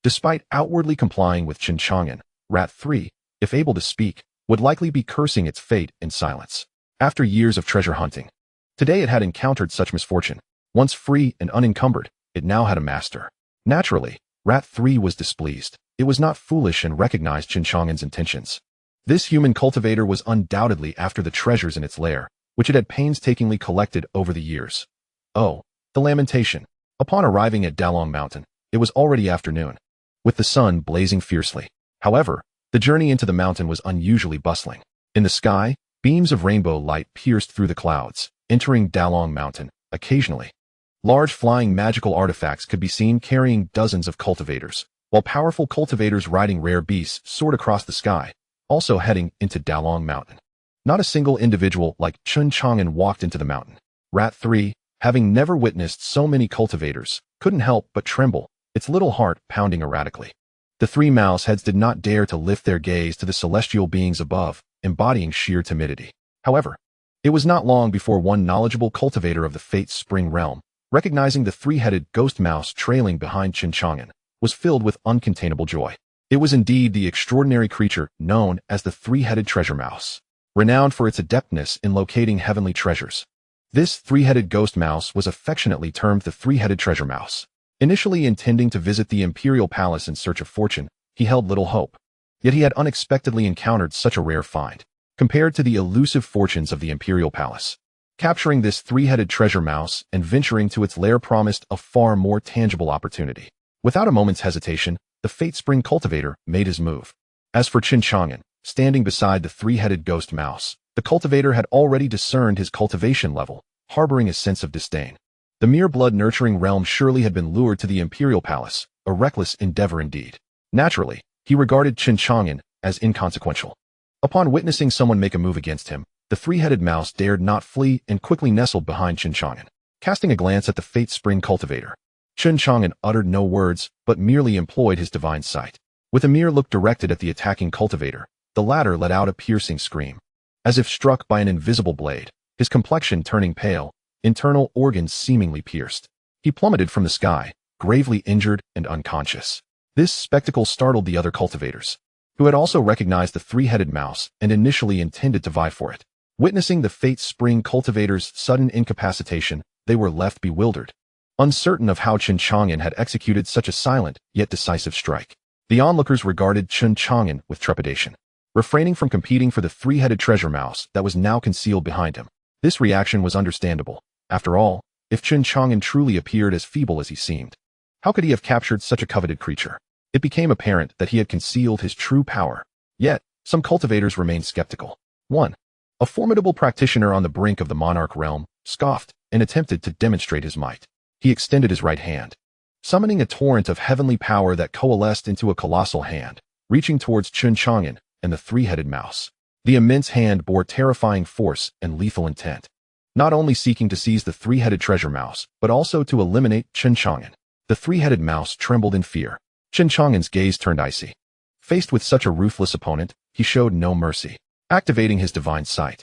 Despite outwardly complying with Chen Chang'an, Rat 3, if able to speak, would likely be cursing its fate in silence. After years of treasure hunting, today it had encountered such misfortune. Once free and unencumbered, it now had a master. Naturally, Rat 3 was displeased. It was not foolish and recognized Chen Chang'an's intentions. This human cultivator was undoubtedly after the treasures in its lair, which it had painstakingly collected over the years. Oh, the lamentation. Upon arriving at Dalong Mountain, it was already afternoon, with the sun blazing fiercely. However, the journey into the mountain was unusually bustling. In the sky, beams of rainbow light pierced through the clouds, entering Dalong Mountain. Occasionally, large flying magical artifacts could be seen carrying dozens of cultivators, while powerful cultivators riding rare beasts soared across the sky, also heading into Dalong Mountain. Not a single individual like Chen Chang'an walked into the mountain. Rat 3, having never witnessed so many cultivators, couldn't help but tremble, its little heart pounding erratically. The three mouse heads did not dare to lift their gaze to the celestial beings above, embodying sheer timidity. However, it was not long before one knowledgeable cultivator of the Fate Spring realm, recognizing the three-headed ghost mouse trailing behind Chen Chang'an, was filled with uncontainable joy. It was indeed the extraordinary creature known as the three-headed treasure mouse, renowned for its adeptness in locating heavenly treasures. This three-headed ghost mouse was affectionately termed the three-headed treasure mouse. Initially intending to visit the Imperial Palace in search of fortune, he held little hope. Yet he had unexpectedly encountered such a rare find. Compared to the elusive fortunes of the Imperial Palace, capturing this three-headed treasure mouse and venturing to its lair promised a far more tangible opportunity. Without a moment's hesitation, the Fate Spring cultivator made his move. As for Chen Chang'an, standing beside the three-headed ghost mouse, the cultivator had already discerned his cultivation level, harboring a sense of disdain. The mere blood-nurturing realm surely had been lured to the Imperial Palace, a reckless endeavor indeed. Naturally, he regarded Chen Chang'an as inconsequential. Upon witnessing someone make a move against him, the three-headed mouse dared not flee and quickly nestled behind Chen Chang'an. Casting a glance at the Fate Spring cultivator, Chen Chang'an uttered no words, but merely employed his divine sight. With a mere look directed at the attacking cultivator, the latter let out a piercing scream. As if struck by an invisible blade, his complexion turning pale, internal organs seemingly pierced, he plummeted from the sky, gravely injured and unconscious. This spectacle startled the other cultivators, who had also recognized the three-headed mouse and initially intended to vie for it. Witnessing the Fate Spring cultivator's sudden incapacitation, they were left bewildered, uncertain of how Chen Chang'an had executed such a silent yet decisive strike. The onlookers regarded Chen Chang'an with trepidation, refraining from competing for the three-headed treasure mouse that was now concealed behind him. This reaction was understandable. After all, if Chen Chang'an truly appeared as feeble as he seemed, how could he have captured such a coveted creature? It became apparent that he had concealed his true power. Yet, some cultivators remained skeptical. 1. A formidable practitioner on the brink of the monarch realm scoffed and attempted to demonstrate his might. He extended his right hand, summoning a torrent of heavenly power that coalesced into a colossal hand, reaching towards Chen Chang'an and the three-headed mouse. The immense hand bore terrifying force and lethal intent, not only seeking to seize the three-headed treasure mouse, but also to eliminate Chen Chang'an. The three-headed mouse trembled in fear. Chen Chang'an's gaze turned icy. Faced with such a ruthless opponent, he showed no mercy, activating his divine sight.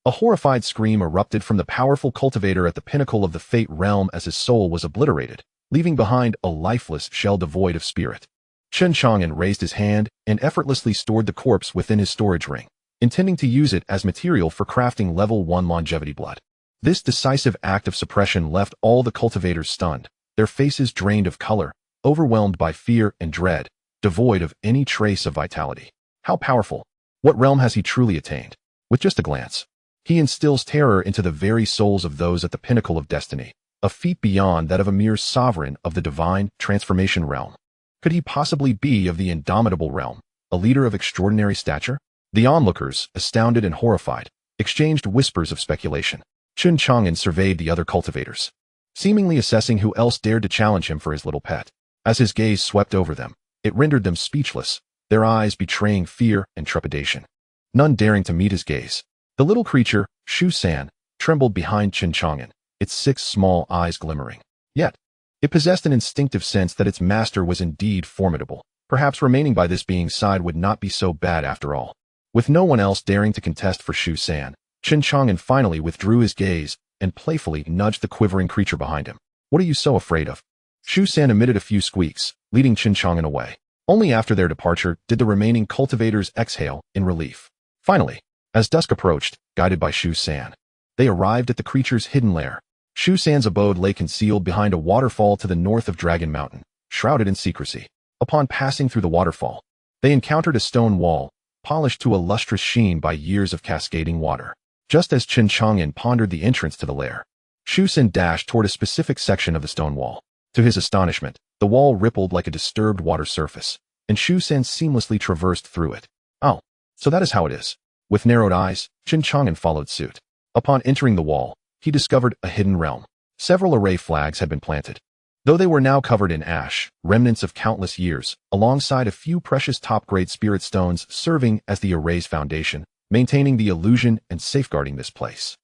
A horrified scream erupted from the powerful cultivator at the pinnacle of the Fate realm as his soul was obliterated, leaving behind a lifeless shell devoid of spirit. Chen Chang'an raised his hand and effortlessly stored the corpse within his storage ring, intending to use it as material for crafting level 1 longevity blood. This decisive act of suppression left all the cultivators stunned, their faces drained of color, overwhelmed by fear and dread, devoid of any trace of vitality. How powerful! What realm has he truly attained? With just a glance, he instills terror into the very souls of those at the pinnacle of destiny, a feat beyond that of a mere sovereign of the divine transformation realm. Could he possibly be of the indomitable realm, a leader of extraordinary stature? The onlookers, astounded and horrified, exchanged whispers of speculation. Chen Chang'an surveyed the other cultivators, seemingly assessing who else dared to challenge him for his little pet. As his gaze swept over them, it rendered them speechless, their eyes betraying fear and trepidation. None daring to meet his gaze. The little creature, Shu San, trembled behind Chen Chang'an, its 6 small eyes glimmering. Yet, it possessed an instinctive sense that its master was indeed formidable. Perhaps remaining by this being's side would not be so bad after all. With no one else daring to contest for Shu San, Chen Chang'an finally withdrew his gaze and playfully nudged the quivering creature behind him. What are you so afraid of? Shu San emitted a few squeaks, leading Chen Chang'an away. Only after their departure did the remaining cultivators exhale in relief. Finally, as dusk approached, guided by Shu San, they arrived at the creature's hidden lair. Shu San's abode lay concealed behind a waterfall to the north of Dragon Mountain, shrouded in secrecy. Upon passing through the waterfall, they encountered a stone wall, polished to a lustrous sheen by years of cascading water. Just as Chen Chang'an pondered the entrance to the lair, Shu San dashed toward a specific section of the stone wall. To his astonishment, the wall rippled like a disturbed water surface, and Shu San seamlessly traversed through it. Oh, so that is how it is. With narrowed eyes, Chen Chang'an followed suit. Upon entering the wall, he discovered a hidden realm. Several array flags had been planted, though they were now covered in ash, remnants of countless years, alongside a few precious top-grade spirit stones serving as the array's foundation, maintaining the illusion and safeguarding this place.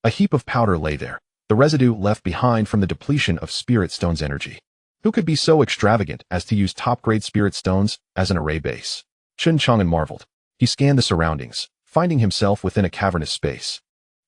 A heap of powder lay there, the residue left behind from the depletion of spirit stone's energy. Who could be so extravagant as to use top-grade spirit stones as an array base? Chen Chang'an marveled. He scanned the surroundings, finding himself within a cavernous space.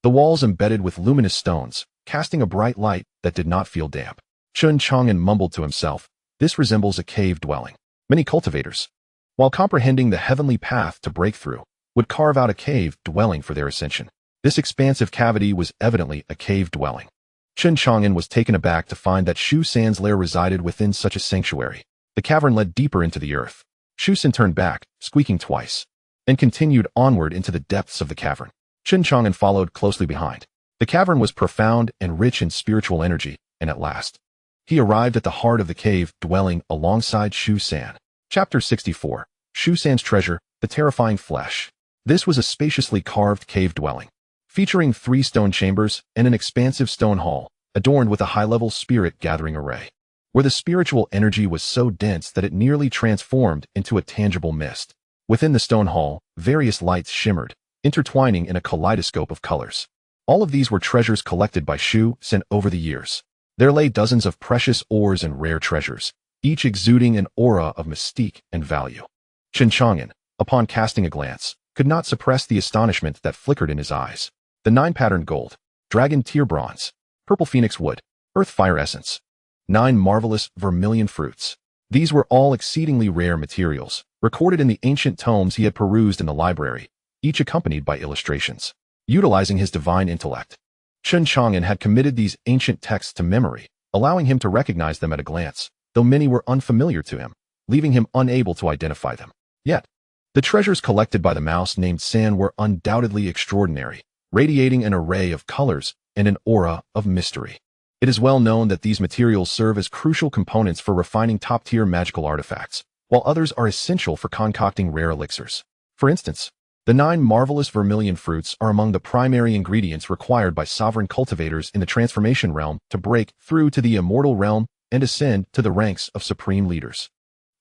The walls embedded with luminous stones, casting a bright light that did not feel damp. Chen Chang'an mumbled to himself, this resembles a cave dwelling. Many cultivators, while comprehending the heavenly path to breakthrough, would carve out a cave dwelling for their ascension. This expansive cavity was evidently a cave dwelling. Chen Chang'an was taken aback to find that Shu San's lair resided within such a sanctuary. The cavern led deeper into the earth. Shu San turned back, squeaking twice, and continued onward into the depths of the cavern. Chen Chang'an followed closely behind. The cavern was profound and rich in spiritual energy, and at last, he arrived at the heart of the cave dwelling alongside Shu San. Chapter 64. Shu San's Treasure, the Terrifying Flesh. This was a spaciously carved cave dwelling, featuring 3 stone chambers and an expansive stone hall, adorned with a high-level spirit-gathering array, where the spiritual energy was so dense that it nearly transformed into a tangible mist. Within the stone hall, various lights shimmered, intertwining in a kaleidoscope of colors. All of these were treasures collected by Shu San over the years. There lay dozens of precious ores and rare treasures, each exuding an aura of mystique and value. Chen Chang'an, upon casting a glance, could not suppress the astonishment that flickered in his eyes. The 9-patterned gold, dragon tear bronze, purple phoenix wood, earth fire essence, 9 marvelous vermilion fruits. These were all exceedingly rare materials, recorded in the ancient tomes he had perused in the library, each accompanied by illustrations. Utilizing his divine intellect, Chen Chang'an had committed these ancient texts to memory, allowing him to recognize them at a glance, though many were unfamiliar to him, leaving him unable to identify them. Yet, the treasures collected by the mouse named San were undoubtedly extraordinary, radiating an array of colors and an aura of mystery. It is well known that these materials serve as crucial components for refining top-tier magical artifacts, while others are essential for concocting rare elixirs. For instance, the 9 marvelous vermilion fruits are among the primary ingredients required by sovereign cultivators in the transformation realm to break through to the immortal realm and ascend to the ranks of supreme leaders.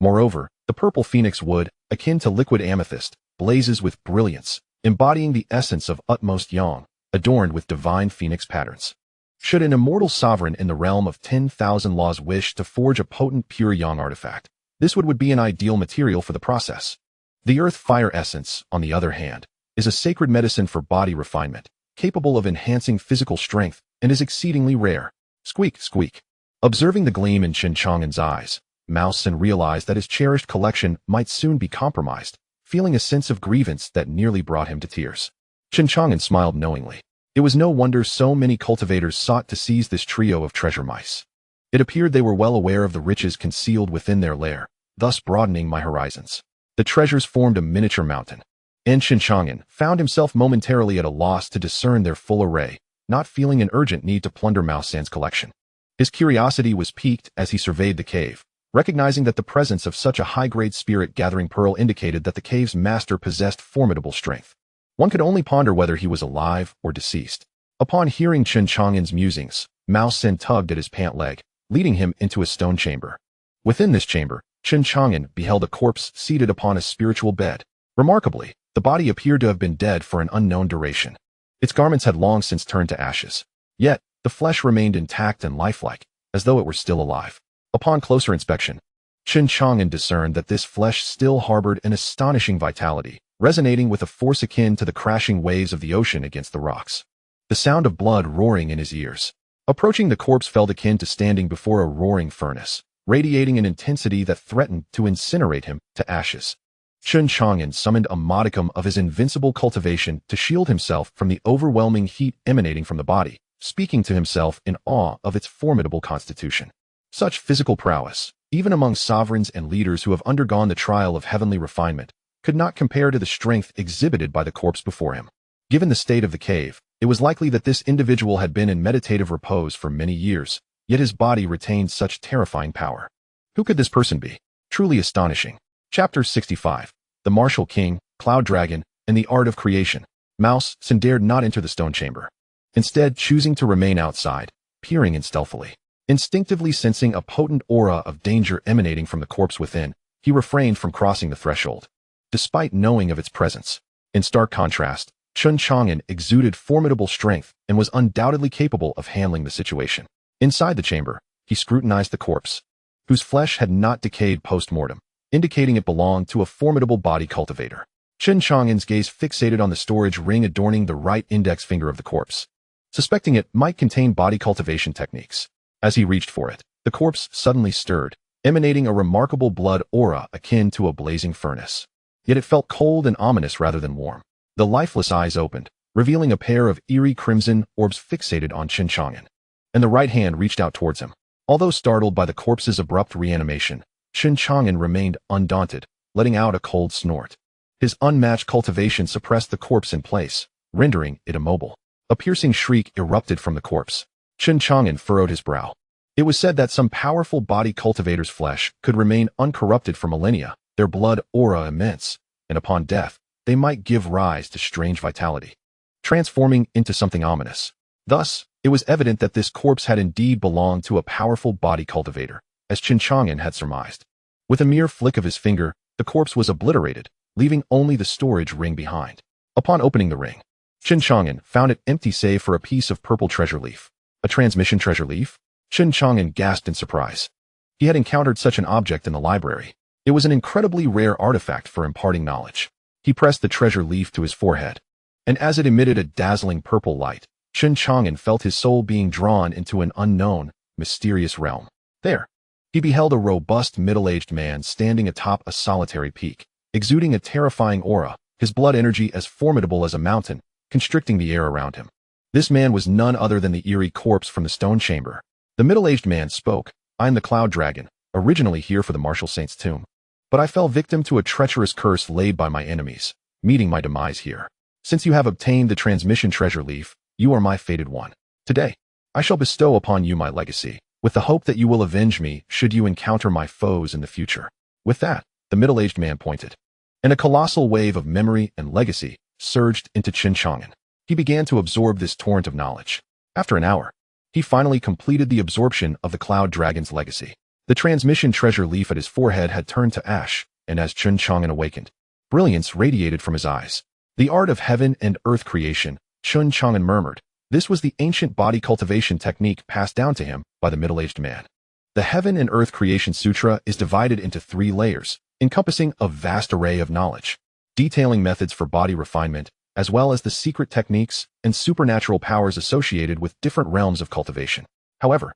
Moreover, the purple phoenix wood, akin to liquid amethyst, blazes with brilliance, embodying the essence of utmost yang, adorned with divine phoenix patterns. Should an immortal sovereign in the realm of 10,000 laws wish to forge a potent pure yang artifact, this would be an ideal material for the process. The earth fire essence, on the other hand, is a sacred medicine for body refinement, capable of enhancing physical strength, and is exceedingly rare. Squeak, squeak. Observing the gleam in Chen Chang'an's eyes, Mouse Sin realized that his cherished collection might soon be compromised, feeling a sense of grievance that nearly brought him to tears. Chen Chang'an smiled knowingly. It was no wonder so many cultivators sought to seize this trio of treasure mice. It appeared they were well aware of the riches concealed within their lair, thus broadening my horizons. The treasures formed a miniature mountain, and Chen Chang'an found himself momentarily at a loss to discern their full array, not feeling an urgent need to plunder Mouse San's collection. His curiosity was piqued as he surveyed the cave, recognizing that the presence of such a high-grade spirit-gathering pearl indicated that the cave's master possessed formidable strength. One could only ponder whether he was alive or deceased. Upon hearing Chen Chang'an's musings, Mouse Sin tugged at his pant leg, leading him into a stone chamber. Within this chamber, Chen Chang'an beheld a corpse seated upon a spiritual bed. Remarkably, the body appeared to have been dead for an unknown duration. Its garments had long since turned to ashes. Yet, the flesh remained intact and lifelike, as though it were still alive. Upon closer inspection, Chen Chang'an discerned that this flesh still harbored an astonishing vitality, resonating with a force akin to the crashing waves of the ocean against the rocks. The sound of blood roaring in his ears. Approaching the corpse felt akin to standing before a roaring furnace, radiating an intensity that threatened to incinerate him to ashes. Chen Chang'an summoned a modicum of his invincible cultivation to shield himself from the overwhelming heat emanating from the body, speaking to himself in awe of its formidable constitution. Such physical prowess, even among sovereigns and leaders who have undergone the trial of heavenly refinement, could not compare to the strength exhibited by the corpse before him. Given the state of the cave, it was likely that this individual had been in meditative repose for many years, yet his body retained such terrifying power. Who could this person be? Truly astonishing. Chapter 65. The Martial King, Cloud Dragon, and the Art of Creation. Mouse dared not enter the stone chamber. Instead, choosing to remain outside, peering in stealthily. Instinctively sensing a potent aura of danger emanating from the corpse within, he refrained from crossing the threshold, despite knowing of its presence. In stark contrast, Chen Chang'an exuded formidable strength and was undoubtedly capable of handling the situation. Inside the chamber, he scrutinized the corpse, whose flesh had not decayed post-mortem, indicating it belonged to a formidable body cultivator. Chen Chang'an's gaze fixated on the storage ring adorning the right index finger of the corpse, suspecting it might contain body cultivation techniques. As he reached for it, the corpse suddenly stirred, emanating a remarkable blood aura akin to a blazing furnace. Yet it felt cold and ominous rather than warm. The lifeless eyes opened, revealing a pair of eerie crimson orbs fixated on Chen Chang'an, and the right hand reached out towards him. Although startled by the corpse's abrupt reanimation, Chen Chang'an remained undaunted, letting out a cold snort. His unmatched cultivation suppressed the corpse in place, rendering it immobile. A piercing shriek erupted from the corpse. Chen Chang'an furrowed his brow. It was said that some powerful body cultivator's flesh could remain uncorrupted for millennia, their blood aura immense, and upon death, they might give rise to strange vitality, transforming into something ominous. Thus, it was evident that this corpse had indeed belonged to a powerful body cultivator, as Chen Chang'an had surmised. With a mere flick of his finger, the corpse was obliterated, leaving only the storage ring behind. Upon opening the ring, Chen Chang'an found it empty save for a piece of purple treasure leaf. A transmission treasure leaf? Chen Chang'an gasped in surprise. He had encountered such an object in the library. It was an incredibly rare artifact for imparting knowledge. He pressed the treasure leaf to his forehead, and as it emitted a dazzling purple light, Chen Chang'an felt his soul being drawn into an unknown, mysterious realm. There, he beheld a robust middle-aged man standing atop a solitary peak, exuding a terrifying aura, his blood energy as formidable as a mountain, constricting the air around him. This man was none other than the eerie corpse from the stone chamber. The middle-aged man spoke. "I am the Cloud Dragon, originally here for the Martial Saint's tomb. But I fell victim to a treacherous curse laid by my enemies, meeting my demise here. Since you have obtained the transmission treasure leaf, you are my fated one. Today, I shall bestow upon you my legacy, with the hope that you will avenge me should you encounter my foes in the future." With that, the middle-aged man pointed, and a colossal wave of memory and legacy surged into Chen Chang'an. He began to absorb this torrent of knowledge. After an hour, he finally completed the absorption of the Cloud Dragon's legacy. The transmission treasure leaf at his forehead had turned to ash, and as Chen Chang'an awakened, brilliance radiated from his eyes. The art of heaven and earth creation, Chen Chang'an murmured. This was the ancient body cultivation technique passed down to him by the middle-aged man. The Heaven and Earth Creation Sutra is divided into 3 layers, encompassing a vast array of knowledge, detailing methods for body refinement, as well as the secret techniques and supernatural powers associated with different realms of cultivation. However,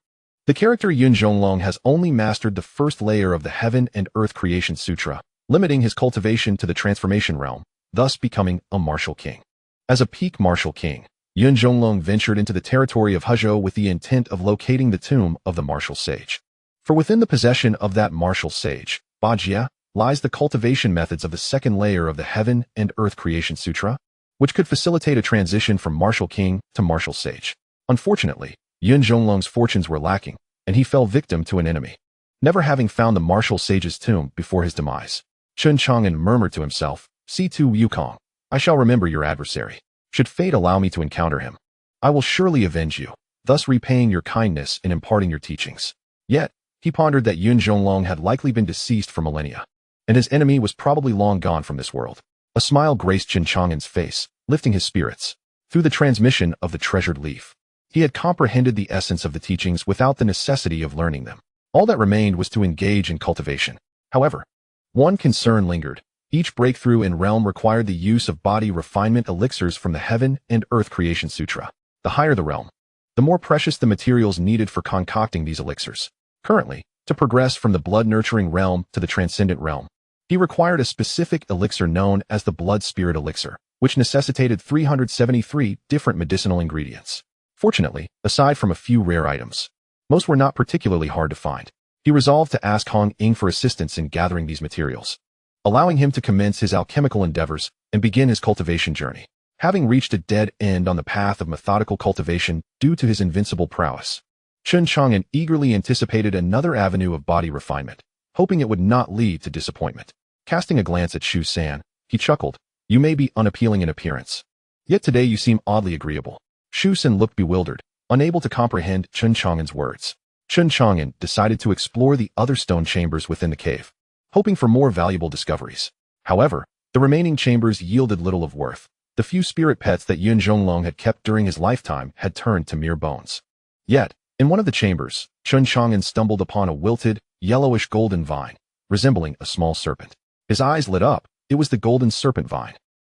the character Yun Zhonglong has only mastered the first layer of the Heaven and Earth Creation Sutra, limiting his cultivation to the transformation realm, thus becoming a martial king. As a peak martial king, Yun Zhonglong ventured into the territory of Hezhou with the intent of locating the tomb of the martial sage. For within the possession of that martial sage, Bajia, lies the cultivation methods of the second layer of the Heaven and Earth Creation Sutra, which could facilitate a transition from martial king to martial sage. Unfortunately, Yun Zhonglong's fortunes were lacking, and he fell victim to an enemy. Never having found the martial sage's tomb before his demise, Chen Chang'an murmured to himself, "C2 Yukong, I shall remember your adversary. Should fate allow me to encounter him, I will surely avenge you, thus repaying your kindness in imparting your teachings." Yet, he pondered that Yun Zhonglong had likely been deceased for millennia, and his enemy was probably long gone from this world. A smile graced Chen Chang'an's face, lifting his spirits. through the transmission of the treasured leaf. He had comprehended the essence of the teachings without the necessity of learning them. All that remained was to engage in cultivation. However, one concern lingered. Each breakthrough in realm required the use of body refinement elixirs from the Heaven and Earth Creation Sutra. The higher the realm, the more precious the materials needed for concocting these elixirs. Currently, to progress from the blood-nurturing realm to the transcendent realm, he required a specific elixir known as the blood-spirit elixir, which necessitated 373 different medicinal ingredients. Fortunately, aside from a few rare items, most were not particularly hard to find. He resolved to ask Hong Ying for assistance in gathering these materials, allowing him to commence his alchemical endeavors and begin his cultivation journey. Having reached a dead end on the path of methodical cultivation due to his invincible prowess, Chen Chang'an eagerly anticipated another avenue of body refinement, hoping it would not lead to disappointment. Casting a glance at Shu San, he chuckled, "You may be unappealing in appearance, yet today you seem oddly agreeable." Shu San looked bewildered, unable to comprehend Chen Chang'an's words. Chen Chang'an decided to explore the other stone chambers within the cave, hoping for more valuable discoveries. However, the remaining chambers yielded little of worth. The few spirit pets that Yun Zhonglong had kept during his lifetime had turned to mere bones. Yet, in one of the chambers, Chen Chang'an stumbled upon a wilted, yellowish golden vine, resembling a small serpent. His eyes lit up. It was the golden serpent vine.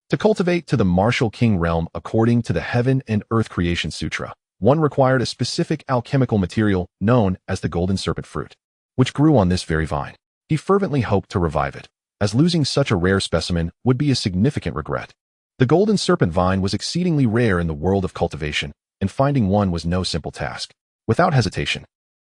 To cultivate to the martial king realm according to the Heaven and Earth Creation Sutra, one required a specific alchemical material known as the golden serpent fruit, which grew on this very vine. He fervently hoped to revive it, as losing such a rare specimen would be a significant regret. The golden serpent vine was exceedingly rare in the world of cultivation, and finding one was no simple task. Without hesitation,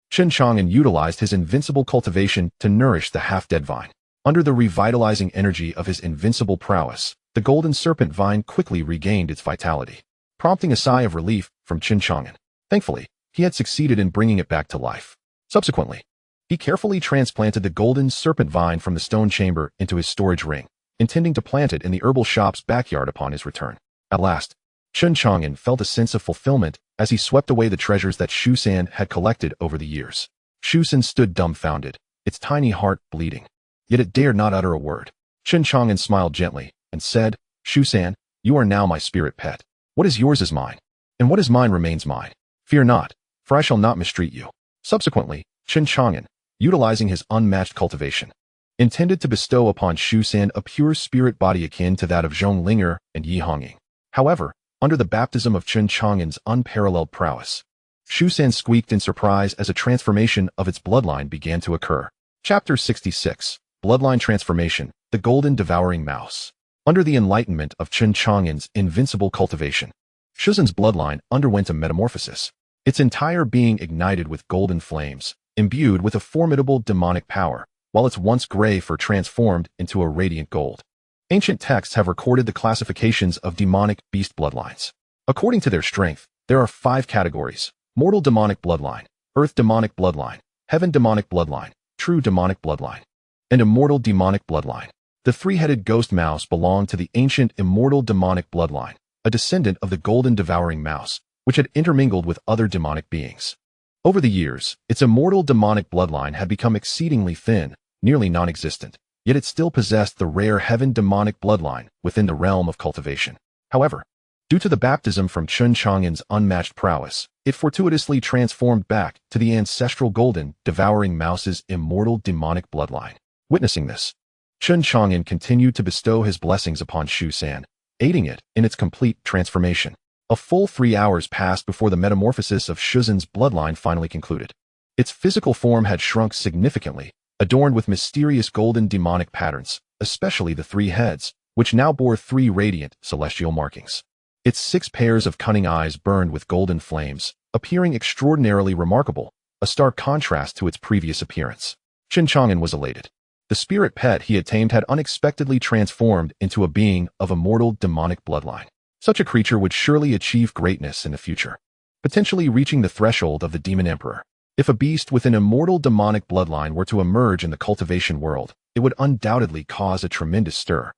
Chen Chang'an utilized his invincible cultivation to nourish the half-dead vine. Under the revitalizing energy of his invincible prowess, the golden serpent vine quickly regained its vitality, prompting a sigh of relief from Chen Chang'an. Thankfully, he had succeeded in bringing it back to life. Subsequently, he carefully transplanted the golden serpent vine from the stone chamber into his storage ring, intending to plant it in the herbal shop's backyard upon his return. At last, Chen Chang'an felt a sense of fulfillment as he swept away the treasures that Shu San had collected over the years. Shu San stood dumbfounded, its tiny heart bleeding. Yet it dared not utter a word. Chen Chang'an smiled gently and said, "Shu San, you are now my spirit pet. What is yours is mine, and what is mine remains mine. Fear not, for I shall not mistreat you." Subsequently, Chen Chang'an, utilizing his unmatched cultivation, intended to bestow upon Shu San a pure spirit body akin to that of Zhong Linger and Yi Hongying. However, under the baptism of Chen Chang'an's unparalleled prowess, Shu San squeaked in surprise as a transformation of its bloodline began to occur. Chapter 66. Bloodline Transformation, the Golden Devouring Mouse. Under the enlightenment of Chen Chang'an's invincible cultivation, Shu San's bloodline underwent a metamorphosis. Its entire being ignited with golden flames, imbued with a formidable demonic power, while its once gray fur transformed into a radiant gold. Ancient texts have recorded the classifications of demonic beast bloodlines. According to their strength, there are 5 categories: mortal demonic bloodline, earth demonic bloodline, heaven demonic bloodline, true demonic bloodline, and immortal demonic bloodline. The 3-headed ghost mouse belonged to the ancient immortal demonic bloodline, a descendant of the golden devouring mouse, which had intermingled with other demonic beings. Over the years, its immortal demonic bloodline had become exceedingly thin, nearly non-existent, yet it still possessed the rare heaven demonic bloodline within the realm of cultivation. However, due to the baptism from Chen Chang'an's unmatched prowess, it fortuitously transformed back to the ancestral golden devouring mouse's immortal demonic bloodline. Witnessing this, Chen Chang'an continued to bestow his blessings upon Shu San, aiding it in its complete transformation. A full 3 hours passed before the metamorphosis of Shu San's bloodline finally concluded. Its physical form had shrunk significantly, adorned with mysterious golden demonic patterns, especially the 3 heads, which now bore 3 radiant celestial markings. Its 6 pairs of cunning eyes burned with golden flames, appearing extraordinarily remarkable, a stark contrast to its previous appearance. Chen Chang'an was elated. The spirit pet he had tamed had unexpectedly transformed into a being of immortal demonic bloodline. Such a creature would surely achieve greatness in the future, potentially reaching the threshold of the Demon Emperor. If a beast with an immortal demonic bloodline were to emerge in the cultivation world, it would undoubtedly cause a tremendous stir,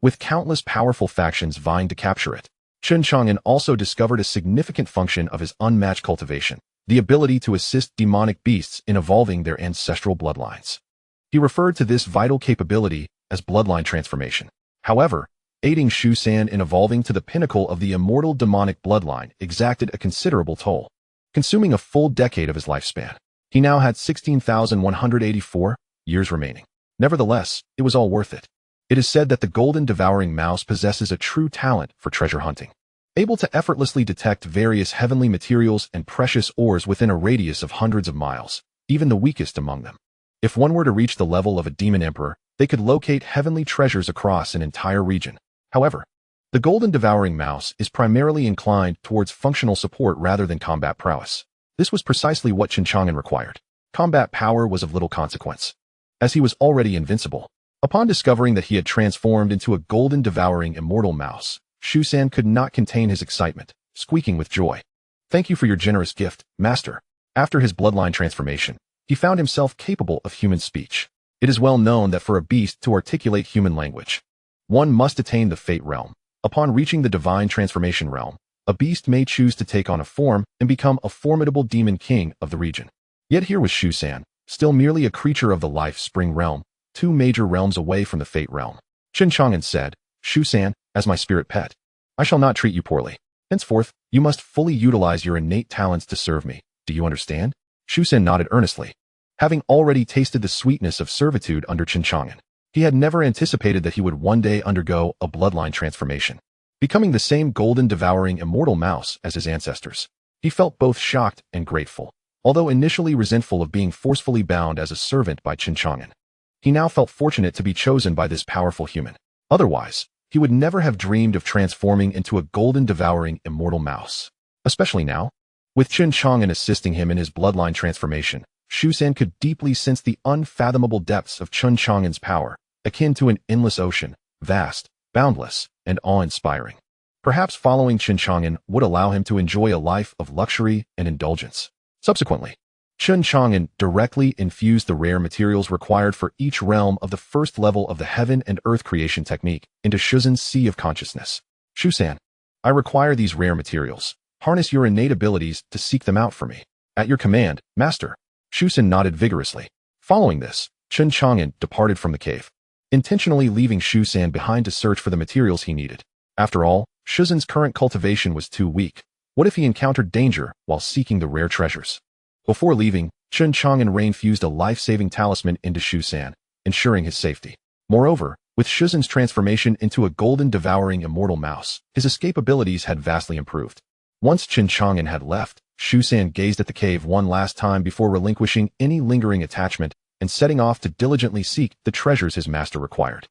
with countless powerful factions vying to capture it. Chen Chang'an also discovered a significant function of his unmatched cultivation, the ability to assist demonic beasts in evolving their ancestral bloodlines. He referred to this vital capability as bloodline transformation. However, Aiding Shu San in evolving to the pinnacle of the immortal demonic bloodline exacted a considerable toll, consuming a full decade of his lifespan. He now had 16,184 years remaining. Nevertheless, it was all worth it. It is said that the golden devouring mouse possesses a true talent for treasure hunting, able to effortlessly detect various heavenly materials and precious ores within a radius of hundreds of miles, even the weakest among them. If one were to reach the level of a demon emperor, they could locate heavenly treasures across an entire region. However, the golden devouring mouse is primarily inclined towards functional support rather than combat prowess. This was precisely what Chen Chang'an required. Combat power was of little consequence, as he was already invincible. Upon discovering that he had transformed into a golden devouring immortal mouse, Shu San could not contain his excitement, squeaking with joy. "Thank you for your generous gift, master." After his bloodline transformation, he found himself capable of human speech. It is well known that for a beast to articulate human language, one must attain the Fate realm. Upon reaching the divine transformation realm, a beast may choose to take on a form and become a formidable demon king of the region. Yet here was Shu San, still merely a creature of the life spring realm, 2 major realms away from the Fate realm. Chen Chang'an said, "Shu San, as my spirit pet, I shall not treat you poorly. Henceforth, you must fully utilize your innate talents to serve me. Do you understand?" Shu San nodded earnestly. Having already tasted the sweetness of servitude under Chen Chang'an, he had never anticipated that he would one day undergo a bloodline transformation, becoming the same golden devouring immortal mouse as his ancestors. He felt both shocked and grateful. Although initially resentful of being forcefully bound as a servant by Chen Chang'an, he now felt fortunate to be chosen by this powerful human. Otherwise, he would never have dreamed of transforming into a golden devouring immortal mouse. Especially now, with Chen Chang'an assisting him in his bloodline transformation, Shu San could deeply sense the unfathomable depths of Chen Chang'an's power, akin to an endless ocean, vast, boundless, and awe-inspiring. Perhaps following Chen Chang'an would allow him to enjoy a life of luxury and indulgence. Subsequently, Chen Chang'an directly infused the rare materials required for each realm of the first level of the heaven and earth creation technique into Shu San's sea of consciousness. "Shu San, I require these rare materials. Harness your innate abilities to seek them out for me." "At your command, master." Shu San nodded vigorously. Following this, Chen Chang'an departed from the cave, intentionally leaving Shu San behind to search for the materials he needed. After all, Shu San's current cultivation was too weak. What if he encountered danger while seeking the rare treasures? Before leaving, Chen Chang'an reinfused a life-saving talisman into Shu San, ensuring his safety. Moreover, with Shu San's transformation into a golden devouring immortal mouse, his escape abilities had vastly improved. Once Chen Chang'an had left, Shu San gazed at the cave one last time before relinquishing any lingering attachment and setting off to diligently seek the treasures his master required.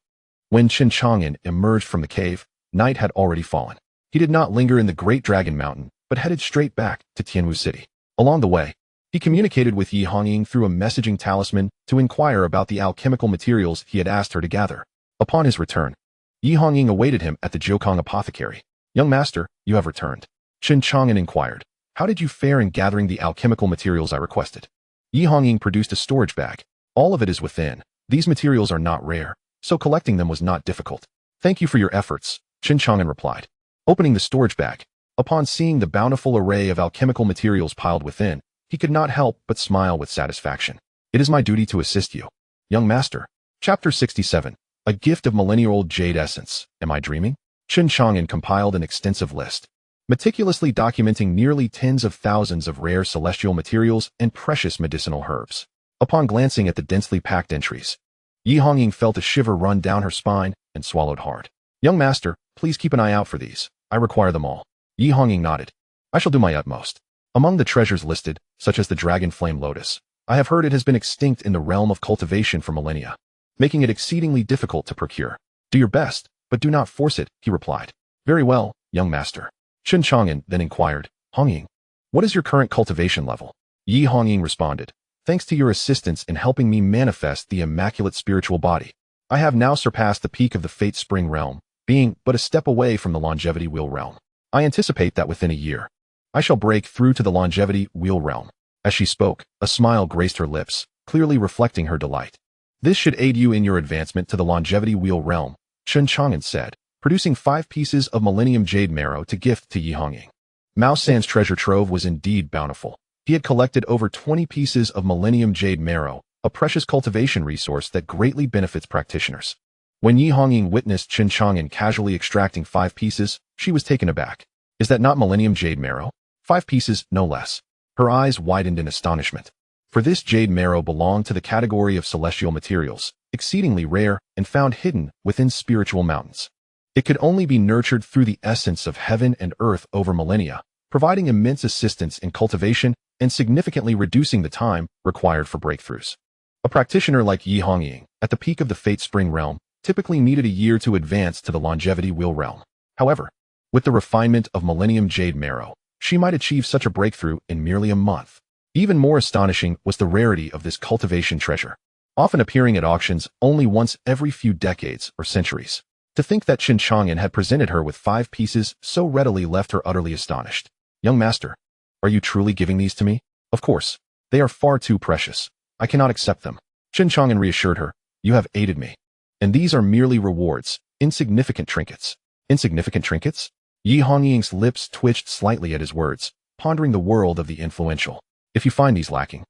When Chen Chang'an emerged from the cave, night had already fallen. He did not linger in the Great Dragon Mountain, but headed straight back to Tianwu City. Along the way, he communicated with Yi Hongying through a messaging talisman to inquire about the alchemical materials he had asked her to gather. Upon his return, Yi Hongying awaited him at the Jiukong apothecary. "Young master, you have returned." Chen Chang'an inquired. "How did you fare in gathering the alchemical materials I requested?" Yi Hongying produced a storage bag. "All of it is within. These materials are not rare, so collecting them was not difficult." "Thank you for your efforts," Chen Chang'an replied. Opening the storage bag, upon seeing the bountiful array of alchemical materials piled within, he could not help but smile with satisfaction. "It is my duty to assist you, young master." Chapter 67. A gift of millennia-old jade essence. Am I dreaming? Chen Chang'an compiled an extensive list, meticulously documenting nearly tens of thousands of rare celestial materials and precious medicinal herbs. Upon glancing at the densely packed entries, Yi Hongying felt a shiver run down her spine and swallowed hard. "Young master, please keep an eye out for these. I require them all." Yi Hongying nodded. "I shall do my utmost." Among the treasures listed, such as the dragon flame lotus, I have heard it has been extinct in the realm of cultivation for millennia, making it exceedingly difficult to procure. "Do your best, but do not force it," he replied. "Very well, young master." Chen Chang'an then inquired, "Hongying, what is your current cultivation level?" Yi Hongying responded, "Thanks to your assistance in helping me manifest the immaculate spiritual body, I have now surpassed the peak of the Fate Spring realm, being but a step away from the Longevity Wheel realm. I anticipate that within a year, I shall break through to the Longevity Wheel realm." As she spoke, a smile graced her lips, clearly reflecting her delight. "This should aid you in your advancement to the Longevity Wheel realm," Chen Chang'an said, producing 5 pieces of millennium jade marrow to gift to Yi Hongying. Mao San's treasure trove was indeed bountiful. He had collected over 20 pieces of millennium jade marrow, a precious cultivation resource that greatly benefits practitioners. When Yi Hongying witnessed Chen Chang'an casually extracting 5 pieces, she was taken aback. Is that not millennium jade marrow? 5 pieces, no less. Her eyes widened in astonishment. For this jade marrow belonged to the category of celestial materials, exceedingly rare and found hidden within spiritual mountains. It could only be nurtured through the essence of heaven and earth over millennia, providing immense assistance in cultivation and significantly reducing the time required for breakthroughs. A practitioner like Yi Hongying, at the peak of the Fate Spring realm, typically needed a year to advance to the Longevity Wheel realm. However, with the refinement of Millennium Jade Marrow, she might achieve such a breakthrough in merely a month. Even more astonishing was the rarity of this cultivation treasure, often appearing at auctions only once every few decades or centuries. To think that Chen Chang'an had presented her with 5 pieces so readily left her utterly astonished. Young master, are you truly giving these to me? Of course. They are far too precious. I cannot accept them. Chen Chang'an reassured her. You have aided me. And these are merely rewards, insignificant trinkets. Insignificant trinkets? Yi Hongying's lips twitched slightly at his words, pondering the world of the influential. If you find these lacking,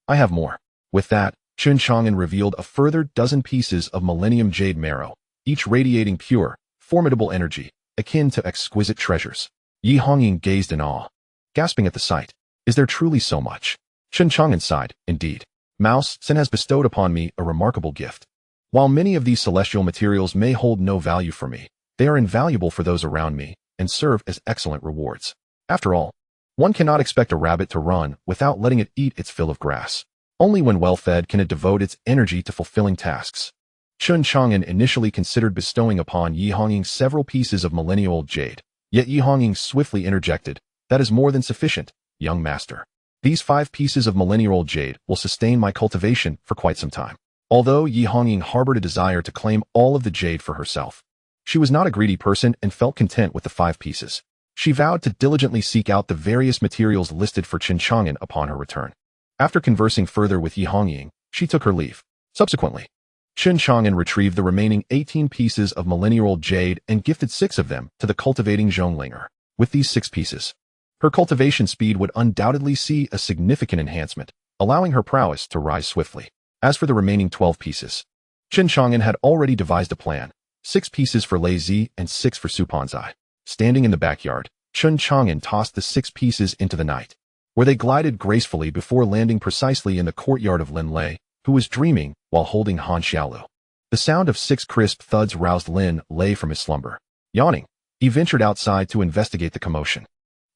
I have more. With that, Chen Chang'an revealed a further 12 pieces of Millennium Jade Marrow, each radiating pure, formidable energy, akin to exquisite treasures. Yi Hongying gazed in awe, gasping at the sight. Is there truly so much? Chen Chang'an sighed. Indeed. Mouse Sen has bestowed upon me a remarkable gift. While many of these celestial materials may hold no value for me, they are invaluable for those around me and serve as excellent rewards. After all, one cannot expect a rabbit to run without letting it eat its fill of grass. Only when well-fed can it devote its energy to fulfilling tasks. Chen Chang'an initially considered bestowing upon Yi Hongying several pieces of millennial jade, yet Yi Hongying swiftly interjected, that is more than sufficient, young master. These 5 pieces of millennial jade will sustain my cultivation for quite some time. Although Yi Hongying harbored a desire to claim all of the jade for herself, she was not a greedy person and felt content with the 5 pieces. She vowed to diligently seek out the various materials listed for Chen Chang'an upon her return. After conversing further with Yi Hongying, she took her leave. Subsequently, Chen Chang'an retrieved the remaining 18 pieces of millennial jade and gifted 6 of them to the cultivating Zhonglinger. With these 6 pieces, her cultivation speed would undoubtedly see a significant enhancement, allowing her prowess to rise swiftly. As for the remaining 12 pieces, Chen Chang'an had already devised a plan, 6 pieces for Lei Zi and 6 for Su Panzai. Standing in the backyard, Chen Chang'an tossed the 6 pieces into the night, where they glided gracefully before landing precisely in the courtyard of Lin Lei, who was dreaming while holding Han Xiaolu. The sound of 6 crisp thuds roused Lin Lei from his slumber. Yawning, he ventured outside to investigate the commotion.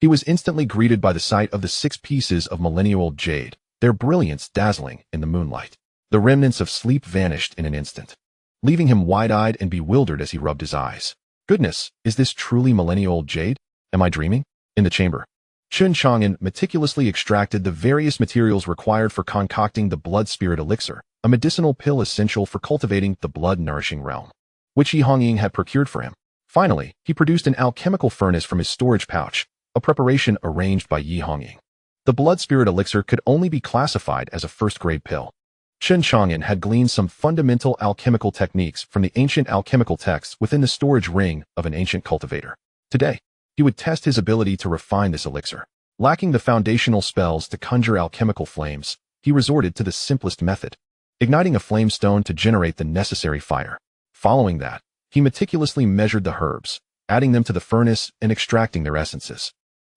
He was instantly greeted by the sight of the 6 pieces of millennial jade, their brilliance dazzling in the moonlight. The remnants of sleep vanished in an instant, leaving him wide-eyed and bewildered as he rubbed his eyes. Goodness, is this truly millennial jade? Am I dreaming? In the chamber, Chen Chang'an meticulously extracted the various materials required for concocting the blood spirit elixir, a medicinal pill essential for cultivating the blood-nourishing realm, which Yi Hongying had procured for him. Finally, he produced an alchemical furnace from his storage pouch, a preparation arranged by Yi Hongying. The blood spirit elixir could only be classified as a first-grade pill. Chen Chang'an had gleaned some fundamental alchemical techniques from the ancient alchemical texts within the storage ring of an ancient cultivator. Today, he would test his ability to refine this elixir. Lacking the foundational spells to conjure alchemical flames, he resorted to the simplest method, igniting a flame stone to generate the necessary fire. Following that, he meticulously measured the herbs, adding them to the furnace and extracting their essences.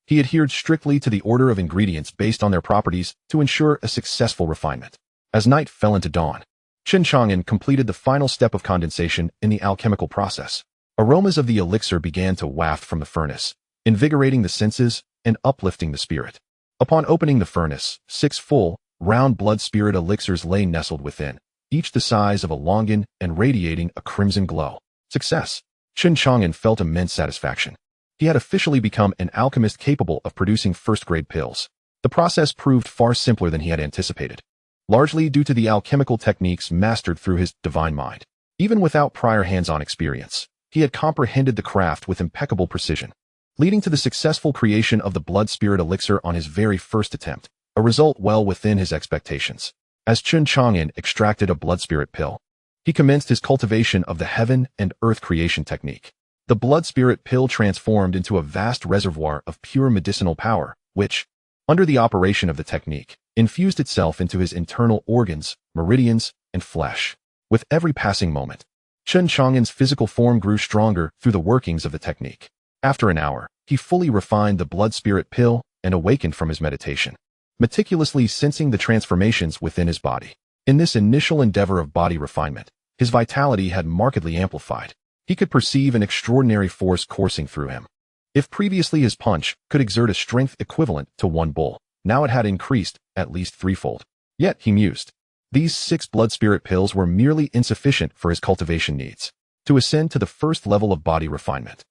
He adhered strictly to the order of ingredients based on their properties to ensure a successful refinement. As night fell into dawn, Chen Chang'an completed the final step of condensation in the alchemical process. Aromas of the elixir began to waft from the furnace, invigorating the senses and uplifting the spirit. Upon opening the furnace, 6 full, round blood spirit elixirs lay nestled within, each the size of a longan and radiating a crimson glow. Success! Chen Chang'an felt immense satisfaction. He had officially become an alchemist capable of producing first-grade pills. The process proved far simpler than he had anticipated, largely due to the alchemical techniques mastered through his divine mind. Even without prior hands-on experience, he had comprehended the craft with impeccable precision, leading to the successful creation of the blood spirit elixir on his very first attempt, a result well within his expectations. As Chen Chang'an extracted a blood spirit pill, he commenced his cultivation of the heaven and earth creation technique. The blood spirit pill transformed into a vast reservoir of pure medicinal power, which, under the operation of the technique, infused itself into his internal organs, meridians, and flesh. With every passing moment, Chen Chang'an's physical form grew stronger through the workings of the technique. After an hour, he fully refined the blood spirit pill and awakened from his meditation, meticulously sensing the transformations within his body. In this initial endeavor of body refinement, his vitality had markedly amplified. He could perceive an extraordinary force coursing through him. If previously his punch could exert a strength equivalent to one bull, now it had increased at least threefold. Yet, he mused, these 6 blood spirit pills were merely insufficient for his cultivation needs. To ascend to the first level of body refinement,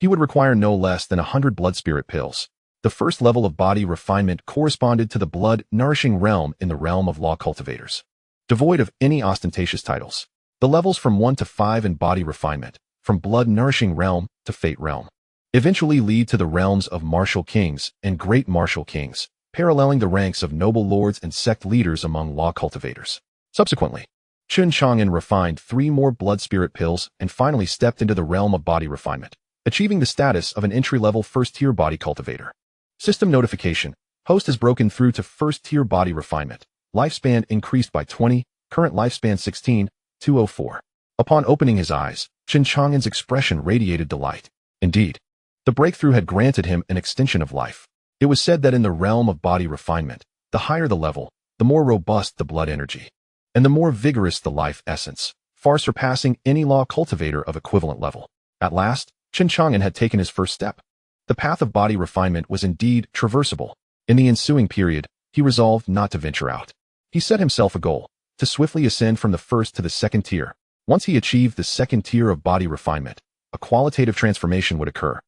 he would require no less than 100 blood spirit pills. The first level of body refinement corresponded to the blood-nourishing realm in the realm of law cultivators, devoid of any ostentatious titles. The levels from 1 to 5 in body refinement, from blood-nourishing realm to fate realm, eventually lead to the realms of martial kings and great martial kings, paralleling the ranks of noble lords and sect leaders among law cultivators. Subsequently, Chen Chang'an refined 3 more blood spirit pills and finally stepped into the realm of body refinement, achieving the status of an entry-level first-tier body cultivator. System notification. Host has broken through to first-tier body refinement. Lifespan increased by 20, current lifespan 16,204. Upon opening his eyes, Chen Chang'an's expression radiated delight. Indeed, the breakthrough had granted him an extension of life. It was said that in the realm of body refinement, the higher the level, the more robust the blood energy, and the more vigorous the life essence, far surpassing any law cultivator of equivalent level. At last, Chen Chang'an had taken his first step. The path of body refinement was indeed traversable. In the ensuing period, he resolved not to venture out. He set himself a goal, to swiftly ascend from the first to the second tier. Once he achieved the second tier of body refinement, a qualitative transformation would occur,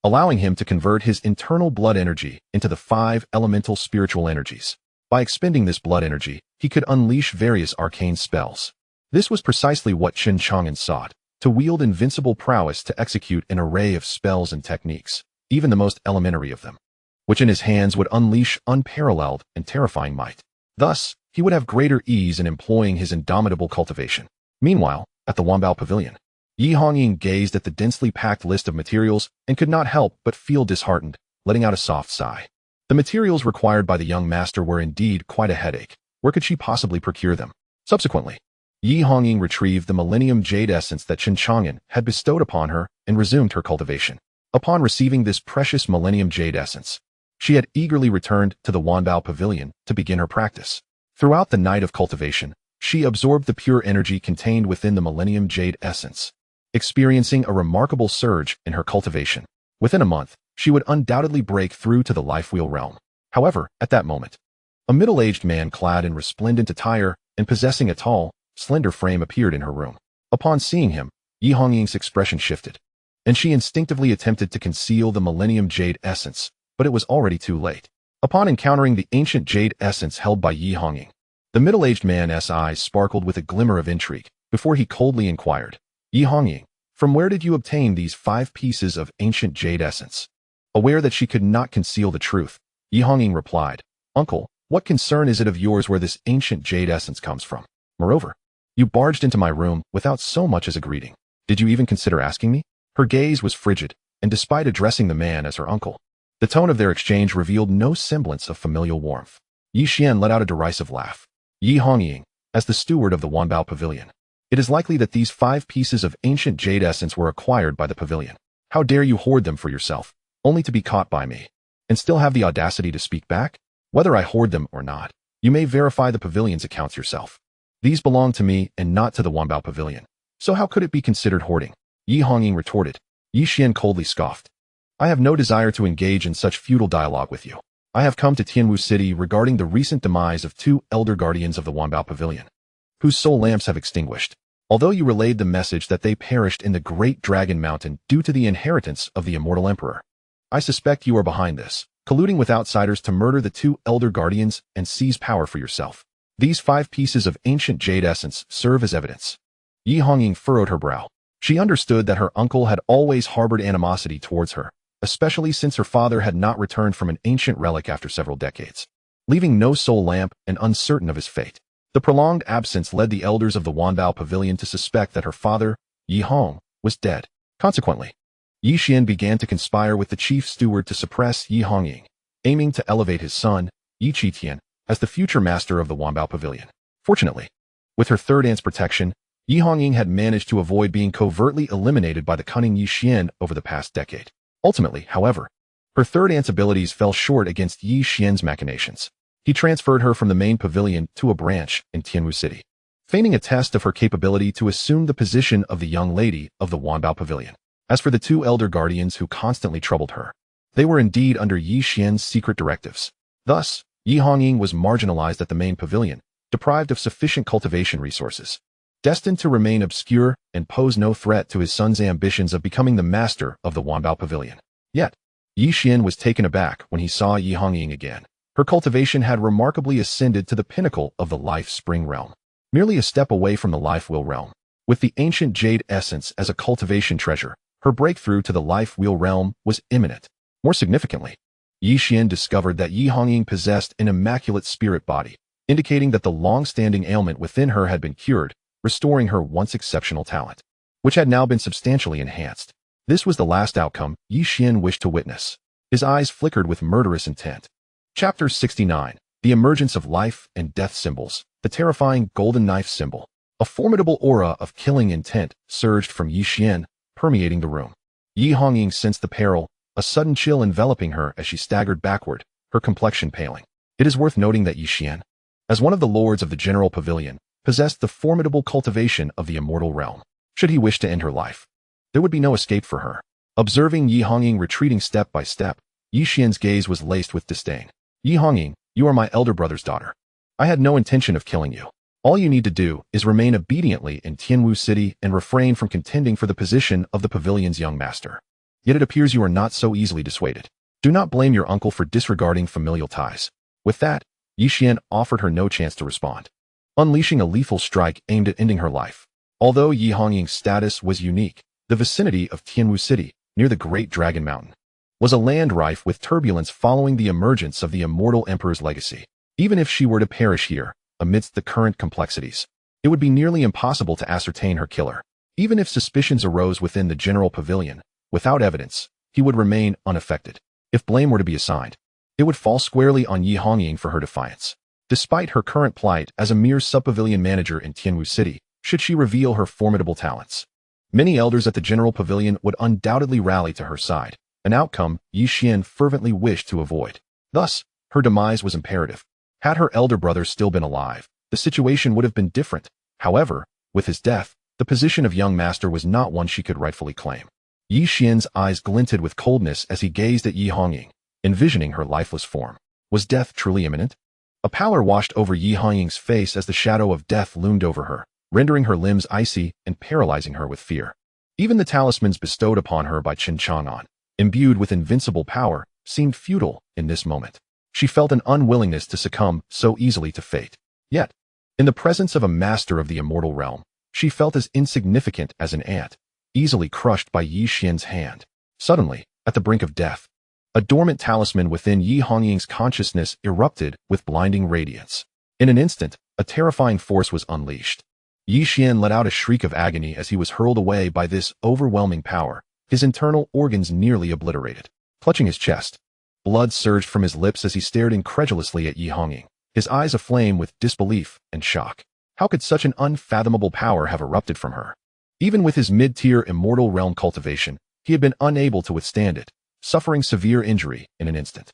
allowing him to convert his internal blood energy into the 5 elemental spiritual energies. By expending this blood energy, he could unleash various arcane spells. This was precisely what Chen Chang'an sought, to wield invincible prowess to execute an array of spells and techniques, even the most elementary of them, which in his hands would unleash unparalleled and terrifying might. Thus, he would have greater ease in employing his indomitable cultivation. Meanwhile, at the Wanbao Pavilion, Yi Hongying gazed at the densely packed list of materials and could not help but feel disheartened, letting out a soft sigh. The materials required by the young master were indeed quite a headache. Where could she possibly procure them? Subsequently, Yi Hongying retrieved the millennium jade essence that Chen Chang'an had bestowed upon her and resumed her cultivation. Upon receiving this precious millennium jade essence, she had eagerly returned to the Wanbao Pavilion to begin her practice. Throughout the night of cultivation, she absorbed the pure energy contained within the millennium jade essence, experiencing a remarkable surge in her cultivation. Within a month, she would undoubtedly break through to the life-wheel realm. However, at that moment, a middle-aged man clad in resplendent attire and possessing a tall, slender frame appeared in her room. Upon seeing him, Yi Hongying's expression shifted, and she instinctively attempted to conceal the millennium jade essence, but it was already too late. Upon encountering the ancient jade essence held by Yi Hongying, the middle-aged man's eyes sparkled with a glimmer of intrigue before he coldly inquired, Yi Hongying, from where did you obtain these 5 pieces of ancient jade essence? Aware that she could not conceal the truth, Yi Hongying replied, Uncle, what concern is it of yours where this ancient jade essence comes from? Moreover, you barged into my room without so much as a greeting. Did you even consider asking me? Her gaze was frigid, and despite addressing the man as her uncle, the tone of their exchange revealed no semblance of familial warmth. Yi Xian let out a derisive laugh. Yi Hongying, as the steward of the Wanbao Pavilion, it is likely that these 5 pieces of ancient jade essence were acquired by the pavilion. How dare you hoard them for yourself, only to be caught by me, and still have the audacity to speak back? Whether I hoard them or not, you may verify the pavilion's accounts yourself. These belong to me and not to the Wanbao Pavilion. So how could it be considered hoarding? Yi Hongying retorted. Yi Xian coldly scoffed. I have no desire to engage in such futile dialogue with you. I have come to Tianwu City regarding the recent demise of 2 elder guardians of the Wanbao Pavilion, whose soul lamps have extinguished. Although you relayed the message that they perished in the Great Dragon Mountain due to the inheritance of the Immortal Emperor, I suspect you are behind this, colluding with outsiders to murder the 2 elder guardians and seize power for yourself. These 5 pieces of ancient jade essence serve as evidence. Yi Hongying furrowed her brow. She understood that her uncle had always harbored animosity towards her, especially since her father had not returned from an ancient relic after several decades, leaving no soul lamp and uncertain of his fate. The prolonged absence led the elders of the Wanbao Pavilion to suspect that her father, Yi Hong, was dead. Consequently, Yi Xian began to conspire with the chief steward to suppress Yi Hongying, aiming to elevate his son, Yi Qitian, as the future master of the Wanbao Pavilion. Fortunately, with her third aunt's protection, Yi Hongying had managed to avoid being covertly eliminated by the cunning Yi Xian over the past decade. Ultimately, however, her third aunt's abilities fell short against Yi Xian's machinations. He transferred her from the main pavilion to a branch in Tianwu City, feigning a test of her capability to assume the position of the young lady of the Wanbao Pavilion. As for the two elder guardians who constantly troubled her, they were indeed under Yi Xian's secret directives. Thus, Yi Hongying was marginalized at the main pavilion, deprived of sufficient cultivation resources, destined to remain obscure and pose no threat to his son's ambitions of becoming the master of the Wanbao Pavilion. Yet, Yi Xian was taken aback when he saw Yi Hongying again. Her cultivation had remarkably ascended to the pinnacle of the life spring realm, merely a step away from the life wheel realm. With the ancient jade essence as a cultivation treasure, her breakthrough to the life wheel realm was imminent. More significantly, Yi Xian discovered that Yi Hongying possessed an immaculate spirit body, indicating that the long-standing ailment within her had been cured, restoring her once exceptional talent, which had now been substantially enhanced. This was the last outcome Yi Xian wished to witness. His eyes flickered with murderous intent. Chapter 69. The Emergence of Life and Death Symbols. The terrifying golden knife symbol. A formidable aura of killing intent surged from Yi Xian, permeating the room. Yi Hongying sensed the peril, a sudden chill enveloping her as she staggered backward, her complexion paling. It is worth noting that Yi Xian, as one of the lords of the General Pavilion, possessed the formidable cultivation of the immortal realm. Should he wish to end her life, there would be no escape for her. Observing Yi Hongying retreating step by step, Yi Xian's gaze was laced with disdain. Yi Hongying, you are my elder brother's daughter. I had no intention of killing you. All you need to do is remain obediently in Tianwu City and refrain from contending for the position of the pavilion's young master. Yet it appears you are not so easily dissuaded. Do not blame your uncle for disregarding familial ties. With that, Yi Xian offered her no chance to respond, unleashing a lethal strike aimed at ending her life. Although Yi Hongying's status was unique, the vicinity of Tianwu City, near the Great Dragon Mountain, was a land rife with turbulence following the emergence of the Immortal Emperor's legacy. Even if she were to perish here, amidst the current complexities, it would be nearly impossible to ascertain her killer. Even if suspicions arose within the General Pavilion, without evidence, he would remain unaffected. If blame were to be assigned, it would fall squarely on Yi Hongying for her defiance. Despite her current plight as a mere sub-pavilion manager in Tianwu City, should she reveal her formidable talents, many elders at the General Pavilion would undoubtedly rally to her side, an outcome Yi Xian fervently wished to avoid. Thus, her demise was imperative. Had her elder brother still been alive, the situation would have been different. However, with his death, the position of young master was not one she could rightfully claim. Yi Xian's eyes glinted with coldness as he gazed at Yi Hongying, envisioning her lifeless form. Was death truly imminent? A pallor washed over Yi Hongying's face as the shadow of death loomed over her, rendering her limbs icy and paralyzing her with fear. Even the talismans bestowed upon her by Chen Chang'an, imbued with invincible power, seemed futile in this moment. She felt an unwillingness to succumb so easily to fate. Yet, in the presence of a master of the immortal realm, she felt as insignificant as an ant, easily crushed by Yi Xian's hand. Suddenly, at the brink of death, a dormant talisman within Yi Hongying's consciousness erupted with blinding radiance. In an instant, a terrifying force was unleashed. Yi Xian let out a shriek of agony as he was hurled away by this overwhelming power, his internal organs nearly obliterated. Clutching his chest, blood surged from his lips as he stared incredulously at Yi Hongying, his eyes aflame with disbelief and shock. How could such an unfathomable power have erupted from her? Even with his mid-tier immortal realm cultivation, he had been unable to withstand it, suffering severe injury in an instant.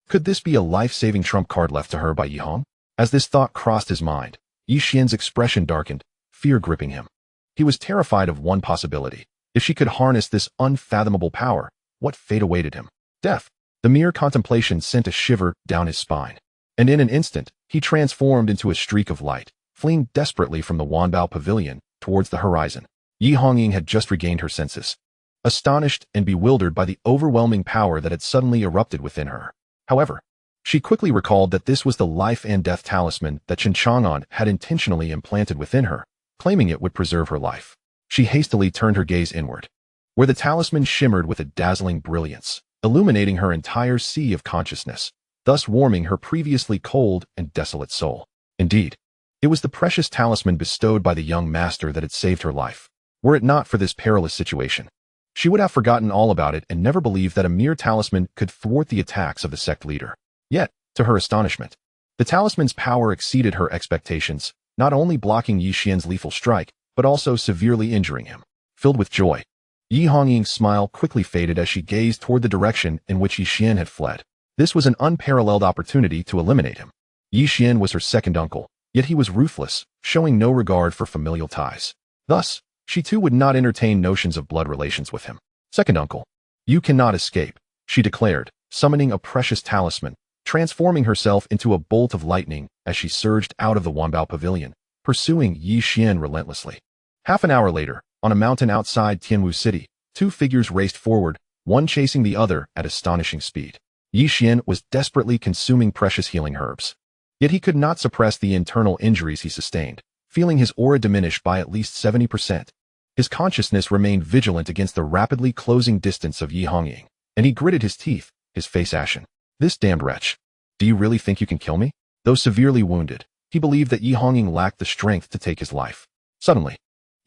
Could this be a life-saving trump card left to her by Yi Hong? As this thought crossed his mind, Yi Xian's expression darkened, fear gripping him. He was terrified of one possibility. If she could harness this unfathomable power, what fate awaited him? Death. The mere contemplation sent a shiver down his spine. And in an instant, he transformed into a streak of light, fleeing desperately from the Wanbao Pavilion towards the horizon. Yi Hongying had just regained her senses, astonished and bewildered by the overwhelming power that had suddenly erupted within her. However, she quickly recalled that this was the life and death talisman that Chen Chang'an had intentionally implanted within her, claiming it would preserve her life. She hastily turned her gaze inward, where the talisman shimmered with a dazzling brilliance, illuminating her entire sea of consciousness, thus warming her previously cold and desolate soul. Indeed, it was the precious talisman bestowed by the young master that had saved her life. Were it not for this perilous situation, she would have forgotten all about it and never believed that a mere talisman could thwart the attacks of the sect leader. Yet, to her astonishment, the talisman's power exceeded her expectations, not only blocking Yi Xian's lethal strike, but also severely injuring him. Filled with joy, Yi Hongying's smile quickly faded as she gazed toward the direction in which Yi Xian had fled. This was an unparalleled opportunity to eliminate him. Yi Xian was her second uncle, yet he was ruthless, showing no regard for familial ties. Thus, she too would not entertain notions of blood relations with him. Second uncle, you cannot escape, she declared, summoning a precious talisman, transforming herself into a bolt of lightning as she surged out of the Wanbao Pavilion, pursuing Yi Xian relentlessly. Half an hour later, on a mountain outside Tianwu City, two figures raced forward, one chasing the other at astonishing speed. Yi Xian was desperately consuming precious healing herbs. Yet he could not suppress the internal injuries he sustained, feeling his aura diminish by at least 70%. His consciousness remained vigilant against the rapidly closing distance of Yi Hongying, and he gritted his teeth, his face ashen. This damned wretch. Do you really think you can kill me? Though severely wounded, he believed that Yi Hongying lacked the strength to take his life. Suddenly,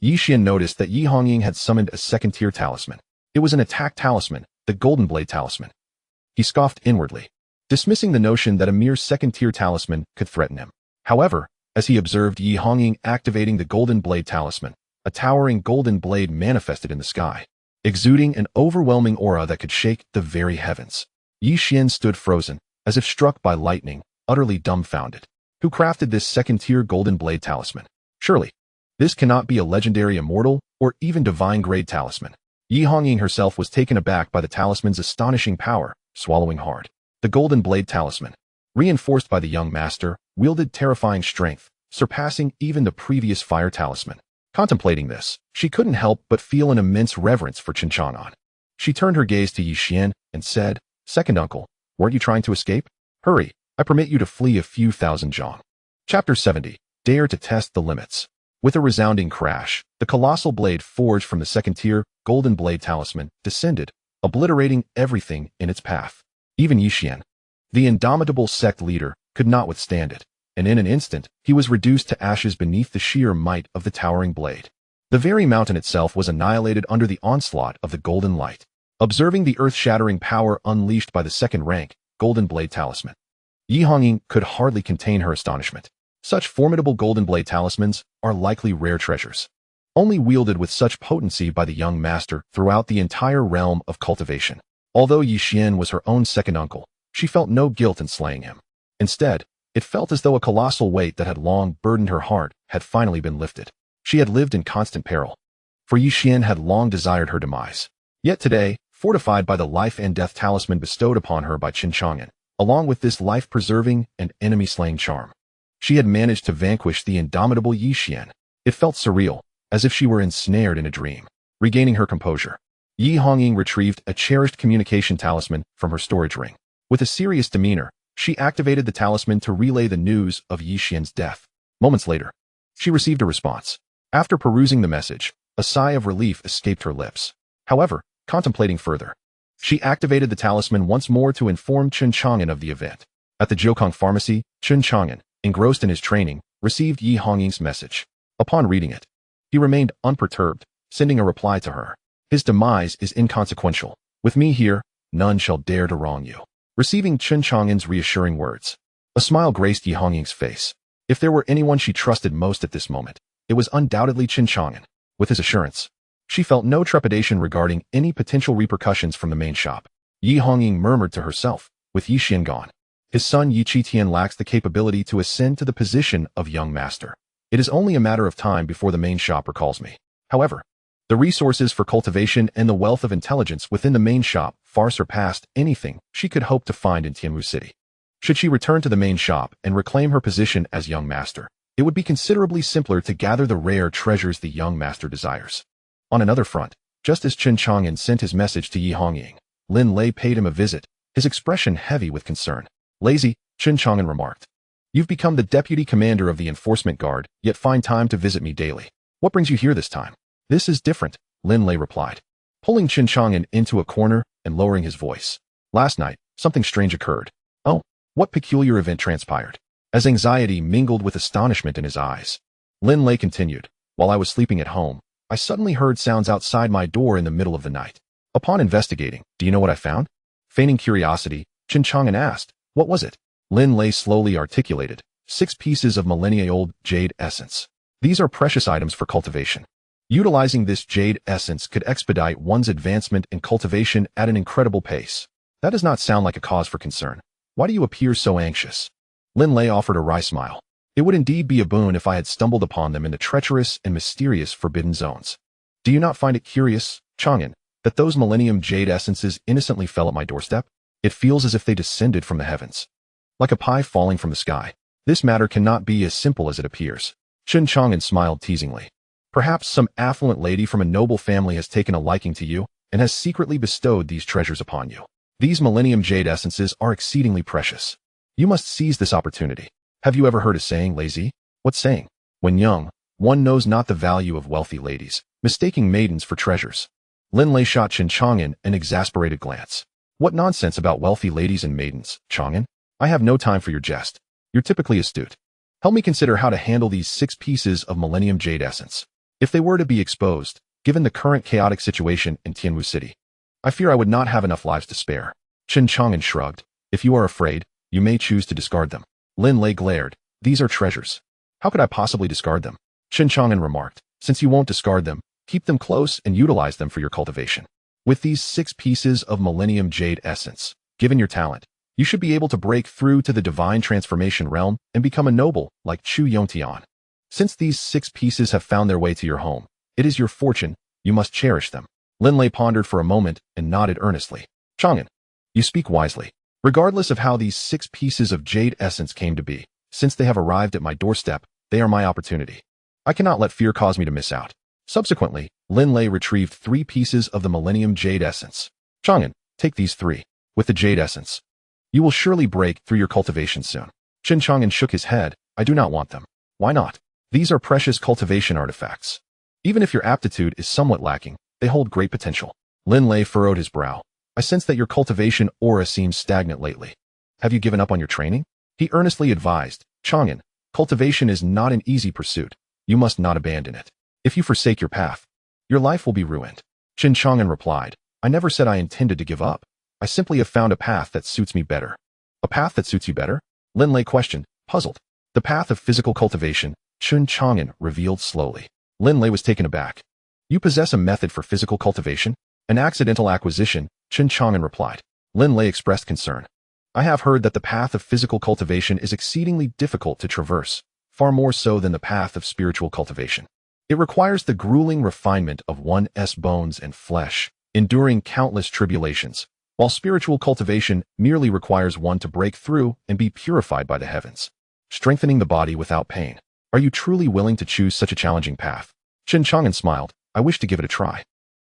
Yi Xian noticed that Yi Hongying had summoned a second-tier talisman. It was an attack talisman, the Golden Blade Talisman. He scoffed inwardly, dismissing the notion that a mere second-tier talisman could threaten him. However, as he observed Yi Hongying activating the Golden Blade Talisman, a towering golden blade manifested in the sky, exuding an overwhelming aura that could shake the very heavens. Yi Xian stood frozen, as if struck by lightning, utterly dumbfounded. Who crafted this second-tier Golden Blade Talisman? Surely, this cannot be a legendary immortal or even divine-grade talisman. Yi Hongying herself was taken aback by the talisman's astonishing power, swallowing hard. The Golden Blade Talisman, reinforced by the young master, wielded terrifying strength, surpassing even the previous fire talisman. Contemplating this, she couldn't help but feel an immense reverence for Chen Chang'an. She turned her gaze to Yi Xian and said, "Second uncle, weren't you trying to escape? Hurry, I permit you to flee a few thousand zhang." Chapter 70. Dare to test the limits. With a resounding crash, the colossal blade forged from the second-tier Golden Blade Talisman descended, obliterating everything in its path. Even Yi Xian, the indomitable sect leader, could not withstand it, and in an instant, he was reduced to ashes beneath the sheer might of the towering blade. The very mountain itself was annihilated under the onslaught of the golden light. Observing the earth-shattering power unleashed by the second-rank Golden Blade Talisman, Yi Hongying could hardly contain her astonishment. Such formidable Golden Blade Talismans are likely rare treasures, only wielded with such potency by the young master throughout the entire realm of cultivation. Although Yi Xian was her own second uncle, she felt no guilt in slaying him. Instead, it felt as though a colossal weight that had long burdened her heart had finally been lifted. She had lived in constant peril, for Yi Xian had long desired her demise. Yet today, fortified by the life and death talisman bestowed upon her by Chen Chang'an, along with this life-preserving and enemy-slaying charm, she had managed to vanquish the indomitable Yi Xian. It felt surreal, as if she were ensnared in a dream. Regaining her composure, Yi Hongying retrieved a cherished communication talisman from her storage ring. With a serious demeanor, she activated the talisman to relay the news of Yi Xian's death. Moments later, she received a response. After perusing the message, a sigh of relief escaped her lips. However, contemplating further, she activated the talisman once more to inform Chen Chang'an of the event. At the Jiukong pharmacy, Chen Chang'an, engrossed in his training, received Yi Hongying's message. Upon reading it, he remained unperturbed, sending a reply to her. His demise is inconsequential. With me here, none shall dare to wrong you. Receiving Chen Chang'an's reassuring words, a smile graced Yi Hongying's face. If there were anyone she trusted most at this moment, it was undoubtedly Chen Chang'an. With his assurance, she felt no trepidation regarding any potential repercussions from the main shop. Yi Hongying murmured to herself, with Yi Xian gone, his son Yi Qitian lacks the capability to ascend to the position of young master. It is only a matter of time before the main shop recalls me. However, the resources for cultivation and the wealth of intelligence within the main shop far surpassed anything she could hope to find in Tianwu City. Should she return to the main shop and reclaim her position as young master, it would be considerably simpler to gather the rare treasures the young master desires. On another front, just as Chen Chang'an sent his message to Yi Hongying, Lin Lei paid him a visit, his expression heavy with concern. "Lazy," Chen Chang'an remarked. "You've become the deputy commander of the enforcement guard, yet find time to visit me daily. What brings you here this time?" "This is different," Lin Lei replied, pulling Chen Chang'an into a corner and lowering his voice. "Last night, something strange occurred." "Oh, what peculiar event transpired?" As anxiety mingled with astonishment in his eyes, Lin Lei continued, "While I was sleeping at home, I suddenly heard sounds outside my door in the middle of the night. Upon investigating, do you know what I found?" Feigning curiosity, Chen Chang'an asked, "What was it?" Lin Lei slowly articulated, 6 pieces of millennia-old jade essence. These are precious items for cultivation. Utilizing this jade essence could expedite one's advancement in cultivation at an incredible pace. That does not sound like a cause for concern. Why do you appear so anxious? Lin Lei offered a wry smile. It would indeed be a boon if I had stumbled upon them in the treacherous and mysterious forbidden zones. Do you not find it curious, Chang'an, that those millennium jade essences innocently fell at my doorstep? It feels as if they descended from the heavens. Like a pie falling from the sky. This matter cannot be as simple as it appears. Chen Chang'an smiled teasingly. Perhaps some affluent lady from a noble family has taken a liking to you and has secretly bestowed these treasures upon you. These millennium jade essences are exceedingly precious. You must seize this opportunity. Have you ever heard a saying, lazy? What saying? When young, one knows not the value of wealthy ladies, mistaking maidens for treasures. Lin Lei shot Chen Chang'an an exasperated glance. What nonsense about wealthy ladies and maidens, Chang'an? I have no time for your jest. You're typically astute. Help me consider how to handle these 6 pieces of millennium jade essence. If they were to be exposed, given the current chaotic situation in Tianwu City, I fear I would not have enough lives to spare. Chen Chang'an shrugged. If you are afraid, you may choose to discard them. Lin Lei glared. These are treasures. How could I possibly discard them? Chen Chang'an remarked. Since you won't discard them, keep them close and utilize them for your cultivation. With these 6 pieces of millennium jade essence, given your talent, you should be able to break through to the divine transformation realm and become a noble like Chu Yongtian. Since these 6 pieces have found their way to your home, it is your fortune, you must cherish them. Lin Lei pondered for a moment and nodded earnestly. Chang'an, you speak wisely. Regardless of how these 6 pieces of jade essence came to be, since they have arrived at my doorstep, they are my opportunity. I cannot let fear cause me to miss out. Subsequently, Lin Lei retrieved 3 pieces of the millennium jade essence. Chang'an, take these 3. With the jade essence, you will surely break through your cultivation soon. Chen Chang'an shook his head. I do not want them. Why not? These are precious cultivation artifacts. Even if your aptitude is somewhat lacking, they hold great potential. Lin Lei furrowed his brow. I sense that your cultivation aura seems stagnant lately. Have you given up on your training? He earnestly advised. Chang'an, cultivation is not an easy pursuit. You must not abandon it. If you forsake your path, your life will be ruined. Chen Chang'an replied. I never said I intended to give up. I simply have found a path that suits me better. A path that suits you better? Lin Lei questioned, puzzled. The path of physical cultivation, Chen Chang'an revealed slowly. Lin Lei was taken aback. You possess a method for physical cultivation? An accidental acquisition, Chen Chang'an replied. Lin Lei expressed concern. I have heard that the path of physical cultivation is exceedingly difficult to traverse, far more so than the path of spiritual cultivation. It requires the grueling refinement of one's bones and flesh, enduring countless tribulations, while spiritual cultivation merely requires one to break through and be purified by the heavens, strengthening the body without pain. Are you truly willing to choose such a challenging path? Chen Chang'an smiled. I wish to give it a try.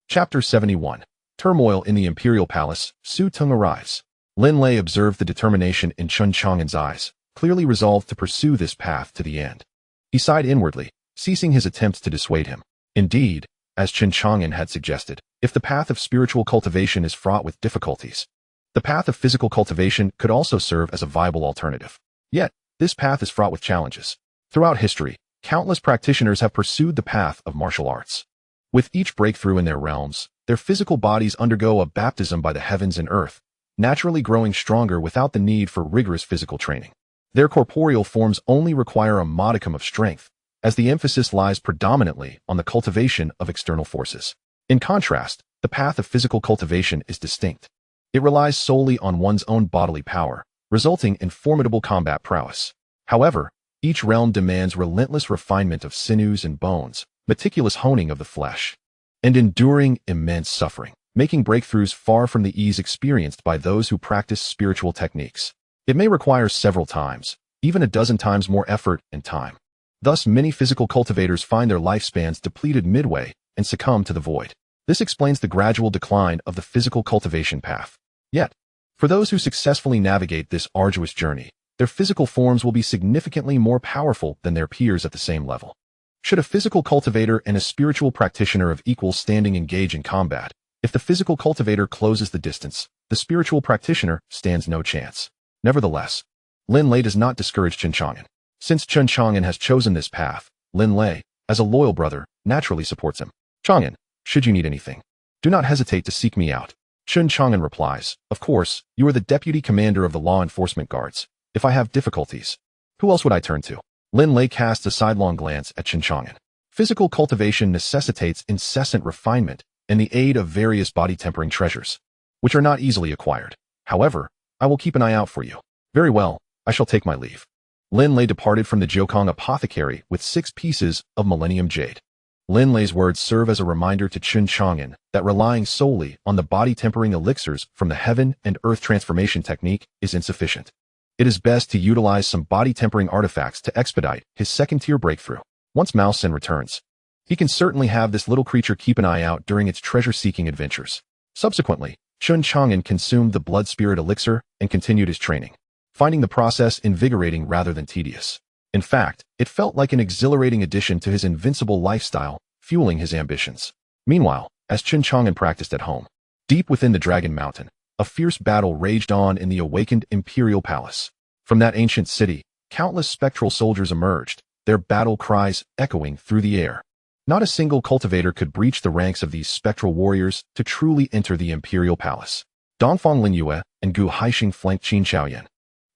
Chapter 71. Turmoil in the Imperial Palace. Su Tung arrives. Lin Lei observed the determination in Chen Chang'an's eyes, clearly resolved to pursue this path to the end. He sighed inwardly, ceasing his attempts to dissuade him. Indeed, as Chen Chang'an had suggested, if the path of spiritual cultivation is fraught with difficulties, the path of physical cultivation could also serve as a viable alternative. Yet, this path is fraught with challenges. Throughout history, countless practitioners have pursued the path of martial arts. With each breakthrough in their realms, their physical bodies undergo a baptism by the heavens and earth, naturally growing stronger without the need for rigorous physical training. Their corporeal forms only require a modicum of strength, as the emphasis lies predominantly on the cultivation of external forces. In contrast, the path of physical cultivation is distinct. It relies solely on one's own bodily power, resulting in formidable combat prowess. However, each realm demands relentless refinement of sinews and bones, meticulous honing of the flesh, and enduring immense suffering, making breakthroughs far from the ease experienced by those who practice spiritual techniques. It may require several times, even a dozen times more effort and time. Thus, many physical cultivators find their lifespans depleted midway and succumb to the void. This explains the gradual decline of the physical cultivation path. Yet, for those who successfully navigate this arduous journey, their physical forms will be significantly more powerful than their peers at the same level. Should a physical cultivator and a spiritual practitioner of equal standing engage in combat, if the physical cultivator closes the distance, the spiritual practitioner stands no chance. Nevertheless, Lin Lei does not discourage Chen Chang'an. Since Chen Chang'an has chosen this path, Lin Lei, as a loyal brother, naturally supports him. Chang'an, should you need anything, do not hesitate to seek me out. Chen Chang'an replies, of course, you are the deputy commander of the law enforcement guards. If I have difficulties, who else would I turn to? Lin Lei cast a sidelong glance at Chen Chang'an. Physical cultivation necessitates incessant refinement and the aid of various body-tempering treasures, which are not easily acquired. However, I will keep an eye out for you. Very well, I shall take my leave. Lin Lei departed from the Jiukong apothecary with 6 pieces of millennium jade. Lin Lei's words serve as a reminder to Chen Chang'an that relying solely on the body-tempering elixirs from the heaven and earth transformation technique is insufficient. It is best to utilize some body-tempering artifacts to expedite his second-tier breakthrough. Once Mao Sen returns, he can certainly have this little creature keep an eye out during its treasure-seeking adventures. Subsequently, Chen Chang'an consumed the blood spirit elixir and continued his training, finding the process invigorating rather than tedious. In fact, it felt like an exhilarating addition to his invincible lifestyle, fueling his ambitions. Meanwhile, as Chen Chang'an practiced at home, deep within the Dragon Mountain, a fierce battle raged on in the awakened Imperial Palace. From that ancient city, countless spectral soldiers emerged, their battle cries echoing through the air. Not a single cultivator could breach the ranks of these spectral warriors to truly enter the Imperial Palace. Dongfang Linyue and Gu Haixing flanked Qin Xiaoyan.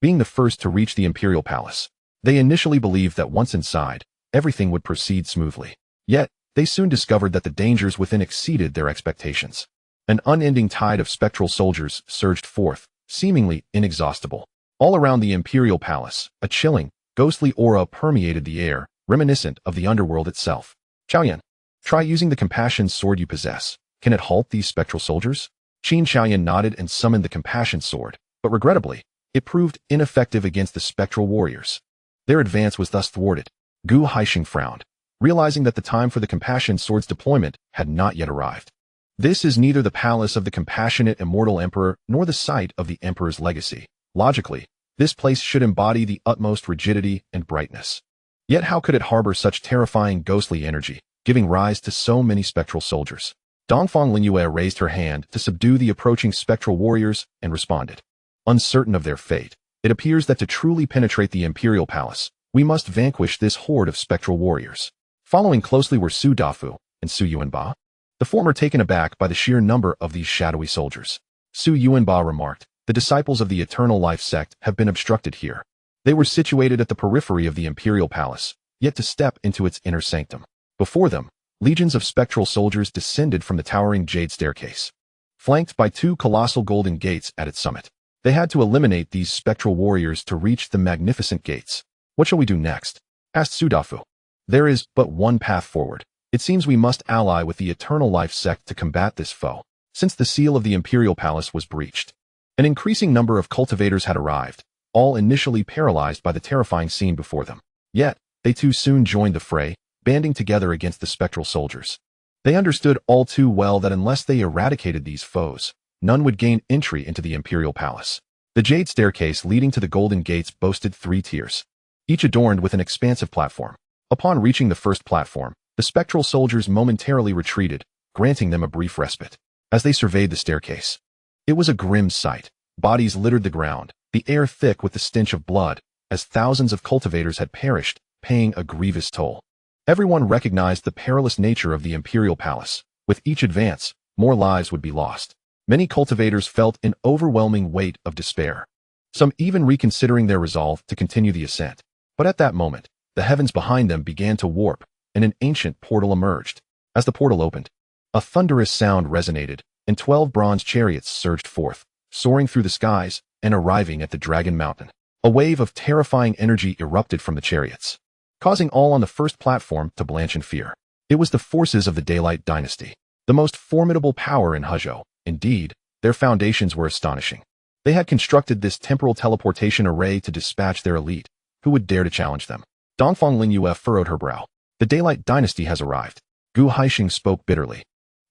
Being the first to reach the Imperial Palace, they initially believed that once inside, everything would proceed smoothly. Yet, they soon discovered that the dangers within exceeded their expectations. An unending tide of spectral soldiers surged forth, seemingly inexhaustible. All around the Imperial Palace, a chilling, ghostly aura permeated the air, reminiscent of the underworld itself. Xiaoyan, try using the compassion sword you possess. Can it halt these spectral soldiers? Qin Xiaoyan nodded and summoned the compassion sword, but regrettably, it proved ineffective against the spectral warriors. Their advance was thus thwarted. Gu Haixing frowned, realizing that the time for the compassion sword's deployment had not yet arrived. This is neither the palace of the compassionate Immortal Emperor nor the site of the Emperor's legacy. Logically, this place should embody the utmost rigidity and brightness. Yet how could it harbor such terrifying ghostly energy, giving rise to so many spectral soldiers? Dongfang Linyue raised her hand to subdue the approaching spectral warriors and responded. Uncertain of their fate, it appears that to truly penetrate the Imperial Palace, we must vanquish this horde of spectral warriors. Following closely were Su Dafu and Su Yuanba, the former taken aback by the sheer number of these shadowy soldiers. Su Yuanba remarked, the disciples of the Eternal Life sect have been obstructed here. They were situated at the periphery of the Imperial Palace, yet to step into its inner sanctum. Before them, legions of spectral soldiers descended from the towering jade staircase. Flanked by 2 colossal golden gates at its summit, they had to eliminate these spectral warriors to reach the magnificent gates. What shall we do next? Asked Sudafu. There is but one path forward. It seems we must ally with the Eternal Life sect to combat this foe. Since the seal of the Imperial Palace was breached, an increasing number of cultivators had arrived, all initially paralyzed by the terrifying scene before them. Yet, they too soon joined the fray, banding together against the spectral soldiers. They understood all too well that unless they eradicated these foes, none would gain entry into the Imperial Palace. The jade staircase leading to the golden gates boasted 3 tiers, each adorned with an expansive platform. Upon reaching the first platform, the spectral soldiers momentarily retreated, granting them a brief respite. As they surveyed the staircase, it was a grim sight. Bodies littered the ground, the air thick with the stench of blood, as thousands of cultivators had perished, paying a grievous toll. Everyone recognized the perilous nature of the Imperial Palace. With each advance, more lives would be lost. Many cultivators felt an overwhelming weight of despair, some even reconsidering their resolve to continue the ascent. But at that moment, the heavens behind them began to warp, and an ancient portal emerged. As the portal opened, a thunderous sound resonated, and 12 bronze chariots surged forth, soaring through the skies and arriving at the Dragon Mountain. A wave of terrifying energy erupted from the chariots, causing all on the first platform to blanch in fear. It was the forces of the Daylight Dynasty, the most formidable power in Huzhou. Indeed, their foundations were astonishing. They had constructed this temporal teleportation array to dispatch their elite. Who would dare to challenge them? Dongfang Linyue furrowed her brow. The Daylight Dynasty has arrived. Gu Haixing spoke bitterly.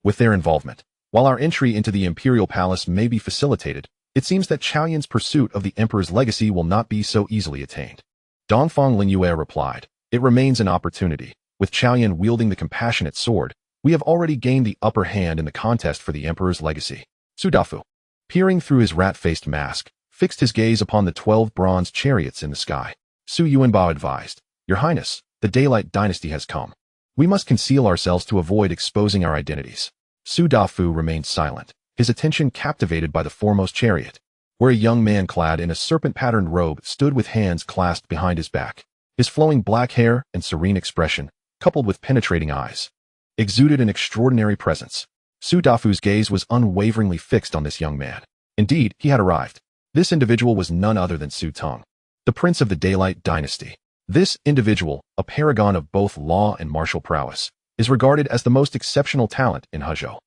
With their involvement, while our entry into the Imperial Palace may be facilitated, it seems that Qiaoyan's pursuit of the Emperor's legacy will not be so easily attained. Dongfang Linyue replied, it remains an opportunity. With Qiaoyan wielding the compassionate sword, we have already gained the upper hand in the contest for the Emperor's legacy. Sudafu, peering through his rat-faced mask, fixed his gaze upon the 12 bronze chariots in the sky. Su Yuanbao advised, Your Highness, the Daylight Dynasty has come. We must conceal ourselves to avoid exposing our identities. Su Dafu remained silent, his attention captivated by the foremost chariot, where a young man clad in a serpent-patterned robe stood with hands clasped behind his back. His flowing black hair and serene expression, coupled with penetrating eyes, exuded an extraordinary presence. Su Dafu's gaze was unwaveringly fixed on this young man. Indeed, he had arrived. This individual was none other than Su Teng, the prince of the Daylight Dynasty. This individual, a paragon of both law and martial prowess, is regarded as the most exceptional talent in Hezhou,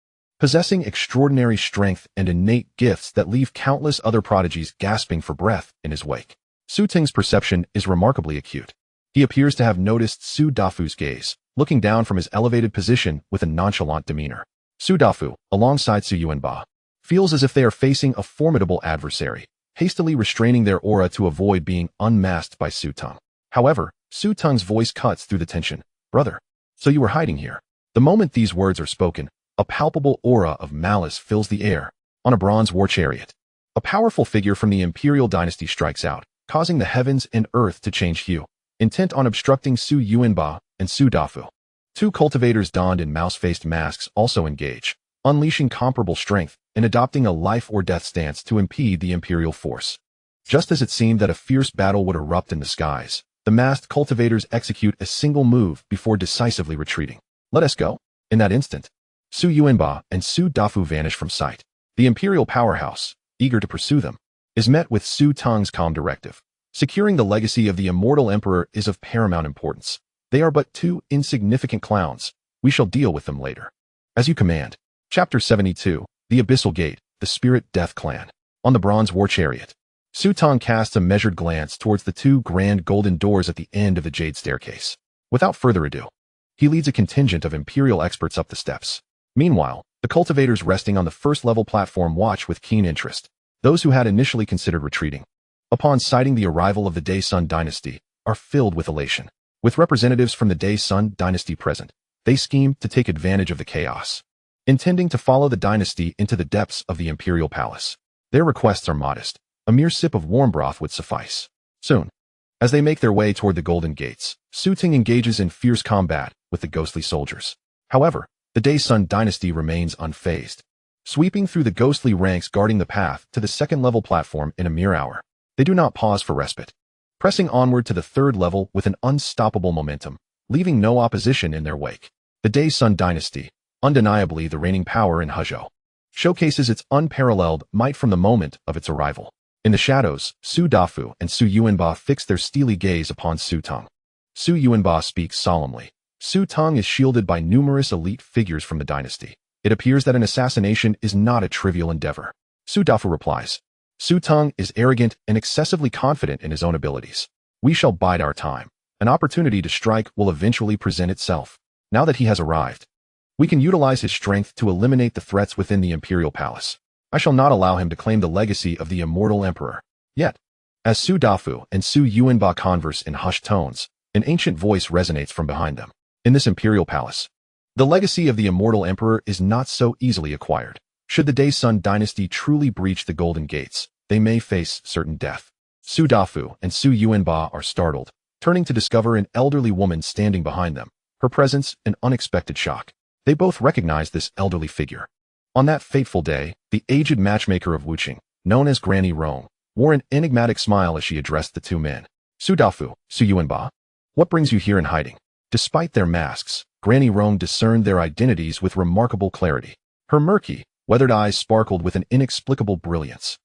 possessing extraordinary strength and innate gifts that leave countless other prodigies gasping for breath in his wake. Su Teng's perception is remarkably acute. He appears to have noticed Su Dafu's gaze, looking down from his elevated position with a nonchalant demeanor. Su Dafu, alongside Su Yuanba, feels as if they are facing a formidable adversary, hastily restraining their aura to avoid being unmasked by Su Teng. However, Su Teng's voice cuts through the tension. Brother, so you were hiding here. The moment these words are spoken, a palpable aura of malice fills the air. On a bronze war chariot, a powerful figure from the Imperial dynasty strikes out, causing the heavens and earth to change hue, intent on obstructing Su Yuanba and Su Dafu. Two cultivators donned in mouse-faced masks also engage, unleashing comparable strength and adopting a life-or-death stance to impede the Imperial force. Just as it seemed that a fierce battle would erupt in the skies, the masked cultivators execute a single move before decisively retreating. Let us go. In that instant, Su Yuanba and Su Dafu vanish from sight. The Imperial powerhouse, eager to pursue them, is met with Su Teng's calm directive. Securing the legacy of the Immortal Emperor is of paramount importance. They are but two insignificant clowns. We shall deal with them later. As you command. Chapter 72, The Abyssal Gate, the Spirit Death Clan. On the bronze war chariot, Su Teng casts a measured glance towards the two grand golden doors at the end of the jade staircase. Without further ado, he leads a contingent of Imperial experts up the steps. Meanwhile, the cultivators resting on the first-level platform watch with keen interest. Those who had initially considered retreating, upon sighting the arrival of the Day Sun dynasty, are filled with elation. With representatives from the Day Sun dynasty present, they scheme to take advantage of the chaos, intending to follow the dynasty into the depths of the Imperial palace. Their requests are modest. A mere sip of warm broth would suffice. Soon, as they make their way toward the Golden Gates, Su Teng engages in fierce combat with the ghostly soldiers. However, the Day Sun dynasty remains unfazed, sweeping through the ghostly ranks guarding the path to the second-level platform in a mere hour. They do not pause for respite, pressing onward to the third level with an unstoppable momentum, leaving no opposition in their wake. The Day Sun dynasty, undeniably the reigning power in Hezhou, showcases its unparalleled might from the moment of its arrival. In the shadows, Su Dafu and Su Yuanba fix their steely gaze upon Su Teng. Su Yuanba speaks solemnly. Su Teng is shielded by numerous elite figures from the dynasty. It appears that an assassination is not a trivial endeavor. Su Dafu replies. Su Teng is arrogant and excessively confident in his own abilities. We shall bide our time. An opportunity to strike will eventually present itself. Now that he has arrived, we can utilize his strength to eliminate the threats within the Imperial palace. I shall not allow him to claim the legacy of the Immortal Emperor. Yet, as Su Dafu and Su Yuanba converse in hushed tones, an ancient voice resonates from behind them. In this Imperial palace, the legacy of the Immortal Emperor is not so easily acquired. Should the Day Sun dynasty truly breach the Golden Gates, they may face certain death. Su Dafu and Su Yuanba are startled, turning to discover an elderly woman standing behind them, her presence an unexpected shock. They both recognize this elderly figure. On that fateful day, the aged matchmaker of Wuqing, known as Granny Rong, wore an enigmatic smile as she addressed the two men. Su Dafu, Su Yuanba, what brings you here in hiding? Despite their masks, Granny Rong discerned their identities with remarkable clarity. Her murky, weathered eyes sparkled with an inexplicable brilliance,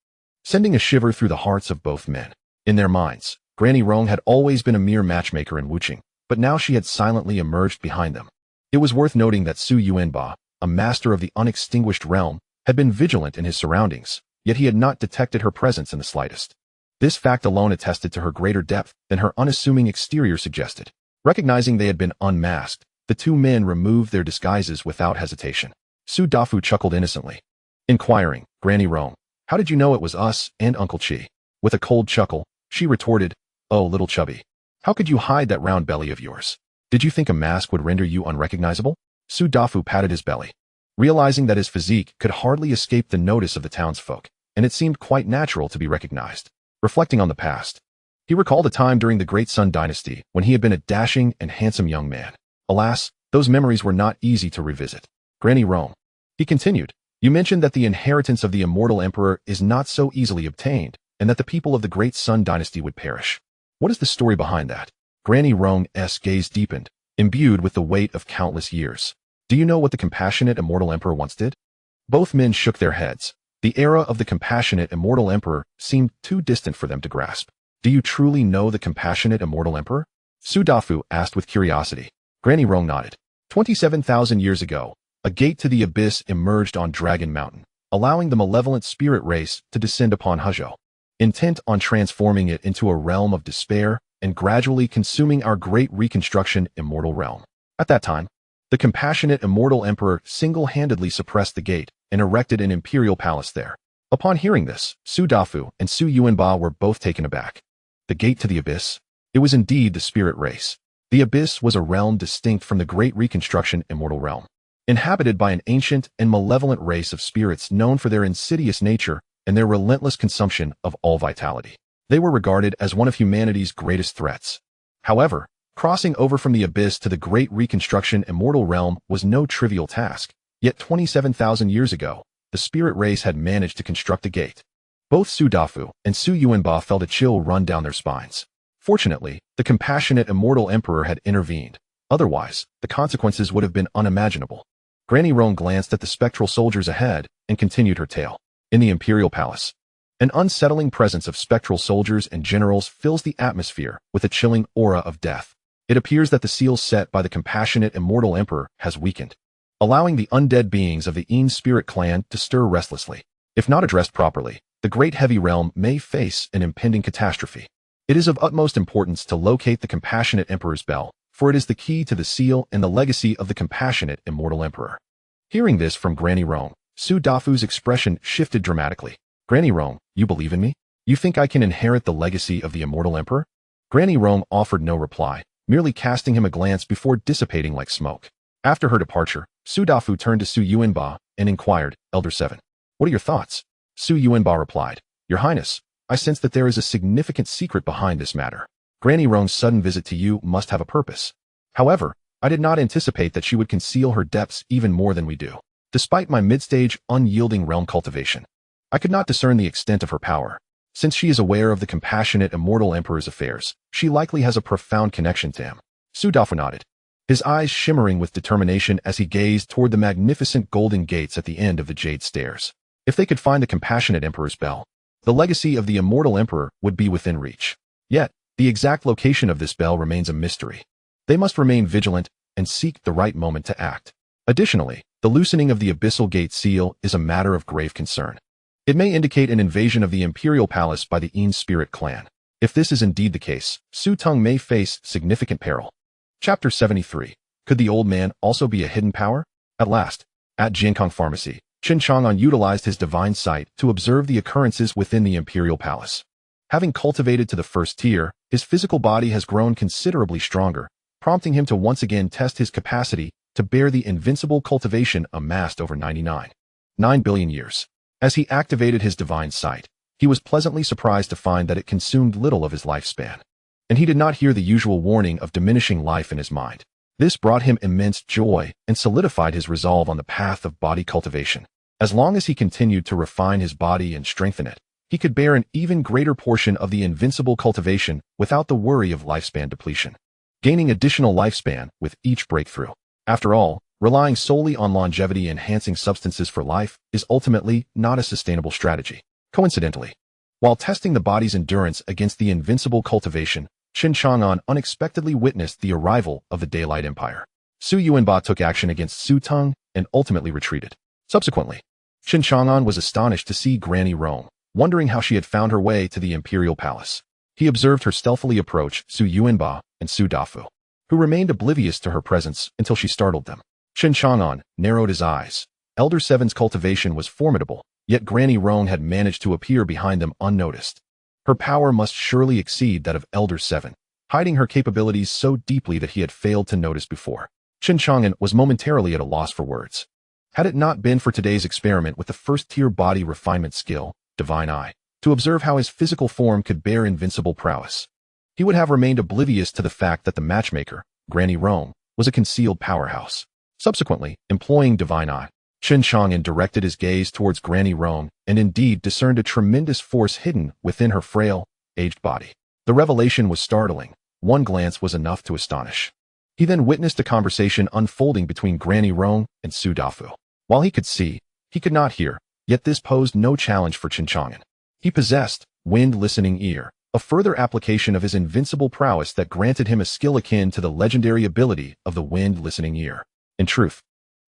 sending a shiver through the hearts of both men. In their minds, Granny Rong had always been a mere matchmaker in Wuqing, but now she had silently emerged behind them. It was worth noting that Su Yuanba, a master of the unextinguished realm, had been vigilant in his surroundings, yet he had not detected her presence in the slightest. This fact alone attested to her greater depth than her unassuming exterior suggested. Recognizing they had been unmasked, the two men removed their disguises without hesitation. Su Dafu chuckled innocently, inquiring, Granny Rong, how did you know it was us and Uncle Chi? With a cold chuckle, she retorted, oh, little chubby, how could you hide that round belly of yours? Did you think a mask would render you unrecognizable? Su Dafu patted his belly, realizing that his physique could hardly escape the notice of the townsfolk, and it seemed quite natural to be recognized. Reflecting on the past, he recalled a time during the Great Sun Dynasty when he had been a dashing and handsome young man. Alas, those memories were not easy to revisit. Granny Rome, he continued, you mentioned that the inheritance of the Immortal Emperor is not so easily obtained, and that the people of the Great Sun Dynasty would perish. What is the story behind that? Granny Rong's gaze deepened, imbued with the weight of countless years. Do you know what the compassionate Immortal Emperor once did? Both men shook their heads. The era of the compassionate Immortal Emperor seemed too distant for them to grasp. Do you truly know the compassionate Immortal Emperor? Su Dafu asked with curiosity. Granny Rong nodded. 27,000 years ago, a gate to the abyss emerged on Dragon Mountain, allowing the malevolent spirit race to descend upon Huzhou, intent on transforming it into a realm of despair and gradually consuming our great reconstruction immortal realm. At that time, the compassionate Immortal Emperor single-handedly suppressed the gate and erected an imperial palace there. Upon hearing this, Su Dafu and Su Yuanba were both taken aback. The gate to the abyss? It was indeed the spirit race. The abyss was a realm distinct from the great reconstruction immortal realm, inhabited by an ancient and malevolent race of spirits known for their insidious nature and their relentless consumption of all vitality. They were regarded as one of humanity's greatest threats. However, crossing over from the abyss to the great reconstruction immortal realm was no trivial task. Yet 27,000 years ago, the spirit race had managed to construct a gate. Both Su Dafu and Su Yuanba felt a chill run down their spines. Fortunately, the compassionate Immortal Emperor had intervened. Otherwise, the consequences would have been unimaginable. Granny Rong glanced at the spectral soldiers ahead and continued her tale. In the Imperial Palace, an unsettling presence of spectral soldiers and generals fills the atmosphere with a chilling aura of death. It appears that the seal set by the compassionate Immortal Emperor has weakened, allowing the undead beings of the Yin spirit clan to stir restlessly. If not addressed properly, the Great Heavy Realm may face an impending catastrophe. It is of utmost importance to locate the compassionate Emperor's bell, for it is the key to the seal and the legacy of the compassionate Immortal Emperor. Hearing this from Granny Rong, Su Dafu's expression shifted dramatically. Granny Rong, you believe in me? You think I can inherit the legacy of the Immortal Emperor? Granny Rong offered no reply, merely casting him a glance before dissipating like smoke. After her departure, Su Dafu turned to Su Yuanba and inquired, Elder Seven, what are your thoughts? Su Yuanba replied, Your Highness, I sense that there is a significant secret behind this matter. Granny Rong's sudden visit to you must have a purpose. However, I did not anticipate that she would conceal her depths even more than we do. Despite my mid-stage, unyielding realm cultivation, I could not discern the extent of her power. Since she is aware of the compassionate Immortal Emperor's affairs, she likely has a profound connection to him. Su Dafu nodded, his eyes shimmering with determination as he gazed toward the magnificent golden gates at the end of the jade stairs. If they could find the compassionate Emperor's bell, the legacy of the Immortal Emperor would be within reach. Yet, the exact location of this bell remains a mystery. They must remain vigilant and seek the right moment to act. Additionally, the loosening of the Abyssal Gate seal is a matter of grave concern. It may indicate an invasion of the Imperial Palace by the Yin Spirit clan. If this is indeed the case, Su Tung may face significant peril. Chapter 73. Could the old man also be a hidden power? At last, at Jinseng Pharmacy, Chen Chang'an utilized his divine sight to observe the occurrences within the Imperial Palace. Having cultivated to the first tier, his physical body has grown considerably stronger, prompting him to once again test his capacity to bear the invincible cultivation amassed over 9 billion years. As he activated his divine sight, he was pleasantly surprised to find that it consumed little of his lifespan, and he did not hear the usual warning of diminishing life in his mind. This brought him immense joy and solidified his resolve on the path of body cultivation. As long as he continued to refine his body and strengthen it, he could bear an even greater portion of the invincible cultivation without the worry of lifespan depletion, gaining additional lifespan with each breakthrough. After all, relying solely on longevity-enhancing substances for life is ultimately not a sustainable strategy. Coincidentally, while testing the body's endurance against the invincible cultivation, Chen Chang'an unexpectedly witnessed the arrival of the Daylight Empire. Su Yuanba took action against Su Tung and ultimately retreated. Subsequently, Chen Chang'an was astonished to see Granny Rong, wondering how she had found her way to the Imperial Palace. He observed her stealthily approach Su Yuanba and Su Dafu, who remained oblivious to her presence until she startled them. Chen Chang'an narrowed his eyes. Elder Seven's cultivation was formidable, yet Granny Rong had managed to appear behind them unnoticed. Her power must surely exceed that of Elder Seven, hiding her capabilities so deeply that he had failed to notice before. Chen Chang'an was momentarily at a loss for words. Had it not been for today's experiment with the first-tier body refinement skill, Divine Eye, to observe how his physical form could bear invincible prowess, he would have remained oblivious to the fact that the matchmaker, Granny Rong, was a concealed powerhouse. Subsequently, employing Divine Eye, Chen Chang'an directed his gaze towards Granny Rong and indeed discerned a tremendous force hidden within her frail, aged body. The revelation was startling. one glance was enough to astonish. He then witnessed a conversation unfolding between Granny Rong and Su Dafu. While he could see, he could not hear, yet this posed no challenge for Chen Chang'an. He possessed wind listening ear, a further application of his invincible prowess that granted him a skill akin to the legendary ability of the wind listening ear. In truth,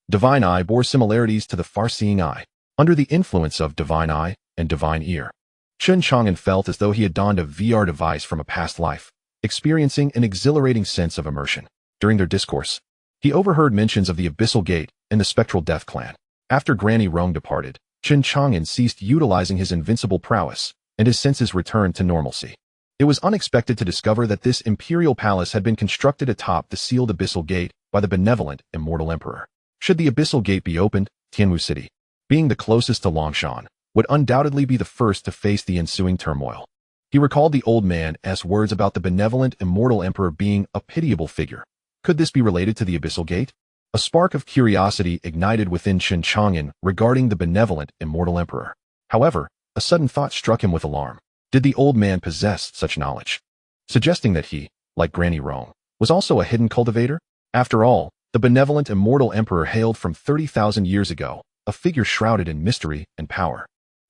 Divine Eye bore similarities to the far-seeing eye. Under the influence of Divine Eye and Divine Ear, Chen Chang'an felt as though he had donned a VR device from a past life, experiencing an exhilarating sense of immersion. During their discourse, he overheard mentions of the Abyssal Gate and the Spectral Death Clan. After Granny Rong departed, Chen Chang'an ceased utilizing his invincible prowess, and his senses returned to normalcy. It was unexpected to discover that this Imperial palace had been constructed atop the sealed Abyssal Gate by the benevolent Immortal Emperor. Should the Abyssal Gate be opened, Tianwu City, being the closest to Longshan, would undoubtedly be the first to face the ensuing turmoil. He recalled the old man's words about the benevolent Immortal Emperor being a pitiable figure. Could this be related to the Abyssal Gate? A spark of curiosity ignited within Chen Chang'an regarding the benevolent Immortal Emperor. However, a sudden thought struck him with alarm. Did the old man possess such knowledge? Suggesting that he, like Granny Rong, was also a hidden cultivator? After all, the benevolent Immortal Emperor hailed from 30,000 years ago, a figure shrouded in mystery and power.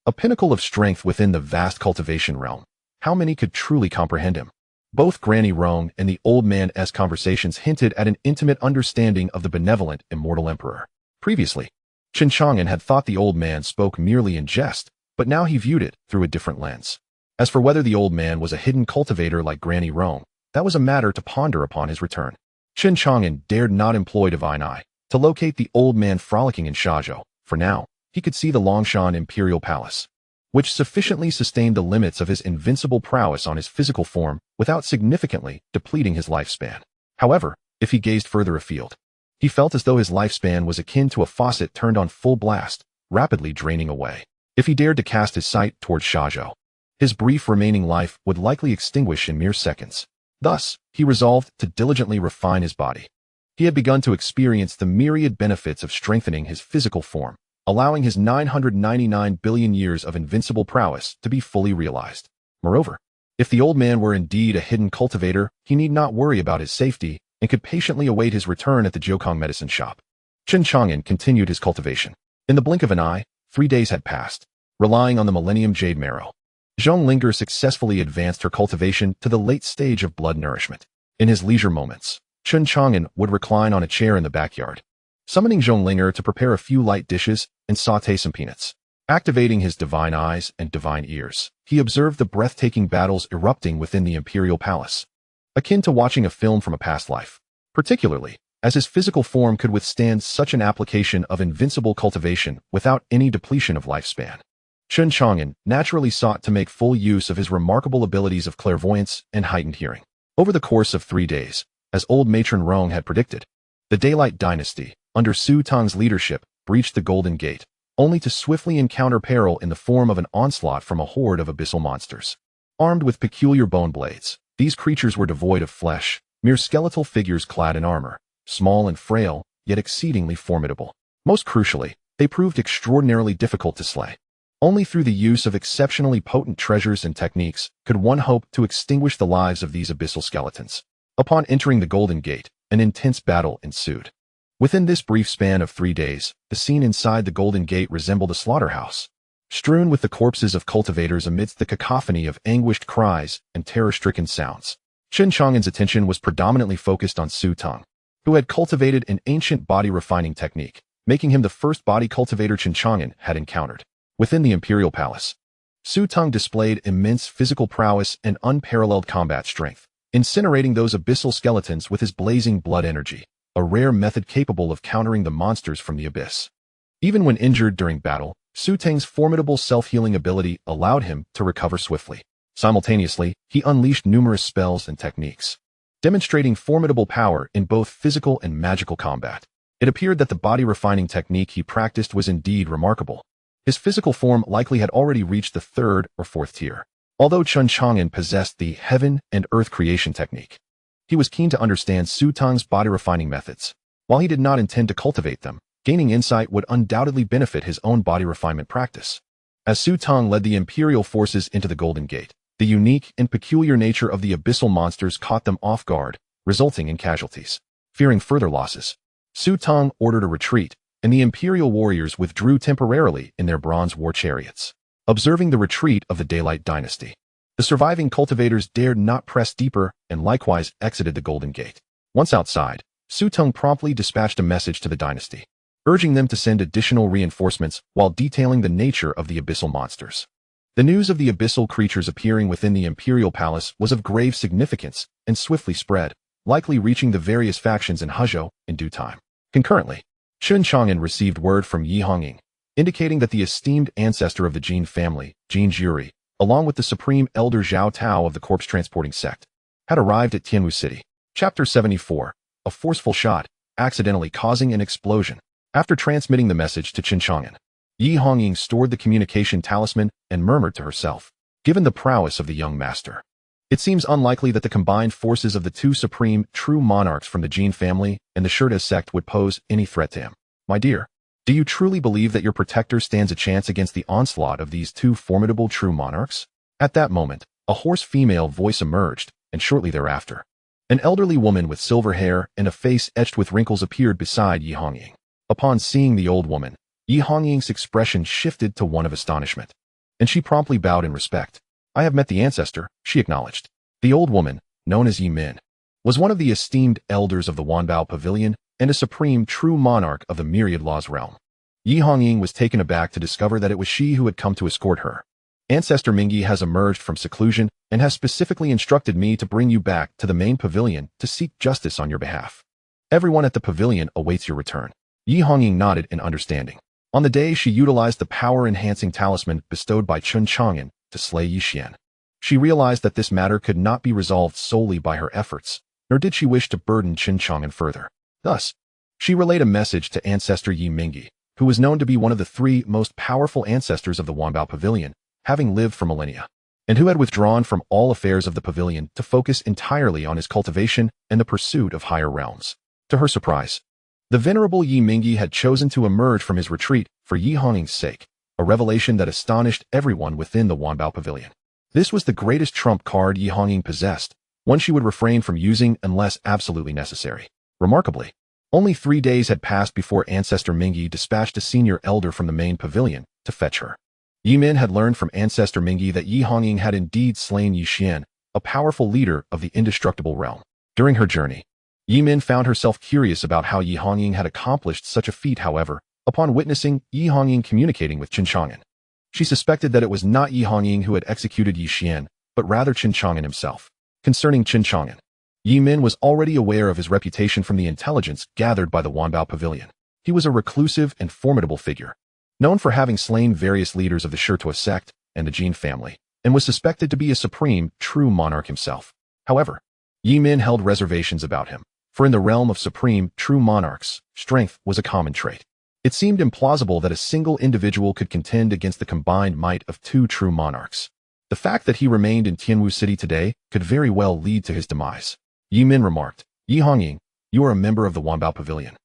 A pinnacle of strength within the vast cultivation realm. How many could truly comprehend him? Both Granny Rong and the old man's conversations hinted at an intimate understanding of the benevolent Immortal Emperor. Previously, Chen Chang'an had thought the old man spoke merely in jest, but now he viewed it through a different lens. As for whether the old man was a hidden cultivator like Granny Rong, that was a matter to ponder upon his return. Chen Chang'an dared not employ Divine Eye to locate the old man frolicking in Shazhou. For now, he could see the Longshan Imperial Palace, which sufficiently sustained the limits of his invincible prowess on his physical form without significantly depleting his lifespan. However, if he gazed further afield, he felt as though his lifespan was akin to a faucet turned on full blast, rapidly draining away. If he dared to cast his sight towards Shazhou, his brief remaining life would likely extinguish in mere seconds. Thus, he resolved to diligently refine his body. He had begun to experience the myriad benefits of strengthening his physical form, allowing his 999 billion years of invincible prowess to be fully realized. Moreover, if the old man were indeed a hidden cultivator, he need not worry about his safety and could patiently await his return at the Jiukong medicine shop. Chen Chang'an continued his cultivation. In the blink of an eye, 3 days had passed. Relying on the millennium jade marrow, Zhong Linger successfully advanced her cultivation to the late stage of blood nourishment. In his leisure moments, Chen Chang'an would recline on a chair in the backyard, summoning Zhong Linger to prepare a few light dishes and saute some peanuts. Activating his divine eyes and divine ears, he observed the breathtaking battles erupting within the Imperial Palace, akin to watching a film from a past life, particularly as his physical form could withstand such an application of invincible cultivation without any depletion of lifespan. Chen Chang'an naturally sought to make full use of his remarkable abilities of clairvoyance and heightened hearing. Over the course of 3 days, as old matron Rong had predicted, the Daylight Dynasty, under Su Tong's leadership, breached the Golden Gate, only to swiftly encounter peril in the form of an onslaught from a horde of abyssal monsters. Armed with peculiar bone blades, these creatures were devoid of flesh, mere skeletal figures clad in armor, small and frail, yet exceedingly formidable. Most crucially, they proved extraordinarily difficult to slay. Only through the use of exceptionally potent treasures and techniques could one hope to extinguish the lives of these abyssal skeletons. Upon entering the Golden Gate, an intense battle ensued. Within this brief span of 3 days, the scene inside the Golden Gate resembled a slaughterhouse, strewn with the corpses of cultivators amidst the cacophony of anguished cries and terror-stricken sounds. Chen Chang'an's attention was predominantly focused on Su Tong, who had cultivated an ancient body-refining technique, making him the first body cultivator Chen Chang'an had encountered. Within the Imperial Palace, Su Tong displayed immense physical prowess and unparalleled combat strength, incinerating those abyssal skeletons with his blazing blood energy, a rare method capable of countering the monsters from the abyss. Even when injured during battle, Su Tong's formidable self-healing ability allowed him to recover swiftly. Simultaneously, he unleashed numerous spells and techniques, demonstrating formidable power in both physical and magical combat. It appeared that the body-refining technique he practiced was indeed remarkable. His physical form likely had already reached the 3rd or 4th tier. Although Chen Chang'an possessed the heaven and earth creation technique, he was keen to understand Su Tong's body-refining methods. While he did not intend to cultivate them, gaining insight would undoubtedly benefit his own body refinement practice. As Su Tong led the Imperial forces into the Golden Gate, The unique and peculiar nature of the abyssal monsters caught them off guard, resulting in casualties. Fearing further losses, Su Teng ordered a retreat, and the Imperial warriors withdrew temporarily in their bronze war chariots. Observing the retreat of the Daylight Dynasty, the surviving cultivators dared not press deeper and likewise exited the Golden Gate. Once outside, Su Teng promptly dispatched a message to the dynasty, urging them to send additional reinforcements while detailing the nature of the abyssal monsters. The news of the abyssal creatures appearing within the Imperial Palace was of grave significance and swiftly spread, likely reaching the various factions in Hezhou in due time. Concurrently, Chen Chang'an received word from Yi Hongying, indicating that the esteemed ancestor of the Jin family, Jin Juri, along with the supreme elder Zhao Tao of the corpse-transporting sect, had arrived at Tianwu City. Chapter 74. A forceful shot, accidentally causing an explosion. After transmitting the message to Chen Chang'an, Yi Hongying stored the communication talisman and murmured to herself, given the prowess of the young master, it seems unlikely that the combined forces of the two supreme true monarchs from the Jin family and the Sherto sect would pose any threat to him. My dear, do you truly believe that your protector stands a chance against the onslaught of these two formidable true monarchs? At that moment, a hoarse female voice emerged, and shortly thereafter, an elderly woman with silver hair and a face etched with wrinkles appeared beside Yi Hongying. Upon seeing the old woman, Yi Hongying's expression shifted to one of astonishment, and she promptly bowed in respect. I have met the ancestor, she acknowledged. The old woman, known as Yi Min, was one of the esteemed elders of the Wanbao Pavilion and a supreme true monarch of the myriad law's realm. Yi Hongying was taken aback to discover that it was she who had come to escort her. Ancestor Mingyi has emerged from seclusion and has specifically instructed me to bring you back to the main pavilion to seek justice on your behalf. Everyone at the pavilion awaits your return. Yi Hongying nodded in understanding. On the day she utilized the power-enhancing talisman bestowed by Chen Chang'an to slay Yi Xian, she realized that this matter could not be resolved solely by her efforts, nor did she wish to burden Chen Chang'an further. Thus, she relayed a message to Ancestor Yi Mingyi, who was known to be one of the three most powerful ancestors of the Wanbao Pavilion, having lived for millennia, and who had withdrawn from all affairs of the pavilion to focus entirely on his cultivation and the pursuit of higher realms. To her surprise, the venerable Yi Mingyi had chosen to emerge from his retreat for Yi Hongying's sake, a revelation that astonished everyone within the Wanbao Pavilion. This was the greatest trump card Yi Hongying possessed, one she would refrain from using unless absolutely necessary. Remarkably, only 3 days had passed before Ancestor Mingyi dispatched a senior elder from the main pavilion to fetch her. Yi Min had learned from Ancestor Mingyi that Yi Hongying had indeed slain Yi Xian, a powerful leader of the indestructible realm. During her journey, Yi Min found herself curious about how Yi Hongying had accomplished such a feat. However, upon witnessing Yi Hongying communicating with Chen Chang'an, she suspected that it was not Yi Hongying who had executed Yi Xian, but rather Chen Chang'an himself. Concerning Chen Chang'an, Yi Min was already aware of his reputation from the intelligence gathered by the Wanbao Pavilion. He was a reclusive and formidable figure, known for having slain various leaders of the Sherto sect and the Jin family, and was suspected to be a supreme, true monarch himself. However, Yi Min held reservations about him, for in the realm of supreme, true monarchs, strength was a common trait. It seemed implausible that a single individual could contend against the combined might of two true monarchs. The fact that he remained in Tianwu City today could very well lead to his demise. Yi Min remarked, Yi Hongying, you are a member of the Wanbao Pavilion,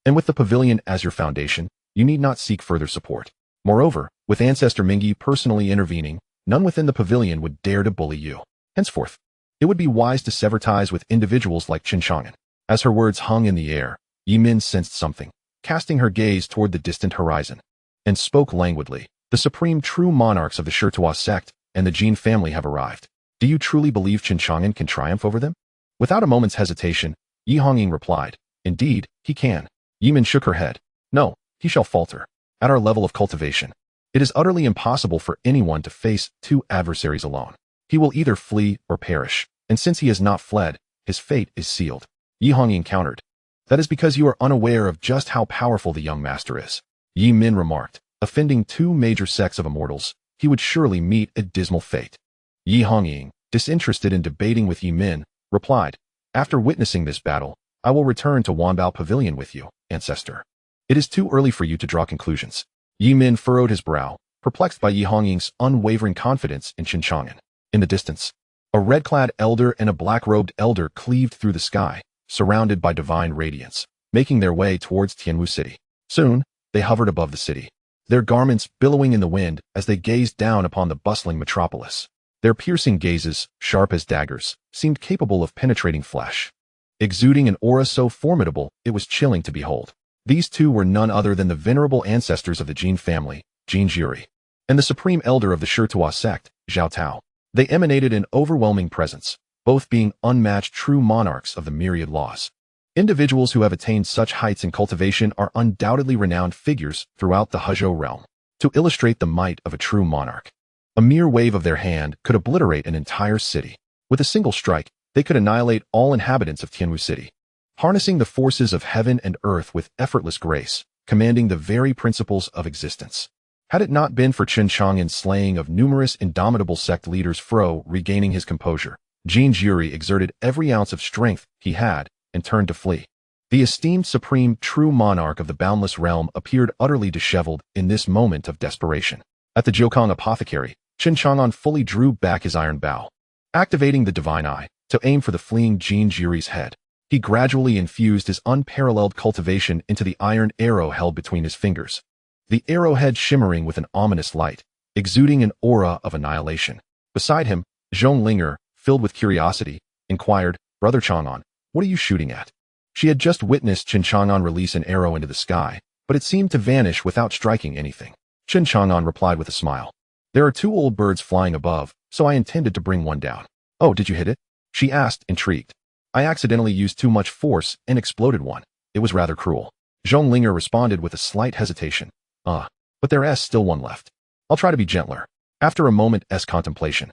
and with the pavilion as your foundation, you need not seek further support. Moreover, with Ancestor Mingyi personally intervening, none within the pavilion would dare to bully you. Henceforth, it would be wise to sever ties with individuals like Chen Chang'an. As her words hung in the air, Yi Min sensed something, casting her gaze toward the distant horizon, and spoke languidly. The supreme true monarchs of the Sherto sect and the Jin family have arrived. Do you truly believe Chen Chang'an can triumph over them? Without a moment's hesitation, Yi Hongying replied, Indeed, he can. Yi Min shook her head. No, he shall falter. At our level of cultivation, it is utterly impossible for anyone to face two adversaries alone. He will either flee or perish, and since he has not fled, his fate is sealed. Yi Hongying countered. That is because you are unaware of just how powerful the young master is. Yi Min remarked, offending two major sects of immortals, he would surely meet a dismal fate. Yi Hongying, disinterested in debating with Yi Min, replied, After witnessing this battle, I will return to Wanbao Pavilion with you, ancestor. It is too early for you to draw conclusions. Yi Min furrowed his brow, perplexed by Yi Hongying's unwavering confidence in Chen Chang'an. In the distance, a red-clad elder and a black-robed elder cleaved through the sky, surrounded by divine radiance, making their way towards Tianwu City. Soon, they hovered above the city, their garments billowing in the wind as they gazed down upon the bustling metropolis. Their piercing gazes, sharp as daggers, seemed capable of penetrating flesh. Exuding an aura so formidable, it was chilling to behold. These two were none other than the venerable ancestors of the Jin family, Jin Jiri, and the supreme elder of the Sherto sect, Zhao Tao. They emanated an overwhelming presence, both being unmatched true monarchs of the myriad laws. Individuals who have attained such heights in cultivation are undoubtedly renowned figures throughout the Hezhou realm. To illustrate the might of a true monarch, a mere wave of their hand could obliterate an entire city. With a single strike, they could annihilate all inhabitants of Tianwu City. Harnessing the forces of heaven and earth with effortless grace, commanding the very principles of existence. Had it not been for Chen Chang'an's slaying of numerous indomitable sect leaders regaining his composure, Jin Jiri exerted every ounce of strength he had and turned to flee. The esteemed supreme true monarch of the boundless realm appeared utterly disheveled in this moment of desperation. At the Jiukang apothecary, Chen Chang'an fully drew back his iron bow. Activating the divine eye to aim for the fleeing Jin Jiri's head, he gradually infused his unparalleled cultivation into the iron arrow held between his fingers. The arrowhead shimmering with an ominous light, exuding an aura of annihilation. Beside him, Zhong Linger, filled with curiosity, inquired, "Brother Chang'an, what are you shooting at?" She had just witnessed Chen Chang'an release an arrow into the sky, but it seemed to vanish without striking anything. Chen Chang'an replied with a smile. "There are two old birds flying above, so I intended to bring one down." "Oh, did you hit it?" she asked, intrigued. "I accidentally used too much force and exploded one. It was rather cruel." Zhong Linger responded with a slight hesitation. But there's still one left. I'll try to be gentler." After a moment's contemplation,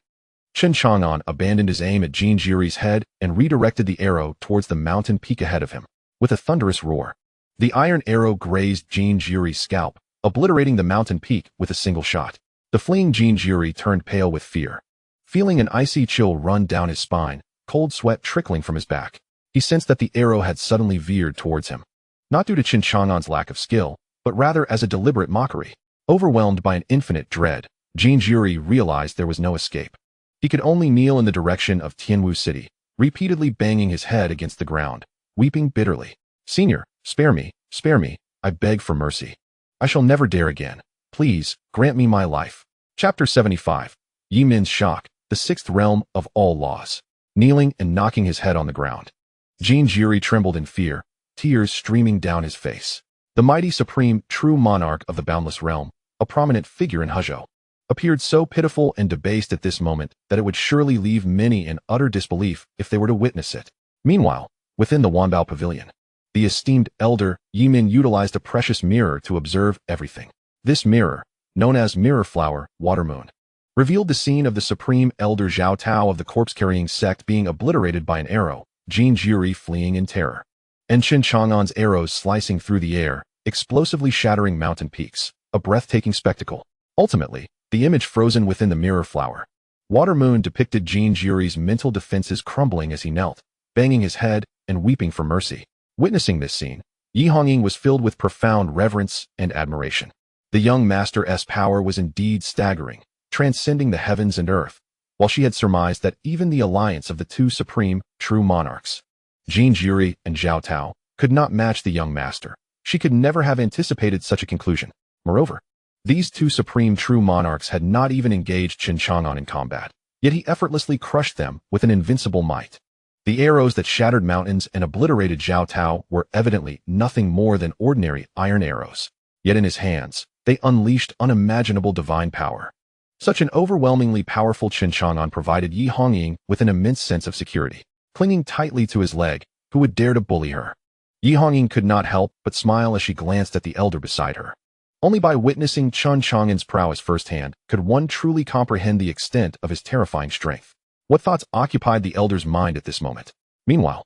Chen Chang'an abandoned his aim at Jin Jiri's head and redirected the arrow towards the mountain peak ahead of him. With a thunderous roar, the iron arrow grazed Jin Jiri's scalp, obliterating the mountain peak with a single shot. The fleeing Jin Jiri turned pale with fear. Feeling an icy chill run down his spine, cold sweat trickling from his back, he sensed that the arrow had suddenly veered towards him. Not due to Chen Chang'an's lack of skill, but rather as a deliberate mockery. Overwhelmed by an infinite dread, Jin Jiri realized there was no escape. He could only kneel in the direction of Tianwu City, repeatedly banging his head against the ground, weeping bitterly. "Senior, spare me, I beg for mercy. I shall never dare again. Please, grant me my life." Chapter 75. Yi Min's Shock, the sixth realm of all laws. Kneeling and knocking his head on the ground, Jin Jiri trembled in fear, tears streaming down his face. The mighty supreme true monarch of the boundless realm, a prominent figure in Hezhou, appeared so pitiful and debased at this moment that it would surely leave many in utter disbelief if they were to witness it. Meanwhile, within the Wanbao Pavilion, the esteemed elder Yi Min utilized a precious mirror to observe everything. This mirror, known as Mirror Flower, Water Moon, revealed the scene of the supreme elder Zhao Tao of the corpse-carrying sect being obliterated by an arrow, Jin Jiri fleeing in terror, and Chen Chang'an's arrows slicing through the air, explosively shattering mountain peaks, a breathtaking spectacle. Ultimately, the image frozen within the Mirror Flower Water Moon depicted Jin Jiri's mental defenses crumbling as he knelt, banging his head and weeping for mercy. Witnessing this scene, Yi Hongying was filled with profound reverence and admiration. The young master's power was indeed staggering, transcending the heavens and earth, while she had surmised that even the alliance of the two supreme, true monarchs, Jin Jiri and Zhao Tao, could not match the young master. She could never have anticipated such a conclusion. Moreover, these two supreme true monarchs had not even engaged Chen Chang'an in combat, yet he effortlessly crushed them with an invincible might. The arrows that shattered mountains and obliterated Zhao Tao were evidently nothing more than ordinary iron arrows, yet in his hands, they unleashed unimaginable divine power. Such an overwhelmingly powerful Chen Chang'an provided Yi Hongying with an immense sense of security. Clinging tightly to his leg, who would dare to bully her? Yi Hongying could not help but smile as she glanced at the elder beside her. Only by witnessing Chen Chang'an's prowess firsthand could one truly comprehend the extent of his terrifying strength. What thoughts occupied the elder's mind at this moment? Meanwhile,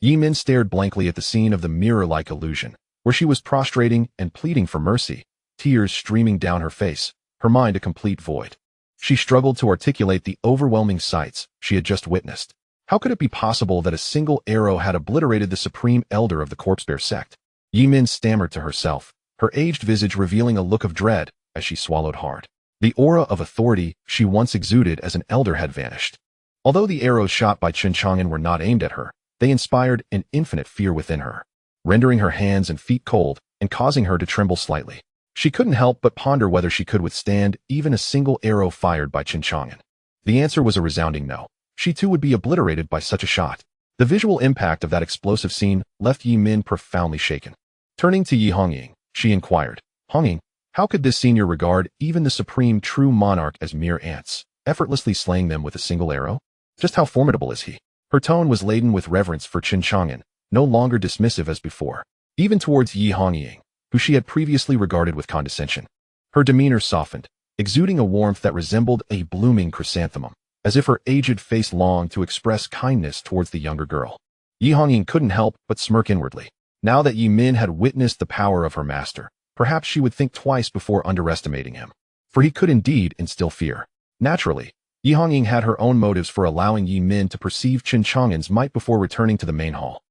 Yi Min stared blankly at the scene of the mirror-like illusion, where she was prostrating and pleading for mercy, tears streaming down her face, her mind a complete void. She struggled to articulate the overwhelming sights she had just witnessed. How could it be possible that a single arrow had obliterated the supreme elder of the corpse-bear sect? Yi Min stammered to herself, her aged visage revealing a look of dread as she swallowed hard. The aura of authority she once exuded as an elder had vanished. Although the arrows shot by Chen Chang'an were not aimed at her, they inspired an infinite fear within her, rendering her hands and feet cold and causing her to tremble slightly. She couldn't help but ponder whether she could withstand even a single arrow fired by Chen Chang'an. The answer was a resounding no. She too would be obliterated by such a shot. The visual impact of that explosive scene left Yi Min profoundly shaken. Turning to Yi Hongying, she inquired, Hongying, how could this senior regard even the supreme true monarch as mere ants, effortlessly slaying them with a single arrow? Just how formidable is he? Her tone was laden with reverence for Chen Chang'an, no longer dismissive as before, even towards Yi Hongying, who she had previously regarded with condescension. Her demeanor softened, exuding a warmth that resembled a blooming chrysanthemum, as if her aged face longed to express kindness towards the younger girl. Yi Hongying couldn't help but smirk inwardly. Now that Yi Min had witnessed the power of her master, perhaps she would think twice before underestimating him, for he could indeed instill fear. Naturally, Yi Hongying had her own motives for allowing Yi Min to perceive Chen Chang'an's might before returning to the main hall.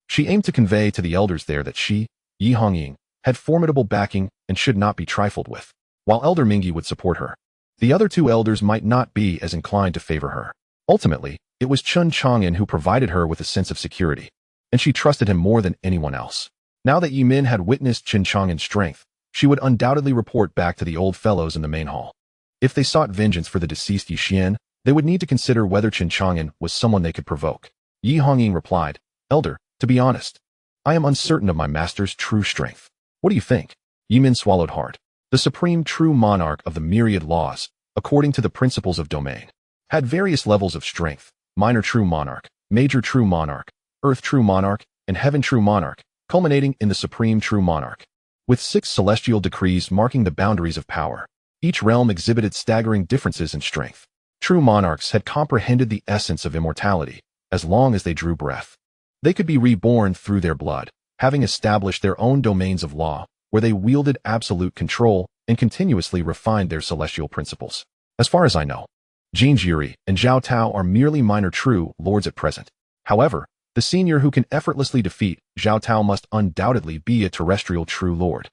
She aimed to convey to the elders there that she, Yi Hongying, had formidable backing and should not be trifled with, while Elder Mingyi would support her. The other two elders might not be as inclined to favor her. Ultimately, it was Chen Chang'an who provided her with a sense of security, and she trusted him more than anyone else. Now that Yi Min had witnessed Chen Chang'an's strength, she would undoubtedly report back to the old fellows in the main hall. If they sought vengeance for the deceased Yi Xian, they would need to consider whether Chen Chang'an was someone they could provoke. Yi Hongying replied, Elder, to be honest, I am uncertain of my master's true strength. What do you think? Yi Min swallowed hard. The supreme true monarch of the myriad laws, according to the principles of domain, had various levels of strength: minor true monarch, major true monarch, earth true monarch, and heaven true monarch, culminating in the supreme true monarch. With 6 celestial decrees marking the boundaries of power, each realm exhibited staggering differences in strength. True monarchs had comprehended the essence of immortality. As long as they drew breath, they could be reborn through their blood, having established their own domains of law, where they wielded absolute control and continuously refined their celestial principles. As far as I know, Jin Jiri and Zhao Tao are merely minor true lords at present. However, the senior who can effortlessly defeat Zhao Tao must undoubtedly be a terrestrial true lord,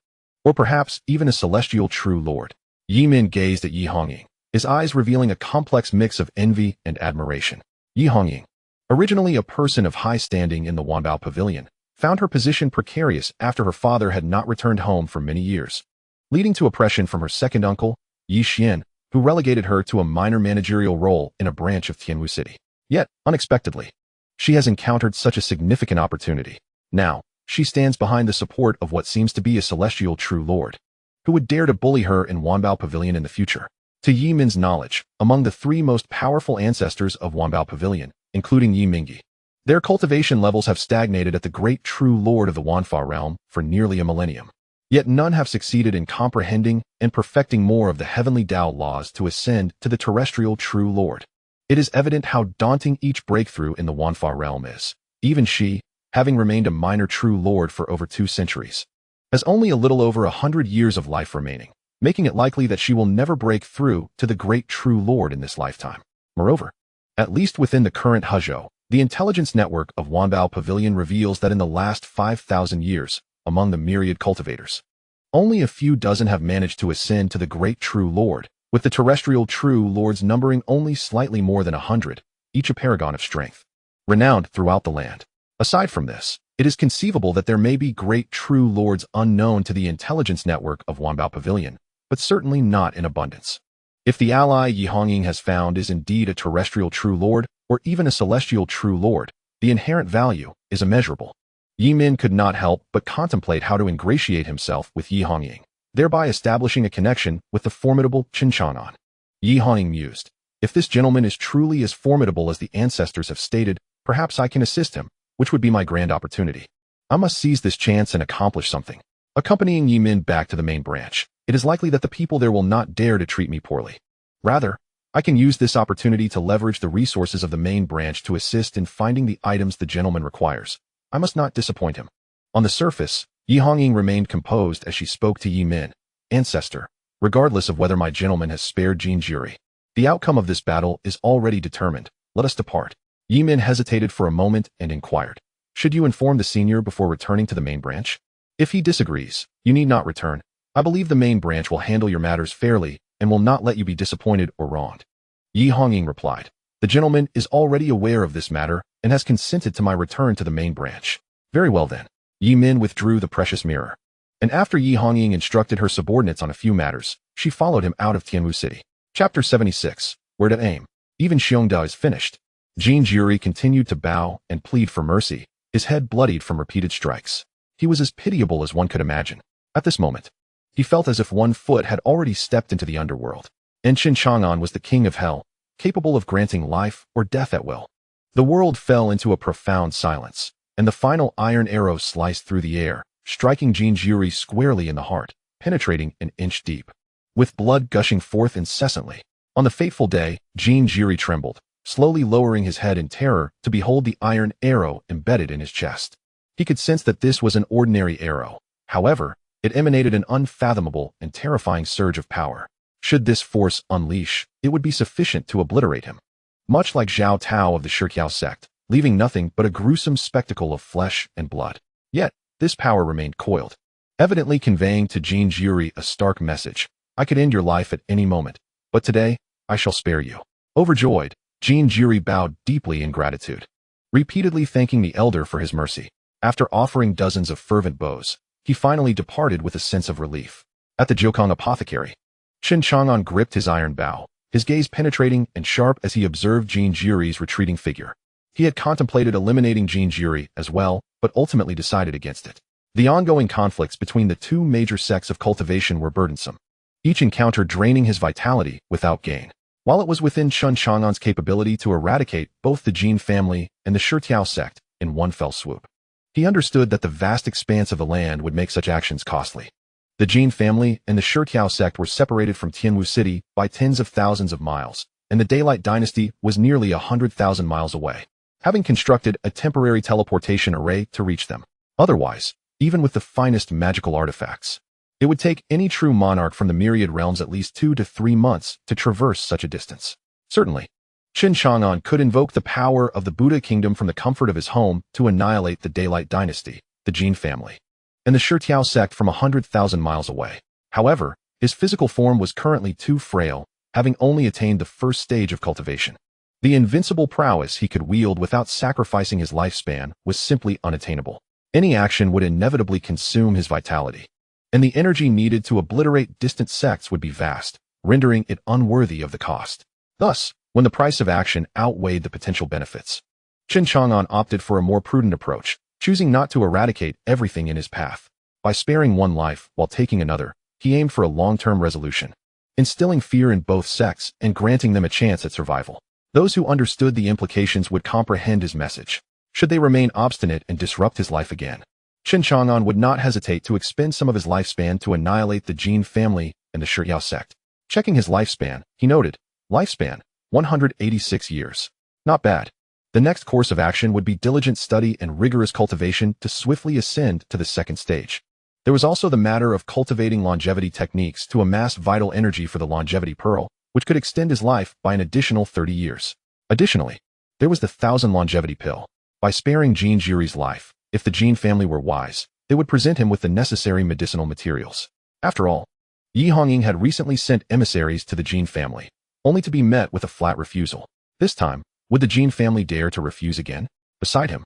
or perhaps even a celestial true lord. Yi Min gazed at Yi Hongying, his eyes revealing a complex mix of envy and admiration. Yi Hongying, originally a person of high standing in the Wanbao Pavilion, found her position precarious after her father had not returned home for many years, leading to oppression from her second uncle, Yi Xian, who relegated her to a minor managerial role in a branch of Tianwu City. Yet, unexpectedly, she has encountered such a significant opportunity. Now, she stands behind the support of what seems to be a celestial true lord, who would dare to bully her in Wanbao Pavilion in the future. To Yi Min's knowledge, among the 3 most powerful ancestors of Wanbao Pavilion, including Yi Mingyi, their cultivation levels have stagnated at the great true lord of the Wanfa realm for nearly a millennium. Yet none have succeeded in comprehending and perfecting more of the heavenly Tao laws to ascend to the terrestrial true lord. It is evident how daunting each breakthrough in the Wanfa realm is. Even she, having remained a minor true lord for over 2 centuries, has only a little over 100 years of life remaining, making it likely that she will never break through to the great true lord in this lifetime. Moreover, at least within the current Huzhou, the intelligence network of Wanbao Pavilion reveals that in the last 5,000 years, among the myriad cultivators, only a few dozen have managed to ascend to the great true lord, with the terrestrial true lords numbering only slightly more than 100, each a paragon of strength, renowned throughout the land. Aside from this, it is conceivable that there may be great true lords unknown to the intelligence network of Wanbao Pavilion, but certainly not in abundance. If the ally Yi Hongying has found is indeed a terrestrial true lord, or even a celestial true lord, the inherent value is immeasurable. Yi Min could not help but contemplate how to ingratiate himself with Yi Hongying, thereby establishing a connection with the formidable Chen Chang'an. Yi Hongying mused, if this gentleman is truly as formidable as the ancestors have stated, perhaps I can assist him, which would be my grand opportunity. I must seize this chance and accomplish something. Accompanying Yi Min back to the main branch, it is likely that the people there will not dare to treat me poorly. Rather, I can use this opportunity to leverage the resources of the main branch to assist in finding the items the gentleman requires. I must not disappoint him. On the surface, Yi Hongying remained composed as she spoke to Yi Min. Ancestor, regardless of whether my gentleman has spared Jin Jiri, the outcome of this battle is already determined. Let us depart. Yi Min hesitated for a moment and inquired, should you inform the senior before returning to the main branch? If he disagrees, you need not return. I believe the main branch will handle your matters fairly and will not let you be disappointed or wronged. Yi Hongying replied, the gentleman is already aware of this matter and has consented to my return to the main branch. Very well then. Yi Min withdrew the precious mirror, and after Yi Hongying instructed her subordinates on a few matters, she followed him out of Tianwu City. Chapter 76. Where to aim? Even Xiongda is finished. Jinjuri continued to bow and plead for mercy, his head bloodied from repeated strikes. He was as pitiable as one could imagine. At this moment, he felt as if one foot had already stepped into the underworld, and Chen Chang'an was the king of hell, capable of granting life or death at will. The world fell into a profound silence, and the final iron arrow sliced through the air, striking Jinjuri squarely in the heart, penetrating an inch deep. With blood gushing forth incessantly. On the fateful day, Jinjuri trembled, slowly lowering his head in terror to behold the iron arrow embedded in his chest. He could sense that this was an ordinary arrow. However, it emanated an unfathomable and terrifying surge of power. Should this force unleash, it would be sufficient to obliterate him. Much like Zhao Tao of the Sherto sect, leaving nothing but a gruesome spectacle of flesh and blood. Yet, this power remained coiled, evidently conveying to Jinjuri a stark message. I could end your life at any moment, but today, I shall spare you. Overjoyed, Jinjuri bowed deeply in gratitude, repeatedly thanking the elder for his mercy. After offering dozens of fervent bows, he finally departed with a sense of relief. At the Jiukang apothecary, Chen Chang'an gripped his iron bow, his gaze penetrating and sharp as he observed Jinjuri's retreating figure. He had contemplated eliminating Jinjuri as well, but ultimately decided against it. The ongoing conflicts between the two major sects of cultivation were burdensome, each encounter draining his vitality without gain. While it was within Chen Chang'an's capability to eradicate both the Jin family and the Sherto sect in one fell swoop, he understood that the vast expanse of the land would make such actions costly. The Jin family and the Sherto sect were separated from Tianwu City by tens of thousands of miles, and the Daylight Dynasty was nearly 100,000 miles away, having constructed a temporary teleportation array to reach them. Otherwise, even with the finest magical artifacts, it would take any true monarch from the myriad realms at least 2 to 3 months to traverse such a distance. Certainly, Chen Chang'an could invoke the power of the Buddha kingdom from the comfort of his home to annihilate the Daylight Dynasty, the Jin family, and the Sherto sect from 100,000 miles away. However, his physical form was currently too frail, having only attained the first stage of cultivation. The invincible prowess he could wield without sacrificing his lifespan was simply unattainable. Any action would inevitably consume his vitality, and the energy needed to obliterate distant sects would be vast, rendering it unworthy of the cost. Thus, when the price of action outweighed the potential benefits, Chen Chang'an opted for a more prudent approach, choosing not to eradicate everything in his path. By sparing one life while taking another, he aimed for a long-term resolution, instilling fear in both sects and granting them a chance at survival. Those who understood the implications would comprehend his message. Should they remain obstinate and disrupt his life again, Chen Chang'an would not hesitate to expend some of his lifespan to annihilate the Jin family and the Sherto sect. Checking his lifespan, he noted, lifespan, 186 years. Not bad. The next course of action would be diligent study and rigorous cultivation to swiftly ascend to the second stage. There was also the matter of cultivating longevity techniques to amass vital energy for the longevity pearl, which could extend his life by an additional 30 years. Additionally, there was the 1,000 longevity pill. By sparing Jinjuri's life, if the Jin family were wise, they would present him with the necessary medicinal materials. After all, Yi Hongying had recently sent emissaries to the Jin family, only to be met with a flat refusal. This time, would the Jin family dare to refuse again? Beside him,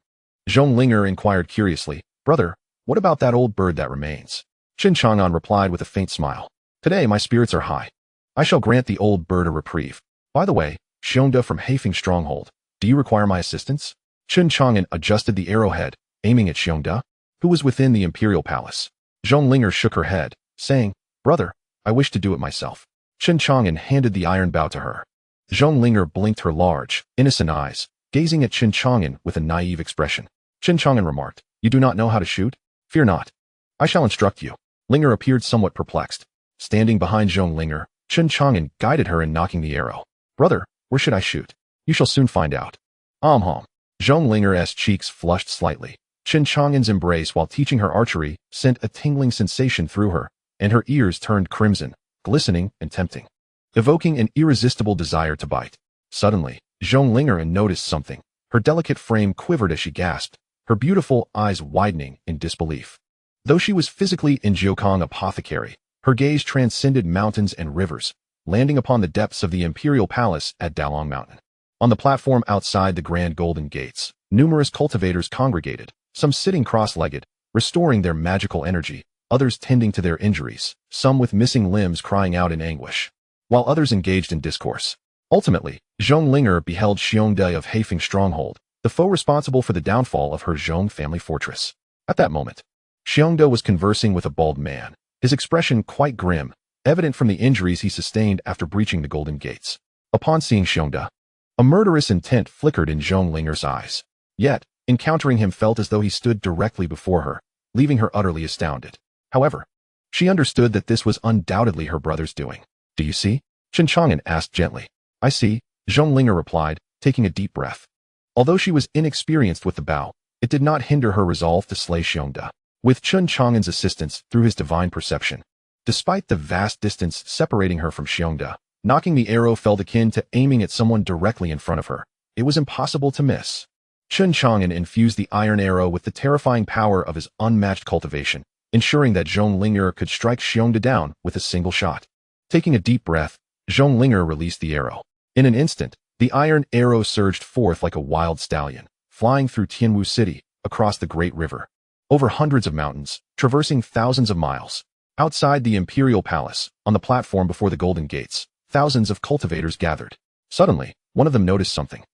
Zhonglinger inquired curiously, "Brother, what about that old bird that remains?" Chen Chang'an replied with a faint smile, "Today my spirits are high. I shall grant the old bird a reprieve. By the way, Xiongda from Haifeng Stronghold, do you require my assistance?" Chen Chang'an adjusted the arrowhead, aiming at Xiongda, who was within the Imperial palace. Zhonglinger shook her head, saying, "Brother, I wish to do it myself." Chen Chang'an handed the iron bow to her. Zhonglinger blinked her large, innocent eyes, gazing at Chen Chang'an with a naive expression. Chen Chang'an remarked, "You do not know how to shoot? Fear not. I shall instruct you." Linger appeared somewhat perplexed. Standing behind Zhonglinger, Chen Chang'an guided her in knocking the arrow. "Brother, where should I shoot? You shall soon find out." Hom. Zhonglinger's cheeks flushed slightly. Chen Chang'an's embrace while teaching her archery sent a tingling sensation through her, and her ears turned crimson, glistening and tempting, evoking an irresistible desire to bite. Suddenly, Zhonglinger noticed something. Her delicate frame quivered as she gasped, her beautiful eyes widening in disbelief. Though she was physically in Jiukang apothecary, her gaze transcended mountains and rivers, landing upon the depths of the Imperial Palace at Dalong Mountain. On the platform outside the Grand Golden Gates, numerous cultivators congregated, some sitting cross-legged, restoring their magical energy, others tending to their injuries, some with missing limbs crying out in anguish, while others engaged in discourse. Ultimately, Zhonglinger beheld Xiongde of Haifeng stronghold, the foe responsible for the downfall of her Zhong family fortress. At that moment, Xiongde was conversing with a bald man, his expression quite grim, evident from the injuries he sustained after breaching the Golden Gates. Upon seeing Xiongde, a murderous intent flickered in Zhonglinger's eyes. Yet, encountering him felt as though he stood directly before her, leaving her utterly astounded. However, she understood that this was undoubtedly her brother's doing. "Do you see?" Chen Chang'an asked gently. "I see," Zhonglinger replied, taking a deep breath. Although she was inexperienced with the bow, it did not hinder her resolve to slay Xiongde. With Chen Chang'an's assistance through his divine perception, despite the vast distance separating her from Xiongde, knocking the arrow felt akin to aiming at someone directly in front of her. It was impossible to miss. Chen Chang'an infused the iron arrow with the terrifying power of his unmatched cultivation, ensuring that Zhonglinger could strike Xiongde down with a single shot. Taking a deep breath, Zhonglinger released the arrow. In an instant, the iron arrow surged forth like a wild stallion, flying through Tianwu City, across the Great River, over hundreds of mountains, traversing thousands of miles. Outside the Imperial Palace, on the platform before the Golden Gates, thousands of cultivators gathered. Suddenly, one of them noticed something,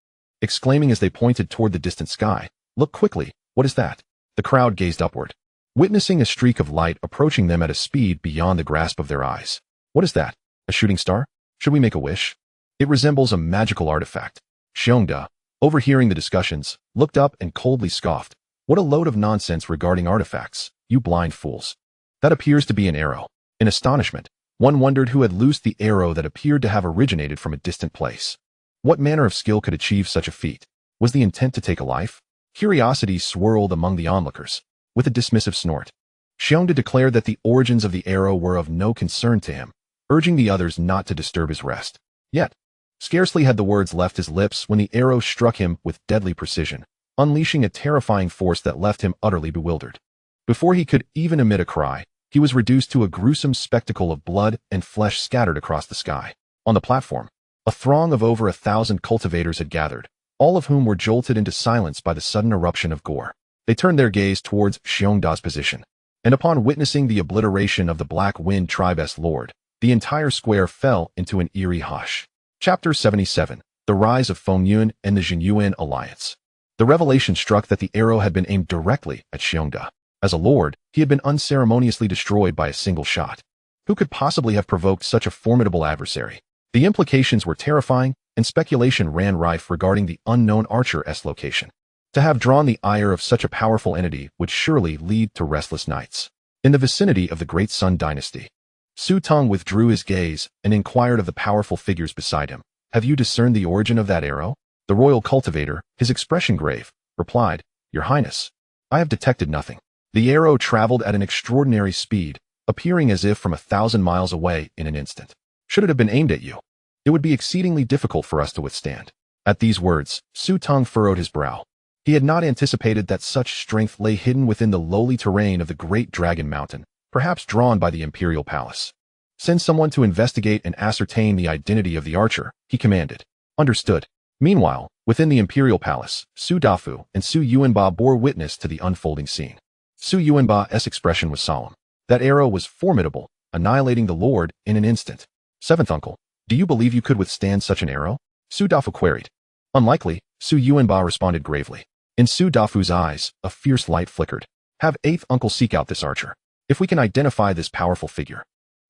exclaiming as they pointed toward the distant sky, "Look quickly, what is that?" The crowd gazed upward, witnessing a streak of light approaching them at a speed beyond the grasp of their eyes. "What is that? A shooting star? Should we make a wish?" "It resembles a magical artifact." Xiongde, overhearing the discussions, looked up and coldly scoffed. "What a load of nonsense regarding artifacts, you blind fools. That appears to be an arrow." In astonishment, one wondered who had loosed the arrow that appeared to have originated from a distant place. What manner of skill could achieve such a feat? Was the intent to take a life? Curiosity swirled among the onlookers. With a dismissive snort, Xiongde declared that the origins of the arrow were of no concern to him, urging the others not to disturb his rest. Yet, scarcely had the words left his lips when the arrow struck him with deadly precision, unleashing a terrifying force that left him utterly bewildered. Before he could even emit a cry, he was reduced to a gruesome spectacle of blood and flesh scattered across the sky. On the platform, a throng of over 1,000 cultivators had gathered, all of whom were jolted into silence by the sudden eruption of gore. They turned their gaze towards Xiongda's position, and upon witnessing the obliteration of the Black Wind Tribe's lord, the entire square fell into an eerie hush. Chapter 77. The Rise of Fengyun and the Jinyuan Alliance. The revelation struck that the arrow had been aimed directly at Xiongde. As a lord, he had been unceremoniously destroyed by a single shot. Who could possibly have provoked such a formidable adversary? The implications were terrifying, and speculation ran rife regarding the unknown archer's location. To have drawn the ire of such a powerful entity would surely lead to restless nights. In the vicinity of the Great Sun Dynasty, Su Tong withdrew his gaze and inquired of the powerful figures beside him. "Have you discerned the origin of that arrow?" The royal cultivator, his expression grave, replied, "Your Highness, I have detected nothing." The arrow traveled at an extraordinary speed, appearing as if from 1,000 miles away in an instant. "Should it have been aimed at you, it would be exceedingly difficult for us to withstand." At these words, Su Tong furrowed his brow. He had not anticipated that such strength lay hidden within the lowly terrain of the Great Dragon Mountain, perhaps drawn by the Imperial Palace. "Send someone to investigate and ascertain the identity of the archer," he commanded. "Understood." Meanwhile, within the Imperial Palace, Su Dafu and Su Yuanba bore witness to the unfolding scene. Su Yuanba's expression was solemn. That arrow was formidable, annihilating the lord in an instant. "Seventh uncle, do you believe you could withstand such an arrow?" Su Dafu queried. "Unlikely," Su Yuanba responded gravely. In Su Dafu's eyes, a fierce light flickered. "Have eighth uncle seek out this archer. If we can identify this powerful figure,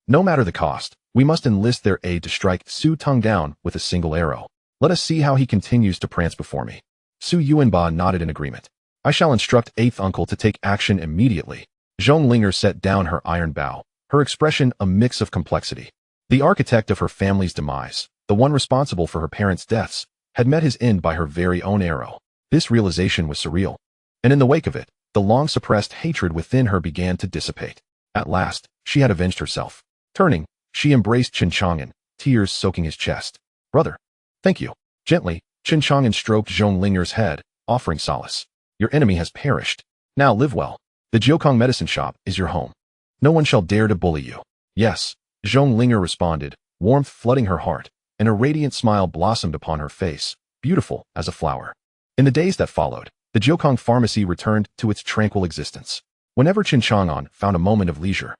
no matter the cost, we must enlist their aid to strike Su Tong down with a single arrow. Let us see how he continues to prance before me." Su Yuanba nodded in agreement. "I shall instruct eighth uncle to take action immediately." Zhonglinger set down her iron bow, her expression a mix of complexity. The architect of her family's demise, the one responsible for her parents' deaths, had met his end by her very own arrow. This realization was surreal, and in the wake of it, the long-suppressed hatred within her began to dissipate. At last, she had avenged herself. Turning, she embraced Chen Chang'an, tears soaking his chest. "Brother, thank you." Gently, Chen Chang'an stroked Zhonglinger's head, offering solace. "Your enemy has perished. Now live well. The Jiokong medicine shop is your home. No one shall dare to bully you." "Yes," Zhonglinger responded, warmth flooding her heart, and a radiant smile blossomed upon her face, beautiful as a flower. In the days that followed, the Jiokong pharmacy returned to its tranquil existence. Whenever Chen Chang'an found a moment of leisure,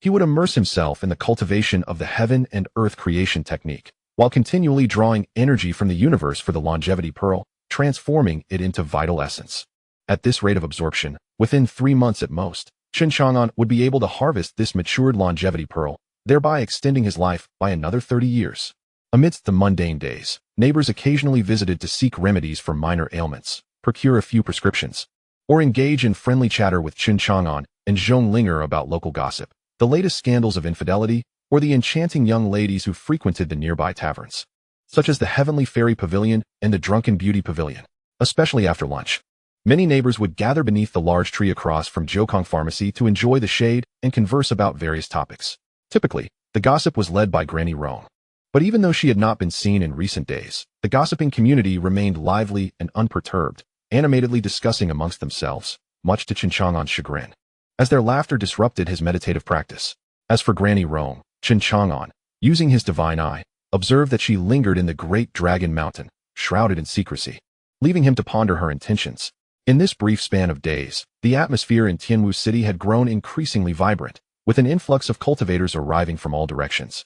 he would immerse himself in the cultivation of the heaven and earth creation technique, while continually drawing energy from the universe for the longevity pearl, transforming it into vital essence. At this rate of absorption, within 3 months at most, Chen Chang'an would be able to harvest this matured longevity pearl, thereby extending his life by another 30 years. Amidst the mundane days, neighbors occasionally visited to seek remedies for minor ailments, procure a few prescriptions, or engage in friendly chatter with Chen Chang'an and Zhong Linger about local gossip, the latest scandals of infidelity, or the enchanting young ladies who frequented the nearby taverns, such as the Heavenly Fairy Pavilion and the Drunken Beauty Pavilion. Especially after lunch, many neighbors would gather beneath the large tree across from Jiukong Pharmacy to enjoy the shade and converse about various topics. Typically, the gossip was led by Granny Rong. But even though she had not been seen in recent days, the gossiping community remained lively and unperturbed, animatedly discussing amongst themselves, much to Chen Chang'an's chagrin, as their laughter disrupted his meditative practice. As for Granny Rong, Chen Chang'an, using his divine eye, observed that she lingered in the Great Dragon Mountain, shrouded in secrecy, leaving him to ponder her intentions. In this brief span of days, the atmosphere in Tianwu City had grown increasingly vibrant, with an influx of cultivators arriving from all directions,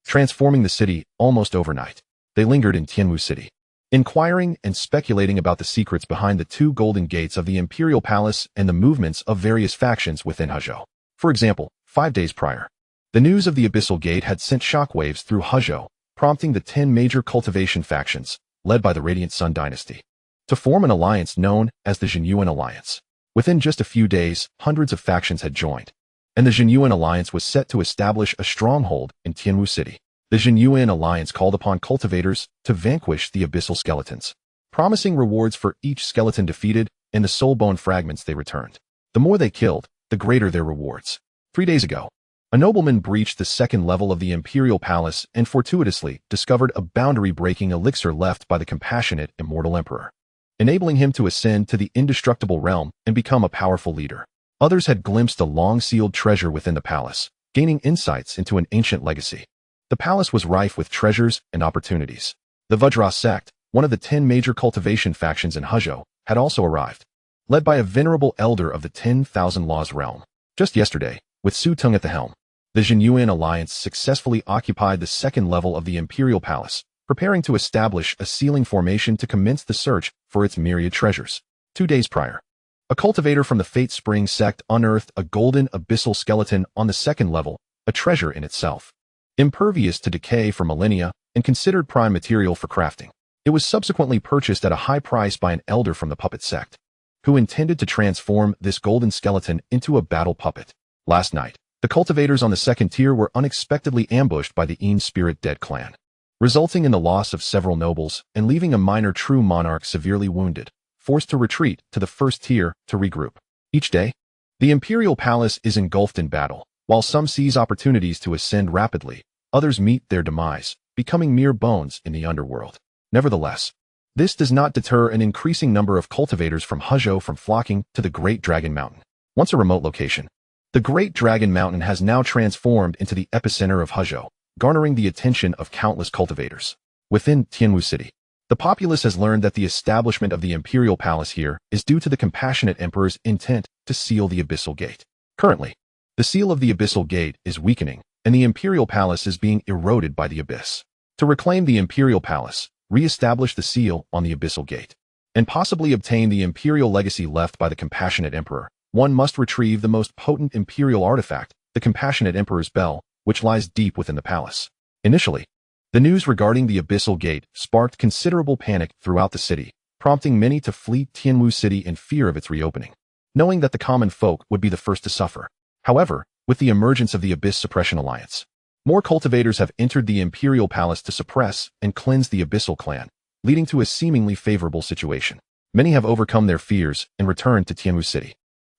transforming the city almost overnight. They lingered in Tianwu City, inquiring and speculating about the secrets behind the 2 golden gates of the Imperial Palace and the movements of various factions within Hezhou. For example, 5 days prior, the news of the Abyssal Gate had sent shockwaves through Hezhou, prompting the 10 major cultivation factions, led by the Radiant Sun Dynasty, to form an alliance known as the Jinyuan Alliance. Within just a few days, hundreds of factions had joined, and the Jinyuan Alliance was set to establish a stronghold in Tianwu City. The Jinyuan Alliance called upon cultivators to vanquish the abyssal skeletons, promising rewards for each skeleton defeated and the soul bone fragments they returned. The more they killed, the greater their rewards. 3 days ago, a nobleman breached the 2nd level of the Imperial Palace and fortuitously discovered a boundary-breaking elixir left by the compassionate Immortal Emperor, enabling him to ascend to the indestructible realm and become a powerful leader. Others had glimpsed a long-sealed treasure within the palace, gaining insights into an ancient legacy. The palace was rife with treasures and opportunities. The Vajra sect, one of the 10 major cultivation factions in Hezhou, had also arrived, led by a venerable elder of the 10,000 Laws realm. Just yesterday, with Su Tung at the helm, the Jinyuan Alliance successfully occupied the 2nd level of the Imperial Palace, preparing to establish a sealing formation to commence the search for its myriad treasures. 2 days prior, a cultivator from the Fate Spring sect unearthed a golden abyssal skeleton on the 2nd level, a treasure in itself, impervious to decay for millennia and considered prime material for crafting. It was subsequently purchased at a high price by an elder from the puppet sect, who intended to transform this golden skeleton into a battle puppet. Last night, the cultivators on the 2nd tier were unexpectedly ambushed by the Een Spirit Dead clan, resulting in the loss of several nobles and leaving a minor true monarch severely wounded, forced to retreat to the 1st tier to regroup. Each day, the Imperial Palace is engulfed in battle. While some seize opportunities to ascend rapidly, others meet their demise, becoming mere bones in the underworld. Nevertheless, this does not deter an increasing number of cultivators from Hezhou from flocking to the Great Dragon Mountain. Once a remote location, the Great Dragon Mountain has now transformed into the epicenter of Hezhou, garnering the attention of countless cultivators. Within Tianwu City, the populace has learned that the establishment of the Imperial Palace here is due to the compassionate Emperor's intent to seal the Abyssal Gate. Currently, the seal of the Abyssal Gate is weakening, and the Imperial Palace is being eroded by the Abyss. To reclaim the Imperial Palace, re-establish the seal on the Abyssal Gate, and possibly obtain the Imperial legacy left by the compassionate Emperor, one must retrieve the most potent Imperial artifact, the compassionate Emperor's bell, which lies deep within the palace. Initially, the news regarding the Abyssal Gate sparked considerable panic throughout the city, prompting many to flee Tianwu City in fear of its reopening, knowing that the common folk would be the first to suffer. However, with the emergence of the Abyss Suppression Alliance, more cultivators have entered the Imperial Palace to suppress and cleanse the Abyssal clan, leading to a seemingly favorable situation. Many have overcome their fears and returned to Tianwu City.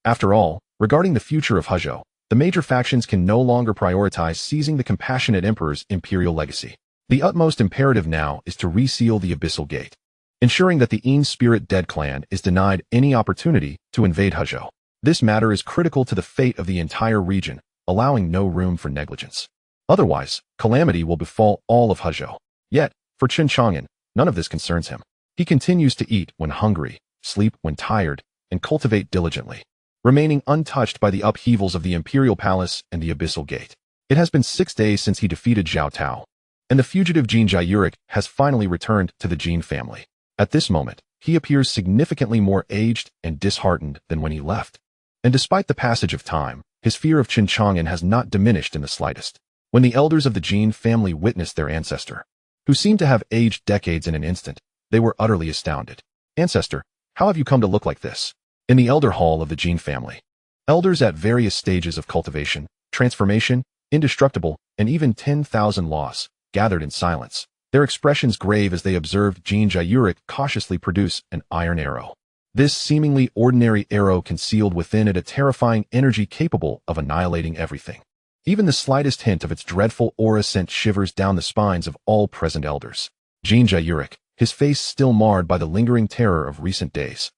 After all, regarding the future of Hezhou, the major factions can no longer prioritize seizing the compassionate Emperor's Imperial legacy. The utmost imperative now is to reseal the Abyssal Gate, ensuring that the Een Spirit Dead clan is denied any opportunity to invade Hezhou. This matter is critical to the fate of the entire region, allowing no room for negligence. Otherwise, calamity will befall all of Hezhou. Yet, for Chen Chang'an, none of this concerns him. He continues to eat when hungry, sleep when tired, and cultivate diligently, remaining untouched by the upheavals of the Imperial Palace and the Abyssal Gate. It has been 6 days since he defeated Zhao Tao, and the fugitive Jin Jiayuric has finally returned to the Jin family. At this moment, he appears significantly more aged and disheartened than when he left. And despite the passage of time, his fear of Chen Chang'an has not diminished in the slightest. When the elders of the Jin family witnessed their ancestor, who seemed to have aged decades in an instant, they were utterly astounded. "Ancestor, how have you come to look like this?" In the elder hall of the Jin family, elders at various stages of cultivation, transformation, indestructible, and even 10,000 laws, gathered in silence, their expressions grave as they observed Jin Jiayuric cautiously produce an iron arrow. This seemingly ordinary arrow concealed within it a terrifying energy capable of annihilating everything. Even the slightest hint of its dreadful aura sent shivers down the spines of all present elders. Jin Jiayuric, his face still marred by the lingering terror of recent days,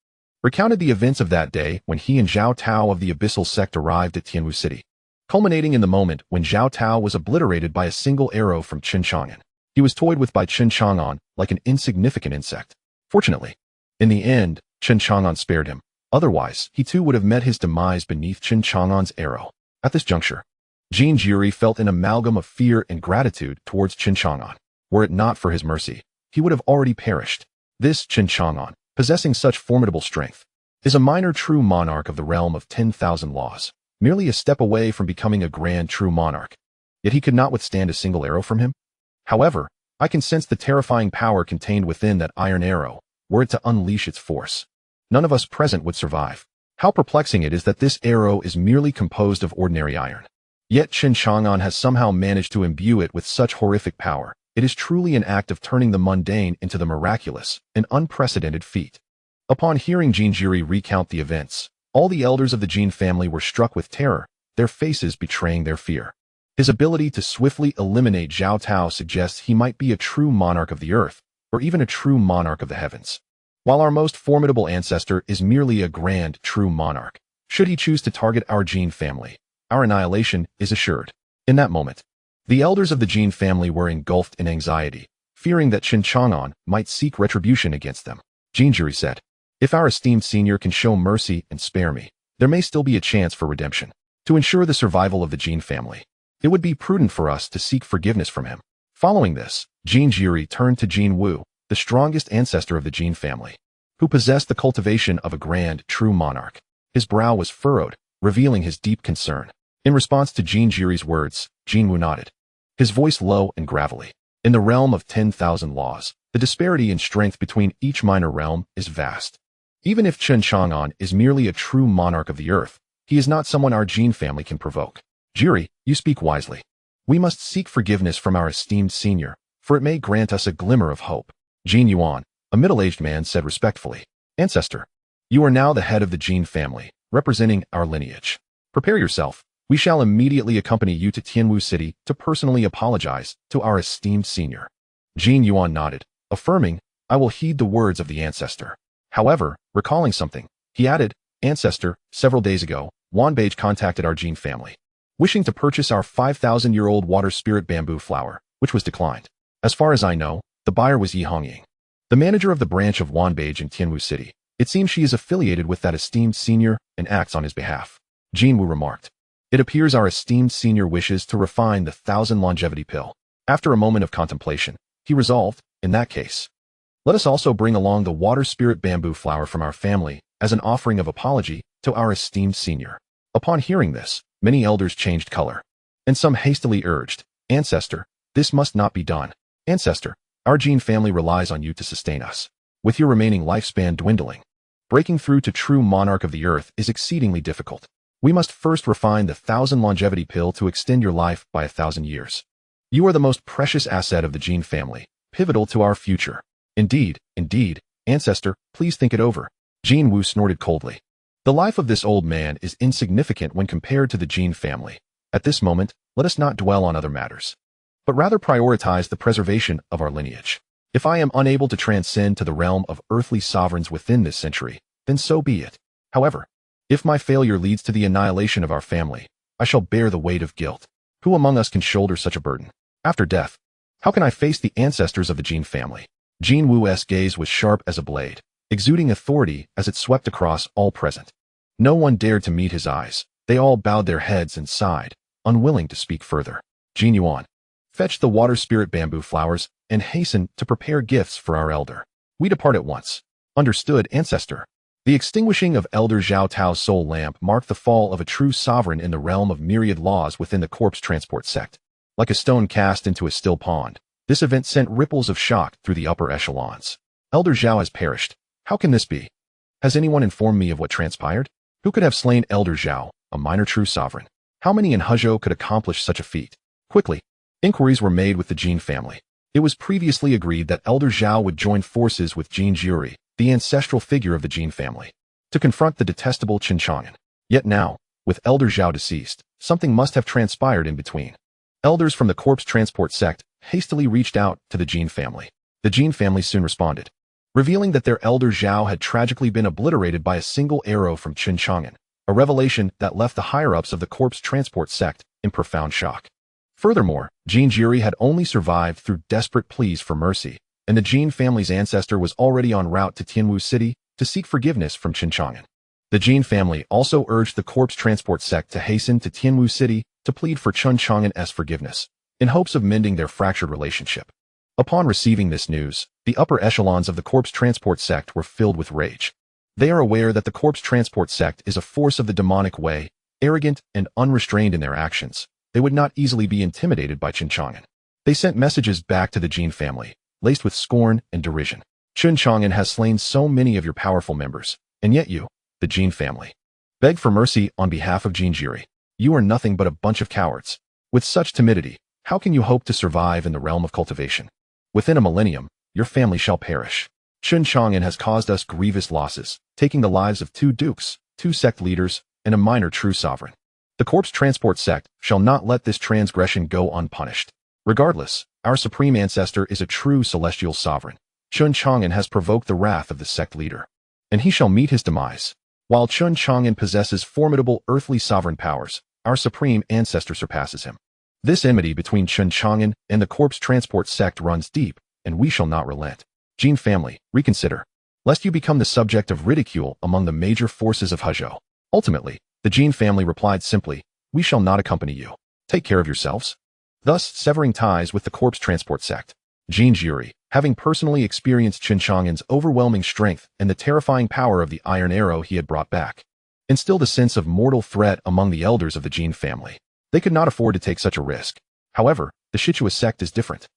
recounted the events of that day when he and Zhao Tao of the Abyssal sect arrived at Tianwu City, culminating in the moment when Zhao Tao was obliterated by a single arrow from Chen Chang'an. He was toyed with by Chen Chang'an like an insignificant insect. Fortunately, in the end, Chen Chang'an spared him. Otherwise, he too would have met his demise beneath Chen Chang'an's arrow. At this juncture, Jin Jiayuric felt an amalgam of fear and gratitude towards Chen Chang'an. Were it not for his mercy, he would have already perished. This Chen Chang'an, possessing such formidable strength, is a minor true monarch of the realm of 10,000 laws, merely a step away from becoming a grand true monarch. Yet he could not withstand a single arrow from him. However, I can sense the terrifying power contained within that iron arrow, were it to unleash its force. None of us present would survive. How perplexing it is that this arrow is merely composed of ordinary iron. Yet Chen Chang'an has somehow managed to imbue it with such horrific power. It is truly an act of turning the mundane into the miraculous, an unprecedented feat. Upon hearing Jin Jiayuric recount the events, all the elders of the Jin family were struck with terror, their faces betraying their fear. His ability to swiftly eliminate Zhao Tao suggests he might be a true monarch of the earth, or even a true monarch of the heavens. While our most formidable ancestor is merely a grand true monarch, should he choose to target our Jin family, our annihilation is assured. In that moment, the elders of the Jin family were engulfed in anxiety, fearing that Chen Chang'an might seek retribution against them. Jin Jiayuric said, "If our esteemed senior can show mercy and spare me, there may still be a chance for redemption. To ensure the survival of the Jin family, it would be prudent for us to seek forgiveness from him." Following this, Jin Jiayuric turned to Jin Wu, the strongest ancestor of the Jin family, who possessed the cultivation of a grand true monarch. His brow was furrowed, revealing his deep concern. In response to Jin Jiayuric's words, Jin Wu nodded, his voice low and gravelly. "In the realm of 10,000 laws, the disparity in strength between each minor realm is vast. Even if Chen Chang'an is merely a true monarch of the earth, he is not someone our Jin family can provoke. Jiayuric, you speak wisely. We must seek forgiveness from our esteemed senior, for it may grant us a glimmer of hope." Jin Yuan, a middle-aged man, said respectfully, "Ancestor, you are now the head of the Jin family, representing our lineage. Prepare yourself. We shall immediately accompany you to Tianwu City to personally apologize to our esteemed senior." Jin Yuan nodded, affirming, "I will heed the words of the ancestor." However, recalling something, he added, "Ancestor, several days ago, Wanbao contacted our Jin family, wishing to purchase our 5,000-year-old water spirit bamboo flower, which was declined. As far as I know, the buyer was Yi Hongying, the manager of the branch of Wanbao in Tianwu City. It seems she is affiliated with that esteemed senior and acts on his behalf." Jin Wu remarked, "It appears our esteemed senior wishes to refine the 1,000 longevity pill." After a moment of contemplation, he resolved, "In that case, let us also bring along the water spirit bamboo flower from our family as an offering of apology to our esteemed senior." Upon hearing this, many elders changed color, and some hastily urged, "Ancestor, this must not be done. Ancestor, our Jin family relies on you to sustain us. With your remaining lifespan dwindling, breaking through to true monarch of the earth is exceedingly difficult. We must first refine the 1,000 longevity pill to extend your life by 1,000 years. You are the most precious asset of the Jin family, pivotal to our future." Indeed, ancestor, please think it over." Jin Wu snorted coldly. "The life of this old man is insignificant when compared to the Jin family. At this moment, let us not dwell on other matters, but rather prioritize the preservation of our lineage. If I am unable to transcend to the realm of earthly sovereigns within this century, then so be it. However, if my failure leads to the annihilation of our family, I shall bear the weight of guilt. Who among us can shoulder such a burden? After death, how can I face the ancestors of the Jin family?" Jin Wu's gaze was sharp as a blade, exuding authority as it swept across all present. No one dared to meet his eyes. They all bowed their heads and sighed, unwilling to speak further. Jin Yuan, Fetch the water spirit bamboo flowers, and hasten to prepare gifts for our elder. We depart at once. Understood, ancestor. The extinguishing of Elder Zhao Tao's soul lamp marked the fall of a true sovereign in the realm of myriad laws within the corpse transport sect. Like a stone cast into a still pond, this event sent ripples of shock through the upper echelons. Elder Zhao has perished. How can this be? Has anyone informed me of what transpired? Who could have slain Elder Zhao, a minor true sovereign? How many in Hezhou could accomplish such a feat? Quickly, inquiries were made with the Jin family. It was previously agreed that Elder Zhao would join forces with Jin Juri, the ancestral figure of the Jin family, to confront the detestable Chen Chang'an. Yet now, with Elder Zhao deceased, something must have transpired in between. Elders from the corpse transport sect hastily reached out to the Jin family. The Jin family soon responded, revealing that their Elder Zhao had tragically been obliterated by a single arrow from Chen Chang'an, a revelation that left the higher-ups of the corpse transport sect in profound shock. Furthermore, Jin Jiri had only survived through desperate pleas for mercy, and the Jin family's ancestor was already en route to Tianwu City to seek forgiveness from Chen Chang'an. The Jin family also urged the corpse transport sect to hasten to Tianwu City to plead for Chen Chang'an's forgiveness, in hopes of mending their fractured relationship. Upon receiving this news, the upper echelons of the corpse transport sect were filled with rage. They are aware that the corpse transport sect is a force of the demonic way, arrogant and unrestrained in their actions. They would not easily be intimidated by Chen Chang'an. They sent messages back to the Jin family, laced with scorn and derision. Chen Chang'an has slain so many of your powerful members, and yet you, the Jin family, beg for mercy on behalf of Jin Jiri. You are nothing but a bunch of cowards. With such timidity, how can you hope to survive in the realm of cultivation? Within a millennium, your family shall perish. Chen Chang'an has caused us grievous losses, taking the lives of 2 dukes, 2 sect leaders, and a minor true sovereign. The corpse transport sect shall not let this transgression go unpunished. Regardless, our supreme ancestor is a true celestial sovereign. Chen Chang'an has provoked the wrath of the sect leader, and he shall meet his demise. While Chen Chang'an possesses formidable earthly sovereign powers, our supreme ancestor surpasses him. This enmity between Chen Chang'an and the corpse transport sect runs deep, and we shall not relent. Jin family, reconsider, lest you become the subject of ridicule among the major forces of Hezhou. Ultimately, the Jin family replied simply, we shall not accompany you. Take care of yourselves. Thus, severing ties with the corpse transport sect. Jin Jiri, having personally experienced Chen Chang'an's overwhelming strength and the terrifying power of the iron arrow he had brought back, instilled a sense of mortal threat among the elders of the Jin family. They could not afford to take such a risk. However, the Shichua sect is different.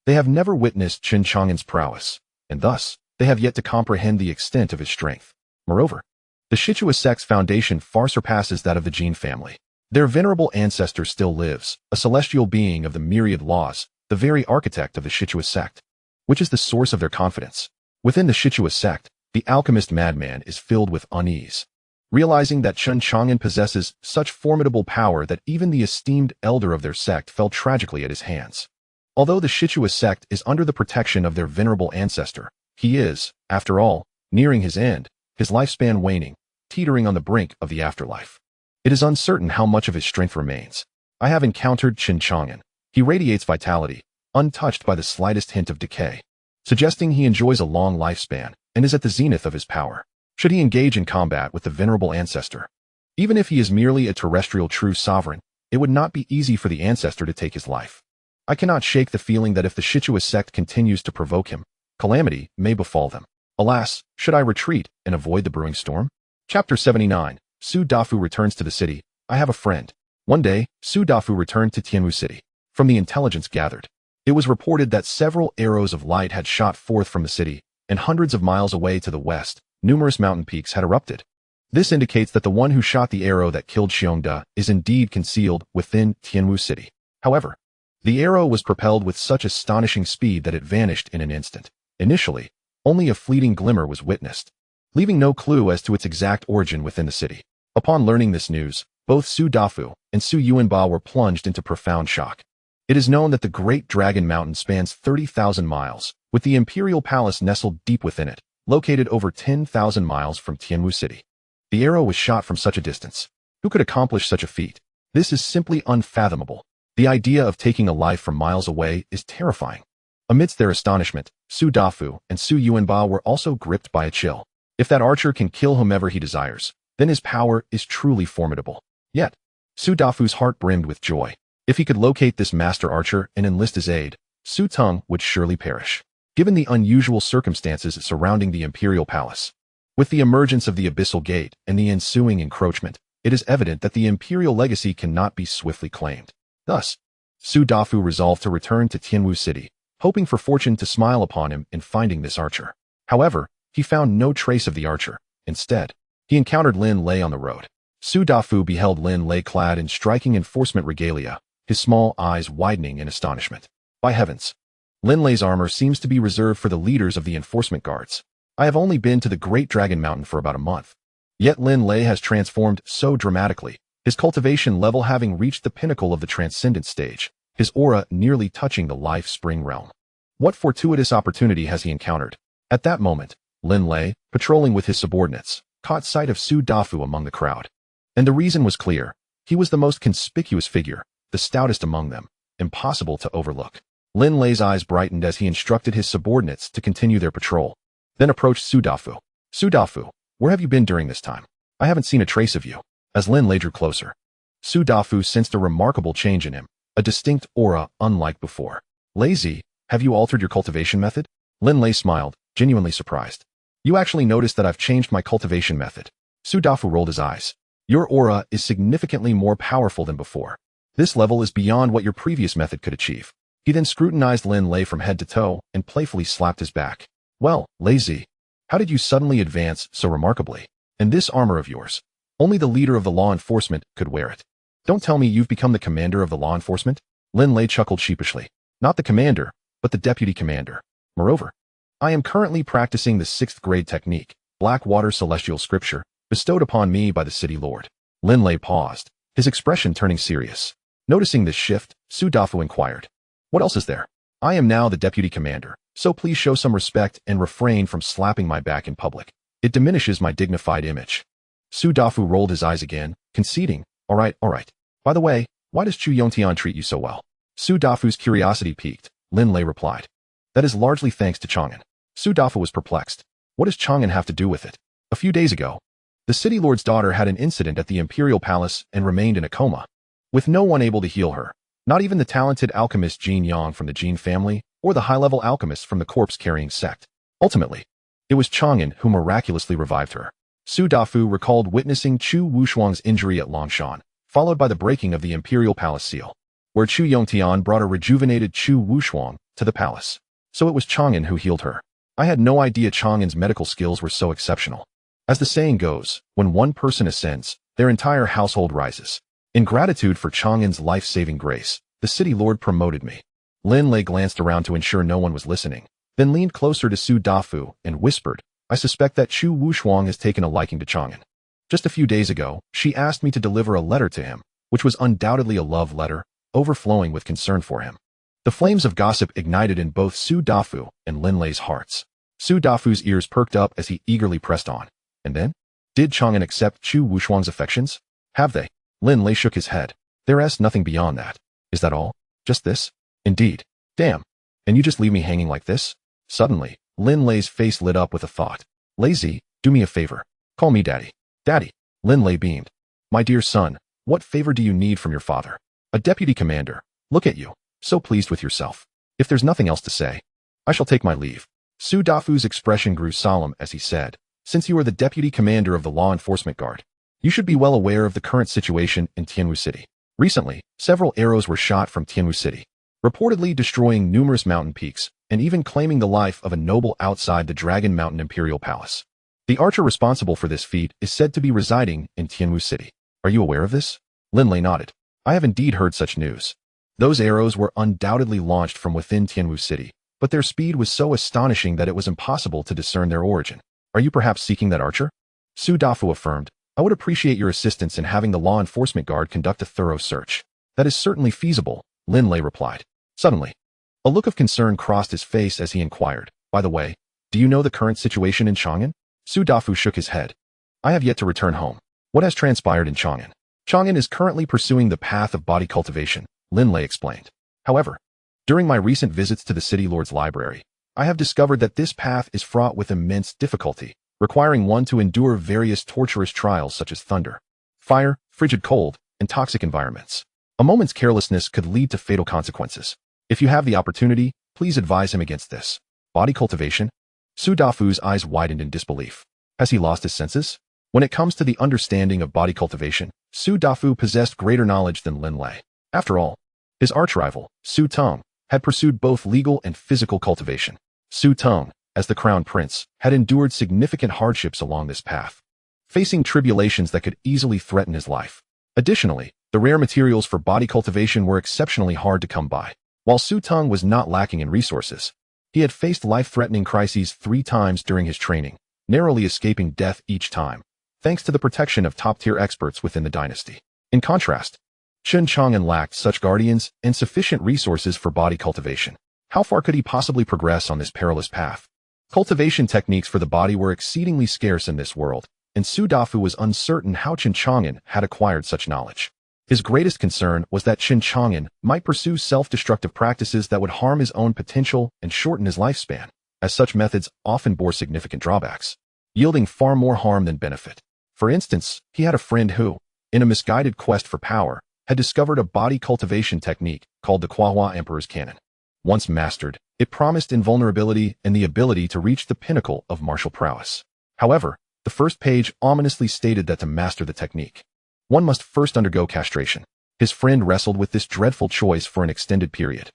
They have never witnessed Chen Chang'an's prowess, and thus, they have yet to comprehend the extent of his strength. Moreover, the Shichua sect's foundation far surpasses that of the Jin family. Their venerable ancestor still lives, a celestial being of the myriad laws, the very architect of the Shichua sect, which is the source of their confidence. Within the Shichua sect, the alchemist madman is filled with unease, realizing that Chen Chang'an possesses such formidable power that even the esteemed elder of their sect fell tragically at his hands. Although the Shichua sect is under the protection of their venerable ancestor, he is, after all, nearing his end, his lifespan waning, teetering on the brink of the afterlife. It is uncertain how much of his strength remains. I have encountered Chen Chang'an. He radiates vitality, untouched by the slightest hint of decay, suggesting he enjoys a long lifespan and is at the zenith of his power. Should he engage in combat with the venerable ancestor? Even if he is merely a terrestrial true sovereign, it would not be easy for the ancestor to take his life. I cannot shake the feeling that if the Shichua sect continues to provoke him, calamity may befall them. Alas, should I retreat and avoid the brewing storm? Chapter 79. Su Dafu returns to the city. I have a friend. One day, Su Dafu returned to Tianwu City. From the intelligence gathered, it was reported that several arrows of light had shot forth from the city, and hundreds of miles away to the west, numerous mountain peaks had erupted. This indicates that the one who shot the arrow that killed Xiongda is indeed concealed within Tianwu City. However, the arrow was propelled with such astonishing speed that it vanished in an instant. Initially, only a fleeting glimmer was witnessed, leaving no clue as to its exact origin within the city. Upon learning this news, both Su Dafu and Su Yuanbao were plunged into profound shock. It is known that the Great Dragon Mountain spans 30,000 miles, with the Imperial Palace nestled deep within it, located over 10,000 miles from Tianwu City. The arrow was shot from such a distance. Who could accomplish such a feat? This is simply unfathomable. The idea of taking a life from miles away is terrifying. Amidst their astonishment, Su Dafu and Su Yuanbao were also gripped by a chill. If that archer can kill whomever he desires, then his power is truly formidable. Yet, Su Dafu's heart brimmed with joy. If he could locate this master archer and enlist his aid, Su Teng would surely perish. Given the unusual circumstances surrounding the Imperial Palace, with the emergence of the Abyssal Gate and the ensuing encroachment, it is evident that the Imperial legacy cannot be swiftly claimed. Thus, Su Dafu resolved to return to Tianwu City, hoping for fortune to smile upon him in finding this archer. However, he found no trace of the archer. Instead, he encountered Lin Lei on the road. Su Dafu beheld Lin Lei clad in striking enforcement regalia, his small eyes widening in astonishment. By heavens! Lin Lei's armor seems to be reserved for the leaders of the enforcement guards. I have only been to the Great Dragon Mountain for about a month. Yet Lin Lei has transformed so dramatically, his cultivation level having reached the pinnacle of the transcendent stage, his aura nearly touching the life spring realm. What fortuitous opportunity has he encountered? At that moment, Lin Lei, patrolling with his subordinates, caught sight of Su Dafu among the crowd. And the reason was clear. He was the most conspicuous figure, the stoutest among them, impossible to overlook. Lin Lei's eyes brightened as he instructed his subordinates to continue their patrol, then approached Su Dafu. Su Dafu, where have you been during this time? I haven't seen a trace of you. As Lin Lei drew closer, Su Dafu sensed a remarkable change in him, a distinct aura unlike before. Lazy, have you altered your cultivation method? Lin Lei smiled, genuinely surprised. You actually noticed that I've changed my cultivation method. Su Dafu rolled his eyes. Your aura is significantly more powerful than before. This level is beyond what your previous method could achieve. He then scrutinized Lin Lei from head to toe and playfully slapped his back. Well, Lazy, how did you suddenly advance so remarkably? And this armor of yours, only the leader of the law enforcement could wear it. Don't tell me you've become the commander of the law enforcement? Lin Lei chuckled sheepishly. Not the commander, but the deputy commander. Moreover, I am currently practicing the 6th grade technique, Blackwater Celestial Scripture, bestowed upon me by the city lord. Lin Lei paused, his expression turning serious. Noticing this shift, Su Dafu inquired. What else is there? I am now the deputy commander, so please show some respect and refrain from slapping my back in public. It diminishes my dignified image. Su Dafu rolled his eyes again, conceding, all right. By the way, why does Chu Yongtian treat you so well? Su Dafu's curiosity piqued. Lin Lei replied. That is largely thanks to Chang'an. Su Dafu was perplexed. What does Chang'an have to do with it? A few days ago, the city lord's daughter had an incident at the Imperial Palace and remained in a coma, with no one able to heal her. Not even the talented alchemist Jin Yang from the Jin family, or the high-level alchemist from the corpse-carrying sect. Ultimately, it was Chang'an who miraculously revived her. Su Dafu recalled witnessing Chu Wushuang's injury at Longshan, followed by the breaking of the Imperial Palace seal, where Chu Yongtian brought a rejuvenated Chu Wushuang to the palace. So it was Chang'an who healed her. I had no idea Chang'an's medical skills were so exceptional. As the saying goes, when one person ascends, their entire household rises. In gratitude for Chang'an's life-saving grace, the city lord promoted me. Lin Lei glanced around to ensure no one was listening, then leaned closer to Su Dafu and whispered, I suspect that Chu Wushuang has taken a liking to Chang'an. Just a few days ago, she asked me to deliver a letter to him, which was undoubtedly a love letter, overflowing with concern for him. The flames of gossip ignited in both Su Dafu and Lin Lei's hearts. Su Dafu's ears perked up as he eagerly pressed on. And then? Did Chang'an accept Chu Wushuang's affections? Have they? Lin Lei shook his head. There's nothing beyond that. Is that all? Just this? Indeed. Damn. And you just leave me hanging like this? Suddenly, Lin Lei's face lit up with a thought. Lazy, do me a favor. Call me Daddy. Daddy. Lin Lei beamed. My dear son, what favor do you need from your father? A deputy commander. Look at you. So pleased with yourself. If there's nothing else to say, I shall take my leave. Su Dafu's expression grew solemn as he said, Since you are the deputy commander of the law enforcement guard, you should be well aware of the current situation in Tianwu City. Recently, several arrows were shot from Tianwu City, reportedly destroying numerous mountain peaks and even claiming the life of a noble outside the Dragon Mountain Imperial Palace. The archer responsible for this feat is said to be residing in Tianwu City. Are you aware of this? Lin Lei nodded. I have indeed heard such news. Those arrows were undoubtedly launched from within Tianwu City, but their speed was so astonishing that it was impossible to discern their origin. Are you perhaps seeking that archer? Su Dafu affirmed. I would appreciate your assistance in having the law enforcement guard conduct a thorough search. That is certainly feasible, Lin Lei replied. Suddenly, a look of concern crossed his face as he inquired, By the way, do you know the current situation in Chang'an? Su Dafu shook his head. I have yet to return home. What has transpired in Chang'an? Chang'an is currently pursuing the path of body cultivation, Lin Lei explained. However, during my recent visits to the City Lord's library, I have discovered that this path is fraught with immense difficulty, requiring one to endure various torturous trials such as thunder, fire, frigid cold, and toxic environments. A moment's carelessness could lead to fatal consequences. If you have the opportunity, please advise him against this. Body cultivation? Su Dafu's eyes widened in disbelief. Has he lost his senses? When it comes to the understanding of body cultivation, Su Dafu possessed greater knowledge than Lin Lei. After all, his arch-rival, Su Tong, had pursued both legal and physical cultivation. Su Tong, as the crown prince, had endured significant hardships along this path, facing tribulations that could easily threaten his life. Additionally, the rare materials for body cultivation were exceptionally hard to come by. While Su Tong was not lacking in resources, he had faced life-threatening crises 3 times during his training, narrowly escaping death each time, thanks to the protection of top-tier experts within the dynasty. In contrast, Chen Chang'an lacked such guardians and sufficient resources for body cultivation. How far could he possibly progress on this perilous path? Cultivation techniques for the body were exceedingly scarce in this world, and Su Dafu was uncertain how Chen Chang'an had acquired such knowledge. His greatest concern was that Chen Chang'an might pursue self-destructive practices that would harm his own potential and shorten his lifespan, as such methods often bore significant drawbacks, yielding far more harm than benefit. For instance, he had a friend who, in a misguided quest for power, had discovered a body cultivation technique called the Wanbao Emperor's Cannon. Once mastered, it promised invulnerability and the ability to reach the pinnacle of martial prowess. However, the first page ominously stated that to master the technique, one must first undergo castration. His friend wrestled with this dreadful choice for an extended period,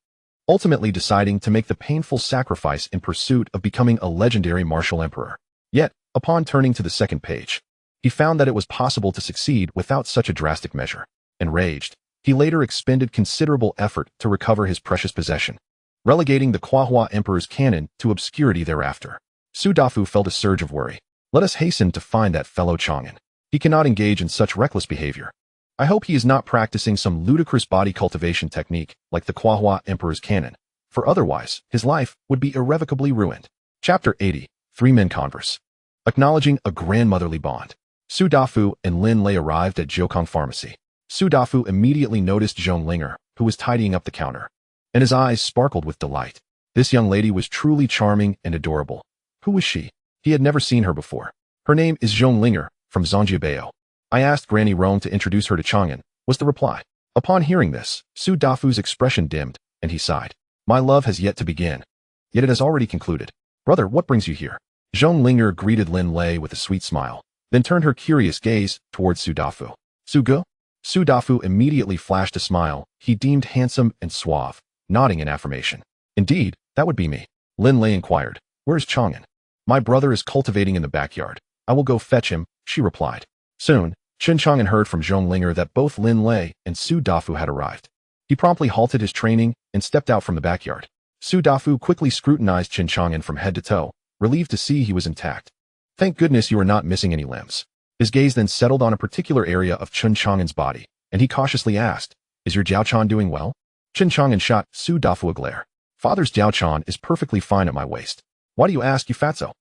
ultimately deciding to make the painful sacrifice in pursuit of becoming a legendary martial emperor. Yet, upon turning to the second page, he found that it was possible to succeed without such a drastic measure. Enraged, he later expended considerable effort to recover his precious possession, relegating the Wanbao Emperor's cannon to obscurity thereafter. Su Dafu felt a surge of worry. Let us hasten to find that fellow Chang'an. He cannot engage in such reckless behavior. I hope he is not practicing some ludicrous body cultivation technique like the Wanbao Emperor's cannon, for otherwise, his life would be irrevocably ruined. Chapter 80. 3 Men Converse. Acknowledging a grandmotherly bond. Su Dafu and Lin Lei arrived at Jiukong Pharmacy. Su Dafu immediately noticed Zhong Linger, who was tidying up the counter, and his eyes sparkled with delight. This young lady was truly charming and adorable. Who was she? He had never seen her before. Her name is Zhong Linger, from Zhangjiabao. I asked Granny Rome to introduce her to Chang'an, was the reply. Upon hearing this, Su Dafu's expression dimmed, and he sighed. My love has yet to begin. Yet it has already concluded. Brother, what brings you here? Zhong Linger greeted Lin Lei with a sweet smile, then turned her curious gaze towards Su Dafu. Su Ge? Su Dafu immediately flashed a smile he deemed handsome and suave, nodding in affirmation. Indeed, that would be me. Lin Lei inquired. Where is Chang'an? My brother is cultivating in the backyard. I will go fetch him, she replied. Soon, Chen Chang'an heard from Zhong Linger that both Lin Lei and Su Dafu had arrived. He promptly halted his training and stepped out from the backyard. Su Dafu quickly scrutinized Chen Chang'an from head to toe, relieved to see he was intact. Thank goodness you are not missing any limbs. His gaze then settled on a particular area of Chen Chang'an's body, and he cautiously asked, Is your Jiaochan doing well? Chen Chang'an shot Su Dafu a glare. Father's Jiaochan is perfectly fine at my waist. Why do you ask, you fatso?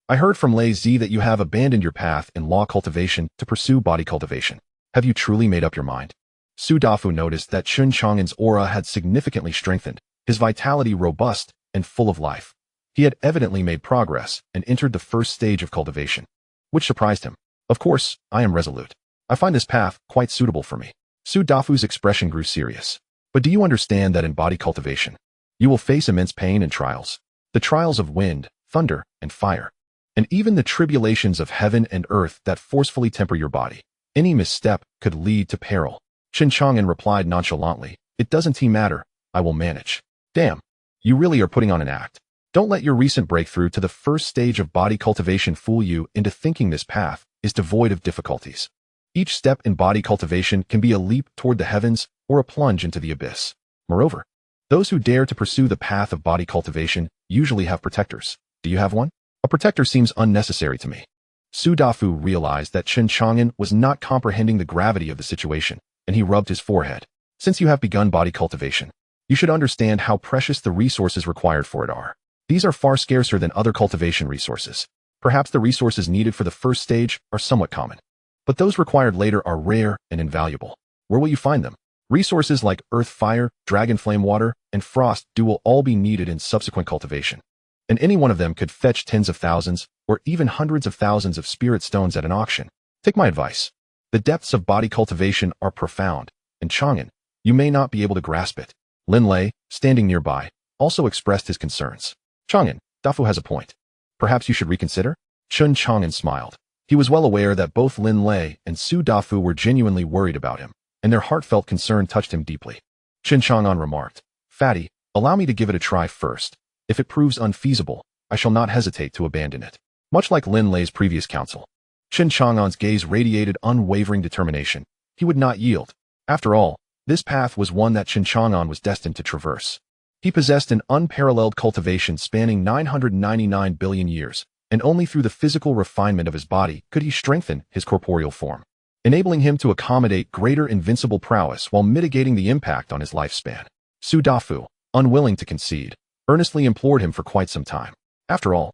I heard from Lei Zi that you have abandoned your path in law cultivation to pursue body cultivation. Have you truly made up your mind? Su Dafu noticed that Chen Chang'an's aura had significantly strengthened, his vitality robust and full of life. He had evidently made progress and entered the first stage of cultivation, which surprised him. Of course, I am resolute. I find this path quite suitable for me. Su Dafu's expression grew serious. But do you understand that in body cultivation, you will face immense pain and trials? The trials of wind, thunder, and fire, and even the tribulations of heaven and earth that forcefully temper your body. Any misstep could lead to peril. Chen Chang'an replied nonchalantly, It doesn't matter, I will manage. Damn, you really are putting on an act. Don't let your recent breakthrough to the first stage of body cultivation fool you into thinking this path is devoid of difficulties. Each step in body cultivation can be a leap toward the heavens or a plunge into the abyss. Moreover, those who dare to pursue the path of body cultivation usually have protectors. Do you have one? A protector seems unnecessary to me. Su Dafu realized that Chen Chang'an was not comprehending the gravity of the situation, and he rubbed his forehead. Since you have begun body cultivation, you should understand how precious the resources required for it are. These are far scarcer than other cultivation resources. Perhaps the resources needed for the first stage are somewhat common, but those required later are rare and invaluable. Where will you find them? Resources like earth fire, dragon flame water, and frost dew will all be needed in subsequent cultivation, and any one of them could fetch tens of thousands or even hundreds of thousands of spirit stones at an auction. Take my advice. The depths of body cultivation are profound, and Chang'an, You may not be able to grasp it. Lin Lei, standing nearby, also expressed his concerns. Chang'an, Dafu has a point. Perhaps you should reconsider? Chen Chang'an smiled. He was well aware that both Lin Lei and Su Dafu were genuinely worried about him, and their heartfelt concern touched him deeply. Chen Chang'an remarked, Fatty, allow me to give it a try first. If it proves unfeasible, I shall not hesitate to abandon it. Much like Lin Lei's previous counsel, Chen Chang'an's gaze radiated unwavering determination. He would not yield. After all, this path was one that Chen Chang'an was destined to traverse. He possessed an unparalleled cultivation spanning 999 billion years, and only through the physical refinement of his body could he strengthen his corporeal form, enabling him to accommodate greater invincible prowess while mitigating the impact on his lifespan. Su Dafu, unwilling to concede, earnestly implored him for quite some time. After all,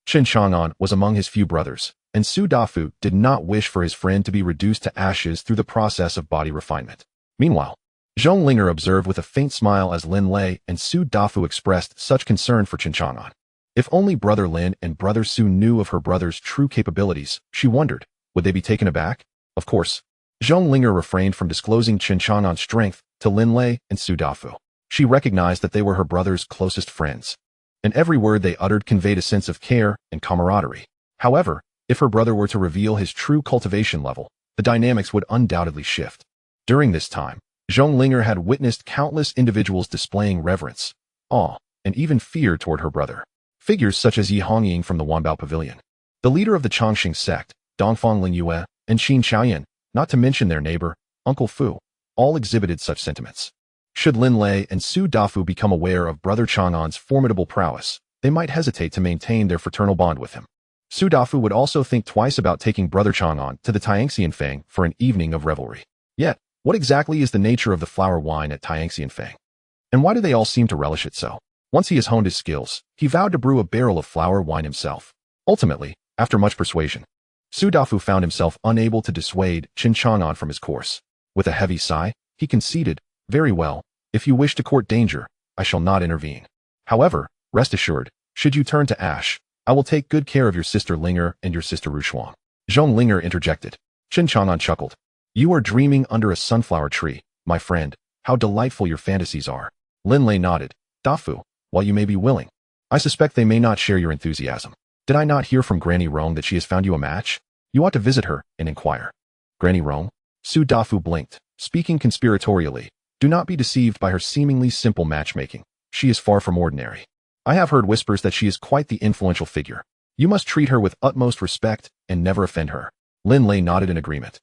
Chen Chang'an was among his few brothers, and Su Dafu did not wish for his friend to be reduced to ashes through the process of body refinement. Meanwhile, Zhong Linger observed with a faint smile as Lin Lei and Su Dafu expressed such concern for Chen Chang'an. If only Brother Lin and Brother Su knew of her brother's true capabilities, she wondered, would they be taken aback? Of course, Zhong Linger refrained from disclosing Chen Chang'an's strength to Lin Lei and Su Dafu. She recognized that they were her brother's closest friends, and every word they uttered conveyed a sense of care and camaraderie. However, if her brother were to reveal his true cultivation level, the dynamics would undoubtedly shift. During this time, Zhong Linger had witnessed countless individuals displaying reverence, awe, and even fear toward her brother. Figures such as Yi Hongying from the Wanbao Pavilion, the leader of the Chongqing sect, Dongfang Lingyue, and Qin Xiaoyan, not to mention their neighbor, Uncle Fu, all exhibited such sentiments. Should Lin Lei and Su Dafu become aware of Brother Chang'an's formidable prowess, they might hesitate to maintain their fraternal bond with him. Su Dafu would also think twice about taking Brother Chang'an to the Tianxianfang for an evening of revelry. Yet, what exactly is the nature of the flower wine at Tianxianfang? And why do they all seem to relish it so? Once he has honed his skills, he vowed to brew a barrel of flower wine himself. Ultimately, after much persuasion, Su Dafu found himself unable to dissuade Chen Chang'an from his course. With a heavy sigh, he conceded, Very well, if you wish to court danger, I shall not intervene. However, rest assured, should you turn to ash, I will take good care of your sister Linger and your sister Rushuang. Zhong Linger interjected. Chen Chang'an chuckled. You are dreaming under a sunflower tree, my friend. How delightful your fantasies are. Lin Lei nodded. Dafu, while you may be willing, I suspect they may not share your enthusiasm. Did I not hear from Granny Rong that she has found you a match? You ought to visit her and inquire. Granny Rong? Su Dafu blinked, speaking conspiratorially. Do not be deceived by her seemingly simple matchmaking. She is far from ordinary. I have heard whispers that she is quite the influential figure. You must treat her with utmost respect and never offend her. Lin Lei nodded in agreement.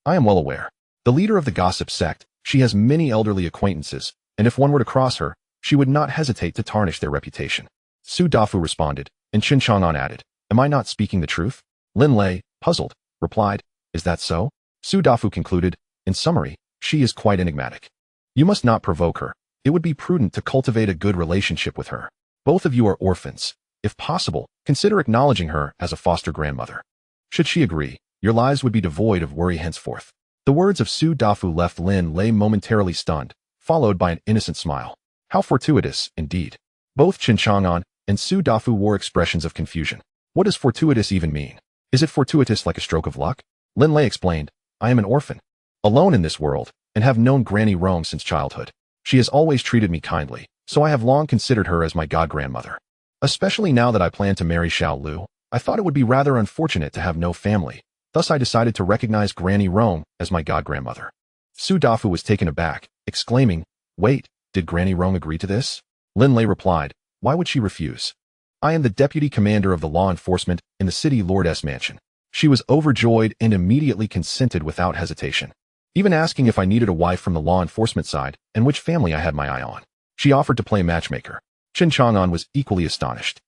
I am well aware. The leader of the gossip sect, she has many elderly acquaintances, and if one were to cross her, she would not hesitate to tarnish their reputation. Su Dafu responded, and Chen Chang'an added, Am I not speaking the truth? Lin Lei, puzzled, replied, Is that so? Su Dafu concluded, In summary, she is quite enigmatic. You must not provoke her. It would be prudent to cultivate a good relationship with her. Both of you are orphans. If possible, consider acknowledging her as a foster grandmother. Should she agree, your lives would be devoid of worry henceforth. The words of Su Dafu left Lin Lei momentarily stunned, followed by an innocent smile. How fortuitous, indeed. Both Chen Chang'an and Su Dafu wore expressions of confusion. What does fortuitous even mean? Is it fortuitous like a stroke of luck? Lin Lei explained, I am an orphan, alone in this world, and have known Granny Rong since childhood. She has always treated me kindly, so I have long considered her as my god-grandmother. Especially now that I plan to marry Xiao Lu, I thought it would be rather unfortunate to have no family. Thus I decided to recognize Granny Rong as my god-grandmother. Su Dafu was taken aback, exclaiming, Wait, did Granny Rong agree to this? Lin Lei replied, Why would she refuse? I am the deputy commander of the law enforcement in the city lordess mansion. She was overjoyed and immediately consented without hesitation, even asking if I needed a wife from the law enforcement side and which family I had my eye on. She offered to play matchmaker. Chen Chang'an was equally astonished.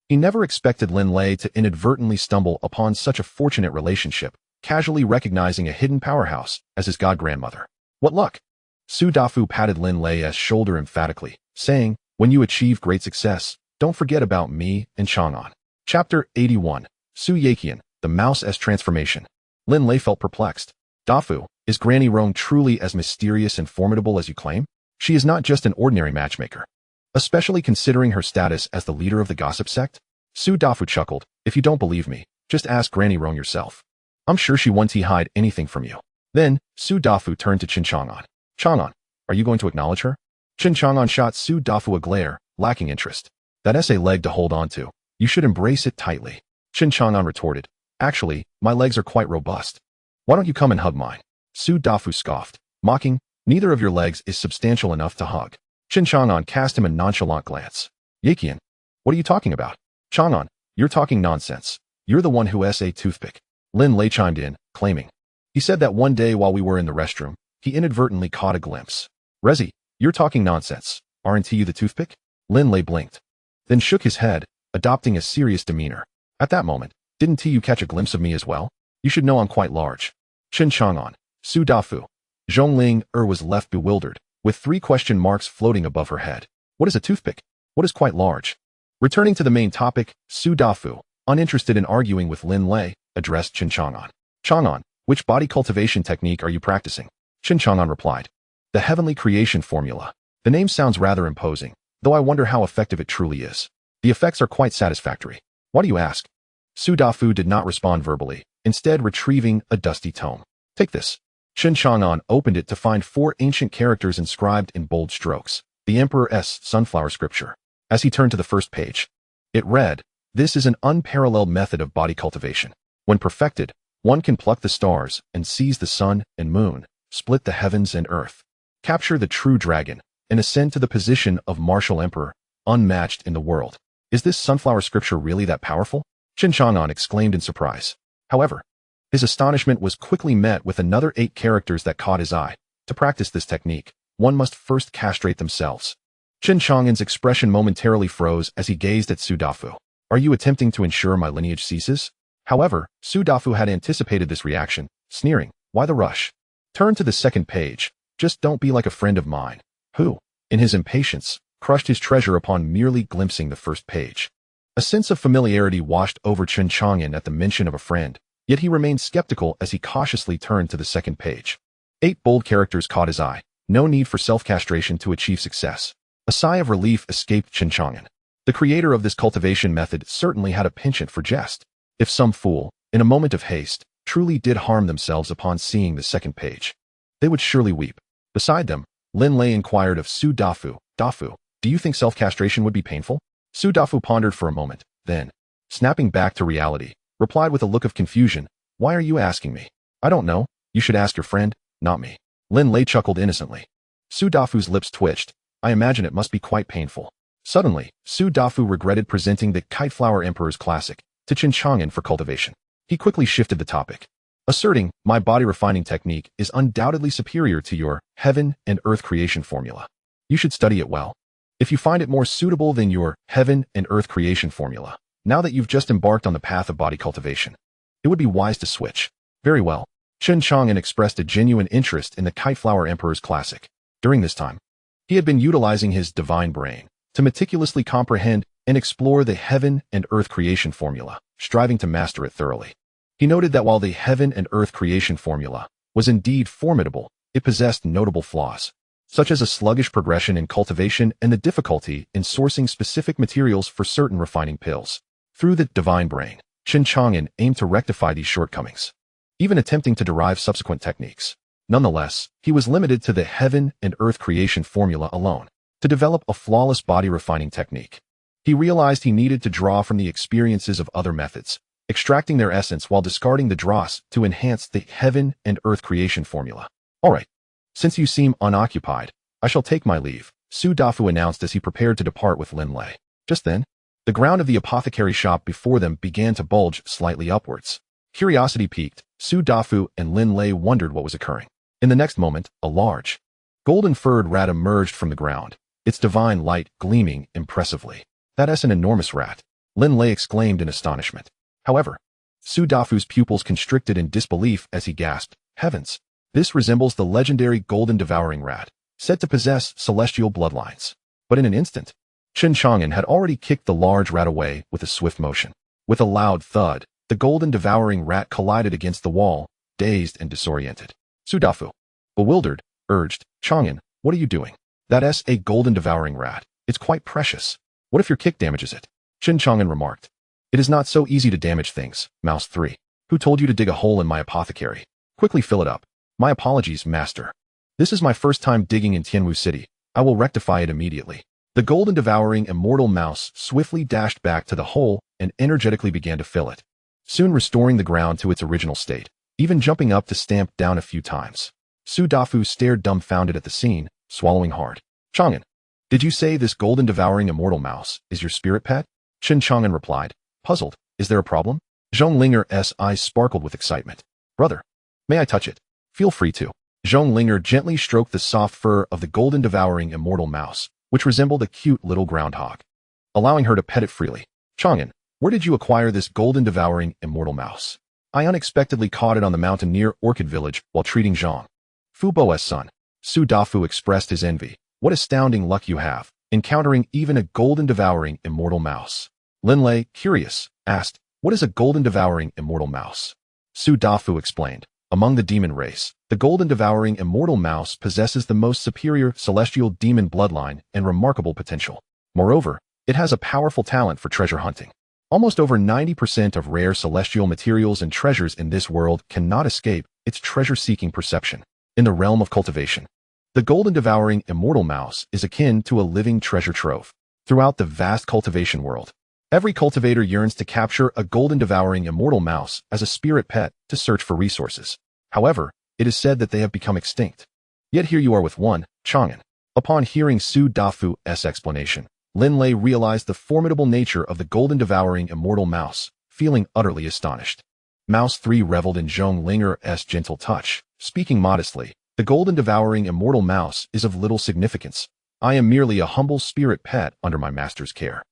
He never expected Lin Lei to inadvertently stumble upon such a fortunate relationship, casually recognizing a hidden powerhouse as his god-grandmother. What luck! Su Dafu patted Lin Lei's shoulder emphatically, saying, When you achieve great success, don't forget about me and Chang'an. Chapter 81. Su Yaqian, the Mouse-S Transformation. Lin Lei felt perplexed. Dafu, is Granny Rong truly as mysterious and formidable as you claim? She is not just an ordinary matchmaker, especially considering her status as the leader of the gossip sect? Su Dafu chuckled, If you don't believe me, just ask Granny Rong yourself. I'm sure she won't hide anything from you. Then, Su Dafu turned to Chen Chang'an. Chang'an, Are you going to acknowledge her? Chen Chang'an shot Su Dafu a glare, lacking interest. That's a leg to hold on to. You should embrace it tightly. Chen Chang'an retorted. Actually, my legs are quite robust. Why don't you come and hug mine? Su Dafu scoffed, mocking, neither of your legs is substantial enough to hug. Chen Chang'an cast him a nonchalant glance. Yakian, what are you talking about? Chang'an, you're talking nonsense. You're the one who has a toothpick. Lin Lei chimed in, claiming. He said that one day while we were in the restroom, he inadvertently caught a glimpse. Rezi, you're talking nonsense. Aren't you the toothpick? Lin Lei blinked, then shook his head, adopting a serious demeanor. At that moment, didn't you catch a glimpse of me as well? You should know I'm quite large. Chen Chang'an, Su Dafu. Zhongling was left bewildered, with 3 question marks floating above her head. What is a toothpick? What is quite large? Returning to the main topic, Su Dafu, uninterested in arguing with Lin Lei, addressed Chen Chang'an. Chang'an, which body cultivation technique are you practicing? Chen Chang'an replied. The heavenly creation formula. The name sounds rather imposing, though I wonder how effective it truly is. The effects are quite satisfactory. Why do you ask? Su Dafu did not respond verbally, instead retrieving a dusty tome. Take this. Chen Chang'an opened it to find 4 ancient characters inscribed in bold strokes, the Emperor's sunflower scripture. As he turned to the first page, it read, this is an unparalleled method of body cultivation. When perfected, one can pluck the stars and seize the sun and moon, split the heavens and earth, capture the true dragon, and ascend to the position of martial emperor, unmatched in the world. Is this sunflower scripture really that powerful? Chen Chang'an exclaimed in surprise. However, his astonishment was quickly met with another 8 characters that caught his eye. To practice this technique, one must first castrate themselves. Chen Chang'an's expression momentarily froze as he gazed at Su Dafu. Are you attempting to ensure my lineage ceases? However, Su Dafu had anticipated this reaction, sneering, why the rush? Turn to the second page. Just don't be like a friend of mine, who, in his impatience, crushed his treasure upon merely glimpsing the first page. A sense of familiarity washed over Chen Chang'an at the mention of a friend, yet he remained skeptical as he cautiously turned to the second page. 8 bold characters caught his eye. No need for self-castration to achieve success. A sigh of relief escaped Chen Chang'an. The creator of this cultivation method certainly had a penchant for jest. If some fool, in a moment of haste, truly did harm themselves upon seeing the second page, they would surely weep. Beside them, Lin Lei inquired of Su Dafu. Dafu, do you think self-castration would be painful? Su Dafu pondered for a moment, then, snapping back to reality, replied with a look of confusion, why are you asking me? I don't know. You should ask your friend, not me. Lin Lei chuckled innocently. Su Dafu's lips twitched. I imagine it must be quite painful. Suddenly, Su Dafu regretted presenting the Kiteflower Emperor's classic to Chen Chang'an for cultivation. He quickly shifted the topic, asserting, my body refining technique is undoubtedly superior to your heaven and earth creation formula. You should study it well. If you find it more suitable than your heaven and earth creation formula, now that you've just embarked on the path of body cultivation, it would be wise to switch. Very well. Chen Chang'an expressed a genuine interest in the Kiteflower Emperor's classic. During this time, he had been utilizing his divine brain to meticulously comprehend and explore the heaven and earth creation formula, striving to master it thoroughly. He noted that while the heaven and earth creation formula was indeed formidable, it possessed notable flaws, such as a sluggish progression in cultivation and the difficulty in sourcing specific materials for certain refining pills. Through the divine brain, Chen Chang'an aimed to rectify these shortcomings, even attempting to derive subsequent techniques. Nonetheless, he was limited to the heaven and earth creation formula alone to develop a flawless body refining technique. He realized he needed to draw from the experiences of other methods, extracting their essence while discarding the dross to enhance the heaven and earth creation formula. All right. Since you seem unoccupied, I shall take my leave, Su Dafu announced as he prepared to depart with Lin Lei. Just then, the ground of the apothecary shop before them began to bulge slightly upwards. Curiosity piqued, Su Dafu and Lin Lei wondered what was occurring. In the next moment, a large, golden-furred rat emerged from the ground, its divine light gleaming impressively. That's an enormous rat, Lin Lei exclaimed in astonishment. However, Su Dafu's pupils constricted in disbelief as he gasped, heavens, this resembles the legendary golden devouring rat, said to possess celestial bloodlines. But in an instant, Chen Chang'an had already kicked the large rat away with a swift motion. With a loud thud, the golden devouring rat collided against the wall, dazed and disoriented. Su Dafu, bewildered, urged, Chang'an, what are you doing? That's a golden devouring rat. It's quite precious. What if your kick damages it? Chen Chang'an remarked. It is not so easy to damage things, Mouse 3. Who told you to dig a hole in my apothecary? Quickly fill it up. My apologies, master. This is my first time digging in Tianwu City. I will rectify it immediately. The golden devouring immortal mouse swiftly dashed back to the hole and energetically began to fill it, soon restoring the ground to its original state, even jumping up to stamp down a few times. Su Dafu stared dumbfounded at the scene, swallowing hard. Chang'an, did you say this golden devouring immortal mouse is your spirit pet? Chen Chang'an replied, puzzled. Is there a problem? Zhong Linger's eyes sparkled with excitement. Brother, may I touch it? Feel free to. Zhong Linger gently stroked the soft fur of the golden devouring immortal mouse, which resembled a cute little groundhog, allowing her to pet it freely. Chang'an, where did you acquire this golden devouring immortal mouse? I unexpectedly caught it on the mountain near Orchid Village while treating Zhang Fubo's son. Su Dafu expressed his envy. What astounding luck you have, encountering even a golden devouring immortal mouse. Lin Lei, curious, asked, what is a golden devouring immortal mouse? Su Dafu explained, among the demon race, the golden devouring immortal mouse possesses the most superior celestial demon bloodline and remarkable potential. Moreover, it has a powerful talent for treasure hunting. Almost over 90% of rare celestial materials and treasures in this world cannot escape its treasure-seeking perception. In the realm of cultivation, the golden devouring immortal mouse is akin to a living treasure trove. Throughout the vast cultivation world, every cultivator yearns to capture a golden devouring immortal mouse as a spirit pet to search for resources. However, it is said that they have become extinct. Yet here you are with one, Chang'an. Upon hearing Su Dafu's explanation, Lin Lei realized the formidable nature of the golden devouring immortal mouse, feeling utterly astonished. Mouse 3 reveled in Zhong Linger's gentle touch, speaking modestly, the golden devouring immortal mouse is of little significance. I am merely a humble spirit pet under my master's care.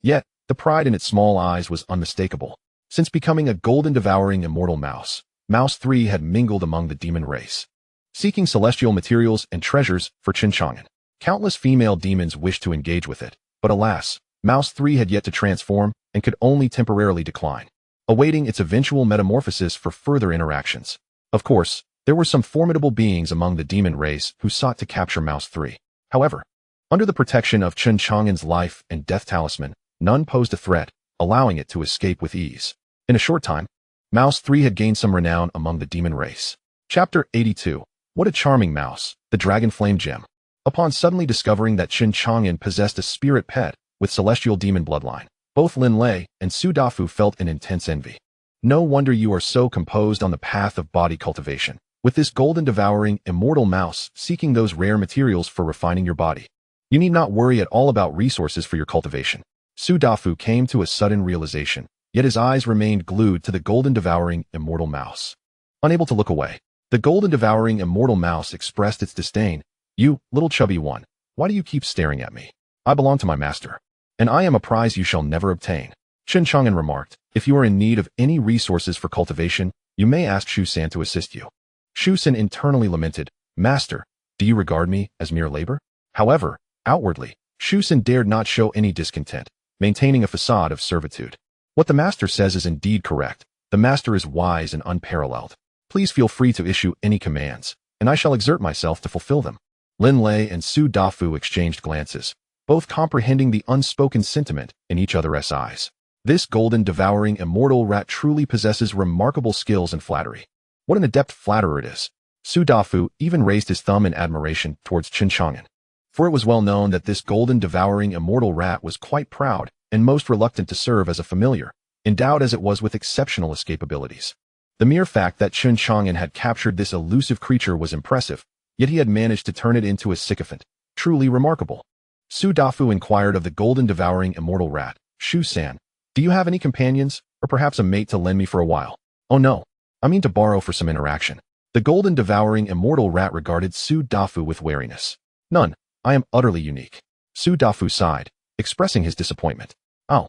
Yet, the pride in its small eyes was unmistakable. Since becoming a golden devouring immortal mouse, Mouse 3 had mingled among the demon race, seeking celestial materials and treasures for Chen Chang'an. Countless female demons wished to engage with it, but alas, Mouse 3 had yet to transform and could only temporarily decline, awaiting its eventual metamorphosis for further interactions. Of course, there were some formidable beings among the demon race who sought to capture Mouse 3. However, under the protection of Chen Chang'an's life and death talisman, none posed a threat, allowing it to escape with ease. In a short time, Mouse 3 had gained some renown among the demon race. Chapter 82. What a charming mouse, the dragon flame gem. Upon suddenly discovering that Chen Chang'an possessed a spirit pet with celestial demon bloodline, both Lin Lei and Su Dafu felt an intense envy. No wonder you are so composed on the path of body cultivation, with this golden devouring immortal mouse seeking those rare materials for refining your body. You need not worry at all about resources for your cultivation. Su Dafu came to a sudden realization, yet his eyes remained glued to the golden devouring immortal mouse. Unable to look away, the golden devouring immortal mouse expressed its disdain. You, little chubby one, why do you keep staring at me? I belong to my master, and I am a prize you shall never obtain. Chen Chang'an remarked, if you are in need of any resources for cultivation, you may ask Shu San to assist you. Shu San internally lamented, Master, do you regard me as mere labor? However, outwardly, Shu San dared not show any discontent, maintaining a facade of servitude. What the master says is indeed correct. The master is wise and unparalleled. Please feel free to issue any commands, and I shall exert myself to fulfill them. Lin Lei and Su Dafu exchanged glances, both comprehending the unspoken sentiment in each other's eyes. This golden devouring immortal rat truly possesses remarkable skills and flattery. What an adept flatterer it is. Su Dafu even raised his thumb in admiration towards Chen Chang'an, for it was well known that this golden devouring immortal rat was quite proud and most reluctant to serve as a familiar, endowed as it was with exceptional escape abilities. The mere fact that Chen Chang'an had captured this elusive creature was impressive, yet he had managed to turn it into a sycophant. Truly remarkable. Su Dafu inquired of the golden devouring immortal rat, Shu San, do you have any companions, or perhaps a mate to lend me for a while? Oh no, I mean to borrow for some interaction. The golden devouring immortal rat regarded Su Dafu with wariness. None, I am utterly unique. Su Dafu sighed, expressing his disappointment. Oh,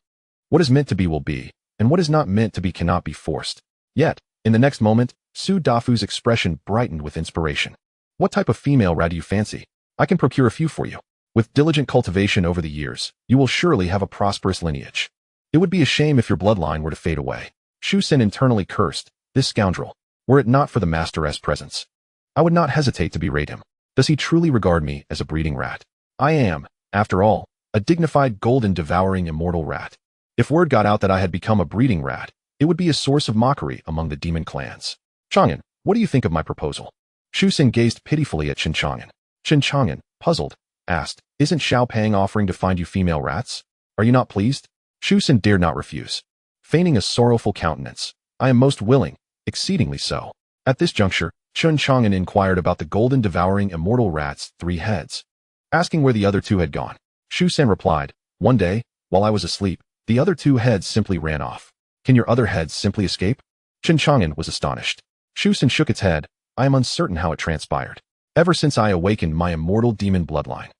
what is meant to be will be, and what is not meant to be cannot be forced. Yet, in the next moment, Su Dafu's expression brightened with inspiration. What type of female rat do you fancy? I can procure a few for you. With diligent cultivation over the years, you will surely have a prosperous lineage. It would be a shame if your bloodline were to fade away. Shu Sen internally cursed, this scoundrel. Were it not for the master's presence, I would not hesitate to berate him. Does he truly regard me as a breeding rat? I am, after all, a dignified golden devouring immortal rat. If word got out that I had become a breeding rat, it would be a source of mockery among the demon clans. Chang'an, what do you think of my proposal? Shusen gazed pitifully at Chen Chang'an. Chen Chang'an, puzzled, asked, "Isn't Xiao Pang offering to find you female rats? Are you not pleased?" Shusen dared not refuse. Feigning a sorrowful countenance, "I am most willing, exceedingly so." At this juncture, Chen Chang'an inquired about the golden devouring immortal rat's 3 heads. Asking where the other 2 had gone, Shusen replied, "One day, while I was asleep, the other 2 heads simply ran off." "Can your other heads simply escape?" Chen Chang'an was astonished. Shusen shook its head. "I am uncertain how it transpired. Ever since I awakened my immortal demon bloodline,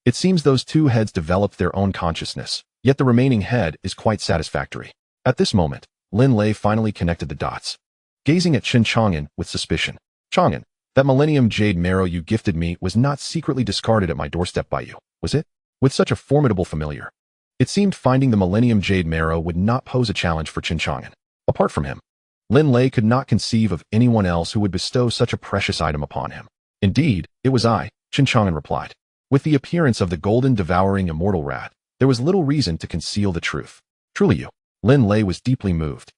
it seems those 2 heads developed their own consciousness, yet the remaining head is quite satisfactory." At this moment, Lin Lei finally connected the dots. Gazing at Chen Chang'an with suspicion, "Chang'an, that millennium jade marrow you gifted me was not secretly discarded at my doorstep by you, was it? With such a formidable familiar." It seemed finding the millennium jade marrow would not pose a challenge for Chen Chang'an. Apart from him, Lin Lei could not conceive of anyone else who would bestow such a precious item upon him. "Indeed, it was I," Chen Chang'an replied. With the appearance of the golden devouring immortal rat, there was little reason to conceal the truth. "Truly you." Lin Lei was deeply moved.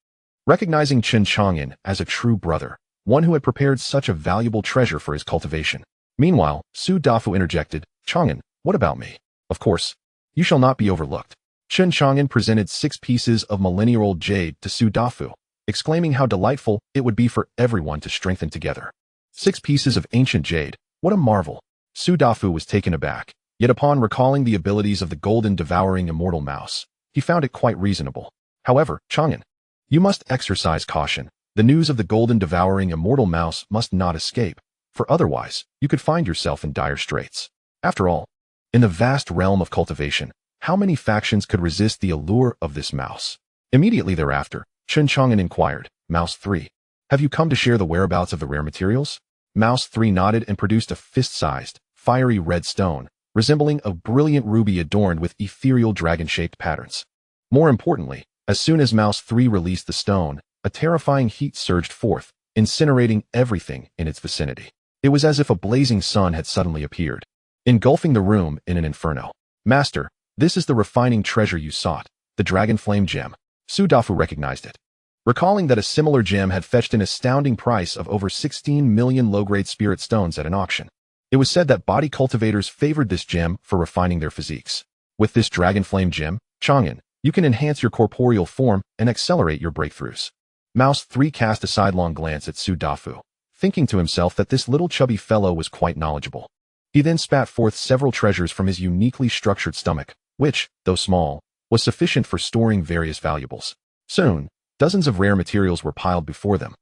Recognizing Chen Chang'an as a true brother, one who had prepared such a valuable treasure for his cultivation. Meanwhile, Su Dafu interjected, "Chang'an, what about me? Of course, you shall not be overlooked." Chen Chang'an presented 6 pieces of millennia-old jade to Su Dafu, exclaiming how delightful it would be for everyone to strengthen together. 6 pieces of ancient jade, what a marvel! Su Dafu was taken aback, yet upon recalling the abilities of the golden devouring immortal mouse, he found it quite reasonable. However, Chang'an, you must exercise caution. The news of the golden devouring immortal mouse must not escape, for otherwise, you could find yourself in dire straits. After all, in the vast realm of cultivation, how many factions could resist the allure of this mouse? Immediately thereafter, Chen Chang'an inquired, "Mouse 3, have you come to share the whereabouts of the rare materials?" Mouse 3 nodded and produced a fist-sized, fiery red stone, resembling a brilliant ruby adorned with ethereal dragon-shaped patterns. More importantly, as soon as Mouse 3 released the stone, a terrifying heat surged forth, incinerating everything in its vicinity. It was as if a blazing sun had suddenly appeared, engulfing the room in an inferno. "Master, this is the refining treasure you sought, the dragon flame gem." Su Dafu recognized it. Recalling that a similar gem had fetched an astounding price of over 16 million low-grade spirit stones at an auction. It was said that body cultivators favored this gem for refining their physiques. With this dragon flame gem, Chang'an, you can enhance your corporeal form and accelerate your breakthroughs. Mouse 3 cast a sidelong glance at Su Dafu, thinking to himself that this little chubby fellow was quite knowledgeable. He then spat forth several treasures from his uniquely structured stomach, which, though small, was sufficient for storing various valuables. Soon, dozens of rare materials were piled before them.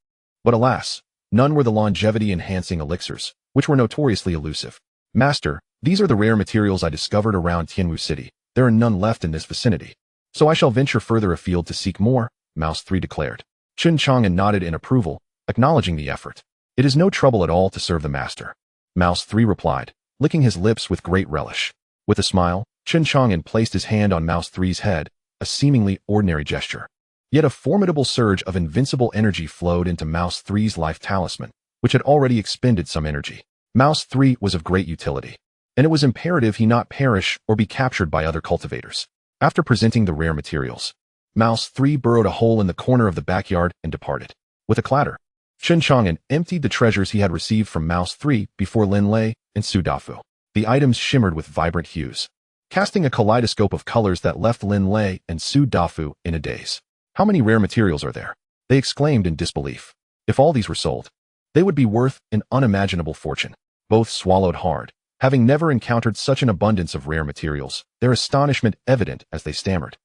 But alas, none were the longevity-enhancing elixirs, which were notoriously elusive. "Master, these are the rare materials I discovered around Tianwu City. There are none left in this vicinity. So I shall venture further afield to seek more," Mouse 3 declared. Chen Chang'an nodded in approval, acknowledging the effort. "It is no trouble at all to serve the master," Mouse 3 replied, licking his lips with great relish. With a smile, Chen Chang'an placed his hand on Mouse 3's head, a seemingly ordinary gesture. Yet a formidable surge of invincible energy flowed into Mouse 3's life talisman, which had already expended some energy. Mouse 3 was of great utility, and it was imperative he not perish or be captured by other cultivators. After presenting the rare materials, Mouse 3 burrowed a hole in the corner of the backyard and departed. With a clatter, Chen Chang'an emptied the treasures he had received from Mouse 3 before Lin Lei and Su Dafu. The items shimmered with vibrant hues, casting a kaleidoscope of colors that left Lin Lei and Su Dafu in a daze. "How many rare materials are there?" they exclaimed in disbelief. If all these were sold, they would be worth an unimaginable fortune. Both swallowed hard, having never encountered such an abundance of rare materials, their astonishment evident as they stammered.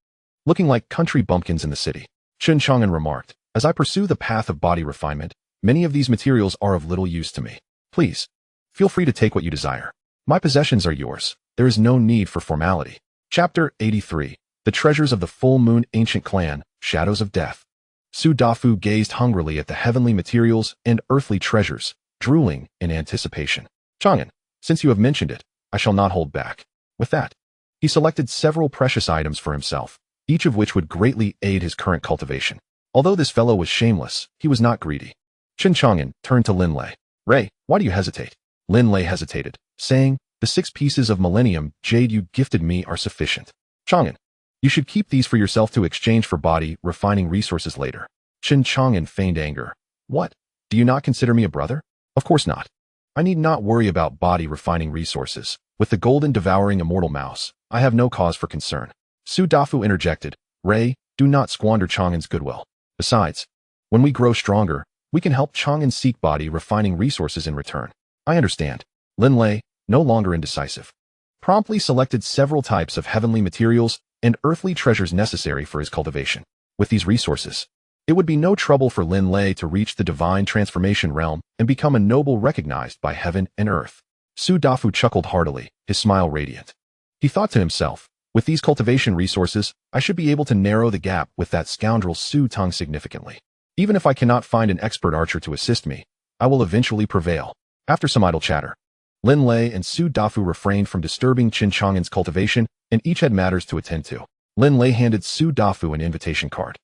"Looking like country bumpkins in the city," Chen Chang'an remarked. "As I pursue the path of body refinement, many of these materials are of little use to me. Please, feel free to take what you desire. My possessions are yours. There is no need for formality." Chapter 83. The Treasures of the Full Moon Ancient Clan, Shadows of Death. Su Dafu gazed hungrily at the heavenly materials and earthly treasures, drooling in anticipation. "Chang'an, since you have mentioned it, I shall not hold back." With that, he selected several precious items for himself, each of which would greatly aid his current cultivation. Although this fellow was shameless, he was not greedy. Chen Chang'an turned to Lin Lei. "Ray, why do you hesitate?" Lin Lei hesitated, saying, "The 6 pieces of millennium jade you gifted me are sufficient. Chang'an, you should keep these for yourself to exchange for body refining resources later." Chen Chang'an feigned anger. "What? Do you not consider me a brother?" "Of course not. I need not worry about body refining resources. With the golden devouring immortal mouse, I have no cause for concern. Su Dafu interjected, Ray, do not squander Chang'an's goodwill. Besides, when we grow stronger, we can help Chang'an seek body refining resources in return. I understand. Lin Lei, no longer indecisive, promptly selected several types of heavenly materials and earthly treasures necessary for his cultivation. With these resources, it would be no trouble for Lin Lei to reach the divine transformation realm and become a noble recognized by heaven and earth. Su Dafu chuckled heartily, his smile radiant. He thought to himself, with these cultivation resources, I should be able to narrow the gap with that scoundrel Su Teng significantly. Even if I cannot find an expert archer to assist me, I will eventually prevail. After some idle chatter, Lin Lei and Su Dafu refrained from disturbing Chen Chang'an's cultivation, and each had matters to attend to. Lin Lei handed Su Dafu an invitation card.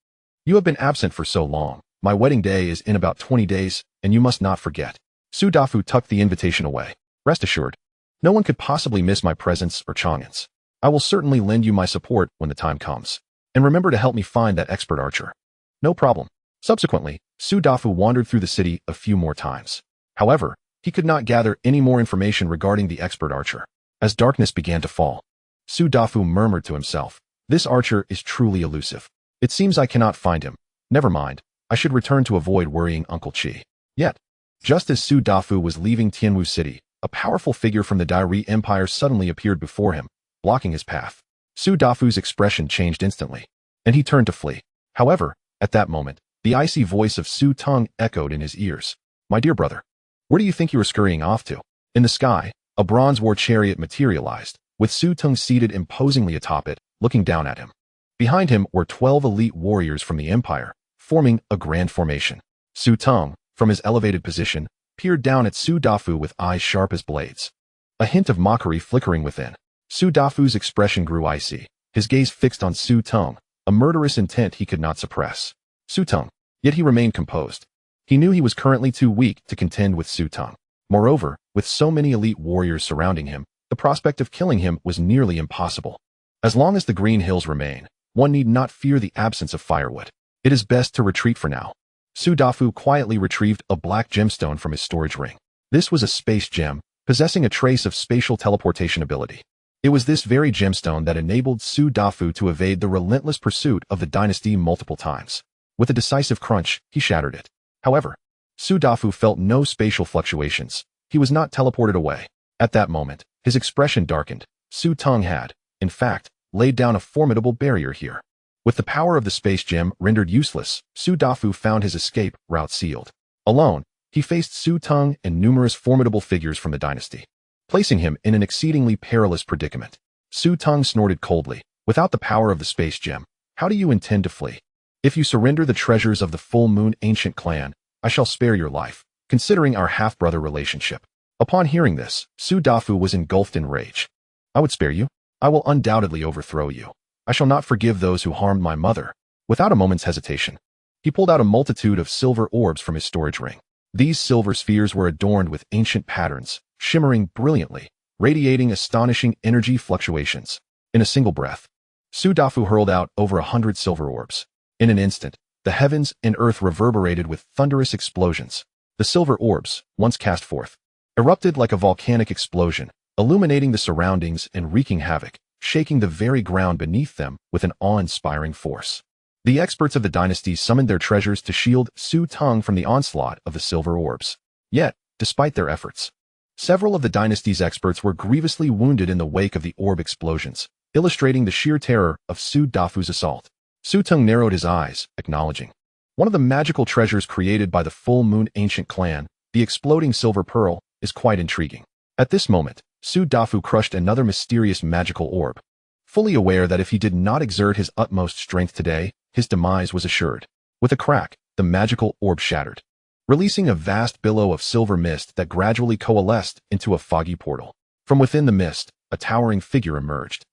You have been absent for so long. My wedding day is in about 20 days, and you must not forget. Su Dafu tucked the invitation away. Rest assured, no one could possibly miss my presence or Chang'an's. I will certainly lend you my support when the time comes. And remember to help me find that expert archer. No problem. Subsequently, Su Dafu wandered through the city a few more times. However, he could not gather any more information regarding the expert archer. As darkness began to fall, Su Dafu murmured to himself, this archer is truly elusive. It seems I cannot find him. Never mind, I should return to avoid worrying Uncle Qi. Yet, just as Su Dafu was leaving Tianwu City, a powerful figure from the Dai Empire suddenly appeared before him, blocking his path. Su Dafu's expression changed instantly, and he turned to flee. However, at that moment, the icy voice of Su Teng echoed in his ears. My dear brother, where do you think you are scurrying off to? In the sky, a bronze war chariot materialized, with Su Teng seated imposingly atop it, looking down at him. Behind him were 12 elite warriors from the Empire, forming a grand formation. Su Teng, from his elevated position, peered down at Su Dafu with eyes sharp as blades. A hint of mockery flickering within. Su Dafu's expression grew icy, his gaze fixed on Su Teng, a murderous intent he could not suppress. Su Teng, yet he remained composed. He knew he was currently too weak to contend with Su Teng. Moreover, with so many elite warriors surrounding him, the prospect of killing him was nearly impossible. As long as the green hills remain, one need not fear the absence of firewood. It is best to retreat for now. Su Dafu quietly retrieved a black gemstone from his storage ring. This was a space gem, possessing a trace of spatial teleportation ability. It was this very gemstone that enabled Su Dafu to evade the relentless pursuit of the dynasty multiple times. With a decisive crunch, he shattered it. However, Su Dafu felt no spatial fluctuations. He was not teleported away. At that moment, his expression darkened. Su Teng had, in fact, laid down a formidable barrier here. With the power of the space gem rendered useless, Su Dafu found his escape route sealed. Alone, he faced Su Teng and numerous formidable figures from the dynasty, placing him in an exceedingly perilous predicament. Su Teng snorted coldly. Without the power of the space gem, how do you intend to flee? If you surrender the treasures of the Full Moon Ancient Clan, I shall spare your life, considering our half-brother relationship. Upon hearing this, Su Dafu was engulfed in rage. I would spare you. I will undoubtedly overthrow you. I shall not forgive those who harmed my mother. Without a moment's hesitation, he pulled out a multitude of silver orbs from his storage ring. These silver spheres were adorned with ancient patterns, shimmering brilliantly, radiating astonishing energy fluctuations. In a single breath, Su Dafu hurled out over 100 silver orbs. In an instant, the heavens and earth reverberated with thunderous explosions. The silver orbs, once cast forth, erupted like a volcanic explosion, illuminating the surroundings and wreaking havoc, shaking the very ground beneath them with an awe-inspiring force. The experts of the dynasty summoned their treasures to shield Su Teng from the onslaught of the silver orbs. Yet, despite their efforts, several of the dynasty's experts were grievously wounded in the wake of the orb explosions, illustrating the sheer terror of Su Dafu's assault. Su Teng narrowed his eyes, acknowledging. One of the magical treasures created by the Full Moon Ancient Clan, the exploding silver pearl, is quite intriguing. At this moment, Su Dafu crushed another mysterious magical orb, fully aware that if he did not exert his utmost strength today, his demise was assured. With a crack, the magical orb shattered, releasing a vast billow of silver mist that gradually coalesced into a foggy portal. From within the mist, a towering figure emerged,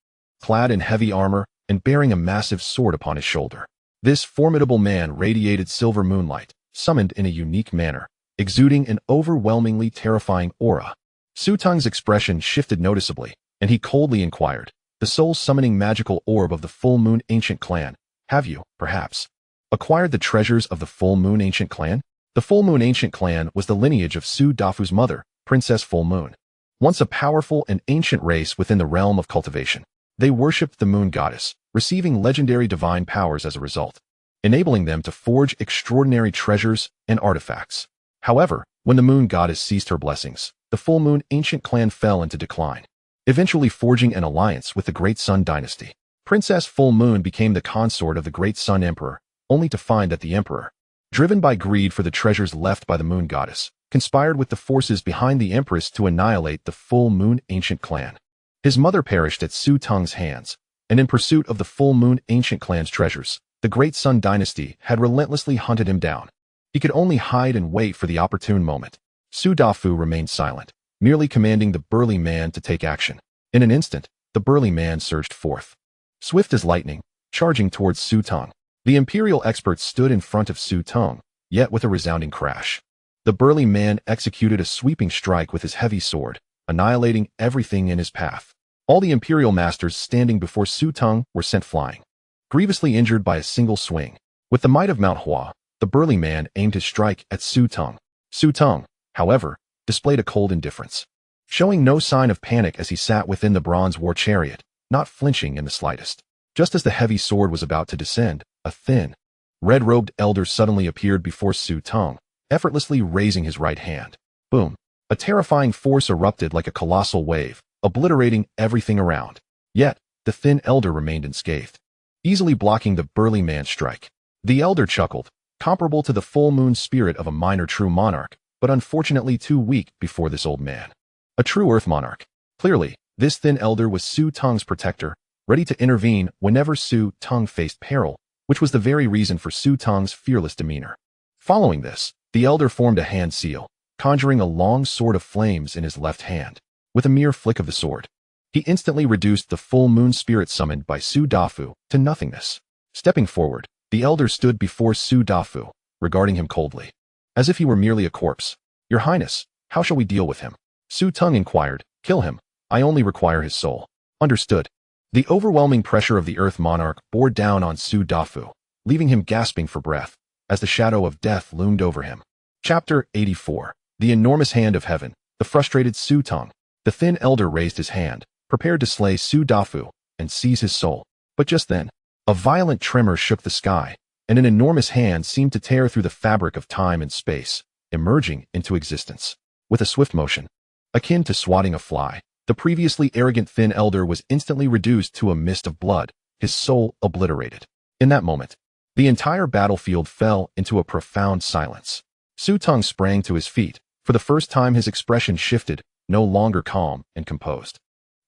clad in heavy armor and bearing a massive sword upon his shoulder. This formidable man radiated silver moonlight, summoned in a unique manner, exuding an overwhelmingly terrifying aura. Su Teng's expression shifted noticeably, and he coldly inquired, the soul-summoning magical orb of the Full Moon Ancient Clan, have you, perhaps, acquired the treasures of the Full Moon Ancient Clan? The Full Moon Ancient Clan was the lineage of Su Dafu's mother, Princess Full Moon. Once a powerful and ancient race within the realm of cultivation, they worshipped the moon goddess, receiving legendary divine powers as a result, enabling them to forge extraordinary treasures and artifacts. However, when the moon goddess ceased her blessings, the Full Moon ancient clan fell into decline, eventually forging an alliance with the Great Sun dynasty. Princess Full Moon became the consort of the Great Sun Emperor, only to find that the emperor, driven by greed for the treasures left by the moon goddess, conspired with the forces behind the empress to annihilate the Full Moon ancient clan. His mother perished at Su Teng's hands, and in pursuit of the Full Moon ancient clan's treasures, the Great Sun dynasty had relentlessly hunted him down. He could only hide and wait for the opportune moment. Su Dafu remained silent, merely commanding the burly man to take action. In an instant, the burly man surged forth, swift as lightning, charging towards Su Teng. The Imperial expert stood in front of Su Teng, yet with a resounding crash. The burly man executed a sweeping strike with his heavy sword, annihilating everything in his path. All the Imperial masters standing before Su Teng were sent flying, grievously injured by a single swing. With the might of Mount Hua, the burly man aimed his strike at Su Teng. Su Teng, however, displayed a cold indifference, showing no sign of panic as he sat within the bronze war chariot, not flinching in the slightest. Just as the heavy sword was about to descend, a thin, red-robed elder suddenly appeared before Su Teng, effortlessly raising his right hand. Boom! A terrifying force erupted like a colossal wave, obliterating everything around. Yet, the thin elder remained unscathed, easily blocking the burly man's strike. The elder chuckled, comparable to the full moon spirit of a minor true monarch, but unfortunately too weak before this old man. A true earth monarch. Clearly, this thin elder was Su Teng's protector, ready to intervene whenever Su Teng faced peril, which was the very reason for Su Teng's fearless demeanor. Following this, the elder formed a hand seal, conjuring a long sword of flames in his left hand. With a mere flick of the sword, he instantly reduced the full moon spirit summoned by Su Dafu to nothingness. Stepping forward, the elder stood before Su Dafu, regarding him coldly, as if he were merely a corpse. "Your Highness, how shall we deal with him?" Su Teng inquired. "Kill him. I only require his soul." "Understood." The overwhelming pressure of the Earth Monarch bore down on Su Dafu, leaving him gasping for breath, as the shadow of death loomed over him. Chapter 84. The Enormous Hand of Heaven. The frustrated Su Teng. The thin elder raised his hand, prepared to slay Su Dafu and seize his soul. But just then, a violent tremor shook the sky, and an enormous hand seemed to tear through the fabric of time and space, emerging into existence. With a swift motion, akin to swatting a fly, the previously arrogant thin elder was instantly reduced to a mist of blood, his soul obliterated. In that moment, the entire battlefield fell into a profound silence. Su Teng sprang to his feet. For the first time his expression shifted, no longer calm and composed,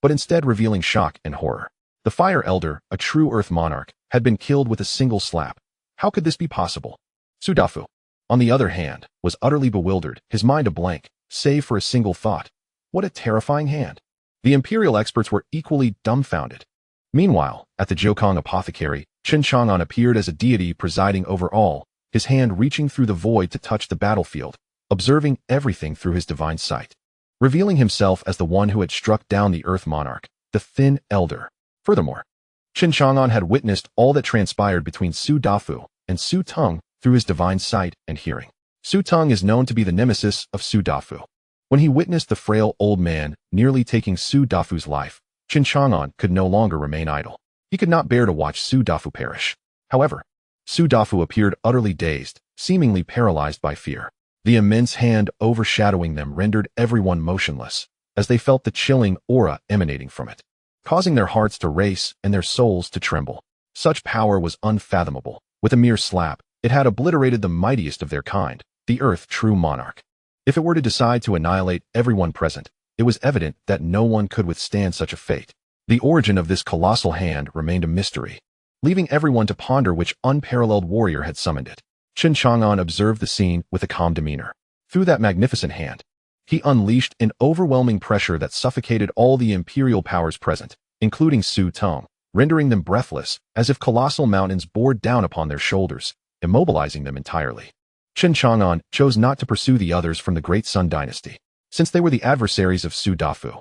but instead revealing shock and horror. The Fire Elder, a true Earth Monarch, had been killed with a single slap. How could this be possible? Su Dafu, on the other hand, was utterly bewildered, his mind a blank, save for a single thought. What a terrifying hand. The Imperial experts were equally dumbfounded. Meanwhile, at the Jiukong Apothecary, Chen Chang'an appeared as a deity presiding over all, his hand reaching through the void to touch the battlefield, observing everything through his divine sight, revealing himself as the one who had struck down the Earth Monarch, the Thin Elder. Furthermore, Chen Chang'an had witnessed all that transpired between Su Dafu and Su Teng through his divine sight and hearing. Su Teng is known to be the nemesis of Su Dafu. When he witnessed the frail old man nearly taking Su Dafu's life, Chen Chang'an could no longer remain idle. He could not bear to watch Su Dafu perish. However, Su Dafu appeared utterly dazed, seemingly paralyzed by fear. The immense hand overshadowing them rendered everyone motionless, as they felt the chilling aura emanating from it, causing their hearts to race and their souls to tremble. Such power was unfathomable. With a mere slap, it had obliterated the mightiest of their kind, the Earth True Monarch. If it were to decide to annihilate everyone present, it was evident that no one could withstand such a fate. The origin of this colossal hand remained a mystery, leaving everyone to ponder which unparalleled warrior had summoned it. Chen Chang'an observed the scene with a calm demeanor. Through that magnificent hand, he unleashed an overwhelming pressure that suffocated all the imperial powers present, including Su Teng, rendering them breathless, as if colossal mountains bore down upon their shoulders, immobilizing them entirely. Chen Chang'an chose not to pursue the others from the Great Sun dynasty, since they were the adversaries of Su Dafu.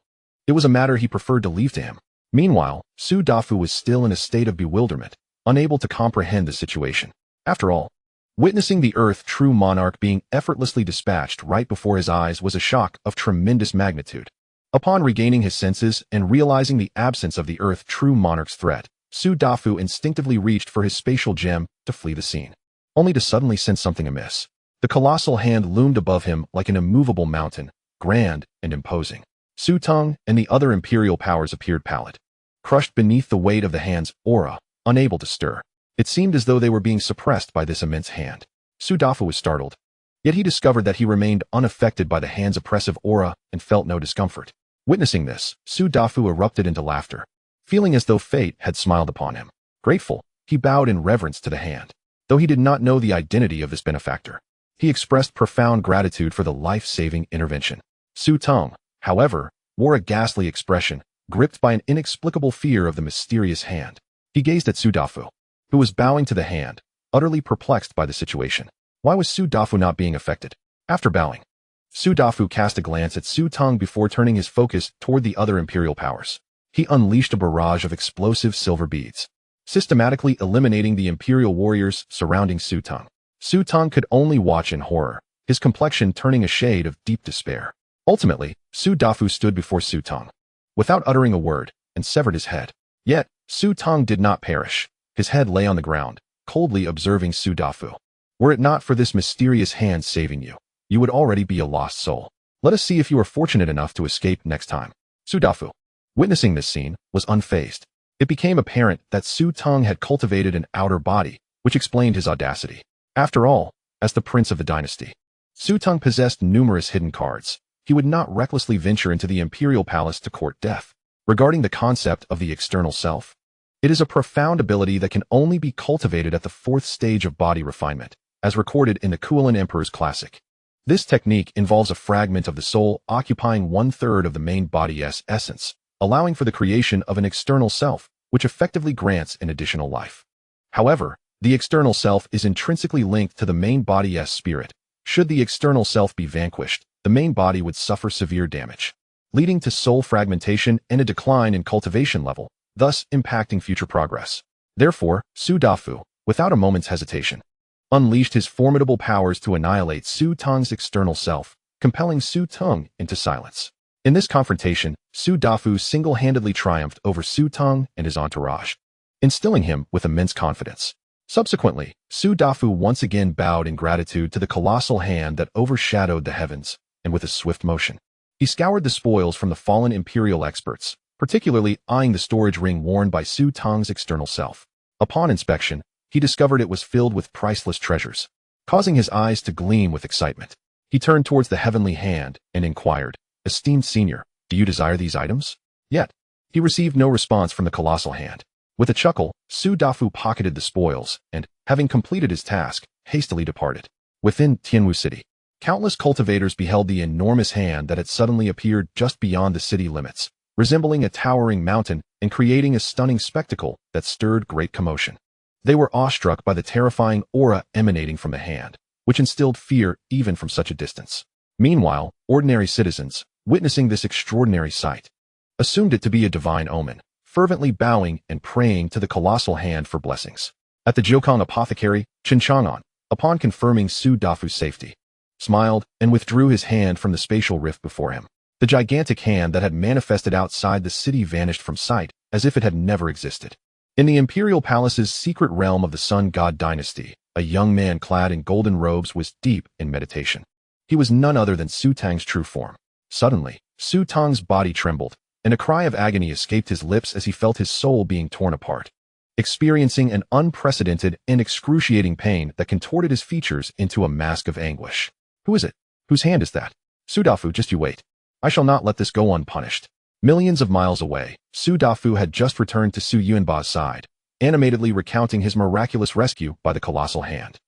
It was a matter he preferred to leave to him. Meanwhile, Su Dafu was still in a state of bewilderment, unable to comprehend the situation. After all, Witnessing the Earth-true monarch being effortlessly dispatched right before his eyes was a shock of tremendous magnitude. Upon regaining his senses and realizing the absence of the Earth-true monarch's threat, Su Dafu instinctively reached for his spatial gem to flee the scene, only to suddenly sense something amiss. The colossal hand loomed above him like an immovable mountain, grand and imposing. Su Teng and the other Imperial powers appeared pallid, crushed beneath the weight of the hand's aura, unable to stir. It seemed as though they were being suppressed by this immense hand. Su Dafu was startled, yet he discovered that he remained unaffected by the hand's oppressive aura and felt no discomfort. Witnessing this, Su Dafu erupted into laughter, feeling as though fate had smiled upon him. Grateful, he bowed in reverence to the hand. Though he did not know the identity of this benefactor, he expressed profound gratitude for the life-saving intervention. Su Teng, however, wore a ghastly expression, gripped by an inexplicable fear of the mysterious hand. He gazed at Su Dafu, who was bowing to the hand, utterly perplexed by the situation. Why was Su Dafu not being affected? After bowing, Su Dafu cast a glance at Su Teng before turning his focus toward the other Imperial powers. He unleashed a barrage of explosive silver beads, systematically eliminating the Imperial warriors surrounding Su Teng. Su Teng could only watch in horror, his complexion turning a shade of deep despair. Ultimately, Su Dafu stood before Su Teng, without uttering a word, and severed his head. Yet, Su Teng did not perish. His head lay on the ground, coldly observing Su Dafu. Were it not for this mysterious hand saving you, you would already be a lost soul. Let us see if you are fortunate enough to escape next time. Su Dafu, witnessing this scene, was unfazed. It became apparent that Su Teng had cultivated an outer body, which explained his audacity. After all, as the prince of the dynasty, Su Teng possessed numerous hidden cards. He would not recklessly venture into the Imperial palace to court death. Regarding the concept of the external self, it is a profound ability that can only be cultivated at the fourth stage of body refinement, as recorded in the Kulin Emperor's classic. This technique involves a fragment of the soul occupying 1/3 of the main body's essence, allowing for the creation of an external self, which effectively grants an additional life. However, the external self is intrinsically linked to the main body's spirit. Should the external self be vanquished, the main body would suffer severe damage, leading to soul fragmentation and a decline in cultivation level, thus impacting future progress. Therefore, Su Dafu, without a moment's hesitation, unleashed his formidable powers to annihilate Su Teng's external self, compelling Su Teng into silence. In this confrontation, Su Dafu single-handedly triumphed over Su Teng and his entourage, instilling him with immense confidence. Subsequently, Su Dafu once again bowed in gratitude to the colossal hand that overshadowed the heavens, and with a swift motion, he scoured the spoils from the fallen Imperial experts, particularly eyeing the storage ring worn by Su Teng's external self. Upon inspection, he discovered it was filled with priceless treasures, causing his eyes to gleam with excitement. He turned towards the heavenly hand and inquired, "Esteemed senior, do you desire these items?" Yet, he received no response from the colossal hand. With a chuckle, Su Dafu pocketed the spoils and, having completed his task, hastily departed. Within Tianwu City, countless cultivators beheld the enormous hand that had suddenly appeared just beyond the city limits, resembling a towering mountain and creating a stunning spectacle that stirred great commotion. They were awestruck by the terrifying aura emanating from the hand, which instilled fear even from such a distance. Meanwhile, ordinary citizens, witnessing this extraordinary sight, assumed it to be a divine omen, fervently bowing and praying to the colossal hand for blessings. At the Jiokong apothecary, Chen Chang'an, upon confirming Su Dafu's safety, smiled and withdrew his hand from the spatial rift before him. The gigantic hand that had manifested outside the city vanished from sight, as if it had never existed. In the Imperial Palace's secret realm of the Sun God dynasty, a young man clad in golden robes was deep in meditation. He was none other than Su Teng's true form. Suddenly, Su Teng's body trembled, and a cry of agony escaped his lips as he felt his soul being torn apart, experiencing an unprecedented and excruciating pain that contorted his features into a mask of anguish. "Who is it? Whose hand is that?" "Su Dafu, just you wait. I shall not let this go unpunished." Millions of miles away, Su Dafu had just returned to Su Yuanba's side, animatedly recounting his miraculous rescue by the colossal hand.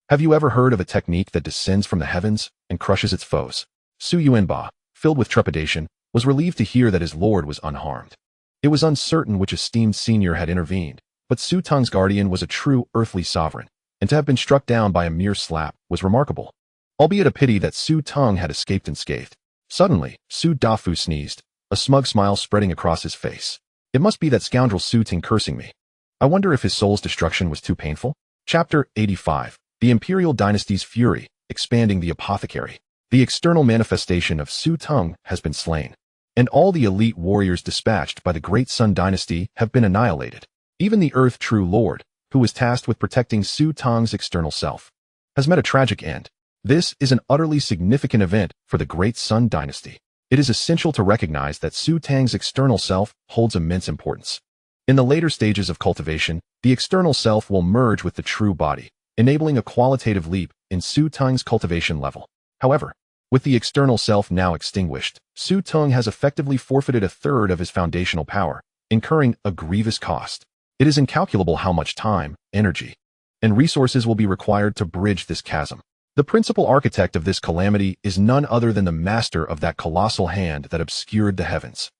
"Have you ever heard of a technique that descends from the heavens and crushes its foes?" Su Yuanba, filled with trepidation, was relieved to hear that his lord was unharmed. It was uncertain which esteemed senior had intervened, but Su Teng's guardian was a true earthly sovereign, and to have been struck down by a mere slap was remarkable. Albeit a pity that Su Teng had escaped unscathed. Suddenly, Su Dafu sneezed, a smug smile spreading across his face. "It must be that scoundrel Su Teng cursing me. I wonder if his soul's destruction was too painful?" Chapter 85. The Imperial dynasty's fury, expanding the apothecary. The external manifestation of Su Teng has been slain, and all the elite warriors dispatched by the Great Sun Dynasty have been annihilated. Even the Earth True Lord, who was tasked with protecting Su Teng's external self, has met a tragic end. This is an utterly significant event for the Great Sun Dynasty. It is essential to recognize that Su Teng's external self holds immense importance. In the later stages of cultivation, the external self will merge with the true body, enabling a qualitative leap in Su Teng's cultivation level. However, with the external self now extinguished, Su Teng has effectively forfeited a third of his foundational power, incurring a grievous cost. It is incalculable how much time, energy, and resources will be required to bridge this chasm. The principal architect of this calamity is none other than the master of that colossal hand that obscured the heavens.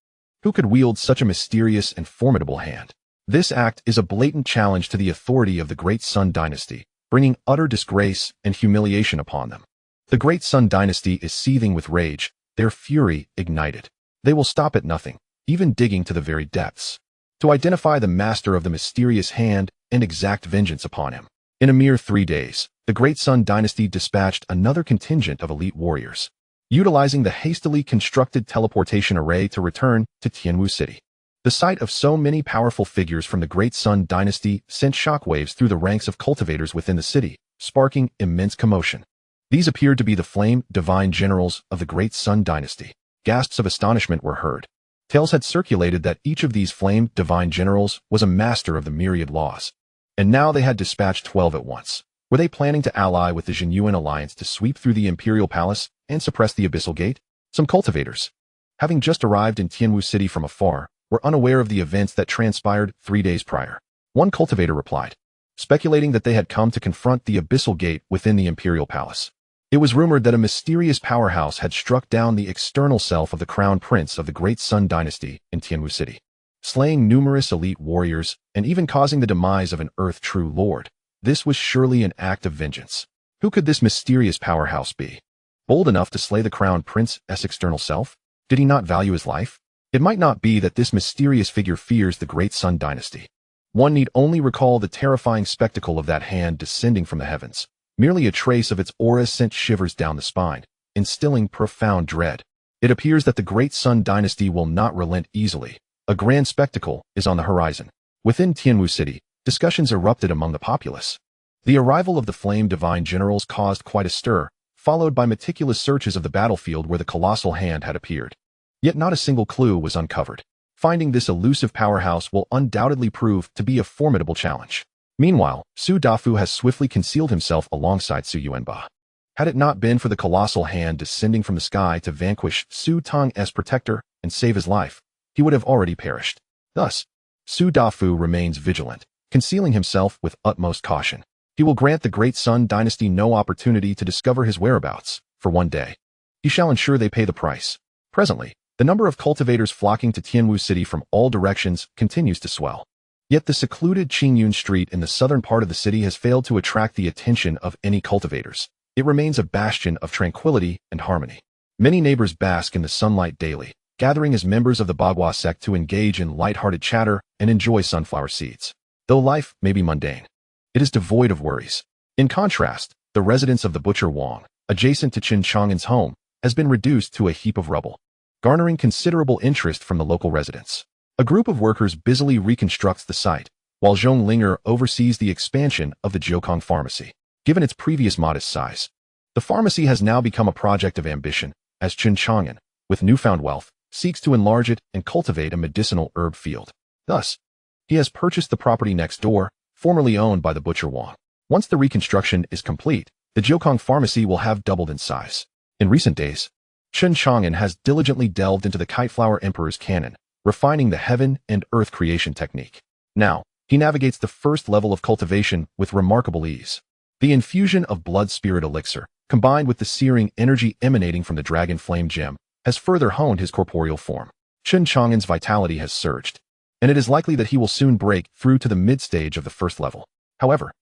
Who could wield such a mysterious and formidable hand? This act is a blatant challenge to the authority of the Great Sun Dynasty, bringing utter disgrace and humiliation upon them. The Great Sun Dynasty is seething with rage, their fury ignited. They will stop at nothing, even digging to the very depths, to identify the master of the mysterious hand and exact vengeance upon him. In a mere 3 days, the Great Sun Dynasty dispatched another contingent of elite warriors, utilizing the hastily constructed teleportation array to return to Tianwu City. The sight of so many powerful figures from the Great Sun Dynasty sent shockwaves through the ranks of cultivators within the city, sparking immense commotion. These appeared to be the flame divine generals of the Great Sun Dynasty. Gasps of astonishment were heard. Tales had circulated that each of these flame divine generals was a master of the myriad laws, and now they had dispatched 12 at once. Were they planning to ally with the Jinyuan alliance to sweep through the Imperial Palace and suppress the Abyssal Gate? Some cultivators, having just arrived in Tianwu City from afar, were unaware of the events that transpired 3 days prior. One cultivator replied, speculating that they had come to confront the Abyssal Gate within the Imperial Palace. It was rumored that a mysterious powerhouse had struck down the external self of the crown prince of the Great Sun Dynasty in Tianwu City, slaying numerous elite warriors and even causing the demise of an Earth True Lord. This was surely an act of vengeance. Who could this mysterious powerhouse be? Bold enough to slay the crown prince's external self? Did he not value his life? It might not be that this mysterious figure fears the Great Sun Dynasty. One need only recall the terrifying spectacle of that hand descending from the heavens. Merely a trace of its aura sent shivers down the spine, instilling profound dread. It appears that the Great Sun Dynasty will not relent easily. A grand spectacle is on the horizon. Within Tianwu City, discussions erupted among the populace. The arrival of the Flame Divine Generals caused quite a stir, followed by meticulous searches of the battlefield where the colossal hand had appeared. Yet not a single clue was uncovered. Finding this elusive powerhouse will undoubtedly prove to be a formidable challenge. Meanwhile, Su Dafu has swiftly concealed himself alongside Su Yuanba. Had it not been for the colossal hand descending from the sky to vanquish Su Teng's protector and save his life, he would have already perished. Thus, Su Dafu remains vigilant, concealing himself with utmost caution. He will grant the Great Sun Dynasty no opportunity to discover his whereabouts for 1 day. He shall ensure they pay the price. Presently, the number of cultivators flocking to Tianwu City from all directions continues to swell. Yet the secluded Qingyun Street in the southern part of the city has failed to attract the attention of any cultivators. It remains a bastion of tranquility and harmony. Many neighbors bask in the sunlight daily, gathering as members of the Bagua sect to engage in light-hearted chatter and enjoy sunflower seeds. Though life may be mundane, it is devoid of worries. In contrast, the residence of the butcher Wang, adjacent to Chen Chang'an's home, has been reduced to a heap of rubble, garnering considerable interest from the local residents. A group of workers busily reconstructs the site, while Zhong Linger oversees the expansion of the Jiukong pharmacy. Given its previous modest size, the pharmacy has now become a project of ambition, as Chen Chang'an, with newfound wealth, seeks to enlarge it and cultivate a medicinal herb field. Thus, he has purchased the property next door, formerly owned by the butcher Wang. Once the reconstruction is complete, the Jiukong pharmacy will have doubled in size. In recent days, Chen Chang'an has diligently delved into the Kiteflower Emperor's canon, refining the heaven and earth creation technique. Now, he navigates the first level of cultivation with remarkable ease. The infusion of blood spirit elixir, combined with the searing energy emanating from the dragon flame gem, has further honed his corporeal form. Chen Chang'an's vitality has surged, and it is likely that he will soon break through to the mid-stage of the first level. However,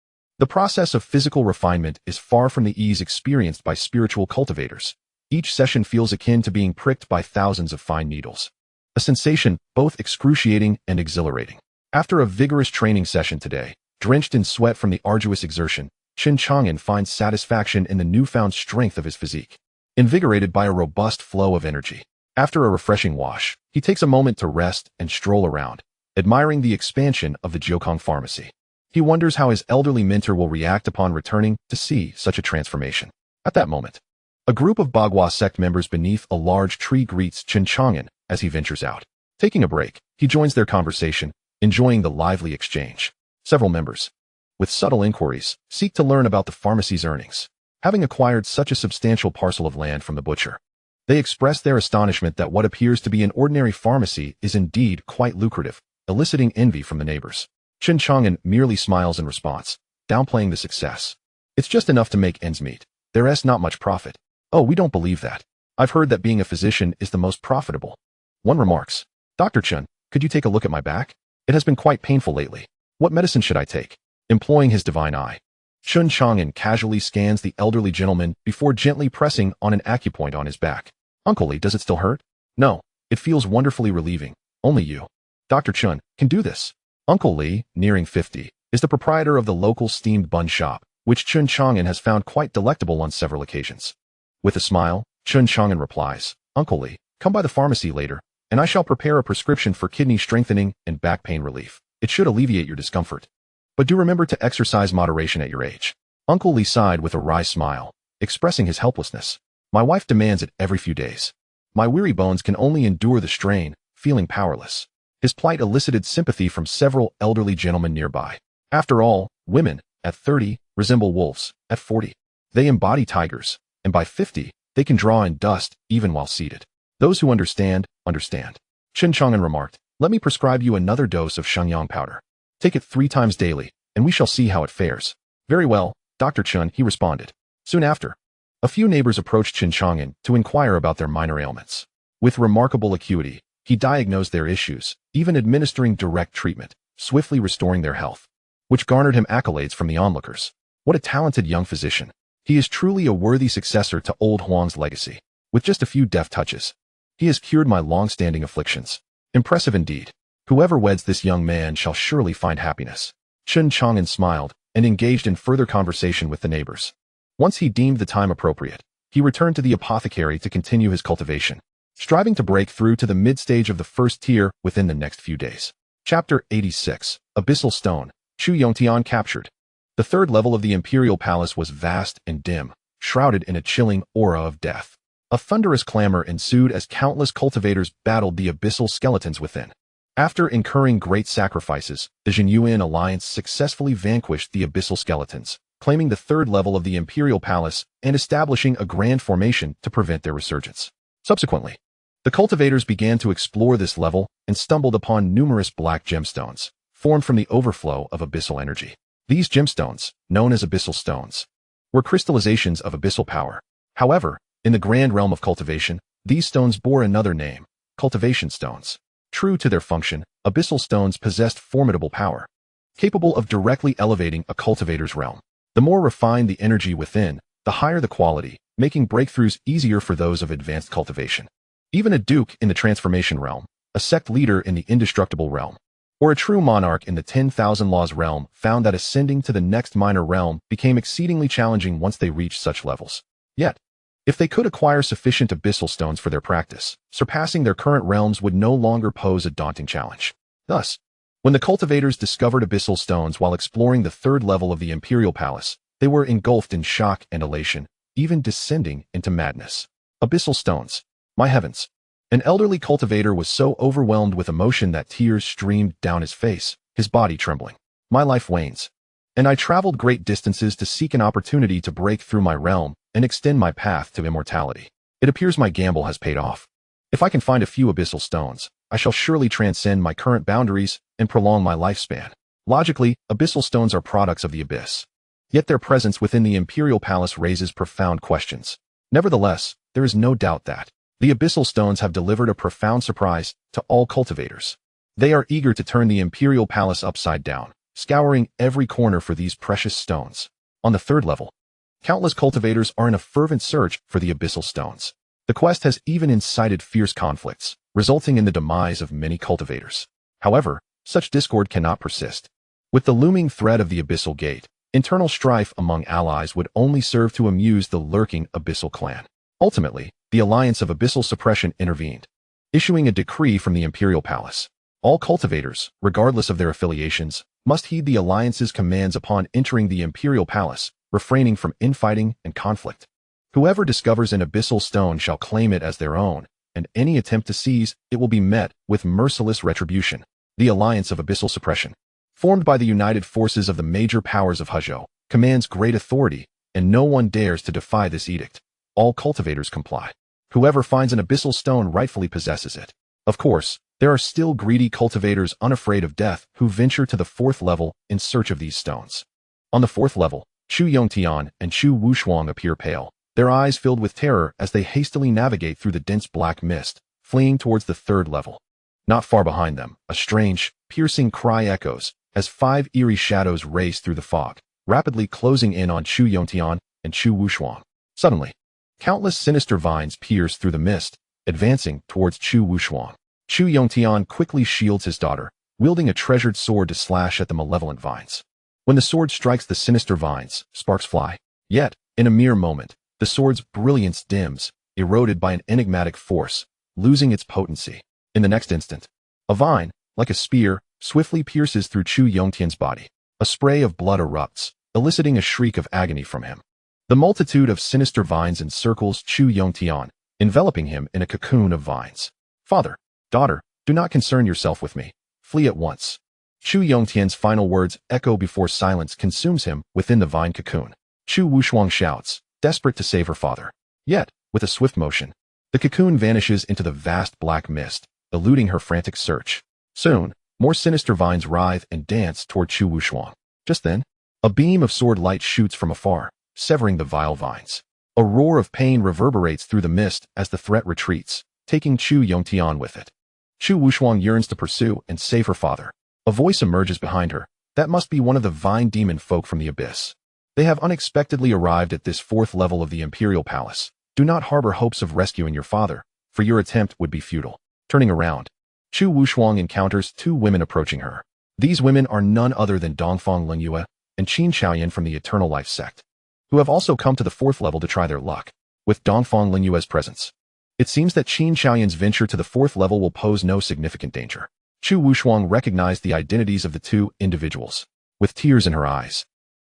the process of physical refinement is far from the ease experienced by spiritual cultivators. Each session feels akin to being pricked by thousands of fine needles. A sensation both excruciating and exhilarating. After a vigorous training session today, drenched in sweat from the arduous exertion, Chen Chang'an finds satisfaction in the newfound strength of his physique, invigorated by a robust flow of energy. After a refreshing wash, he takes a moment to rest and stroll around, admiring the expansion of the Jiukong pharmacy. He wonders how his elderly mentor will react upon returning to see such a transformation. At that moment, a group of Bagua sect members beneath a large tree greets Chen Chang'an as he ventures out. Taking a break, he joins their conversation, enjoying the lively exchange. Several members, with subtle inquiries, seek to learn about the pharmacy's earnings. Having acquired such a substantial parcel of land from the butcher, they express their astonishment that what appears to be an ordinary pharmacy is indeed quite lucrative, eliciting envy from the neighbors. Chen Chang'an merely smiles in response, downplaying the success. It's just enough to make ends meet. There's not much profit. Oh, we don't believe that. I've heard that being a physician is the most profitable. One remarks, Dr. Chen, could you take a look at my back? It has been quite painful lately. What medicine should I take? Employing his divine eye, Chen Chang'an casually scans the elderly gentleman before gently pressing on an acupoint on his back. Uncle Li, does it still hurt? No, it feels wonderfully relieving. Only you, Dr. Chen, can do this. Uncle Li, nearing 50, is the proprietor of the local steamed bun shop, which Chen Chang'an has found quite delectable on several occasions. With a smile, Chen Chang'an replies, Uncle Li, come by the pharmacy later, and I shall prepare a prescription for kidney strengthening and back pain relief. It should alleviate your discomfort. But do remember to exercise moderation at your age. Uncle Li sighed with a wry smile, expressing his helplessness. My wife demands it every few days. My weary bones can only endure the strain, feeling powerless. His plight elicited sympathy from several elderly gentlemen nearby. After all, women, at 30, resemble wolves, at 40. They embody tigers, and by 50, they can draw in dust even while seated. Those who understand, understand. Chen Chang'an remarked, let me prescribe you another dose of Shengyang powder. Take it 3 times daily, and we shall see how it fares. Very well, Dr. Chen, he responded. Soon after, a few neighbors approached Chen Chang'an to inquire about their minor ailments. With remarkable acuity, he diagnosed their issues, even administering direct treatment, swiftly restoring their health, which garnered him accolades from the onlookers. What a talented young physician. He is truly a worthy successor to old Huang's legacy. With just a few deft touches, he has cured my long-standing afflictions. Impressive indeed. Whoever weds this young man shall surely find happiness. Chen Chang'an smiled and engaged in further conversation with the neighbors. Once he deemed the time appropriate, he returned to the apothecary to continue his cultivation, striving to break through to the mid-stage of the first tier within the next few days. Chapter 86, Abyssal Stone, Chu Yongtian captured. The third level of the Imperial Palace was vast and dim, shrouded in a chilling aura of death. A thunderous clamor ensued as countless cultivators battled the abyssal skeletons within. After incurring great sacrifices, the Jinyuan alliance successfully vanquished the abyssal skeletons, claiming the third level of the Imperial Palace and establishing a grand formation to prevent their resurgence. Subsequently, the cultivators began to explore this level and stumbled upon numerous black gemstones, formed from the overflow of abyssal energy. These gemstones, known as abyssal stones, were crystallizations of abyssal power. However, in the grand realm of cultivation, these stones bore another name, cultivation stones. True to their function, abyssal stones possessed formidable power, capable of directly elevating a cultivator's realm. The more refined the energy within, the higher the quality, making breakthroughs easier for those of advanced cultivation. Even a duke in the transformation realm, a sect leader in the indestructible realm, or a true monarch in the 10,000 laws realm found that ascending to the next minor realm became exceedingly challenging once they reached such levels. Yet, if they could acquire sufficient abyssal stones for their practice, surpassing their current realms would no longer pose a daunting challenge. Thus, when the cultivators discovered abyssal stones while exploring the third level of the Imperial Palace, they were engulfed in shock and elation, even descending into madness. Abyssal stones. My heavens. An elderly cultivator was so overwhelmed with emotion that tears streamed down his face, his body trembling. My life wanes, and I traveled great distances to seek an opportunity to break through my realm and extend my path to immortality. It appears my gamble has paid off. If I can find a few abyssal stones, I shall surely transcend my current boundaries and prolong my lifespan. Logically, abyssal stones are products of the abyss. Yet their presence within the Imperial Palace raises profound questions. Nevertheless, there is no doubt that the abyssal stones have delivered a profound surprise to all cultivators. They are eager to turn the Imperial Palace upside down, scouring every corner for these precious stones. On the third level, countless cultivators are in a fervent search for the abyssal stones. The quest has even incited fierce conflicts, resulting in the demise of many cultivators. However, such discord cannot persist. With the looming threat of the abyssal gate, Internal strife among allies would only serve to amuse the lurking Abyssal clan. Ultimately, the Alliance of Abyssal Suppression intervened, issuing a decree from the Imperial Palace. All cultivators, regardless of their affiliations, must heed the Alliance's commands upon entering the Imperial Palace, refraining from infighting and conflict. Whoever discovers an abyssal stone shall claim it as their own, and any attempt to seize it will be met with merciless retribution. The Alliance of Abyssal Suppression, formed by the united forces of the major powers of Huzhou, commands great authority, and no one dares to defy this edict. All cultivators comply. Whoever finds an abyssal stone rightfully possesses it. Of course, there are still greedy cultivators unafraid of death who venture to the 4th level in search of these stones. On the 4th level, Chu Yongtian and Chu Wushuang appear pale, their eyes filled with terror as they hastily navigate through the dense black mist, fleeing towards the 3rd level. Not far behind them, a strange, piercing cry echoes as 5 eerie shadows race through the fog, rapidly closing in on Chu Yongtian and Chu Wushuang. Suddenly, countless sinister vines pierce through the mist, advancing towards Chu Wushuang. Chu Yongtian quickly shields his daughter, wielding a treasured sword to slash at the malevolent vines. When the sword strikes the sinister vines, sparks fly. Yet, in a mere moment, the sword's brilliance dims, eroded by an enigmatic force, losing its potency. In the next instant, a vine, like a spear, swiftly pierces through Chu Yongtian's body. A spray of blood erupts, eliciting a shriek of agony from him. The multitude of sinister vines encircles Chu Yongtian, enveloping him in a cocoon of vines. Father, daughter, do not concern yourself with me. Flee at once. Chu Yongtian's final words echo before silence consumes him within the vine cocoon. Chu Wushuang shouts, desperate to save her father. Yet, with a swift motion, the cocoon vanishes into the vast black mist, eluding her frantic search. Soon, more sinister vines writhe and dance toward Chu Wushuang. Just then, a beam of sword light shoots from afar, severing the vile vines. A roar of pain reverberates through the mist as the threat retreats, taking Chu Yongtian with it. Chu Wushuang yearns to pursue and save her father. A voice emerges behind her. That must be one of the vine demon folk from the abyss. They have unexpectedly arrived at this 4th level of the Imperial Palace. Do not harbor hopes of rescuing your father, for your attempt would be futile. Turning around, Chu Wushuang encounters 2 women approaching her. These women are none other than Dongfang Lingyue and Qin Xiaoyan from the Eternal Life sect, who have also come to the 4th level to try their luck. With Dongfang Lingyue's presence, it seems that Qin Xiaoyan's venture to the 4th level will pose no significant danger. Chu Wushuang recognized the identities of the 2 individuals. With tears in her eyes,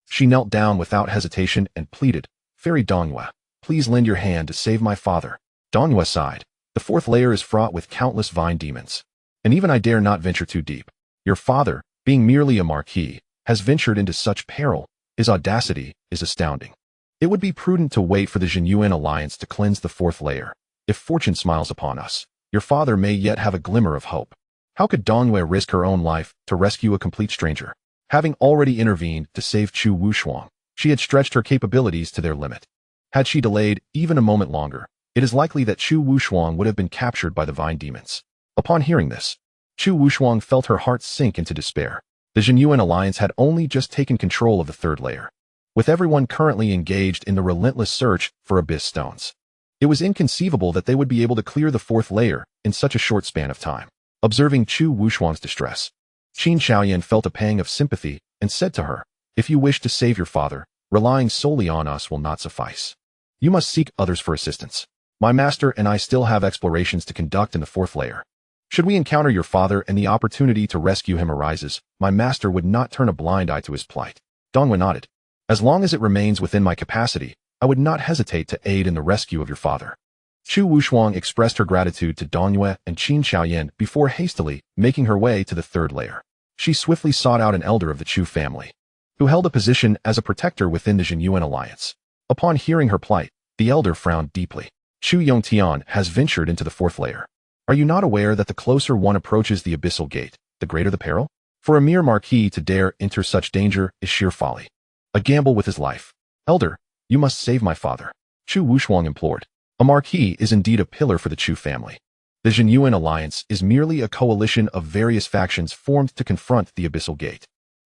she knelt down without hesitation and pleaded, Fairy Dongyue, please lend your hand to save my father. Dongyue sighed. The 4th layer is fraught with countless vine demons, and even I dare not venture too deep. Your father, being merely a marquis, has ventured into such peril. His audacity is astounding. It would be prudent to wait for the Jinyuan alliance to cleanse the 4th layer. If fortune smiles upon us, your father may yet have a glimmer of hope. How could Dongyue risk her own life to rescue a complete stranger? Having already intervened to save Chu Wushuang, she had stretched her capabilities to their limit. Had she delayed even a moment longer, it is likely that Chu Wushuang would have been captured by the vine demons. Upon hearing this, Chu Wushuang felt her heart sink into despair. The Jinyuan alliance had only just taken control of the 3rd layer, with everyone currently engaged in the relentless search for abyss stones. It was inconceivable that they would be able to clear the 4th layer in such a short span of time. Observing Chu Wushuang's distress, Qin Xiaoyan felt a pang of sympathy and said to her, if you wish to save your father, relying solely on us will not suffice. You must seek others for assistance. My master and I still have explorations to conduct in the 4th layer. Should we encounter your father and the opportunity to rescue him arises, my master would not turn a blind eye to his plight. Dongyue nodded. As long as it remains within my capacity, I would not hesitate to aid in the rescue of your father. Chu Wushuang expressed her gratitude to Dongyue and Qin Xiaoyan before hastily making her way to the 3rd layer. She swiftly sought out an elder of the Chu family, who held a position as a protector within the Jinyuan alliance. Upon hearing her plight, the elder frowned deeply. Chu Yongtian has ventured into the 4th layer. Are you not aware that the closer one approaches the abyssal gate, the greater the peril? For a mere marquis to dare enter such danger is sheer folly. A gamble with his life. Elder, you must save my father. Chu Wushuang implored. A marquis is indeed a pillar for the Chu family. The Jinyuan alliance is merely a coalition of various factions formed to confront the abyssal gate.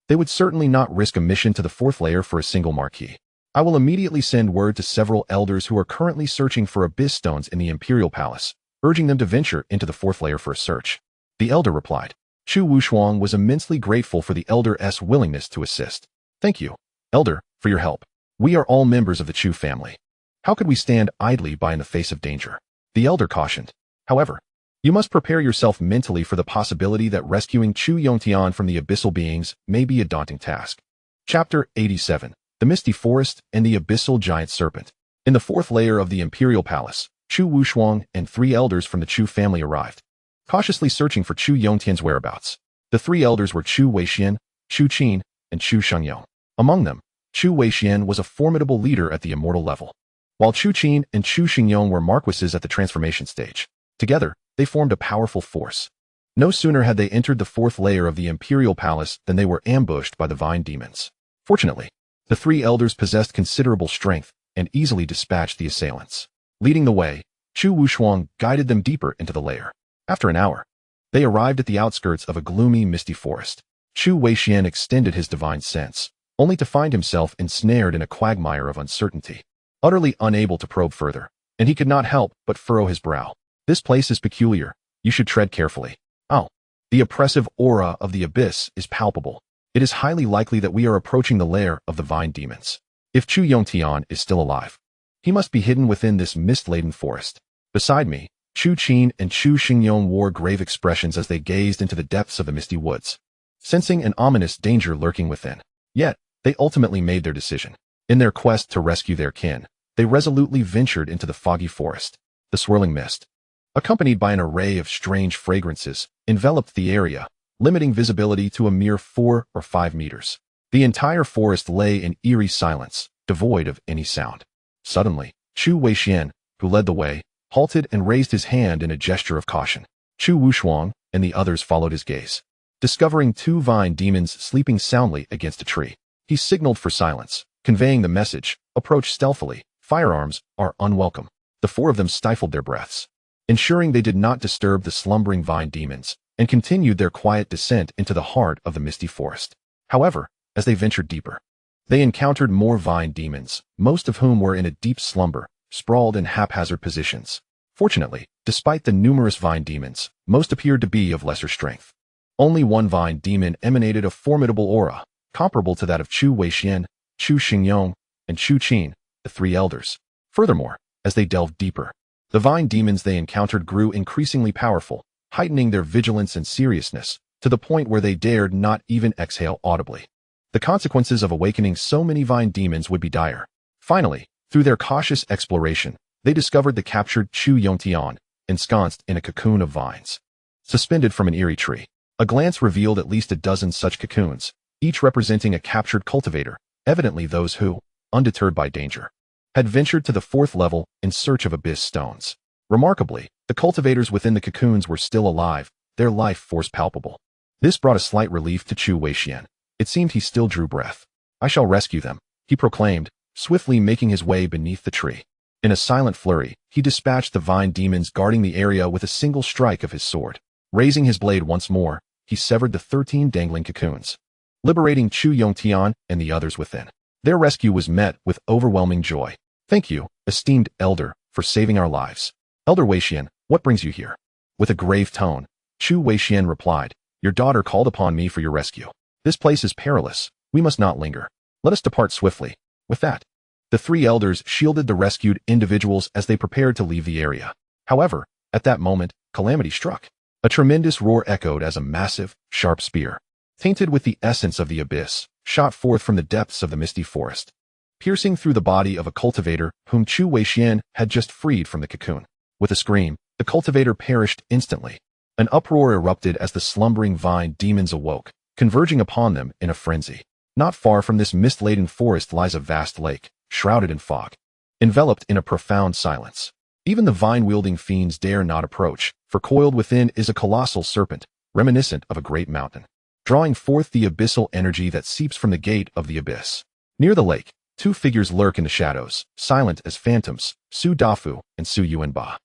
They would certainly not risk a mission to the 4th layer for a single marquis. I will immediately send word to several elders who are currently searching for abyss stones in the Imperial Palace, urging them to venture into the 4th layer for a search. The elder replied. Chu Wushuang was immensely grateful for the elder's willingness to assist. Thank you, Elder, for your help. We are all members of the Chu family. How could we stand idly by in the face of danger? The elder cautioned. However, you must prepare yourself mentally for the possibility that rescuing Chu Yongtian from the abyssal beings may be a daunting task. Chapter 87. The Misty Forest and the Abyssal Giant Serpent. In the fourth layer of the Imperial Palace, Chu Wushuang and 3 elders from the Chu family arrived, cautiously searching for Chu Yongtian's whereabouts. The 3 elders were Chu Weixian, Chu Qin, and Chu Shengyong. Among them, Chu Weixian was a formidable leader at the immortal level, while Chu Qin and Chu Shengyong were marquises at the transformation stage. Together, they formed a powerful force. No sooner had they entered the fourth layer of the Imperial Palace than they were ambushed by the vine demons. Fortunately, the 3 elders possessed considerable strength and easily dispatched the assailants. Leading the way, Chu Wushuang guided them deeper into the lair. After an hour, they arrived at the outskirts of a gloomy, misty forest. Chu Weixian extended his divine sense, only to find himself ensnared in a quagmire of uncertainty. Utterly unable to probe further, and he could not help but furrow his brow. This place is peculiar. You should tread carefully. Oh, the oppressive aura of the abyss is palpable. It is highly likely that we are approaching the lair of the vine demons. If Chu Yongtian is still alive, he must be hidden within this mist-laden forest. Beside me, Chu Qin and Chu Shengyong wore grave expressions as they gazed into the depths of the misty woods, sensing an ominous danger lurking within. Yet, they ultimately made their decision. In their quest to rescue their kin, they resolutely ventured into the foggy forest. The swirling mist, accompanied by an array of strange fragrances, enveloped the area, limiting visibility to a mere 4 or 5 meters. The entire forest lay in eerie silence, devoid of any sound. Suddenly, Chu Weixian, who led the way, halted and raised his hand in a gesture of caution. Chu Wushuang and the others followed his gaze. Discovering 2 vine demons sleeping soundly against a tree, he signaled for silence, conveying the message, approach stealthily, firearms are unwelcome. The 4 of them stifled their breaths, ensuring they did not disturb the slumbering vine demons, and continued their quiet descent into the heart of the misty forest. However, as they ventured deeper, they encountered more vine demons, most of whom were in a deep slumber, sprawled in haphazard positions. Fortunately, despite the numerous vine demons, most appeared to be of lesser strength. Only one vine demon emanated a formidable aura, comparable to that of Chu Weixian, Chu Shengyong, and Chu Qin, the 3 elders. Furthermore, as they delved deeper, the vine demons they encountered grew increasingly powerful, heightening their vigilance and seriousness, to the point where they dared not even exhale audibly. The consequences of awakening so many vine demons would be dire. Finally, through their cautious exploration, they discovered the captured Chu Yongtian, ensconced in a cocoon of vines, suspended from an eerie tree. A glance revealed at least a dozen such cocoons, each representing a captured cultivator, evidently those who, undeterred by danger, had ventured to the 4th level in search of abyss stones. Remarkably, the cultivators within the cocoons were still alive, their life force palpable. This brought a slight relief to Chu Weixian. It seemed he still drew breath. I shall rescue them, he proclaimed, swiftly making his way beneath the tree. In a silent flurry, he dispatched the vine demons guarding the area with a single strike of his sword. Raising his blade once more, he severed the 13 dangling cocoons, liberating Chu Yongtian and the others within. Their rescue was met with overwhelming joy. Thank you, esteemed elder, for saving our lives. Elder Weixian, what brings you here? With a grave tone, Chu Weixian replied, your daughter called upon me for your rescue. This place is perilous. We must not linger. Let us depart swiftly. With that, the 3 elders shielded the rescued individuals as they prepared to leave the area. However, at that moment, calamity struck. A tremendous roar echoed as a massive, sharp spear, tainted with the essence of the abyss, shot forth from the depths of the misty forest, piercing through the body of a cultivator whom Chu Weixian had just freed from the cocoon. With a scream, the cultivator perished instantly. An uproar erupted as the slumbering vine demons awoke, converging upon them in a frenzy. Not far from this mist-laden forest lies a vast lake, shrouded in fog, enveloped in a profound silence. Even the vine-wielding fiends dare not approach, for coiled within is a colossal serpent, reminiscent of a great mountain, drawing forth the abyssal energy that seeps from the gate of the abyss. Near the lake, 2 figures lurk in the shadows, silent as phantoms, Su Dafu and Su Yuanba.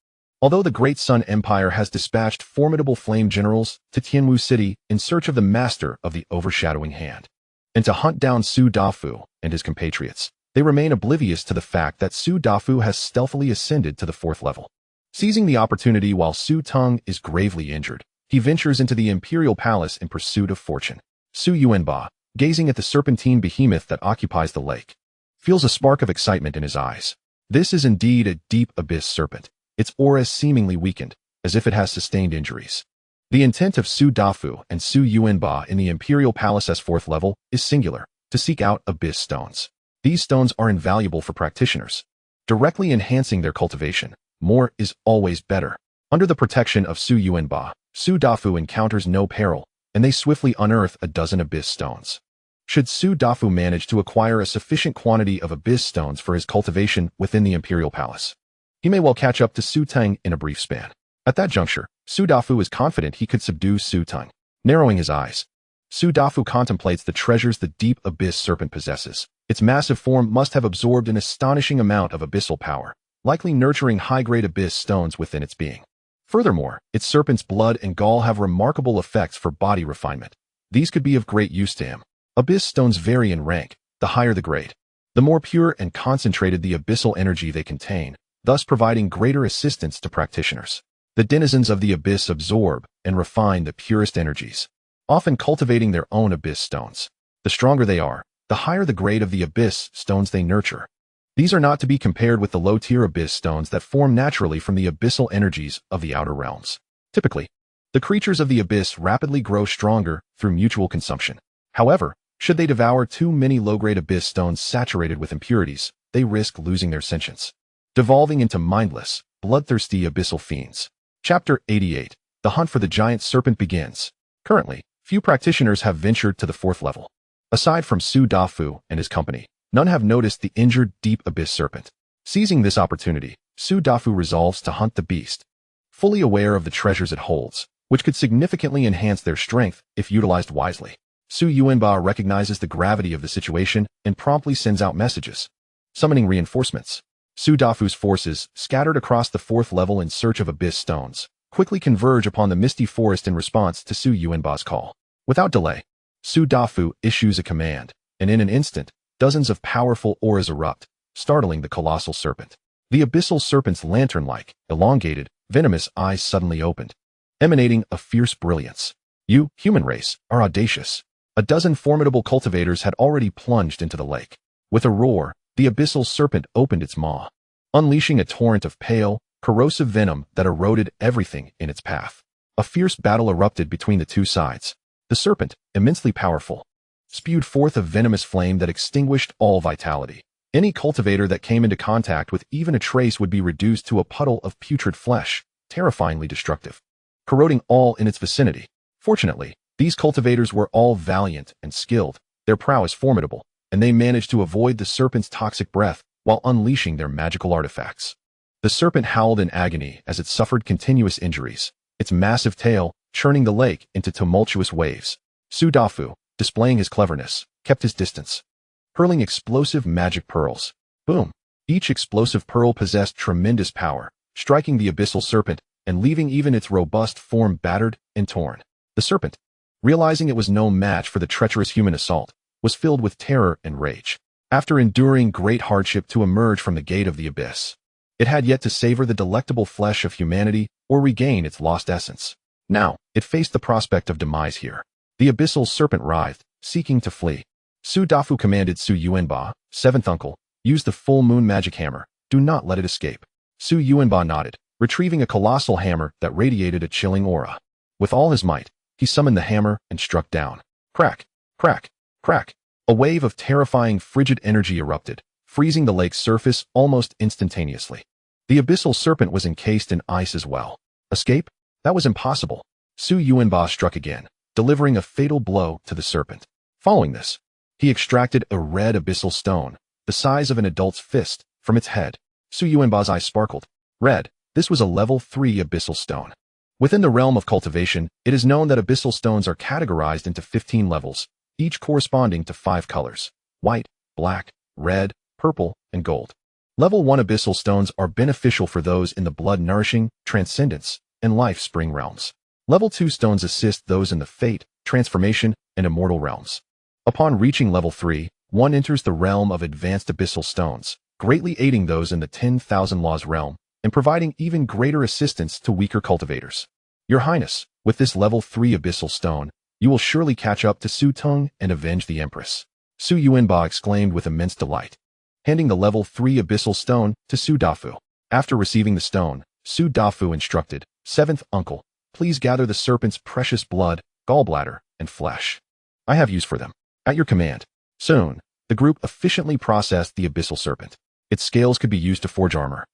Although the Great Sun Empire has dispatched formidable flame generals to Tianwu City in search of the master of the overshadowing hand, and to hunt down Su Dafu and his compatriots, they remain oblivious to the fact that Su Dafu has stealthily ascended to the 4th level. Seizing the opportunity while Su Tung is gravely injured, he ventures into the Imperial Palace in pursuit of fortune. Su Yuanba, gazing at the serpentine behemoth that occupies the lake. Feels a spark of excitement in his eyes. This is indeed a deep abyss serpent. Its aura is seemingly weakened, as if it has sustained injuries. The intent of Su Dafu and Su Yuanba in the Imperial Palace's 4th level is singular, to seek out abyss stones. These stones are invaluable for practitioners, directly enhancing their cultivation. More is always better. Under the protection of Su Yuanba, Su Dafu encounters no peril, and they swiftly unearth a dozen abyss stones. Should Su Dafu manage to acquire a sufficient quantity of abyss stones for his cultivation within the Imperial Palace, he may well catch up to Su Teng in a brief span. At that juncture, Su Dafu is confident he could subdue Su Teng. Narrowing his eyes, Su Dafu contemplates the treasures the deep abyss serpent possesses. Its massive form must have absorbed an astonishing amount of abyssal power, likely nurturing high-grade abyss stones within its being. Furthermore, its serpent's blood and gall have remarkable effects for body refinement. These could be of great use to him. Abyss stones vary in rank, the higher the grade. The more pure and concentrated the abyssal energy they contain, thus providing greater assistance to practitioners. The denizens of the abyss absorb and refine the purest energies, often cultivating their own abyss stones. The stronger they are, the higher the grade of the abyss stones they nurture. These are not to be compared with the low-tier abyss stones that form naturally from the abyssal energies of the outer realms. Typically, the creatures of the abyss rapidly grow stronger through mutual consumption. However, should they devour too many low-grade abyss stones saturated with impurities, they risk losing their sentience, devolving into mindless, bloodthirsty abyssal fiends. Chapter 88. The hunt for the giant serpent begins. Currently, few practitioners have ventured to the 4th level. Aside from Su Dafu and his company, none have noticed the injured deep abyss serpent. Seizing this opportunity, Su Dafu resolves to hunt the beast, fully aware of the treasures it holds, which could significantly enhance their strength if utilized wisely. Su Yuanba recognizes the gravity of the situation and promptly sends out messages, summoning reinforcements. Su Dafu's forces, scattered across the 4th level in search of abyss stones, quickly converge upon the misty forest in response to Su Yuanba's call. Without delay, Su Dafu issues a command, and in an instant, dozens of powerful auras erupt, startling the colossal serpent. The abyssal serpent's lantern-like, elongated, venomous eyes suddenly opened, emanating a fierce brilliance. You, human race, are audacious. A dozen formidable cultivators had already plunged into the lake. With a roar, the abyssal serpent opened its maw, unleashing a torrent of pale, corrosive venom that eroded everything in its path. A fierce battle erupted between the two sides. The serpent, immensely powerful, spewed forth a venomous flame that extinguished all vitality. Any cultivator that came into contact with even a trace would be reduced to a puddle of putrid flesh, terrifyingly destructive, corroding all in its vicinity. Fortunately, these cultivators were all valiant and skilled, their prowess formidable, and they managed to avoid the serpent's toxic breath while unleashing their magical artifacts. The serpent howled in agony as it suffered continuous injuries, its massive tail churning the lake into tumultuous waves. Su Dafu, displaying his cleverness, kept his distance, hurling explosive magic pearls. Boom! Each explosive pearl possessed tremendous power, striking the abyssal serpent and leaving even its robust form battered and torn. The serpent, realizing it was no match for the treacherous human assault, was filled with terror and rage. After enduring great hardship to emerge from the gate of the abyss, it had yet to savor the delectable flesh of humanity or regain its lost essence. Now, it faced the prospect of demise here. The abyssal serpent writhed, seeking to flee. Su Dafu commanded Su Yuanba, 7th uncle, use the full moon magic hammer. Do not let it escape. Su Yuanba nodded, retrieving a colossal hammer that radiated a chilling aura. With all his might, he summoned the hammer and struck down. Crack, crack, crack. A wave of terrifying frigid energy erupted, freezing the lake's surface almost instantaneously. The abyssal serpent was encased in ice as well. Escape? That was impossible. Su Yuanba struck again, delivering a fatal blow to the serpent. Following this, he extracted a red abyssal stone, the size of an adult's fist, from its head. Su Yuanba's eyes sparkled. Red, this was a level 3 abyssal stone. Within the realm of cultivation, it is known that abyssal stones are categorized into 15 levels, each corresponding to 5 colors: white, black, red, purple, and gold. Level 1 abyssal stones are beneficial for those in the blood-nourishing, transcendence, and life-spring realms. Level 2 stones assist those in the fate, transformation, and immortal realms. Upon reaching level 3, one enters the realm of advanced abyssal stones, greatly aiding those in the 10,000 laws realm and providing even greater assistance to weaker cultivators. Your Highness, with this level 3 abyssal stone, You will surely catch up to Su Tung and avenge the empress. Su Yuanba exclaimed with immense delight, handing the level 3 abyssal stone to Su Dafu. After receiving the stone, Su Dafu instructed, "Seventh uncle, please gather the serpent's precious blood, gallbladder, and flesh. I have use for them. At your command." Soon, the group efficiently processed the abyssal serpent. Its scales could be used to forge armor,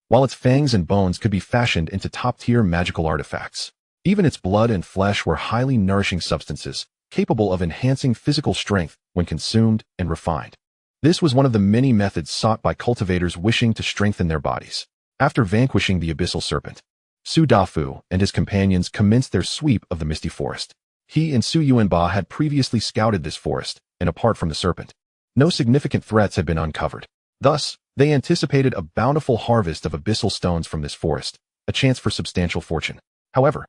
while its fangs and bones could be fashioned into top-tier magical artifacts. Even its blood and flesh were highly nourishing substances, capable of enhancing physical strength when consumed and refined. This was one of the many methods sought by cultivators wishing to strengthen their bodies. After vanquishing the abyssal serpent, Su Dafu and his companions commenced their sweep of the misty forest. He and Su Yuanba had previously scouted this forest, and apart from the serpent, no significant threats had been uncovered. Thus, they anticipated a bountiful harvest of abyssal stones from this forest, a chance for substantial fortune. However,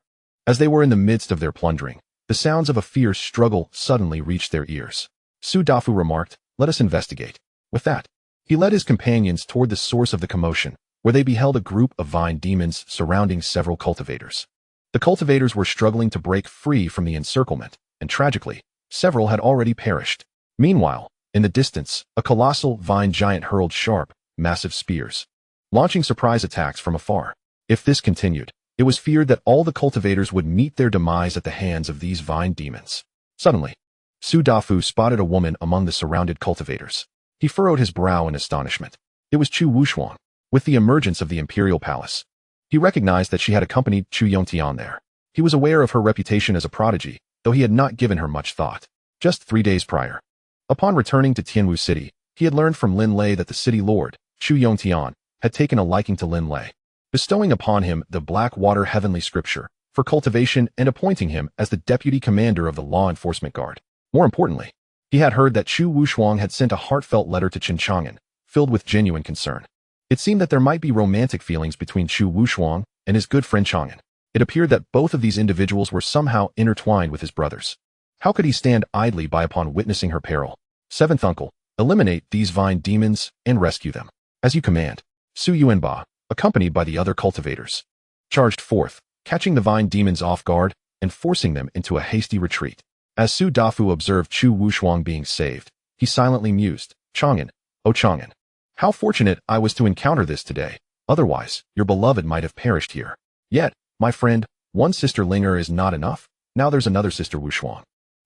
as they were in the midst of their plundering, the sounds of a fierce struggle suddenly reached their ears. Su Dafu remarked, "Let us investigate." With that, he led his companions toward the source of the commotion, where they beheld a group of vine demons surrounding several cultivators. The cultivators were struggling to break free from the encirclement, and tragically, several had already perished. Meanwhile, in the distance, a colossal vine giant hurled sharp, massive spears, launching surprise attacks from afar. If this continued, it was feared that all the cultivators would meet their demise at the hands of these vine demons. Suddenly, Su Dafu spotted a woman among the surrounded cultivators. He furrowed his brow in astonishment. It was Chu Wushuang. With the emergence of the Imperial Palace, he recognized that she had accompanied Chu Yongtian there. He was aware of her reputation as a prodigy, though he had not given her much thought. Just 3 days prior, upon returning to Tianwu City, he had learned from Lin Lei that the city lord, Chu Yongtian, had taken a liking to Lin Lei, bestowing upon him the Blackwater Heavenly Scripture for cultivation and appointing him as the deputy commander of the law enforcement guard. More importantly, he had heard that Chu Wushuang had sent a heartfelt letter to Chen Chang'an, filled with genuine concern. It seemed that there might be romantic feelings between Chu Wushuang and his good friend Chang'an. It appeared that both of these individuals were somehow intertwined with his brothers. How could he stand idly by upon witnessing her peril? Seventh uncle, eliminate these vine demons and rescue them. As you command. Su Yuanba, accompanied by the other cultivators, charged forth, catching the vine demons off guard and forcing them into a hasty retreat. As Su Dafu observed Chu Wushuang being saved, he silently mused, "Chang'an, oh Chang'an, how fortunate I was to encounter this today. Otherwise, your beloved might have perished here. Yet, my friend, one sister Linger is not enough. Now there's another sister Wushuang.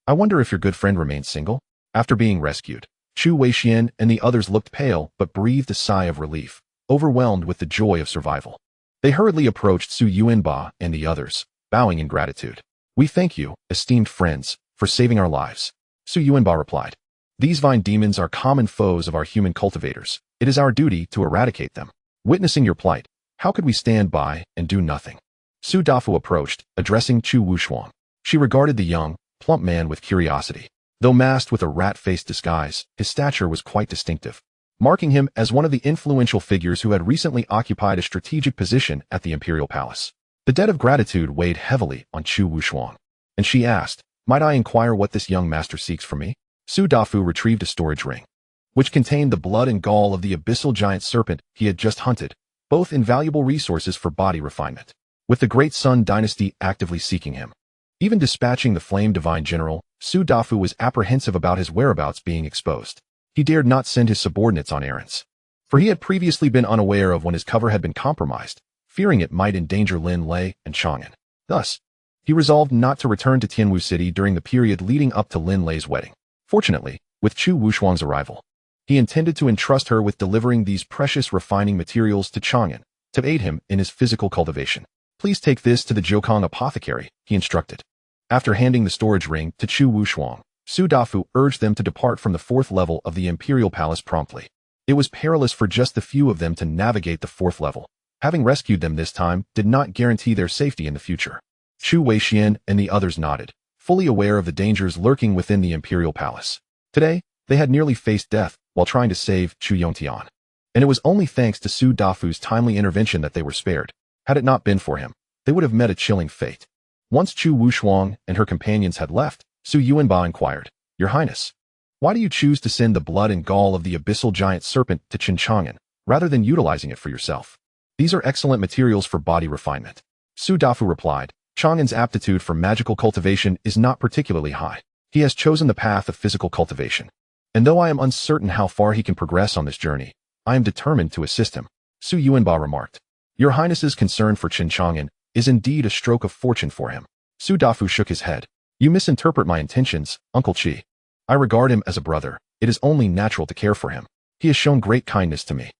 I wonder if your good friend remains single?" After being rescued, Chu Weixian and the others looked pale but breathed a sigh of relief, overwhelmed with the joy of survival. They hurriedly approached Su Yuanba and the others, bowing in gratitude. "We thank you, esteemed friends, for saving our lives." Su Yuanba replied, "These vine demons are common foes of our human cultivators. It is our duty to eradicate them. Witnessing your plight, how could we stand by and do nothing?" Su Dafu approached, addressing Chu Wushuang. She regarded the young, plump man with curiosity. Though masked with a rat-faced disguise, his stature was quite distinctive, marking him as one of the influential figures who had recently occupied a strategic position at the Imperial Palace. The debt of gratitude weighed heavily on Chu Wushuang, and she asked, "Might I inquire what this young master seeks from me?" Su Dafu retrieved a storage ring, which contained the blood and gall of the abyssal giant serpent he had just hunted, both invaluable resources for body refinement. With the Great Sun dynasty actively seeking him, even dispatching the Flame Divine General, Su Dafu was apprehensive about his whereabouts being exposed. He dared not send his subordinates on errands, for he had previously been unaware of when his cover had been compromised, fearing it might endanger Lin Lei and Chang'an. Thus, he resolved not to return to Tianwu City during the period leading up to Lin Lei's wedding. Fortunately, with Chu Wushuang's arrival, he intended to entrust her with delivering these precious refining materials to Chang'an to aid him in his physical cultivation. "Please take this to the Jiukong apothecary," he instructed. After handing the storage ring to Chu Wushuang, Su Dafu urged them to depart from the 4th level of the Imperial Palace promptly. It was perilous for just the few of them to navigate the 4th level. Having rescued them this time did not guarantee their safety in the future. Chu Weixian and the others nodded, fully aware of the dangers lurking within the Imperial Palace. Today, they had nearly faced death while trying to save Chu Yongtian, and it was only thanks to Su Dafu's timely intervention that they were spared. Had it not been for him, they would have met a chilling fate. Once Chu Wushuang and her companions had left, Su Yuanba inquired, "Your Highness, why do you choose to send the blood and gall of the abyssal giant serpent to Chen Chang'an, rather than utilizing it for yourself?" "These are excellent materials for body refinement," Su Dafu replied, Chang'an's aptitude for magical cultivation is not particularly high. He has chosen the path of physical cultivation. And though I am uncertain how far he can progress on this journey, I am determined to assist him. Su Yuanba remarked. Your Highness's concern for Chen Chang'an is indeed a stroke of fortune for him. Su Dafu shook his head. You misinterpret my intentions, Uncle Qi. I regard him as a brother. It is only natural to care for him. He has shown great kindness to me.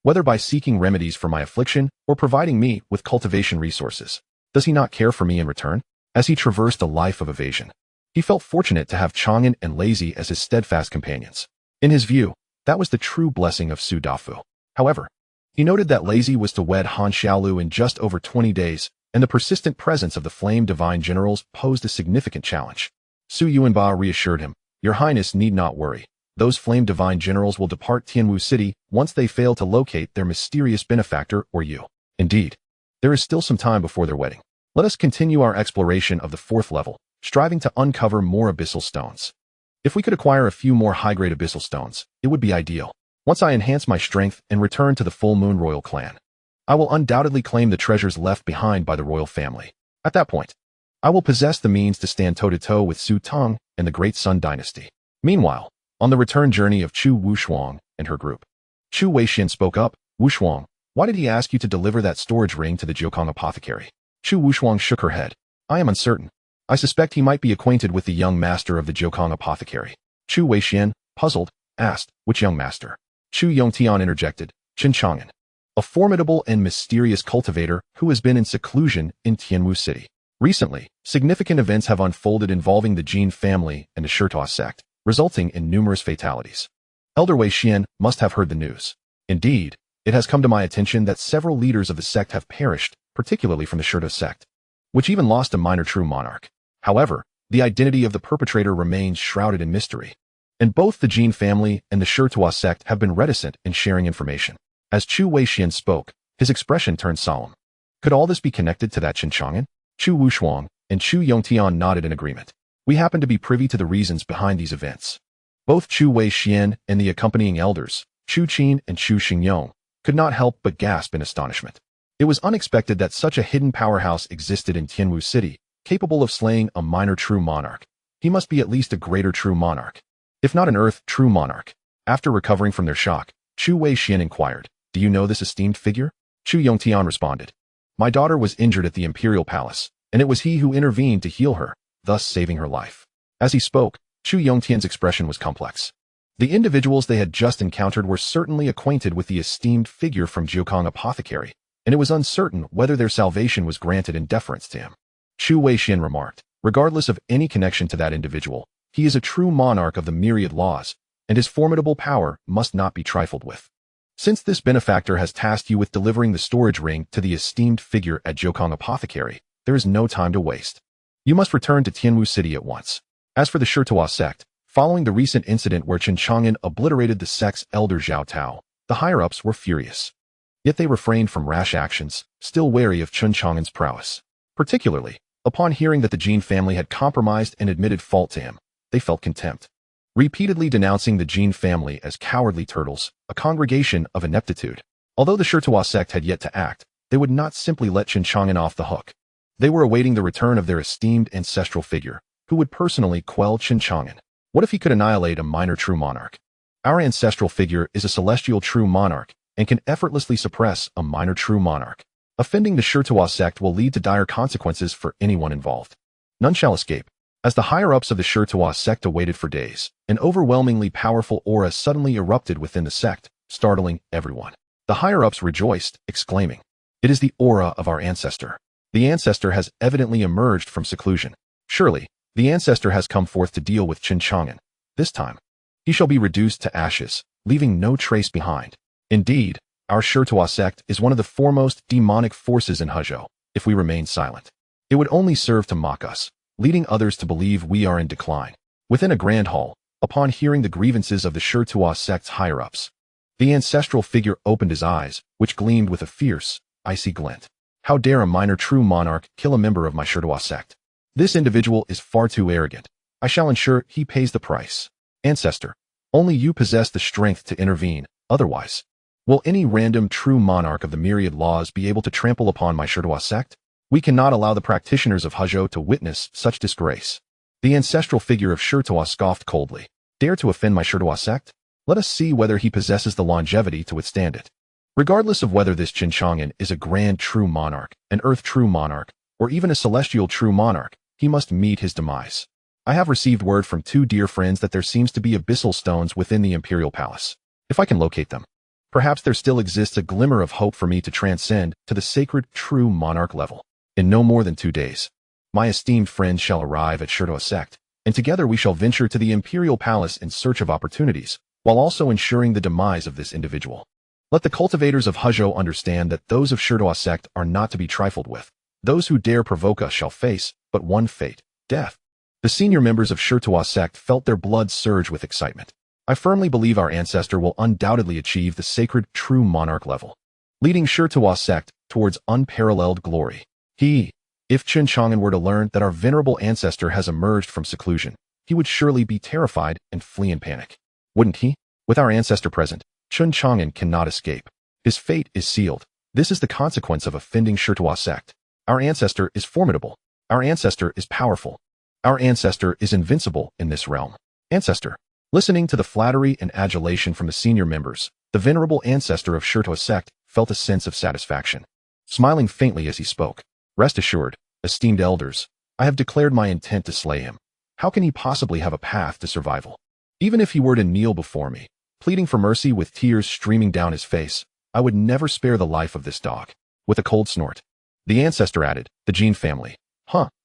Whether by seeking remedies for my affliction or providing me with cultivation resources, does he not care for me in return? As he traversed a life of evasion, he felt fortunate to have Chang'an and Lazy as his steadfast companions. In his view, that was the true blessing of Su Dafu. However, he noted that Lazy was to wed Han Xiaolu in just over 20 days, and the persistent presence of the Flame Divine Generals posed a significant challenge. Su Yuanba reassured him, Your Highness need not worry. Those Flame Divine Generals will depart Tianwu City once they fail to locate their mysterious benefactor or you. Indeed, there is still some time before their wedding. Let us continue our exploration of the 4th level, striving to uncover more abyssal stones. If we could acquire a few more high-grade abyssal stones, it would be ideal. Once I enhance my strength and return to the Full Moon Royal Clan, I will undoubtedly claim the treasures left behind by the royal family. At that point, I will possess the means to stand toe-to-toe with Su Teng and the Great Sun Dynasty. Meanwhile, on the return journey of Chu Wushuang and her group, Chu Weixian spoke up. Wushuang, why did he ask you to deliver that storage ring to the Jiukong apothecary? Chu Wushuang shook her head. I am uncertain. I suspect he might be acquainted with the young master of the Jiukong apothecary. Chu Weixian, puzzled, asked, which young master? Chu Yongtian interjected, Chen Chang'an, a formidable and mysterious cultivator who has been in seclusion in Tianwu City. Recently, significant events have unfolded involving the Jin family and the Sherto sect, resulting in numerous fatalities. Elder Wei Xian must have heard the news. Indeed, it has come to my attention that several leaders of the sect have perished, particularly from the Sherto sect, which even lost a minor true monarch. However, the identity of the perpetrator remains shrouded in mystery, and both the Jin family and the Sherto sect have been reticent in sharing information. As Chu Weixian spoke, his expression turned solemn. Could all this be connected to that Chen Chang'an? Chu Wushuang and Chu Yongtian nodded in agreement. We happen to be privy to the reasons behind these events. Both Chu Weixian and the accompanying elders, Chu Qin and Chu Xingyong, could not help but gasp in astonishment. It was unexpected that such a hidden powerhouse existed in Tianwu City, capable of slaying a minor true monarch. He must be at least a greater true monarch, if not an earth true monarch. After recovering from their shock, Chu Weixian inquired, Do you know this esteemed figure? Chu Yongtian responded, My daughter was injured at the Imperial Palace, and it was he who intervened to heal her, thus saving her life. As he spoke, Chu Yongtian's expression was complex. The individuals they had just encountered were certainly acquainted with the esteemed figure from Jiukong apothecary, and it was uncertain whether their salvation was granted in deference to him. Chu Weixian remarked, regardless of any connection to that individual, he is a true monarch of the myriad laws, and his formidable power must not be trifled with. Since this benefactor has tasked you with delivering the storage ring to the esteemed figure at Jiukong apothecary, there is no time to waste. You must return to Tianwu City at once. As for the Sherto sect, following the recent incident where Chen Chang'an obliterated the sect's elder Zhao Tao, the higher-ups were furious. Yet they refrained from rash actions, still wary of Chen Chang'an's prowess. Particularly, upon hearing that the Jin family had compromised and admitted fault to him, they felt contempt. Repeatedly denouncing the Jin family as cowardly turtles, a congregation of ineptitude. Although the Sherto sect had yet to act, they would not simply let Chen Chang'an off the hook. They were awaiting the return of their esteemed ancestral figure, who would personally quell Chen Chang'an. What if he could annihilate a minor true monarch? Our ancestral figure is a celestial true monarch and can effortlessly suppress a minor true monarch. Offending the Sherto sect will lead to dire consequences for anyone involved. None shall escape. As the higher-ups of the Sherto sect awaited for days, an overwhelmingly powerful aura suddenly erupted within the sect, startling everyone. The higher-ups rejoiced, exclaiming, It is the aura of our ancestor. The ancestor has evidently emerged from seclusion. Surely, the ancestor has come forth to deal with Chen Chang'an. This time, he shall be reduced to ashes, leaving no trace behind. Indeed, our Sherto sect is one of the foremost demonic forces in Hezhou. If we remain silent, it would only serve to mock us, leading others to believe we are in decline. Within a grand hall, upon hearing the grievances of the Sherto sect's higher-ups, the ancestral figure opened his eyes, which gleamed with a fierce, icy glint. How dare a minor true monarch kill a member of my Sherto sect? This individual is far too arrogant. I shall ensure he pays the price. Ancestor, only you possess the strength to intervene, otherwise. Will any random true monarch of the myriad laws be able to trample upon my Sherto sect? We cannot allow the practitioners of Huzhou to witness such disgrace. The ancestral figure of Sherto scoffed coldly. Dare to offend my Sherto sect? Let us see whether he possesses the longevity to withstand it. Regardless of whether this Chen Chang'an is a grand true monarch, an earth true monarch, or even a celestial true monarch, he must meet his demise. I have received word from 2 dear friends that there seems to be abyssal stones within the Imperial Palace. If I can locate them, perhaps there still exists a glimmer of hope for me to transcend to the sacred true monarch level. In no more than 2 days, my esteemed friends shall arrive at Sherto sect, and together we shall venture to the Imperial Palace in search of opportunities, while also ensuring the demise of this individual. Let the cultivators of Huzhou understand that those of Sherto sect are not to be trifled with. Those who dare provoke us shall face but one fate, death. The senior members of Sherto sect felt their blood surge with excitement. I firmly believe our ancestor will undoubtedly achieve the sacred true monarch level, leading Sherto sect towards unparalleled glory. If Chen Chang'an were to learn that our venerable ancestor has emerged from seclusion, he would surely be terrified and flee in panic. Wouldn't he? With our ancestor present, Chen Chang'an cannot escape. His fate is sealed. This is the consequence of offending Sherto sect. Our ancestor is formidable. Our ancestor is powerful. Our ancestor is invincible in this realm. Ancestor. Listening to the flattery and adulation from the senior members, the venerable ancestor of Sherto sect felt a sense of satisfaction. Smiling faintly as he spoke, "Rest assured, esteemed elders, I have declared my intent to slay him. How can he possibly have a path to survival? Even if he were to kneel before me, pleading for mercy with tears streaming down his face, I would never spare the life of this dog." With a cold snort, the ancestor added, "The Jin family.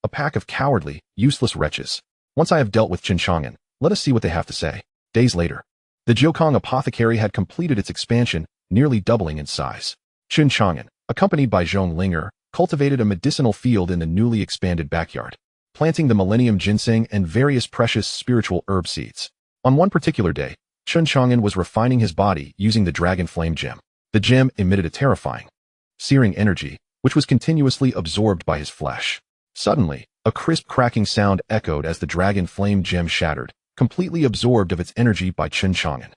A pack of cowardly, useless wretches. Once I have dealt with Chen Chang'an, let us see what they have to say." Days later, the Jiukong apothecary had completed its expansion, nearly doubling in size. Chen Chang'an, accompanied by Zhong Linger, cultivated a medicinal field in the newly expanded backyard, planting the millennium ginseng and various precious spiritual herb seeds. On one particular day, Chen Chang'an was refining his body using the dragon flame gem. The gem emitted a terrifying, searing energy, which was continuously absorbed by his flesh. Suddenly, a crisp cracking sound echoed as the dragon flame gem shattered, completely absorbed of its energy by Chen Chang'an.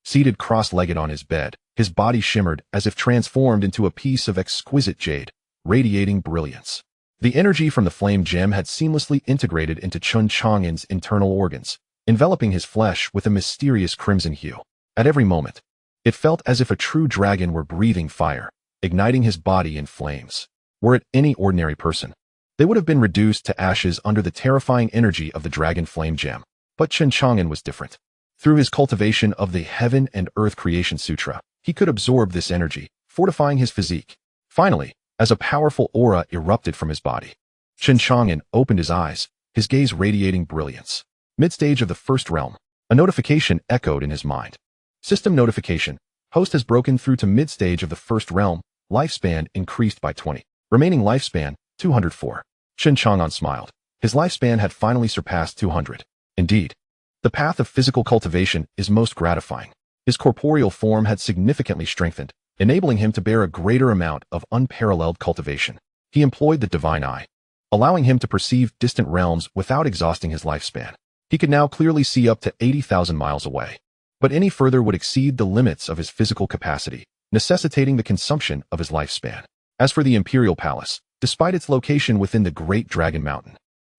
Seated cross-legged on his bed, his body shimmered as if transformed into a piece of exquisite jade, radiating brilliance. The energy from the flame gem had seamlessly integrated into Chen Chang'an's internal organs, enveloping his flesh with a mysterious crimson hue. At every moment, it felt as if a true dragon were breathing fire, igniting his body in flames. Were it any ordinary person, they would have been reduced to ashes under the terrifying energy of the dragon flame gem. But Chen Chang'an was different. Through his cultivation of the Heaven and Earth Creation Sutra, he could absorb this energy, fortifying his physique. Finally, as a powerful aura erupted from his body, Chen Chang'an opened his eyes, his gaze radiating brilliance. Mid-stage of the first realm, a notification echoed in his mind. System notification. Host has broken through to mid-stage of the first realm, lifespan increased by 20. Remaining lifespan, 204. Chen Chang'an smiled. His lifespan had finally surpassed 200. Indeed, the path of physical cultivation is most gratifying. His corporeal form had significantly strengthened, enabling him to bear a greater amount of unparalleled cultivation. He employed the divine eye, allowing him to perceive distant realms without exhausting his lifespan. He could now clearly see up to 80,000 miles away. But any further would exceed the limits of his physical capacity, necessitating the consumption of his lifespan. As for the Imperial Palace, despite its location within the Great Dragon Mountain,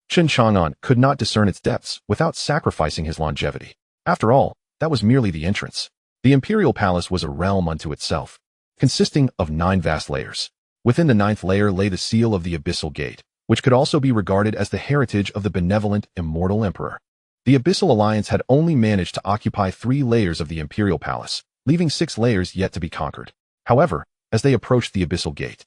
Chen Chang'an could not discern its depths without sacrificing his longevity. After all, that was merely the entrance. The Imperial Palace was a realm unto itself, consisting of 9 vast layers. Within the 9th layer lay the seal of the Abyssal Gate, which could also be regarded as the heritage of the benevolent Immortal Emperor. The Abyssal Alliance had only managed to occupy 3 layers of the Imperial Palace, leaving 6 layers yet to be conquered. However, as they approached the Abyssal Gate,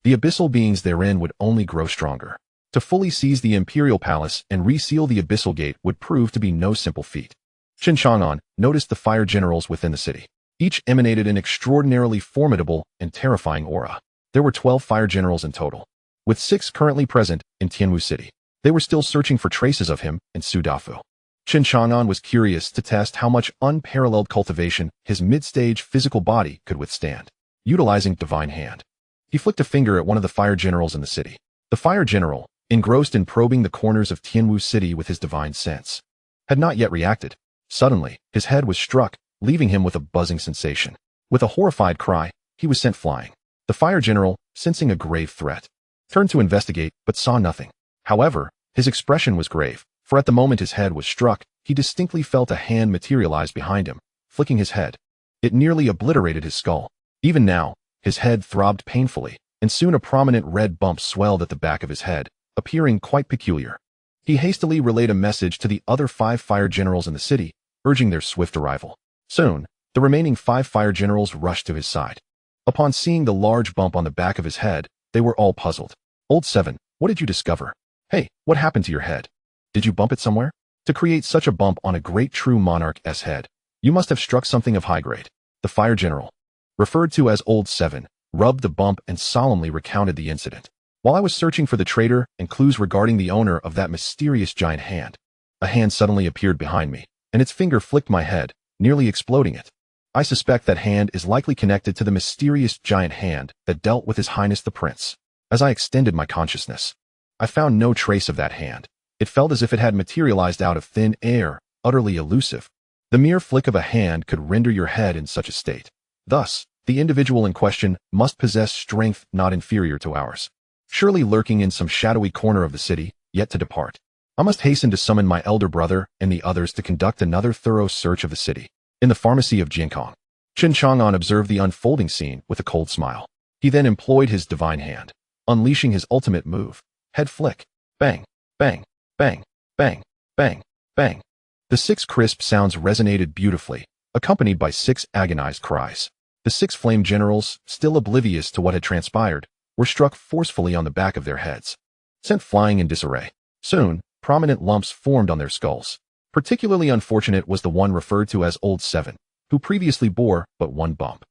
the abyssal beings therein would only grow stronger. To fully seize the Imperial Palace and reseal the Abyssal Gate would prove to be no simple feat. Chen Chang'an noticed the fire generals within the city. Each emanated an extraordinarily formidable and terrifying aura. There were 12 fire generals in total, with 6 currently present in Tianwu City. They were still searching for traces of him in Sudafu. Chen Chang'an was curious to test how much unparalleled cultivation his mid-stage physical body could withstand. Utilizing Divine Hand, he flicked a finger at one of the fire generals in the city. The fire general, engrossed in probing the corners of Tianwu City with his divine sense, had not yet reacted. Suddenly, his head was struck, leaving him with a buzzing sensation. With a horrified cry, he was sent flying. The fire general, sensing a grave threat, turned to investigate, but saw nothing. However, his expression was grave, for at the moment his head was struck, he distinctly felt a hand materialize behind him, flicking his head. It nearly obliterated his skull. Even now, his head throbbed painfully, and soon a prominent red bump swelled at the back of his head, appearing quite peculiar. He hastily relayed a message to the other 5 fire generals in the city, urging their swift arrival. Soon, the remaining 5 fire generals rushed to his side. Upon seeing the large bump on the back of his head, they were all puzzled. Old 7, what did you discover? Hey, what happened to your head? Did you bump it somewhere? To create such a bump on a great true monarch's head, you must have struck something of high grade. The fire general, referred to as Old 7, rubbed the bump and solemnly recounted the incident. While I was searching for the traitor and clues regarding the owner of that mysterious giant hand, a hand suddenly appeared behind me, and its finger flicked my head, nearly exploding it. I suspect that hand is likely connected to the mysterious giant hand that dealt with His Highness the Prince. As I extended my consciousness, I found no trace of that hand. It felt as if it had materialized out of thin air, utterly elusive. The mere flick of a hand could render your head in such a state. Thus, the individual in question must possess strength not inferior to ours. Surely lurking in some shadowy corner of the city, yet to depart. I must hasten to summon my elder brother and the others to conduct another thorough search of the city. In the pharmacy of Jinseng, Chen Chang'an observed the unfolding scene with a cold smile. He then employed his divine hand, unleashing his ultimate move. Head flick. Bang, bang, bang, bang, bang, bang. The 6 crisp sounds resonated beautifully, accompanied by 6 agonized cries. The 6 flame generals, still oblivious to what had transpired, were struck forcefully on the back of their heads, sent flying in disarray. Soon, prominent lumps formed on their skulls. Particularly unfortunate was the one referred to as Old 7, who previously bore but one bump.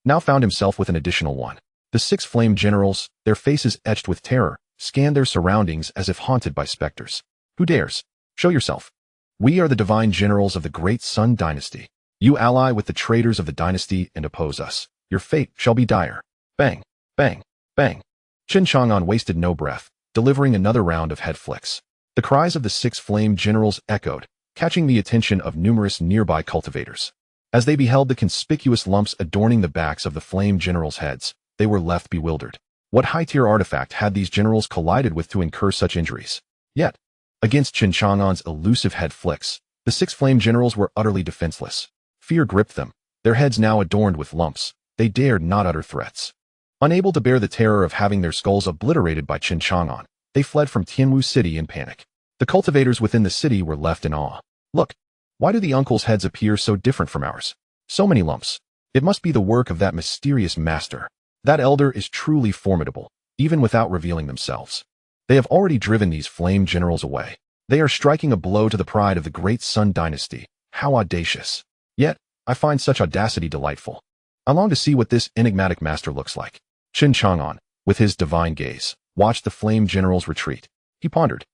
Now found himself with an additional one. The 6 flame generals, their faces etched with terror, scanned their surroundings as if haunted by specters. Who dares? Show yourself. We are the divine generals of the great Sun dynasty. You ally with the traitors of the dynasty and oppose us. Your fate shall be dire. Bang, bang, bang. Chen Chang'an wasted no breath, delivering another round of head flicks. The cries of the 6 flame generals echoed, catching the attention of numerous nearby cultivators. As they beheld the conspicuous lumps adorning the backs of the flame generals' heads, they were left bewildered. What high-tier artifact had these generals collided with to incur such injuries? Yet, against Chen Chang'an's elusive head flicks, the 6 flame generals were utterly defenseless. Fear gripped them, their heads now adorned with lumps. They dared not utter threats. Unable to bear the terror of having their skulls obliterated by Chen Chang'an, they fled from Tianwu City in panic. The cultivators within the city were left in awe. Look, why do the uncles' heads appear so different from ours? So many lumps. It must be the work of that mysterious master. That elder is truly formidable, even without revealing themselves. They have already driven these flame generals away. They are striking a blow to the pride of the great Sun dynasty. How audacious. Yet, I find such audacity delightful. I long to see what this enigmatic master looks like. Chen Chang'an, with his divine gaze, watched the flame generals retreat. He pondered.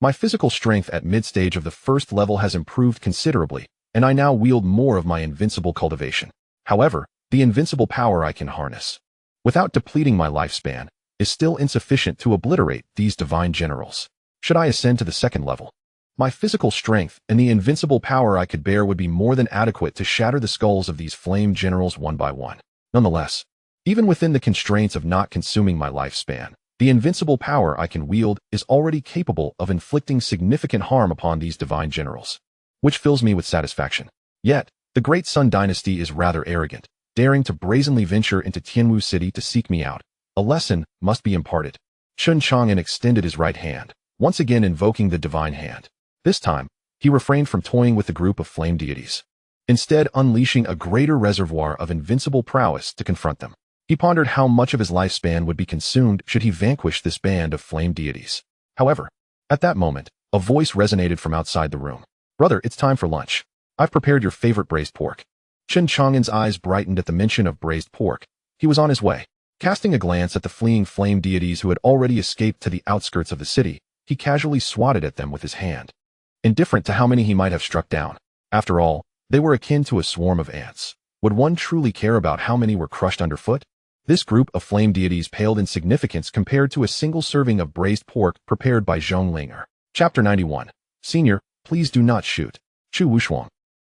My physical strength at mid-stage of the 1st level has improved considerably, and I now wield more of my invincible cultivation. However, the invincible power I can harness, without depleting my lifespan, is still insufficient to obliterate these divine generals. Should I ascend to the 2nd level, my physical strength and the invincible power I could bear would be more than adequate to shatter the skulls of these flame generals one by one. Nonetheless, even within the constraints of not consuming my lifespan, the invincible power I can wield is already capable of inflicting significant harm upon these divine generals, which fills me with satisfaction. Yet, the great Sun dynasty is rather arrogant, daring to brazenly venture into Tianwu City to seek me out. A lesson must be imparted. Chen Chang'an extended his right hand, once again invoking the divine hand. This time, he refrained from toying with the group of flame deities, instead unleashing a greater reservoir of invincible prowess to confront them. He pondered how much of his lifespan would be consumed should he vanquish this band of flame deities. However, at that moment, a voice resonated from outside the room. Brother, it's time for lunch. I've prepared your favorite braised pork. Chen Chang'an's eyes brightened at the mention of braised pork. He was on his way. Casting a glance at the fleeing flame deities who had already escaped to the outskirts of the city, he casually swatted at them with his hand, indifferent to how many he might have struck down. After all, they were akin to a swarm of ants. Would one truly care about how many were crushed underfoot? This group of flame deities paled in significance compared to a single serving of braised pork prepared by Zhong Linger. Chapter 91. Senior, please do not shoot. Chu Wushuang,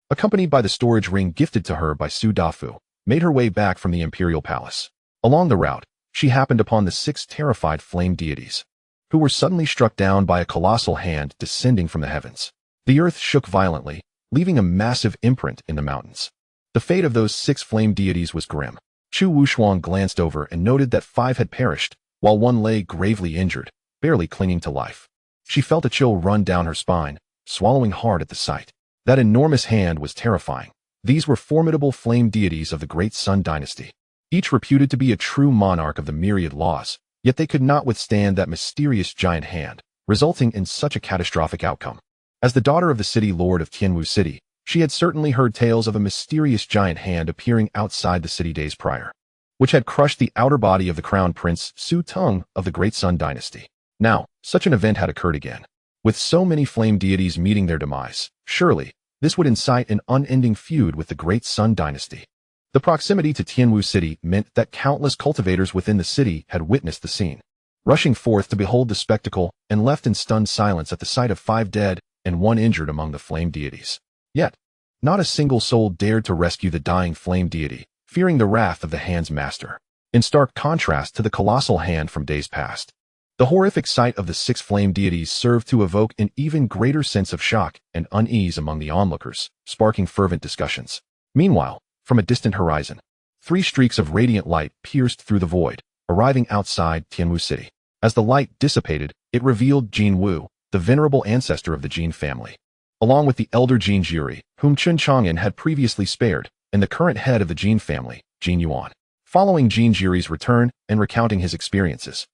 accompanied by the storage ring gifted to her by Su Dafu, made her way back from the Imperial Palace. Along the route, she happened upon the 6 terrified flame deities, who were suddenly struck down by a colossal hand descending from the heavens. The earth shook violently, leaving a massive imprint in the mountains. The fate of those 6 flame deities was grim. Chu Wushuang glanced over and noted that 5 had perished, while 1 lay gravely injured, barely clinging to life. She felt a chill run down her spine, swallowing hard at the sight. That enormous hand was terrifying. These were formidable flame deities of the Great Sun Dynasty, each reputed to be a true monarch of the myriad laws, yet they could not withstand that mysterious giant hand, resulting in such a catastrophic outcome. As the daughter of the city lord of Tianwu City, she had certainly heard tales of a mysterious giant hand appearing outside the city days prior, which had crushed the outer body of the crown prince Su Teng of the Great Sun Dynasty. Now, such an event had occurred again. With so many flame deities meeting their demise, surely, this would incite an unending feud with the Great Sun Dynasty. The proximity to Tianwu City meant that countless cultivators within the city had witnessed the scene, rushing forth to behold the spectacle and left in stunned silence at the sight of 5 dead and 1 injured among the flame deities. Yet, not a single soul dared to rescue the dying flame deity, fearing the wrath of the hand's master. In stark contrast to the colossal hand from days past, the horrific sight of the 6 flame deities served to evoke an even greater sense of shock and unease among the onlookers, sparking fervent discussions. Meanwhile, from a distant horizon, 3 streaks of radiant light pierced through the void, arriving outside Tianwu City. As the light dissipated, it revealed Jin Wu, the venerable ancestor of the Jin family, along with the elder Jin Jiri, whom Chen Chang'an had previously spared, and the current head of the Jin family, Jin Yuan. Following Jin Jiri's return and recounting his experiences,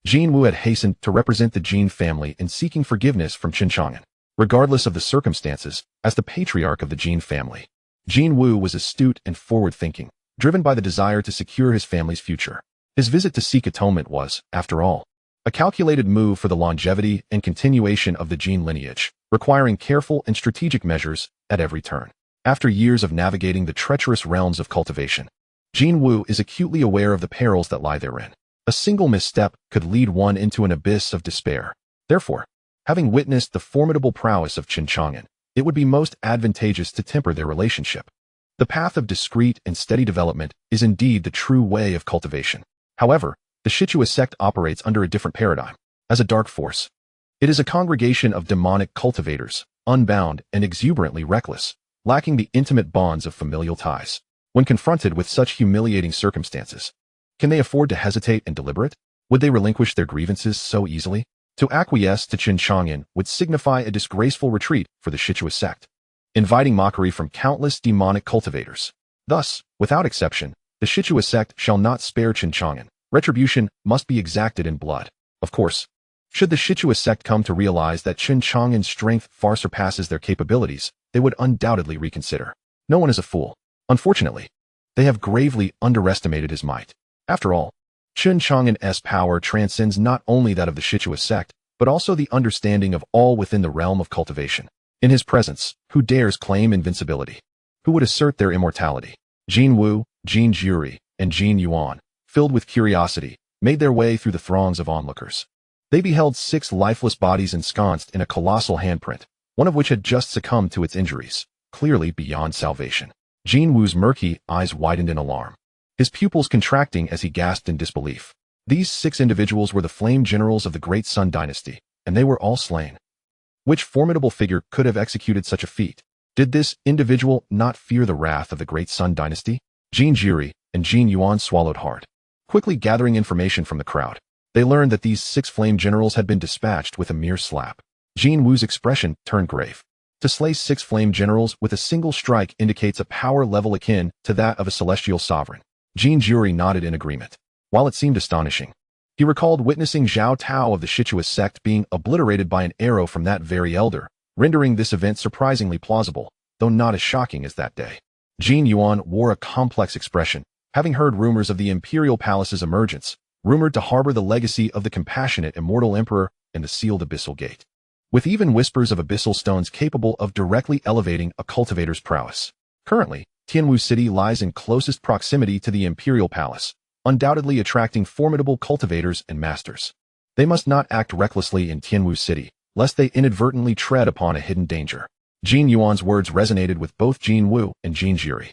Jin Wu had hastened to represent the Jin family in seeking forgiveness from Chen Chang'an. Regardless of the circumstances, as the patriarch of the Jin family, Jin Wu was astute and forward-thinking, driven by the desire to secure his family's future. His visit to seek atonement was, after all, a calculated move for the longevity and continuation of the Jin lineage, requiring careful and strategic measures at every turn. After years of navigating the treacherous realms of cultivation, Jin Wu is acutely aware of the perils that lie therein. A single misstep could lead one into an abyss of despair. Therefore, having witnessed the formidable prowess of Chen Chang'an, it would be most advantageous to temper their relationship. The path of discreet and steady development is indeed the true way of cultivation. However, the Shichua sect operates under a different paradigm. As a dark force, it is a congregation of demonic cultivators, unbound and exuberantly reckless, lacking the intimate bonds of familial ties. When confronted with such humiliating circumstances, can they afford to hesitate and deliberate? Would they relinquish their grievances so easily? To acquiesce to Chen Chang'an would signify a disgraceful retreat for the Shichua sect, inviting mockery from countless demonic cultivators. Thus, without exception, the Shichua sect shall not spare Chen Chang'an. Retribution must be exacted in blood. Of course, should the Shichua sect come to realize that Chen Chang'an's strength far surpasses their capabilities, they would undoubtedly reconsider. No one is a fool. Unfortunately, they have gravely underestimated his might. After all, Chen Chang'an's power transcends not only that of the Shichua sect, but also the understanding of all within the realm of cultivation. In his presence, who dares claim invincibility? Who would assert their immortality? Jin Wu, Jin Jiri, and Jin Yuan, filled with curiosity, made their way through the throngs of onlookers. They beheld 6 lifeless bodies ensconced in a colossal handprint, one of which had just succumbed to its injuries, clearly beyond salvation. Jin Wu's murky eyes widened in alarm, his pupils contracting as he gasped in disbelief. These 6 individuals were the flame generals of the Great Sun Dynasty, and they were all slain. Which formidable figure could have executed such a feat? Did this individual not fear the wrath of the Great Sun Dynasty? Jin Jiri and Jin Yuan swallowed hard. Quickly gathering information from the crowd, they learned that these 6 flame generals had been dispatched with a mere slap. Jin Wu's expression turned grave. To slay 6 flame generals with a single strike indicates a power level akin to that of a celestial sovereign. Jin Jiri nodded in agreement. While it seemed astonishing, he recalled witnessing Zhao Tao of the Shichua sect being obliterated by an arrow from that very elder, rendering this event surprisingly plausible, though not as shocking as that day. Jin Yuan wore a complex expression, having heard rumors of the Imperial Palace's emergence, rumored to harbor the legacy of the compassionate Immortal Emperor and the sealed Abyssal Gate, with even whispers of abyssal stones capable of directly elevating a cultivator's prowess. Currently, Tianwu City lies in closest proximity to the Imperial Palace, undoubtedly attracting formidable cultivators and masters. They must not act recklessly in Tianwu City, lest they inadvertently tread upon a hidden danger. Jin Yuan's words resonated with both Jin Wu and Jin Jiri.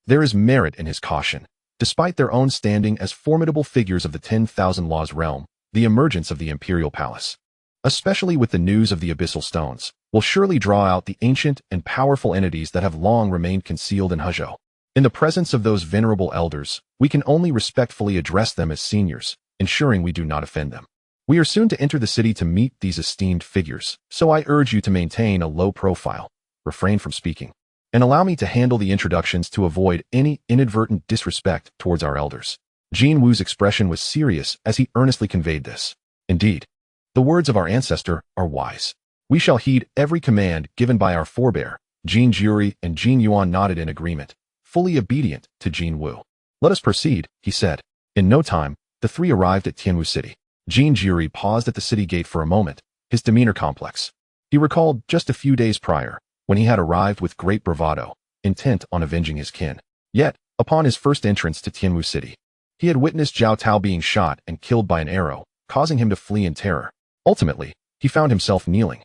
There is merit in his caution. Despite their own standing as formidable figures of the 10,000 Laws realm, the emergence of the Imperial Palace, especially with the news of the Abyssal Stones, will surely draw out the ancient and powerful entities that have long remained concealed in Huzhou. In the presence of those venerable elders, we can only respectfully address them as seniors, ensuring we do not offend them. We are soon to enter the city to meet these esteemed figures, so I urge you to maintain a low profile, refrain from speaking, and allow me to handle the introductions to avoid any inadvertent disrespect towards our elders. Jin Wu's expression was serious as he earnestly conveyed this. Indeed, the words of our ancestor are wise. We shall heed every command given by our forebear. Jin Juri and Jin Yuan nodded in agreement, fully obedient to Jin Wu. Let us proceed, he said. In no time, the three arrived at Tianwu City. Jin Juri paused at the city gate for a moment, his demeanor complex. He recalled just a few days prior, when he had arrived with great bravado, intent on avenging his kin. Yet, upon his first entrance to Tianwu City, he had witnessed Zhao Tao being shot and killed by an arrow, causing him to flee in terror. Ultimately, he found himself kneeling,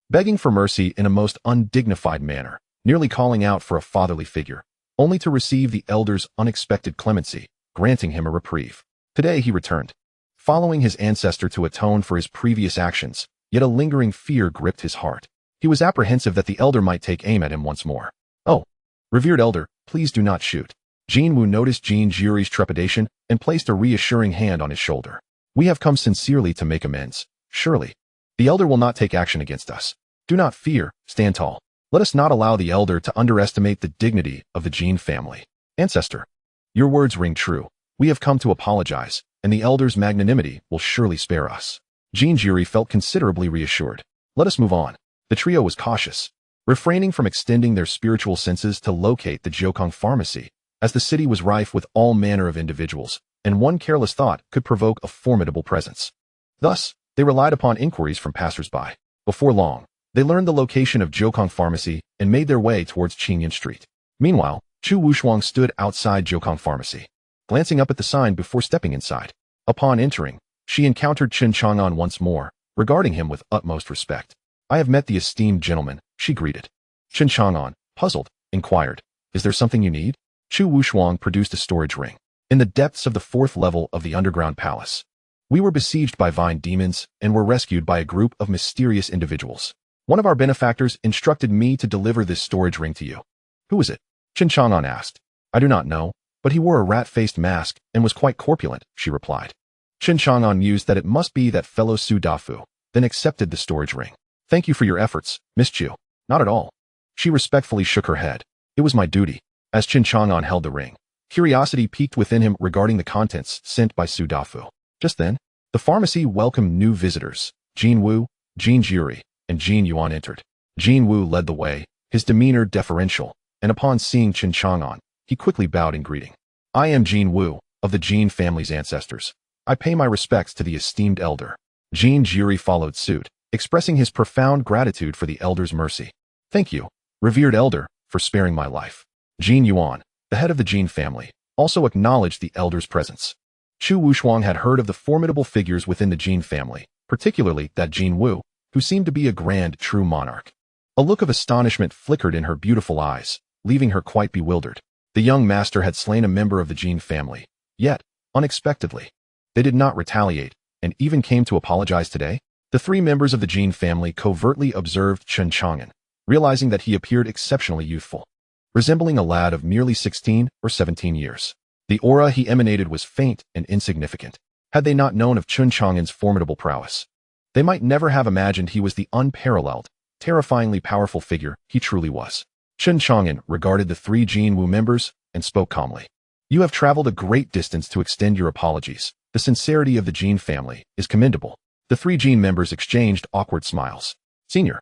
begging for mercy in a most undignified manner, nearly calling out for a fatherly figure, only to receive the elder's unexpected clemency, granting him a reprieve. Today he returned, following his ancestor to atone for his previous actions, yet a lingering fear gripped his heart. He was apprehensive that the elder might take aim at him once more. Oh, revered elder, please do not shoot. Jin Wu noticed Jin Juri's trepidation and placed a reassuring hand on his shoulder. We have come sincerely to make amends. Surely, the elder will not take action against us. Do not fear, stand tall. Let us not allow the elder to underestimate the dignity of the Jin family. Ancestor, your words ring true. We have come to apologize, and the elder's magnanimity will surely spare us. Jin Juri felt considerably reassured. Let us move on. The trio was cautious, refraining from extending their spiritual senses to locate the Jiukong pharmacy, as the city was rife with all manner of individuals, and one careless thought could provoke a formidable presence. Thus, they relied upon inquiries from passers-by. Before long, they learned the location of Jiukong Pharmacy and made their way towards Qingyan Street. Meanwhile, Chu Wushuang stood outside Jiukong Pharmacy, glancing up at the sign before stepping inside. Upon entering, she encountered Chen Chang'an once more, regarding him with utmost respect. I have met the esteemed gentleman, she greeted. Chen Chang'an, puzzled, inquired, is there something you need? Chu Wushuang produced a storage ring. In the depths of the 4th level of the underground palace, we were besieged by vine demons and were rescued by a group of mysterious individuals. One of our benefactors instructed me to deliver this storage ring to you. Who is it? Chen Chang'an asked. I do not know, but he wore a rat-faced mask and was quite corpulent, she replied. Chen Chang'an mused that it must be that fellow Su Dafu, then accepted the storage ring. Thank you for your efforts, Miss Chu. Not at all. She respectfully shook her head. It was my duty. As Chen Chang'an held the ring, curiosity piqued within him regarding the contents sent by Su Dafu. Just then, the pharmacy welcomed new visitors. Jin Wu, Jin Juri, and Jin Yuan entered. Jin Wu led the way, his demeanor deferential, and upon seeing Chen Chang'an, he quickly bowed in greeting. I am Jin Wu, of the Jin family's ancestors. I pay my respects to the esteemed elder. Jin Juri followed suit, expressing his profound gratitude for the elder's mercy. Thank you, revered elder, for sparing my life. Jin Yuan, the head of the Jin family, also acknowledged the elder's presence. Chu Wushuang had heard of the formidable figures within the Jin family, particularly that Jin Wu, who seemed to be a grand true monarch. A look of astonishment flickered in her beautiful eyes, leaving her quite bewildered. The young master had slain a member of the Jin family, yet, unexpectedly, they did not retaliate, and even came to apologize today. The 3 members of the Jin family covertly observed Chen Chang'an, realizing that he appeared exceptionally youthful, resembling a lad of merely 16 or 17 years. The aura he emanated was faint and insignificant. Had they not known of Chen Chang'an's formidable prowess, they might never have imagined he was the unparalleled, terrifyingly powerful figure he truly was. Chen Chang'an regarded the 3 Jin Wu members and spoke calmly. You have traveled a great distance to extend your apologies. The sincerity of the Jin family is commendable. The 3 Jin members exchanged awkward smiles. Senior,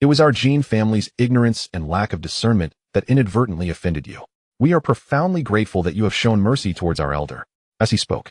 it was our Jin family's ignorance and lack of discernment that inadvertently offended you. We are profoundly grateful that you have shown mercy towards our elder. As he spoke,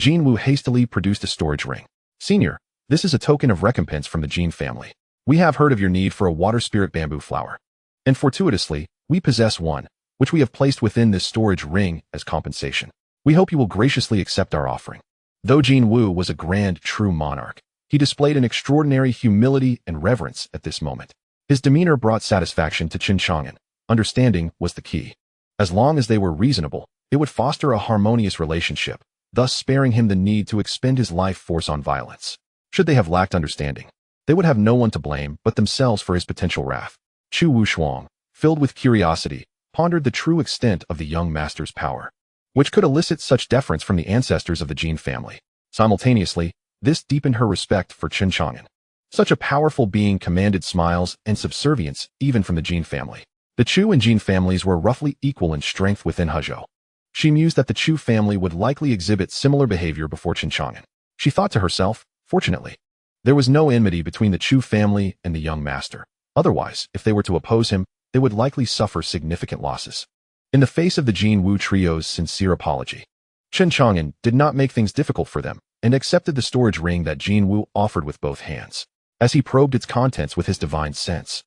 Jin Wu hastily produced a storage ring. Senior, this is a token of recompense from the Jin family. We have heard of your need for a water spirit bamboo flower, and fortuitously, we possess one, which we have placed within this storage ring as compensation. We hope you will graciously accept our offering. Though Jin Wu was a grand true monarch, he displayed an extraordinary humility and reverence at this moment. His demeanor brought satisfaction to Chen Chang'an. Understanding was the key. As long as they were reasonable, It would foster a harmonious relationship, thus sparing him the need to expend his life force on violence. Should they have lacked understanding, they would have no one to blame but themselves for his potential wrath. Chu Wushuang, filled with curiosity, pondered the true extent of the young master's power, which could elicit such deference from the ancestors of the Jin family. Simultaneously, this deepened her respect for Chen Chang'an. Such a powerful being commanded smiles and subservience even from the Jin family. The Chu and Jin families were roughly equal in strength within Hezhou. She mused that the Chu family would likely exhibit similar behavior before Chen Chang'an. She thought to herself, fortunately, there was no enmity between the Chu family and the young master. Otherwise, if they were to oppose him, they would likely suffer significant losses. In the face of the Jin Wu trio's sincere apology, Chen Chang'an did not make things difficult for them and accepted the storage ring that Jin Wu offered with both hands, as he probed its contents with his divine sense.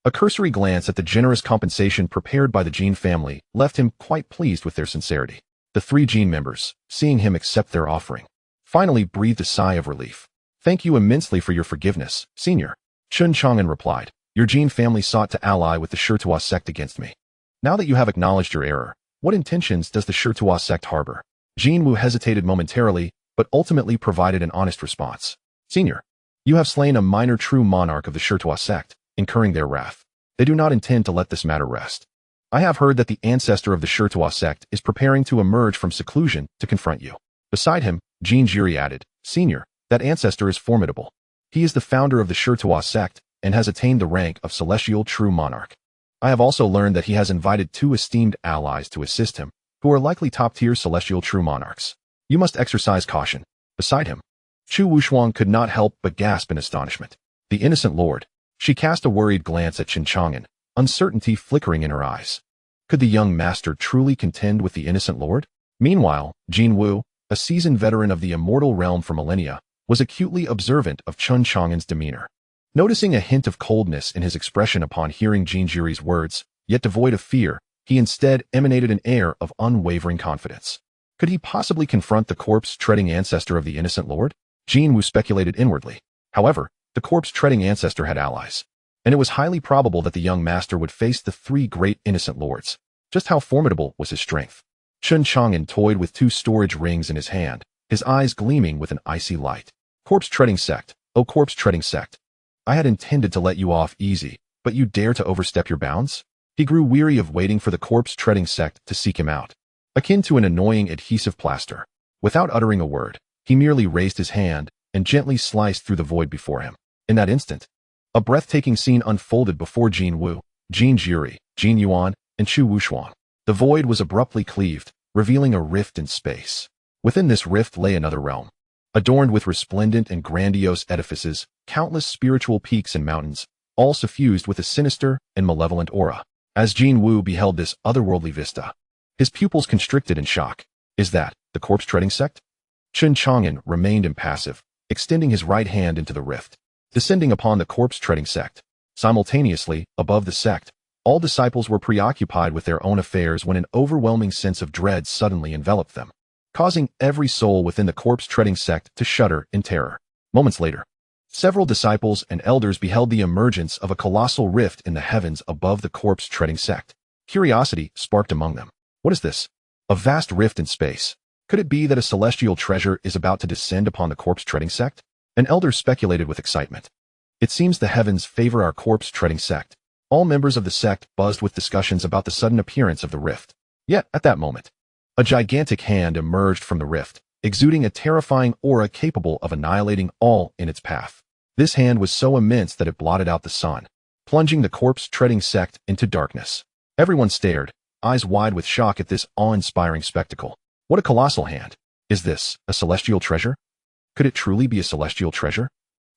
A cursory glance at the generous compensation prepared by the Jin family left him quite pleased with their sincerity. The 3 Jin members, seeing him accept their offering, finally breathed a sigh of relief. "Thank you immensely for your forgiveness, Senior," Chen Chang'an replied. "Your Jin family sought to ally with the Sherto sect against me. Now that you have acknowledged your error, what intentions does the Sherto sect harbor?" Jin Wu hesitated momentarily, but ultimately provided an honest response. "Senior, you have slain a minor true monarch of the Sherto sect, incurring their wrath. They do not intend to let this matter rest. I have heard that the ancestor of the Sherto sect is preparing to emerge from seclusion to confront you." Beside him, Jin Jiri added, "Senior, that ancestor is formidable. He is the founder of the Sherto sect and has attained the rank of celestial true monarch. I have also learned that he has invited 2 esteemed allies to assist him, who are likely top-tier celestial true monarchs. You must exercise caution." Beside him, Chu Wushuang could not help but gasp in astonishment. The innocent lord. She cast a worried glance at Chen Chang'an, uncertainty flickering in her eyes. Could the young master truly contend with the innocent lord? Meanwhile, Jin Wu, a seasoned veteran of the immortal realm for millennia, was acutely observant of Chen Chang'an's demeanor. Noticing a hint of coldness in his expression upon hearing Jin Jiri's words, yet devoid of fear, he instead emanated an air of unwavering confidence. Could he possibly confront the corpse-treading ancestor of the innocent lord? Jin Wu speculated inwardly. However, the corpse-treading ancestor had allies, and it was highly probable that the young master would face the 3 great innocent lords. Just how formidable was his strength? Chen Chang'an toyed with 2 storage rings in his hand, his eyes gleaming with an icy light. "Corpse-treading sect, oh corpse-treading sect. I had intended to let you off easy, but you dare to overstep your bounds?" He grew weary of waiting for the corpse-treading sect to seek him out, akin to an annoying adhesive plaster. Without uttering a word, he merely raised his hand and gently sliced through the void before him. In that instant, a breathtaking scene unfolded before Jin Wu, Jin Jiri, Jin Yuan, and Chu Wushuang. The void was abruptly cleaved, revealing a rift in space. Within this rift lay another realm, adorned with resplendent and grandiose edifices, countless spiritual peaks and mountains, all suffused with a sinister and malevolent aura. As Jin Wu beheld this otherworldly vista, his pupils constricted in shock. Is that the corpse-treading sect? Chen Chang'an remained impassive, extending his right hand into the rift, descending upon the corpse-treading sect. Simultaneously, above the sect, all disciples were preoccupied with their own affairs when an overwhelming sense of dread suddenly enveloped them, causing every soul within the corpse-treading sect to shudder in terror. Moments later, several disciples and elders beheld the emergence of a colossal rift in the heavens above the corpse-treading sect. Curiosity sparked among them. What is this? A vast rift in space. Could it be that a celestial treasure is about to descend upon the corpse-treading sect? An elder speculated with excitement. It seems the heavens favor our corpse-treading sect. All members of the sect buzzed with discussions about the sudden appearance of the rift. Yet, at that moment, a gigantic hand emerged from the rift, exuding a terrifying aura capable of annihilating all in its path. This hand was so immense that it blotted out the sun, plunging the corpse-treading sect into darkness. Everyone stared, eyes wide with shock at this awe-inspiring spectacle. What a colossal hand! Is this a celestial treasure? Could it truly be a celestial treasure?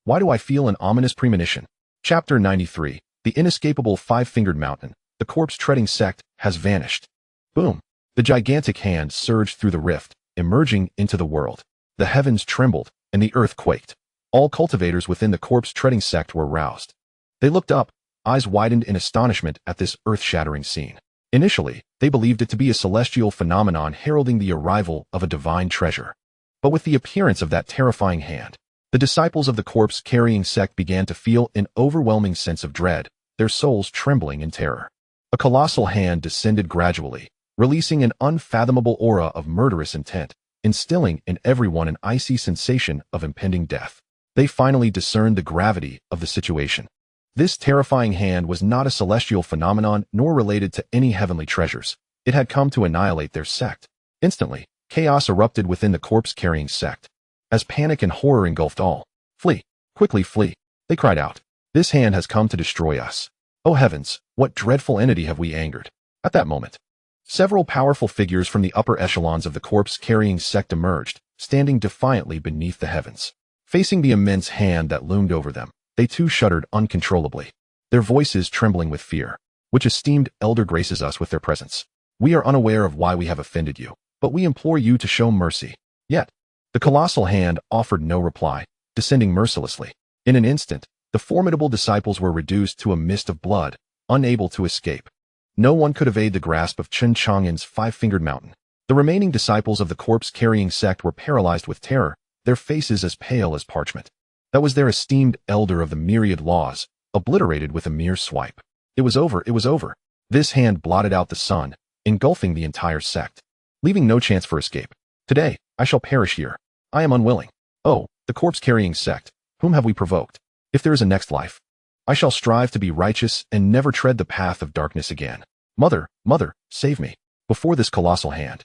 Why do I feel an ominous premonition? Chapter 93. The inescapable 5-fingered mountain. The corpse-treading sect has vanished. Boom! The gigantic hand surged through the rift, emerging into the world. The heavens trembled, and the earth quaked. All cultivators within the corpse-treading sect were roused. They looked up, eyes widened in astonishment at this earth-shattering scene. Initially, they believed it to be a celestial phenomenon heralding the arrival of a divine treasure. But with the appearance of that terrifying hand, the disciples of the corpse-carrying sect began to feel an overwhelming sense of dread, their souls trembling in terror. A colossal hand descended gradually, releasing an unfathomable aura of murderous intent, instilling in everyone an icy sensation of impending death. They finally discerned the gravity of the situation. This terrifying hand was not a celestial phenomenon nor related to any heavenly treasures. It had come to annihilate their sect. Instantly, chaos erupted within the corpse-carrying sect. As panic and horror engulfed all, "Flee! Quickly flee!" they cried out. "This hand has come to destroy us. Oh heavens, what dreadful entity have we angered?" At that moment, several powerful figures from the upper echelons of the corpse-carrying sect emerged, standing defiantly beneath the heavens. Facing the immense hand that loomed over them, they too shuddered uncontrollably, their voices trembling with fear. "Which esteemed elder graces us with their presence? We are unaware of why we have offended you, but we implore you to show mercy." Yet, the colossal hand offered no reply, descending mercilessly. In an instant, the formidable disciples were reduced to a mist of blood, unable to escape. No one could evade the grasp of Chen Chang'an's five-fingered mountain. The remaining disciples of the corpse-carrying sect were paralyzed with terror, their faces as pale as parchment. That was their esteemed elder of the myriad laws, obliterated with a mere swipe. It was over, it was over. This hand blotted out the sun, engulfing the entire sect, leaving no chance for escape. "Today, I shall perish here. I am unwilling. Oh, the corpse-carrying sect, whom have we provoked? If there is a next life, I shall strive to be righteous and never tread the path of darkness again. Mother, mother, save me." Before this colossal hand,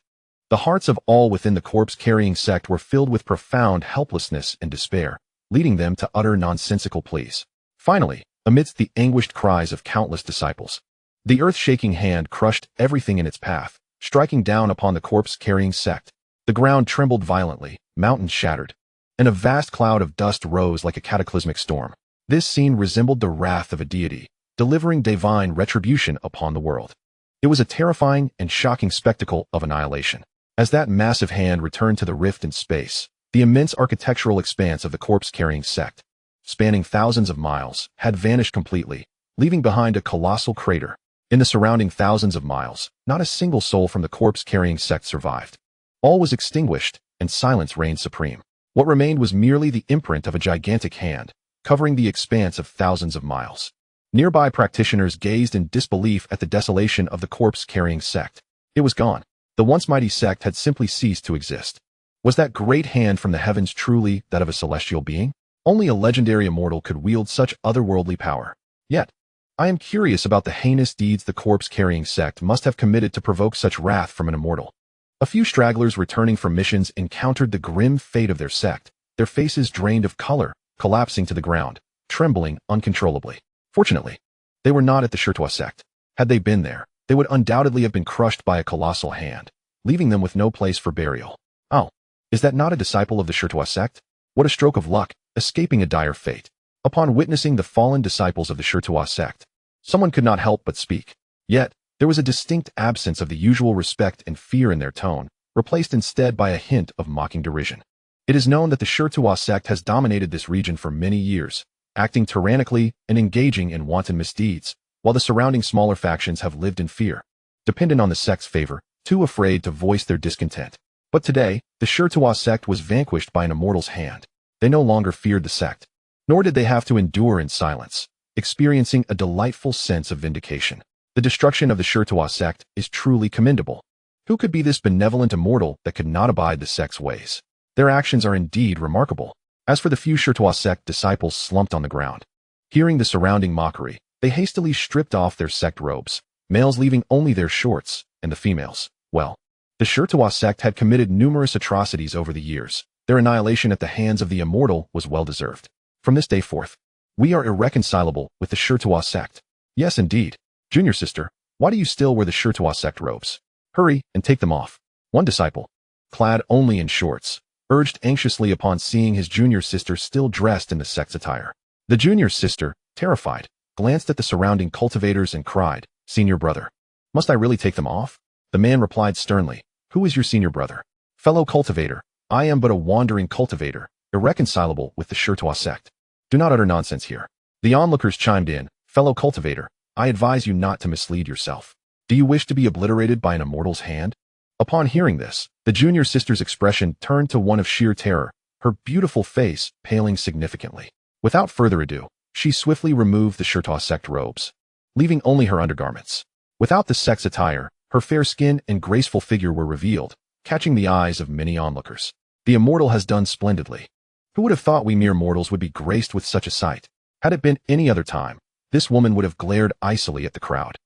the hearts of all within the corpse-carrying sect were filled with profound helplessness and despair, leading them to utter nonsensical pleas. Finally, amidst the anguished cries of countless disciples, the earth-shaking hand crushed everything in its path, striking down upon the corpse-carrying sect. The ground trembled violently, mountains shattered, and a vast cloud of dust rose like a cataclysmic storm. This scene resembled the wrath of a deity, delivering divine retribution upon the world. It was a terrifying and shocking spectacle of annihilation. As that massive hand returned to the rift in space, the immense architectural expanse of the corpse-carrying sect, spanning thousands of miles, had vanished completely, leaving behind a colossal crater. In the surrounding thousands of miles, not a single soul from the corpse-carrying sect survived. All was extinguished, and silence reigned supreme. What remained was merely the imprint of a gigantic hand, covering the expanse of thousands of miles. Nearby practitioners gazed in disbelief at the desolation of the corpse-carrying sect. It was gone. The once mighty sect had simply ceased to exist. Was that great hand from the heavens truly that of a celestial being? Only a legendary immortal could wield such otherworldly power. Yet, I am curious about the heinous deeds the corpse-carrying sect must have committed to provoke such wrath from an immortal. A few stragglers returning from missions encountered the grim fate of their sect, their faces drained of color, collapsing to the ground, trembling uncontrollably. Fortunately, they were not at the Sherto sect. Had they been there, they would undoubtedly have been crushed by a colossal hand, leaving them with no place for burial. Oh, is that not a disciple of the Sherto sect? What a stroke of luck, escaping a dire fate. Upon witnessing the fallen disciples of the Sherto sect, someone could not help but speak. Yet, there was a distinct absence of the usual respect and fear in their tone, replaced instead by a hint of mocking derision. It is known that the Sherto sect has dominated this region for many years, acting tyrannically and engaging in wanton misdeeds, while the surrounding smaller factions have lived in fear, dependent on the sect's favor, too afraid to voice their discontent. But today, the Sherto sect was vanquished by an immortal's hand. They no longer feared the sect, nor did they have to endure in silence, experiencing a delightful sense of vindication. The destruction of the Sherto sect is truly commendable. Who could be this benevolent immortal that could not abide the sect's ways? Their actions are indeed remarkable. As for the few Sherto sect disciples slumped on the ground, hearing the surrounding mockery, they hastily stripped off their sect robes, males leaving only their shorts, and the females, well, the Sherto sect had committed numerous atrocities over the years. Their annihilation at the hands of the immortal was well-deserved. From this day forth, we are irreconcilable with the Sherto sect. Yes, indeed. Junior sister, why do you still wear the Sherto sect robes? Hurry and take them off. One disciple, clad only in shorts, urged anxiously upon seeing his junior sister still dressed in the sect's attire. The junior sister, terrified, glanced at the surrounding cultivators and cried, "Senior brother, must I really take them off?" The man replied sternly, "Who is your senior brother?" "Fellow cultivator, I am but a wandering cultivator, irreconcilable with the Sherto sect." "Do not utter nonsense here." The onlookers chimed in, "Fellow cultivator, I advise you not to mislead yourself. Do you wish to be obliterated by an immortal's hand?" Upon hearing this, the junior sister's expression turned to one of sheer terror, her beautiful face paling significantly. Without further ado, she swiftly removed the Sherto sect robes, leaving only her undergarments. Without the sect's attire, Her fair skin and graceful figure were revealed, catching the eyes of many onlookers. The immortal has done splendidly. Who would have thought we mere mortals would be graced with such a sight? Had it been any other time, this woman would have glared icily at the crowd,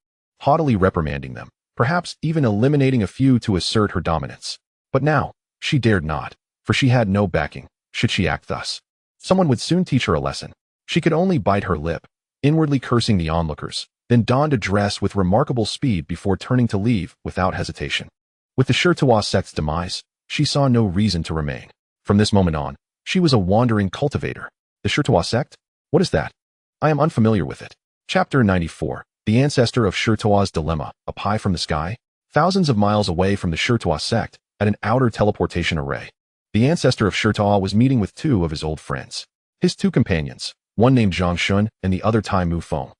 haughtily reprimanding them, perhaps even eliminating a few to assert her dominance. But now, she dared not, for she had no backing, should she act thus. Someone would soon teach her a lesson. She could only bite her lip, inwardly cursing the onlookers, then donned a dress with remarkable speed before turning to leave without hesitation. With the Sherto sect's demise, she saw no reason to remain. From this moment on, she was a wandering cultivator. The Sherto sect? What is that? I am unfamiliar with it. Chapter 94. The ancestor of Sherto's dilemma, a pie from the sky? Thousands of miles away from the Sherto sect, at an outer teleportation array, the ancestor of Sherto was meeting with two of his old friends. His two companions, one named Zhang Shun and the other Tai Mu Feng,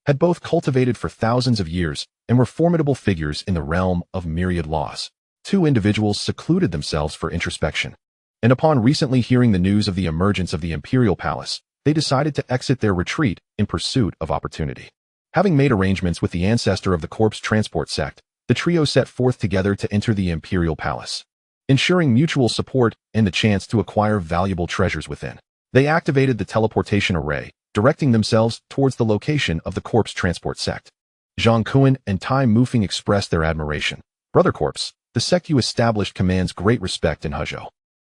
had both cultivated for thousands of years and were formidable figures in the realm of myriad laws. Two individuals secluded themselves for introspection, and upon recently hearing the news of the emergence of the Imperial Palace, they decided to exit their retreat in pursuit of opportunity. Having made arrangements with the ancestor of the corpse transport sect, the trio set forth together to enter the Imperial Palace, ensuring mutual support and the chance to acquire valuable treasures within. They activated the teleportation array, directing themselves towards the location of the corpse transport sect. Zhang Kuan and Tai Mufeng expressed their admiration. Brother Corpse, the sect you established commands great respect in Huzhou.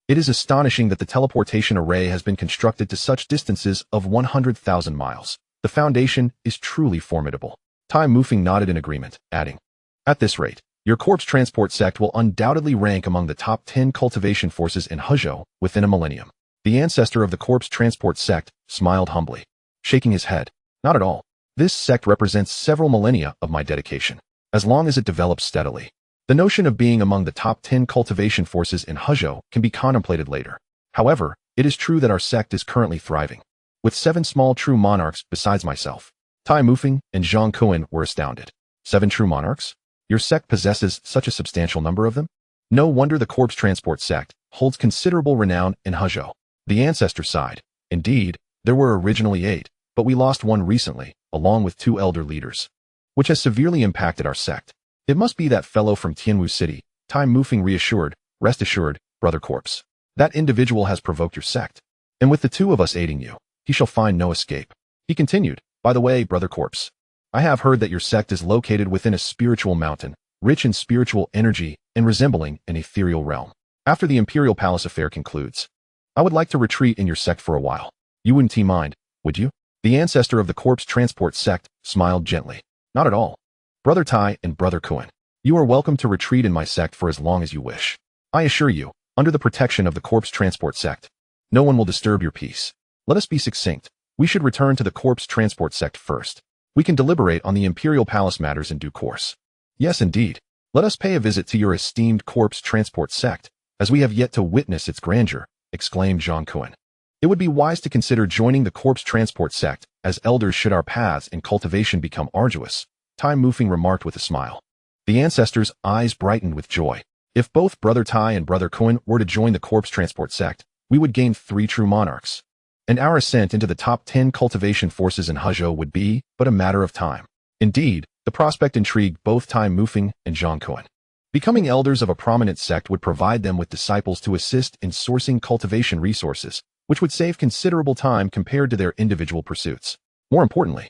It is astonishing that the teleportation array has been constructed to such distances of 100,000 miles. The foundation is truly formidable. Tai Mufeng nodded in agreement, adding, at this rate, your corpse transport sect will undoubtedly rank among the top 10 cultivation forces in Huzhou within a millennium. The ancestor of the corpse transport sect smiled humbly, shaking his head. Not at all. This sect represents several millennia of my dedication. As long as it develops steadily, the notion of being among the top 10 cultivation forces in Huzhou can be contemplated later. However, it is true that our sect is currently thriving, with 7 small true monarchs besides myself. Tai Mufeng and Zhang Kuan were astounded. 7 true monarchs? Your sect possesses such a substantial number of them? No wonder the corpse transport sect holds considerable renown in Huzhou. The ancestor sighed. Indeed, there were originally 8, but we lost one recently, along with 2 elder leaders, which has severely impacted our sect. It must be that fellow from Tianwu City. Tai Mufeng reassured. Rest assured, Brother Corpse. That individual has provoked your sect, and with the 2 of us aiding you, he shall find no escape. He continued, by the way, Brother Corpse, I have heard that your sect is located within a spiritual mountain, rich in spiritual energy and resembling an ethereal realm. After the Imperial Palace affair concludes, I would like to retreat in your sect for a while. You wouldn't mind, would you? The ancestor of the corpse transport sect smiled gently. Not at all. Brother Tai and Brother Kuan, you are welcome to retreat in my sect for as long as you wish. I assure you, under the protection of the corpse transport sect, no one will disturb your peace. Let us be succinct. We should return to the corpse transport sect first. We can deliberate on the Imperial Palace matters in due course. Yes, indeed. Let us pay a visit to your esteemed corpse transport sect, as we have yet to witness its grandeur, exclaimed Zhang Kuan. It would be wise to consider joining the corpse transport sect, as elders should our paths in cultivation become arduous, Tai Mufeng remarked with a smile. The ancestor's eyes brightened with joy. If both Brother Tai and Brother Kuan were to join the corpse transport sect, we would gain 3 true monarchs, and our ascent into the top 10 cultivation forces in Huzhou would be but a matter of time. Indeed, the prospect intrigued both Tai Mufeng and Zhang Kuan. Becoming elders of a prominent sect would provide them with disciples to assist in sourcing cultivation resources, which would save considerable time compared to their individual pursuits. More importantly,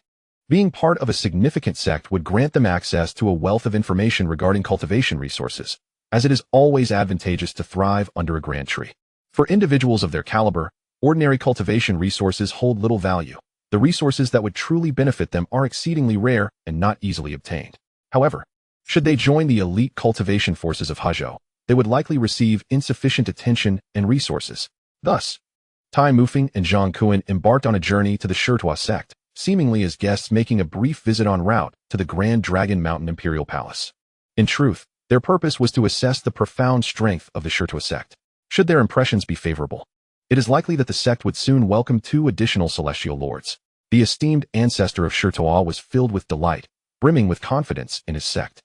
being part of a significant sect would grant them access to a wealth of information regarding cultivation resources, as it is always advantageous to thrive under a grand tree. For individuals of their caliber, ordinary cultivation resources hold little value. The resources that would truly benefit them are exceedingly rare and not easily obtained. However, should they join the elite cultivation forces of Huzhou, they would likely receive insufficient attention and resources. Thus, Tai Mufeng and Zhang Kuan embarked on a journey to the Sherto sect, seemingly as guests making a brief visit en route to the Grand Dragon Mountain Imperial Palace. In truth, their purpose was to assess the profound strength of the Sherto sect. Should their impressions be favorable, it is likely that the sect would soon welcome 2 additional celestial lords. The esteemed ancestor of Sherto was filled with delight, brimming with confidence in his sect.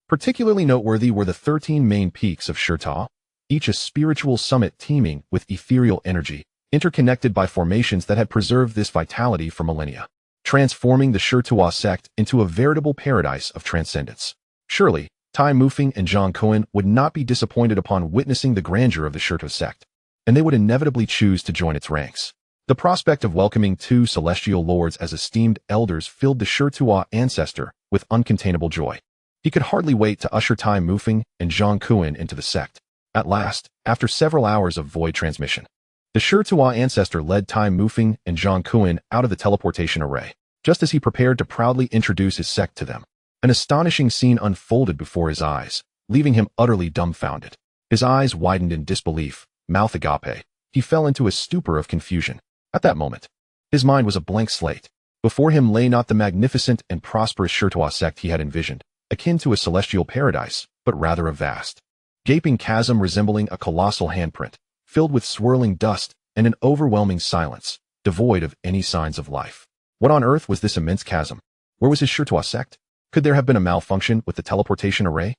Particularly noteworthy were the 13 main peaks of Sherto, each a spiritual summit teeming with ethereal energy, interconnected by formations that had preserved this vitality for millennia, transforming the Sherto sect into a veritable paradise of transcendence. Surely, Tai Mufeng and Zhang Kuan would not be disappointed upon witnessing the grandeur of the Sherto sect, and they would inevitably choose to join its ranks. The prospect of welcoming two celestial lords as esteemed elders filled the Sherto ancestor with uncontainable joy. He could hardly wait to usher Tai Mufeng and Zhang Kuan into the sect. At last, after several hours of void transmission, the Sherto ancestor led Tai Mufeng and Zhang Kuan out of the teleportation array, just as he prepared to proudly introduce his sect to them. An astonishing scene unfolded before his eyes, leaving him utterly dumbfounded. His eyes widened in disbelief, mouth agape. He fell into a stupor of confusion. At that moment, his mind was a blank slate. Before him lay not the magnificent and prosperous Sherto sect he had envisioned, akin to a celestial paradise, but rather a vast, gaping chasm resembling a colossal handprint, filled with swirling dust and an overwhelming silence, devoid of any signs of life. What on earth was this immense chasm? Where was his Sherto sect? Could there have been a malfunction with the teleportation array?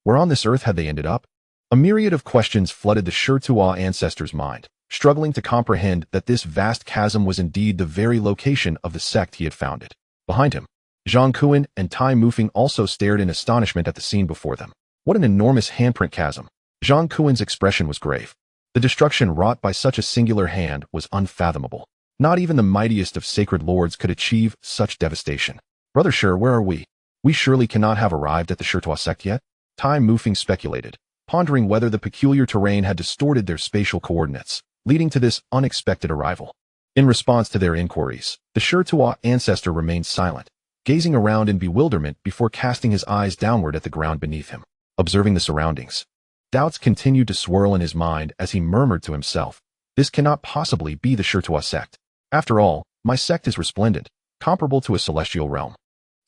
Where on this earth had they ended up? A myriad of questions flooded the Sherto ancestor's mind, struggling to comprehend that this vast chasm was indeed the very location of the sect he had founded. Behind him, Zhang Kuan and Tai Mufeng also stared in astonishment at the scene before them. What an enormous handprint chasm! Zhang Kuan's expression was grave. The destruction wrought by such a singular hand was unfathomable. Not even the mightiest of sacred lords could achieve such devastation. Brother Sher, where are we? We surely cannot have arrived at the Sherto sect yet? Tai Mufeng speculated, pondering whether the peculiar terrain had distorted their spatial coordinates, leading to this unexpected arrival. In response to their inquiries, the Sherto ancestor remained silent, gazing around in bewilderment before casting his eyes downward at the ground beneath him. Observing the surroundings, doubts continued to swirl in his mind as he murmured to himself, "This cannot possibly be the Sherto sect. After all, my sect is resplendent, comparable to a celestial realm,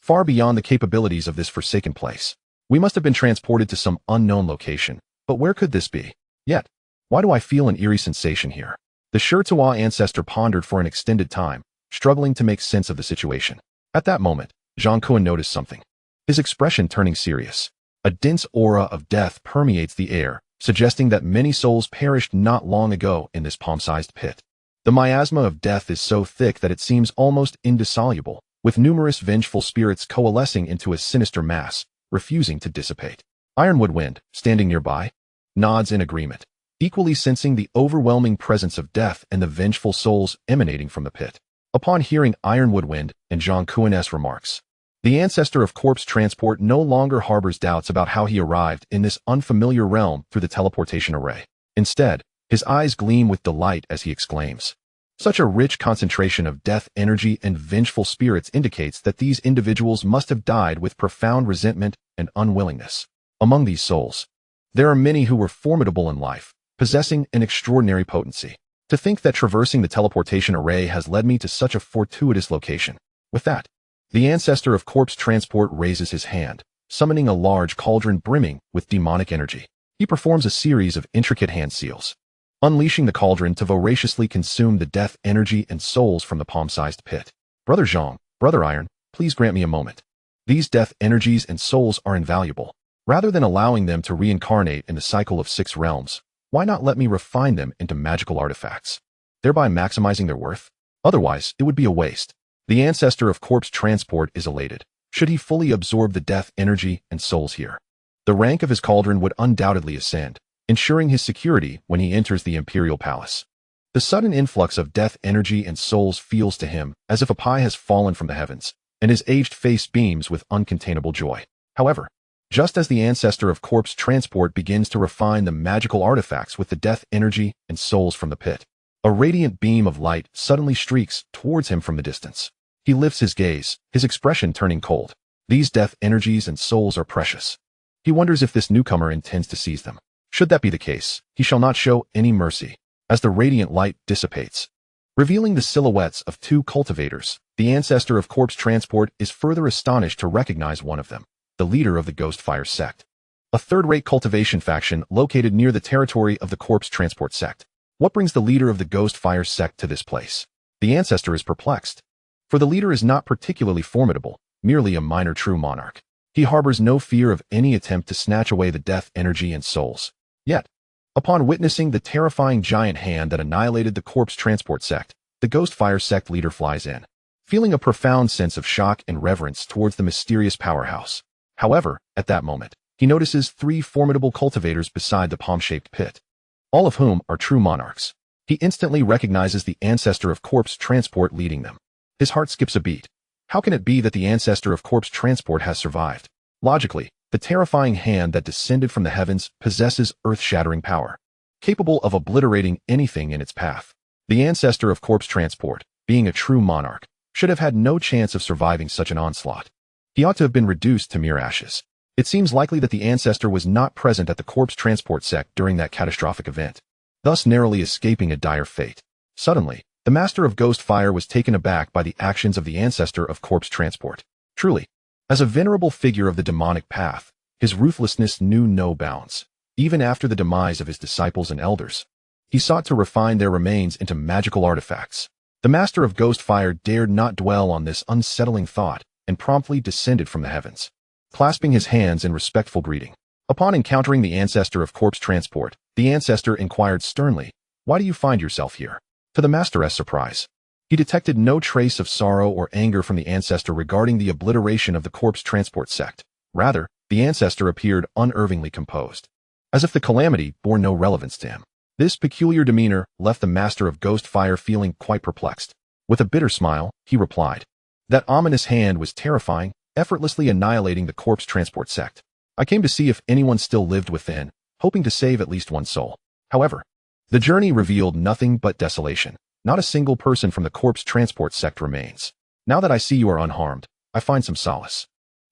far beyond the capabilities of this forsaken place. We must have been transported to some unknown location, but where could this be? Yet, why do I feel an eerie sensation here?" The Sherto ancestor pondered for an extended time, struggling to make sense of the situation. At that moment, Zhang Kuan noticed something, his expression turning serious. A dense aura of death permeates the air, suggesting that many souls perished not long ago in this palm-sized pit. The miasma of death is so thick that it seems almost indissoluble, with numerous vengeful spirits coalescing into a sinister mass, refusing to dissipate. Ironwood Wind, standing nearby, nods in agreement, equally sensing the overwhelming presence of death and the vengeful souls emanating from the pit. Upon hearing Ironwood Wind and Zhang Kuan's remarks, the ancestor of corpse transport no longer harbors doubts about how he arrived in this unfamiliar realm through the teleportation array. Instead, his eyes gleam with delight as he exclaims, "Such a rich concentration of death energy and vengeful spirits indicates that these individuals must have died with profound resentment and unwillingness. Among these souls, there are many who were formidable in life, possessing an extraordinary potency. To think that traversing the teleportation array has led me to such a fortuitous location." With that, the ancestor of corpse transport raises his hand, summoning a large cauldron brimming with demonic energy. He performs a series of intricate hand seals, unleashing the cauldron to voraciously consume the death energy and souls from the palm-sized pit. "Brother Zhang, Brother Iron, please grant me a moment. These death energies and souls are invaluable. Rather than allowing them to reincarnate in the cycle of 6 realms, why not let me refine them into magical artifacts, thereby maximizing their worth? Otherwise, it would be a waste." The ancestor of corpse transport is elated. Should he fully absorb the death energy and souls here, the rank of his cauldron would undoubtedly ascend, ensuring his security when he enters the Imperial Palace. The sudden influx of death energy and souls feels to him as if a pie has fallen from the heavens, and his aged face beams with uncontainable joy. However, just as the ancestor of corpse transport begins to refine the magical artifacts with the death energy and souls from the pit, a radiant beam of light suddenly streaks towards him from the distance. He lifts his gaze, his expression turning cold. These death energies and souls are precious. He wonders if this newcomer intends to seize them. Should that be the case, he shall not show any mercy. As the radiant light dissipates, revealing the silhouettes of 2 cultivators, the ancestor of corpse transport is further astonished to recognize one of them, the leader of the Ghostfire sect, a third-rate cultivation faction located near the territory of the corpse transport sect. What brings the leader of the Ghostfire sect to this place? The ancestor is perplexed, for the leader is not particularly formidable, merely a minor true monarch. He harbors no fear of any attempt to snatch away the death energy and souls. Yet, upon witnessing the terrifying giant hand that annihilated the corpse transport sect, the Ghostfire sect leader flies in, feeling a profound sense of shock and reverence towards the mysterious powerhouse. However, at that moment, he notices 3 formidable cultivators beside the palm-shaped pit, all of whom are true monarchs. He instantly recognizes the ancestor of corpse transport leading them. His heart skips a beat. How can it be that the ancestor of corpse transport has survived? Logically, the terrifying hand that descended from the heavens possesses earth-shattering power, capable of obliterating anything in its path. The ancestor of corpse transport, being a true monarch, should have had no chance of surviving such an onslaught. He ought to have been reduced to mere ashes. It seems likely that the ancestor was not present at the corpse transport sect during that catastrophic event, thus narrowly escaping a dire fate. Suddenly, the master of ghost fire was taken aback by the actions of the ancestor of corpse transport. Truly, as a venerable figure of the demonic path, his ruthlessness knew no bounds. Even after the demise of his disciples and elders, he sought to refine their remains into magical artifacts. The master of ghost fire dared not dwell on this unsettling thought and promptly descended from the heavens, clasping his hands in respectful greeting. Upon encountering the ancestor of corpse transport, the ancestor inquired sternly, "Why do you find yourself here?" To the master's surprise, he detected no trace of sorrow or anger from the ancestor regarding the obliteration of the corpse transport sect. Rather, the ancestor appeared unervingly composed, as if the calamity bore no relevance to him. This peculiar demeanor left the master of ghost fire feeling quite perplexed. With a bitter smile, he replied, "That ominous hand was terrifying, effortlessly annihilating the corpse transport sect. I came to see if anyone still lived within, hoping to save at least one soul. However, the journey revealed nothing but desolation. Not a single person from the corpse transport sect remains. Now that I see you are unharmed, I find some solace.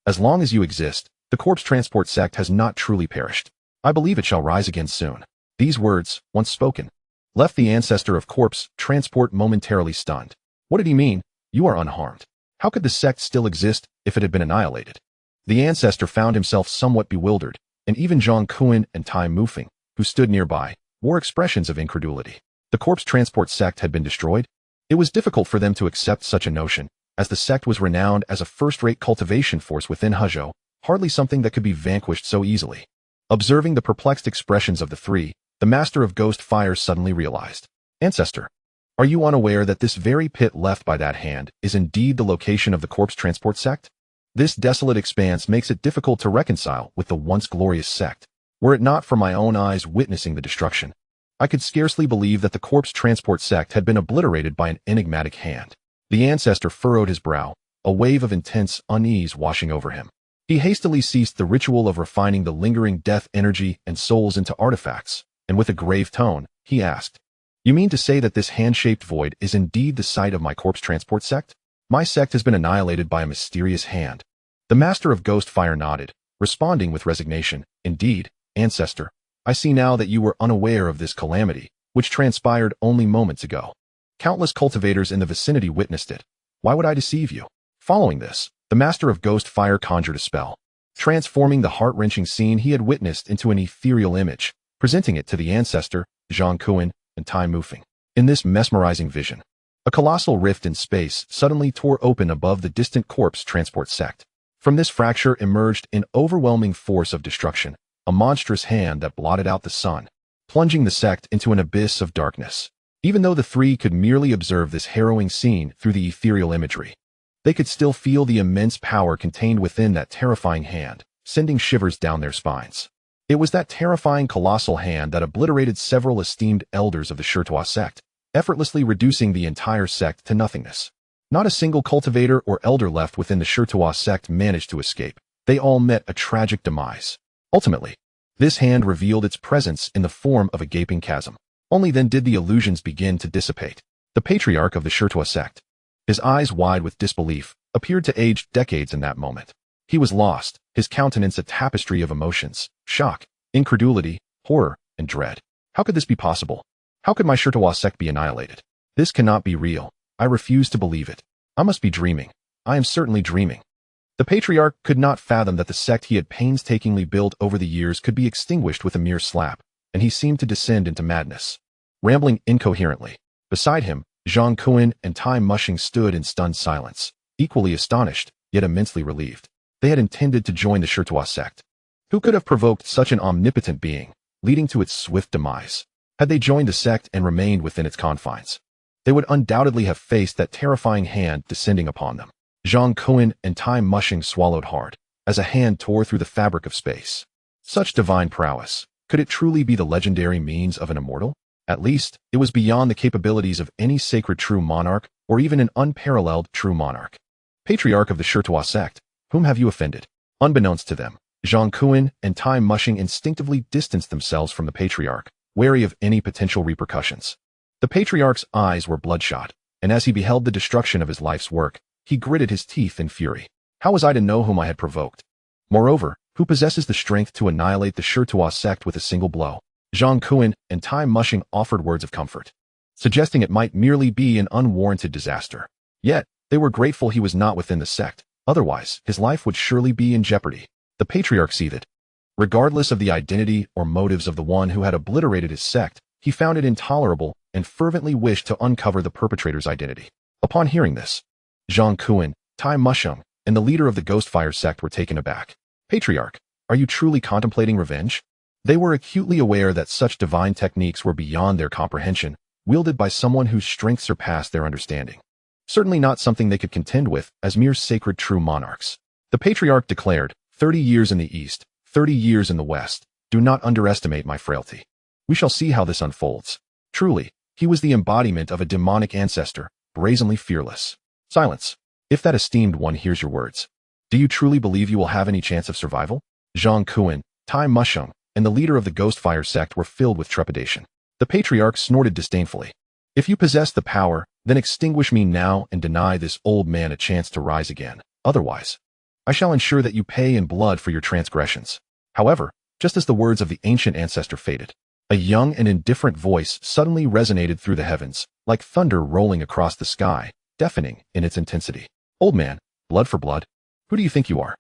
As long as you exist, the corpse transport sect has not truly perished. I believe it shall rise again soon." These words, once spoken, left the ancestor of corpse transport momentarily stunned. What did he mean? You are unharmed. How could the sect still exist if it had been annihilated? The ancestor found himself somewhat bewildered, and even Zhang Kuan and Tai Mufeng, who stood nearby, wore expressions of incredulity. The corpse transport sect had been destroyed? It was difficult for them to accept such a notion, as the sect was renowned as a first-rate cultivation force within Hezhou, hardly something that could be vanquished so easily. Observing the perplexed expressions of the 3, the master of ghost fire suddenly realized. "Ancestor, are you unaware that this very pit left by that hand is indeed the location of the corpse transport sect? This desolate expanse makes it difficult to reconcile with the once glorious sect. Were it not for my own eyes witnessing the destruction, I could scarcely believe that the corpse transport sect had been obliterated by an enigmatic hand." The ancestor furrowed his brow, a wave of intense unease washing over him. He hastily ceased the ritual of refining the lingering death energy and souls into artifacts, and with a grave tone, he asked, "You mean to say that this hand-shaped void is indeed the site of my corpse transport sect? My sect has been annihilated by a mysterious hand." The master of ghost fire nodded, responding with resignation, "Indeed, ancestor, I see now that you were unaware of this calamity, which transpired only moments ago. Countless cultivators in the vicinity witnessed it. Why would I deceive you?" Following this, the master of ghost fire conjured a spell, transforming the heart-wrenching scene he had witnessed into an ethereal image, presenting it to the ancestor, Zhang Kuan, and Tai Mufeng. In this mesmerizing vision, a colossal rift in space suddenly tore open above the distant corpse transport sect. From this fracture emerged an overwhelming force of destruction, a monstrous hand that blotted out the sun, plunging the sect into an abyss of darkness. Even though the 3 could merely observe this harrowing scene through the ethereal imagery, they could still feel the immense power contained within that terrifying hand, sending shivers down their spines. It was that terrifying colossal hand that obliterated several esteemed elders of the Sherto sect, effortlessly reducing the entire sect to nothingness. Not a single cultivator or elder left within the Sherto sect managed to escape. They all met a tragic demise. Ultimately, this hand revealed its presence in the form of a gaping chasm. Only then did the illusions begin to dissipate. The patriarch of the Sherto sect, his eyes wide with disbelief, appeared to age decades in that moment. He was lost, his countenance a tapestry of emotions: shock, incredulity, horror, and dread. How could this be possible? How could my Sherto sect be annihilated? This cannot be real. I refuse to believe it. I must be dreaming. I am certainly dreaming. The patriarch could not fathom that the sect he had painstakingly built over the years could be extinguished with a mere slap, and he seemed to descend into madness, rambling incoherently. Beside him, Zhang Kuan and Tai Mufeng stood in stunned silence, equally astonished, yet immensely relieved. They had intended to join the Sherto sect. Who could have provoked such an omnipotent being, leading to its swift demise? Had they joined the sect and remained within its confines, they would undoubtedly have faced that terrifying hand descending upon them. Zhang Kuan and Tai Mufeng swallowed hard, as a hand tore through the fabric of space. Such divine prowess. Could it truly be the legendary means of an immortal? At least, it was beyond the capabilities of any sacred true monarch or even an unparalleled true monarch. Patriarch of the Sherto sect, whom have you offended? Unbeknownst to them, Zhang Kuan and Tai Mushing instinctively distanced themselves from the patriarch, wary of any potential repercussions. The patriarch's eyes were bloodshot, and as he beheld the destruction of his life's work, he gritted his teeth in fury. How was I to know whom I had provoked? Moreover, who possesses the strength to annihilate the Sherto sect with a single blow? Zhang Kuan and Tai Mushing offered words of comfort, suggesting it might merely be an unwarranted disaster. Yet, they were grateful he was not within the sect, otherwise his life would surely be in jeopardy. The patriarch seethed. Regardless of the identity or motives of the one who had obliterated his sect, he found it intolerable and fervently wished to uncover the perpetrator's identity. Upon hearing this, Zhang Kuan, Tai Mushing, and the leader of the Ghostfire sect were taken aback. Patriarch, are you truly contemplating revenge? They were acutely aware that such divine techniques were beyond their comprehension, wielded by someone whose strength surpassed their understanding. Certainly not something they could contend with as mere sacred true monarchs. The patriarch declared, 30 years in the east, 30 years in the west. Do not underestimate my frailty. We shall see how this unfolds. Truly, he was the embodiment of a demonic ancestor, brazenly fearless. Silence. If that esteemed one hears your words, do you truly believe you will have any chance of survival? Zhang Kuan, Tai Mushing, and the leader of the Ghostfire sect were filled with trepidation. The patriarch snorted disdainfully. If you possess the power, then extinguish me now and deny this old man a chance to rise again. Otherwise, I shall ensure that you pay in blood for your transgressions. However, just as the words of the ancient ancestor faded, a young and indifferent voice suddenly resonated through the heavens, like thunder rolling across the sky, deafening in its intensity. Old man, blood for blood? Who do you think you are?